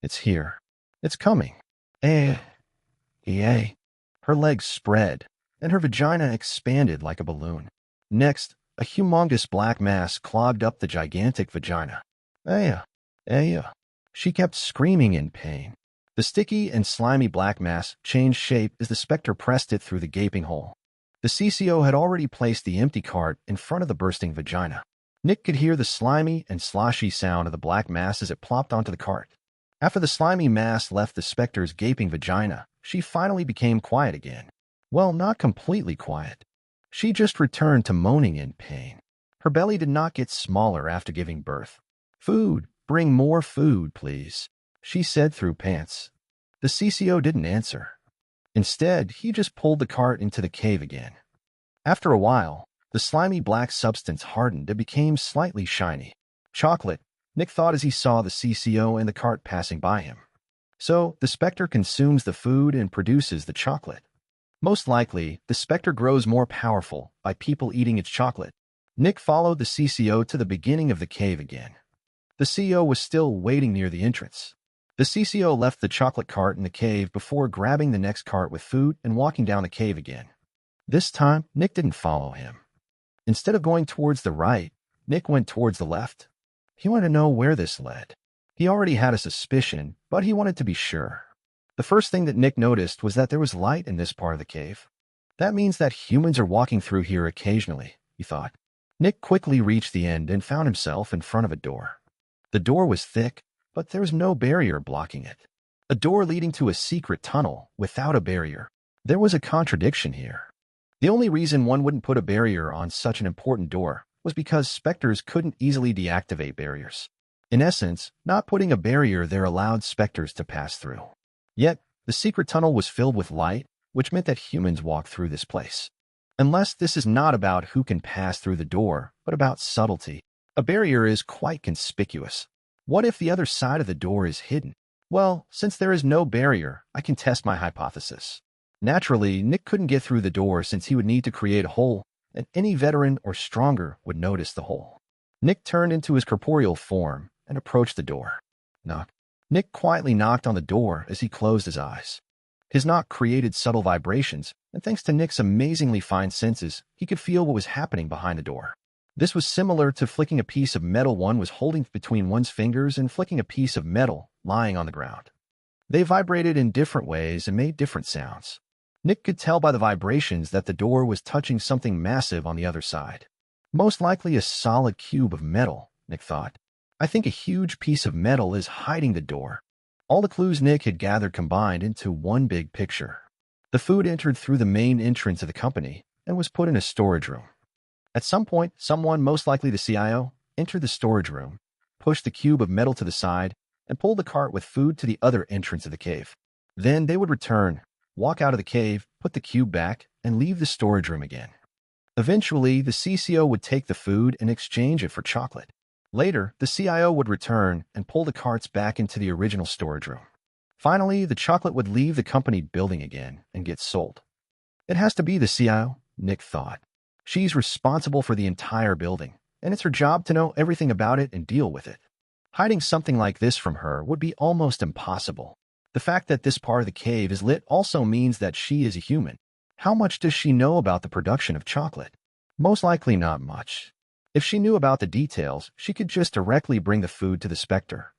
It's here. It's coming. Her legs spread, and her vagina expanded like a balloon. Next, a humongous black mass clogged up the gigantic vagina. She kept screaming in pain. The sticky and slimy black mass changed shape as the specter pressed it through the gaping hole. The CCO had already placed the empty cart in front of the bursting vagina. Nick could hear the slimy and sloshy sound of the black mass as it plopped onto the cart. After the slimy mass left the specter's gaping vagina, she finally became quiet again. Well, not completely quiet. She just returned to moaning in pain. Her belly did not get smaller after giving birth. Food, bring more food, please, she said through pants. The CCO didn't answer. Instead, he just pulled the cart into the cave again. After a while, the slimy black substance hardened and became slightly shiny. Chocolate, Nick thought as he saw the CCO and the cart passing by him. So, the specter consumes the food and produces the chocolate. Most likely, the specter grows more powerful by people eating its chocolate. Nick followed the CCO to the beginning of the cave again. The CEO was still waiting near the entrance. The CCO left the chocolate cart in the cave before grabbing the next cart with food and walking down the cave again. This time, Nick didn't follow him. Instead of going towards the right, Nick went towards the left. He wanted to know where this led. He already had a suspicion, but he wanted to be sure. The first thing that Nick noticed was that there was light in this part of the cave. That means that humans are walking through here occasionally, he thought. Nick quickly reached the end and found himself in front of a door. The door was thick, but there was no barrier blocking it. A door leading to a secret tunnel without a barrier. There was a contradiction here. The only reason one wouldn't put a barrier on such an important door was because Specters couldn't easily deactivate barriers. In essence, not putting a barrier there allowed Specters to pass through. Yet, the secret tunnel was filled with light, which meant that humans walked through this place. Unless this is not about who can pass through the door, but about subtlety. A barrier is quite conspicuous. What if the other side of the door is hidden? Well, since there is no barrier, I can test my hypothesis. Naturally, Nick couldn't get through the door since he would need to create a hole, and any veteran or stronger would notice the hole. Nick turned into his corporeal form and approached the door. Knock. Nick quietly knocked on the door as he closed his eyes. His knock created subtle vibrations, and thanks to Nick's amazingly fine senses, he could feel what was happening behind the door. This was similar to flicking a piece of metal one was holding between one's fingers and flicking a piece of metal lying on the ground. They vibrated in different ways and made different sounds. Nick could tell by the vibrations that the door was touching something massive on the other side. Most likely a solid cube of metal, Nick thought. I think a huge piece of metal is hiding the door. All the clues Nick had gathered combined into one big picture. The food entered through the main entrance of the company and was put in a storage room. At some point, someone, most likely the CIO, entered the storage room, pushed the cube of metal to the side, and pulled the cart with food to the other entrance of the cave. Then they would return, walk out of the cave, put the cube back, and leave the storage room again. Eventually, the CCO would take the food and exchange it for chocolate. Later, the CIO would return and pull the carts back into the original storage room. Finally, the chocolate would leave the company building again and get sold. It has to be the CIO, Nick thought. She's responsible for the entire building, and it's her job to know everything about it and deal with it. Hiding something like this from her would be almost impossible. The fact that this part of the cave is lit also means that she is a human. How much does she know about the production of chocolate? Most likely not much. If she knew about the details, she could just directly bring the food to the Spectre.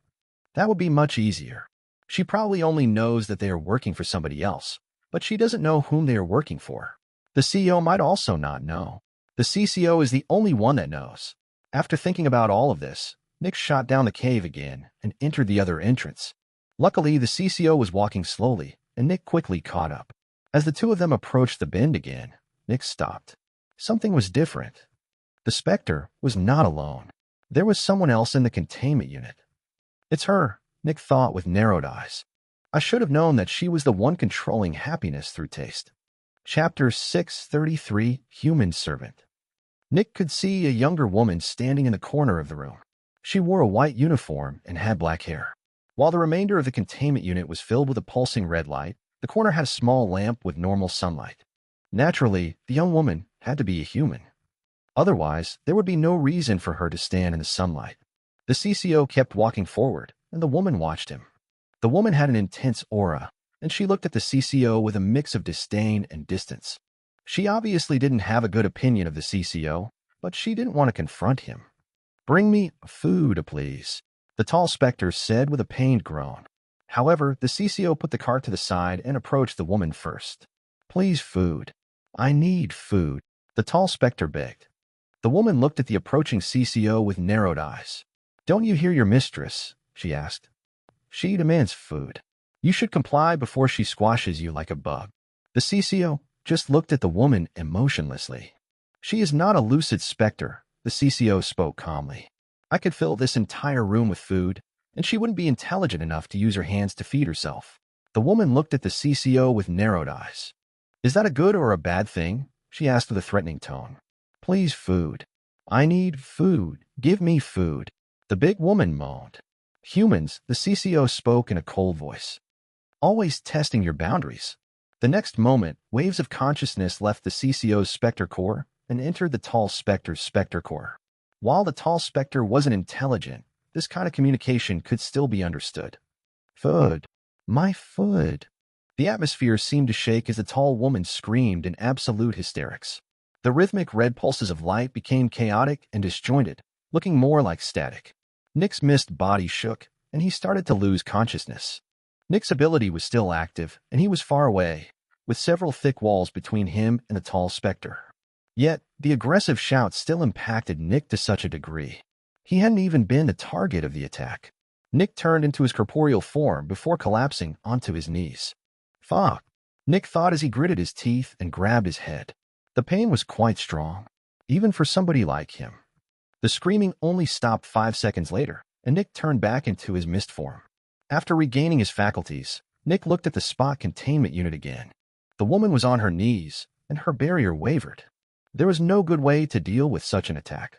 That would be much easier. She probably only knows that they are working for somebody else, but she doesn't know whom they are working for. The CEO might also not know. The CCO is the only one that knows. After thinking about all of this, Nick shot down the cave again and entered the other entrance. Luckily, the CCO was walking slowly, and Nick quickly caught up. As the two of them approached the bend again, Nick stopped. Something was different. The Spectre was not alone. There was someone else in the containment unit. It's her, Nick thought with narrowed eyes. I should have known that she was the one controlling happiness through taste. Chapter 633, Human Servant. Nick could see a younger woman standing in the corner of the room. She wore a white uniform and had black hair. While the remainder of the containment unit was filled with a pulsing red light, the corner had a small lamp with normal sunlight. Naturally, the young woman had to be a human. Otherwise, there would be no reason for her to stand in the sunlight. The CCO kept walking forward, and the woman watched him. The woman had an intense aura, and she looked at the CCO with a mix of disdain and distance. She obviously didn't have a good opinion of the CCO, but she didn't want to confront him. "Bring me food, please," the tall Spectre said with a pained groan. However, the CCO put the cart to the side and approached the woman first. "Please, food. I need food," the tall Spectre begged. The woman looked at the approaching CCO with narrowed eyes. "Don't you hear your mistress?" she asked. "She demands food. You should comply before she squashes you like a bug." The CCO just looked at the woman emotionlessly. "She is not a lucid Spectre," the CCO spoke calmly. "I could fill this entire room with food, and she wouldn't be intelligent enough to use her hands to feed herself." The woman looked at the CCO with narrowed eyes. "Is that a good or a bad thing?" she asked with a threatening tone. "Please, food. I need food. Give me food," the big woman moaned. "Humans," the CCO spoke in a cold voice. "Always testing your boundaries." The next moment, waves of consciousness left the CCO's Spectre core and entered the tall Spectre's Spectre core. While the tall Spectre wasn't intelligent, this kind of communication could still be understood. "Food. My food." The atmosphere seemed to shake as the tall woman screamed in absolute hysterics. The rhythmic red pulses of light became chaotic and disjointed, looking more like static. Nick's mist body shook, and he started to lose consciousness. Nick's ability was still active, and he was far away, with several thick walls between him and the tall Spectre. Yet, the aggressive shout still impacted Nick to such a degree. He hadn't even been the target of the attack. Nick turned into his corporeal form before collapsing onto his knees. Fuck, Nick thought as he gritted his teeth and grabbed his head. The pain was quite strong, even for somebody like him. The screaming only stopped 5 seconds later, and Nick turned back into his mist form. After regaining his faculties, Nick looked at the spot containment unit again. The woman was on her knees, and her barrier wavered. There was no good way to deal with such an attack.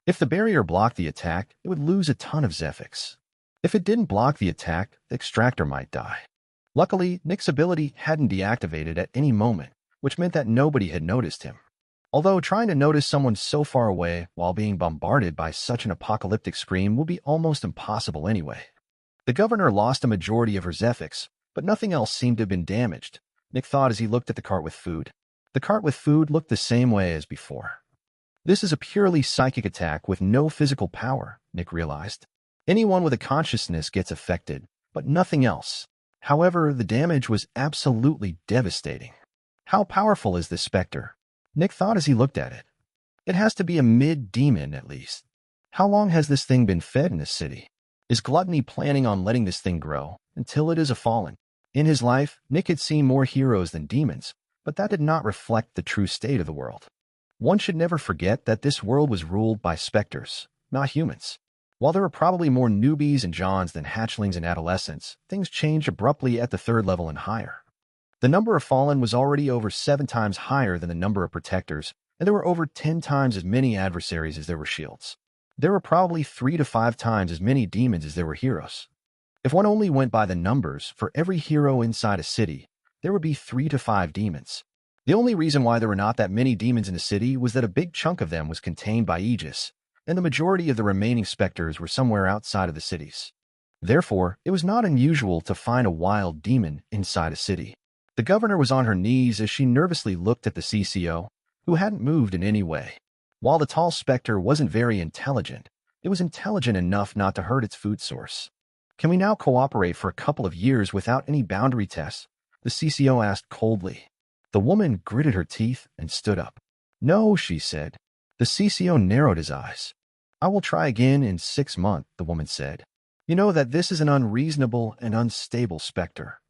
If the barrier blocked the attack, it would lose a ton of Zephyx. If it didn't block the attack, the extractor might die. Luckily, Nick's ability hadn't deactivated at any moment, which meant that nobody had noticed him. Although trying to notice someone so far away while being bombarded by such an apocalyptic scream would be almost impossible anyway. The governor lost a majority of her Zephyx, but nothing else seemed to have been damaged, Nick thought as he looked at the cart with food. The cart with food looked the same way as before. This is a purely psychic attack with no physical power, Nick realized. Anyone with a consciousness gets affected, but nothing else. However, the damage was absolutely devastating. How powerful is this Spectre? Nick thought as he looked at it. It has to be a mid-demon at least. How long has this thing been fed in this city? Is Gluttony planning on letting this thing grow until it is a fallen? In his life, Nick had seen more heroes than demons, but that did not reflect the true state of the world. One should never forget that this world was ruled by Specters, not humans. While there were probably more newbies and Johns than hatchlings and adolescents, things changed abruptly at the 3rd level and higher. The number of fallen was already over 7 times higher than the number of protectors, and there were over 10 times as many adversaries as there were shields. There were probably 3 to 5 times as many demons as there were heroes. If one only went by the numbers, for every hero inside a city, there would be 3 to 5 demons. The only reason why there were not that many demons in the city was that a big chunk of them was contained by Aegis, and the majority of the remaining Specters were somewhere outside of the cities. Therefore, it was not unusual to find a wild demon inside a city. The governor was on her knees as she nervously looked at the CCO, who hadn't moved in any way. While the tall Spectre wasn't very intelligent, it was intelligent enough not to hurt its food source. Can we now cooperate for a couple of years without any boundary tests? The CCO asked coldly. The woman gritted her teeth and stood up. No, she said. The CCO narrowed his eyes. I will try again in 6 months, the woman said. You know that this is an unreasonable and unstable Spectre.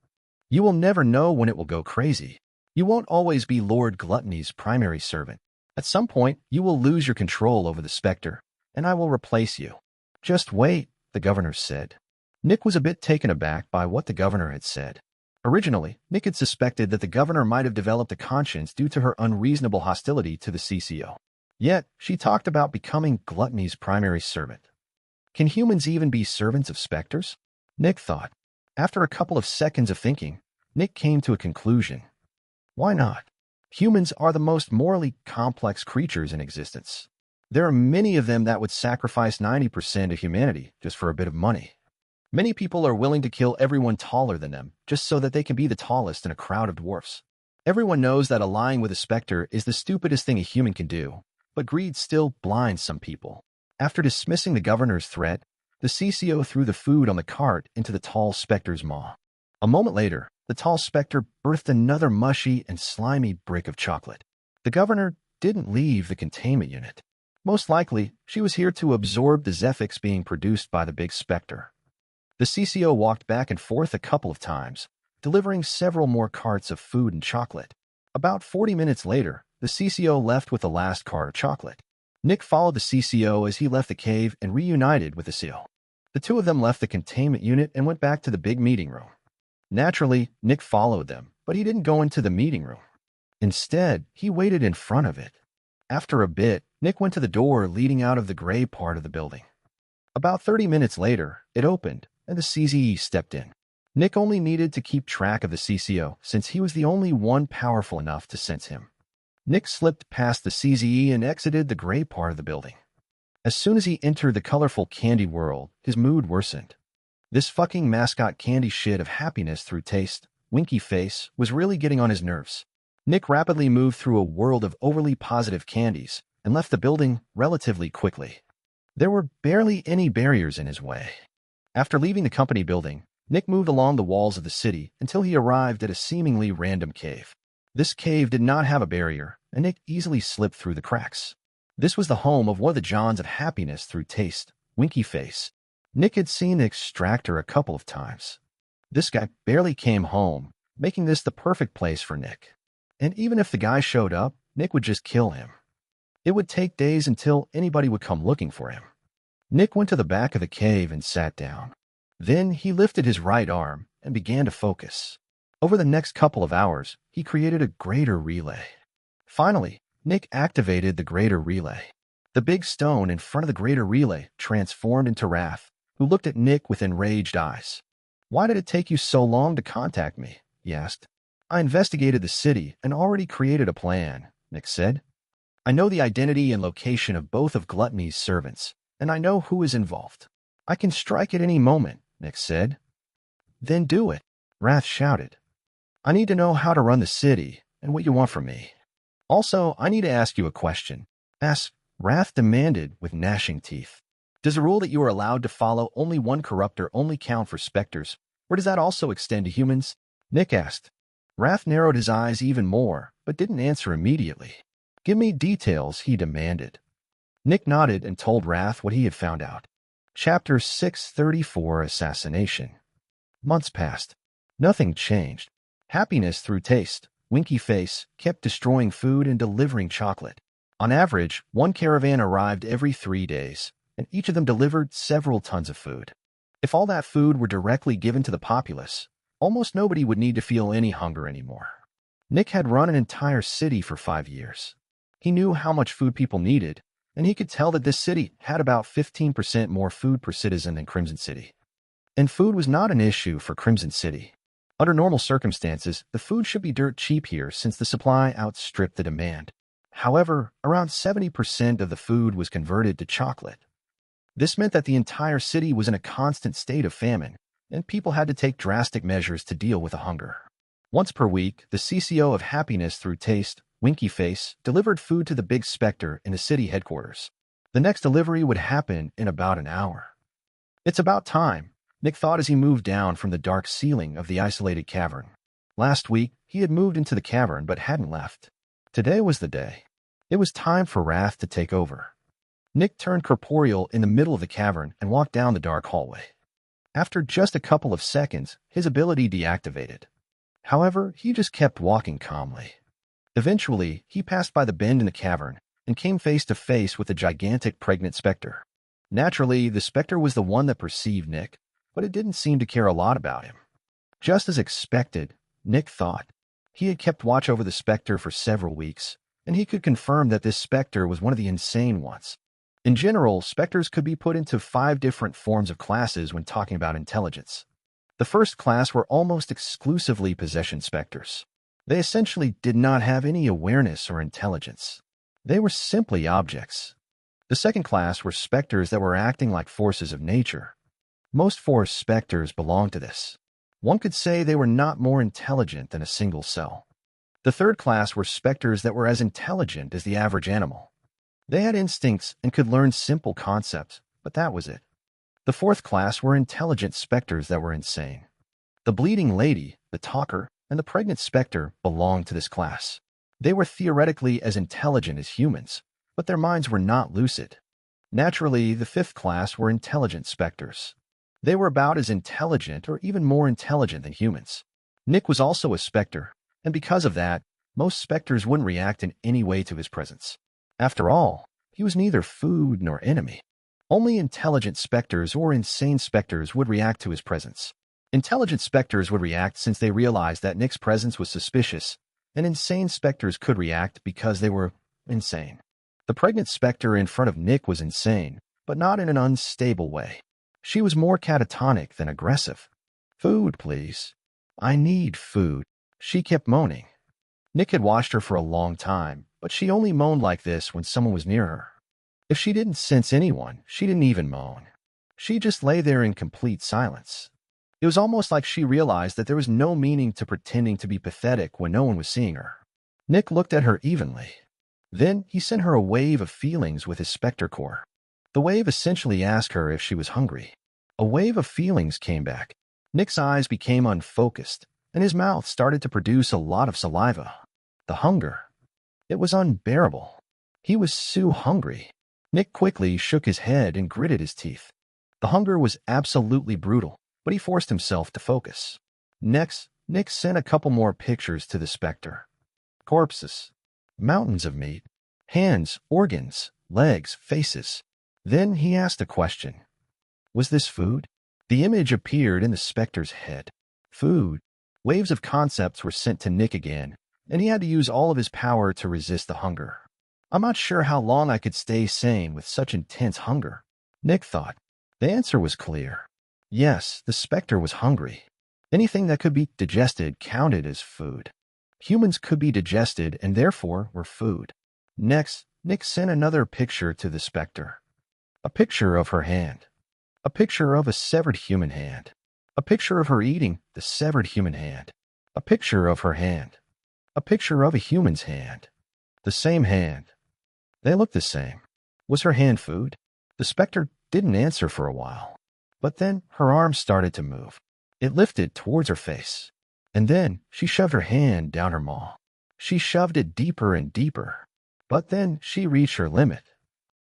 You will never know when it will go crazy. You won't always be Lord Gluttony's primary servant. At some point, you will lose your control over the Spectre, and I will replace you. Just wait, the governor said. Nick was a bit taken aback by what the governor had said. Originally, Nick had suspected that the governor might have developed a conscience due to her unreasonable hostility to the CCO. Yet, she talked about becoming Gluttony's primary servant. Can humans even be servants of Specters? Nick thought. After a couple of seconds of thinking, Nick came to a conclusion. Why not? Humans are the most morally complex creatures in existence. There are many of them that would sacrifice 90% of humanity just for a bit of money. Many people are willing to kill everyone taller than them just so that they can be the tallest in a crowd of dwarfs. Everyone knows that allying with a Spectre is the stupidest thing a human can do, but greed still blinds some people. After dismissing the governor's threat, the CCO threw the food on the cart into the tall Spectre's maw. A moment later, the tall Spectre birthed another mushy and slimy brick of chocolate. The governor didn't leave the containment unit. Most likely, she was here to absorb the Zephyx being produced by the big Spectre. The CCO walked back and forth a couple of times, delivering several more carts of food and chocolate. About 40 minutes later, the CCO left with the last cart of chocolate. Nick followed the CCO as he left the cave and reunited with the seal. The two of them left the containment unit and went back to the big meeting room. Naturally, Nick followed them, but he didn't go into the meeting room. Instead, he waited in front of it. After a bit, Nick went to the door leading out of the gray part of the building. About 30 minutes later, it opened, and the CZE stepped in. Nick only needed to keep track of the CCO since he was the only one powerful enough to sense him. Nick slipped past the CZE and exited the gray part of the building. As soon as he entered the colorful candy world, his mood worsened. This fucking mascot candy shit of happiness through taste, winky face, was really getting on his nerves. Nick rapidly moved through a world of overly positive candies and left the building relatively quickly. There were barely any barriers in his way. After leaving the company building, Nick moved along the walls of the city until he arrived at a seemingly random cave. This cave did not have a barrier, and Nick easily slipped through the cracks. This was the home of one of the Johns of happiness through taste, Winky Face. Nick had seen the extractor a couple of times. This guy barely came home, making this the perfect place for Nick. And even if the guy showed up, Nick would just kill him. It would take days until anybody would come looking for him. Nick went to the back of the cave and sat down. Then he lifted his right arm and began to focus. Over the next couple of hours, he created a greater relay. Finally, Nick activated the greater relay. The big stone in front of the greater relay transformed into Wrath, who looked at Nick with enraged eyes. "Why did it take you so long to contact me?" he asked. "I investigated the city and already created a plan," Nick said. "I know the identity and location of both of Gluttony's servants, and I know who is involved. I can strike at any moment," Nick said. "Then do it," Wrath shouted. "I need to know how to run the city and what you want from me. Also, I need to ask you a question." Wrath demanded with gnashing teeth. "Does the rule that you are allowed to follow only one corruptor only count for Specters, or does that also extend to humans?" Nick asked. Wrath narrowed his eyes even more, but didn't answer immediately. "Give me details," he demanded. Nick nodded and told Wrath what he had found out. Chapter 634, Assassination. Months passed. Nothing changed. Happiness through taste, Winky Face, kept destroying food and delivering chocolate. On average, one caravan arrived every 3 days, and each of them delivered several tons of food. If all that food were directly given to the populace, almost nobody would need to feel any hunger anymore. Nick had run an entire city for 5 years. He knew how much food people needed, and he could tell that this city had about 15% more food per citizen than Crimson City. And food was not an issue for Crimson City. Under normal circumstances, the food should be dirt cheap here since the supply outstripped the demand. However, around 70% of the food was converted to chocolate. This meant that the entire city was in a constant state of famine, and people had to take drastic measures to deal with the hunger. Once per week, the CCO of Happiness through Taste, Winky Face, delivered food to the big Specter in the city headquarters. The next delivery would happen in about an hour. "It's about time," Nick thought as he moved down from the dark ceiling of the isolated cavern. Last week, he had moved into the cavern but hadn't left. Today was the day. It was time for Wrath to take over. Nick turned corporeal in the middle of the cavern and walked down the dark hallway. After just a couple of seconds, his ability deactivated. However, he just kept walking calmly. Eventually, he passed by the bend in the cavern and came face to face with a gigantic pregnant Specter. Naturally, the Specter was the one that perceived Nick, but it didn't seem to care a lot about him. Just as expected, Nick thought. He had kept watch over the Specter for several weeks, and he could confirm that this Specter was one of the insane ones. In general, Specters could be put into 5 different forms of classes when talking about intelligence. The first class were almost exclusively possession Specters. They essentially did not have any awareness or intelligence. They were simply objects. The second class were Specters that were acting like forces of nature. Most force Specters belonged to this. One could say they were not more intelligent than a single cell. The third class were Specters that were as intelligent as the average animal. They had instincts and could learn simple concepts, but that was it. The fourth class were intelligent Specters that were insane. The bleeding lady, the talker, and the pregnant Specter belonged to this class. They were theoretically as intelligent as humans, but their minds were not lucid. Naturally, the fifth class were intelligent Specters. They were about as intelligent or even more intelligent than humans. Nick was also a Specter, and because of that, most Specters wouldn't react in any way to his presence. After all, he was neither food nor enemy. Only intelligent Specters or insane Specters would react to his presence. Intelligent Specters would react since they realized that Nick's presence was suspicious, and insane Specters could react because they were insane. The pregnant Specter in front of Nick was insane, but not in an unstable way. She was more catatonic than aggressive. "Food, please. I need food," she kept moaning. Nick had watched her for a long time, but she only moaned like this when someone was near her. If she didn't sense anyone, she didn't even moan. She just lay there in complete silence. It was almost like she realized that there was no meaning to pretending to be pathetic when no one was seeing her. Nick looked at her evenly. Then he sent her a wave of feelings with his Specter core. The wave essentially asked her if she was hungry. A wave of feelings came back. Nick's eyes became unfocused, and his mouth started to produce a lot of saliva. The hunger. It was unbearable. He was so hungry. Nick quickly shook his head and gritted his teeth. The hunger was absolutely brutal, but he forced himself to focus. Next, Nick sent a couple more pictures to the Spectre. Corpses. Mountains of meat. Hands, organs, legs, faces. Then he asked a question. Was this food? The image appeared in the Spectre's head. Food. Waves of concepts were sent to Nick again, and he had to use all of his power to resist the hunger. I'm not sure how long I could stay sane with such intense hunger, Nick thought. The answer was clear. Yes, the Spectre was hungry. Anything that could be digested counted as food. Humans could be digested and therefore were food. Next, Nick sent another picture to the Spectre. A picture of her hand. A picture of a severed human hand. A picture of her eating the severed human hand. A picture of her hand. A picture of a human's hand. The same hand. They looked the same. Was her hand food? The Spectre didn't answer for a while. But then her arm started to move. It lifted towards her face. And then she shoved her hand down her maw. She shoved it deeper and deeper. But then she reached her limit.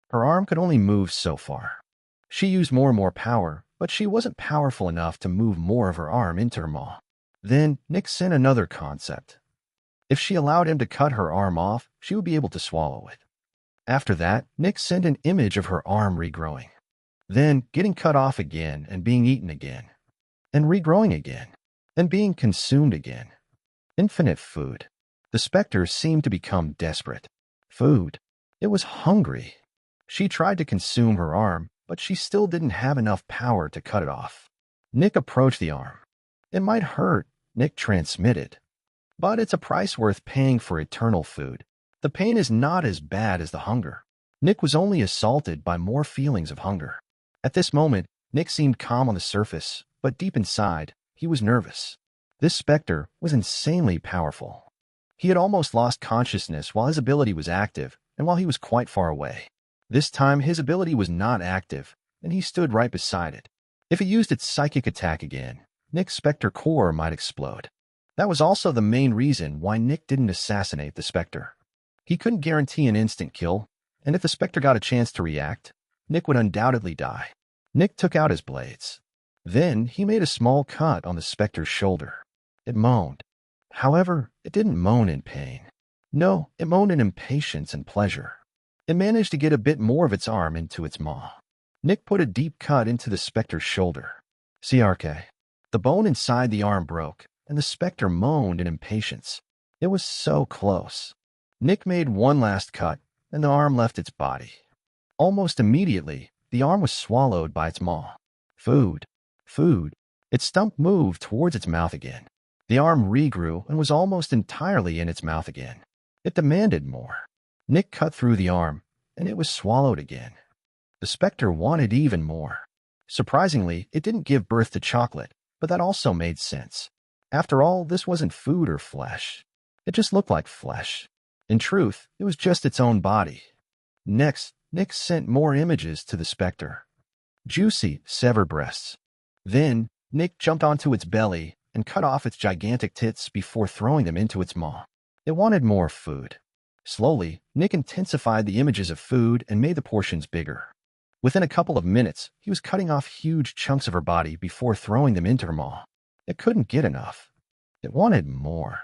Her arm could only move so far. She used more and more power, but she wasn't powerful enough to move more of her arm into her maw. Then Nick sent another concept. If she allowed him to cut her arm off, she would be able to swallow it. After that, Nick sent an image of her arm regrowing. Then getting cut off again and being eaten again. And regrowing again. And being consumed again. Infinite food. The Spectre seemed to become desperate. Food. It was hungry. She tried to consume her arm, but she still didn't have enough power to cut it off. Nick approached the arm. It might hurt, Nick transmitted. But it's a price worth paying for eternal food. The pain is not as bad as the hunger. Nick was only assaulted by more feelings of hunger. At this moment, Nick seemed calm on the surface, but deep inside, he was nervous. This Spectre was insanely powerful. He had almost lost consciousness while his ability was active and while he was quite far away. This time, his ability was not active, and he stood right beside it. If it used its psychic attack again, Nick's Spectre core might explode. That was also the main reason why Nick didn't assassinate the Spectre. He couldn't guarantee an instant kill, and if the Spectre got a chance to react, Nick would undoubtedly die. Nick took out his blades. Then he made a small cut on the Spectre's shoulder. It moaned. However, it didn't moan in pain. No, it moaned in impatience and pleasure. It managed to get a bit more of its arm into its maw. Nick put a deep cut into the Spectre's shoulder. CRK. The bone inside the arm broke, and the Spectre moaned in impatience. It was so close. Nick made one last cut, and the arm left its body. Almost immediately, the arm was swallowed by its maw. Food. Food. Its stump moved towards its mouth again. The arm regrew and was almost entirely in its mouth again. It demanded more. Nick cut through the arm, and it was swallowed again. The Spectre wanted even more. Surprisingly, it didn't give birth to chocolate, but that also made sense. After all, this wasn't food or flesh. It just looked like flesh. In truth, it was just its own body. Next, Nick sent more images to the Spectre. Juicy, severed breasts. Then, Nick jumped onto its belly and cut off its gigantic tits before throwing them into its maw. It wanted more food. Slowly, Nick intensified the images of food and made the portions bigger. Within a couple of minutes, he was cutting off huge chunks of her body before throwing them into her maw. It couldn't get enough. It wanted more.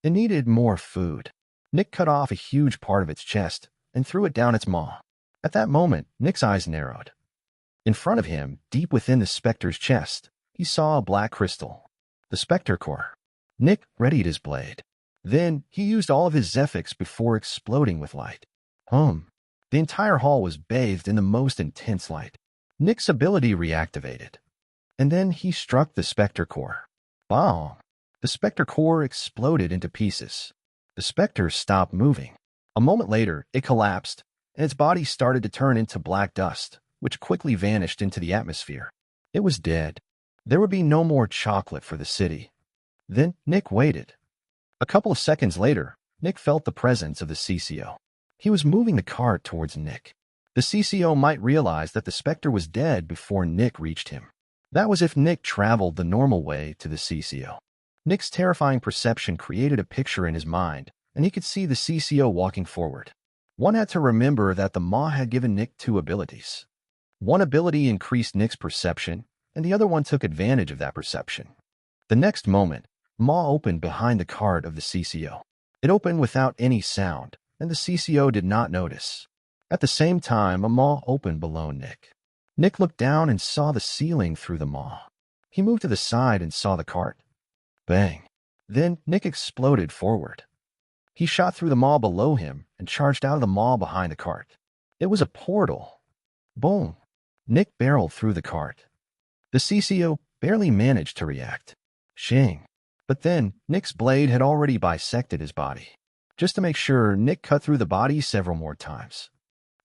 It needed more food. Nick cut off a huge part of its chest and threw it down its maw. At that moment, Nick's eyes narrowed. In front of him, deep within the Spectre's chest, he saw a black crystal. The Spectre core. Nick readied his blade. Then, he used all of his Zephyx before exploding with light. The entire hall was bathed in the most intense light. Nick's ability reactivated. And then he struck the Spectre core. Bang! The Spectre core exploded into pieces. The Spectre stopped moving. A moment later, it collapsed, and its body started to turn into black dust, which quickly vanished into the atmosphere. It was dead. There would be no more chocolate for the city. Then Nick waited. A couple of seconds later, Nick felt the presence of the CCO. He was moving the cart towards Nick. The CCO might realize that the Spectre was dead before Nick reached him. That was if Nick traveled the normal way to the CCO. Nick's terrifying perception created a picture in his mind, and he could see the CCO walking forward. One had to remember that the Maw had given Nick two abilities. One ability increased Nick's perception, and the other one took advantage of that perception. The next moment, Maw opened behind the cart of the CCO. It opened without any sound, and the CCO did not notice. At the same time, a Maw opened below Nick. Nick looked down and saw the ceiling through the Maw. He moved to the side and saw the cart. Bang. Then Nick exploded forward. He shot through the Maw below him and charged out of the Maw behind the cart. It was a portal. Boom. Nick barreled through the cart. The CCO barely managed to react. Shing. But then, Nick's blade had already bisected his body. Just to make sure, Nick cut through the body several more times.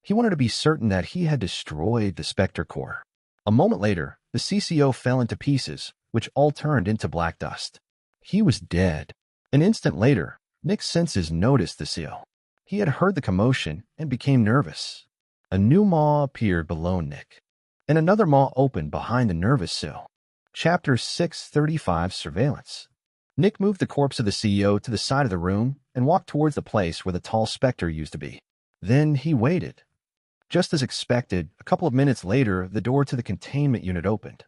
He wanted to be certain that he had destroyed the Spectre core. A moment later, the CCO fell into pieces, which all turned into black dust. He was dead. An instant later, Nick's senses noticed the seal. He had heard the commotion and became nervous. A new Maw appeared below Nick, and another Maw opened behind the nervous seal. Chapter 635 Surveillance. Nick moved the corpse of the CEO to the side of the room and walked towards the place where the tall Spectre used to be. Then he waited. Just as expected, a couple of minutes later, the door to the containment unit opened.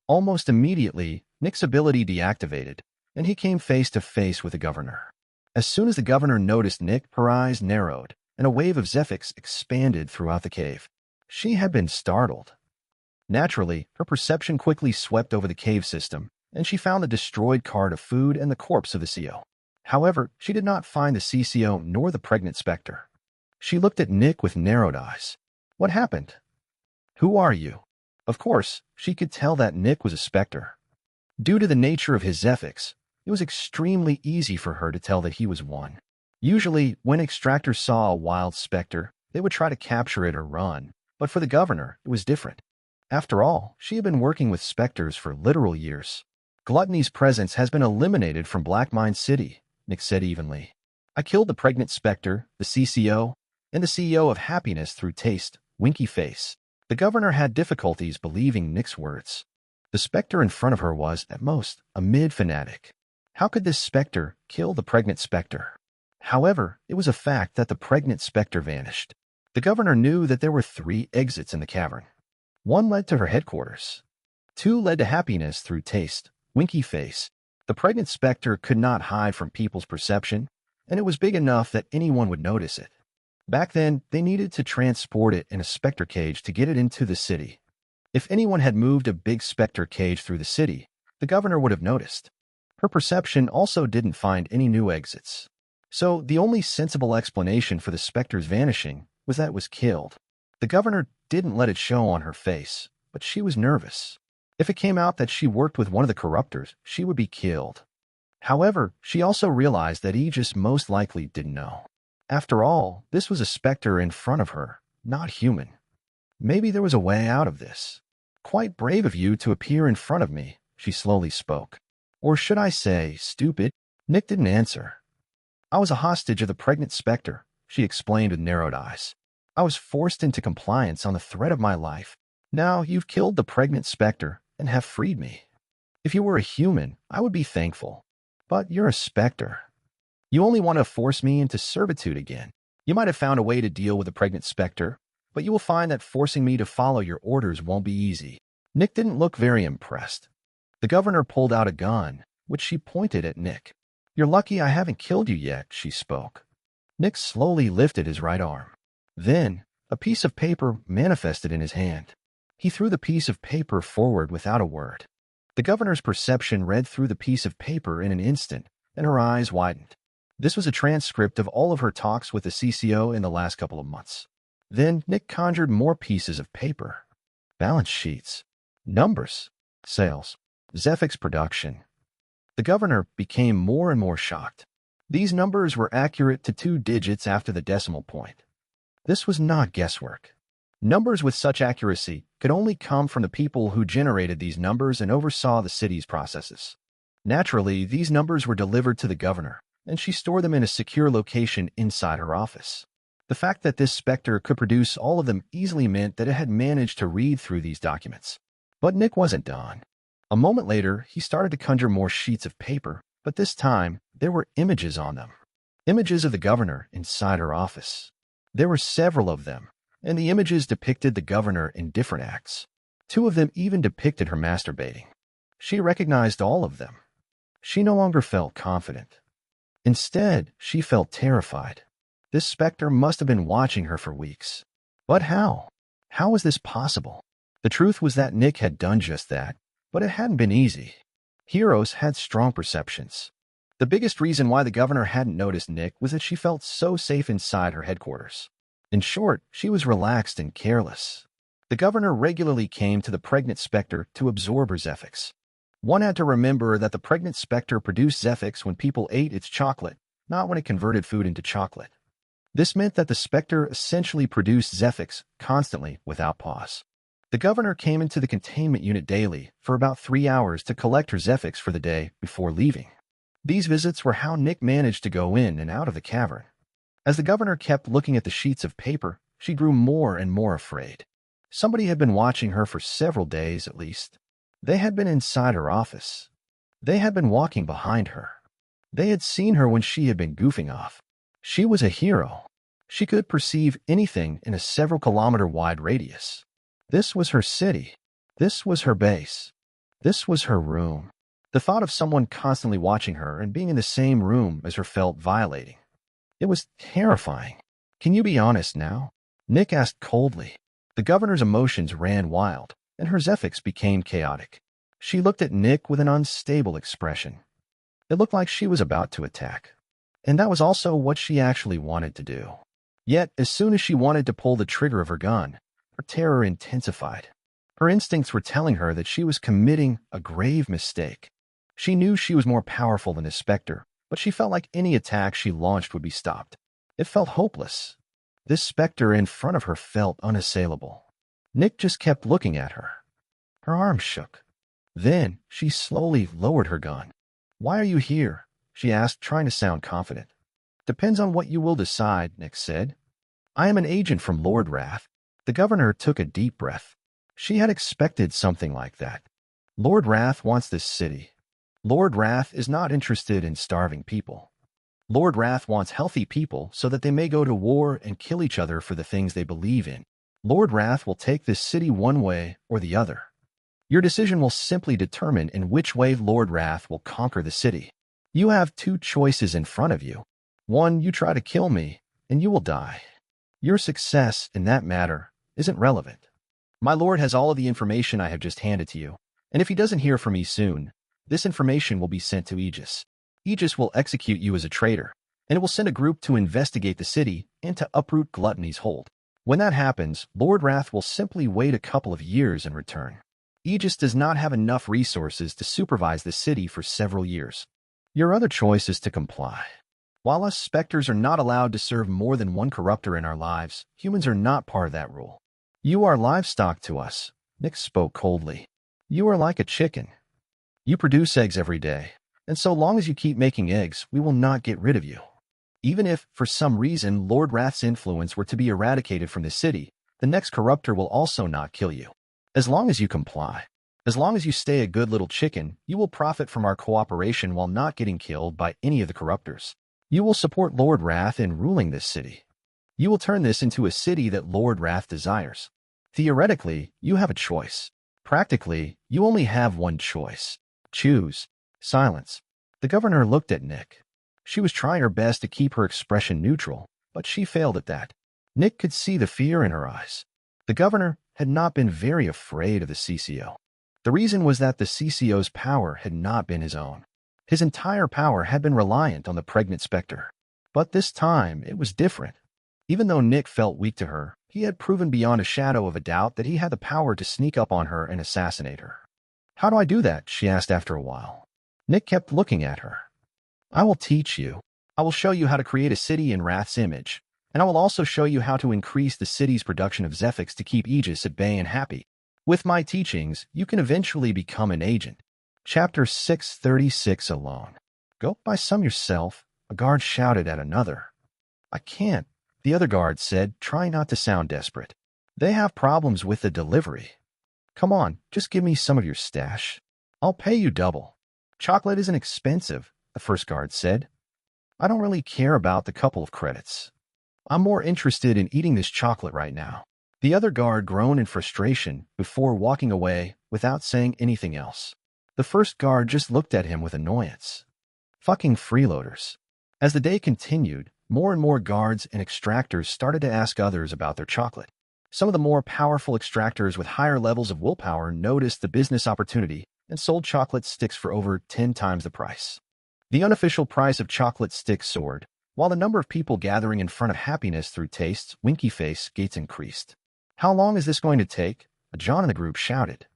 Almost immediately, Nick's ability deactivated, and he came face to face with the governor. As soon as the governor noticed Nick, her eyes narrowed, and a wave of Zephyx expanded throughout the cave. She had been startled. Naturally, her perception quickly swept over the cave system, and she found the destroyed cart of food and the corpse of the CO. However, she did not find the CCO nor the pregnant Spectre. She looked at Nick with narrowed eyes. What happened? Who are you? Of course, she could tell that Nick was a Spectre. Due to the nature of his Zephyx, it was extremely easy for her to tell that he was one. Usually, when extractors saw a wild Spectre, they would try to capture it or run, but for the governor, it was different. After all, she had been working with Specters for literal years. Gluttony's presence has been eliminated from Black Mine City, Nick said evenly. I killed the pregnant Spectre, the CCO, and the CEO of Happiness through taste, winky face. The governor had difficulties believing Nick's words. The Spectre in front of her was, at most, a mid-fanatic. How could this Spectre kill the pregnant Spectre? However, it was a fact that the pregnant Spectre vanished. The governor knew that there were 3 exits in the cavern. One led to her headquarters. 2 led to Happiness through taste, winky face. The pregnant Spectre could not hide from people's perception, and it was big enough that anyone would notice it. Back then, they needed to transport it in a Spectre cage to get it into the city. If anyone had moved a big Spectre cage through the city, the governor would have noticed. Her perception also didn't find any new exits. So the only sensible explanation for the Spectre's vanishing was that it was killed. The governor didn't let it show on her face, but she was nervous. If it came out that she worked with one of the corruptors, she would be killed. However, she also realized that Aegis most likely didn't know. After all, this was a Spectre in front of her, not human. Maybe there was a way out of this. Quite brave of you to appear in front of me, she slowly spoke. Or should I say, stupid? Nick didn't answer. I was a hostage of the pregnant Spectre, she explained with narrowed eyes. I was forced into compliance on the threat of my life. Now you've killed the pregnant Spectre and have freed me. If you were a human, I would be thankful. But you're a Spectre. You only want to force me into servitude again. You might have found a way to deal with the pregnant Spectre, but you will find that forcing me to follow your orders won't be easy. Nick didn't look very impressed. The governor pulled out a gun, which she pointed at Nick. You're lucky I haven't killed you yet, she spoke. Nick slowly lifted his right arm. Then, a piece of paper manifested in his hand. He threw the piece of paper forward without a word. The governor's perception read through the piece of paper in an instant, and her eyes widened. This was a transcript of all of her talks with the CCO in the last couple of months. Then Nick conjured more pieces of paper. Balance sheets. Numbers. Sales. Zephyx production. The governor became more and more shocked. These numbers were accurate to 2 digits after the decimal point. This was not guesswork. Numbers with such accuracy could only come from the people who generated these numbers and oversaw the city's processes. Naturally, these numbers were delivered to the governor, and she stored them in a secure location inside her office. The fact that this Spectre could produce all of them easily meant that it had managed to read through these documents. But Nick wasn't done. A moment later, he started to conjure more sheets of paper, but this time, there were images on them. Images of the governor inside her office. There were several of them, and the images depicted the governor in different acts. 2 of them even depicted her masturbating. She recognized all of them. She no longer felt confident. Instead, she felt terrified. This specter must have been watching her for weeks. But how? How was this possible? The truth was that Nick had done just that, but it hadn't been easy. Heroes had strong perceptions. The biggest reason why the governor hadn't noticed Nick was that she felt so safe inside her headquarters. In short, she was relaxed and careless. The governor regularly came to the pregnant specter to absorb her Zephyx. One had to remember that the pregnant specter produced Zephyx when people ate its chocolate, not when it converted food into chocolate. This meant that the specter essentially produced Zephyx constantly without pause. The governor came into the containment unit daily for about 3 hours to collect her Zephyx for the day before leaving. These visits were how Nick managed to go in and out of the cavern. As the governor kept looking at the sheets of paper, she grew more and more afraid. Somebody had been watching her for several days at least. They had been inside her office. They had been walking behind her. They had seen her when she had been goofing off. She was a hero. She could perceive anything in a several-kilometer-wide radius. This was her city. This was her base. This was her room. The thought of someone constantly watching her and being in the same room as her felt violating. It was terrifying. Can you be honest now? Nick asked coldly. The governor's emotions ran wild, and her Zephyx became chaotic. She looked at Nick with an unstable expression. It looked like she was about to attack. And that was also what she actually wanted to do. Yet, as soon as she wanted to pull the trigger of her gun, her terror intensified. Her instincts were telling her that she was committing a grave mistake. She knew she was more powerful than a specter, but she felt like any attack she launched would be stopped. It felt hopeless. This specter in front of her felt unassailable. Nick just kept looking at her. Her arms shook. Then, she slowly lowered her gun. "Why are you here?" she asked, trying to sound confident. "Depends on what you will decide," Nick said. "I am an agent from Lord Wrath." The governor took a deep breath. She had expected something like that. Lord Wrath wants this city. Lord Wrath is not interested in starving people. Lord Wrath wants healthy people so that they may go to war and kill each other for the things they believe in. Lord Wrath will take this city one way or the other. Your decision will simply determine in which way Lord Wrath will conquer the city. You have 2 choices in front of you. 1, you try to kill me, and you will die. Your success in that matter isn't relevant. My lord has all of the information I have just handed to you, and if he doesn't hear from me soon, this information will be sent to Aegis. Aegis will execute you as a traitor, and it will send a group to investigate the city and to uproot Gluttony's hold. When that happens, Lord Wrath will simply wait a couple of years and return. Aegis does not have enough resources to supervise the city for several years. Your other choice is to comply. While us Specters are not allowed to serve more than one corruptor in our lives, humans are not part of that rule. You are livestock to us, Nick spoke coldly. You are like a chicken. You produce eggs every day, and so long as you keep making eggs, we will not get rid of you. Even if, for some reason, Lord Wrath's influence were to be eradicated from the city, the next corruptor will also not kill you. As long as you comply. As long as you stay a good little chicken, you will profit from our cooperation while not getting killed by any of the corruptors. You will support Lord Wrath in ruling this city. You will turn this into a city that Lord Wrath desires. Theoretically, you have a choice. Practically, you only have one choice. Choose silence. The governor looked at Nick. She was trying her best to keep her expression neutral, but she failed at that. Nick could see the fear in her eyes. The governor had not been very afraid of the CCO. The reason was that the CCO's power had not been his own. His entire power had been reliant on the pregnant specter. But this time, it was different. Even though Nick felt weak to her, he had proven beyond a shadow of a doubt that he had the power to sneak up on her and assassinate her. "How do I do that?" she asked after a while. Nick kept looking at her. "I will teach you. I will show you how to create a city in Wrath's image, and I will also show you how to increase the city's production of Zephyx to keep Aegis at bay and happy. With my teachings, you can eventually become an agent." Chapter 636 Alone. "Go buy some yourself," a guard shouted at another. "I can't," the other guard said, trying not to sound desperate. "They have problems with the delivery." "Come on, just give me some of your stash. I'll pay you double." "Chocolate isn't expensive," the first guard said. I don't really care about the couple of credits. I'm more interested in eating this chocolate right now." The other guard groaned in frustration before walking away without saying anything else. The first guard just looked at him with annoyance. Fucking freeloaders. As the day continued, more and more guards and extractors started to ask others about their chocolate. Some of the more powerful extractors with higher levels of willpower noticed the business opportunity and sold chocolate sticks for over 10 times the price. The unofficial price of chocolate sticks soared, while the number of people gathering in front of Happiness Through Taste's winky face gates increased. "How long is this going to take?" a John in the group shouted.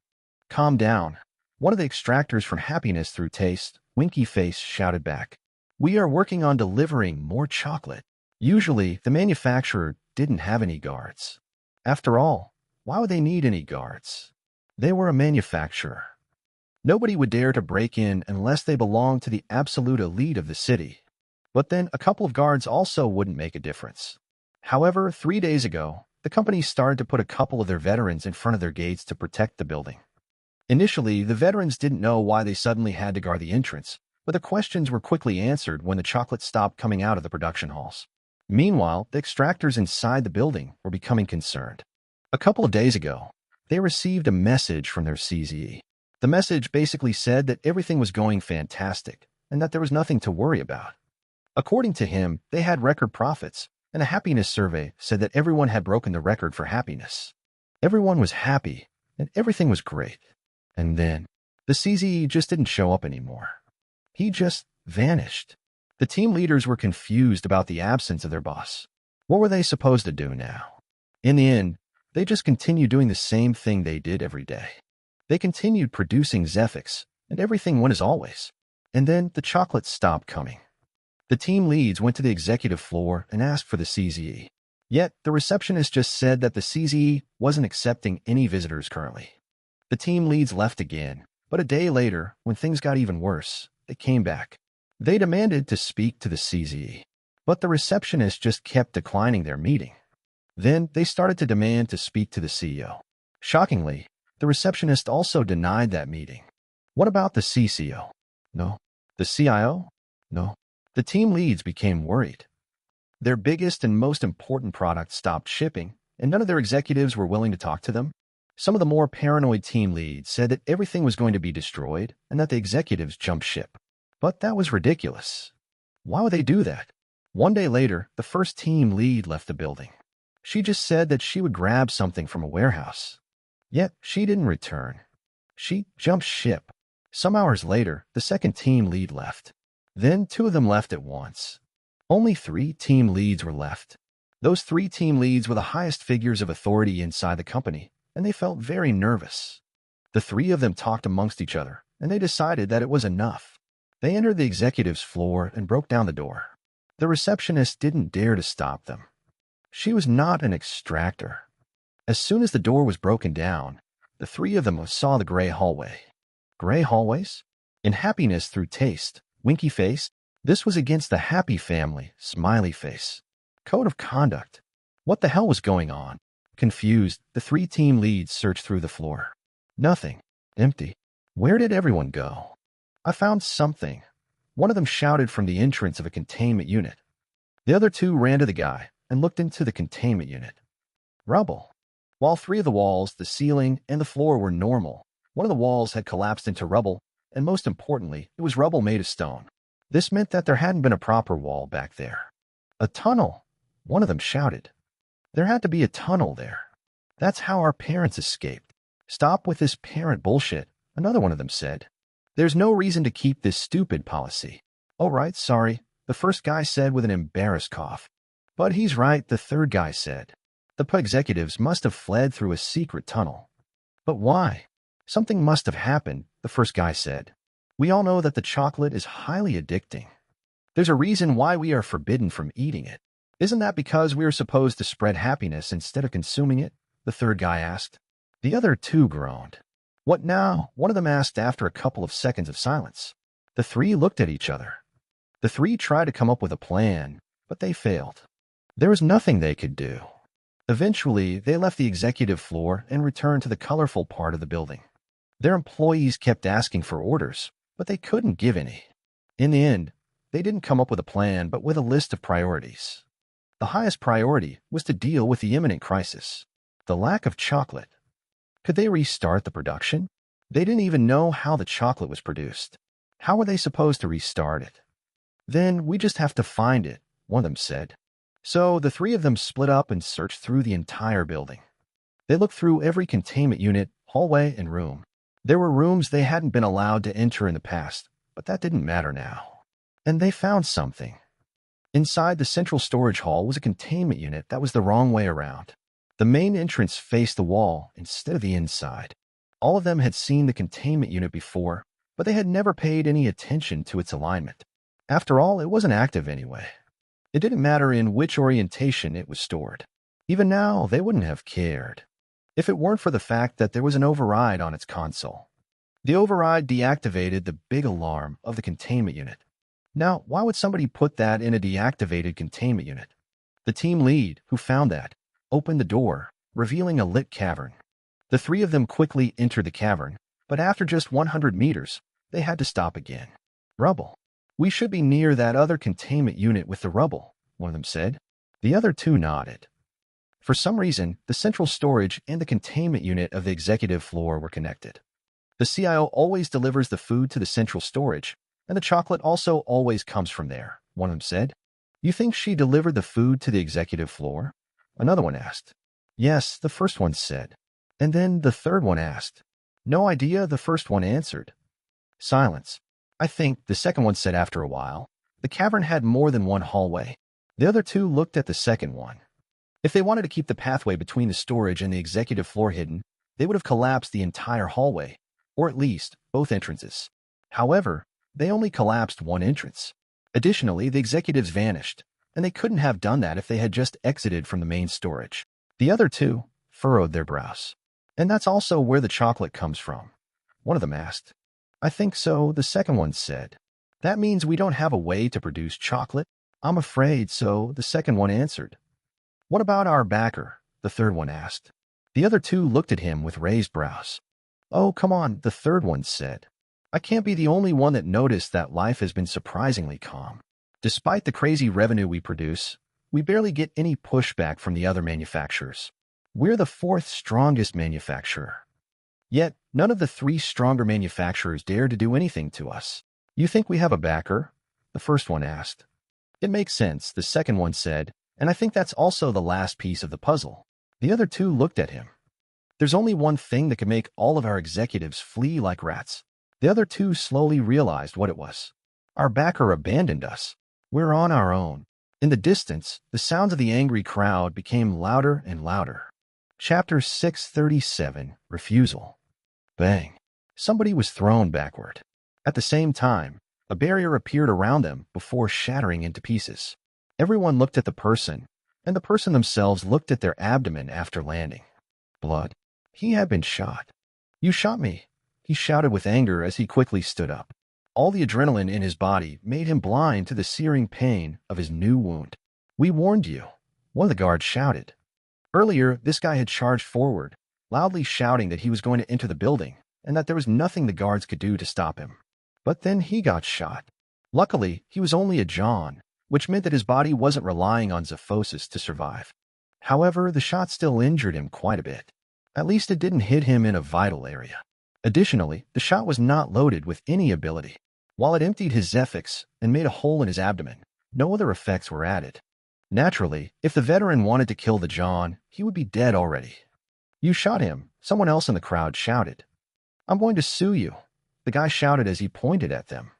"Calm down," one of the extractors from Happiness Through Taste, winky face, shouted back. "We are working on delivering more chocolate." Usually, the manufacturer didn't have any guards. After all, why would they need any guards? They were a manufacturer. Nobody would dare to break in unless they belonged to the absolute elite of the city. But then a couple of guards also wouldn't make a difference. However, 3 days ago, the company started to put a couple of their veterans in front of their gates to protect the building. Initially, the veterans didn't know why they suddenly had to guard the entrance, but the questions were quickly answered when the chocolate stopped coming out of the production halls. Meanwhile, the extractors inside the building were becoming concerned. A couple of days ago, they received a message from their CZE. The message basically said that everything was going fantastic and that there was nothing to worry about. According to him, they had record profits, and a happiness survey said that everyone had broken the record for happiness. Everyone was happy, and everything was great. And then, the CZE just didn't show up anymore. He just vanished. The team leaders were confused about the absence of their boss. What were they supposed to do now? In the end, they just continued doing the same thing they did every day. They continued producing Zephyx, and everything went as always. And then the chocolate stopped coming. The team leads went to the executive floor and asked for the CZE. Yet, the receptionist just said that the CZE wasn't accepting any visitors currently. The team leads left again, but a day later, when things got even worse, they came back. They demanded to speak to the CZE, but the receptionist just kept declining their meeting. Then they started to demand to speak to the CEO. Shockingly, the receptionist also denied that meeting. What about the CCO? No. The CIO? No. The team leads became worried. Their biggest and most important product stopped shipping, and none of their executives were willing to talk to them. Some of the more paranoid team leads said that everything was going to be destroyed and that the executives jumped ship. But that was ridiculous. Why would they do that? One day later, the first team lead left the building. She just said that she would grab something from a warehouse. Yet, she didn't return. She jumped ship. Some hours later, the second team lead left. Then 2 of them left at once. Only 3 team leads were left. Those 3 team leads were the highest figures of authority inside the company, and they felt very nervous. The 3 of them talked amongst each other, and they decided that it was enough. They entered the executive's floor and broke down the door. The receptionist didn't dare to stop them. She was not an extractor. As soon as the door was broken down, the 3 of them saw the gray hallway. Gray hallways? In Happiness Through Taste, winky face? This was against the Happy Family, smiley face. Code of conduct. What the hell was going on? Confused, the 3 team leads searched through the floor. Nothing. Empty. Where did everyone go? I found something. One of them shouted from the entrance of a containment unit. The other 2 ran to the guy and looked into the containment unit. Rubble. While 3 of the walls, the ceiling, and the floor were normal, one of the walls had collapsed into rubble, and most importantly, it was rubble made of stone. This meant that there hadn't been a proper wall back there. A tunnel, one of them shouted. There had to be a tunnel there. That's how our parents escaped. Stop with this parent bullshit, another one of them said. There's no reason to keep this stupid policy. Oh, right, sorry, the first guy said with an embarrassed cough. But he's right, the third guy said. The executives must have fled through a secret tunnel. But why? Something must have happened, the first guy said. We all know that the chocolate is highly addicting. There's a reason why we are forbidden from eating it. Isn't that because we are supposed to spread happiness instead of consuming it? The third guy asked. The other 2 groaned. What now? One of them asked after a couple of seconds of silence. The 3 looked at each other. The 3 tried to come up with a plan, but they failed. There was nothing they could do. Eventually, they left the executive floor and returned to the colorful part of the building. Their employees kept asking for orders, but they couldn't give any. In the end, They didn't come up with a plan, but with a list of priorities. The highest priority was to deal with the imminent crisis, the lack of chocolate. Could they restart the production? They didn't even know how the chocolate was produced. How were they supposed to restart it? Then we just have to find it, one of them said. So the three of them split up and searched through the entire building. They looked through every containment unit, hallway, and room. There were rooms they hadn't been allowed to enter in the past, but that didn't matter now. And they found something. Inside the central storage hall was a containment unit that was the wrong way around. The main entrance faced the wall instead of the inside. All of them had seen the containment unit before, but they had never paid any attention to its alignment. After all, it wasn't active anyway. It didn't matter in which orientation it was stored. Even now, they wouldn't have cared, if it weren't for the fact that there was an override on its console. The override deactivated the big alarm of the containment unit. Now, why would somebody put that in a deactivated containment unit? The team lead, who found that, opened the door, revealing a lit cavern. The three of them quickly entered the cavern, but after just 100 meters, they had to stop again. Rubble. We should be near that other containment unit with the rubble, one of them said. The other two nodded. For some reason, the central storage and the containment unit of the executive floor were connected. The CIO always delivers the food to the central storage, and the chocolate also always comes from there, one of them said. You think she delivered the food to the executive floor? Another one asked. Yes, the first one said. And then the third one asked. No idea, the first one answered. Silence. I think, the second one said after a while. The cavern had more than one hallway. The other two looked at the second one. If they wanted to keep the pathway between the storage and the executive floor hidden, they would have collapsed the entire hallway, or at least both entrances. However, they only collapsed one entrance. Additionally, the executives vanished, and they couldn't have done that if they had just exited from the main storage. The other two furrowed their brows. And that's also where the chocolate comes from, one of them asked. I think so, the second one said. That means we don't have a way to produce chocolate? I'm afraid so, the second one answered. What about our backer? The third one asked. The other two looked at him with raised brows. Oh, come on, the third one said. I can't be the only one that noticed that life has been surprisingly calm. Despite the crazy revenue we produce, we barely get any pushback from the other manufacturers. We're the fourth strongest manufacturer. Yet, none of the three stronger manufacturers dare to do anything to us. You think we have a backer? The first one asked. It makes sense, the second one said, and I think that's also the last piece of the puzzle. The other two looked at him. There's only one thing that can make all of our executives flee like rats. The other two slowly realized what it was. Our backer abandoned us. We're on our own. In the distance, the sounds of the angry crowd became louder and louder. Chapter 637, Refusal. Bang. Somebody was thrown backward. At the same time, a barrier appeared around them before shattering into pieces. Everyone looked at the person, and the person themselves looked at their abdomen after landing. Blood. He had been shot. You shot me, he shouted with anger as he quickly stood up. All the adrenaline in his body made him blind to the searing pain of his new wound. We warned you, one of the guards shouted. Earlier, this guy had charged forward, loudly shouting that he was going to enter the building and that there was nothing the guards could do to stop him. But then he got shot. Luckily, he was only a John, which meant that his body wasn't relying on Zephyx to survive. However, the shot still injured him quite a bit. At least it didn't hit him in a vital area. Additionally, the shot was not loaded with any ability. While it emptied his Zephyx and made a hole in his abdomen, no other effects were added. Naturally, if the veteran wanted to kill the John, he would be dead already. You shot him, someone else in the crowd shouted. I'm going to sue you, the guy shouted as he pointed at them.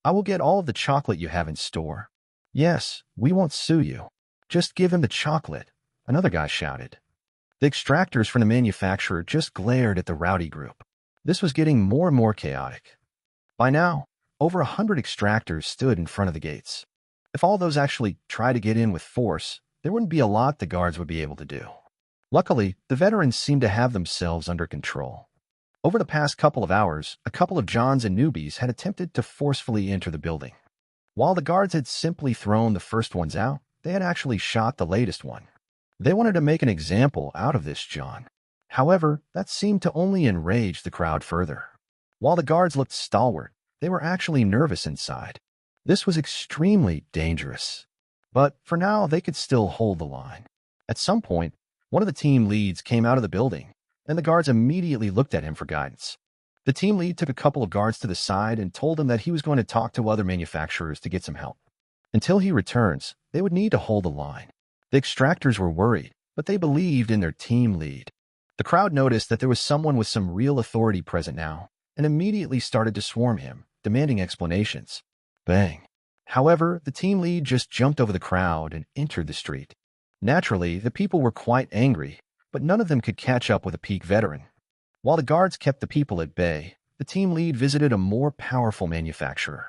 I will get all of the chocolate you have in store. Yes, we won't sue you. Just give him the chocolate, another guy shouted. The extractors from the manufacturer just glared at the rowdy group. This was getting more and more chaotic. By now, over 100 extractors stood in front of the gates. If all those actually tried to get in with force, there wouldn't be a lot the guards would be able to do. Luckily, the veterans seemed to have themselves under control. Over the past couple of hours, a couple of Johns and newbies had attempted to forcefully enter the building. While the guards had simply thrown the first ones out, they had actually shot the latest one. They wanted to make an example out of this John. However, that seemed to only enrage the crowd further. While the guards looked stalwart, they were actually nervous inside. This was extremely dangerous. But for now, they could still hold the line. At some point, one of the team leads came out of the building, and the guards immediately looked at him for guidance. The team lead took a couple of guards to the side and told them that he was going to talk to other manufacturers to get some help. Until he returns, they would need to hold the line. The extractors were worried, but they believed in their team lead. The crowd noticed that there was someone with some real authority present now, and immediately started to swarm him, demanding explanations. Bang. However, the team lead just jumped over the crowd and entered the street. Naturally, the people were quite angry, but none of them could catch up with a peak veteran. While the guards kept the people at bay, the team lead visited a more powerful manufacturer.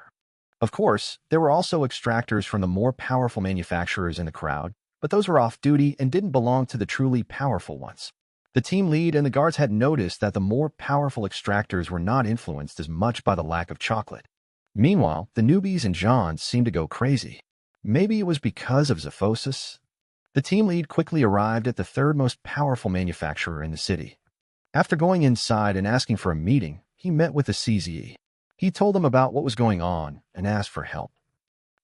Of course, there were also extractors from the more powerful manufacturers in the crowd, but those were off-duty and didn't belong to the truly powerful ones. The team lead and the guards had noticed that the more powerful extractors were not influenced as much by the lack of chocolate. Meanwhile, the newbies and Johns seemed to go crazy. Maybe it was because of Zephyx. The team lead quickly arrived at the third most powerful manufacturer in the city. After going inside and asking for a meeting, he met with the CZE. He told them about what was going on and asked for help.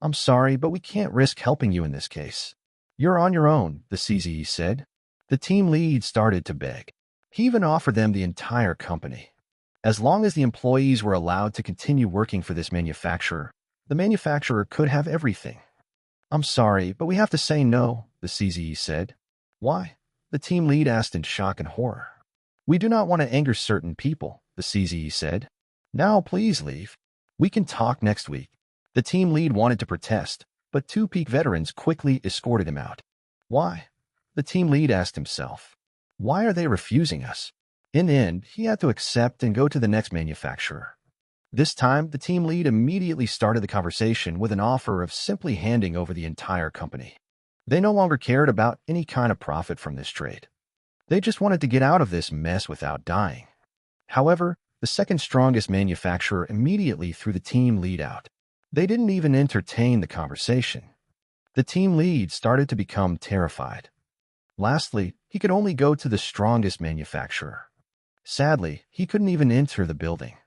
"I'm sorry, but we can't risk helping you in this case. You're on your own," the CZE said. The team lead started to beg. He even offered them the entire company. As long as the employees were allowed to continue working for this manufacturer, the manufacturer could have everything. "I'm sorry, but we have to say no," the CZE said. "Why?" the team lead asked in shock and horror. "We do not want to anger certain people," the CZE said. "Now please leave. We can talk next week." The team lead wanted to protest, but two peak veterans quickly escorted him out. "Why?" the team lead asked himself. "Why are they refusing us?" In the end, he had to accept and go to the next manufacturer. This time, the team lead immediately started the conversation with an offer of simply handing over the entire company. They no longer cared about any kind of profit from this trade. They just wanted to get out of this mess without dying. However, the second strongest manufacturer immediately threw the team lead out. They didn't even entertain the conversation. The team lead started to become terrified. Lastly, he could only go to the strongest manufacturer. Sadly, he couldn't even enter the building.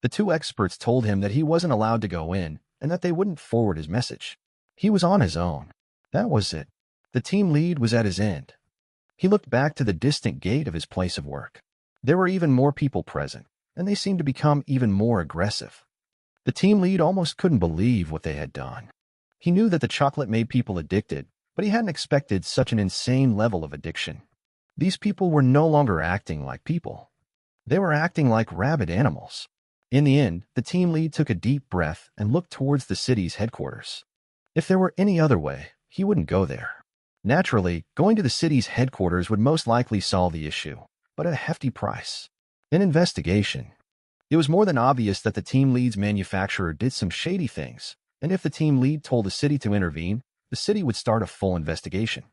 The two experts told him that he wasn't allowed to go in and that they wouldn't forward his message. He was on his own. That was it. The team lead was at his end. He looked back to the distant gate of his place of work. There were even more people present, and they seemed to become even more aggressive. The team lead almost couldn't believe what they had done. He knew that the chocolate made people addicted, but he hadn't expected such an insane level of addiction. These people were no longer acting like people. They were acting like rabid animals. In the end, the team lead took a deep breath and looked towards the city's headquarters. If there were any other way, he wouldn't go there. Naturally, going to the city's headquarters would most likely solve the issue, but at a hefty price. An investigation. It was more than obvious that the team lead's manufacturer did some shady things, and if the team lead told the city to intervene, the city would start a full investigation.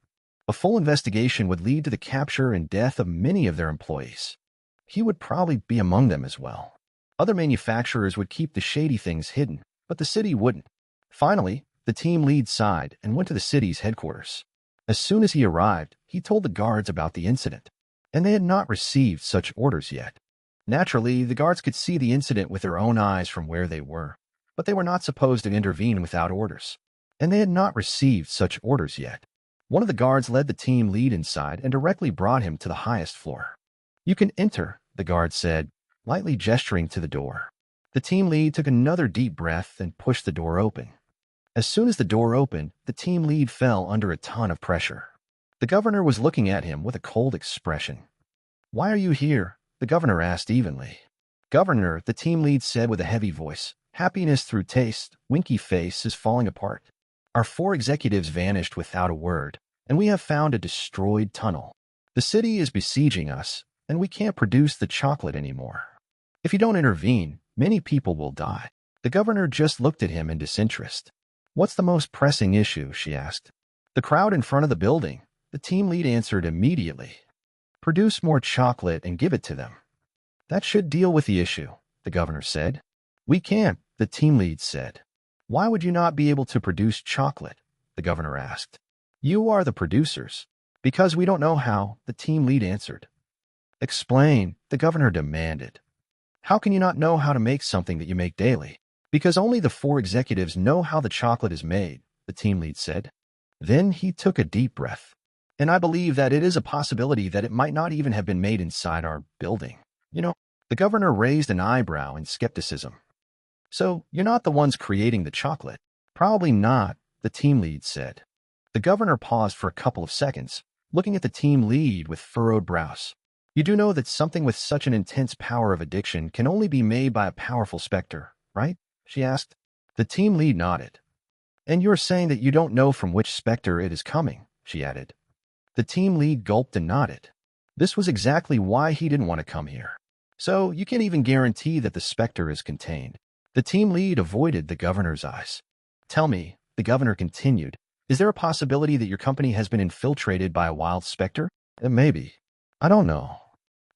A full investigation would lead to the capture and death of many of their employees. He would probably be among them as well. Other manufacturers would keep the shady things hidden, but the city wouldn't. Finally, the team lead sighed and went to the city's headquarters. As soon as he arrived, he told the guards about the incident, and they had not received such orders yet. Naturally, the guards could see the incident with their own eyes from where they were, but they were not supposed to intervene without orders, and they had not received such orders yet. One of the guards led the team lead inside and directly brought him to the highest floor. "You can enter," the guard said, lightly gesturing to the door. The team lead took another deep breath and pushed the door open. As soon as the door opened, the team lead fell under a ton of pressure. The governor was looking at him with a cold expression. "Why are you here?" the governor asked evenly. "Governor," the team lead said with a heavy voice, "happiness through taste, winky face is falling apart. Our 4 executives vanished without a word, and we have found a destroyed tunnel. The city is besieging us, and we can't produce the chocolate anymore. If you don't intervene, many people will die." The governor just looked at him in disinterest. "What's the most pressing issue?" she asked. The crowd in front of the building, the team lead answered immediately. "Produce more chocolate and give it to them." "That should deal with the issue," the governor said. "We can't," the team lead said. "Why would you not be able to produce chocolate?" the governor asked. "You are the producers." "Because we don't know how," the team lead answered. "Explain," the governor demanded. "How can you not know how to make something that you make daily?" Because only the 4 executives know how the chocolate is made, the team lead said. Then he took a deep breath. And I believe that it is a possibility that it might not even have been made inside our building. The governor raised an eyebrow in skepticism. So, you're not the ones creating the chocolate? Probably not, the team lead said. The governor paused for a couple of seconds, looking at the team lead with furrowed brows. You do know that something with such an intense power of addiction can only be made by a powerful specter, right? She asked. The team lead nodded. And you're saying that you don't know from which specter it is coming, she added. The team lead gulped and nodded. This was exactly why he didn't want to come here. So you can't even guarantee that the specter is contained. The team lead avoided the governor's eyes. Tell me, the governor continued, is there a possibility that your company has been infiltrated by a wild specter? Maybe. I don't know.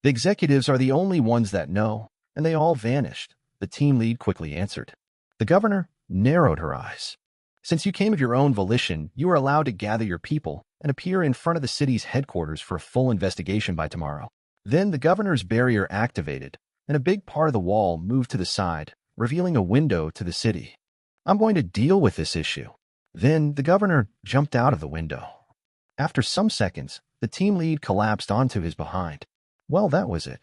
The executives are the only ones that know, and they all vanished, the team lead quickly answered. The governor narrowed her eyes. Since you came of your own volition, you are allowed to gather your people and appear in front of the city's headquarters for a full investigation by tomorrow. Then the governor's barrier activated, and a big part of the wall moved to the side, revealing a window to the city. I'm going to deal with this issue. Then the governor jumped out of the window. After some seconds, the team lead collapsed onto his behind. Well, that was it.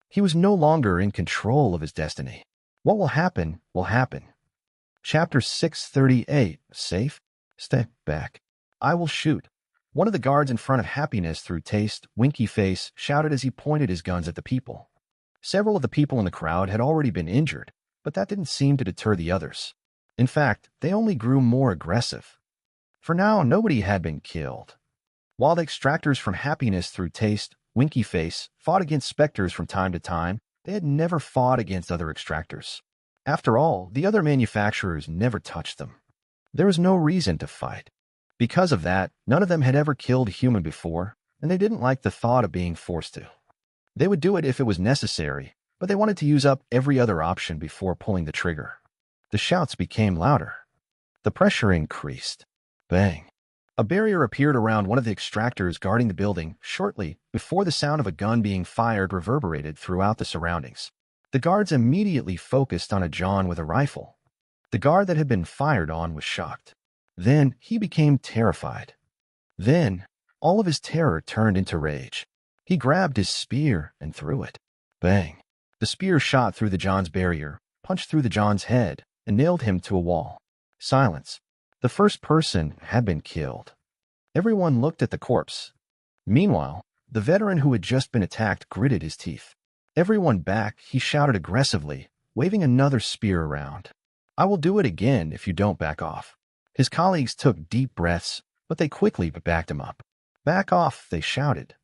He was no longer in control of his destiny. What will happen, will happen. Chapter 638, Safe? Step back. I will shoot. One of the guards in front of Happiness Through Taste, Winky Face, shouted as he pointed his guns at the people. Several of the people in the crowd had already been injured, but that didn't seem to deter the others. In fact, they only grew more aggressive. For now, nobody had been killed. While the extractors from Happiness Through Taste, Winky Face, fought against Specters from time to time, they had never fought against other extractors. After all, the other manufacturers never touched them. There was no reason to fight. Because of that, none of them had ever killed a human before, and they didn't like the thought of being forced to. They would do it if it was necessary, but they wanted to use up every other option before pulling the trigger. The shouts became louder. The pressure increased. Bang. A barrier appeared around one of the extractors guarding the building shortly before the sound of a gun being fired reverberated throughout the surroundings. The guards immediately focused on a John with a rifle. The guard that had been fired on was shocked. Then he became terrified. Then all of his terror turned into rage. He grabbed his spear and threw it. Bang. The spear shot through the John's barrier, punched through the John's head, and nailed him to a wall. Silence. The first person had been killed. Everyone looked at the corpse. Meanwhile, the veteran who had just been attacked gritted his teeth. Everyone back, he shouted aggressively, waving another spear around. I will do it again if you don't back off. His colleagues took deep breaths, but they quickly backed him up. Back off, they shouted.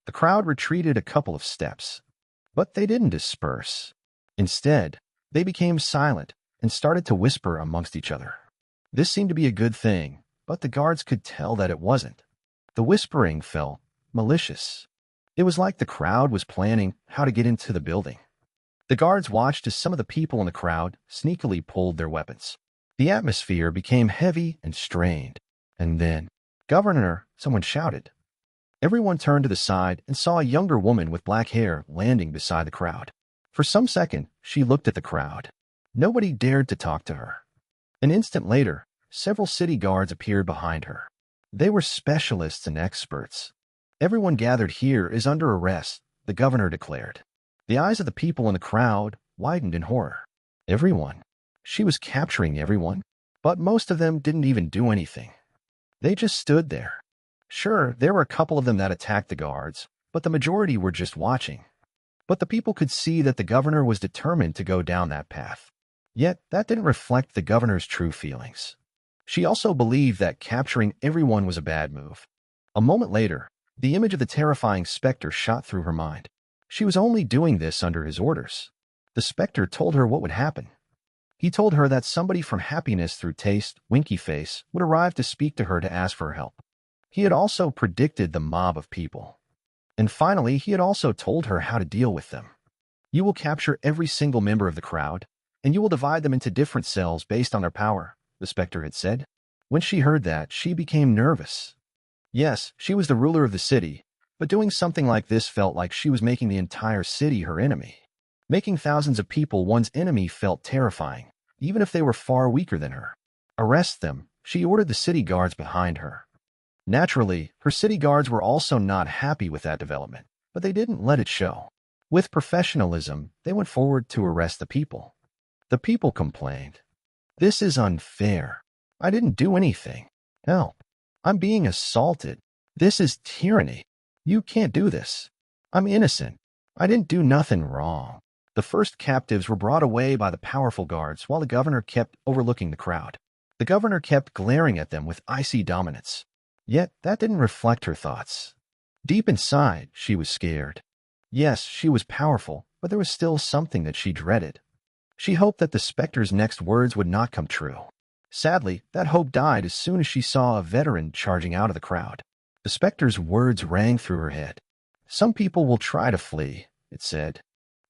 The crowd retreated a couple of steps. But they didn't disperse. Instead, they became silent and started to whisper amongst each other. This seemed to be a good thing, but the guards could tell that it wasn't. The whispering felt malicious. It was like the crowd was planning how to get into the building. The guards watched as some of the people in the crowd sneakily pulled their weapons. The atmosphere became heavy and strained. And then, Governor, someone shouted. Everyone turned to the side and saw a younger woman with black hair landing beside the crowd. For some second, she looked at the crowd. Nobody dared to talk to her. An instant later, several city guards appeared behind her. They were specialists and experts. Everyone gathered here is under arrest, the governor declared. The eyes of the people in the crowd widened in horror. Everyone. She was capturing everyone, but most of them didn't even do anything. They just stood there. Sure, there were a couple of them that attacked the guards, but the majority were just watching. But the people could see that the governor was determined to go down that path. Yet, that didn't reflect the governor's true feelings. She also believed that capturing everyone was a bad move. A moment later, the image of the terrifying Spectre shot through her mind. She was only doing this under his orders. The Spectre told her what would happen. He told her that somebody from Happiness Through Taste, Winky Face, would arrive to speak to her to ask for help. He had also predicted the mob of people. And finally, he had also told her how to deal with them. You will capture every single member of the crowd, and you will divide them into different cells based on their power, the Spectre had said. When she heard that, she became nervous. Yes, she was the ruler of the city, but doing something like this felt like she was making the entire city her enemy. Making thousands of people one's enemy felt terrifying, even if they were far weaker than her. Arrest them, she ordered the city guards behind her. Naturally, her city guards were also not happy with that development, but they didn't let it show. With professionalism, they went forward to arrest the people. The people complained. "This is unfair. I didn't do anything. Help. I'm being assaulted. This is tyranny. You can't do this. I'm innocent. I didn't do nothing wrong." The first captives were brought away by the powerful guards while the governor kept overlooking the crowd. The governor kept glaring at them with icy dominance. Yet that didn't reflect her thoughts. Deep inside, she was scared. Yes, she was powerful, but there was still something that she dreaded. She hoped that the Specters' next words would not come true. Sadly, that hope died as soon as she saw a veteran charging out of the crowd. The Specters' words rang through her head. "Some people will try to flee," it said,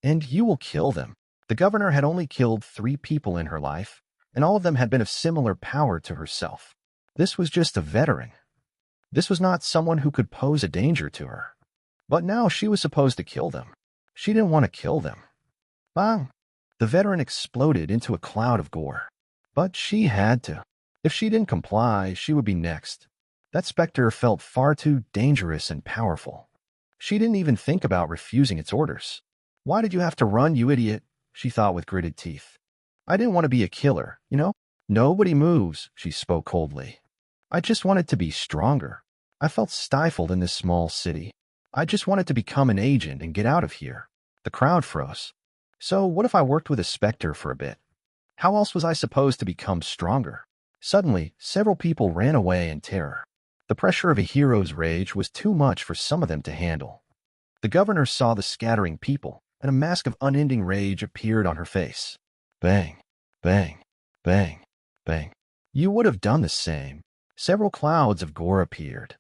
"and you will kill them." The governor had only killed 3 people in her life, and all of them had been of similar power to herself. This was just a veteran. This was not someone who could pose a danger to her. But now she was supposed to kill them. She didn't want to kill them. Bang! The veteran exploded into a cloud of gore. But she had to. If she didn't comply, she would be next. That specter felt far too dangerous and powerful. She didn't even think about refusing its orders. "Why did you have to run, you idiot?" she thought with gritted teeth. "I didn't want to be a killer, you know? Nobody moves," she spoke coldly. "I just wanted to be stronger. I felt stifled in this small city. I just wanted to become an agent and get out of here." The crowd froze. So what if I worked with a specter for a bit? How else was I supposed to become stronger? Suddenly, several people ran away in terror. The pressure of a hero's rage was too much for some of them to handle. The governor saw the scattering people, and a mask of unending rage appeared on her face. Bang, bang, bang, bang. You would have done the same. Several clouds of gore appeared.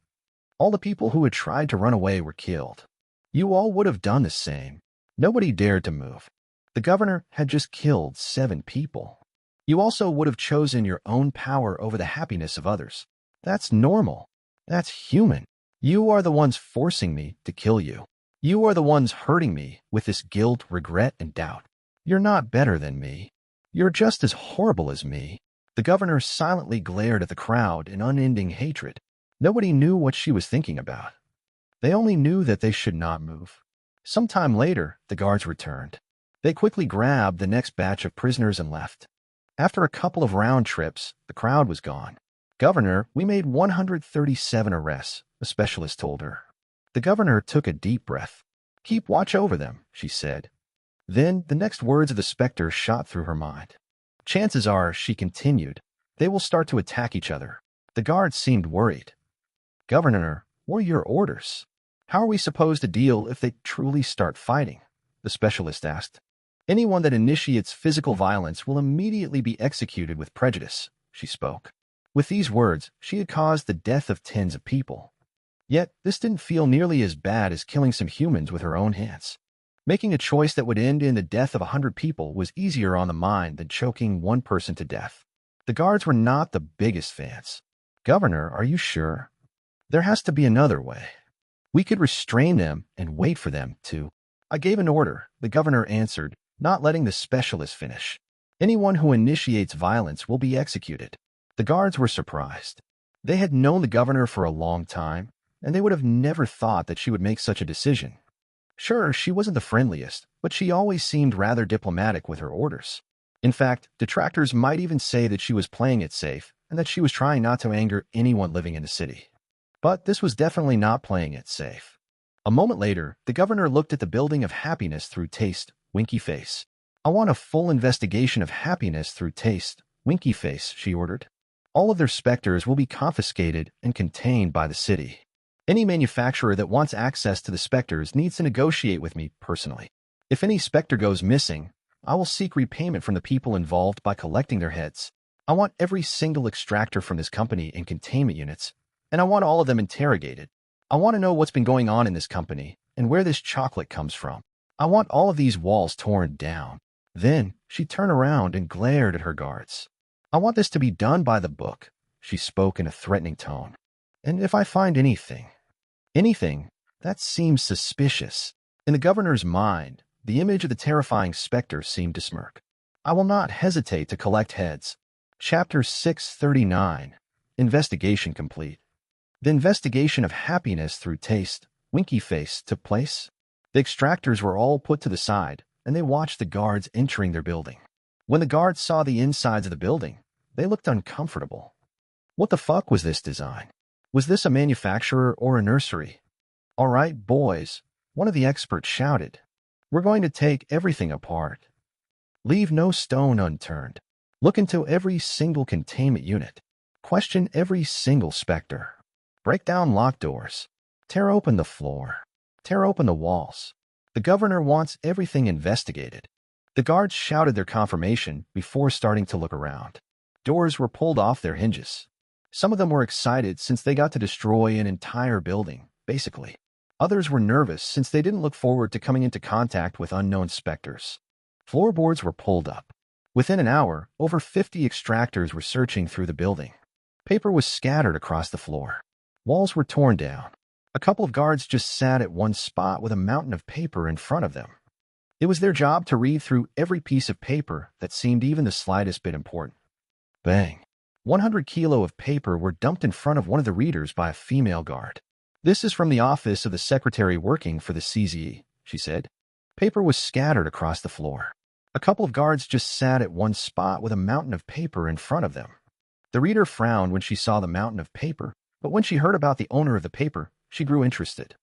All the people who had tried to run away were killed. You all would have done the same. Nobody dared to move. The governor had just killed 7 people. You also would have chosen your own power over the happiness of others. That's normal. That's human. You are the ones forcing me to kill you. You are the ones hurting me with this guilt, regret, and doubt. You're not better than me. You're just as horrible as me. The governor silently glared at the crowd in unending hatred. Nobody knew what she was thinking about. They only knew that they should not move. Sometime later, the guards returned. They quickly grabbed the next batch of prisoners and left. After a couple of round trips, the crowd was gone. "Governor, we made 137 arrests," a specialist told her. The governor took a deep breath. "Keep watch over them," she said. Then the next words of the specter shot through her mind. "Chances are," she continued, "they will start to attack each other." The guards seemed worried. "Governor, what are your orders? How are we supposed to deal if they truly start fighting?" the specialist asked. "Anyone that initiates physical violence will immediately be executed with prejudice," she spoke. With these words, she had caused the death of tens of people. Yet, this didn't feel nearly as bad as killing some humans with her own hands. Making a choice that would end in the death of 100 people was easier on the mind than choking one person to death. The guards were not the biggest fans. "Governor, are you sure? There has to be another way. We could restrain them and wait for them to." "I gave an order," the governor answered, not letting the specialist finish. "Anyone who initiates violence will be executed." The guards were surprised. They had known the governor for a long time, and they would have never thought that she would make such a decision. Sure, she wasn't the friendliest, but she always seemed rather diplomatic with her orders. In fact, detractors might even say that she was playing it safe and that she was trying not to anger anyone living in the city. But this was definitely not playing it safe. A moment later, the governor looked at the building of happiness through taste, winky face. "I want a full investigation of happiness through taste, winky face," she ordered. "All of their specters will be confiscated and contained by the city. Any manufacturer that wants access to the specters needs to negotiate with me personally. If any specter goes missing, I will seek repayment from the people involved by collecting their heads. I want every single extractor from this company in containment units, and I want all of them interrogated. I want to know what's been going on in this company and where this chocolate comes from. I want all of these walls torn down." Then she turned around and glared at her guards. "I want this to be done by the book," she spoke in a threatening tone. "And if I find anything, that seems suspicious." In the governor's mind, the image of the terrifying specter seemed to smirk. I will not hesitate to collect heads. Chapter 639. Investigation complete. The investigation of happiness through taste, winky face, took place. The extractors were all put to the side, and they watched the guards entering their building. When the guards saw the insides of the building, they looked uncomfortable. What the fuck was this design? Was this a manufacturer or a nursery? All right, boys, one of the experts shouted. We're going to take everything apart. Leave no stone unturned. Look into every single containment unit. Question every single specter. Break down locked doors. Tear open the floor. Tear open the walls. The governor wants everything investigated. The guards shouted their confirmation before starting to look around. Doors were pulled off their hinges. Some of them were excited since they got to destroy an entire building, basically. Others were nervous since they didn't look forward to coming into contact with unknown specters. Floorboards were pulled up. Within an hour, over 50 extractors were searching through the building. Paper was scattered across the floor. Walls were torn down. A couple of guards just sat at one spot with a mountain of paper in front of them. It was their job to read through every piece of paper that seemed even the slightest bit important. Bang! 100 kilos of paper were dumped in front of one of the readers by a female guard. This is from the office of the secretary working for the CZE, she said. Paper was scattered across the floor. A couple of guards just sat at one spot with a mountain of paper in front of them. The reader frowned when she saw the mountain of paper, but when she heard about the owner of the paper, she grew interested.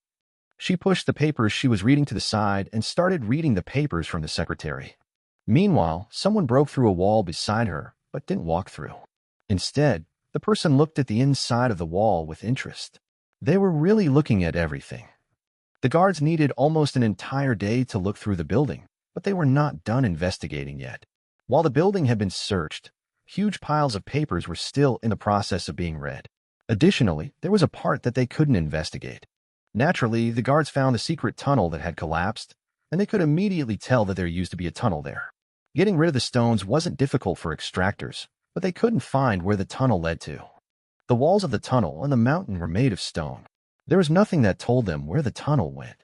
She pushed the papers she was reading to the side and started reading the papers from the secretary. Meanwhile, someone broke through a wall beside her, but didn't walk through. Instead, the person looked at the inside of the wall with interest. They were really looking at everything. The guards needed almost an entire day to look through the building, but they were not done investigating yet. While the building had been searched, huge piles of papers were still in the process of being read. Additionally, there was a part that they couldn't investigate. Naturally, the guards found the secret tunnel that had collapsed, and they could immediately tell that there used to be a tunnel there. Getting rid of the stones wasn't difficult for extractors, but they couldn't find where the tunnel led to. The walls of the tunnel and the mountain were made of stone. There was nothing that told them where the tunnel went.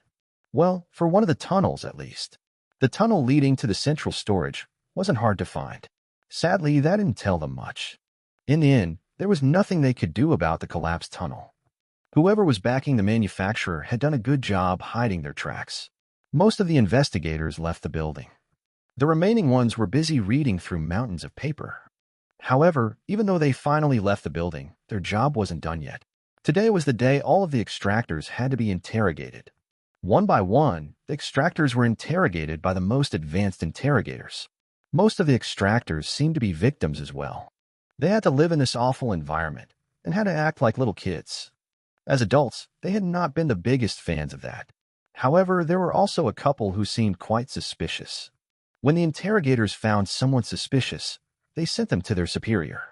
Well, for one of the tunnels at least. The tunnel leading to the central storage wasn't hard to find. Sadly, that didn't tell them much. In the end, there was nothing they could do about the collapsed tunnel. Whoever was backing the manufacturer had done a good job hiding their tracks. Most of the investigators left the building. The remaining ones were busy reading through mountains of paper. However, even though they finally left the building, their job wasn't done yet. Today was the day all of the extractors had to be interrogated. One by one, the extractors were interrogated by the most advanced interrogators. Most of the extractors seemed to be victims as well. They had to live in this awful environment and had to act like little kids. As adults, they had not been the biggest fans of that. However, there were also a couple who seemed quite suspicious. When the interrogators found someone suspicious, they sent them to their superior.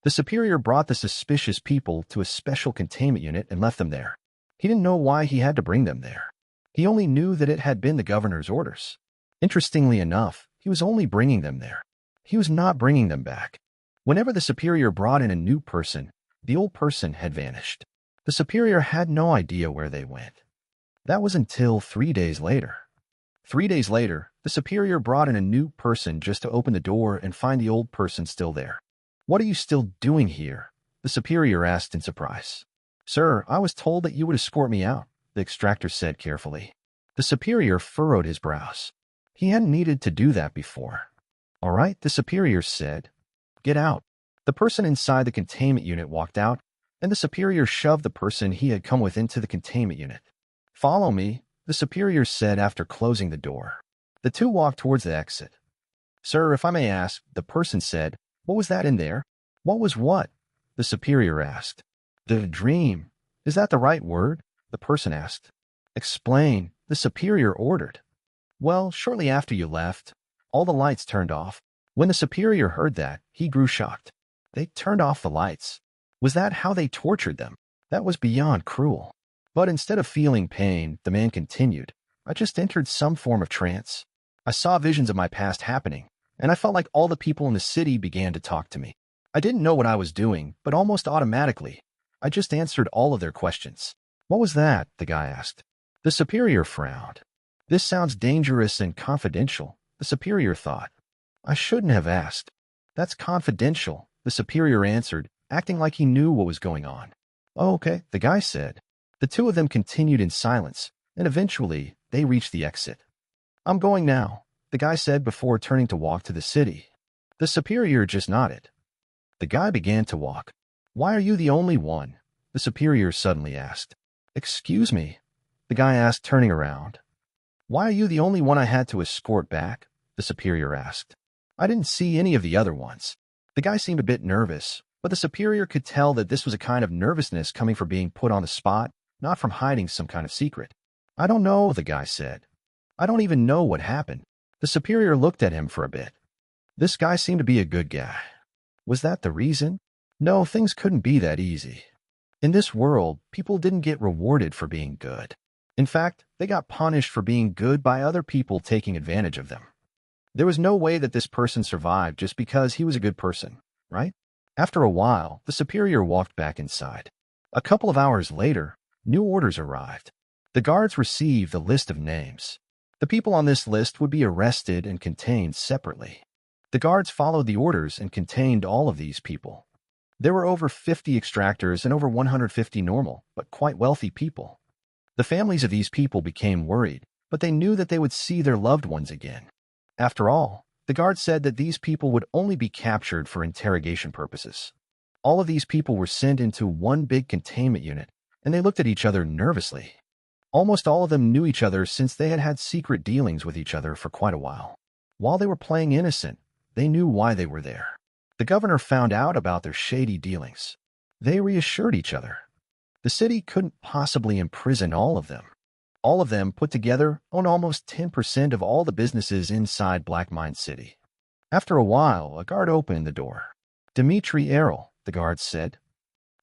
The superior brought the suspicious people to a special containment unit and left them there. He didn't know why he had to bring them there. He only knew that it had been the governor's orders. Interestingly enough, he was only bringing them there. He was not bringing them back. Whenever the superior brought in a new person, the old person had vanished. The superior had no idea where they went. That was until 3 days later. 3 days later, the superior brought in a new person just to open the door and find the old person still there. "What are you still doing here?" the superior asked in surprise. "Sir, I was told that you would escort me out," the extractor said carefully. The superior furrowed his brows. He hadn't needed to do that before. "All right," the superior said. "Get out." The person inside the containment unit walked out, and the superior shoved the person he had come with into the containment unit. "Follow me," the superior said after closing the door. The two walked towards the exit. "Sir, if I may ask," the person said, "what was that in there?" "What was what?" the superior asked. "The dream. Is that the right word?" the person asked. "Explain," the superior ordered. "Well, shortly after you left, all the lights turned off." When the superior heard that, he grew shocked. They turned off the lights. Was that how they tortured them? That was beyond cruel. But instead of feeling pain, the man continued, "I just entered some form of trance. I saw visions of my past happening, and I felt like all the people in the city began to talk to me. I didn't know what I was doing, but almost automatically, I just answered all of their questions." "What was that?" the guy asked. The superior frowned. "This sounds dangerous and confidential," the superior thought. I shouldn't have asked. That's confidential, the superior answered, acting like he knew what was going on. Oh, okay, the guy said. The two of them continued in silence, and eventually they reached the exit. I'm going now, the guy said before turning to walk to the city. The superior just nodded. The guy began to walk. Why are you the only one? The superior suddenly asked. Excuse me, the guy asked, turning around. Why are you the only one I had to escort back? The superior asked. I didn't see any of the other ones. The guy seemed a bit nervous, but the superior could tell that this was a kind of nervousness coming from being put on the spot, not from hiding some kind of secret. I don't know, the guy said. I don't even know what happened. The superior looked at him for a bit. This guy seemed to be a good guy. Was that the reason? No, things couldn't be that easy. In this world, people didn't get rewarded for being good. In fact, they got punished for being good by other people taking advantage of them. There was no way that this person survived just because he was a good person, right? After a while, the superior walked back inside. A couple of hours later, new orders arrived. The guards received a list of names. The people on this list would be arrested and contained separately. The guards followed the orders and contained all of these people. There were over 50 extractors and over 150 normal, but quite wealthy people. The families of these people became worried, but they knew that they would see their loved ones again. After all, the guards said that these people would only be captured for interrogation purposes. All of these people were sent into one big containment unit, and they looked at each other nervously. Almost all of them knew each other since they had had secret dealings with each other for quite a while. While they were playing innocent, they knew why they were there. The governor found out about their shady dealings. They reassured each other. The city couldn't possibly imprison all of them. All of them put together own almost 10% of all the businesses inside Black Mine City. After a while, a guard opened the door. Dimitri Errol, the guard said.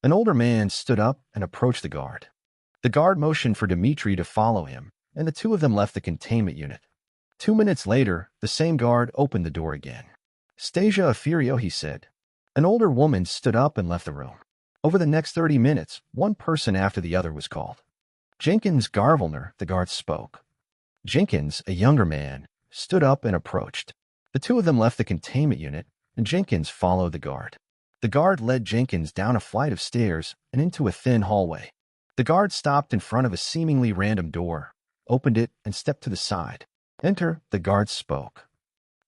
An older man stood up and approached the guard. The guard motioned for Dimitri to follow him, and the two of them left the containment unit. 2 minutes later, the same guard opened the door again. Stasia Aferio, he said. An older woman stood up and left the room. Over the next 30 minutes, one person after the other was called. Jenkins Garvelner, the guard spoke. Jenkins, a younger man, stood up and approached. The two of them left the containment unit, and Jenkins followed the guard. The guard led Jenkins down a flight of stairs and into a thin hallway. The guard stopped in front of a seemingly random door, opened it, and stepped to the side. Enter, the guard spoke.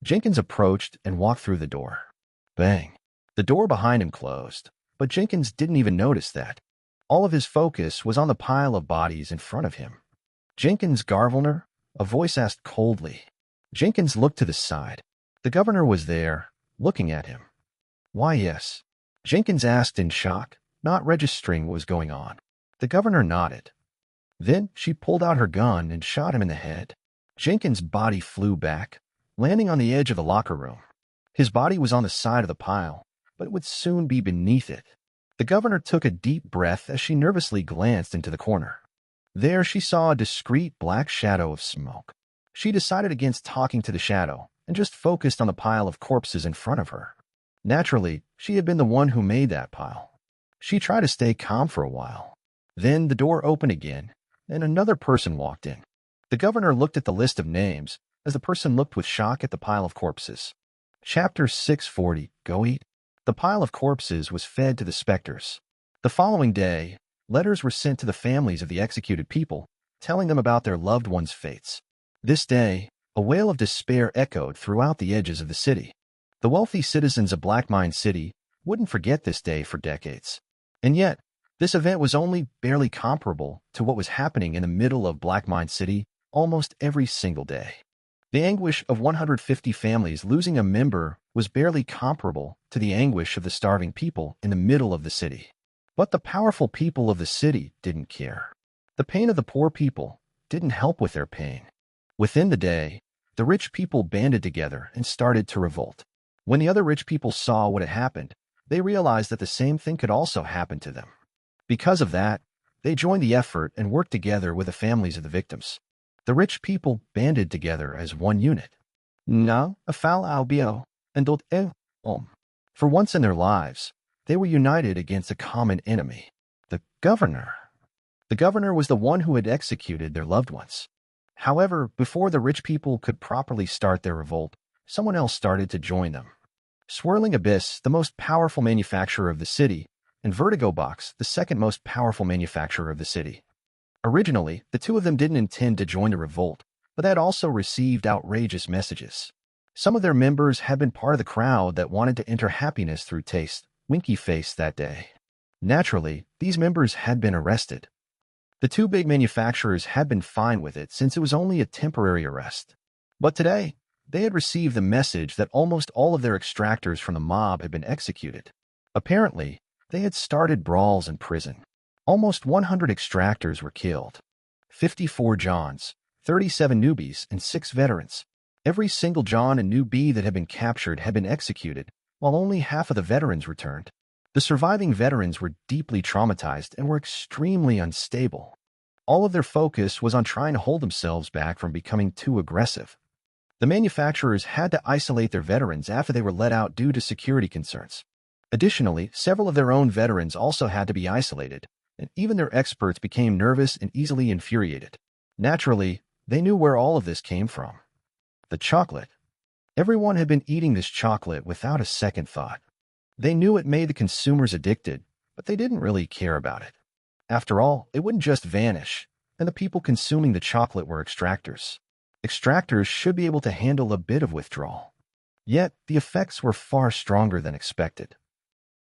Jenkins approached and walked through the door. Bang. The door behind him closed, but Jenkins didn't even notice that. All of his focus was on the pile of bodies in front of him. Jenkins Garvelner, a voice asked coldly. Jenkins looked to the side. The governor was there, looking at him. Why, yes. Jenkins asked in shock, not registering what was going on. The governor nodded. Then she pulled out her gun and shot him in the head. Jenkins' body flew back, landing on the edge of the locker room. His body was on the side of the pile, but it would soon be beneath it. The governor took a deep breath as she nervously glanced into the corner. There she saw a discreet black shadow of smoke. She decided against talking to the shadow and just focused on the pile of corpses in front of her. Naturally, she had been the one who made that pile. She tried to stay calm for a while. Then the door opened again, and another person walked in. The governor looked at the list of names as the person looked with shock at the pile of corpses. Chapter 640, Go Eat. The pile of corpses was fed to the Specters. The following day, letters were sent to the families of the executed people, telling them about their loved ones' fates. This day, a wail of despair echoed throughout the edges of the city. The wealthy citizens of Black Mine City wouldn't forget this day for decades. And yet, this event was only barely comparable to what was happening in the middle of Black Mine City almost every single day. The anguish of 150 families losing a member was barely comparable to the anguish of the starving people in the middle of the city. But the powerful people of the city didn't care. The pain of the poor people didn't help with their pain. Within the day, the rich people banded together and started to revolt. When the other rich people saw what had happened, they realized that the same thing could also happen to them. Because of that, they joined the effort and worked together with the families of the victims. The rich people banded together as one unit. Now, afal albio, and dot For once in their lives, they were united against a common enemy, the governor. The governor was the one who had executed their loved ones. However, before the rich people could properly start their revolt, someone else started to join them. Swirling Abyss, the most powerful manufacturer of the city, and Vertigo Box, the second most powerful manufacturer of the city. Originally, the two of them didn't intend to join the revolt, but they had also received outrageous messages. Some of their members had been part of the crowd that wanted to enter happiness through taste, winky face that day. Naturally, these members had been arrested. The two big manufacturers had been fine with it since it was only a temporary arrest. But today, they had received the message that almost all of their extractors from the mob had been executed. Apparently, they had started brawls in prison. Almost 100 extractors were killed. 54 Johns, 37 newbies, and 6 veterans. Every single John and newbie that had been captured had been executed, while only half of the veterans returned. The surviving veterans were deeply traumatized and were extremely unstable. All of their focus was on trying to hold themselves back from becoming too aggressive. The manufacturers had to isolate their veterans after they were let out due to security concerns. Additionally, several of their own veterans also had to be isolated, and even their experts became nervous and easily infuriated. Naturally, they knew where all of this came from. The chocolate. Everyone had been eating this chocolate without a second thought. They knew it made the consumers addicted, but they didn't really care about it. After all, it wouldn't just vanish, and the people consuming the chocolate were extractors. Extractors should be able to handle a bit of withdrawal. Yet, the effects were far stronger than expected.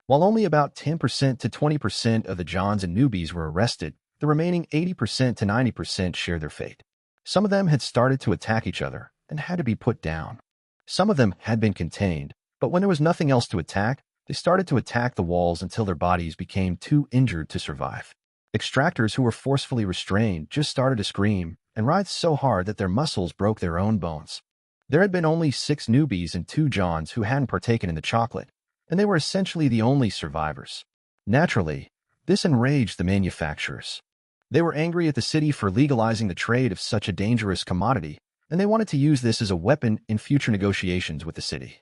While only about 10% to 20% of the Johns and newbies were arrested, the remaining 80% to 90% shared their fate. Some of them had started to attack each other and had to be put down. Some of them had been contained, but when there was nothing else to attack, they started to attack the walls until their bodies became too injured to survive. Extractors who were forcefully restrained just started to scream and writhe so hard that their muscles broke their own bones. There had been only 6 newbies and 2 Johns who hadn't partaken in the chocolate, and they were essentially the only survivors. Naturally, this enraged the manufacturers. They were angry at the city for legalizing the trade of such a dangerous commodity, and they wanted to use this as a weapon in future negotiations with the city.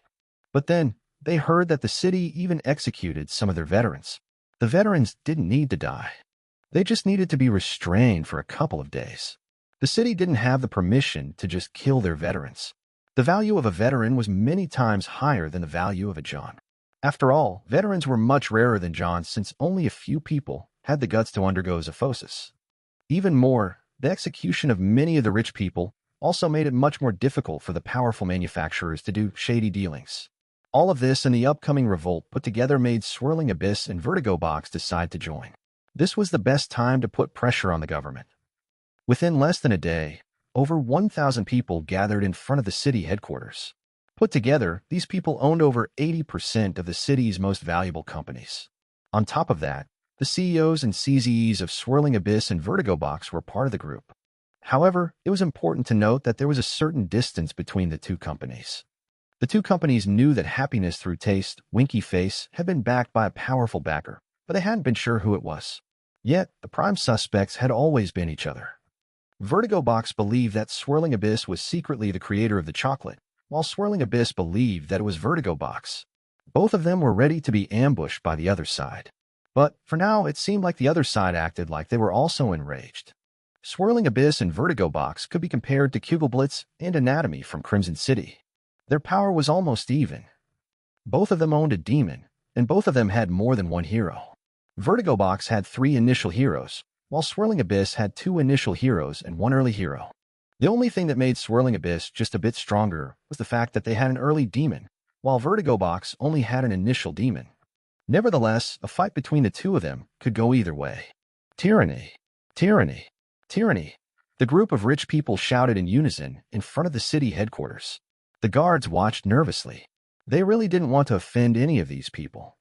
But then, they heard that the city even executed some of their veterans. The veterans didn't need to die. They just needed to be restrained for a couple of days. The city didn't have the permission to just kill their veterans. The value of a veteran was many times higher than the value of a John. After all, veterans were much rarer than Johns since only a few people had the guts to undergo Zephyx. Even more, the execution of many of the rich people also made it much more difficult for the powerful manufacturers to do shady dealings. All of this and the upcoming revolt put together made Swirling Abyss and Vertigo Box decide to join. This was the best time to put pressure on the government. Within less than a day, over 1,000 people gathered in front of the city headquarters. Put together, these people owned over 80% of the city's most valuable companies. On top of that, the CEOs and CZEs of Swirling Abyss and Vertigo Box were part of the group. However, it was important to note that there was a certain distance between the two companies. The two companies knew that happiness through taste, Winky Face, had been backed by a powerful backer, but they hadn't been sure who it was. Yet, the prime suspects had always been each other. Vertigo Box believed that Swirling Abyss was secretly the creator of the chocolate, while Swirling Abyss believed that it was Vertigo Box. Both of them were ready to be ambushed by the other side. But, for now, it seemed like the other side acted like they were also enraged. Swirling Abyss and Vertigo Box could be compared to Kugelblitz and Anatomy from Crimson City. Their power was almost even. Both of them owned a demon, and both of them had more than one hero. Vertigo Box had 3 initial heroes, while Swirling Abyss had 2 initial heroes and 1 early hero. The only thing that made Swirling Abyss just a bit stronger was the fact that they had an early demon, while Vertigo Box only had an initial demon. Nevertheless, a fight between the two of them could go either way. Tyranny! Tyranny! Tyranny! The group of rich people shouted in unison in front of the city headquarters. The guards watched nervously. They really didn't want to offend any of these people.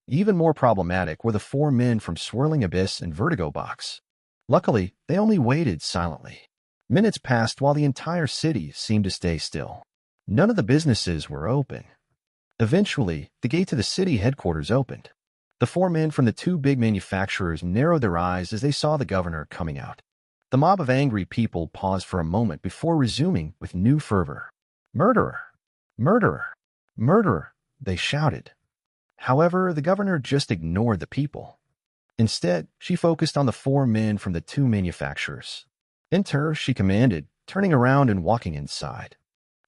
Even more problematic were the 4 men from Swirling Abyss and Vertigo Box. Luckily, they only waited silently. Minutes passed while the entire city seemed to stay still. None of the businesses were open. Eventually, the gate to the city headquarters opened. The 4 men from the 2 big manufacturers narrowed their eyes as they saw the governor coming out. The mob of angry people paused for a moment before resuming with new fervor. "Murderer! Murderer! Murderer!" they shouted. However, the governor just ignored the people. Instead, she focused on the 4 men from the 2 manufacturers. "Enter," she commanded, turning around and walking inside.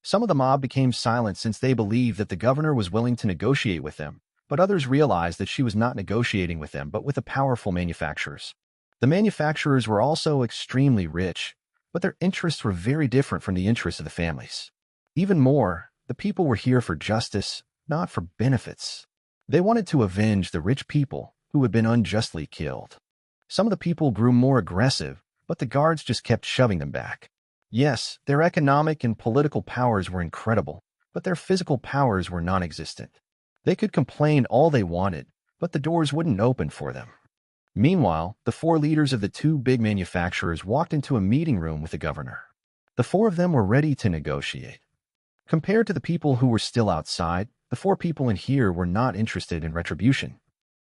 Some of the mob became silent since they believed that the governor was willing to negotiate with them, but others realized that she was not negotiating with them but with the powerful manufacturers. The manufacturers were also extremely rich, but their interests were very different from the interests of the families. Even more, the people were here for justice, not for benefits. They wanted to avenge the rich people who had been unjustly killed. Some of the people grew more aggressive, but the guards just kept shoving them back. Yes, their economic and political powers were incredible, but their physical powers were non-existent. They could complain all they wanted, but the doors wouldn't open for them. Meanwhile, the 4 leaders of the 2 big manufacturers walked into a meeting room with the governor. The 4 of them were ready to negotiate. Compared to the people who were still outside, the 4 people in here were not interested in retribution.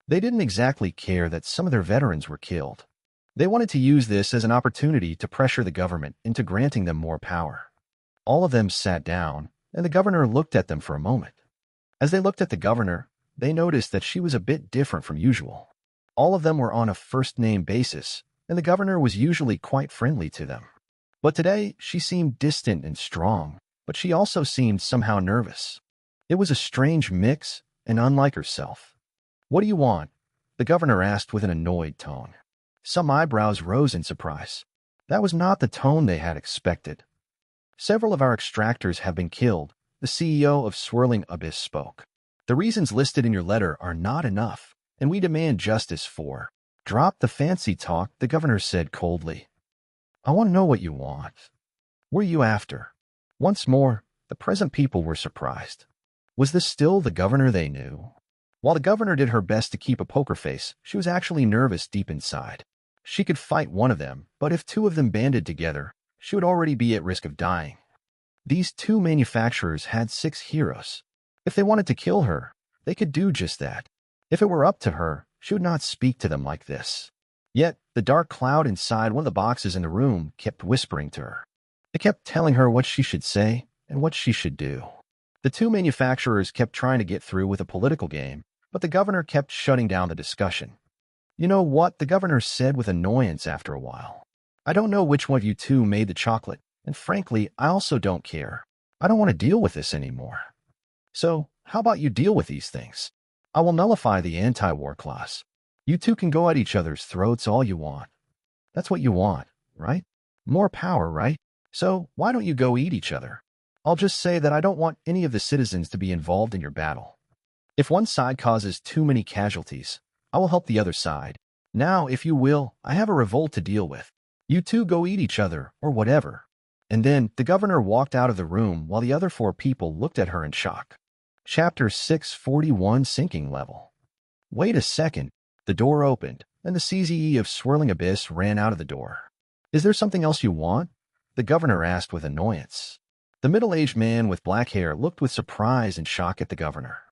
They didn't exactly care that some of their veterans were killed. They wanted to use this as an opportunity to pressure the government into granting them more power. All of them sat down, and the governor looked at them for a moment. As they looked at the governor, they noticed that she was a bit different from usual. All of them were on a first-name basis, and the governor was usually quite friendly to them. But today, she seemed distant and strong, but she also seemed somehow nervous. It was a strange mix, and unlike herself. "What do you want?" the governor asked with an annoyed tone. Some eyebrows rose in surprise. That was not the tone they had expected. "Several of our extractors have been killed," the CEO of Swirling Abyss spoke. "The reasons listed in your letter are not enough, and we demand justice for—" "Drop the fancy talk," the governor said coldly. "I want to know what you want. What are you after?" Once more, the present people were surprised. Was this still the governor they knew? While the governor did her best to keep a poker face, she was actually nervous deep inside. She could fight one of them, but if 2 of them banded together, she would already be at risk of dying. These 2 manufacturers had 6 heroes. If they wanted to kill her, they could do just that. If it were up to her, she would not speak to them like this. Yet, the dark cloud inside one of the boxes in the room kept whispering to her. It kept telling her what she should say and what she should do. The 2 manufacturers kept trying to get through with a political game, but the governor kept shutting down the discussion. "You know what?" the governor said with annoyance after a while. "I don't know which one of you 2 made the chocolate, and frankly, I also don't care. I don't want to deal with this anymore. So, how about you deal with these things? I will nullify the anti-war clause. You 2 can go at each other's throats all you want. That's what you want, right? More power, right? So, why don't you go eat each other? I'll just say that I don't want any of the citizens to be involved in your battle. If one side causes too many casualties, I will help the other side. Now, if you will, I have a revolt to deal with. You 2 go eat each other, or whatever." And then, the governor walked out of the room while the other 4 people looked at her in shock. Chapter 641 Sinking Level. Wait a second. The door opened, and the CZE of Swirling Abyss ran out of the door. "Is there something else you want?" the governor asked with annoyance. The middle-aged man with black hair looked with surprise and shock at the governor.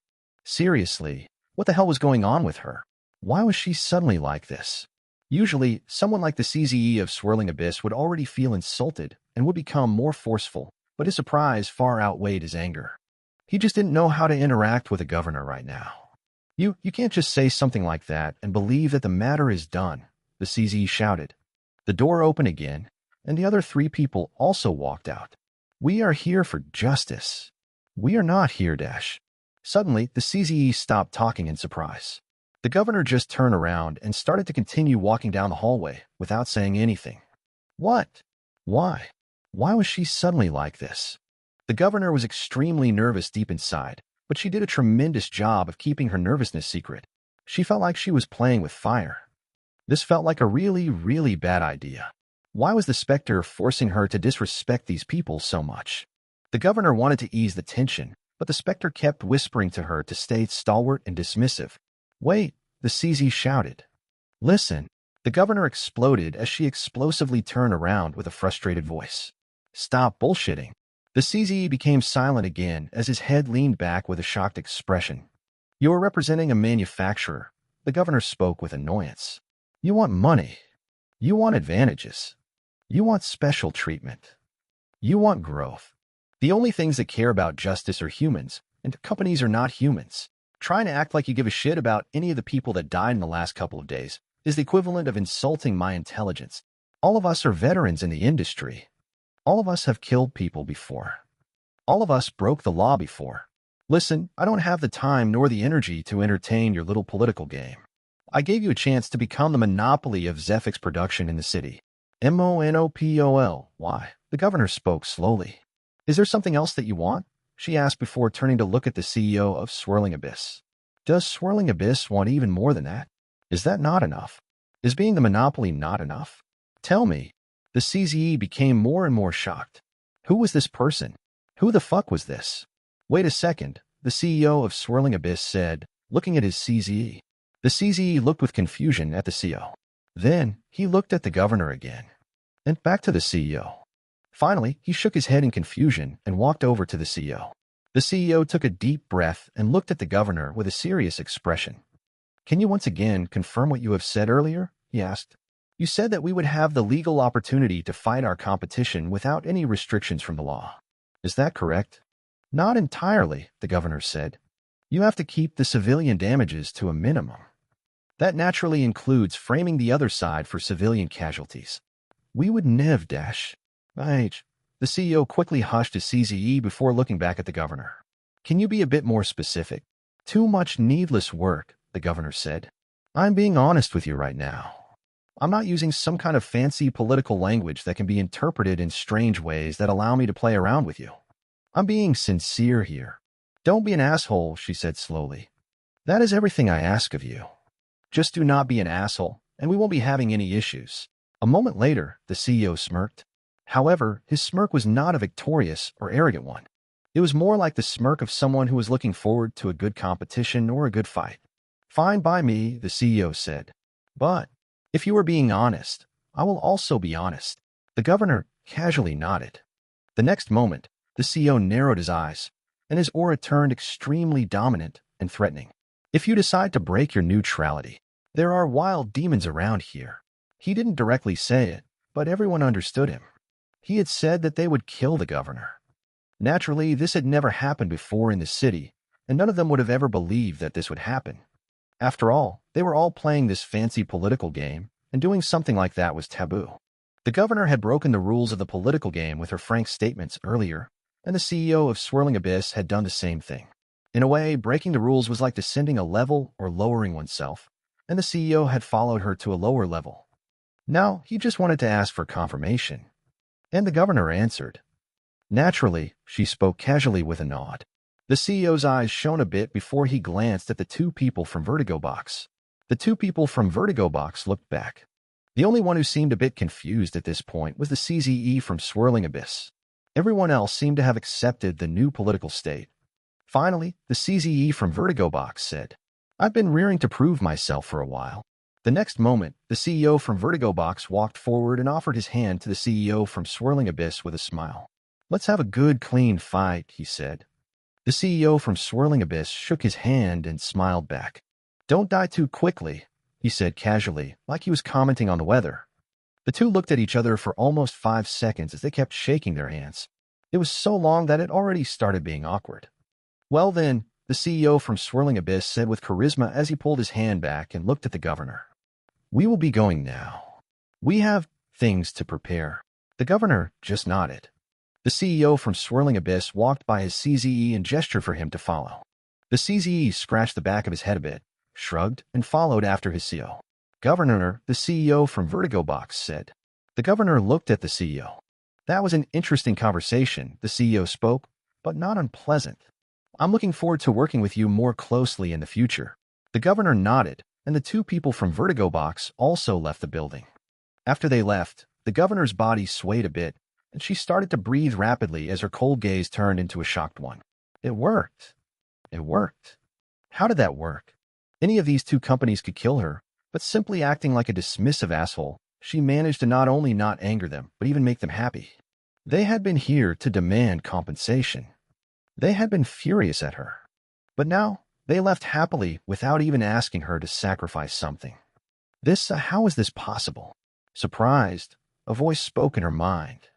Seriously, what the hell was going on with her? Why was she suddenly like this? Usually, someone like the CZE of Swirling Abyss would already feel insulted and would become more forceful, but his surprise far outweighed his anger. He just didn't know how to interact with a governor right now. You can't just say something like that and believe that the matter is done," the CZE shouted. The door opened again, and the other 3 people also walked out. "We are here for justice. We are not here, Dash." Suddenly, the CZE stopped talking in surprise. The governor just turned around and started to continue walking down the hallway without saying anything. What? Why? Why was she suddenly like this? The governor was extremely nervous deep inside, but she did a tremendous job of keeping her nervousness secret. She felt like she was playing with fire. This felt like a really, really bad idea. Why was the Spectre forcing her to disrespect these people so much? The governor wanted to ease the tension, but the Spectre kept whispering to her to stay stalwart and dismissive. "Wait," the CZ shouted. "Listen." The governor exploded as she explosively turned around with a frustrated voice. "Stop bullshitting." The CZ became silent again as his head leaned back with a shocked expression. "You are representing a manufacturer," the governor spoke with annoyance. "You want money. You want advantages. You want special treatment. You want growth. The only things that care about justice are humans, and companies are not humans. Trying to act like you give a shit about any of the people that died in the last couple of days is the equivalent of insulting my intelligence. All of us are veterans in the industry. All of us have killed people before. All of us broke the law before. Listen, I don't have the time nor the energy to entertain your little political game. I gave you a chance to become the monopoly of Zephyx production in the city. Monopol. Why? The governor spoke slowly. Is there something else that you want? She asked before turning to look at the CEO of Swirling Abyss. Does Swirling Abyss want even more than that? Is that not enough? Is being the monopoly not enough? Tell me. The CZE became more and more shocked. Who was this person? Who the fuck was this? Wait a second, the CEO of Swirling Abyss said, looking at his CZE. The CZE looked with confusion at the CEO. Then, he looked at the governor again. And back to the CEO. Finally, he shook his head in confusion and walked over to the CEO. The CEO took a deep breath and looked at the governor with a serious expression. Can you once again confirm what you have said earlier? He asked. You said that we would have the legal opportunity to fight our competition without any restrictions from the law. Is that correct? Not entirely, the governor said. You have to keep the civilian damages to a minimum. That naturally includes framing the other side for civilian casualties. We would never dash. The CEO quickly hushed his CZE before looking back at the governor. Can you be a bit more specific? Too much needless work, the governor said. I'm being honest with you right now. I'm not using some kind of fancy political language that can be interpreted in strange ways that allow me to play around with you. I'm being sincere here. Don't be an asshole, she said slowly. That is everything I ask of you. Just do not be an asshole, and we won't be having any issues. A moment later, the CEO smirked. However, his smirk was not a victorious or arrogant one. It was more like the smirk of someone who was looking forward to a good competition or a good fight. Fine by me, the CEO said. But, if you are being honest, I will also be honest. The governor casually nodded. The next moment, the CEO narrowed his eyes, and his aura turned extremely dominant and threatening. If you decide to break your neutrality, there are wild demons around here. He didn't directly say it, but everyone understood him. He had said that they would kill the governor. Naturally, this had never happened before in the city, and none of them would have ever believed that this would happen. After all, they were all playing this fancy political game, and doing something like that was taboo. The governor had broken the rules of the political game with her frank statements earlier, and the CEO of Swirling Abyss had done the same thing. In a way, breaking the rules was like descending a level or lowering oneself, and the CEO had followed her to a lower level. Now, he just wanted to ask for confirmation. And the governor answered. Naturally, she spoke casually with a nod. The CEO's eyes shone a bit before he glanced at the two people from Vertigo Box. The two people from Vertigo Box looked back. The only one who seemed a bit confused at this point was the CZE from Swirling Abyss. Everyone else seemed to have accepted the new political state. Finally, the CZE from Vertigo Box said, I've been rearing to prove myself for a while. The next moment, the CEO from Vertigo Box walked forward and offered his hand to the CEO from Swirling Abyss with a smile. Let's have a good, clean fight, he said. The CEO from Swirling Abyss shook his hand and smiled back. Don't die too quickly, he said casually, like he was commenting on the weather. The two looked at each other for almost 5 seconds as they kept shaking their hands. It was so long that it already started being awkward. Well then, the CEO from Swirling Abyss said with charisma as he pulled his hand back and looked at the governor. We will be going now. We have things to prepare. The governor just nodded. The CEO from Swirling Abyss walked by his CZE and gestured for him to follow. The CZE scratched the back of his head a bit, shrugged, and followed after his CEO. Governor, the CEO from Vertigo Box said. The governor looked at the CEO. That was an interesting conversation, the CEO spoke, but not unpleasant. I'm looking forward to working with you more closely in the future. The governor nodded, and the two people from Vertigo Box also left the building. After they left, the governor's body swayed a bit, and she started to breathe rapidly as her cold gaze turned into a shocked one. It worked. It worked. How did that work? Any of these two companies could kill her, but simply acting like a dismissive asshole, she managed to not only not anger them, but even make them happy. They had been here to demand compensation. They had been furious at her. But now, they left happily without even asking her to sacrifice something. How is this possible? Surprised, a voice spoke in her mind.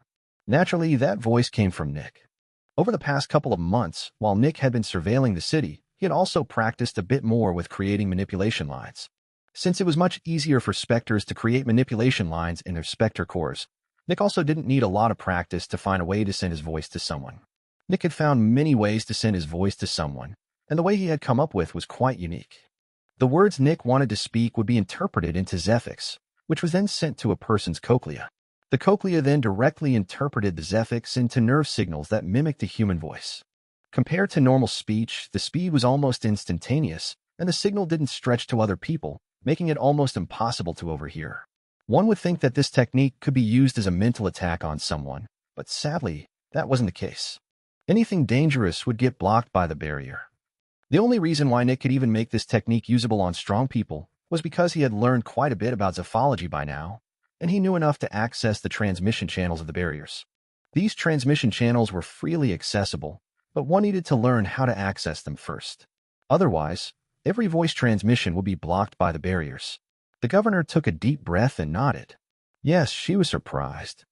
Naturally, that voice came from Nick. Over the past couple of months, while Nick had been surveilling the city, he had also practiced a bit more with creating manipulation lines. Since it was much easier for Specters to create manipulation lines in their Spectre cores, Nick also didn't need a lot of practice to find a way to send his voice to someone. Nick had found many ways to send his voice to someone, and the way he had come up with was quite unique. The words Nick wanted to speak would be interpreted into Zephyx, which was then sent to a person's cochlea. The cochlea then directly interpreted the Zephyx into nerve signals that mimicked a human voice. Compared to normal speech, the speed was almost instantaneous, and the signal didn't stretch to other people, making it almost impossible to overhear. One would think that this technique could be used as a mental attack on someone, but sadly, that wasn't the case. Anything dangerous would get blocked by the barrier. The only reason why Nick could even make this technique usable on strong people was because he had learned quite a bit about zephology by now, and he knew enough to access the transmission channels of the barriers. These transmission channels were freely accessible, but one needed to learn how to access them first. Otherwise, every voice transmission would be blocked by the barriers. The governor took a deep breath and nodded. Yes, she was surprised.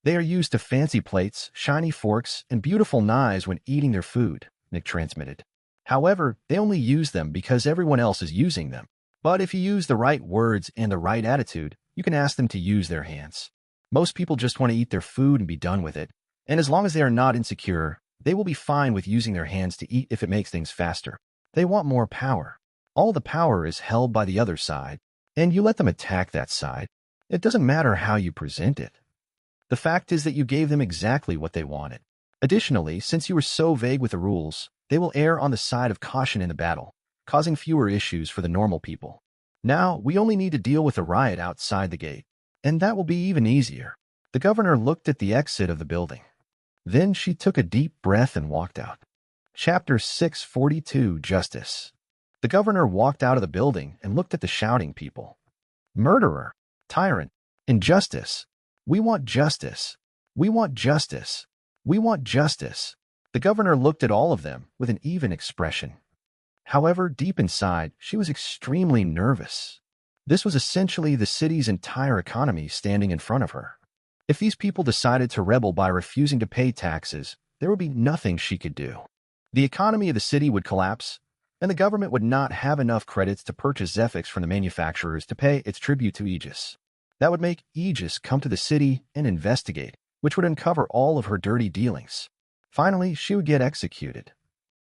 They are used to fancy plates, shiny forks, and beautiful knives when eating their food, Nick transmitted. However, they only use them because everyone else is using them. But if you use the right words and the right attitude, you can ask them to use their hands. Most people just want to eat their food and be done with it, and as long as they are not insecure, they will be fine with using their hands to eat if it makes things faster. They want more power. All the power is held by the other side, and you let them attack that side. It doesn't matter how you present it. The fact is that you gave them exactly what they wanted. Additionally, since you were so vague with the rules, they will err on the side of caution in the battle, causing fewer issues for the normal people. Now, we only need to deal with the riot outside the gate, and that will be even easier. The governor looked at the exit of the building. Then she took a deep breath and walked out. Chapter 642, Justice. The governor walked out of the building and looked at the shouting people. Murderer, tyrant, injustice. We want justice. We want justice. We want justice. The governor looked at all of them with an even expression. However, deep inside, she was extremely nervous. This was essentially the city's entire economy standing in front of her. If these people decided to rebel by refusing to pay taxes, there would be nothing she could do. The economy of the city would collapse, and the government would not have enough credits to purchase Zephyx from the manufacturers to pay its tribute to Aegis. That would make Aegis come to the city and investigate, which would uncover all of her dirty dealings. Finally, she would get executed.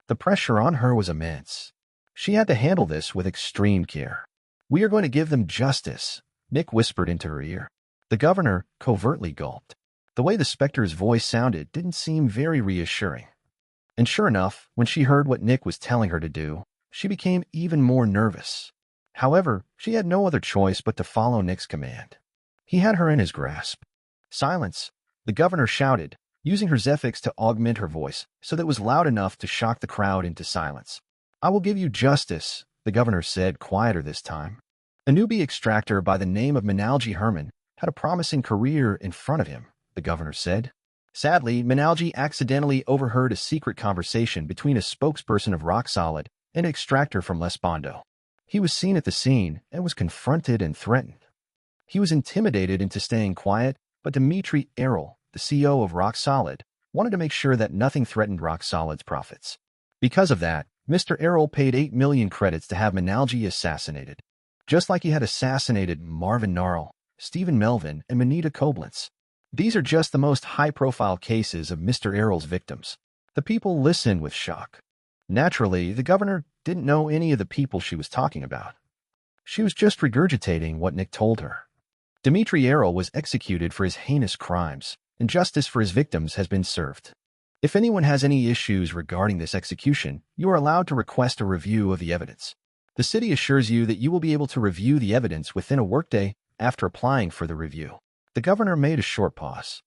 The pressure on her was immense. She had to handle this with extreme care. We are going to give them justice, Nick whispered into her ear. The governor covertly gulped. The way the Specter's voice sounded didn't seem very reassuring. And sure enough, when she heard what Nick was telling her to do, she became even more nervous. However, she had no other choice but to follow Nick's command. He had her in his grasp. Silence, the governor shouted, using her Zephyx to augment her voice so that it was loud enough to shock the crowd into silence. I will give you justice, the governor said, quieter this time. A newbie extractor by the name of Manalji Herman had a promising career in front of him, the governor said. Sadly, Manalji accidentally overheard a secret conversation between a spokesperson of Rock Solid and an extractor from Les Bondo. He was seen at the scene and was confronted and threatened. He was intimidated into staying quiet, but Dmitry Errol, the CEO of Rock Solid, wanted to make sure that nothing threatened Rock Solid's profits. Because of that, Mr. Errol paid 8 million credits to have Manalji assassinated, just like he had assassinated Marvin Gnarl, Stephen Melvin, and Manita Koblenz. These are just the most high-profile cases of Mr. Errol's victims. The people listened with shock. Naturally, the governor didn't know any of the people she was talking about. She was just regurgitating what Nick told her. Dmitry Errol was executed for his heinous crimes, and justice for his victims has been served. If anyone has any issues regarding this execution, you are allowed to request a review of the evidence. The city assures you that you will be able to review the evidence within a workday after applying for the review. The governor made a short pause.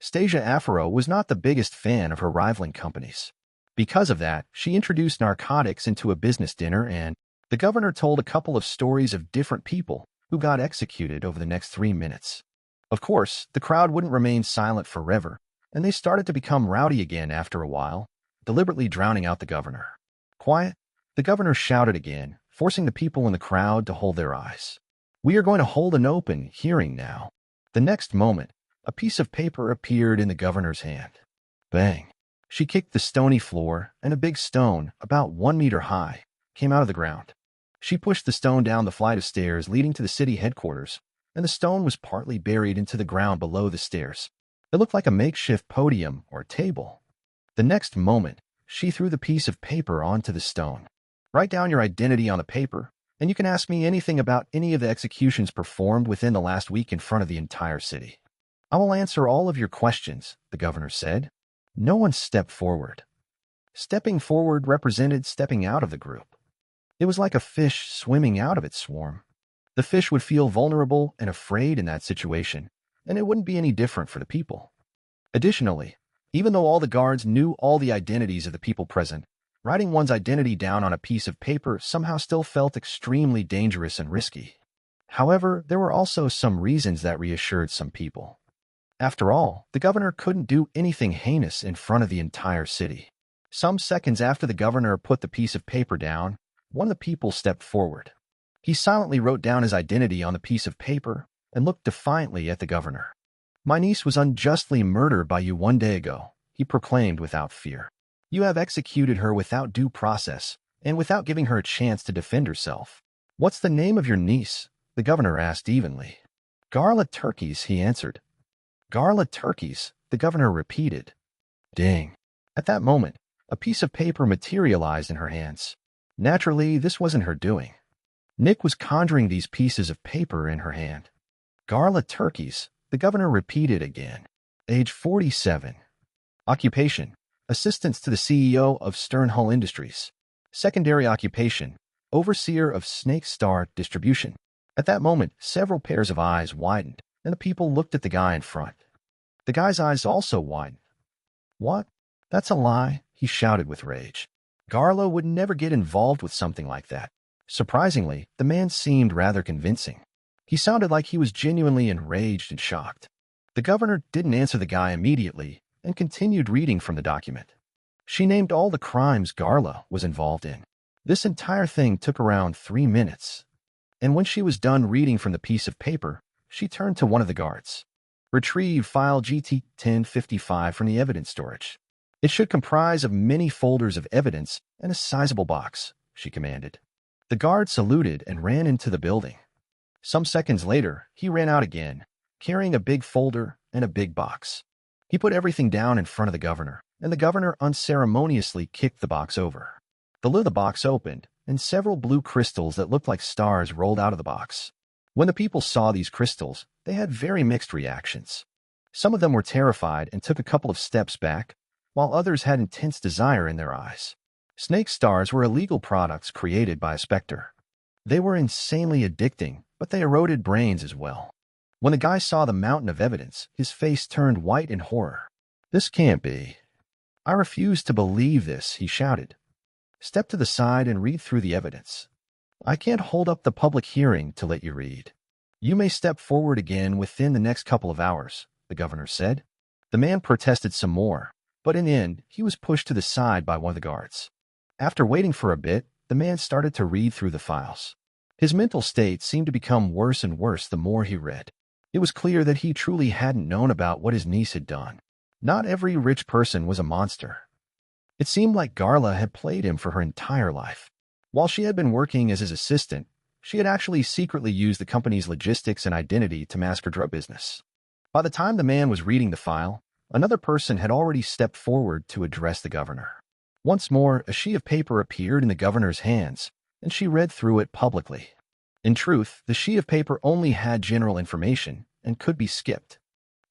Stasia Afaro was not the biggest fan of her rivaling companies. Because of that, she introduced narcotics into a business dinner, and the governor told a couple of stories of different people who got executed over the next 3 minutes. Of course, the crowd wouldn't remain silent forever, and they started to become rowdy again after a while, deliberately drowning out the governor. Quiet, the governor shouted again, forcing the people in the crowd to hold their eyes. We are going to hold an open hearing now. The next moment, a piece of paper appeared in the governor's hand. Bang! She kicked the stony floor, and a big stone, about 1 meter high, came out of the ground. She pushed the stone down the flight of stairs leading to the city headquarters, and the stone was partly buried into the ground below the stairs. It looked like a makeshift podium or table. The next moment, she threw the piece of paper onto the stone. "Write down your identity on the paper, and you can ask me anything about any of the executions performed within the last week in front of the entire city. I will answer all of your questions," the governor said. No one stepped forward. Stepping forward represented stepping out of the group. It was like a fish swimming out of its swarm. The fish would feel vulnerable and afraid in that situation, and it wouldn't be any different for the people. Additionally, even though all the guards knew all the identities of the people present, writing one's identity down on a piece of paper somehow still felt extremely dangerous and risky. However, there were also some reasons that reassured some people. After all, the governor couldn't do anything heinous in front of the entire city. Some seconds after the governor put the piece of paper down, one of the people stepped forward. He silently wrote down his identity on the piece of paper and looked defiantly at the governor. "My niece was unjustly murdered by you 1 day ago," he proclaimed without fear. "You have executed her without due process and without giving her a chance to defend herself." "What's the name of your niece?" the governor asked evenly. "Garla Turkeys," he answered. "Garla Turkeys," the governor repeated. Ding. At that moment, a piece of paper materialized in her hands. Naturally, this wasn't her doing. Nick was conjuring these pieces of paper in her hand. "Garla Turkeys," the governor repeated again. Age 47. Occupation: assistance to the CEO of Sternhull Industries. Secondary occupation: overseer of Snake Star Distribution. At that moment, several pairs of eyes widened, and the people looked at the guy in front. The guy's eyes also widened. "What? That's a lie," he shouted with rage. Garla would never get involved with something like that. Surprisingly, the man seemed rather convincing. He sounded like he was genuinely enraged and shocked. The governor didn't answer the guy immediately and continued reading from the document. She named all the crimes Garla was involved in. This entire thing took around 3 minutes. And when she was done reading from the piece of paper, she turned to one of the guards. "Retrieve file GT-1055 from the evidence storage. It should comprise of many folders of evidence and a sizable box," she commanded. The guard saluted and ran into the building. Some seconds later, he ran out again, carrying a big folder and a big box. He put everything down in front of the governor, and the governor unceremoniously kicked the box over. The lid of the box opened, and several blue crystals that looked like stars rolled out of the box. When the people saw these crystals, they had very mixed reactions. Some of them were terrified and took a couple of steps back, while others had intense desire in their eyes. Snake stars were illegal products created by a Specter. They were insanely addicting, but they eroded brains as well. When the guy saw the mountain of evidence, his face turned white in horror. "This can't be. I refuse to believe this," he shouted. "Step to the side and read through the evidence. I can't hold up the public hearing to let you read. You may step forward again within the next couple of hours," the governor said. The man protested some more, but in the end, he was pushed to the side by one of the guards. After waiting for a bit, the man started to read through the files. His mental state seemed to become worse and worse the more he read. It was clear that he truly hadn't known about what his niece had done. Not every rich person was a monster. It seemed like Garla had played him for her entire life. While she had been working as his assistant, she had actually secretly used the company's logistics and identity to mask her drug business. By the time the man was reading the file, another person had already stepped forward to address the governor. Once more, a sheet of paper appeared in the governor's hands, and she read through it publicly. In truth, the sheet of paper only had general information and could be skipped.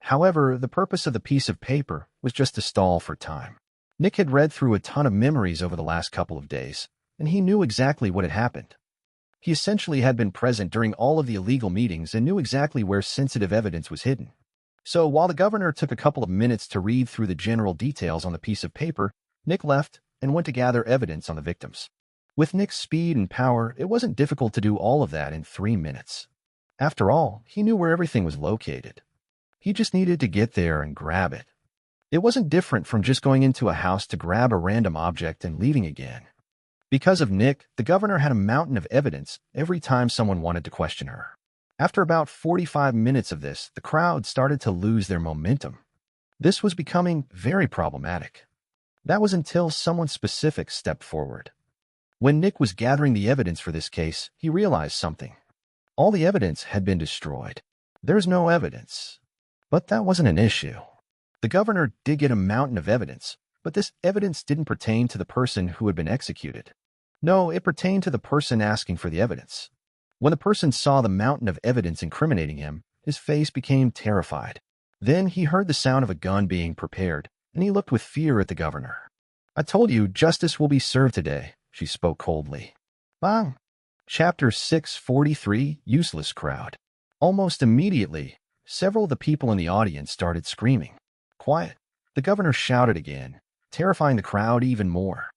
However, the purpose of the piece of paper was just to stall for time. Nick had read through a ton of memories over the last couple of days, and he knew exactly what had happened. He essentially had been present during all of the illegal meetings and knew exactly where sensitive evidence was hidden. So while the governor took a couple of minutes to read through the general details on the piece of paper, Nick left and went to gather evidence on the victims. With Nick's speed and power, it wasn't difficult to do all of that in 3 minutes. After all, he knew where everything was located. He just needed to get there and grab it. It wasn't different from just going into a house to grab a random object and leaving again. Because of Nick, the governor had a mountain of evidence every time someone wanted to question her. After about 45 minutes of this, the crowd started to lose their momentum. This was becoming very problematic. That was until someone specific stepped forward. When Nick was gathering the evidence for this case, he realized something. All the evidence had been destroyed. There's no evidence. But that wasn't an issue. The governor did get a mountain of evidence, But this evidence didn't pertain to the person who had been executed. No, it pertained to the person asking for the evidence. When the person saw the mountain of evidence incriminating him, his face became terrified. Then he heard the sound of a gun being prepared, and he looked with fear at the governor. "I told you justice will be served today," she spoke coldly. Bang! Chapter 643, Useless Crowd. Almost immediately, several of the people in the audience started screaming. "Quiet!" The governor shouted again, terrifying the crowd even more.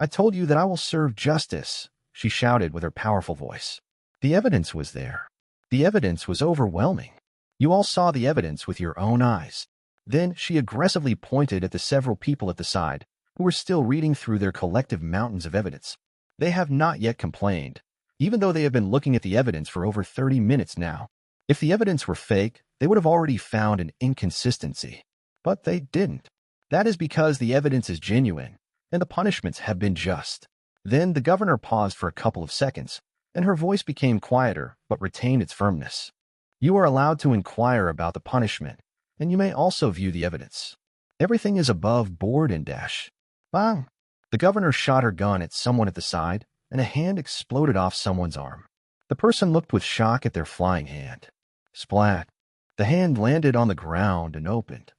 "I told you that I will serve justice," she shouted with her powerful voice. The evidence was there. The evidence was overwhelming. You all saw the evidence with your own eyes. Then she aggressively pointed at the several people at the side who were still reading through their collective mountains of evidence. They have not yet complained, even though they have been looking at the evidence for over 30 minutes now. If the evidence were fake, they would have already found an inconsistency. But they didn't. That is because the evidence is genuine, and the punishments have been just. Then the governor paused for a couple of seconds, and her voice became quieter but retained its firmness. "You are allowed to inquire about the punishment, and you may also view the evidence. Everything is above board and dash." Bang! The governor shot her gun at someone at the side, and a hand exploded off someone's arm. The person looked with shock at their flying hand. Splat! The hand landed on the ground and opened.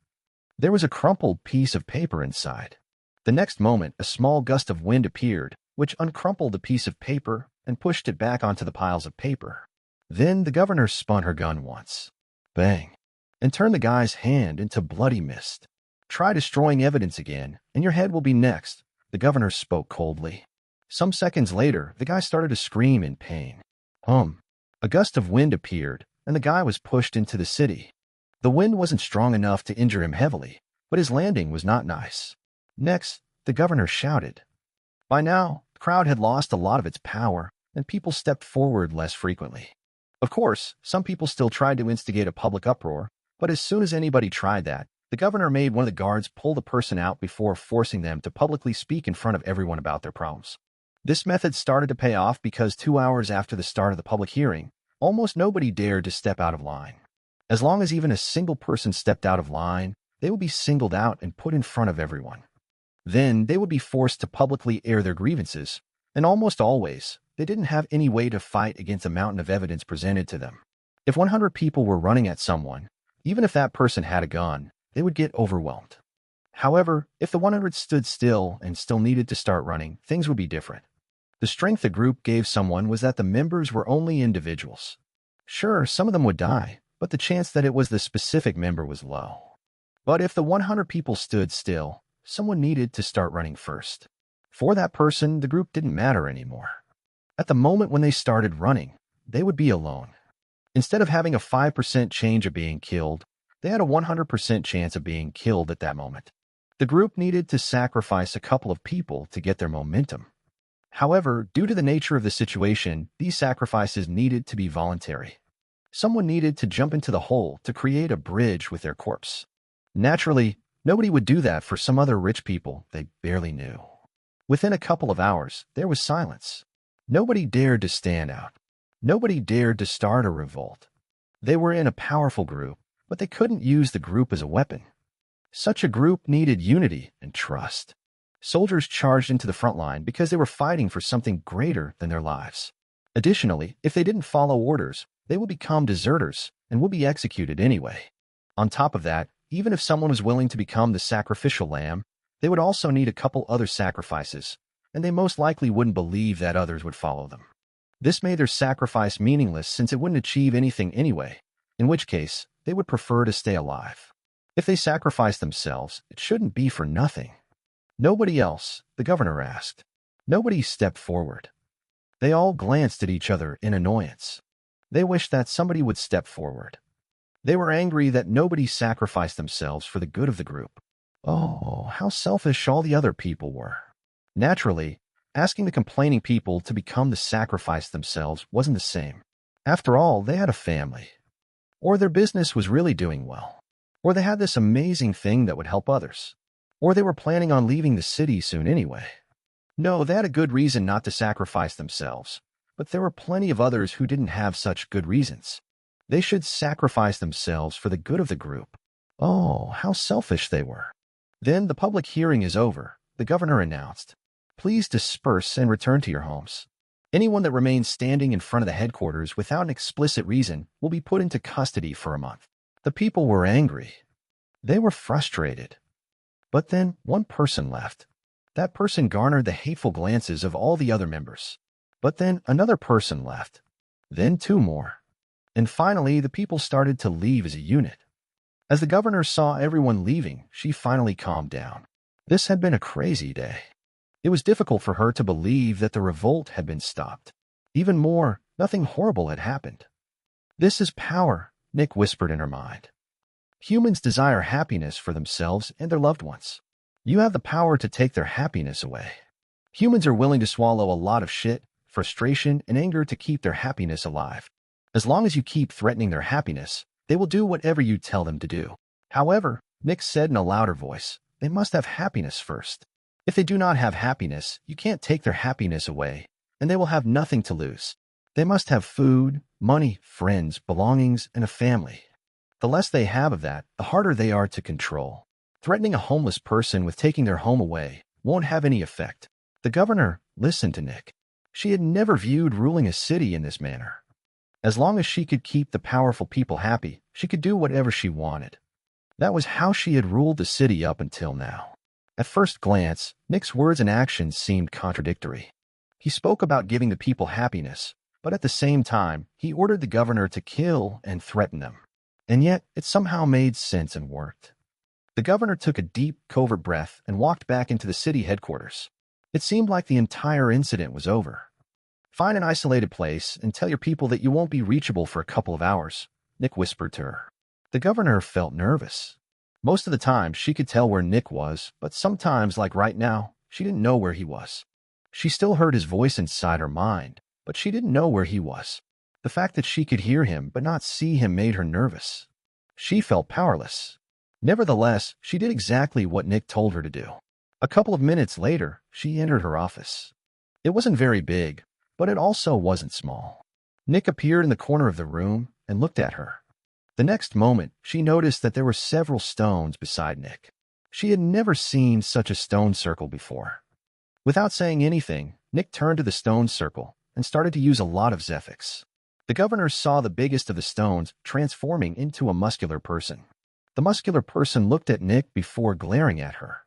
There was a crumpled piece of paper inside. The next moment, a small gust of wind appeared, which uncrumpled the piece of paper and pushed it back onto the piles of paper. Then the governor spun her gun once. Bang! And turned the guy's hand into bloody mist. "Try destroying evidence again, and your head will be next," the governor spoke coldly. Some seconds later, the guy started to scream in pain. A gust of wind appeared, and the guy was pushed into the city. The wind wasn't strong enough to injure him heavily, but his landing was not nice. Next, the governor shouted. By now, the crowd had lost a lot of its power, and people stepped forward less frequently. Of course, some people still tried to instigate a public uproar, but as soon as anybody tried that, the governor made one of the guards pull the person out before forcing them to publicly speak in front of everyone about their problems. This method started to pay off because 2 hours after the start of the public hearing, almost nobody dared to step out of line. As long as even a single person stepped out of line, they would be singled out and put in front of everyone. Then they would be forced to publicly air their grievances, and almost always, they didn't have any way to fight against a mountain of evidence presented to them. If 100 people were running at someone, even if that person had a gun, they would get overwhelmed. However, if the 100 stood still and still needed to start running, things would be different. The strength the group gave someone was that the members were only individuals. Sure, some of them would die, but the chance that it was the specific member was low. But if the 100 people stood still, someone needed to start running first. For that person, the group didn't matter anymore. At the moment when they started running, they would be alone. Instead of having a 5% chance of being killed, they had a 100% chance of being killed at that moment. The group needed to sacrifice a couple of people to get their momentum. However, due to the nature of the situation, these sacrifices needed to be voluntary. Someone needed to jump into the hole to create a bridge with their corpse. Naturally, nobody would do that for some other rich people they barely knew. Within a couple of hours, there was silence. Nobody dared to stand out. Nobody dared to start a revolt. They were in a powerful group, but they couldn't use the group as a weapon. Such a group needed unity and trust. Soldiers charged into the front line because they were fighting for something greater than their lives. Additionally, if they didn't follow orders, they would become deserters and would be executed anyway. On top of that, even if someone was willing to become the sacrificial lamb, they would also need a couple other sacrifices, and they most likely wouldn't believe that others would follow them. This made their sacrifice meaningless since it wouldn't achieve anything anyway, in which case they would prefer to stay alive. If they sacrificed themselves, it shouldn't be for nothing. Nobody else, the governor asked. Nobody stepped forward. They all glanced at each other in annoyance. They wished that somebody would step forward. They were angry that nobody sacrificed themselves for the good of the group. Oh, how selfish all the other people were. Naturally, asking the complaining people to become the sacrifice themselves wasn't the same. After all, they had a family. Or their business was really doing well. Or they had this amazing thing that would help others. Or they were planning on leaving the city soon anyway. No, they had a good reason not to sacrifice themselves, but there were plenty of others who didn't have such good reasons. They should sacrifice themselves for the good of the group. Oh, how selfish they were. Then the public hearing is over, the governor announced. Please disperse and return to your homes. Anyone that remains standing in front of the headquarters without an explicit reason will be put into custody for a month. The people were angry. They were frustrated. But then one person left. That person garnered the hateful glances of all the other members. But then another person left. Then two more. And finally, the people started to leave as a unit. As the governor saw everyone leaving, she finally calmed down. This had been a crazy day. It was difficult for her to believe that the revolt had been stopped. Even more, nothing horrible had happened. This is power, Nick whispered in her mind. Humans desire happiness for themselves and their loved ones. You have the power to take their happiness away. Humans are willing to swallow a lot of shit, frustration, and anger to keep their happiness alive. As long as you keep threatening their happiness, they will do whatever you tell them to do. However, Nick said in a louder voice, they must have happiness first. If they do not have happiness, you can't take their happiness away, and they will have nothing to lose. They must have food, money, friends, belongings, and a family. The less they have of that, the harder they are to control. Threatening a homeless person with taking their home away won't have any effect. The governor listened to Nick. She had never viewed ruling a city in this manner. As long as she could keep the powerful people happy, she could do whatever she wanted. That was how she had ruled the city up until now. At first glance, Nick's words and actions seemed contradictory. He spoke about giving the people happiness, but at the same time, he ordered the governor to kill and threaten them. And yet, it somehow made sense and worked. The governor took a deep, covert breath and walked back into the city headquarters. It seemed like the entire incident was over. Find an isolated place and tell your people that you won't be reachable for a couple of hours, Nick whispered to her. The governor felt nervous. Most of the time, she could tell where Nick was, but sometimes, like right now, she didn't know where he was. She still heard his voice inside her mind, but she didn't know where he was. The fact that she could hear him but not see him made her nervous. She felt powerless. Nevertheless, she did exactly what Nick told her to do. A couple of minutes later, she entered her office. It wasn't very big, but it also wasn't small. Nick appeared in the corner of the room and looked at her. The next moment, she noticed that there were several stones beside Nick. She had never seen such a stone circle before. Without saying anything, Nick turned to the stone circle and started to use a lot of Zephyx. The governor saw the biggest of the stones transforming into a muscular person. The muscular person looked at Nick before glaring at her.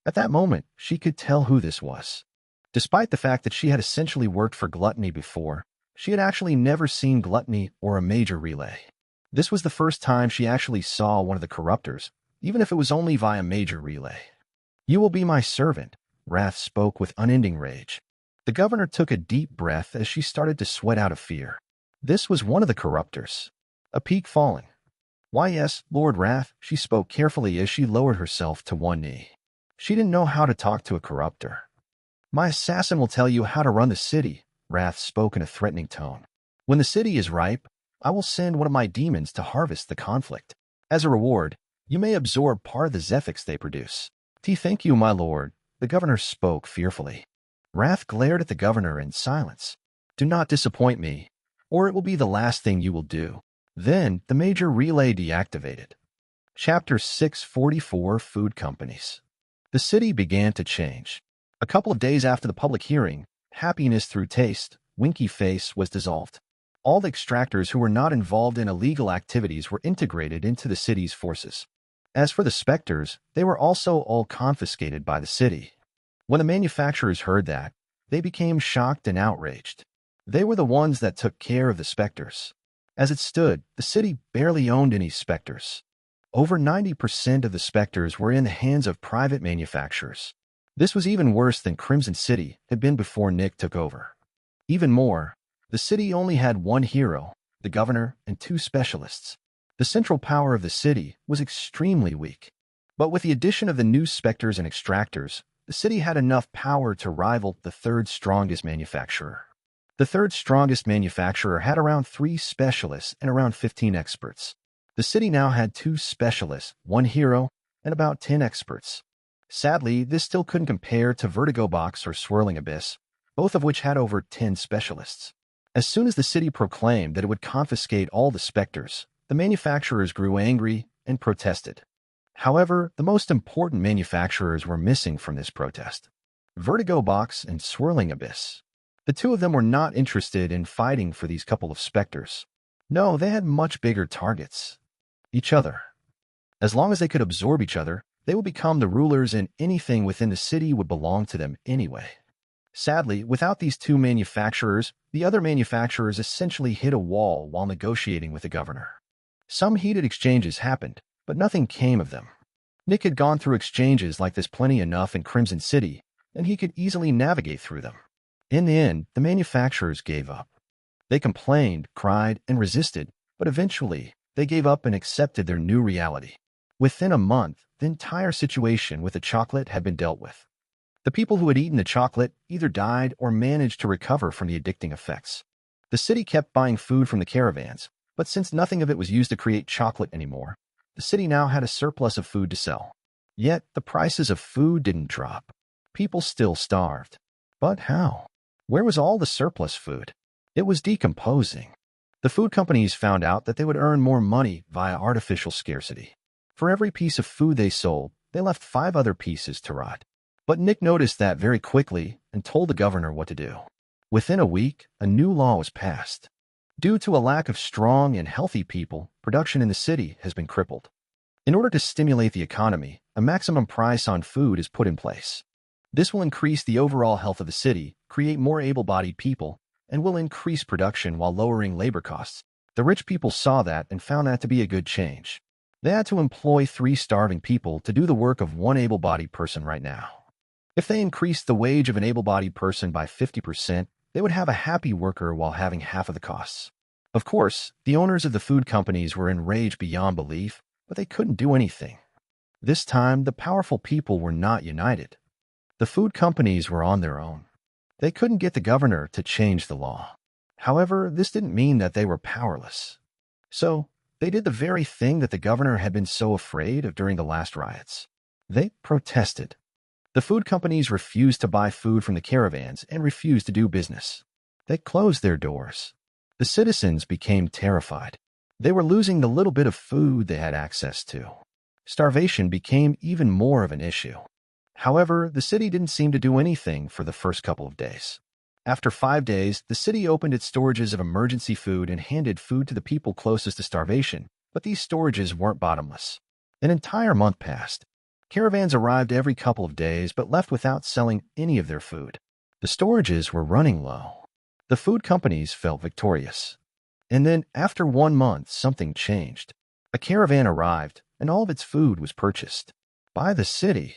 At that moment, she could tell who this was. Despite the fact that she had essentially worked for Gluttony before, she had actually never seen Gluttony or a major relay. This was the first time she actually saw one of the corruptors, even if it was only via major relay. You will be my servant, Wrath spoke with unending rage. The governor took a deep breath as she started to sweat out of fear. This was one of the corruptors. A peak fallen. Why yes, Lord Wrath, she spoke carefully as she lowered herself to one knee. She didn't know how to talk to a corruptor. My assassin will tell you how to run the city, Wrath spoke in a threatening tone. When the city is ripe, I will send one of my demons to harvest the conflict. As a reward, you may absorb part of the Zephyx they produce. Thank you, my lord, the governor spoke fearfully. Wrath glared at the governor in silence. Do not disappoint me, or it will be the last thing you will do. Then, the major relay deactivated. Chapter 644 Food Companies. The city began to change. A couple of days after the public hearing, happiness through taste, Winky Face was dissolved. All the extractors who were not involved in illegal activities were integrated into the city's forces. As for the Specters, they were also all confiscated by the city. When the manufacturers heard that, they became shocked and outraged. They were the ones that took care of the Specters. As it stood, the city barely owned any Specters. Over 90% of the Specters were in the hands of private manufacturers. This was even worse than Crimson City had been before Nick took over. Even more, the city only had one hero, the governor, and two specialists. The central power of the city was extremely weak. But with the addition of the new Specters and Extractors, the city had enough power to rival the third strongest manufacturer. The third strongest manufacturer had around 3 specialists and around 15 experts. The city now had 2 specialists, 1 hero, and about 10 experts. Sadly, this still couldn't compare to Vertigo Box or Swirling Abyss, both of which had over 10 specialists. As soon as the city proclaimed that it would confiscate all the Specters, the manufacturers grew angry and protested. However, the most important manufacturers were missing from this protest: Vertigo Box and Swirling Abyss. The two of them were not interested in fighting for these couple of specters. No, they had much bigger targets: each other. As long as they could absorb each other, they would become the rulers, and anything within the city would belong to them anyway. Sadly, without these two manufacturers, the other manufacturers essentially hit a wall while negotiating with the governor. Some heated exchanges happened, but nothing came of them. Nick had gone through exchanges like this plenty enough in Crimson City, and he could easily navigate through them. In the end, the manufacturers gave up. They complained, cried, and resisted, but eventually, they gave up and accepted their new reality. Within a month, the entire situation with the chocolate had been dealt with. The people who had eaten the chocolate either died or managed to recover from the addicting effects. The city kept buying food from the caravans, but since nothing of it was used to create chocolate anymore, the city now had a surplus of food to sell. Yet, the prices of food didn't drop. People still starved. But how? Where was all the surplus food? It was decomposing. The food companies found out that they would earn more money via artificial scarcity. For every piece of food they sold, they left 5 other pieces to rot. But Nick noticed that very quickly and told the governor what to do. Within a week, a new law was passed. Due to a lack of strong and healthy people, production in the city has been crippled. In order to stimulate the economy, a maximum price on food is put in place. This will increase the overall health of the city, create more able-bodied people, and will increase production while lowering labor costs. The rich people saw that and found that to be a good change. They had to employ 3 starving people to do the work of 1 able-bodied person right now. If they increased the wage of an able-bodied person by 50%, they would have a happy worker while having half of the costs. Of course, the owners of the food companies were enraged beyond belief, but they couldn't do anything. This time, the powerful people were not united. The food companies were on their own. They couldn't get the governor to change the law. However, this didn't mean that they were powerless. So, they did the very thing that the governor had been so afraid of during the last riots. They protested. The food companies refused to buy food from the caravans and refused to do business. They closed their doors. The citizens became terrified. They were losing the little bit of food they had access to. Starvation became even more of an issue. However, the city didn't seem to do anything for the first couple of days. After 5 days, the city opened its storages of emergency food and handed food to the people closest to starvation, but these storages weren't bottomless. An entire month passed. Caravans arrived every couple of days but left without selling any of their food. The storages were running low. The food companies felt victorious. And then, after 1 month, something changed. A caravan arrived, and all of its food was purchased by the city.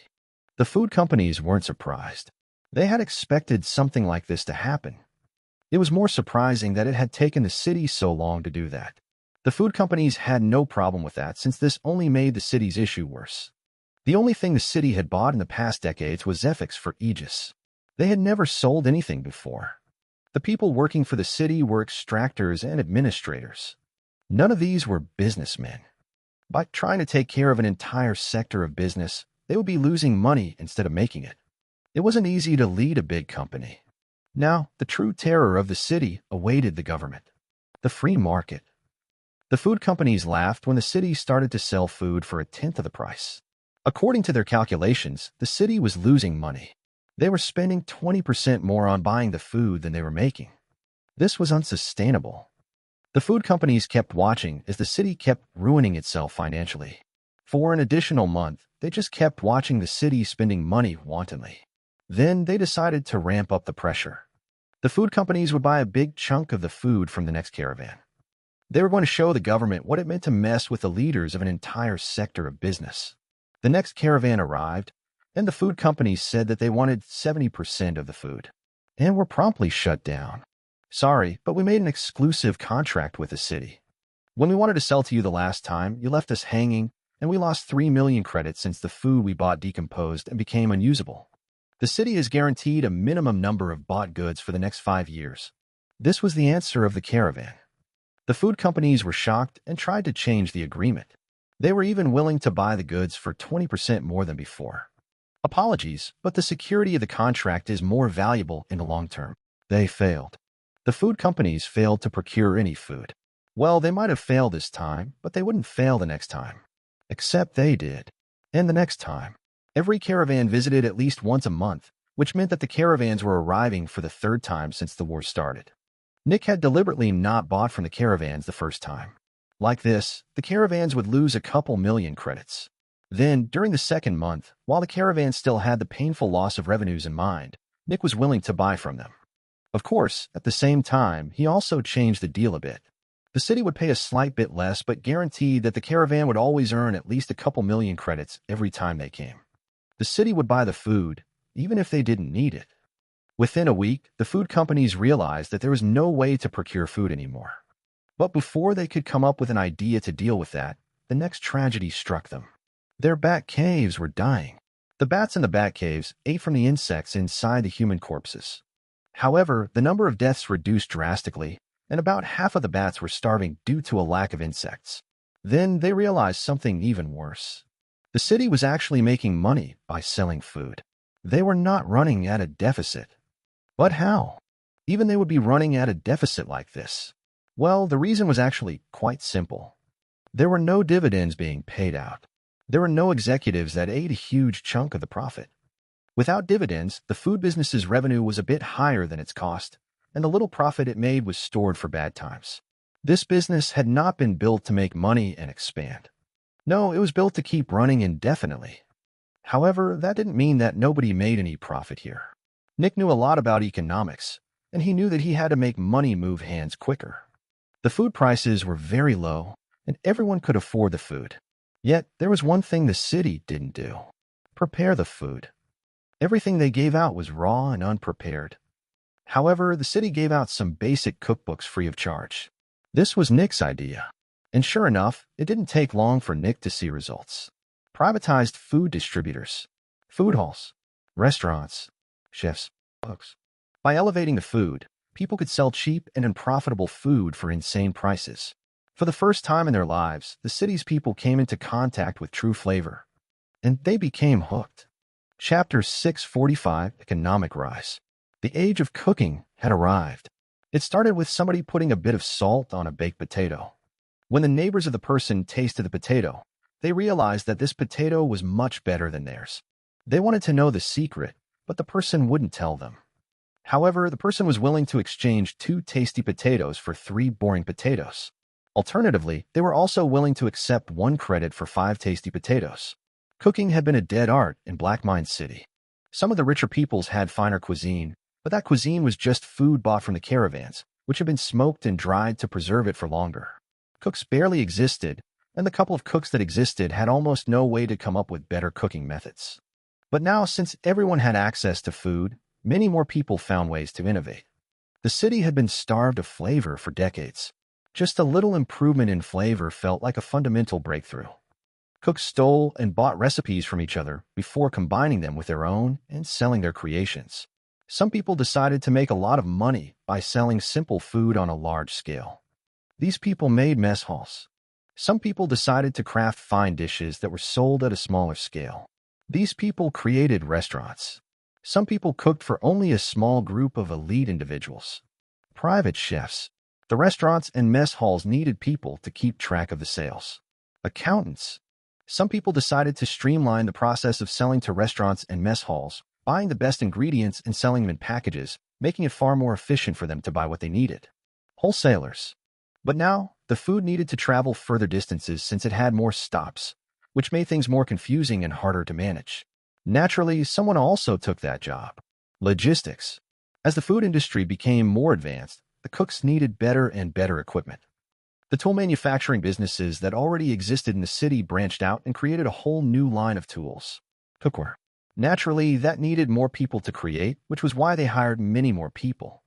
The food companies weren't surprised. They had expected something like this to happen. It was more surprising that it had taken the city so long to do that. The food companies had no problem with that, since this only made the city's issue worse. The only thing the city had bought in the past decades was Zephyx for Aegis. They had never sold anything before. The people working for the city were extractors and administrators. None of these were businessmen. By trying to take care of an entire sector of business, they would be losing money instead of making it. It wasn't easy to lead a big company. Now, the true terror of the city awaited the government: the free market. The food companies laughed when the city started to sell food for 1/10 of the price. According to their calculations, the city was losing money. They were spending 20% more on buying the food than they were making. This was unsustainable. The food companies kept watching as the city kept ruining itself financially. For an additional month, they just kept watching the city spending money wantonly. Then they decided to ramp up the pressure. The food companies would buy a big chunk of the food from the next caravan. They were going to show the government what it meant to mess with the leaders of an entire sector of business. The next caravan arrived, and the food companies said that they wanted 70% of the food, and were promptly shut down. Sorry, but we made an exclusive contract with the city. When we wanted to sell to you the last time, you left us hanging, and we lost 3 million credits since the food we bought decomposed and became unusable. The city is guaranteed a minimum number of bought goods for the next 5 years. This was the answer of the caravan. The food companies were shocked and tried to change the agreement. They were even willing to buy the goods for 20% more than before. Apologies, but the security of the contract is more valuable in the long term. They failed. The food companies failed to procure any food. Well, they might have failed this time, but they wouldn't fail the next time. Except they did. And the next time. Every caravan visited at least once a month, which meant that the caravans were arriving for the third time since the war started. Nick had deliberately not bought from the caravans the first time. Like this, the caravans would lose a couple million credits. Then, during the second month, while the caravans still had the painful loss of revenues in mind, Nick was willing to buy from them. Of course, at the same time, he also changed the deal a bit. The city would pay a slight bit less but guaranteed that the caravan would always earn at least a couple million credits every time they came. The city would buy the food, even if they didn't need it. Within a week, the food companies realized that there was no way to procure food anymore. But before they could come up with an idea to deal with that, the next tragedy struck them. Their bat caves were dying. The bats in the bat caves ate from the insects inside the human corpses. However, the number of deaths reduced drastically, and about half of the bats were starving due to a lack of insects. Then they realized something even worse. The city was actually making money by selling food. They were not running at a deficit. But how? Even they would be running at a deficit like this. Well, the reason was actually quite simple. There were no dividends being paid out. There were no executives that ate a huge chunk of the profit. Without dividends, the food business's revenue was a bit higher than its cost, and the little profit it made was stored for bad times. This business had not been built to make money and expand. No, it was built to keep running indefinitely. However, that didn't mean that nobody made any profit here. Nick knew a lot about economics, and he knew that he had to make money move hands quicker. The food prices were very low, and everyone could afford the food. Yet, there was one thing the city didn't do: prepare the food. Everything they gave out was raw and unprepared. However, the city gave out some basic cookbooks free of charge. This was Nick's idea. And sure enough, it didn't take long for Nick to see results. Privatized food distributors, food halls, restaurants, chefs, cooks. By elevating the food, people could sell cheap and unprofitable food for insane prices. For the first time in their lives, the city's people came into contact with true flavor. And they became hooked. Chapter 645, Economic Rise. The age of cooking had arrived. It started with somebody putting a bit of salt on a baked potato. When the neighbors of the person tasted the potato, they realized that this potato was much better than theirs. They wanted to know the secret, but the person wouldn't tell them. However, the person was willing to exchange 2 tasty potatoes for 3 boring potatoes. Alternatively, they were also willing to accept 1 credit for 5 tasty potatoes. Cooking had been a dead art in Black Mine City. Some of the richer peoples had finer cuisine, but that cuisine was just food bought from the caravans, which had been smoked and dried to preserve it for longer. Cooks barely existed, and the couple of cooks that existed had almost no way to come up with better cooking methods. But now, since everyone had access to food, many more people found ways to innovate. The city had been starved of flavor for decades. Just a little improvement in flavor felt like a fundamental breakthrough. Cooks stole and bought recipes from each other before combining them with their own and selling their creations. Some people decided to make a lot of money by selling simple food on a large scale. These people made mess halls. Some people decided to craft fine dishes that were sold at a smaller scale. These people created restaurants. Some people cooked for only a small group of elite individuals. Private chefs. The restaurants and mess halls needed people to keep track of the sales. Accountants. Some people decided to streamline the process of selling to restaurants and mess halls, buying the best ingredients and selling them in packages, making it far more efficient for them to buy what they needed. Wholesalers. But now, the food needed to travel further distances since it had more stops, which made things more confusing and harder to manage. Naturally, someone also took that job. Logistics. As the food industry became more advanced, the cooks needed better and better equipment. The tool manufacturing businesses that already existed in the city branched out and created a whole new line of tools. Cookware. Naturally, that needed more people to create, which was why they hired many more people.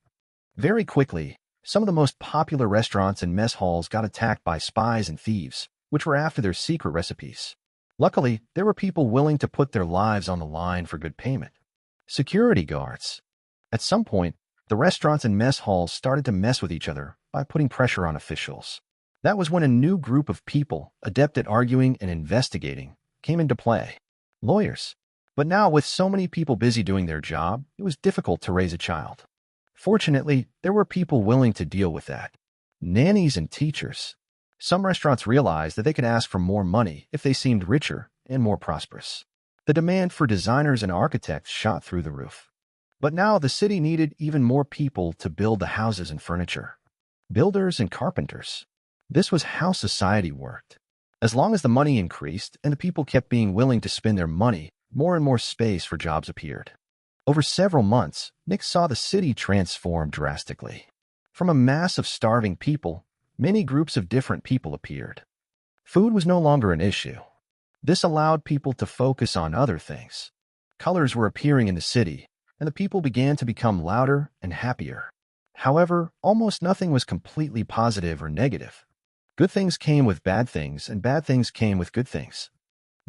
Very quickly, some of the most popular restaurants and mess halls got attacked by spies and thieves, which were after their secret recipes. Luckily, there were people willing to put their lives on the line for good payment. Security guards. At some point, the restaurants and mess halls started to mess with each other by putting pressure on officials. That was when a new group of people, adept at arguing and investigating, came into play. Lawyers. But now, with so many people busy doing their job, it was difficult to raise a child. Fortunately, there were people willing to deal with that. Nannies and teachers. Some restaurants realized that they could ask for more money if they seemed richer and more prosperous. The demand for designers and architects shot through the roof. But now the city needed even more people to build the houses and furniture. Builders and carpenters. This was how society worked. As long as the money increased and the people kept being willing to spend their money, more and more space for jobs appeared. Over several months, Nick saw the city transform drastically. From a mass of starving people, many groups of different people appeared. Food was no longer an issue. This allowed people to focus on other things. Colors were appearing in the city, and the people began to become louder and happier. However, almost nothing was completely positive or negative. Good things came with bad things, and bad things came with good things.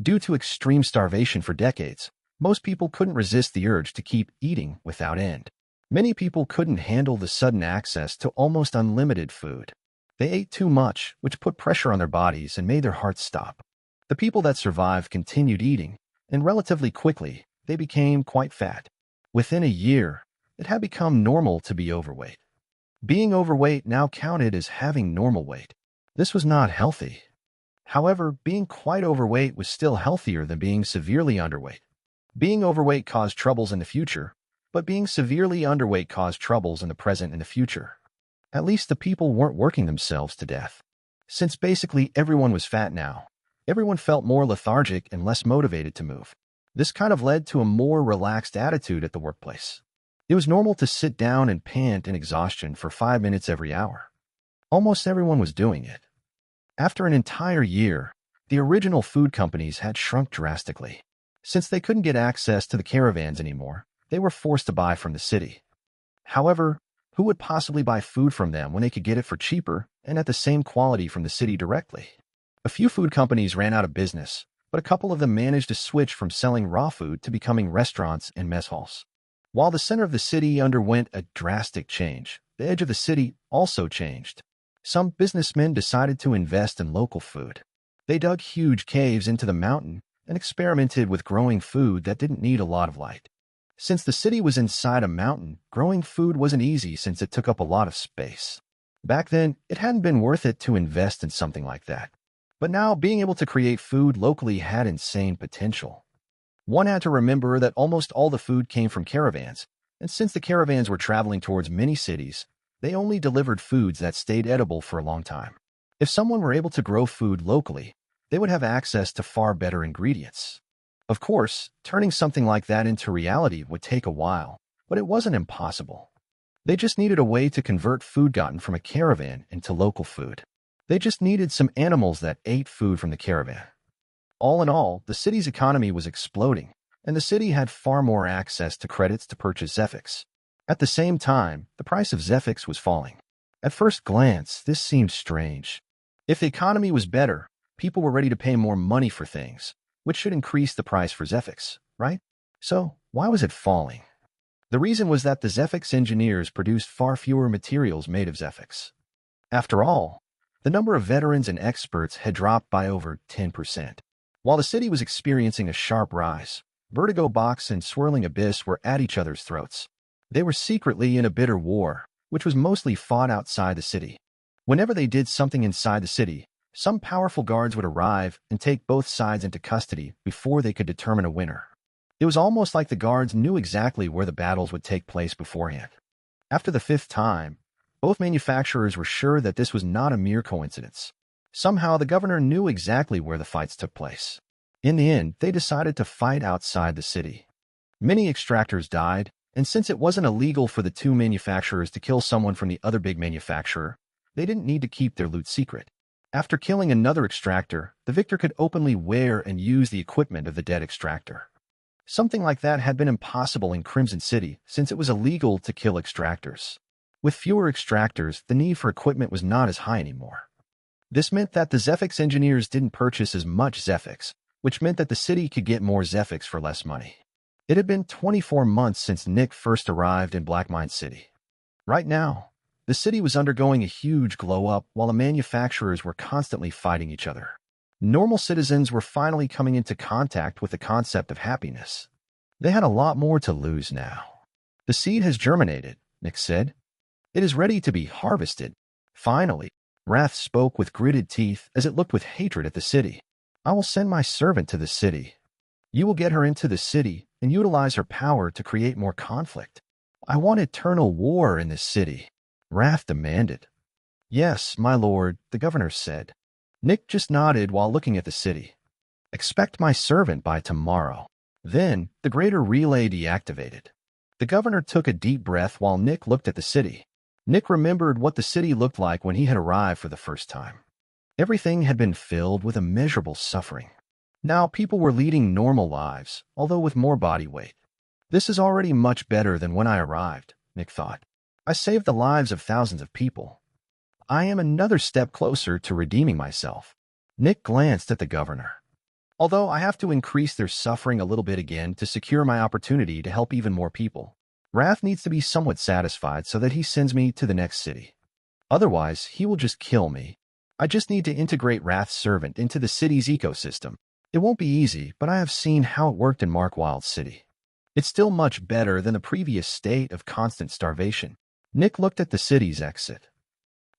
Due to extreme starvation for decades, most people couldn't resist the urge to keep eating without end. Many people couldn't handle the sudden access to almost unlimited food. They ate too much, which put pressure on their bodies and made their hearts stop. The people that survived continued eating, and relatively quickly, they became quite fat. Within a year, it had become normal to be overweight. Being overweight now counted as having normal weight. This was not healthy. However, being quite overweight was still healthier than being severely underweight. Being overweight caused troubles in the future, but being severely underweight caused troubles in the present and the future. At least the people weren't working themselves to death. Since basically everyone was fat now, everyone felt more lethargic and less motivated to move. This kind of led to a more relaxed attitude at the workplace. It was normal to sit down and pant in exhaustion for 5 minutes every hour. Almost everyone was doing it. After an entire year, the original food companies had shrunk drastically. Since they couldn't get access to the caravans anymore, they were forced to buy from the city. However, who would possibly buy food from them when they could get it for cheaper and at the same quality from the city directly? A few food companies ran out of business, but a couple of them managed to switch from selling raw food to becoming restaurants and mess halls. While the center of the city underwent a drastic change, the edge of the city also changed. Some businessmen decided to invest in local food. They dug huge caves into the mountain and experimented with growing food that didn't need a lot of light. Since the city was inside a mountain, growing food wasn't easy since it took up a lot of space. Back then, it hadn't been worth it to invest in something like that. But now, being able to create food locally had insane potential. One had to remember that almost all the food came from caravans, and since the caravans were traveling towards many cities, they only delivered foods that stayed edible for a long time. If someone were able to grow food locally, they would have access to far better ingredients. Of course, turning something like that into reality would take a while, but it wasn't impossible. They just needed a way to convert food gotten from a caravan into local food. They just needed some animals that ate food from the caravan. All in all, the city's economy was exploding, and the city had far more access to credits to purchase Zephyx. At the same time, the price of Zephyx was falling. At first glance, this seemed strange. If the economy was better, people were ready to pay more money for things, which should increase the price for Zephyx, right? So, why was it falling? The reason was that the Zephyx engineers produced far fewer materials made of Zephyx. After all, the number of veterans and experts had dropped by over 10%. While the city was experiencing a sharp rise, Vertigo Box and Swirling Abyss were at each other's throats. They were secretly in a bitter war, which was mostly fought outside the city. Whenever they did something inside the city, some powerful guards would arrive and take both sides into custody before they could determine a winner. It was almost like the guards knew exactly where the battles would take place beforehand. After the 5th time, both manufacturers were sure that this was not a mere coincidence. Somehow, the governor knew exactly where the fights took place. In the end, they decided to fight outside the city. Many extractors died, and since it wasn't illegal for the two manufacturers to kill someone from the other big manufacturer, they didn't need to keep their loot secret. After killing another extractor, the victor could openly wear and use the equipment of the dead extractor. Something like that had been impossible in Crimson City since it was illegal to kill extractors. With fewer extractors, the need for equipment was not as high anymore. This meant that the Zephyx engineers didn't purchase as much Zephyx, which meant that the city could get more Zephyx for less money. It had been 24 months since Nick first arrived in Blackmine City. Right now, the city was undergoing a huge glow-up while the manufacturers were constantly fighting each other. Normal citizens were finally coming into contact with the concept of happiness. They had a lot more to lose now. The seed has germinated, Nick said. It is ready to be harvested. Finally, Wrath spoke with gritted teeth as it looked with hatred at the city. I will send my servant to the city. You will get her into the city and utilize her power to create more conflict. I want eternal war in this city, Wrath demanded. Yes, my lord, the governor said. Nick just nodded while looking at the city. Expect my servant by tomorrow. Then, the greater relay deactivated. The governor took a deep breath while Nick looked at the city. Nick remembered what the city looked like when he had arrived for the first time. Everything had been filled with immeasurable suffering. Now people were leading normal lives, although with more body weight. This is already much better than when I arrived, Nick thought. I saved the lives of thousands of people. I am another step closer to redeeming myself. Nick glanced at the governor. Although I have to increase their suffering a little bit again to secure my opportunity to help even more people, Wrath needs to be somewhat satisfied so that he sends me to the next city. Otherwise, he will just kill me. I just need to integrate Wrath's servant into the city's ecosystem. It won't be easy, but I have seen how it worked in Markwild City. It's still much better than the previous state of constant starvation. Nick looked at the city's exit.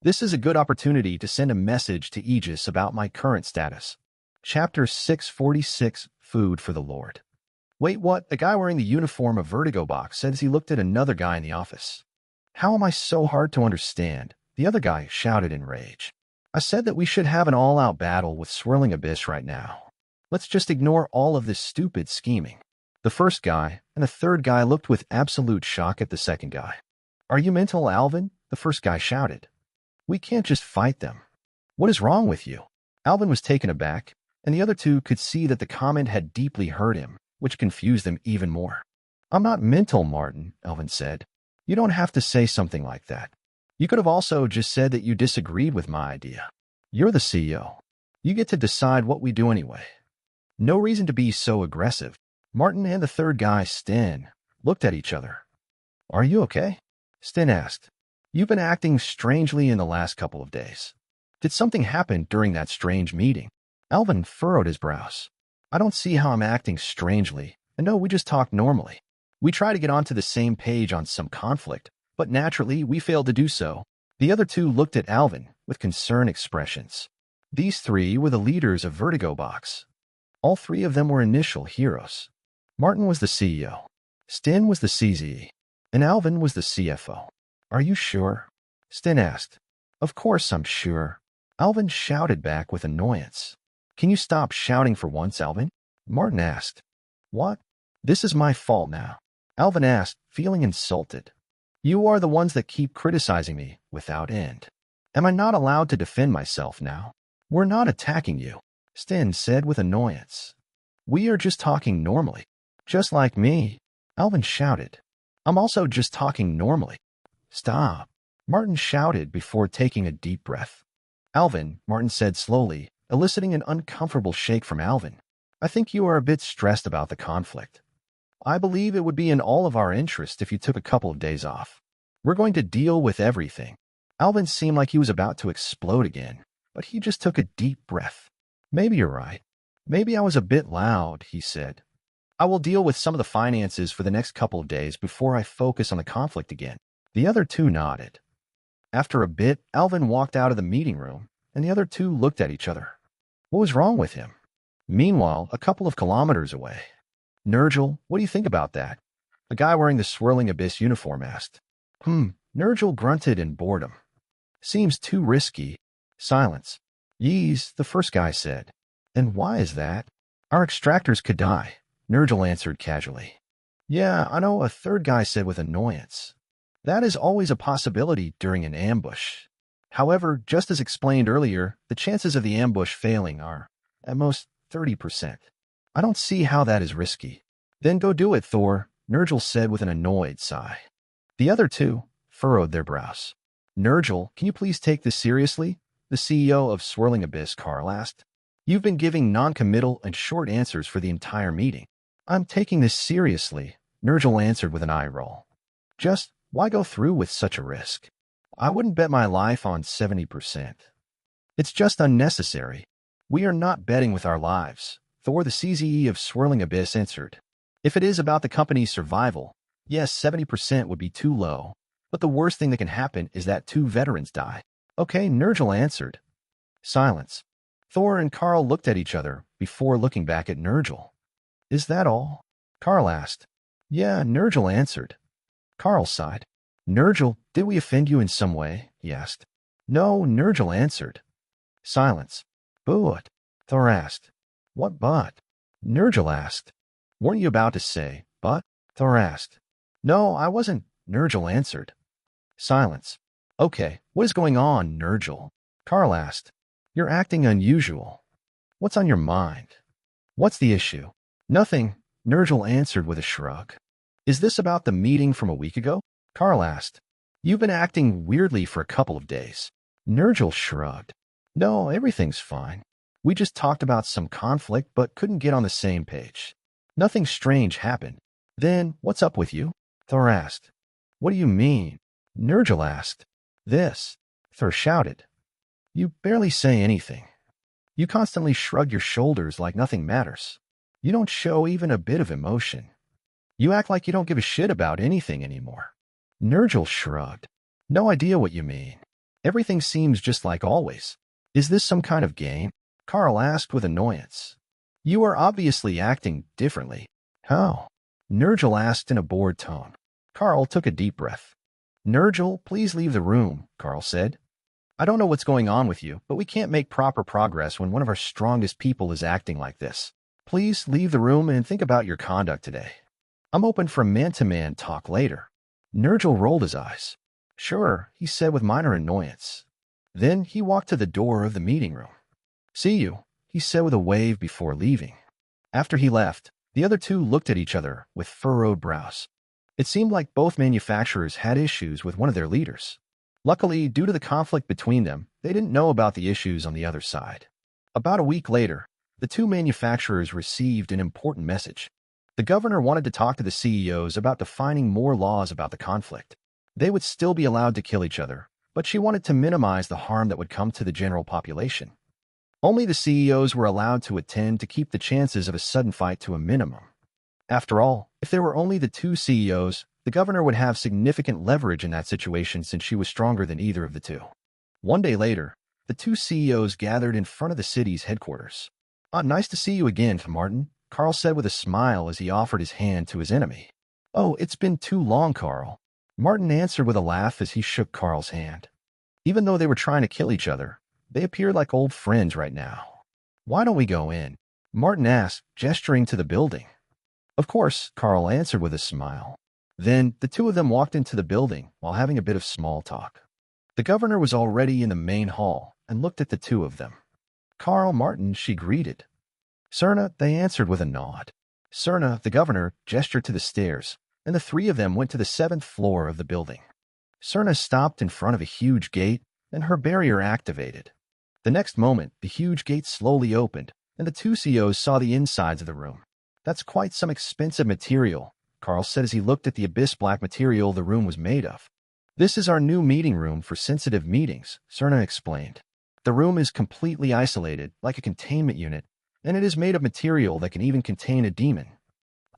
This is a good opportunity to send a message to Aegis about my current status. Chapter 646, Food for the Lord. Wait, what? The guy wearing the uniform of Vertigo Box said as he looked at another guy in the office. How am I so hard to understand? The other guy shouted in rage. I said that we should have an all-out battle with Swirling Abyss right now. Let's just ignore all of this stupid scheming. The first guy and the third guy looked with absolute shock at the second guy. Are you mental, Alvin? The first guy shouted. We can't just fight them. What is wrong with you? Alvin was taken aback, and the other two could see that the comment had deeply hurt him, which confused them even more. I'm not mental, Martin, Alvin said. You don't have to say something like that. You could have also just said that you disagreed with my idea. You're the CEO. You get to decide what we do anyway. No reason to be so aggressive. Martin and the third guy, Sten, looked at each other. Are you okay? Sten asked. You've been acting strangely in the last couple of days. Did something happen during that strange meeting? Alvin furrowed his brows. I don't see how I'm acting strangely, and no, we just talked normally. We try to get onto the same page on some conflict, but naturally we failed to do so. The other two looked at Alvin with concerned expressions. These three were the leaders of Vertigo Box. All three of them were initial heroes. Martin was the CEO, Sten was the CZE, and Alvin was the CFO. Are you sure? Sten asked. Of course I'm sure. Alvin shouted back with annoyance. Can you stop shouting for once, Alvin? Martin asked. What? This is my fault now. Alvin asked, feeling insulted. You are the ones that keep criticizing me without end. Am I not allowed to defend myself now? We're not attacking you, Sten said with annoyance. We are just talking normally. Just like me, Alvin shouted. I'm also just talking normally. Stop, Martin shouted before taking a deep breath. Alvin, Martin said slowly, eliciting an uncomfortable shake from Alvin. I think you are a bit stressed about the conflict. I believe it would be in all of our interest if you took a couple of days off. We're going to deal with everything. Alvin seemed like he was about to explode again, but he just took a deep breath. Maybe you're right. Maybe I was a bit loud, he said. I will deal with some of the finances for the next couple of days before I focus on the conflict again. The other two nodded. After a bit, Alvin walked out of the meeting room, and the other two looked at each other. What was wrong with him? Meanwhile, a couple of kilometers away. Nurgle, what do you think about that? The guy wearing the Swirling Abyss uniform asked. Nurgle grunted in boredom. Seems too risky. Silence. Yees, the first guy said. And why is that? Our extractors could die, Nurgle answered casually. Yeah, I know, a third guy said with annoyance. That is always a possibility during an ambush. However, just as explained earlier, the chances of the ambush failing are, at most, 30%. I don't see how that is risky. Then go do it, Thor, Nurgle said with an annoyed sigh. The other two furrowed their brows. Nurgle, can you please take this seriously? The CEO of Swirling Abyss, Carl asked. You've been giving non-committal and short answers for the entire meeting. I'm taking this seriously, Nurgle answered with an eye roll. Just, why go through with such a risk? I wouldn't bet my life on 70%. It's just unnecessary. We are not betting with our lives, Thor the CZE of Swirling Abyss answered. If it is about the company's survival, yes, 70% would be too low, but the worst thing that can happen is that 2 veterans die. Okay, Nurgle answered. Silence. Thor and Carl looked at each other before looking back at Nergal. Is that all? Carl asked. Yeah, Nergal answered. Carl sighed. Nergal, did we offend you in some way? He asked. No, Nergal answered. Silence. But, Thor asked. What but? Nergal asked. Weren't you about to say, but? Thor asked. No, I wasn't, Nergal answered. Silence. Okay, what is going on, Nergal? Carl asked. You're acting unusual. What's on your mind? What's the issue? Nothing, Nergal answered with a shrug. Is this about the meeting from a week ago? Carl asked. You've been acting weirdly for a couple of days. Nergal shrugged. No, everything's fine. We just talked about some conflict but couldn't get on the same page. Nothing strange happened. Then, what's up with you? Thor asked. What do you mean? Nergal asked. This, Thor shouted. You barely say anything. You constantly shrug your shoulders like nothing matters. You don't show even a bit of emotion. You act like you don't give a shit about anything anymore. Nergal shrugged. No idea what you mean. Everything seems just like always. Is this some kind of game? Carl asked with annoyance. You are obviously acting differently. How? Nergal asked in a bored tone. Carl took a deep breath. Nergal, please leave the room, Carl said. I don't know what's going on with you, but we can't make proper progress when one of our strongest people is acting like this. Please leave the room and think about your conduct today. I'm open for man-to-man talk later. Nergal rolled his eyes. Sure, he said with minor annoyance. Then he walked to the door of the meeting room. See you, he said with a wave before leaving. After he left, the other two looked at each other with furrowed brows. It seemed like both manufacturers had issues with one of their leaders. Luckily, due to the conflict between them, they didn't know about the issues on the other side. About a week later, the two manufacturers received an important message. The governor wanted to talk to the CEOs about defining more laws about the conflict. They would still be allowed to kill each other, but she wanted to minimize the harm that would come to the general population. Only the CEOs were allowed to attend to keep the chances of a sudden fight to a minimum. After all, if there were only the two CEOs, the governor would have significant leverage in that situation since she was stronger than either of the two. One day later, the two CEOs gathered in front of the city's headquarters. Nice to see you again, Martin, Carl said with a smile as he offered his hand to his enemy. Oh, it's been too long, Carl. Martin answered with a laugh as he shook Carl's hand. Even though they were trying to kill each other, they appeared like old friends right now. Why don't we go in? Martin asked, gesturing to the building. Of course, Carl answered with a smile. Then the two of them walked into the building while having a bit of small talk. The governor was already in the main hall and looked at the two of them. Carl, Martin, she greeted. Serna, they answered with a nod. Serna, the governor, gestured to the stairs, and the three of them went to the 7th floor of the building. Serna stopped in front of a huge gate, and her barrier activated. The next moment, the huge gate slowly opened, and the two CEOs saw the insides of the room. That's quite some expensive material, Carl said as he looked at the abyss black material the room was made of. This is our new meeting room for sensitive meetings, Serna explained. The room is completely isolated, like a containment unit, and it is made of material that can even contain a demon.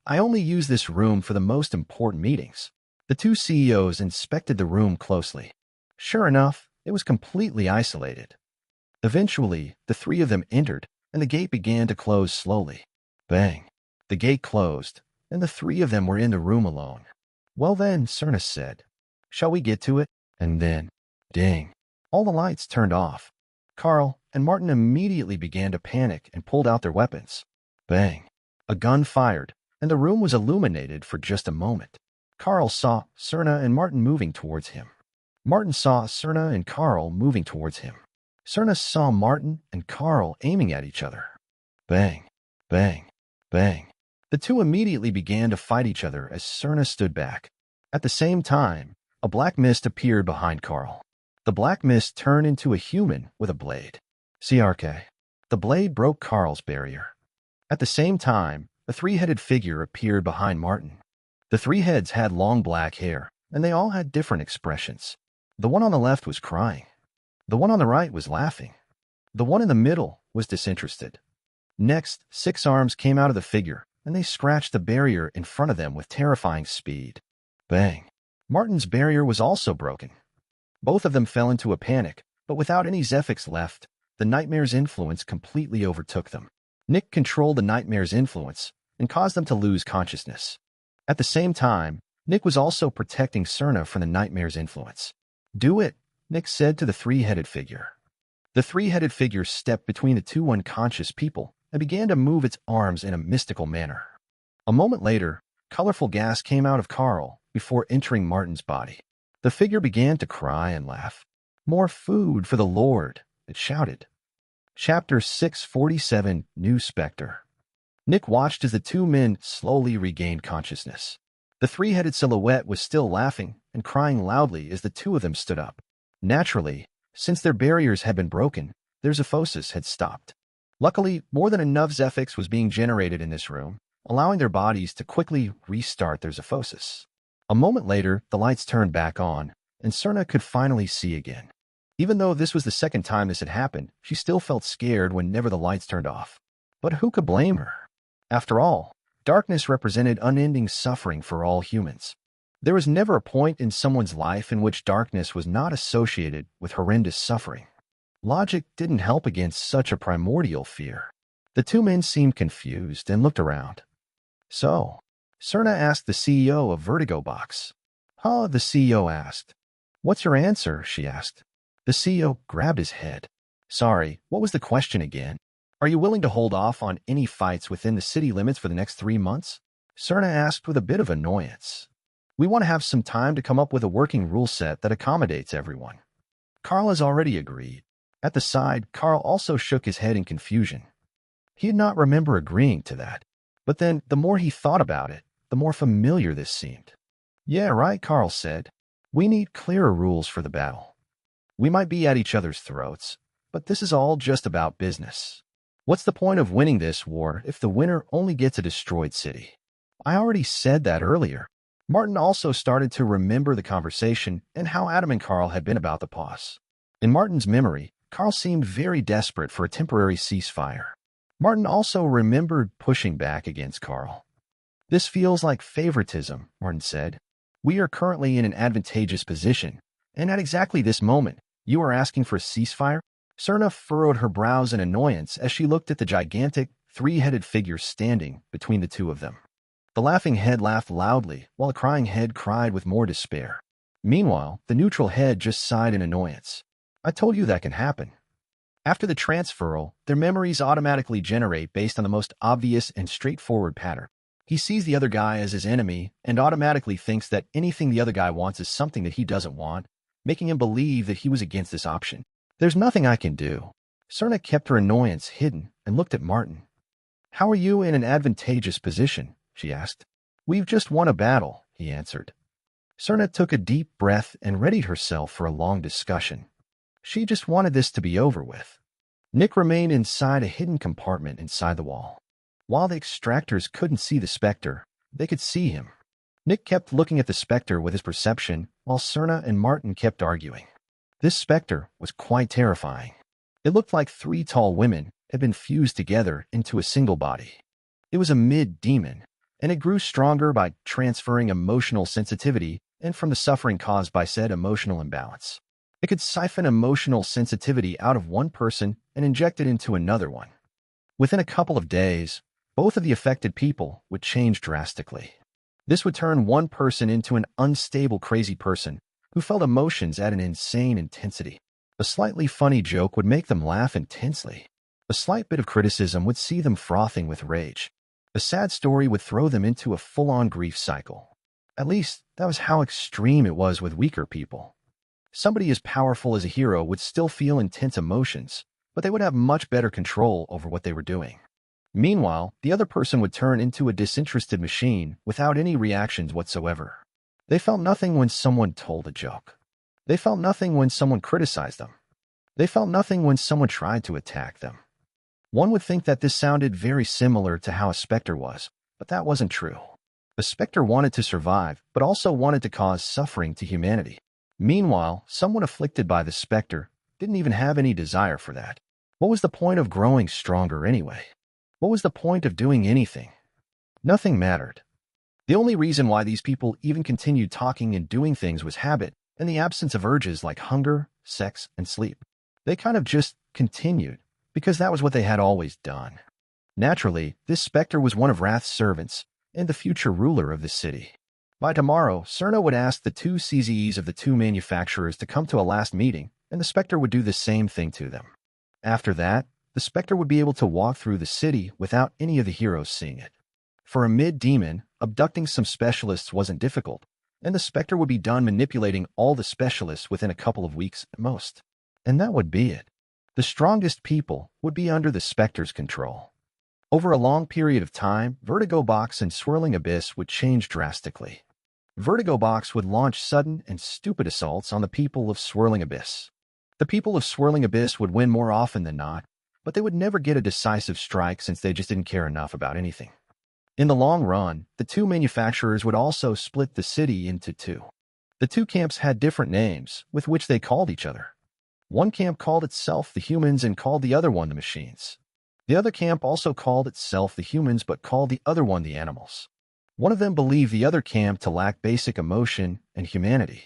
I only use this room for the most important meetings. The two CEOs inspected the room closely. Sure enough, it was completely isolated. Eventually, the three of them entered, and the gate began to close slowly. Bang! The gate closed, and the three of them were in the room alone. Well then, Serna said, shall we get to it? And then, ding! All the lights turned off. Carl and Martin immediately began to panic and pulled out their weapons. Bang! A gun fired, and the room was illuminated for just a moment. Carl saw Serna and Martin moving towards him. Martin saw Serna and Carl moving towards him. Serna saw Martin and Carl aiming at each other. Bang! Bang! Bang! The two immediately began to fight each other as Serna stood back. At the same time, a black mist appeared behind Carl. The black mist turned into a human with a blade. CRK. The blade broke Carl's barrier. At the same time, a three-headed figure appeared behind Martin. The three heads had long black hair, and they all had different expressions. The one on the left was crying. The one on the right was laughing. The one in the middle was disinterested. Next, 6 arms came out of the figure, and they scratched the barrier in front of them with terrifying speed. Bang! Martin's barrier was also broken. Both of them fell into a panic, but without any Zephyx left, the nightmare's influence completely overtook them. Nick controlled the nightmare's influence and caused them to lose consciousness. At the same time, Nick was also protecting Cerna from the nightmare's influence. "Do it," Nick said to the three-headed figure. The three-headed figure stepped between the two unconscious people and began to move its arms in a mystical manner. A moment later, colorful gas came out of Carl before entering Martin's body. The figure began to cry and laugh. "More food for the Lord," it shouted. Chapter 647, New Specter. Nick watched as the two men slowly regained consciousness. The three-headed silhouette was still laughing and crying loudly as the two of them stood up. Naturally, since their barriers had been broken, their Zephyx had stopped. Luckily, more than enough Zephyx was being generated in this room, allowing their bodies to quickly restart their Zephyx. A moment later, the lights turned back on, and Cerna could finally see again. Even though this was the second time this had happened, she still felt scared whenever the lights turned off. But who could blame her? After all, darkness represented unending suffering for all humans. There was never a point in someone's life in which darkness was not associated with horrendous suffering. Logic didn't help against such a primordial fear. The two men seemed confused and looked around. "So," Cerna asked the CEO of Vertigo Box. "Huh?" the CEO asked. "What's your answer?" she asked. The CEO grabbed his head. "Sorry, what was the question again? Are you willing to hold off on any fights within the city limits for the next 3 months?" Cerna asked with a bit of annoyance. "We want to have some time to come up with a working rule set that accommodates everyone." Carl has already agreed. At the side, Carl also shook his head in confusion. He did not remember agreeing to that. But then, the more he thought about it, the more familiar this seemed. "Yeah, right," Carl said. "We need clearer rules for the battle. We might be at each other's throats, but this is all just about business. What's the point of winning this war if the winner only gets a destroyed city?" "I already said that earlier." Martin also started to remember the conversation and how Adam and Carl had been about the pause. In Martin's memory, Carl seemed very desperate for a temporary ceasefire. Martin also remembered pushing back against Carl. "This feels like favoritism," Martin said. "We are currently in an advantageous position, and at exactly this moment, you are asking for a ceasefire?" Cerna furrowed her brows in annoyance as she looked at the gigantic, three-headed figure standing between the two of them. The laughing head laughed loudly, while the crying head cried with more despair. Meanwhile, the neutral head just sighed in annoyance. "I told you that can happen." After the transferal, their memories automatically generate based on the most obvious and straightforward pattern. He sees the other guy as his enemy and automatically thinks that anything the other guy wants is something that he doesn't want, making him believe that he was against this option. "There's nothing I can do." Cerna kept her annoyance hidden and looked at Martin. "How are you in an advantageous position?" she asked. "We've just won a battle," he answered. Cerna took a deep breath and readied herself for a long discussion. She just wanted this to be over with. Nick remained inside a hidden compartment inside the wall. While the extractors couldn't see the Spectre, they could see him. Nick kept looking at the Spectre with his perception, while Cerna and Martin kept arguing. This Spectre was quite terrifying. It looked like 3 tall women had been fused together into a single body. It was a mid-demon, and it grew stronger by transferring emotional sensitivity and from the suffering caused by said emotional imbalance. It could siphon emotional sensitivity out of one person and inject it into another one. Within a couple of days, both of the affected people would change drastically. This would turn one person into an unstable crazy person who felt emotions at an insane intensity. A slightly funny joke would make them laugh intensely. A slight bit of criticism would see them frothing with rage. A sad story would throw them into a full-on grief cycle. At least, that was how extreme it was with weaker people. Somebody as powerful as a hero would still feel intense emotions, but they would have much better control over what they were doing. Meanwhile, the other person would turn into a disinterested machine without any reactions whatsoever. They felt nothing when someone told a joke. They felt nothing when someone criticized them. They felt nothing when someone tried to attack them. One would think that this sounded very similar to how a Spectre was, but that wasn't true. A Spectre wanted to survive, but also wanted to cause suffering to humanity. Meanwhile, someone afflicted by the Spectre didn't even have any desire for that. What was the point of growing stronger anyway? What was the point of doing anything? Nothing mattered. The only reason why these people even continued talking and doing things was habit and the absence of urges like hunger, sex, and sleep. They kind of just continued, because that was what they had always done. Naturally, this Spectre was one of Wrath's servants and the future ruler of the city. By tomorrow, Cerna would ask the two CZEs of the two manufacturers to come to a last meeting, and the Spectre would do the same thing to them. After that, the Spectre would be able to walk through the city without any of the heroes seeing it. For a mid-demon, abducting some specialists wasn't difficult, and the Spectre would be done manipulating all the specialists within a couple of weeks at most. And that would be it. The strongest people would be under the Spectre's control. Over a long period of time, Vertigo Box and Swirling Abyss would change drastically. Vertigo Box would launch sudden and stupid assaults on the people of Swirling Abyss. The people of Swirling Abyss would win more often than not, but they would never get a decisive strike since they just didn't care enough about anything. In the long run, the two manufacturers would also split the city into two. The two camps had different names, with which they called each other. One camp called itself the humans and called the other one the machines. The other camp also called itself the humans but called the other one the animals. One of them believed the other camp to lack basic emotion and humanity.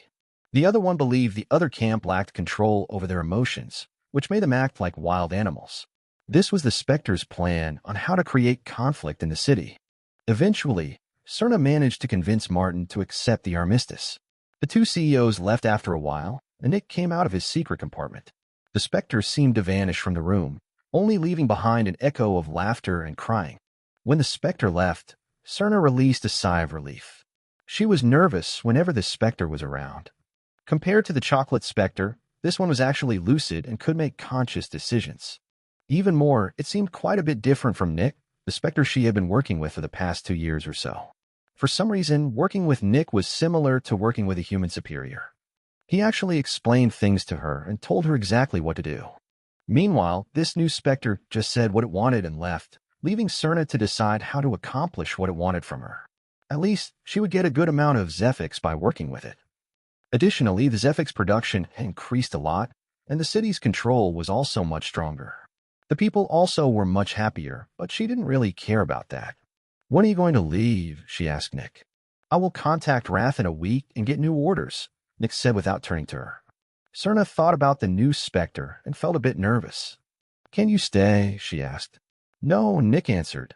The other one believed the other camp lacked control over their emotions, which made them act like wild animals. This was the Spectre's plan on how to create conflict in the city. Eventually, Cerna managed to convince Martin to accept the armistice. The two CEOs left after a while, and Nick came out of his secret compartment. The Spectre seemed to vanish from the room, only leaving behind an echo of laughter and crying. When the Spectre left, Cerna released a sigh of relief. She was nervous whenever the Spectre was around. Compared to the Chocolate Spectre, this one was actually lucid and could make conscious decisions. Even more, it seemed quite a bit different from Nick, the Spectre she had been working with for the past 2 years or so. For some reason, working with Nick was similar to working with a human superior. He actually explained things to her and told her exactly what to do. Meanwhile, this new Spectre just said what it wanted and left, leaving Cerna to decide how to accomplish what it wanted from her. At least, she would get a good amount of Zephyx by working with it. Additionally, the Zephyx production increased a lot, and the city's control was also much stronger. The people also were much happier, but she didn't really care about that. "When are you going to leave?" she asked Nick. "I will contact Wrath in a week and get new orders," Nick said without turning to her. Cerna thought about the new Spectre and felt a bit nervous. "Can you stay?" she asked. "No," Nick answered.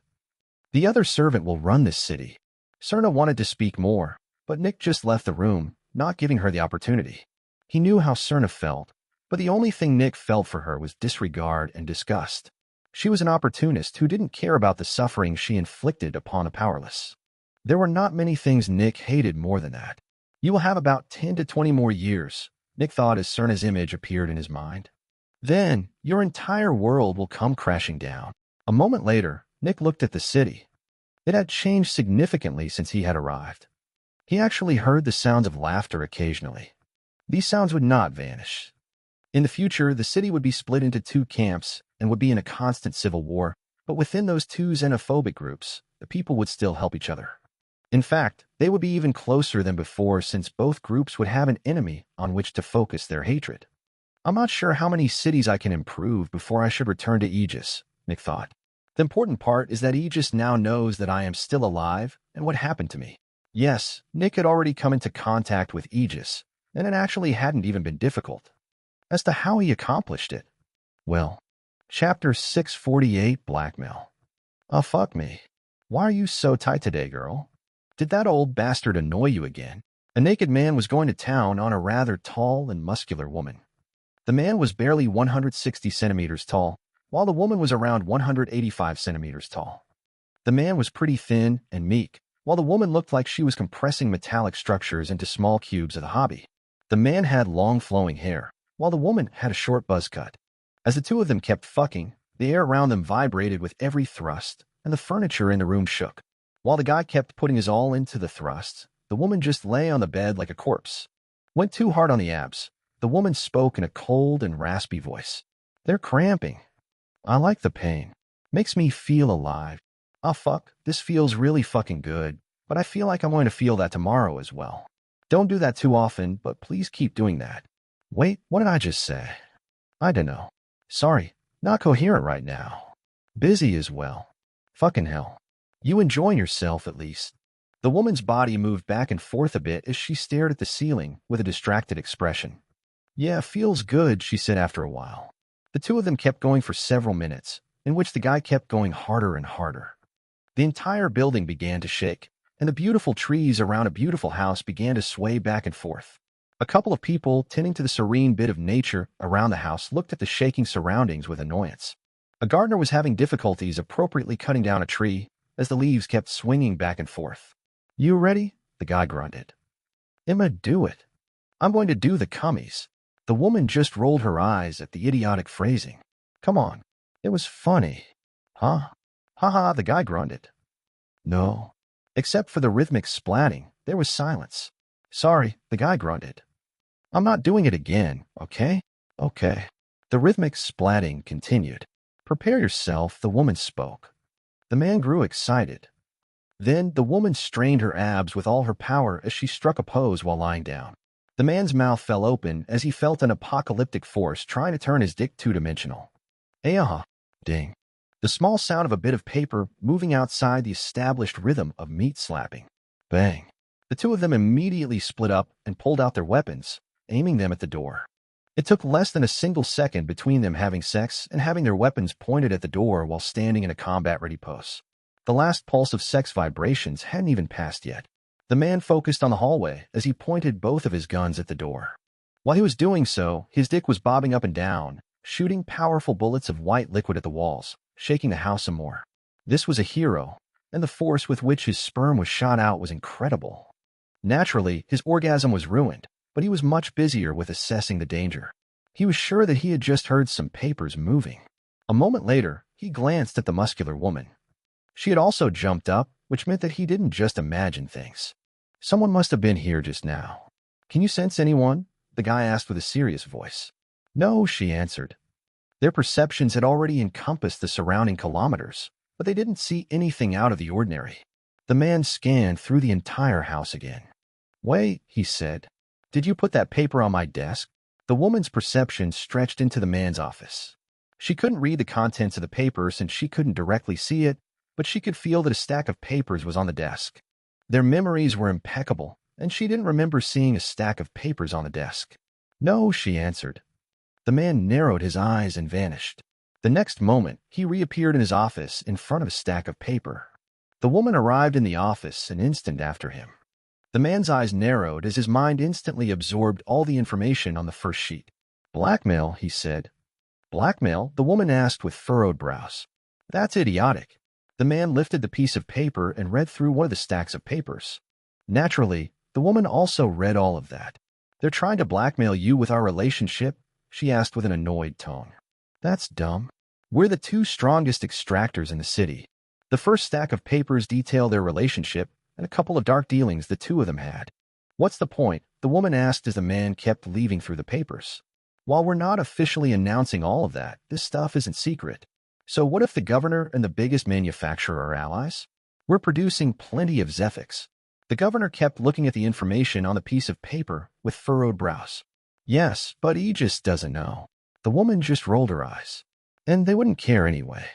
"The other servant will run this city." Cerna wanted to speak more, but Nick just left the room, not giving her the opportunity. He knew how Cerna felt, but the only thing Nick felt for her was disregard and disgust. She was an opportunist who didn't care about the suffering she inflicted upon the powerless. There were not many things Nick hated more than that. "You will have about 10 to 20 more years," Nick thought as Cerna's image appeared in his mind. "Then, your entire world will come crashing down." A moment later, Nick looked at the city. It had changed significantly since he had arrived. He actually heard the sounds of laughter occasionally. These sounds would not vanish. In the future, the city would be split into two camps and would be in a constant civil war, but within those two xenophobic groups, the people would still help each other. In fact, they would be even closer than before since both groups would have an enemy on which to focus their hatred. "I'm not sure how many cities I can improve before I should return to Aegis," Nick thought. "The important part is that Aegis now knows that I am still alive and what happened to me." Yes, Nick had already come into contact with Aegis, and it actually hadn't even been difficult. As to how he accomplished it, well, Chapter 648, Blackmail. "Oh, fuck me. Why are you so tight today, girl? Did that old bastard annoy you again?" A naked man was going to town on a rather tall and muscular woman. The man was barely 160 centimeters tall, while the woman was around 185 centimeters tall. The man was pretty thin and meek, while the woman looked like she was compressing metallic structures into small cubes of the hobby. The man had long flowing hair, while the woman had a short buzz cut. As the two of them kept fucking, the air around them vibrated with every thrust, and the furniture in the room shook. While the guy kept putting his all into the thrusts, the woman just lay on the bed like a corpse. Went too hard on the abs. The woman spoke in a cold and raspy voice. "They're cramping. I like the pain. Makes me feel alive. Ah, fuck, this feels really fucking good, but I feel like I'm going to feel that tomorrow as well. Don't do that too often, but please keep doing that." Wait, what did I just say? I don't know. Sorry, not coherent right now. Busy as well. Fucking hell. You enjoying yourself at least. The woman's body moved back and forth a bit as she stared at the ceiling with a distracted expression. "Yeah, feels good," she said after a while. The two of them kept going for several minutes, in which the guy kept going harder and harder. The entire building began to shake, and the beautiful trees around a beautiful house began to sway back and forth. A couple of people tending to the serene bit of nature around the house looked at the shaking surroundings with annoyance. A gardener was having difficulties appropriately cutting down a tree as the leaves kept swinging back and forth. "You ready?" the guy grunted. "I'ma do it. I'm going to do the cummies." The woman just rolled her eyes at the idiotic phrasing. "Come on. It was funny." "Huh? Ha, the guy grunted. "No." Except for the rhythmic splatting, there was silence. "Sorry," the guy grunted. "I'm not doing it again, okay?" "Okay." The rhythmic splatting continued. "Prepare yourself," the woman spoke. The man grew excited. Then the woman strained her abs with all her power as she struck a pose while lying down. The man's mouth fell open as he felt an apocalyptic force trying to turn his dick two-dimensional. "Ayaha!" Ding. The small sound of a bit of paper moving outside the established rhythm of meat slapping. Bang. The two of them immediately split up and pulled out their weapons, aiming them at the door. It took less than a single second between them having sex and having their weapons pointed at the door while standing in a combat-ready pose. The last pulse of sex vibrations hadn't even passed yet. The man focused on the hallway as he pointed both of his guns at the door. While he was doing so, his dick was bobbing up and down, shooting powerful bullets of white liquid at the walls, shaking the house some more. This was a hero, and the force with which his sperm was shot out was incredible. Naturally, his orgasm was ruined, but he was much busier with assessing the danger. He was sure that he had just heard some papers moving. A moment later, he glanced at the muscular woman. She had also jumped up, which meant that he didn't just imagine things. "Someone must have been here just now." "Can you sense anyone?" the guy asked with a serious voice. "No," she answered. Their perceptions had already encompassed the surrounding kilometers, but they didn't see anything out of the ordinary. The man scanned through the entire house again. "Wait," he said. "Did you put that paper on my desk?" The woman's perception stretched into the man's office. She couldn't read the contents of the paper since she couldn't directly see it, but she could feel that a stack of papers was on the desk. Their memories were impeccable, and she didn't remember seeing a stack of papers on the desk. "No," she answered. The man narrowed his eyes and vanished. The next moment, he reappeared in his office in front of a stack of paper. The woman arrived in the office an instant after him. The man's eyes narrowed as his mind instantly absorbed all the information on the first sheet. "Blackmail," he said. "Blackmail?" the woman asked with furrowed brows. "That's idiotic." The man lifted the piece of paper and read through one of the stacks of papers. Naturally, the woman also read all of that. "They're trying to blackmail you with our relationship?" she asked with an annoyed tone. "That's dumb. We're the two strongest extractors in the city." The first stack of papers detailed their relationship and a couple of dark dealings the two of them had. "What's the point?" the woman asked as the man kept leaving through the papers. "While we're not officially announcing all of that, this stuff isn't secret. So what if the governor and the biggest manufacturer are allies? We're producing plenty of Zephyx." The governor kept looking at the information on the piece of paper with furrowed brows. "Yes, but Aegis doesn't know." The woman just rolled her eyes. "And they wouldn't care anyway.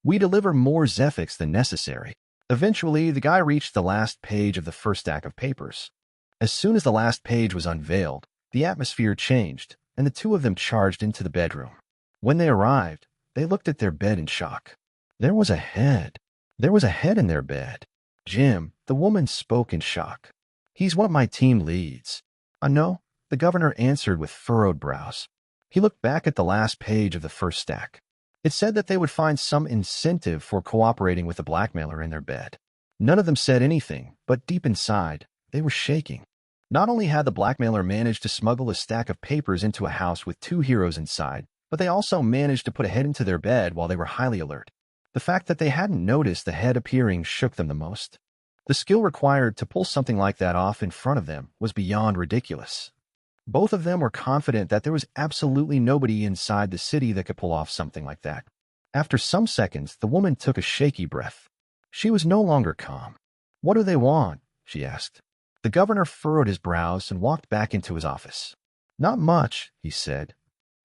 We deliver more Zephyx than necessary." Eventually, the guy reached the last page of the first stack of papers. As soon as the last page was unveiled, the atmosphere changed, and the two of them charged into the bedroom. When they arrived, they looked at their bed in shock. There was a head. There was a head in their bed. "Jim," the woman spoke in shock. "He's one of my team leads." "I know," the governor answered with furrowed brows. He looked back at the last page of the first stack. It said that they would find some incentive for cooperating with the blackmailer in their bed. None of them said anything, but deep inside, they were shaking. Not only had the blackmailer managed to smuggle a stack of papers into a house with two heroes inside, but they also managed to put a head into their bed while they were highly alert. The fact that they hadn't noticed the head appearing shook them the most. The skill required to pull something like that off in front of them was beyond ridiculous. Both of them were confident that there was absolutely nobody inside the city that could pull off something like that. After some seconds, the woman took a shaky breath. She was no longer calm. "What do they want?" she asked. The governor furrowed his brows and walked back into his office. "Not much," he said.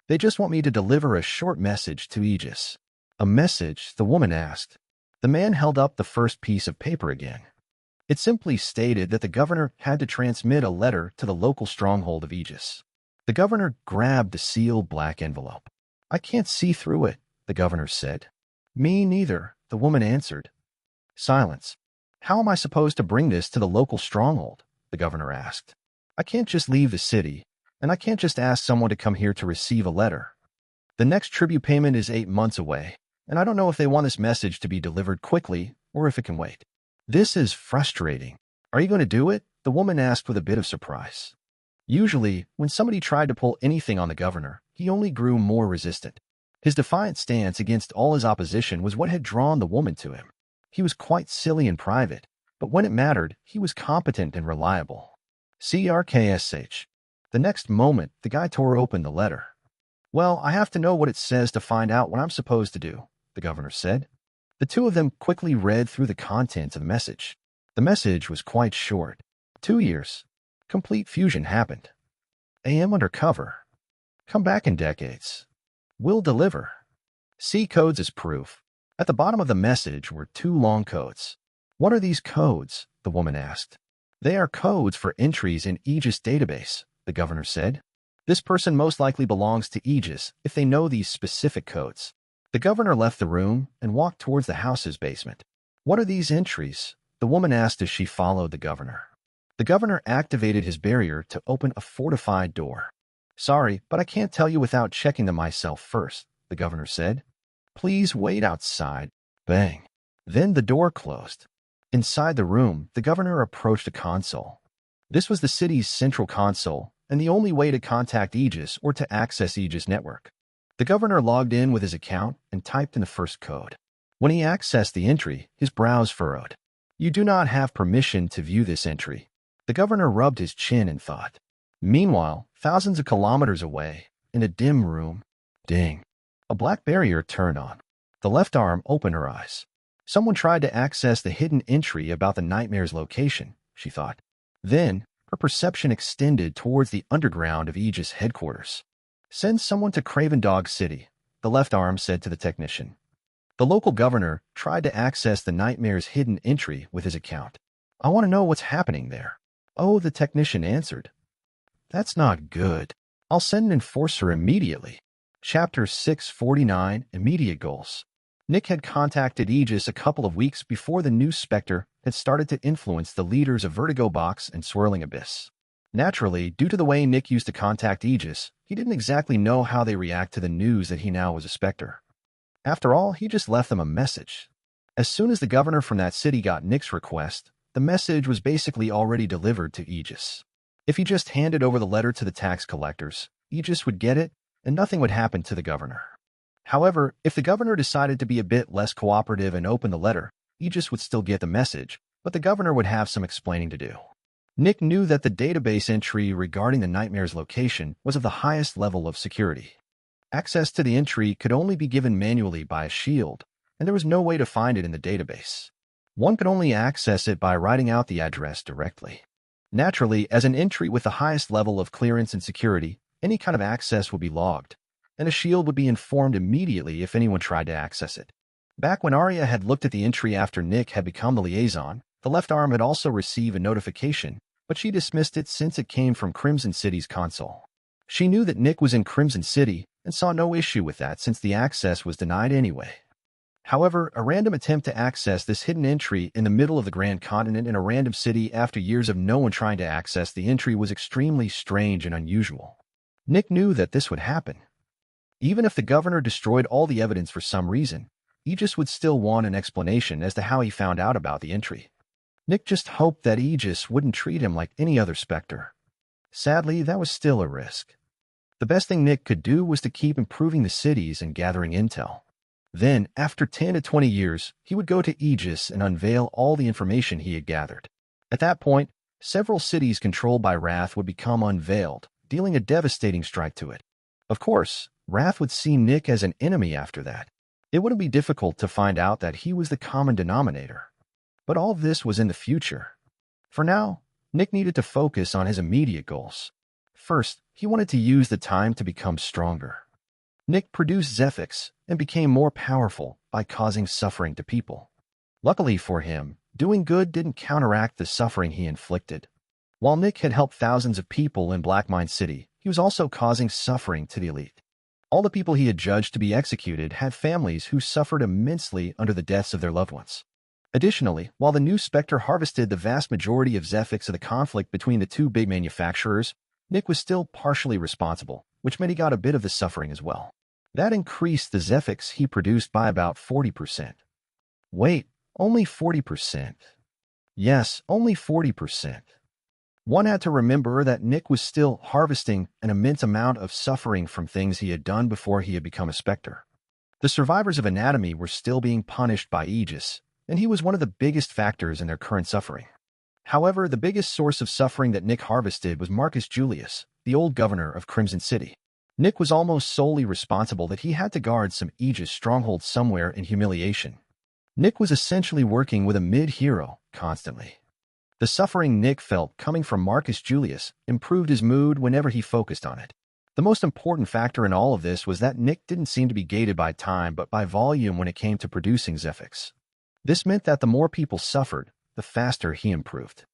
"They just want me to deliver a short message to Aegis." "A message?" the woman asked. The man held up the first piece of paper again. It simply stated that the governor had to transmit a letter to the local stronghold of Aegis. The governor grabbed the sealed black envelope. I can't see through it, the governor said. Me neither, the woman answered. Silence. How am I supposed to bring this to the local stronghold? The governor asked. I can't just leave the city, and I can't just ask someone to come here to receive a letter. The next tribute payment is 8 months away, and I don't know if they want this message to be delivered quickly or if it can wait. This is frustrating. Are you going to do it? The woman asked with a bit of surprise. Usually, when somebody tried to pull anything on the governor, he only grew more resistant. His defiant stance against all his opposition was what had drawn the woman to him. He was quite silly in private, but when it mattered, he was competent and reliable. CRKSH. The next moment, the guy tore open the letter. Well, I have to know what it says to find out what I'm supposed to do, the governor said. The two of them quickly read through the contents of the message. The message was quite short. 2 years. Complete fusion happened. AM undercover. Come back in decades. Will deliver. See codes as proof. At the bottom of the message were 2 long codes. What are these codes? The woman asked. They are codes for entries in Aegis database, the governor said. This person most likely belongs to Aegis if they know these specific codes. The governor left the room and walked towards the house's basement. What are these entries? The woman asked as she followed the governor. The governor activated his barrier to open a fortified door. Sorry, but I can't tell you without checking them myself first, the governor said. Please wait outside. Bang. Then the door closed. Inside the room, the governor approached a console. This was the city's central console, and the only way to contact Aegis or to access Aegis network. The governor logged in with his account and typed in the first code. When he accessed the entry, his brows furrowed. You do not have permission to view this entry. The governor rubbed his chin in thought. Meanwhile, thousands of kilometers away, in a dim room, ding. A black barrier turned on. The left arm opened her eyes. Someone tried to access the hidden entry about the nightmare's location, she thought. Then, her perception extended towards the underground of Aegis headquarters. Send someone to Craven Dog City, the left arm said to the technician. The local governor tried to access the nightmare's hidden entry with his account. I want to know what's happening there. Oh, the technician answered. That's not good. I'll send an enforcer immediately. Chapter 649, Immediate Goals. Nick had contacted Aegis a couple of weeks before the new Spectre had started to influence the leaders of Vertigo Box and Swirling Abyss. Naturally, due to the way Nick used to contact Aegis, he didn't exactly know how they react to the news that he now was a Spectre. After all, he just left them a message. As soon as the governor from that city got Nick's request, the message was basically already delivered to Aegis. If he just handed over the letter to the tax collectors, Aegis would get it, and nothing would happen to the governor. However, if the governor decided to be a bit less cooperative and open the letter, Aegis would still get the message, but the governor would have some explaining to do. Nick knew that the database entry regarding the nightmare's location was of the highest level of security. Access to the entry could only be given manually by a shield, and there was no way to find it in the database. One could only access it by writing out the address directly. Naturally, as an entry with the highest level of clearance and security, any kind of access would be logged, and a shield would be informed immediately if anyone tried to access it. Back when Arya had looked at the entry after Nick had become the liaison, the left arm had also received a notification, but she dismissed it since it came from Crimson City's console. She knew that Nick was in Crimson City and saw no issue with that since the access was denied anyway. However, a random attempt to access this hidden entry in the middle of the Grand Continent in a random city after years of no one trying to access the entry was extremely strange and unusual. Nick knew that this would happen. Even if the governor destroyed all the evidence for some reason, Aegis would still want an explanation as to how he found out about the entry. Nick just hoped that Aegis wouldn't treat him like any other Spectre. Sadly, that was still a risk. The best thing Nick could do was to keep improving the cities and gathering intel. Then, after 10 to 20 years, he would go to Aegis and unveil all the information he had gathered. At that point, several cities controlled by Wrath would become unveiled, dealing a devastating strike to it. Of course, Wrath would see Nick as an enemy after that. It wouldn't be difficult to find out that he was the common denominator. But all of this was in the future. For now, Nick needed to focus on his immediate goals. First, he wanted to use the time to become stronger. Nick produced Zephyx and became more powerful by causing suffering to people. Luckily for him, doing good didn't counteract the suffering he inflicted. While Nick had helped thousands of people in Blackmine City, he was also causing suffering to the elite. All the people he had judged to be executed had families who suffered immensely under the deaths of their loved ones. Additionally, while the new Spectre harvested the vast majority of Zephyx of the conflict between the two big manufacturers, Nick was still partially responsible, which meant he got a bit of the suffering as well. That increased the Zephyx he produced by about 40%. Wait, only 40%? Yes, only 40%. One had to remember that Nick was still harvesting an immense amount of suffering from things he had done before he had become a Spectre. The survivors of Anatomy were still being punished by Aegis, and he was one of the biggest factors in their current suffering. However, the biggest source of suffering that Nick harvested was Marcus Julius, the old governor of Crimson City. Nick was almost solely responsible that he had to guard some Aegis stronghold somewhere in humiliation. Nick was essentially working with a mid-hero constantly. The suffering Nick felt coming from Marcus Julius improved his mood whenever he focused on it. The most important factor in all of this was that Nick didn't seem to be gated by time but by volume when it came to producing Zephyx. This meant that the more people suffered, the faster he improved.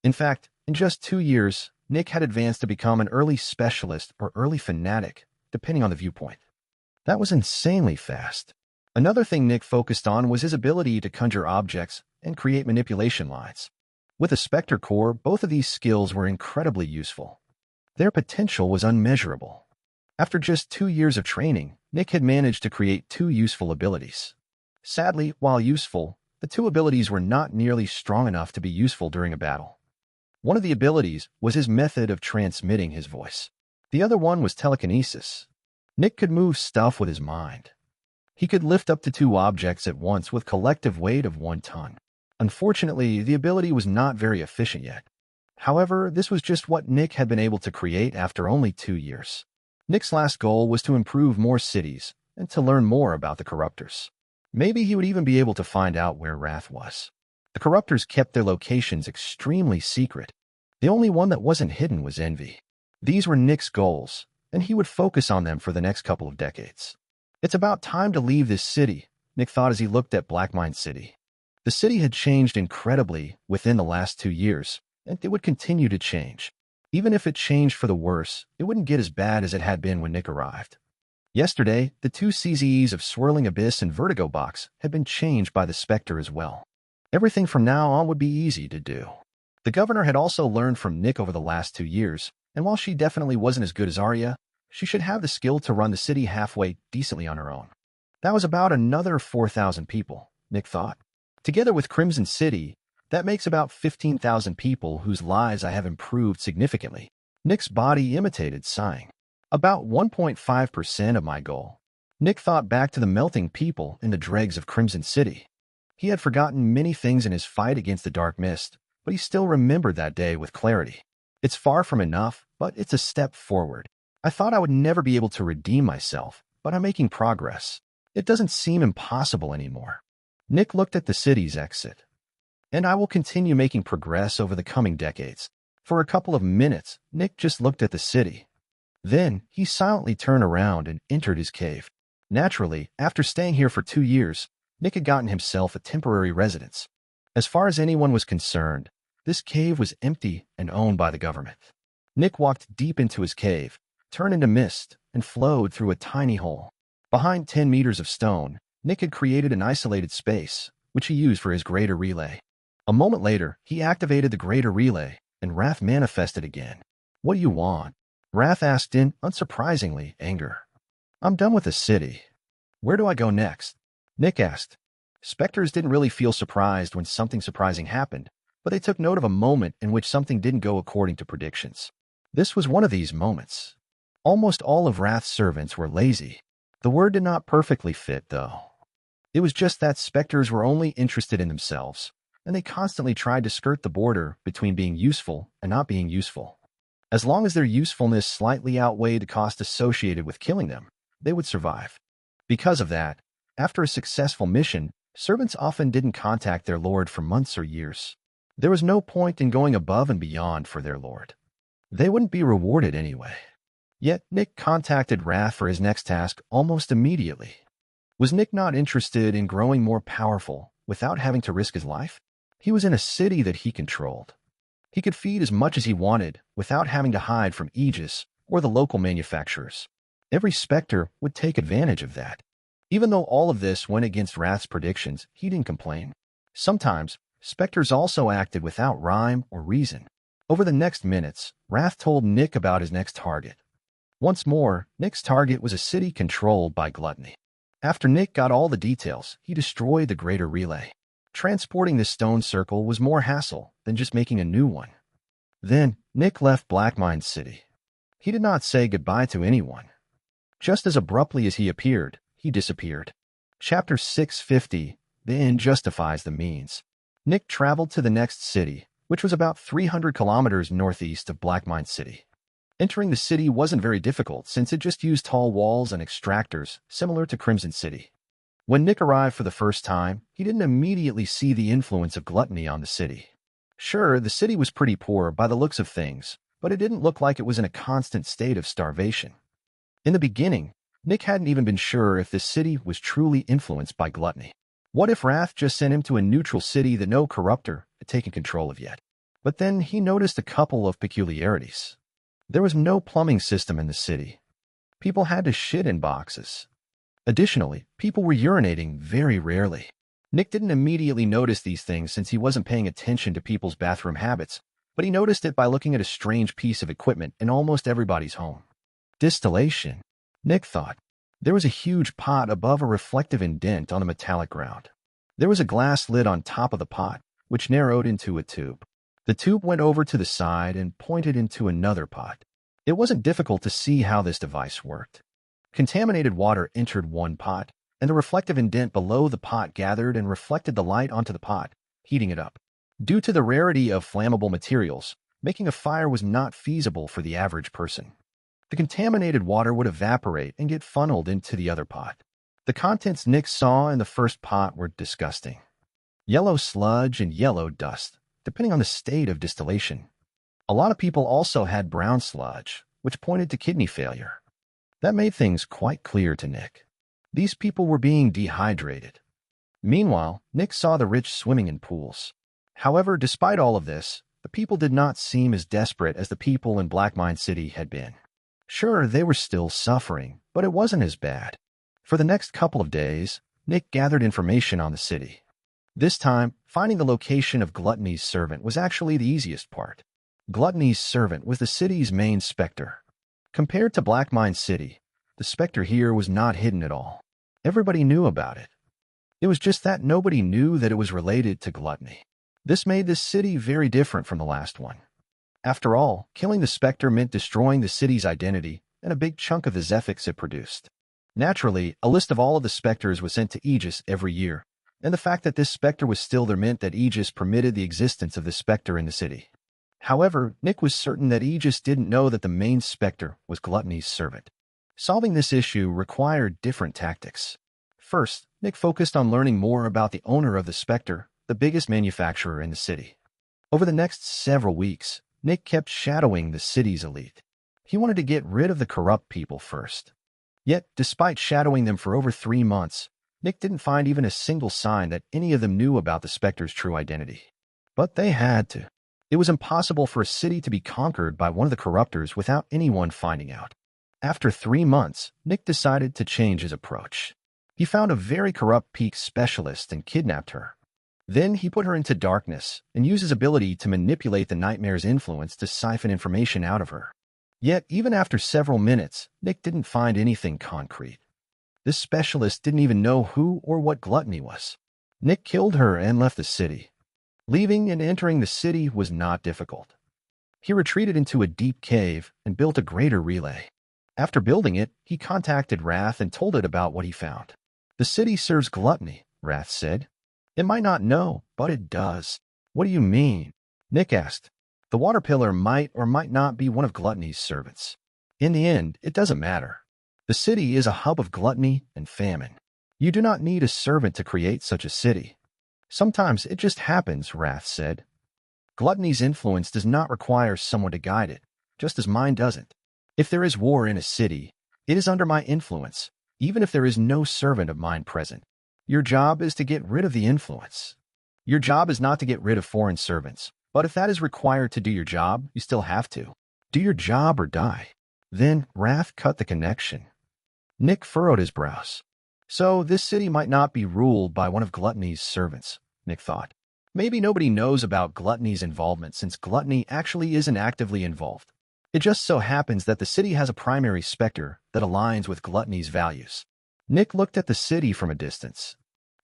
In fact, in just 2 years, Nick had advanced to become an early specialist or early fanatic, depending on the viewpoint. That was insanely fast. Another thing Nick focused on was his ability to conjure objects and create manipulation lines. With a Spectre core, both of these skills were incredibly useful. Their potential was unmeasurable. After just 2 years of training, Nick had managed to create 2 useful abilities. Sadly, while useful, the 2 abilities were not nearly strong enough to be useful during a battle. One of the abilities was his method of transmitting his voice. The other one was telekinesis. Nick could move stuff with his mind. He could lift up to 2 objects at once with collective weight of 1 ton. Unfortunately, the ability was not very efficient yet. However, this was just what Nick had been able to create after only 2 years. Nick's last goal was to improve more cities and to learn more about the Corruptors. Maybe he would even be able to find out where Wrath was. The Corruptors kept their locations extremely secret. The only one that wasn't hidden was Envy. These were Nick's goals, and he would focus on them for the next couple of decades. It's about time to leave this city, Nick thought as he looked at Blackmine City. The city had changed incredibly within the last 2 years, and it would continue to change. Even if it changed for the worse, it wouldn't get as bad as it had been when Nick arrived. Yesterday, the 2 CZEs of Swirling Abyss and Vertigo Box had been changed by the Spectre as well. Everything from now on would be easy to do. The governor had also learned from Nick over the last 2 years, and while she definitely wasn't as good as Arya, she should have the skill to run the city halfway decently on her own. That was about another 4,000 people, Nick thought. Together with Crimson City, that makes about 15,000 people whose lives I have improved significantly. Nick's body imitated sighing. About 1.5% of my goal. Nick thought back to the melting people in the dregs of Crimson City. He had forgotten many things in his fight against the Dark Mist, but he still remembered that day with clarity. It's far from enough, but it's a step forward. I thought I would never be able to redeem myself, but I'm making progress. It doesn't seem impossible anymore. Nick looked at the city's exit. And I will continue making progress over the coming decades. For a couple of minutes, Nick just looked at the city. Then, he silently turned around and entered his cave. Naturally, after staying here for 2 years, Nick had gotten himself a temporary residence. As far as anyone was concerned, this cave was empty and owned by the government. Nick walked deep into his cave, turned into mist, and flowed through a tiny hole. Behind 10 meters of stone, Nick had created an isolated space, which he used for his greater relay. A moment later, he activated the greater relay, and Wrath manifested again. What do you want? Wrath asked in, unsurprisingly, anger. I'm done with the city. Where do I go next? Nick asked. Specters didn't really feel surprised when something surprising happened, but they took note of a moment in which something didn't go according to predictions. This was one of these moments. Almost all of Wrath's servants were lazy. The word did not perfectly fit, though. It was just that Specters were only interested in themselves, and they constantly tried to skirt the border between being useful and not being useful. As long as their usefulness slightly outweighed the cost associated with killing them, they would survive. Because of that, after a successful mission, servants often didn't contact their lord for months or years. There was no point in going above and beyond for their lord. They wouldn't be rewarded anyway. Yet Nick contacted Wrath for his next task almost immediately. Was Nick not interested in growing more powerful without having to risk his life? He was in a city that he controlled. He could feed as much as he wanted without having to hide from Aegis or the local manufacturers. Every Spectre would take advantage of that. Even though all of this went against Wrath's predictions, he didn't complain. Sometimes, Specters also acted without rhyme or reason. Over the next minutes, Wrath told Nick about his next target. Once more, Nick's target was a city controlled by gluttony. After Nick got all the details, he destroyed the greater relay. Transporting this stone circle was more hassle than just making a new one. Then, Nick left Blackmine City. He did not say goodbye to anyone. Just as abruptly as he appeared, he disappeared. Chapter 650, The End Justifies the Means. Nick traveled to the next city, which was about 300 kilometers northeast of Blackmine City. Entering the city wasn't very difficult since it just used tall walls and extractors, similar to Crimson City. When Nick arrived for the first time, he didn't immediately see the influence of gluttony on the city. Sure, the city was pretty poor by the looks of things, but it didn't look like it was in a constant state of starvation. In the beginning, Nick hadn't even been sure if this city was truly influenced by gluttony. What if Wrath just sent him to a neutral city that no corruptor had taken control of yet? But then he noticed a couple of peculiarities. There was no plumbing system in the city. People had to shit in boxes. Additionally, people were urinating very rarely. Nick didn't immediately notice these things since he wasn't paying attention to people's bathroom habits, but he noticed it by looking at a strange piece of equipment in almost everybody's home. Distillation, Nick thought. There was a huge pot above a reflective indent on the metallic ground. There was a glass lid on top of the pot, which narrowed into a tube. The tube went over to the side and pointed into another pot. It wasn't difficult to see how this device worked. Contaminated water entered one pot, and the reflective indent below the pot gathered and reflected the light onto the pot, heating it up. Due to the rarity of flammable materials, making a fire was not feasible for the average person. The contaminated water would evaporate and get funneled into the other pot. The contents Nick saw in the first pot were disgusting. Yellow sludge and yellow dust, depending on the state of distillation. A lot of people also had brown sludge, which pointed to kidney failure. That made things quite clear to Nick. These people were being dehydrated. Meanwhile, Nick saw the rich swimming in pools. However, despite all of this, the people did not seem as desperate as the people in Blackmine City had been. Sure, they were still suffering, but it wasn't as bad. For the next couple of days, Nick gathered information on the city. This time, finding the location of Gluttony's servant was actually the easiest part. Gluttony's servant was the city's main specter. Compared to Blackmine City, the specter here was not hidden at all. Everybody knew about it. It was just that nobody knew that it was related to gluttony. This made this city very different from the last one. After all, killing the specter meant destroying the city's identity and a big chunk of the Zephyx it produced. Naturally, a list of all of the specters was sent to Aegis every year, and the fact that this specter was still there meant that Aegis permitted the existence of this specter in the city. However, Nick was certain that Aegis didn't know that the main specter was Gluttony's servant. Solving this issue required different tactics. First, Nick focused on learning more about the owner of the specter, the biggest manufacturer in the city. Over the next several weeks, Nick kept shadowing the city's elite. He wanted to get rid of the corrupt people first. Yet, despite shadowing them for over 3 months, Nick didn't find even a single sign that any of them knew about the specter's true identity. But they had to. It was impossible for a city to be conquered by one of the corruptors without anyone finding out. After 3 months, Nick decided to change his approach. He found a very corrupt peak specialist and kidnapped her. Then he put her into darkness and used his ability to manipulate the nightmare's influence to siphon information out of her. Yet, even after several minutes, Nick didn't find anything concrete. This specialist didn't even know who or what gluttony was. Nick killed her and left the city. Leaving and entering the city was not difficult. He retreated into a deep cave and built a greater relay. After building it, he contacted Wrath and told it about what he found. "The city serves gluttony," Wrath said. "It might not know, but it does." "What do you mean?" Nick asked. "The water pillar might or might not be one of Gluttony's servants. In the end, it doesn't matter. The city is a hub of gluttony and famine. You do not need a servant to create such a city. Sometimes it just happens," Wrath said. "Gluttony's influence does not require someone to guide it, just as mine doesn't. If there is war in a city, it is under my influence, even if there is no servant of mine present. Your job is to get rid of the influence. Your job is not to get rid of foreign servants, but if that is required to do your job, you still have to. Do your job or die." Then Wrath cut the connection. Nick furrowed his brows. So this city might not be ruled by one of Gluttony's servants, Nick thought. Maybe nobody knows about Gluttony's involvement since Gluttony actually isn't actively involved. It just so happens that the city has a primary specter that aligns with Gluttony's values. Nick looked at the city from a distance.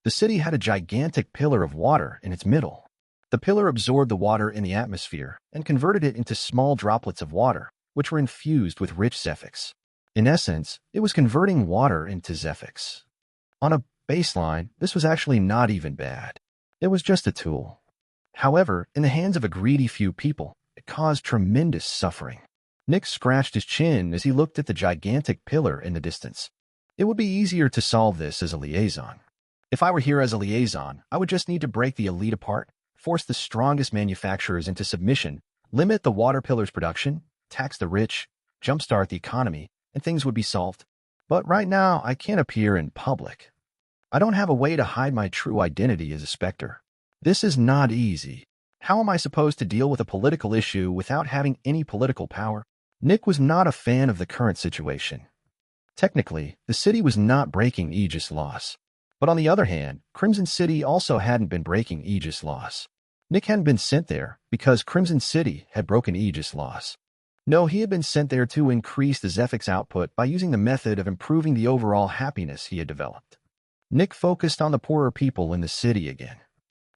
The city had a gigantic pillar of water in its middle. The pillar absorbed the water in the atmosphere and converted it into small droplets of water, which were infused with rich Zephyx. In essence, it was converting water into Zephyx. On a baseline, this was actually not even bad. It was just a tool. However, in the hands of a greedy few people, it caused tremendous suffering. Nick scratched his chin as he looked at the gigantic pillar in the distance. It would be easier to solve this as a liaison. If I were here as a liaison, I would just need to break the elite apart, force the strongest manufacturers into submission, limit the water pillar's production, tax the rich, jumpstart the economy, and things would be solved. But right now, I can't appear in public. I don't have a way to hide my true identity as a Spectre. This is not easy. How am I supposed to deal with a political issue without having any political power? Nick was not a fan of the current situation. Technically, the city was not breaking Aegis laws. But on the other hand, Crimson City also hadn't been breaking Aegis laws. Nick hadn't been sent there because Crimson City had broken Aegis laws. No, he had been sent there to increase the Zephyx output by using the method of improving the overall happiness he had developed. Nick focused on the poorer people in the city again.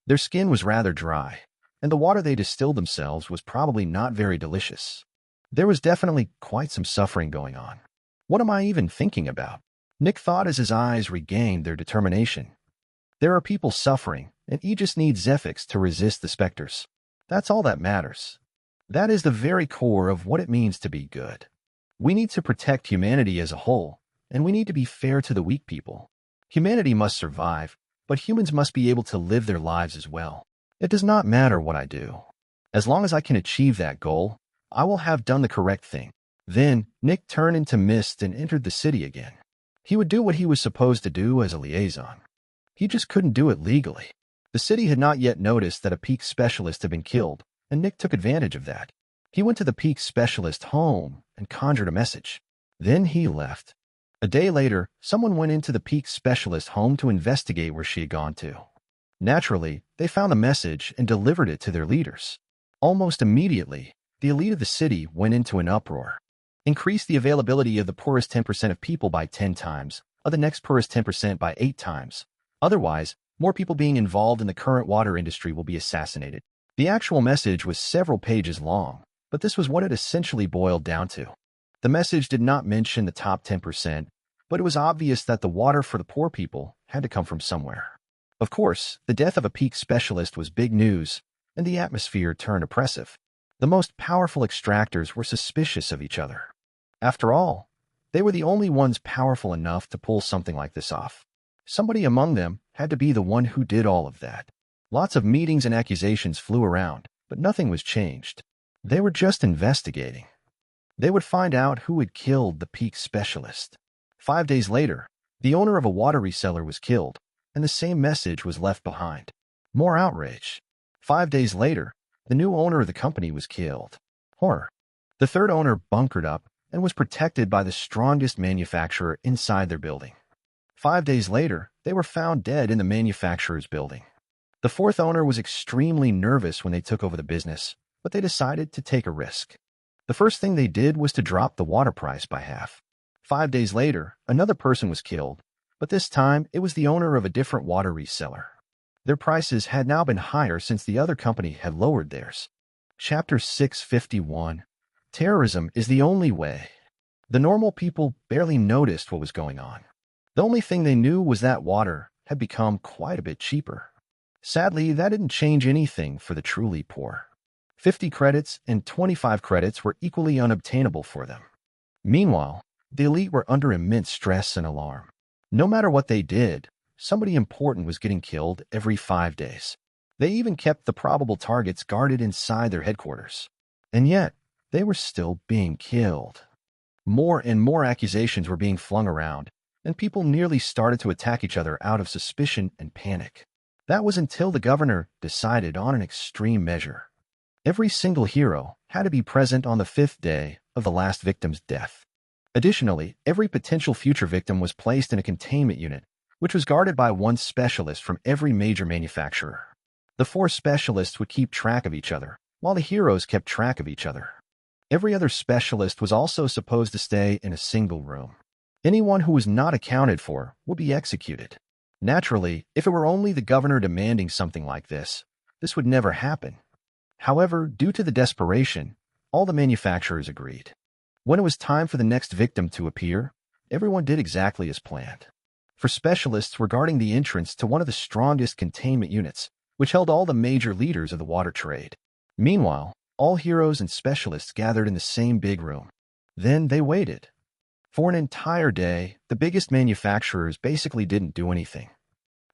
Their skin was rather dry, and the water they distilled themselves was probably not very delicious. There was definitely quite some suffering going on. What am I even thinking about? Nick thought as his eyes regained their determination. There are people suffering, and Aegis needs Zephyx to resist the Specters. That's all that matters. That is the very core of what it means to be good. We need to protect humanity as a whole, and we need to be fair to the weak people. Humanity must survive, but humans must be able to live their lives as well. It does not matter what I do. As long as I can achieve that goal, I will have done the correct thing. Then, Nick turned into mist and entered the city again. He would do what he was supposed to do as a liaison. He just couldn't do it legally. The city had not yet noticed that a peak specialist had been killed, and Nick took advantage of that. He went to the peak specialist home and conjured a message. Then he left. A day later, someone went into the peak specialist home to investigate where she had gone to. Naturally, they found the message and delivered it to their leaders. Almost immediately, the elite of the city went into an uproar. Increase the availability of the poorest 10% of people by 10 times, of the next poorest 10% by 8 times. Otherwise, more people being involved in the current water industry will be assassinated. The actual message was several pages long, but this was what it essentially boiled down to. The message did not mention the top 10%, but it was obvious that the water for the poor people had to come from somewhere. Of course, the death of a peak specialist was big news, and the atmosphere turned oppressive. The most powerful extractors were suspicious of each other. After all, they were the only ones powerful enough to pull something like this off. Somebody among them had to be the one who did all of that. Lots of meetings and accusations flew around, but nothing was changed. They were just investigating. They would find out who had killed the peak specialist. 5 days later, the owner of a water reseller was killed, and the same message was left behind. More outrage. 5 days later, the new owner of the company was killed. Horror. The third owner bunkered up and was protected by the strongest manufacturer inside their building. 5 days later, they were found dead in the manufacturer's building. The fourth owner was extremely nervous when they took over the business, but they decided to take a risk. The first thing they did was to drop the water price by half. 5 days later, another person was killed, but this time it was the owner of a different water reseller. Their prices had now been higher since the other company had lowered theirs. Chapter 651. Terrorism is the only way. The normal people barely noticed what was going on. The only thing they knew was that water had become quite a bit cheaper. Sadly, that didn't change anything for the truly poor. 50 credits and 25 credits were equally unobtainable for them. Meanwhile, the elite were under immense stress and alarm. No matter what they did, somebody important was getting killed every 5 days. They even kept the probable targets guarded inside their headquarters. And yet, they were still being killed. More and more accusations were being flung around, and people nearly started to attack each other out of suspicion and panic. That was until the governor decided on an extreme measure. Every single hero had to be present on the 5th day of the last victim's death. Additionally, every potential future victim was placed in a containment unit, which was guarded by one specialist from every major manufacturer. The 4 specialists would keep track of each other, while the heroes kept track of each other. Every other specialist was also supposed to stay in a single room. Anyone who was not accounted for would be executed. Naturally, if it were only the governor demanding something like this would never happen. However, due to the desperation, all the manufacturers agreed. When it was time for the next victim to appear, everyone did exactly as planned. For specialists were guarding the entrance to one of the strongest containment units, which held all the major leaders of the water trade. Meanwhile, all heroes and specialists gathered in the same big room. Then they waited. For an entire day, the biggest manufacturers basically didn't do anything.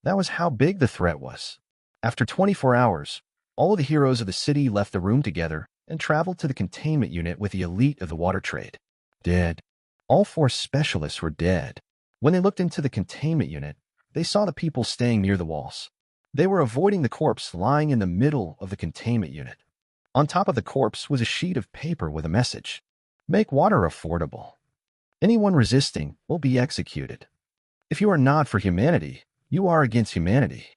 That was how big the threat was. After 24 hours, all of the heroes of the city left the room together and traveled to the containment unit with the elite of the water trade. Dead. All 4 specialists were dead. When they looked into the containment unit, they saw the people staying near the walls. They were avoiding the corpse lying in the middle of the containment unit. On top of the corpse was a sheet of paper with a message. Make water affordable. Anyone resisting will be executed. If you are not for humanity, you are against humanity.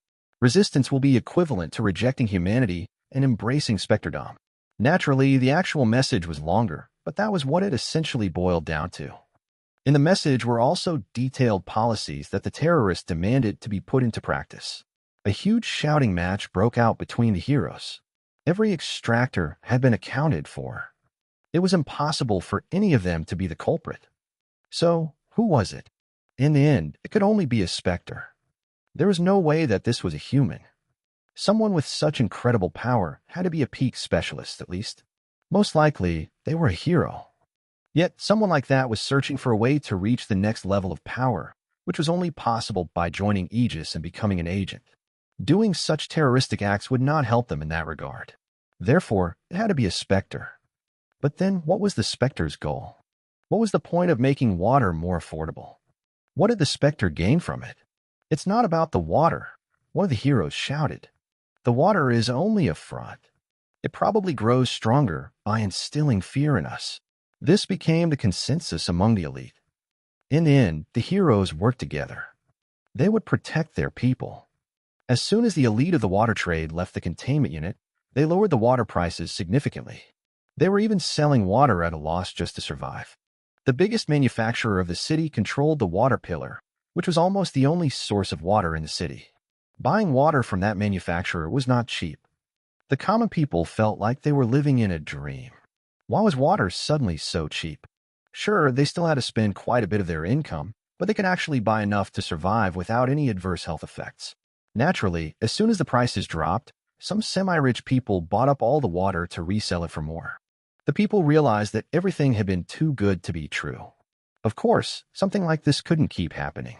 Resistance will be equivalent to rejecting humanity and embracing Specterdom. Naturally, the actual message was longer, but that was what it essentially boiled down to. In the message were also detailed policies that the terrorists demanded to be put into practice. A huge shouting match broke out between the heroes. Every extractor had been accounted for. It was impossible for any of them to be the culprit. So, who was it? In the end, it could only be a Spectre. There was no way that this was a human. Someone with such incredible power had to be a peak specialist, at least. Most likely, they were a hero. Yet, someone like that was searching for a way to reach the next level of power, which was only possible by joining Aegis and becoming an agent. Doing such terroristic acts would not help them in that regard. Therefore, it had to be a Spectre. But then, what was the Spectre's goal? What was the point of making water more affordable? What did the Spectre gain from it? It's not about the water, one of the heroes shouted. The water is only a front. It probably grows stronger by instilling fear in us. This became the consensus among the elite. In the end, the heroes worked together. They would protect their people. As soon as the elite of the water trade left the containment unit, they lowered the water prices significantly. They were even selling water at a loss just to survive. The biggest manufacturer of the city controlled the water pillar, which was almost the only source of water in the city. Buying water from that manufacturer was not cheap. The common people felt like they were living in a dream. Why was water suddenly so cheap? Sure, they still had to spend quite a bit of their income, but they could actually buy enough to survive without any adverse health effects. Naturally, as soon as the prices dropped, some semi-rich people bought up all the water to resell it for more. The people realized that everything had been too good to be true. Of course, something like this couldn't keep happening.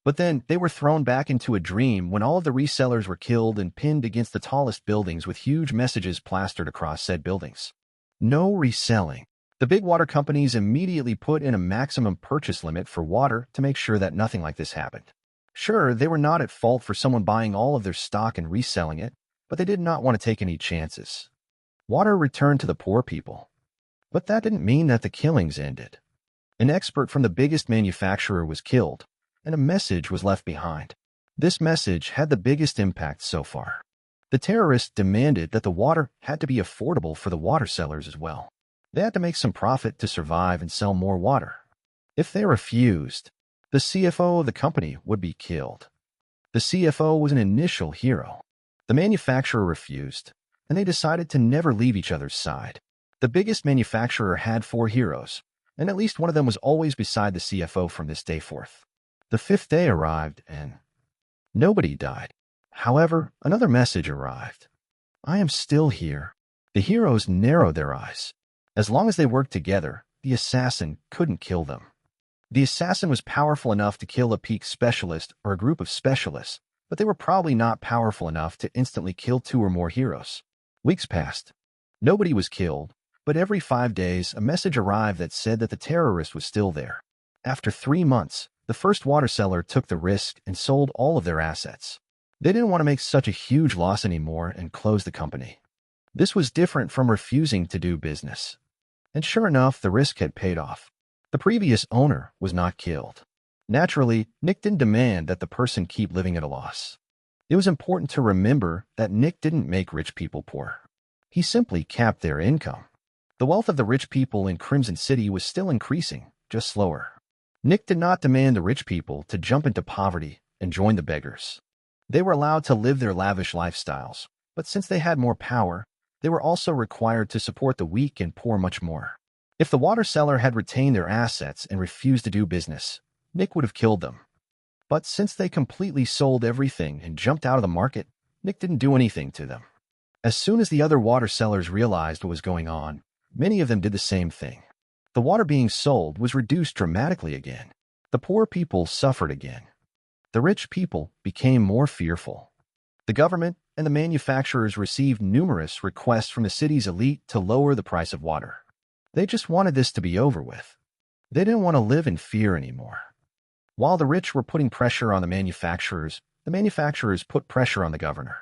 But then they were thrown back into a dream when all of the resellers were killed and pinned against the tallest buildings with huge messages plastered across said buildings. No reselling. The big water companies immediately put in a maximum purchase limit for water to make sure that nothing like this happened. Sure, they were not at fault for someone buying all of their stock and reselling it, but they did not want to take any chances. Water returned to the poor people. But that didn't mean that the killings ended. An expert from the biggest manufacturer was killed, and a message was left behind. This message had the biggest impact so far. The terrorists demanded that the water had to be affordable for the water sellers as well. They had to make some profit to survive and sell more water. If they refused, the CFO of the company would be killed. The CFO was an initial hero. The manufacturer refused, and they decided to never leave each other's side. The biggest manufacturer had 4 heroes, and at least one of them was always beside the CFO from this day forth. The 5th day arrived, and nobody died. However, another message arrived. I am still here. The heroes narrowed their eyes. As long as they worked together, the assassin couldn't kill them. The assassin was powerful enough to kill a peak specialist or a group of specialists, but they were probably not powerful enough to instantly kill 2 or more heroes. Weeks passed. Nobody was killed, but every 5 days a message arrived that said that the terrorist was still there. After 3 months, the first water seller took the risk and sold all of their assets. They didn't want to make such a huge loss anymore and close the company. This was different from refusing to do business. And sure enough, the risk had paid off. The previous owner was not killed. Naturally, Nick didn't demand that the person keep living at a loss. It was important to remember that Nick didn't make rich people poor. He simply capped their income. The wealth of the rich people in Crimson City was still increasing, just slower. Nick did not demand the rich people to jump into poverty and join the beggars. They were allowed to live their lavish lifestyles, but since they had more power, they were also required to support the weak and poor much more. If the water seller had retained their assets and refused to do business, Nick would have killed them. But since they completely sold everything and jumped out of the market, Nick didn't do anything to them. As soon as the other water sellers realized what was going on, many of them did the same thing. The water being sold was reduced dramatically again. The poor people suffered again. The rich people became more fearful. The government and the manufacturers received numerous requests from the city's elite to lower the price of water. They just wanted this to be over with. They didn't want to live in fear anymore. While the rich were putting pressure on the manufacturers put pressure on the governor.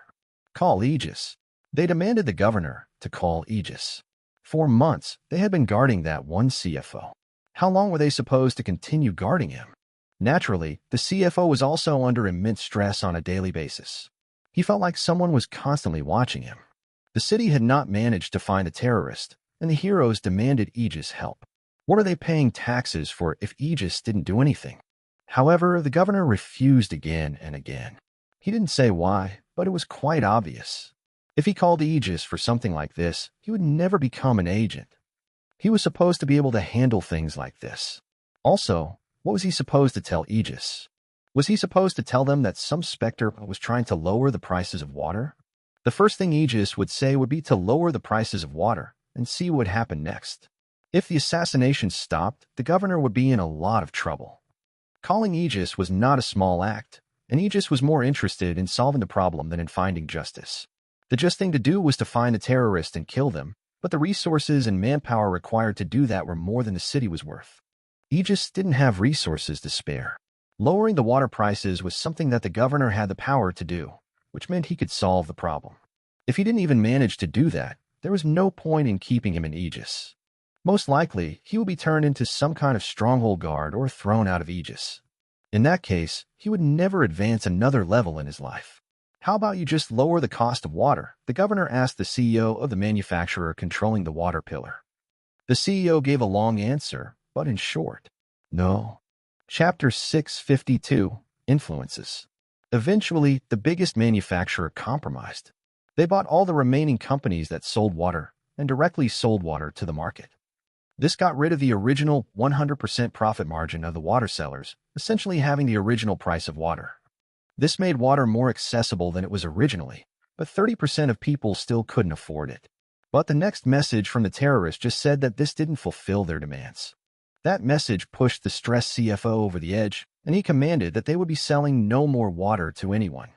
Call Aegis. They demanded the governor to call Aegis. For months, they had been guarding that one CFO. How long were they supposed to continue guarding him? Naturally, the CFO was also under immense stress on a daily basis. He felt like someone was constantly watching him. The city had not managed to find a terrorist, and the heroes demanded Aegis help. What are they paying taxes for if Aegis didn't do anything? However, the governor refused again and again. He didn't say why, but it was quite obvious. If he called Aegis for something like this, he would never become an agent. He was supposed to be able to handle things like this. Also, what was he supposed to tell Aegis? Was he supposed to tell them that some Spectre was trying to lower the prices of water? The first thing Aegis would say would be to lower the prices of water and see what would happen next. If the assassination stopped, the governor would be in a lot of trouble. Calling Aegis was not a small act, and Aegis was more interested in solving the problem than in finding justice. The just thing to do was to find the terrorist and kill them, but the resources and manpower required to do that were more than the city was worth. Aegis didn't have resources to spare. Lowering the water prices was something that the governor had the power to do, which meant he could solve the problem. If he didn't even manage to do that, there was no point in keeping him in Aegis. Most likely, he would be turned into some kind of stronghold guard or thrown out of Aegis. In that case, he would never advance another level in his life. How about you just lower the cost of water? The governor asked the CEO of the manufacturer controlling the water pillar. The CEO gave a long answer, but in short, no. Chapter 652, Influences. Eventually, the biggest manufacturer compromised. They bought all the remaining companies that sold water and directly sold water to the market. This got rid of the original 100% profit margin of the water sellers, essentially having the original price of water. This made water more accessible than it was originally, but 30% of people still couldn't afford it. But the next message from the terrorists just said that this didn't fulfill their demands. That message pushed the stressed CFO over the edge, and he commanded that they would be selling no more water to anyone.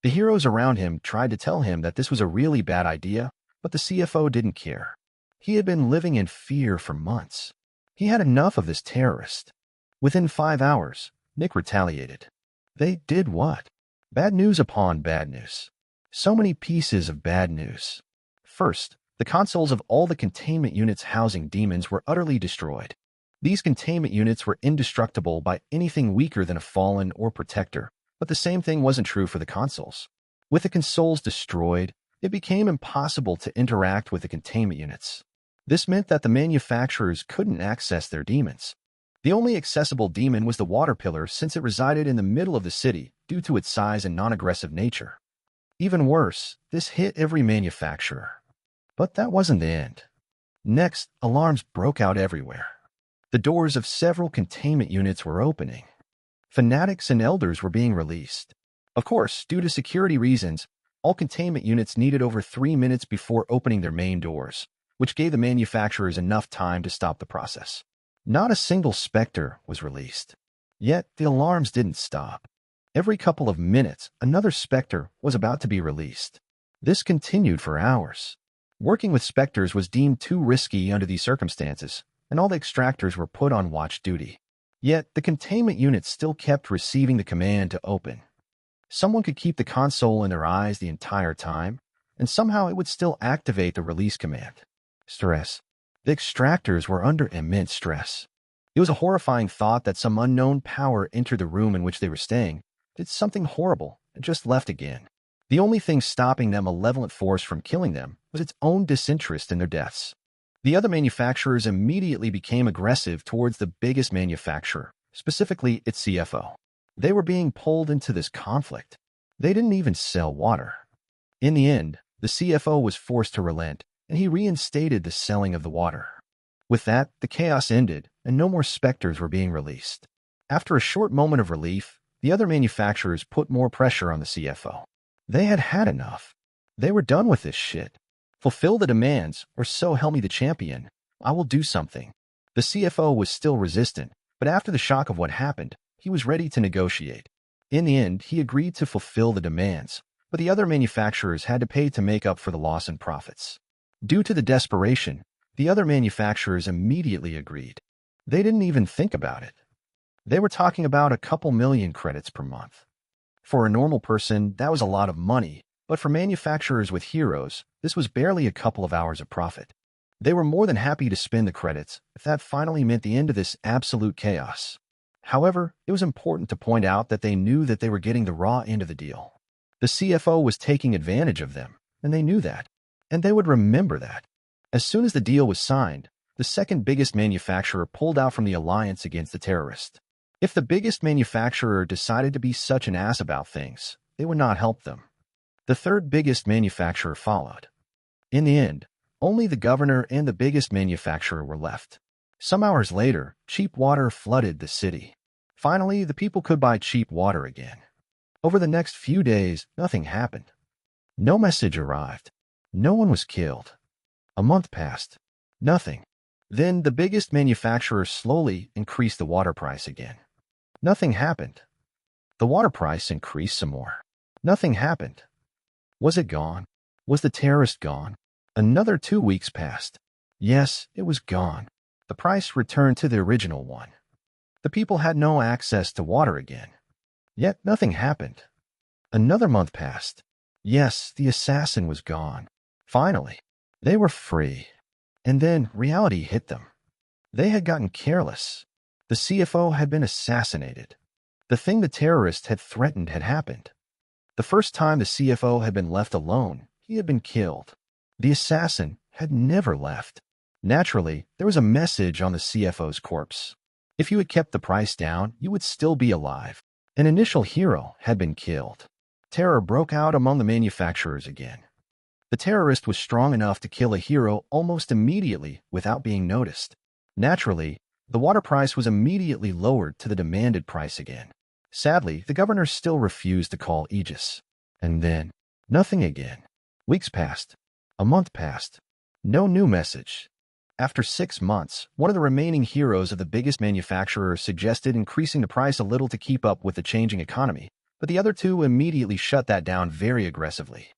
The heroes around him tried to tell him that this was a really bad idea, but the CFO didn't care. He had been living in fear for months. He had enough of this terrorist. Within 5 hours, Nick retaliated. They did what? Bad news upon bad news. So many pieces of bad news. First, the consoles of all the containment units housing demons were utterly destroyed. These containment units were indestructible by anything weaker than a fallen or protector, but the same thing wasn't true for the consoles. With the consoles destroyed, it became impossible to interact with the containment units. This meant that the manufacturers couldn't access their demons. The only accessible demon was the water pillar since it resided in the middle of the city due to its size and non-aggressive nature. Even worse, this hit every manufacturer. But that wasn't the end. Next, alarms broke out everywhere. The doors of several containment units were opening. Fanatics and elders were being released. Of course, due to security reasons, all containment units needed over 3 minutes before opening their main doors, which gave the manufacturers enough time to stop the process. Not a single Spectre was released. Yet, the alarms didn't stop. Every couple of minutes, another Spectre was about to be released. This continued for hours. Working with Specters was deemed too risky under these circumstances, and all the extractors were put on watch duty. Yet, the containment units still kept receiving the command to open. Someone could keep the console in their eyes the entire time, and somehow it would still activate the release command. Stress. The extractors were under immense stress. It was a horrifying thought that some unknown power entered the room in which they were staying, did something horrible, and just left again. The only thing stopping that malevolent force from killing them was its own disinterest in their deaths. The other manufacturers immediately became aggressive towards the biggest manufacturer, specifically its CFO. They were being pulled into this conflict. They didn't even sell water. In the end, the CFO was forced to relent, and he reinstated the selling of the water. With that, the chaos ended, and no more Specters were being released. After a short moment of relief, the other manufacturers put more pressure on the CFO. They had had enough. They were done with this shit. Fulfill the demands, or so help me the champion. I will do something. The CFO was still resistant, but after the shock of what happened, he was ready to negotiate. In the end, he agreed to fulfill the demands, but the other manufacturers had to pay to make up for the loss in profits. Due to the desperation, the other manufacturers immediately agreed. They didn't even think about it. They were talking about a couple million credits per month. For a normal person, that was a lot of money, but for manufacturers with heroes, this was barely a couple of hours of profit. They were more than happy to spend the credits if that finally meant the end of this absolute chaos. However, it was important to point out that they knew that they were getting the raw end of the deal. The CFO was taking advantage of them, and they knew that. And they would remember that. As soon as the deal was signed, the second biggest manufacturer pulled out from the alliance against the terrorists. If the biggest manufacturer decided to be such an ass about things, they would not help them. The third biggest manufacturer followed. In the end, only the governor and the biggest manufacturer were left. Some hours later, cheap water flooded the city. Finally, the people could buy cheap water again. Over the next few days, nothing happened. No message arrived. No one was killed. A month passed. Nothing. Then the biggest manufacturer slowly increased the water price again. Nothing happened. The water price increased some more. Nothing happened. Was it gone? Was the terrorist gone? Another 2 weeks passed. Yes, it was gone. The price returned to the original one. The people had no access to water again. Yet nothing happened. Another month passed. Yes, the assassin was gone. Finally, they were free. And then reality hit them. They had gotten careless. The CFO had been assassinated. The thing the terrorist had threatened had happened. The first time the CFO had been left alone, he had been killed. The assassin had never left. Naturally, there was a message on the CFO's corpse. If you had kept the price down, you would still be alive. An initial hero had been killed. Terror broke out among the manufacturers again. The terrorist was strong enough to kill a hero almost immediately without being noticed. Naturally, the water price was immediately lowered to the demanded price again. Sadly, the governor still refused to call Aegis. And then, nothing again. Weeks passed. A month passed. No new message. After 6 months, one of the remaining heroes of the biggest manufacturer suggested increasing the price a little to keep up with the changing economy, but the other two immediately shut that down very aggressively.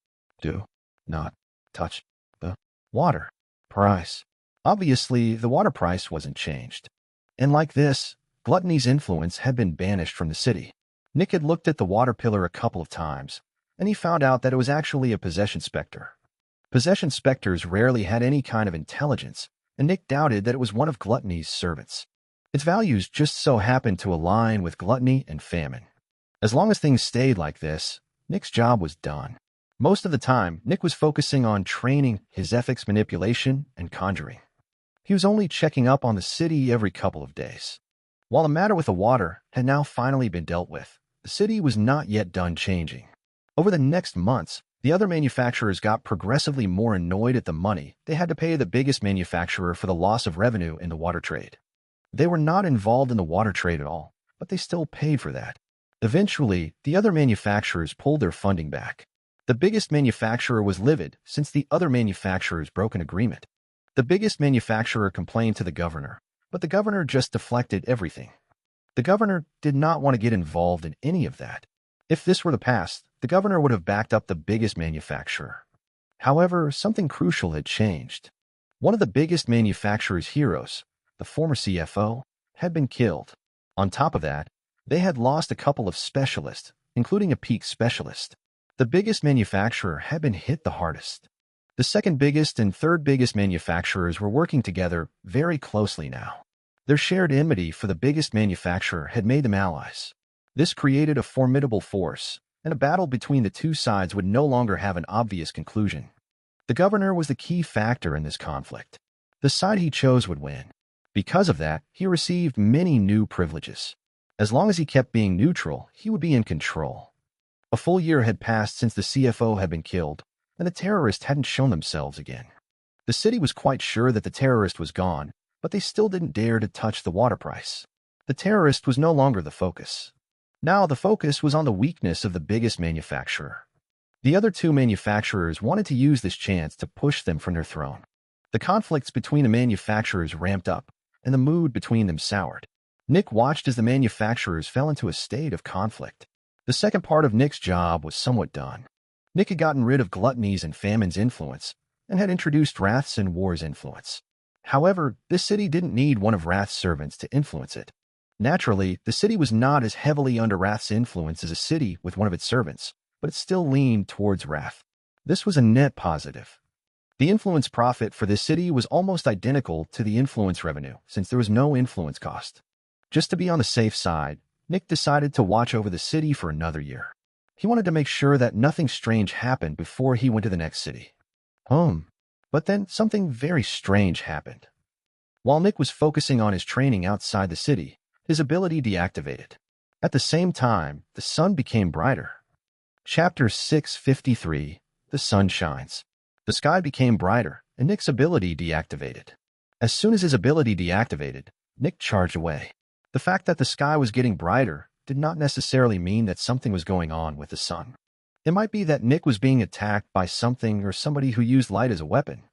Do not touch the water price. Obviously, the water price wasn't changed. And like this, Gluttony's influence had been banished from the city. Nick had looked at the water pillar a couple of times, and he found out that it was actually a possession specter. Possession specters rarely had any kind of intelligence, and Nick doubted that it was one of Gluttony's servants. Its values just so happened to align with gluttony and famine. As long as things stayed like this, Nick's job was done. Most of the time, Nick was focusing on training his Zephyx manipulation and conjuring. He was only checking up on the city every couple of days. While the matter with the water had now finally been dealt with, the city was not yet done changing. Over the next months, the other manufacturers got progressively more annoyed at the money they had to pay the biggest manufacturer for the loss of revenue in the water trade. They were not involved in the water trade at all, but they still paid for that. Eventually, the other manufacturers pulled their funding back. The biggest manufacturer was livid since the other manufacturers broke an agreement. The biggest manufacturer complained to the governor, but the governor just deflected everything. The governor did not want to get involved in any of that. If this were the past, the governor would have backed up the biggest manufacturer. However, something crucial had changed. One of the biggest manufacturer's heroes, the former CFO, had been killed. On top of that, they had lost a couple of specialists, including a peak specialist. The biggest manufacturer had been hit the hardest. The second biggest and third biggest manufacturers were working together very closely now. Their shared enmity for the biggest manufacturer had made them allies. This created a formidable force, and a battle between the two sides would no longer have an obvious conclusion. The governor was the key factor in this conflict. The side he chose would win. Because of that, he received many new privileges. As long as he kept being neutral, he would be in control. A full year had passed since the CFO had been killed, and the terrorists hadn't shown themselves again. The city was quite sure that the terrorist was gone, but they still didn't dare to touch the water price. The terrorist was no longer the focus. Now the focus was on the weakness of the biggest manufacturer. The other two manufacturers wanted to use this chance to push them from their throne. The conflicts between the manufacturers ramped up, and the mood between them soured. Nick watched as the manufacturers fell into a state of conflict. The second part of Nick's job was somewhat done. Nick had gotten rid of Gluttony's and Famine's influence, and had introduced Wrath's and War's influence. However, this city didn't need one of Wrath's servants to influence it. Naturally, the city was not as heavily under Wrath's influence as a city with one of its servants, but it still leaned towards Wrath. This was a net positive. The influence profit for this city was almost identical to the influence revenue, since there was no influence cost. Just to be on the safe side, Nick decided to watch over the city for another year. He wanted to make sure that nothing strange happened before he went to the next city. But then something very strange happened. While Nick was focusing on his training outside the city, his ability deactivated. At the same time, the sun became brighter. Chapter 653, The Sun Shines. The sky became brighter, and Nick's ability deactivated. As soon as his ability deactivated, Nick charged away. The fact that the sky was getting brighter did not necessarily mean that something was going on with the sun. It might be that Nick was being attacked by something or somebody who used light as a weapon.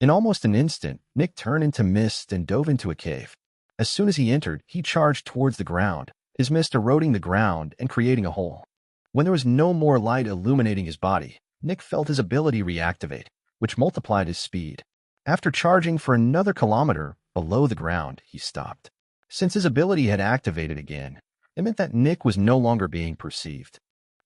In almost an instant, Nick turned into mist and dove into a cave. As soon as he entered, he charged towards the ground, his mist eroding the ground and creating a hole. When there was no more light illuminating his body, Nick felt his ability reactivate, which multiplied his speed. After charging for another kilometer below the ground, he stopped. Since his ability had activated again, it meant that Nick was no longer being perceived.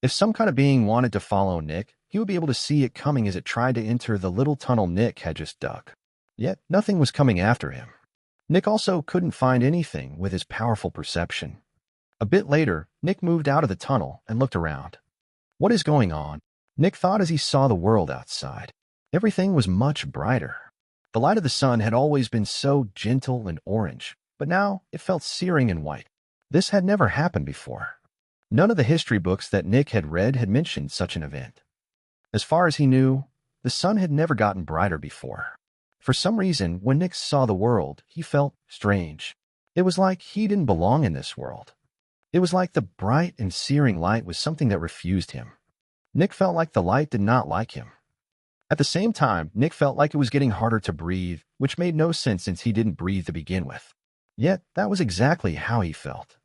If some kind of being wanted to follow Nick, he would be able to see it coming as it tried to enter the little tunnel Nick had just dug. Yet nothing was coming after him. Nick also couldn't find anything with his powerful perception. A bit later, Nick moved out of the tunnel and looked around. What is going on? Nick thought as he saw the world outside. Everything was much brighter. The light of the sun had always been so gentle and orange, but now it felt searing and white. This had never happened before. None of the history books that Nick had read had mentioned such an event. As far as he knew, the sun had never gotten brighter before. For some reason, when Nick saw the world, he felt strange. It was like he didn't belong in this world. It was like the bright and searing light was something that refused him. Nick felt like the light did not like him. At the same time, Nick felt like it was getting harder to breathe, which made no sense since he didn't breathe to begin with. Yet, that was exactly how he felt.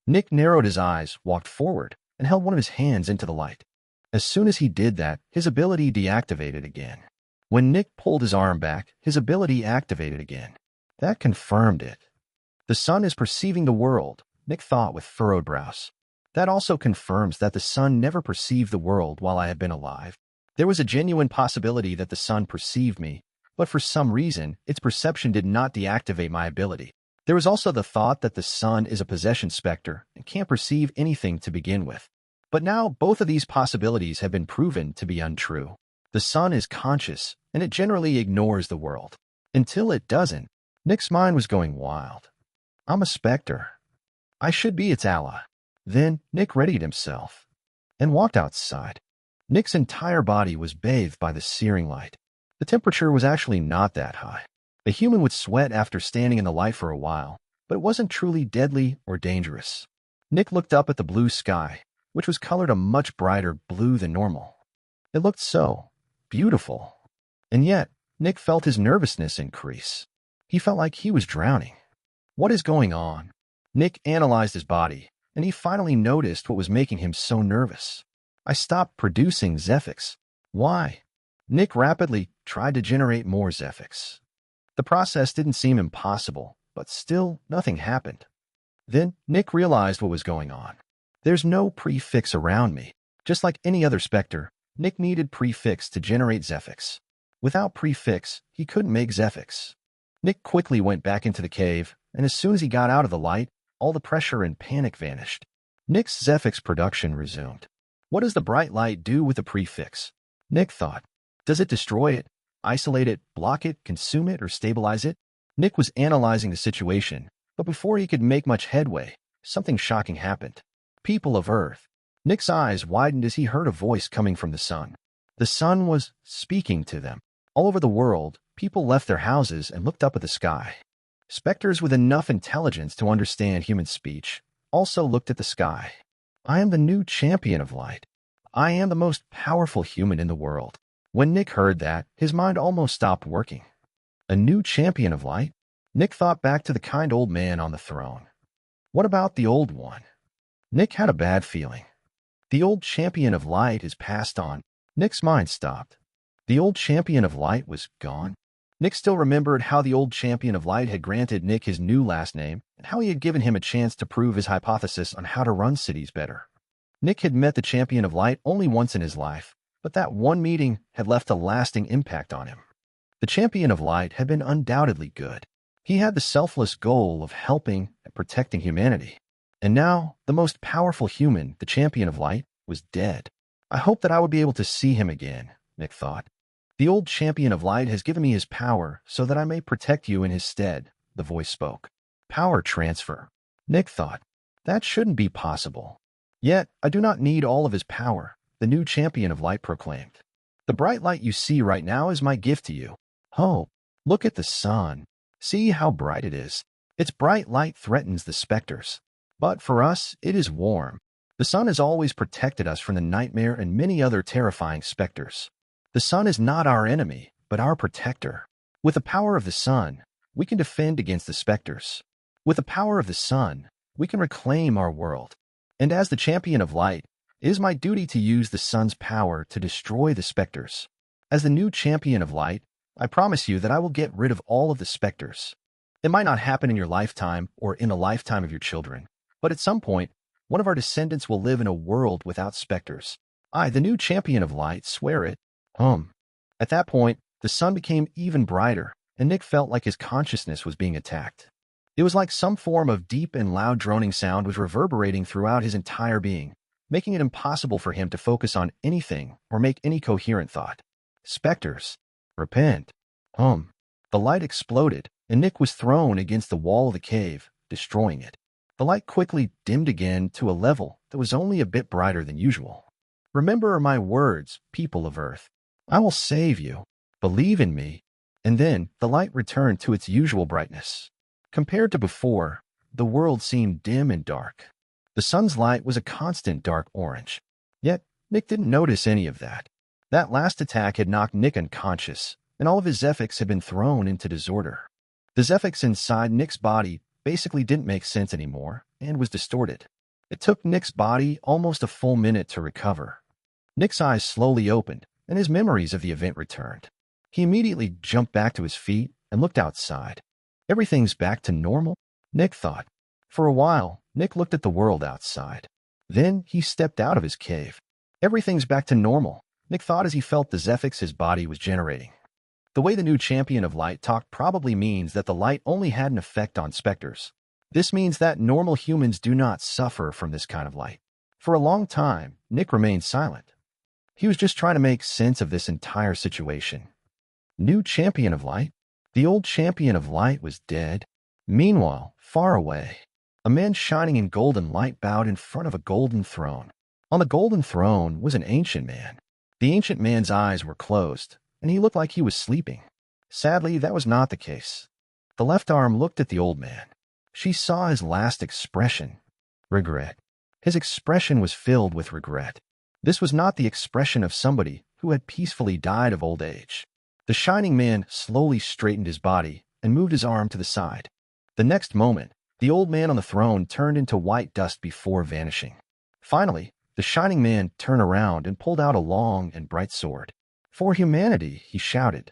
Nick narrowed his eyes, walked forward, and held one of his hands into the light. As soon as he did that, his ability deactivated again. When Nick pulled his arm back, his ability activated again. That confirmed it. The sun is perceiving the world, Nick thought with furrowed brows. That also confirms that the sun never perceived the world while I have been alive. There was a genuine possibility that the sun perceived me, but for some reason, its perception did not deactivate my ability. There was also the thought that the sun is a possession specter and can't perceive anything to begin with. But now both of these possibilities have been proven to be untrue. The sun is conscious, and it generally ignores the world. Until it doesn't, Nick's mind was going wild. I'm a specter. I should be its ally. Then Nick readied himself and walked outside. Nick's entire body was bathed by the searing light. The temperature was actually not that high. A human would sweat after standing in the light for a while, but it wasn't truly deadly or dangerous. Nick looked up at the blue sky, which was colored a much brighter blue than normal. It looked so beautiful. And yet, Nick felt his nervousness increase. He felt like he was drowning. What is going on? Nick analyzed his body, and he finally noticed what was making him so nervous. I stopped producing Zephyx. Why? Nick rapidly tried to generate more Zephyx. The process didn't seem impossible, but still nothing happened. Then Nick realized what was going on. There's no prefix around me. Just like any other specter, Nick needed prefix to generate Zephyx. Without prefix, he couldn't make Zephyx. Nick quickly went back into the cave, and as soon as he got out of the light, all the pressure and panic vanished. Nick's Zephyx production resumed. What does the bright light do with the prefix? Nick thought. Does it destroy it, isolate it, block it, consume it, or stabilize it? Nick was analyzing the situation, but before he could make much headway, something shocking happened. People of Earth. Nick's eyes widened as he heard a voice coming from the sun. The sun was speaking to them. All over the world, people left their houses and looked up at the sky. Specters with enough intelligence to understand human speech also looked at the sky. I am the new champion of light. I am the most powerful human in the world. When Nick heard that, his mind almost stopped working. A new champion of light? Nick thought back to the kind old man on the throne. What about the old one? Nick had a bad feeling. The old champion of light is passed on. Nick's mind stopped. The old champion of light was gone. Nick still remembered how the old champion of light had granted Nick his new last name and how he had given him a chance to prove his hypothesis on how to run cities better. Nick had met the champion of light only once in his life, but that one meeting had left a lasting impact on him. The champion of light had been undoubtedly good. He had the selfless goal of helping and protecting humanity. And now, the most powerful human, the champion of light, was dead. I hope that I would be able to see him again, Nick thought. The old champion of light has given me his power so that I may protect you in his stead, the voice spoke. Power transfer. Nick thought. That shouldn't be possible. Yet, I do not need all of his power, the new champion of light proclaimed. The bright light you see right now is my gift to you. Hope. Look at the sun. See how bright it is. Its bright light threatens the specters. But for us, it is warm. The sun has always protected us from the nightmare and many other terrifying specters. The sun is not our enemy, but our protector. With the power of the sun, we can defend against the specters. With the power of the sun, we can reclaim our world. And as the champion of light, it is my duty to use the sun's power to destroy the specters. As the new champion of light, I promise you that I will get rid of all of the specters. It might not happen in your lifetime or in the lifetime of your children, but at some point, one of our descendants will live in a world without specters. I, the new champion of light, swear it. At that point, the sun became even brighter, and Nick felt like his consciousness was being attacked. It was like some form of deep and loud droning sound was reverberating throughout his entire being, making it impossible for him to focus on anything or make any coherent thought. Specters. Repent. The light exploded, and Nick was thrown against the wall of the cave, destroying it. The light quickly dimmed again to a level that was only a bit brighter than usual. Remember my words, people of Earth. I will save you. Believe in me. And then the light returned to its usual brightness. Compared to before, the world seemed dim and dark. The sun's light was a constant dark orange. Yet, Nick didn't notice any of that. That last attack had knocked Nick unconscious, and all of his Zephyx had been thrown into disorder. The Zephyx inside Nick's body basically didn't make sense anymore and was distorted. It took Nick's body almost a full minute to recover. Nick's eyes slowly opened, and his memories of the event returned. He immediately jumped back to his feet and looked outside. Everything's back to normal, Nick thought. For a while, Nick looked at the world outside. Then he stepped out of his cave. Everything's back to normal, Nick thought as he felt the Zephyx his body was generating. The way the new champion of light talked probably means that the light only had an effect on specters. This means that normal humans do not suffer from this kind of light. For a long time, Nick remained silent. He was just trying to make sense of this entire situation. New champion of light? The old champion of light was dead. Meanwhile, far away, a man shining in golden light bowed in front of a golden throne. On the golden throne was an ancient man. The ancient man's eyes were closed, and he looked like he was sleeping. Sadly, that was not the case. The left arm looked at the old man. She saw his last expression. Regret. His expression was filled with regret. This was not the expression of somebody who had peacefully died of old age. The shining man slowly straightened his body and moved his arm to the side. The next moment, the old man on the throne turned into white dust before vanishing. Finally, the shining man turned around and pulled out a long and bright sword. For humanity, he shouted.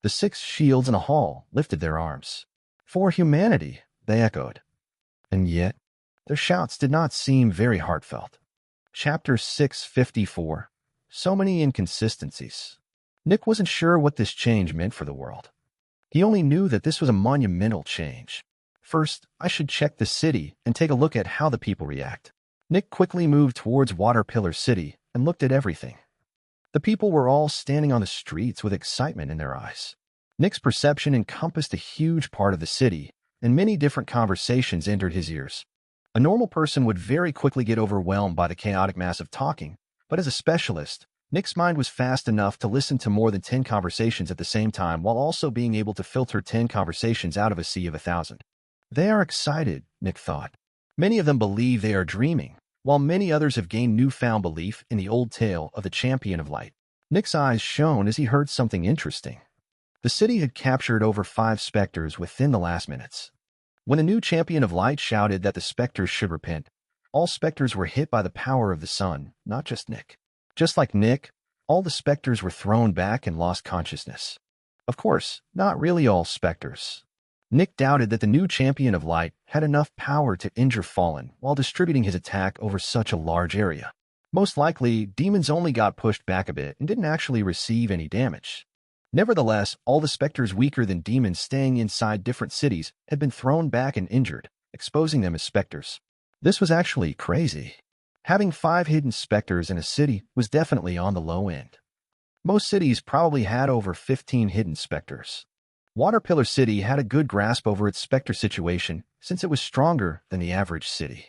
The 6 shields in a hall lifted their arms. For humanity, they echoed. And yet, their shouts did not seem very heartfelt. Chapter 654. So many inconsistencies. Nick wasn't sure what this change meant for the world. He only knew that this was a monumental change. First, I should check the city and take a look at how the people react. Nick quickly moved towards Waterpillar City and looked at everything. The people were all standing on the streets with excitement in their eyes. Nick's perception encompassed a huge part of the city, and many different conversations entered his ears. A normal person would very quickly get overwhelmed by the chaotic mass of talking, but as a specialist, Nick's mind was fast enough to listen to more than 10 conversations at the same time while also being able to filter 10 conversations out of a sea of 1,000. They are excited, Nick thought. Many of them believe they are dreaming, while many others have gained newfound belief in the old tale of the Champion of Light. Nick's eyes shone as he heard something interesting. The city had captured over 5 Specters within the last minutes. When the new Champion of Light shouted that the Specters should repent, all Specters were hit by the power of the sun, not just Nick. Just like Nick, all the Specters were thrown back and lost consciousness. Of course, not really all Specters. Nick doubted that the new Champion of Light had enough power to injure Fallen while distributing his attack over such a large area. Most likely, demons only got pushed back a bit and didn't actually receive any damage. Nevertheless, all the Specters weaker than demons staying inside different cities had been thrown back and injured, exposing them as Specters. This was actually crazy. Having 5 hidden Specters in a city was definitely on the low end. Most cities probably had over 15 hidden Specters. Waterpillar City had a good grasp over its Spectre situation since it was stronger than the average city.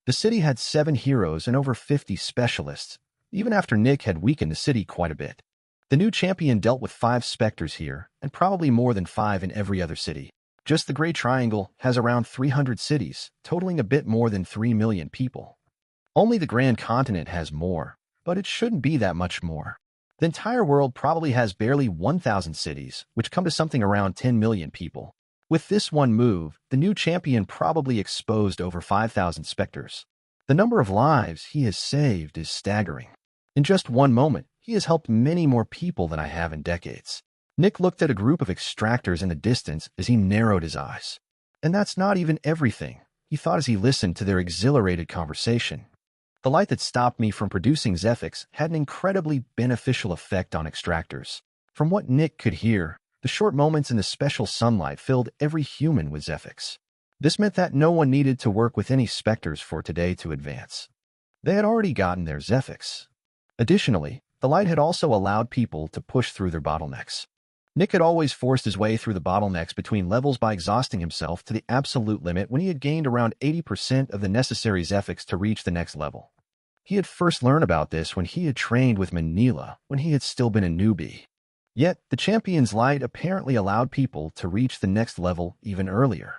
The city had 7 heroes and over 50 specialists, even after Nick had weakened the city quite a bit. The new champion dealt with 5 Specters here, and probably more than 5 in every other city. Just the Great Triangle has around 300 cities, totaling a bit more than 3 million people. Only the Grand Continent has more, but it shouldn't be that much more. The entire world probably has barely 1,000 cities, which come to something around 10 million people. With this one move, the new champion probably exposed over 5,000 Specters. The number of lives he has saved is staggering. In just one moment, he has helped many more people than I have in decades. Nick looked at a group of extractors in the distance as he narrowed his eyes. And that's not even everything, he thought as he listened to their exhilarated conversation. The light that stopped me from producing Zephyx had an incredibly beneficial effect on extractors. From what Nick could hear, the short moments in the special sunlight filled every human with Zephyx. This meant that no one needed to work with any Specters for today to advance. They had already gotten their Zephyx. Additionally, the light had also allowed people to push through their bottlenecks. Nick had always forced his way through the bottlenecks between levels by exhausting himself to the absolute limit when he had gained around 80% of the necessary Zephyx to reach the next level. He had first learned about this when he had trained with Manila when he had still been a newbie. Yet, the champion's light apparently allowed people to reach the next level even earlier.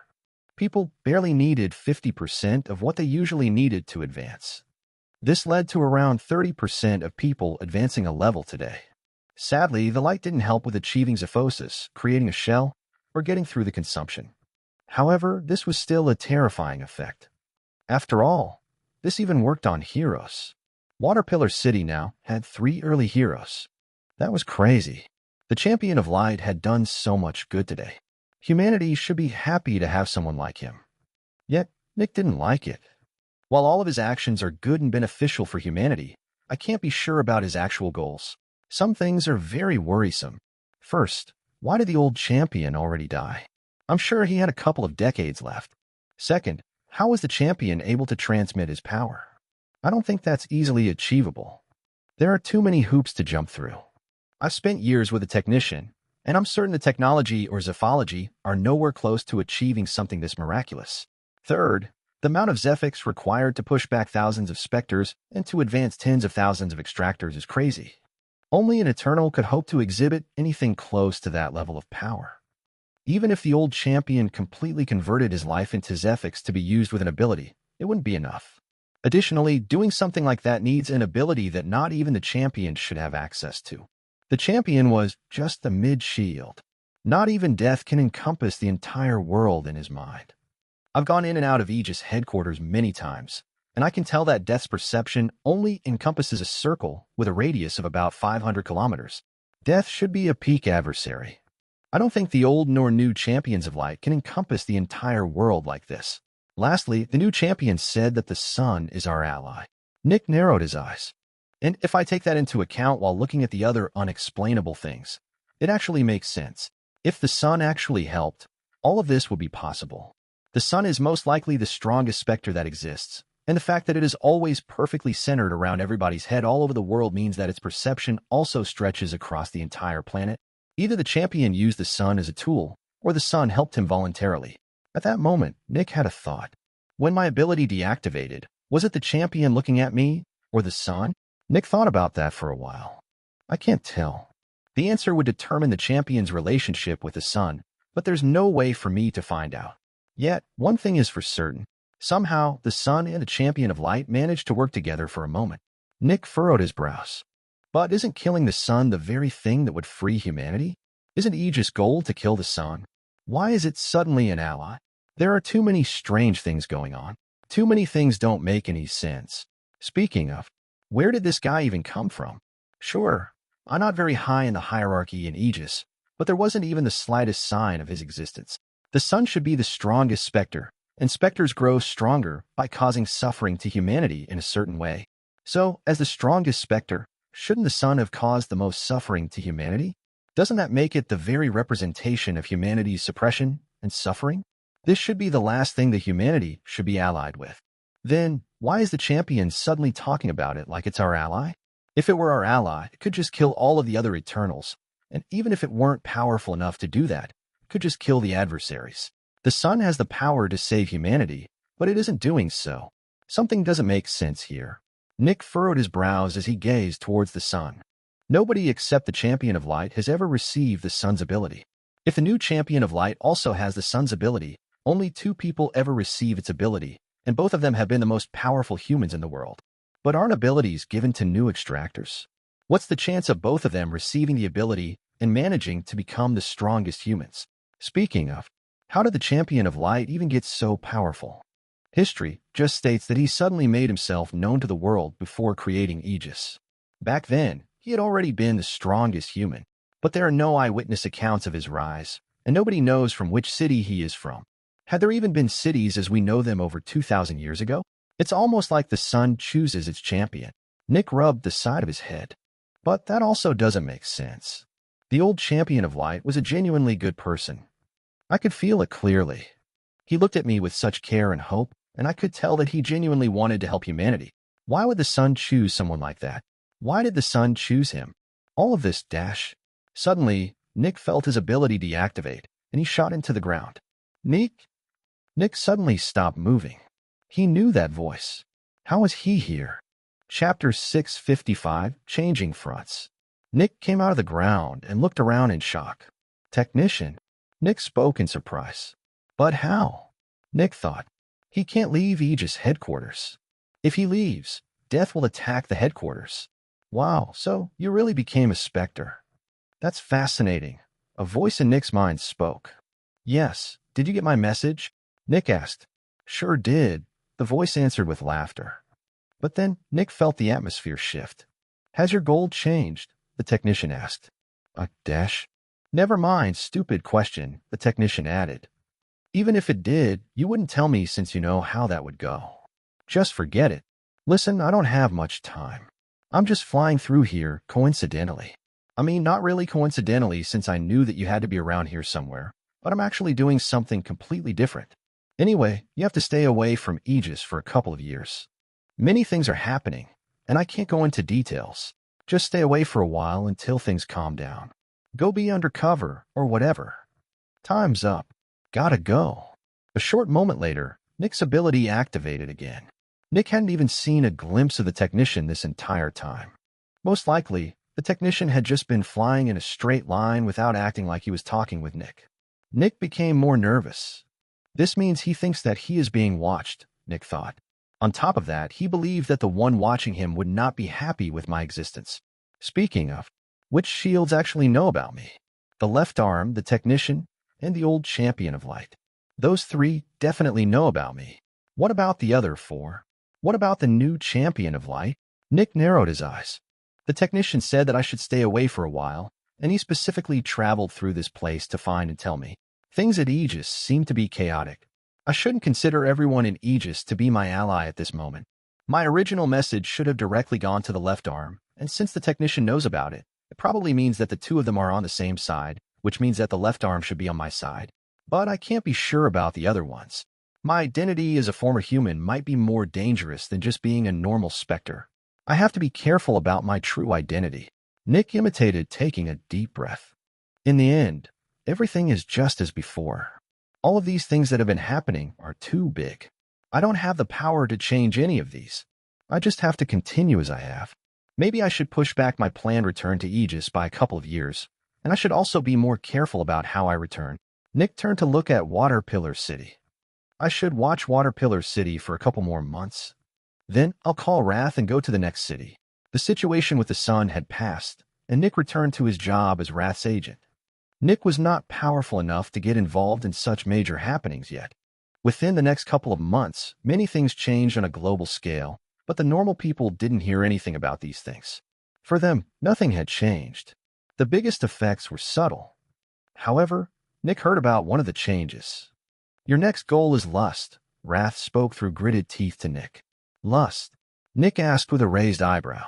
People barely needed 50% of what they usually needed to advance. This led to around 30% of people advancing a level today. Sadly, the light didn't help with achieving Zephysis, creating a shell, or getting through the consumption. However, this was still a terrifying effect. After all, this even worked on heroes. Waterpillar City now had 3 early heroes. That was crazy. The Champion of Light had done so much good today. Humanity should be happy to have someone like him. Yet, Nick didn't like it. While all of his actions are good and beneficial for humanity, I can't be sure about his actual goals. Some things are very worrisome. First, why did the old champion already die? I'm sure he had a couple of decades left. Second, how was the champion able to transmit his power? I don't think that's easily achievable. There are too many hoops to jump through. I've spent years with a technician, and I'm certain the technology or zephology are nowhere close to achieving something this miraculous. Third, the amount of Zephyx required to push back thousands of Specters and to advance tens of thousands of extractors is crazy. Only an Eternal could hope to exhibit anything close to that level of power. Even if the old champion completely converted his life into Zephyx to be used with an ability, it wouldn't be enough. Additionally, doing something like that needs an ability that not even the champion should have access to. The champion was just the mid-shield. Not even death can encompass the entire world in his mind. I've gone in and out of Aegis headquarters many times, and I can tell that death's perception only encompasses a circle with a radius of about 500 kilometers. Death should be a peak adversary. I don't think the old nor new champions of light can encompass the entire world like this. Lastly, the new champion said that the sun is our ally. Nick narrowed his eyes. And if I take that into account while looking at the other unexplainable things, it actually makes sense. If the sun actually helped, all of this would be possible. The sun is most likely the strongest specter that exists, and the fact that it is always perfectly centered around everybody's head all over the world means that its perception also stretches across the entire planet. Either the champion used the sun as a tool, or the sun helped him voluntarily. At that moment, Nick had a thought. When my ability deactivated, was it the champion looking at me, or the sun? Nick thought about that for a while. I can't tell. The answer would determine the champion's relationship with the sun, but there's no way for me to find out. Yet, one thing is for certain. Somehow, the sun and the champion of light managed to work together for a moment. Nick furrowed his brows. But isn't killing the sun the very thing that would free humanity? Isn't Aegis' goal to kill the sun? Why is it suddenly an ally? There are too many strange things going on. Too many things don't make any sense. Speaking of, where did this guy even come from? Sure, I'm not very high in the hierarchy in Aegis, but there wasn't even the slightest sign of his existence. The sun should be the strongest specter, and specters grow stronger by causing suffering to humanity in a certain way. So, as the strongest specter, shouldn't the sun have caused the most suffering to humanity? Doesn't that make it the very representation of humanity's suppression and suffering? This should be the last thing that humanity should be allied with. Then, why is the champion suddenly talking about it like it's our ally? If it were our ally, it could just kill all of the other Eternals, and even if it weren't powerful enough to do that, it could just kill the adversaries. The sun has the power to save humanity, but it isn't doing so. Something doesn't make sense here. Nick furrowed his brows as he gazed towards the sun. Nobody except the champion of light has ever received the sun's ability. If the new champion of light also has the sun's ability, only 2 people ever receive its ability, and both of them have been the most powerful humans in the world. But aren't abilities given to new extractors? What's the chance of both of them receiving the ability and managing to become the strongest humans? Speaking of, how did the champion of light even get so powerful? History just states that he suddenly made himself known to the world before creating Aegis. Back then, he had already been the strongest human, but there are no eyewitness accounts of his rise, and nobody knows from which city he is from. Had there even been cities as we know them over 2,000 years ago? It's almost like the sun chooses its champion. Nick rubbed the side of his head. But that also doesn't make sense. The old champion of light was a genuinely good person. I could feel it clearly. He looked at me with such care and hope, and I could tell that he genuinely wanted to help humanity. Why would the sun choose someone like that? Why did the sun choose him? All of this dash. Suddenly, Nick felt his ability deactivate, and he shot into the ground. Nick suddenly stopped moving. He knew that voice. How was he here? Chapter 655, Changing Fronts. Nick came out of the ground and looked around in shock. Technician? Nick spoke in surprise. But how? Nick thought. He can't leave Aegis headquarters. If he leaves, death will attack the headquarters. Wow, so you really became a Spectre. That's fascinating. A voice in Nick's mind spoke. Yes, did you get my message? Nick asked. Sure did. The voice answered with laughter. But then Nick felt the atmosphere shift. Has your goal changed? The technician asked. A dash? Never mind, stupid question, the technician added. Even if it did, you wouldn't tell me since you know how that would go. Just forget it. Listen, I don't have much time. I'm just flying through here coincidentally. I mean, not really coincidentally since I knew that you had to be around here somewhere, but I'm actually doing something completely different. Anyway, you have to stay away from Aegis for a couple of years. Many things are happening, and I can't go into details. Just stay away for a while until things calm down. Go be undercover or whatever. Time's up. Gotta go. A short moment later, Nick's ability activated again. Nick hadn't even seen a glimpse of the technician this entire time. Most likely, the technician had just been flying in a straight line without acting like he was talking with Nick. Nick became more nervous. This means he thinks that he is being watched, Nick thought. On top of that, he believed that the one watching him would not be happy with my existence. Speaking of, which shields actually know about me? The left arm, the technician, and the old champion of light. Those 3 definitely know about me. What about the other 4? What about the new champion of light? Nick narrowed his eyes. The technician said that I should stay away for a while, and he specifically traveled through this place to find and tell me. Things at Aegis seem to be chaotic. I shouldn't consider everyone in Aegis to be my ally at this moment. My original message should have directly gone to the left arm, and since the technician knows about it, it probably means that the 2 of them are on the same side, which means that the left arm should be on my side. But I can't be sure about the other ones. My identity as a former human might be more dangerous than just being a normal specter. I have to be careful about my true identity. Nick imitated, taking a deep breath. In the end, everything is just as before. All of these things that have been happening are too big. I don't have the power to change any of these. I just have to continue as I have. Maybe I should push back my planned return to Aegis by a couple of years, and I should also be more careful about how I return. Nick turned to look at Waterpillar City. I should watch Waterpillar City for a couple more months. Then I'll call Wrath and go to the next city. The situation with the sun had passed, and Nick returned to his job as Wrath's agent. Nick was not powerful enough to get involved in such major happenings yet. Within the next couple of months, many things changed on a global scale, but the normal people didn't hear anything about these things. For them, nothing had changed. The biggest effects were subtle. However, Nick heard about one of the changes. Your next goal is lust, Wrath spoke through gritted teeth to Nick. Lust? Nick asked with a raised eyebrow.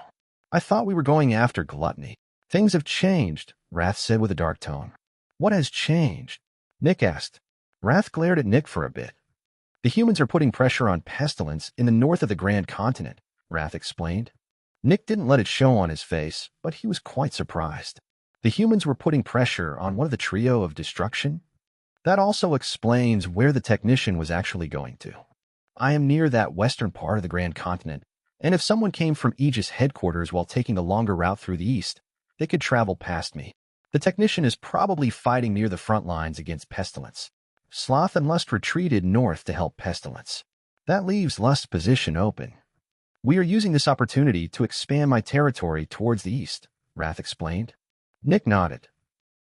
I thought we were going after gluttony. Things have changed, Wrath said with a dark tone. What has changed? Nick asked. Wrath glared at Nick for a bit. The humans are putting pressure on pestilence in the north of the Grand Continent, Wrath explained. Nick didn't let it show on his face, but he was quite surprised. The humans were putting pressure on one of the trio of destruction? That also explains where the technician was actually going to. I am near that western part of the Grand Continent, and if someone came from Aegis headquarters while taking the longer route through the east, they could travel past me. The technician is probably fighting near the front lines against pestilence. Sloth and Lust retreated north to help pestilence. That leaves Lust's position open. We are using this opportunity to expand my territory towards the east, Wrath explained. Nick nodded.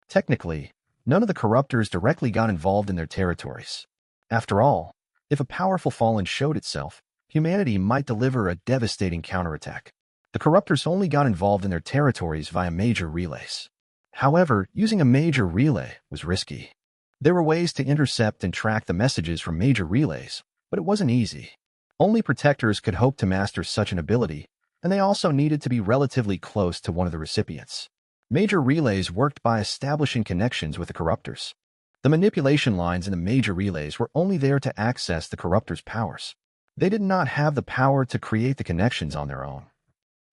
Technically, none of the corruptors directly got involved in their territories. After all, if a powerful fallen showed itself, humanity might deliver a devastating counterattack. The corruptors only got involved in their territories via major relays. However, using a major relay was risky. There were ways to intercept and track the messages from major relays, but it wasn't easy. Only protectors could hope to master such an ability, and they also needed to be relatively close to one of the recipients. Major relays worked by establishing connections with the corruptors. The manipulation lines in the major relays were only there to access the corruptors' powers. They did not have the power to create the connections on their own.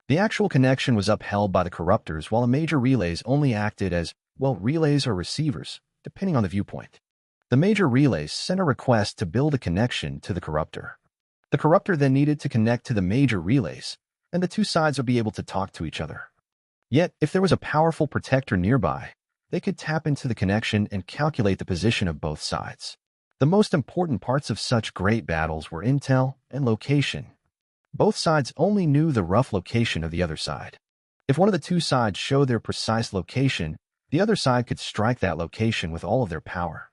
The actual connection was upheld by the corruptors, while the major relays only acted as, well, relays or receivers, depending on the viewpoint. The major relays sent a request to build a connection to the corruptor. The corruptor then needed to connect to the major relays, and the two sides would be able to talk to each other. Yet, if there was a powerful protector nearby, they could tap into the connection and calculate the position of both sides. The most important parts of such great battles were intel and location. Both sides only knew the rough location of the other side. If one of the two sides showed their precise location, the other side could strike that location with all of their power.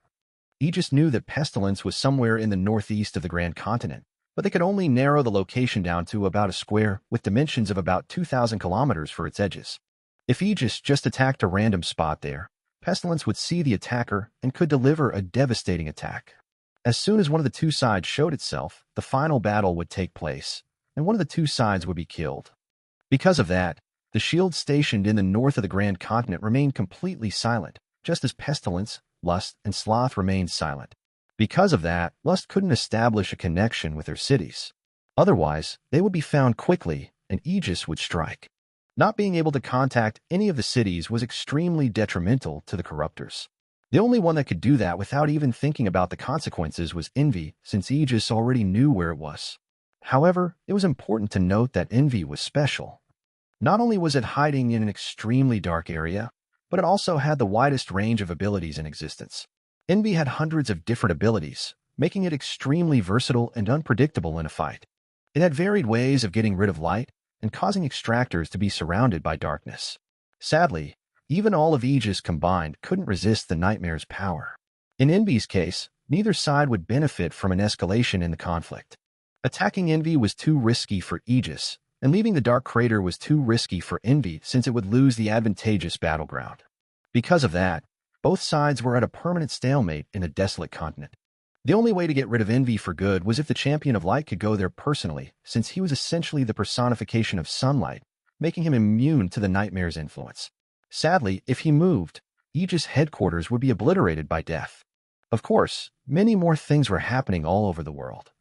Aegis knew that pestilence was somewhere in the northeast of the Grand Continent, but they could only narrow the location down to about a square with dimensions of about 2,000 kilometers for its edges. If Aegis just attacked a random spot there, pestilence would see the attacker and could deliver a devastating attack. As soon as one of the two sides showed itself, the final battle would take place, and one of the two sides would be killed. Because of that, the shields stationed in the north of the Grand Continent remained completely silent, just as pestilence, Lust, and Sloth remained silent. Because of that, Lust couldn't establish a connection with their cities. Otherwise, they would be found quickly, and Aegis would strike. Not being able to contact any of the cities was extremely detrimental to the corruptors. The only one that could do that without even thinking about the consequences was Envy, since Aegis already knew where it was. However, it was important to note that Envy was special. Not only was it hiding in an extremely dark area, but it also had the widest range of abilities in existence. Envy had hundreds of different abilities, making it extremely versatile and unpredictable in a fight. It had varied ways of getting rid of light and causing extractors to be surrounded by darkness. Sadly, even all of Aegis combined couldn't resist the Nightmare's power. In Envy's case, neither side would benefit from an escalation in the conflict. Attacking Envy was too risky for Aegis, and leaving the Dark Crater was too risky for Envy since it would lose the advantageous battleground. Because of that, both sides were at a permanent stalemate in the desolate continent. The only way to get rid of Envy for good was if the Champion of Light could go there personally, since he was essentially the personification of sunlight, making him immune to the Nightmare's influence. Sadly, if he moved, Aegis headquarters would be obliterated by death. Of course, many more things were happening all over the world.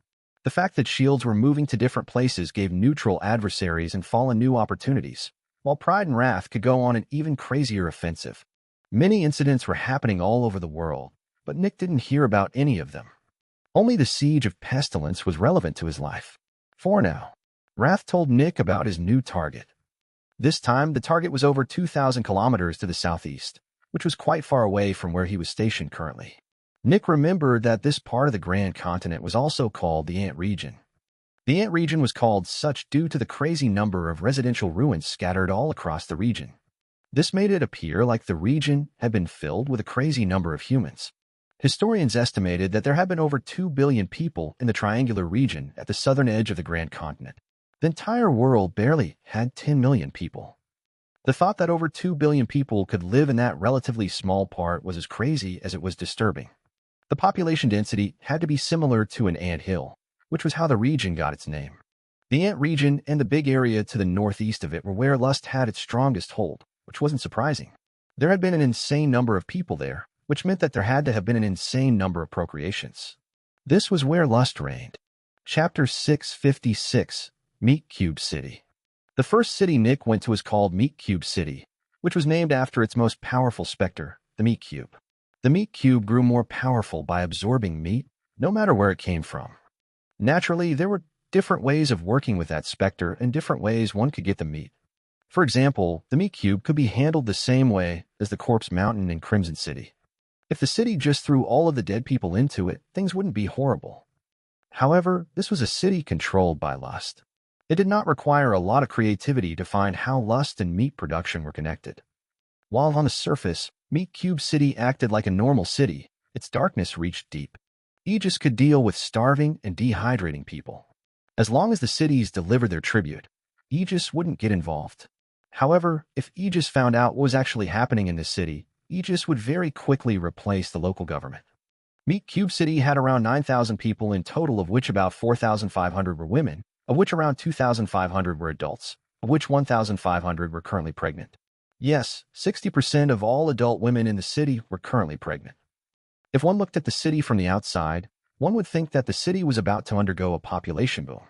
The fact that shields were moving to different places gave neutral adversaries and fallen new opportunities, while Pride and Wrath could go on an even crazier offensive. Many incidents were happening all over the world, but Nick didn't hear about any of them. Only the Siege of Pestilence was relevant to his life. For now, Wrath told Nick about his new target. This time, the target was over 2,000 kilometers to the southeast, which was quite far away from where he was stationed currently. Nick remembered that this part of the Grand Continent was also called the Ant Region. The Ant Region was called such due to the crazy number of residential ruins scattered all across the region. This made it appear like the region had been filled with a crazy number of humans. Historians estimated that there had been over 2 billion people in the triangular region at the southern edge of the Grand Continent. The entire world barely had 10 million people. The thought that over 2 billion people could live in that relatively small part was as crazy as it was disturbing. The population density had to be similar to an ant hill, which was how the region got its name. The Ant Region and the big area to the northeast of it were where lust had its strongest hold, which wasn't surprising. There had been an insane number of people there, which meant that there had to have been an insane number of procreations. This was where lust reigned. Chapter 656, Meat Cube City. The first city Nick went to was called Meat Cube City, which was named after its most powerful specter, the Meat Cube. The Meat Cube grew more powerful by absorbing meat, no matter where it came from. Naturally, there were different ways of working with that specter and different ways one could get the meat. For example, the Meat Cube could be handled the same way as the Corpse Mountain in Crimson City. If the city just threw all of the dead people into it, things wouldn't be horrible. However, this was a city controlled by lust. It did not require a lot of creativity to find how lust and meat production were connected. While on the surface, Meat Cube City acted like a normal city, its darkness reached deep. Aegis could deal with starving and dehydrating people. As long as the cities delivered their tribute, Aegis wouldn't get involved. However, if Aegis found out what was actually happening in the city, Aegis would very quickly replace the local government. Meat Cube City had around 9,000 people in total, of which about 4,500 were women, of which around 2,500 were adults, of which 1,500 were currently pregnant. Yes, 60% of all adult women in the city were currently pregnant. If one looked at the city from the outside, one would think that the city was about to undergo a population boom.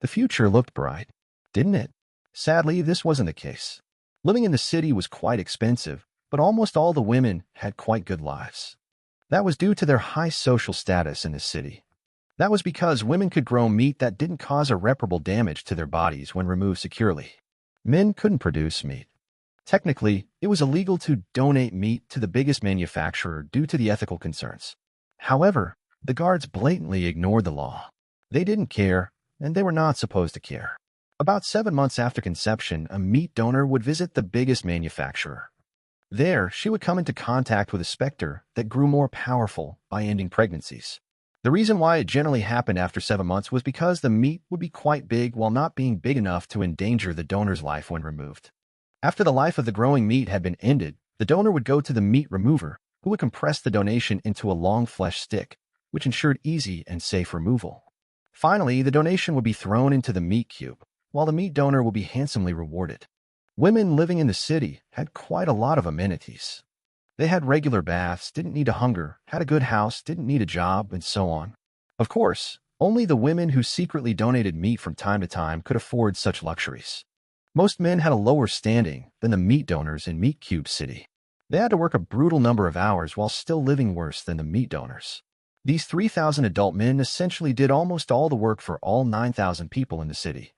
The future looked bright, didn't it? Sadly, this wasn't the case. Living in the city was quite expensive, but almost all the women had quite good lives. That was due to their high social status in the city. That was because women could grow meat that didn't cause irreparable damage to their bodies when removed securely. Men couldn't produce meat. Technically, it was illegal to donate meat to the biggest manufacturer due to the ethical concerns. However, the guards blatantly ignored the law. They didn't care, and they were not supposed to care. About 7 months after conception, a meat donor would visit the biggest manufacturer. There, she would come into contact with a specter that grew more powerful by ending pregnancies. The reason why it generally happened after 7 months was because the meat would be quite big while not being big enough to endanger the donor's life when removed. After the life of the growing meat had been ended, the donor would go to the meat remover, who would compress the donation into a long flesh stick, which ensured easy and safe removal. Finally, the donation would be thrown into the meat cube, while the meat donor would be handsomely rewarded. Women living in the city had quite a lot of amenities. They had regular baths, didn't need to hunger, had a good house, didn't need a job, and so on. Of course, only the women who secretly donated meat from time to time could afford such luxuries. Most men had a lower standing than the meat donors in Meat Cube City. They had to work a brutal number of hours while still living worse than the meat donors. These 3,000 adult men essentially did almost all the work for all 9,000 people in the city.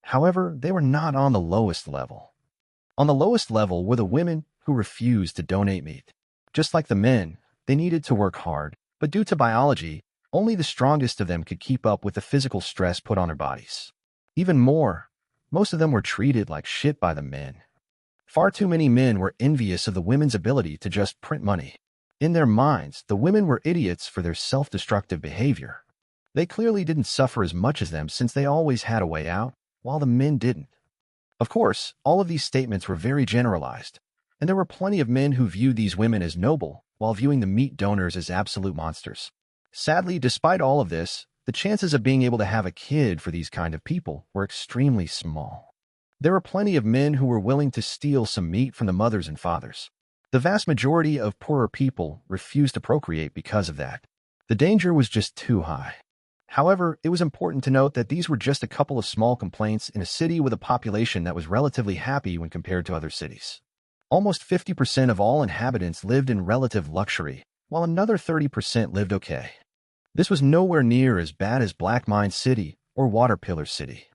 However, they were not on the lowest level. On the lowest level were the women who refused to donate meat. Just like the men, they needed to work hard, but due to biology, only the strongest of them could keep up with the physical stress put on their bodies. Even more, most of them were treated like shit by the men. Far too many men were envious of the women's ability to just print money. In their minds, the women were idiots for their self-destructive behavior. They clearly didn't suffer as much as them since they always had a way out, while the men didn't. Of course, all of these statements were very generalized, and there were plenty of men who viewed these women as noble, while viewing the meat donors as absolute monsters. Sadly, despite all of this, the chances of being able to have a kid for these kind of people were extremely small. There were plenty of men who were willing to steal some meat from the mothers and fathers. The vast majority of poorer people refused to procreate because of that. The danger was just too high. However, it was important to note that these were just a couple of small complaints in a city with a population that was relatively happy when compared to other cities. Almost 50% of all inhabitants lived in relative luxury, while another 30% lived okay. This was nowhere near as bad as Black Mine City or Water Pillar City.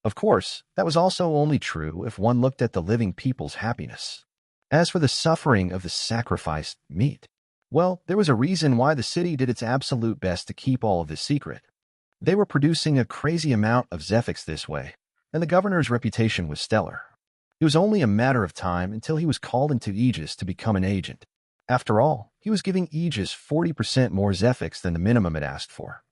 Of course, that was also only true if one looked at the living people's happiness. As for the suffering of the sacrificed meat, well, there was a reason why the city did its absolute best to keep all of this secret. They were producing a crazy amount of Zephyx this way, and the governor's reputation was stellar. It was only a matter of time until he was called into Aegis to become an agent. After all, he was giving Aegis 40% more Zephyx than the minimum it asked for.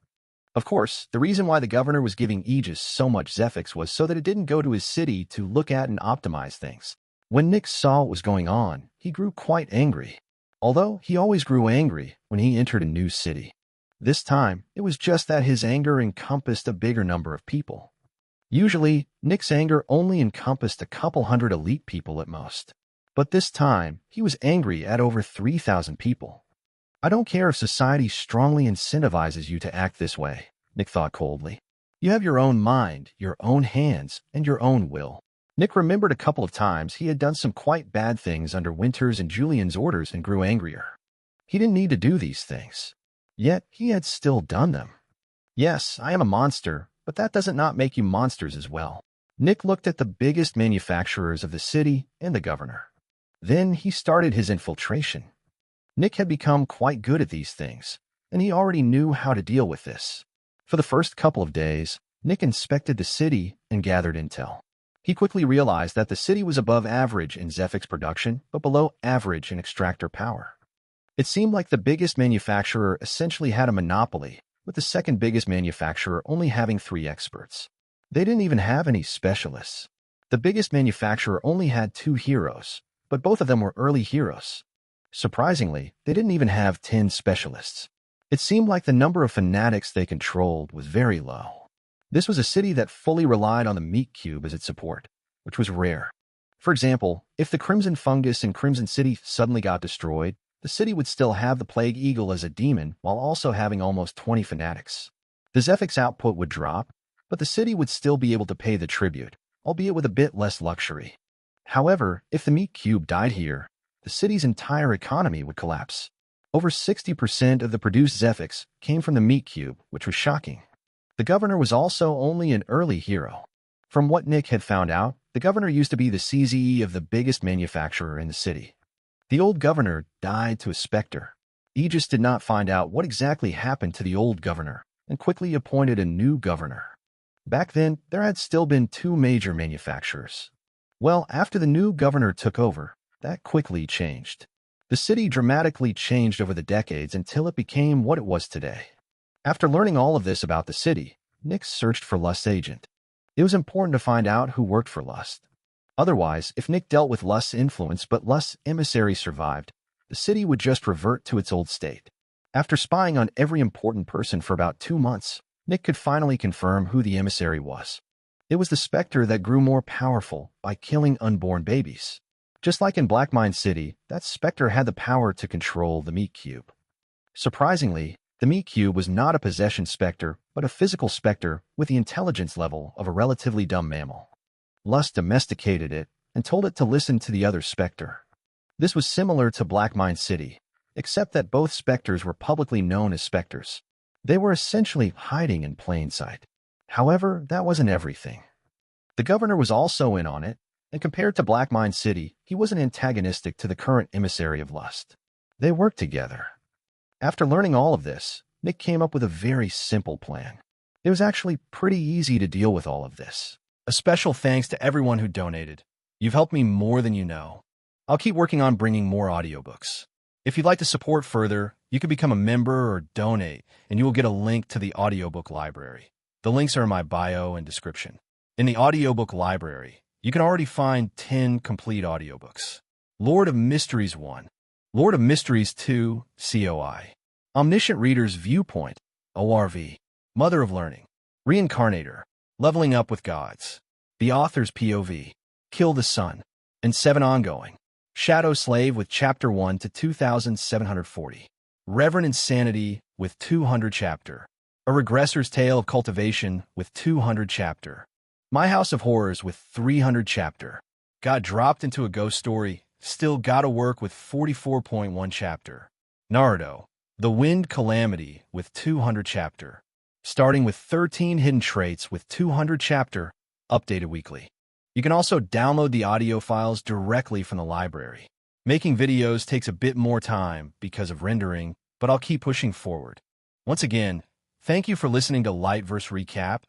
Of course, the reason why the governor was giving Aegis so much Zephyx was so that it didn't go to his city to look at and optimize things. When Nick saw what was going on, he grew quite angry. Although he always grew angry when he entered a new city. This time, it was just that his anger encompassed a bigger number of people. Usually, Nick's anger only encompassed a couple hundred elite people at most. But this time, he was angry at over 3,000 people. I don't care if society strongly incentivizes you to act this way, Nick thought coldly. You have your own mind, your own hands, and your own will. Nick remembered a couple of times he had done some quite bad things under Winter's and Julian's orders and grew angrier. He didn't need to do these things. Yet, he had still done them. Yes, I am a monster, but that doesn't not make you monsters as well. Nick looked at the biggest manufacturers of the city and the governor. Then he started his infiltration. Nick had become quite good at these things, and he already knew how to deal with this. For the first couple of days, Nick inspected the city and gathered intel. He quickly realized that the city was above average in Zephyx production, but below average in extractor power. It seemed like the biggest manufacturer essentially had a monopoly, with the second biggest manufacturer only having 3 experts. They didn't even have any specialists. The biggest manufacturer only had 2 heroes, but both of them were early heroes. Surprisingly, they didn't even have 10 specialists. It seemed like the number of fanatics they controlled was very low. This was a city that fully relied on the meat cube as its support, which was rare. For example, if the Crimson Fungus in Crimson City suddenly got destroyed, the city would still have the Plague Eagle as a demon while also having almost 20 fanatics. The Zephyx output would drop, but the city would still be able to pay the tribute, albeit with a bit less luxury. However, if the meat cube died here, the city's entire economy would collapse. Over 60% of the produced Zephyx came from the meat cube, which was shocking. The governor was also only an early hero. From what Nick had found out, the governor used to be the CZE of the biggest manufacturer in the city. The old governor died to a specter. Aegis did not find out what exactly happened to the old governor and quickly appointed a new governor. Back then, there had still been 2 major manufacturers. Well, after the new governor took over, that quickly changed. The city dramatically changed over the decades until it became what it was today. After learning all of this about the city, Nick searched for Lust's agent. It was important to find out who worked for Lust. Otherwise, if Nick dealt with Lust's influence but Lust's emissary survived, the city would just revert to its old state. After spying on every important person for about 2 months, Nick could finally confirm who the emissary was. It was the Spectre that grew more powerful by killing unborn babies. Just like in Black Mine City, that Spectre had the power to control the meat cube. Surprisingly, the meat cube was not a possession Spectre, but a physical Spectre with the intelligence level of a relatively dumb mammal. Lust domesticated it and told it to listen to the other Spectre. This was similar to Black Mine City, except that both Specters were publicly known as Specters. They were essentially hiding in plain sight. However, that wasn't everything. The governor was also in on it, and compared to Black Mine City, he wasn't antagonistic to the current emissary of Lust. They worked together. After learning all of this, Nick came up with a very simple plan. It was actually pretty easy to deal with all of this. A special thanks to everyone who donated. You've helped me more than you know. I'll keep working on bringing more audiobooks. If you'd like to support further, you can become a member or donate, and you will get a link to the audiobook library. The links are in my bio and description. In the audiobook library, you can already find 10 complete audiobooks. Lord of Mysteries 1, Lord of Mysteries 2, COI, Omniscient Reader's Viewpoint, ORV, Mother of Learning, Reincarnator, Leveling Up with Gods, The Author's POV, Kill the Sun, and 7 ongoing. Shadow Slave with Chapter 1 to 2740. Reverend Insanity with 200 chapter. A Regressor's Tale of Cultivation with 200 chapter. My House of Horrors with 300 chapter. Got dropped into a ghost story, still gotta work with 44.1 chapter. Naruto, The Wind Calamity with 200 chapter. Starting with 13 hidden traits with 200 chapter, updated weekly. You can also download the audio files directly from the library. Making videos takes a bit more time because of rendering, but I'll keep pushing forward. Once again, thank you for listening to Lightverse Recap.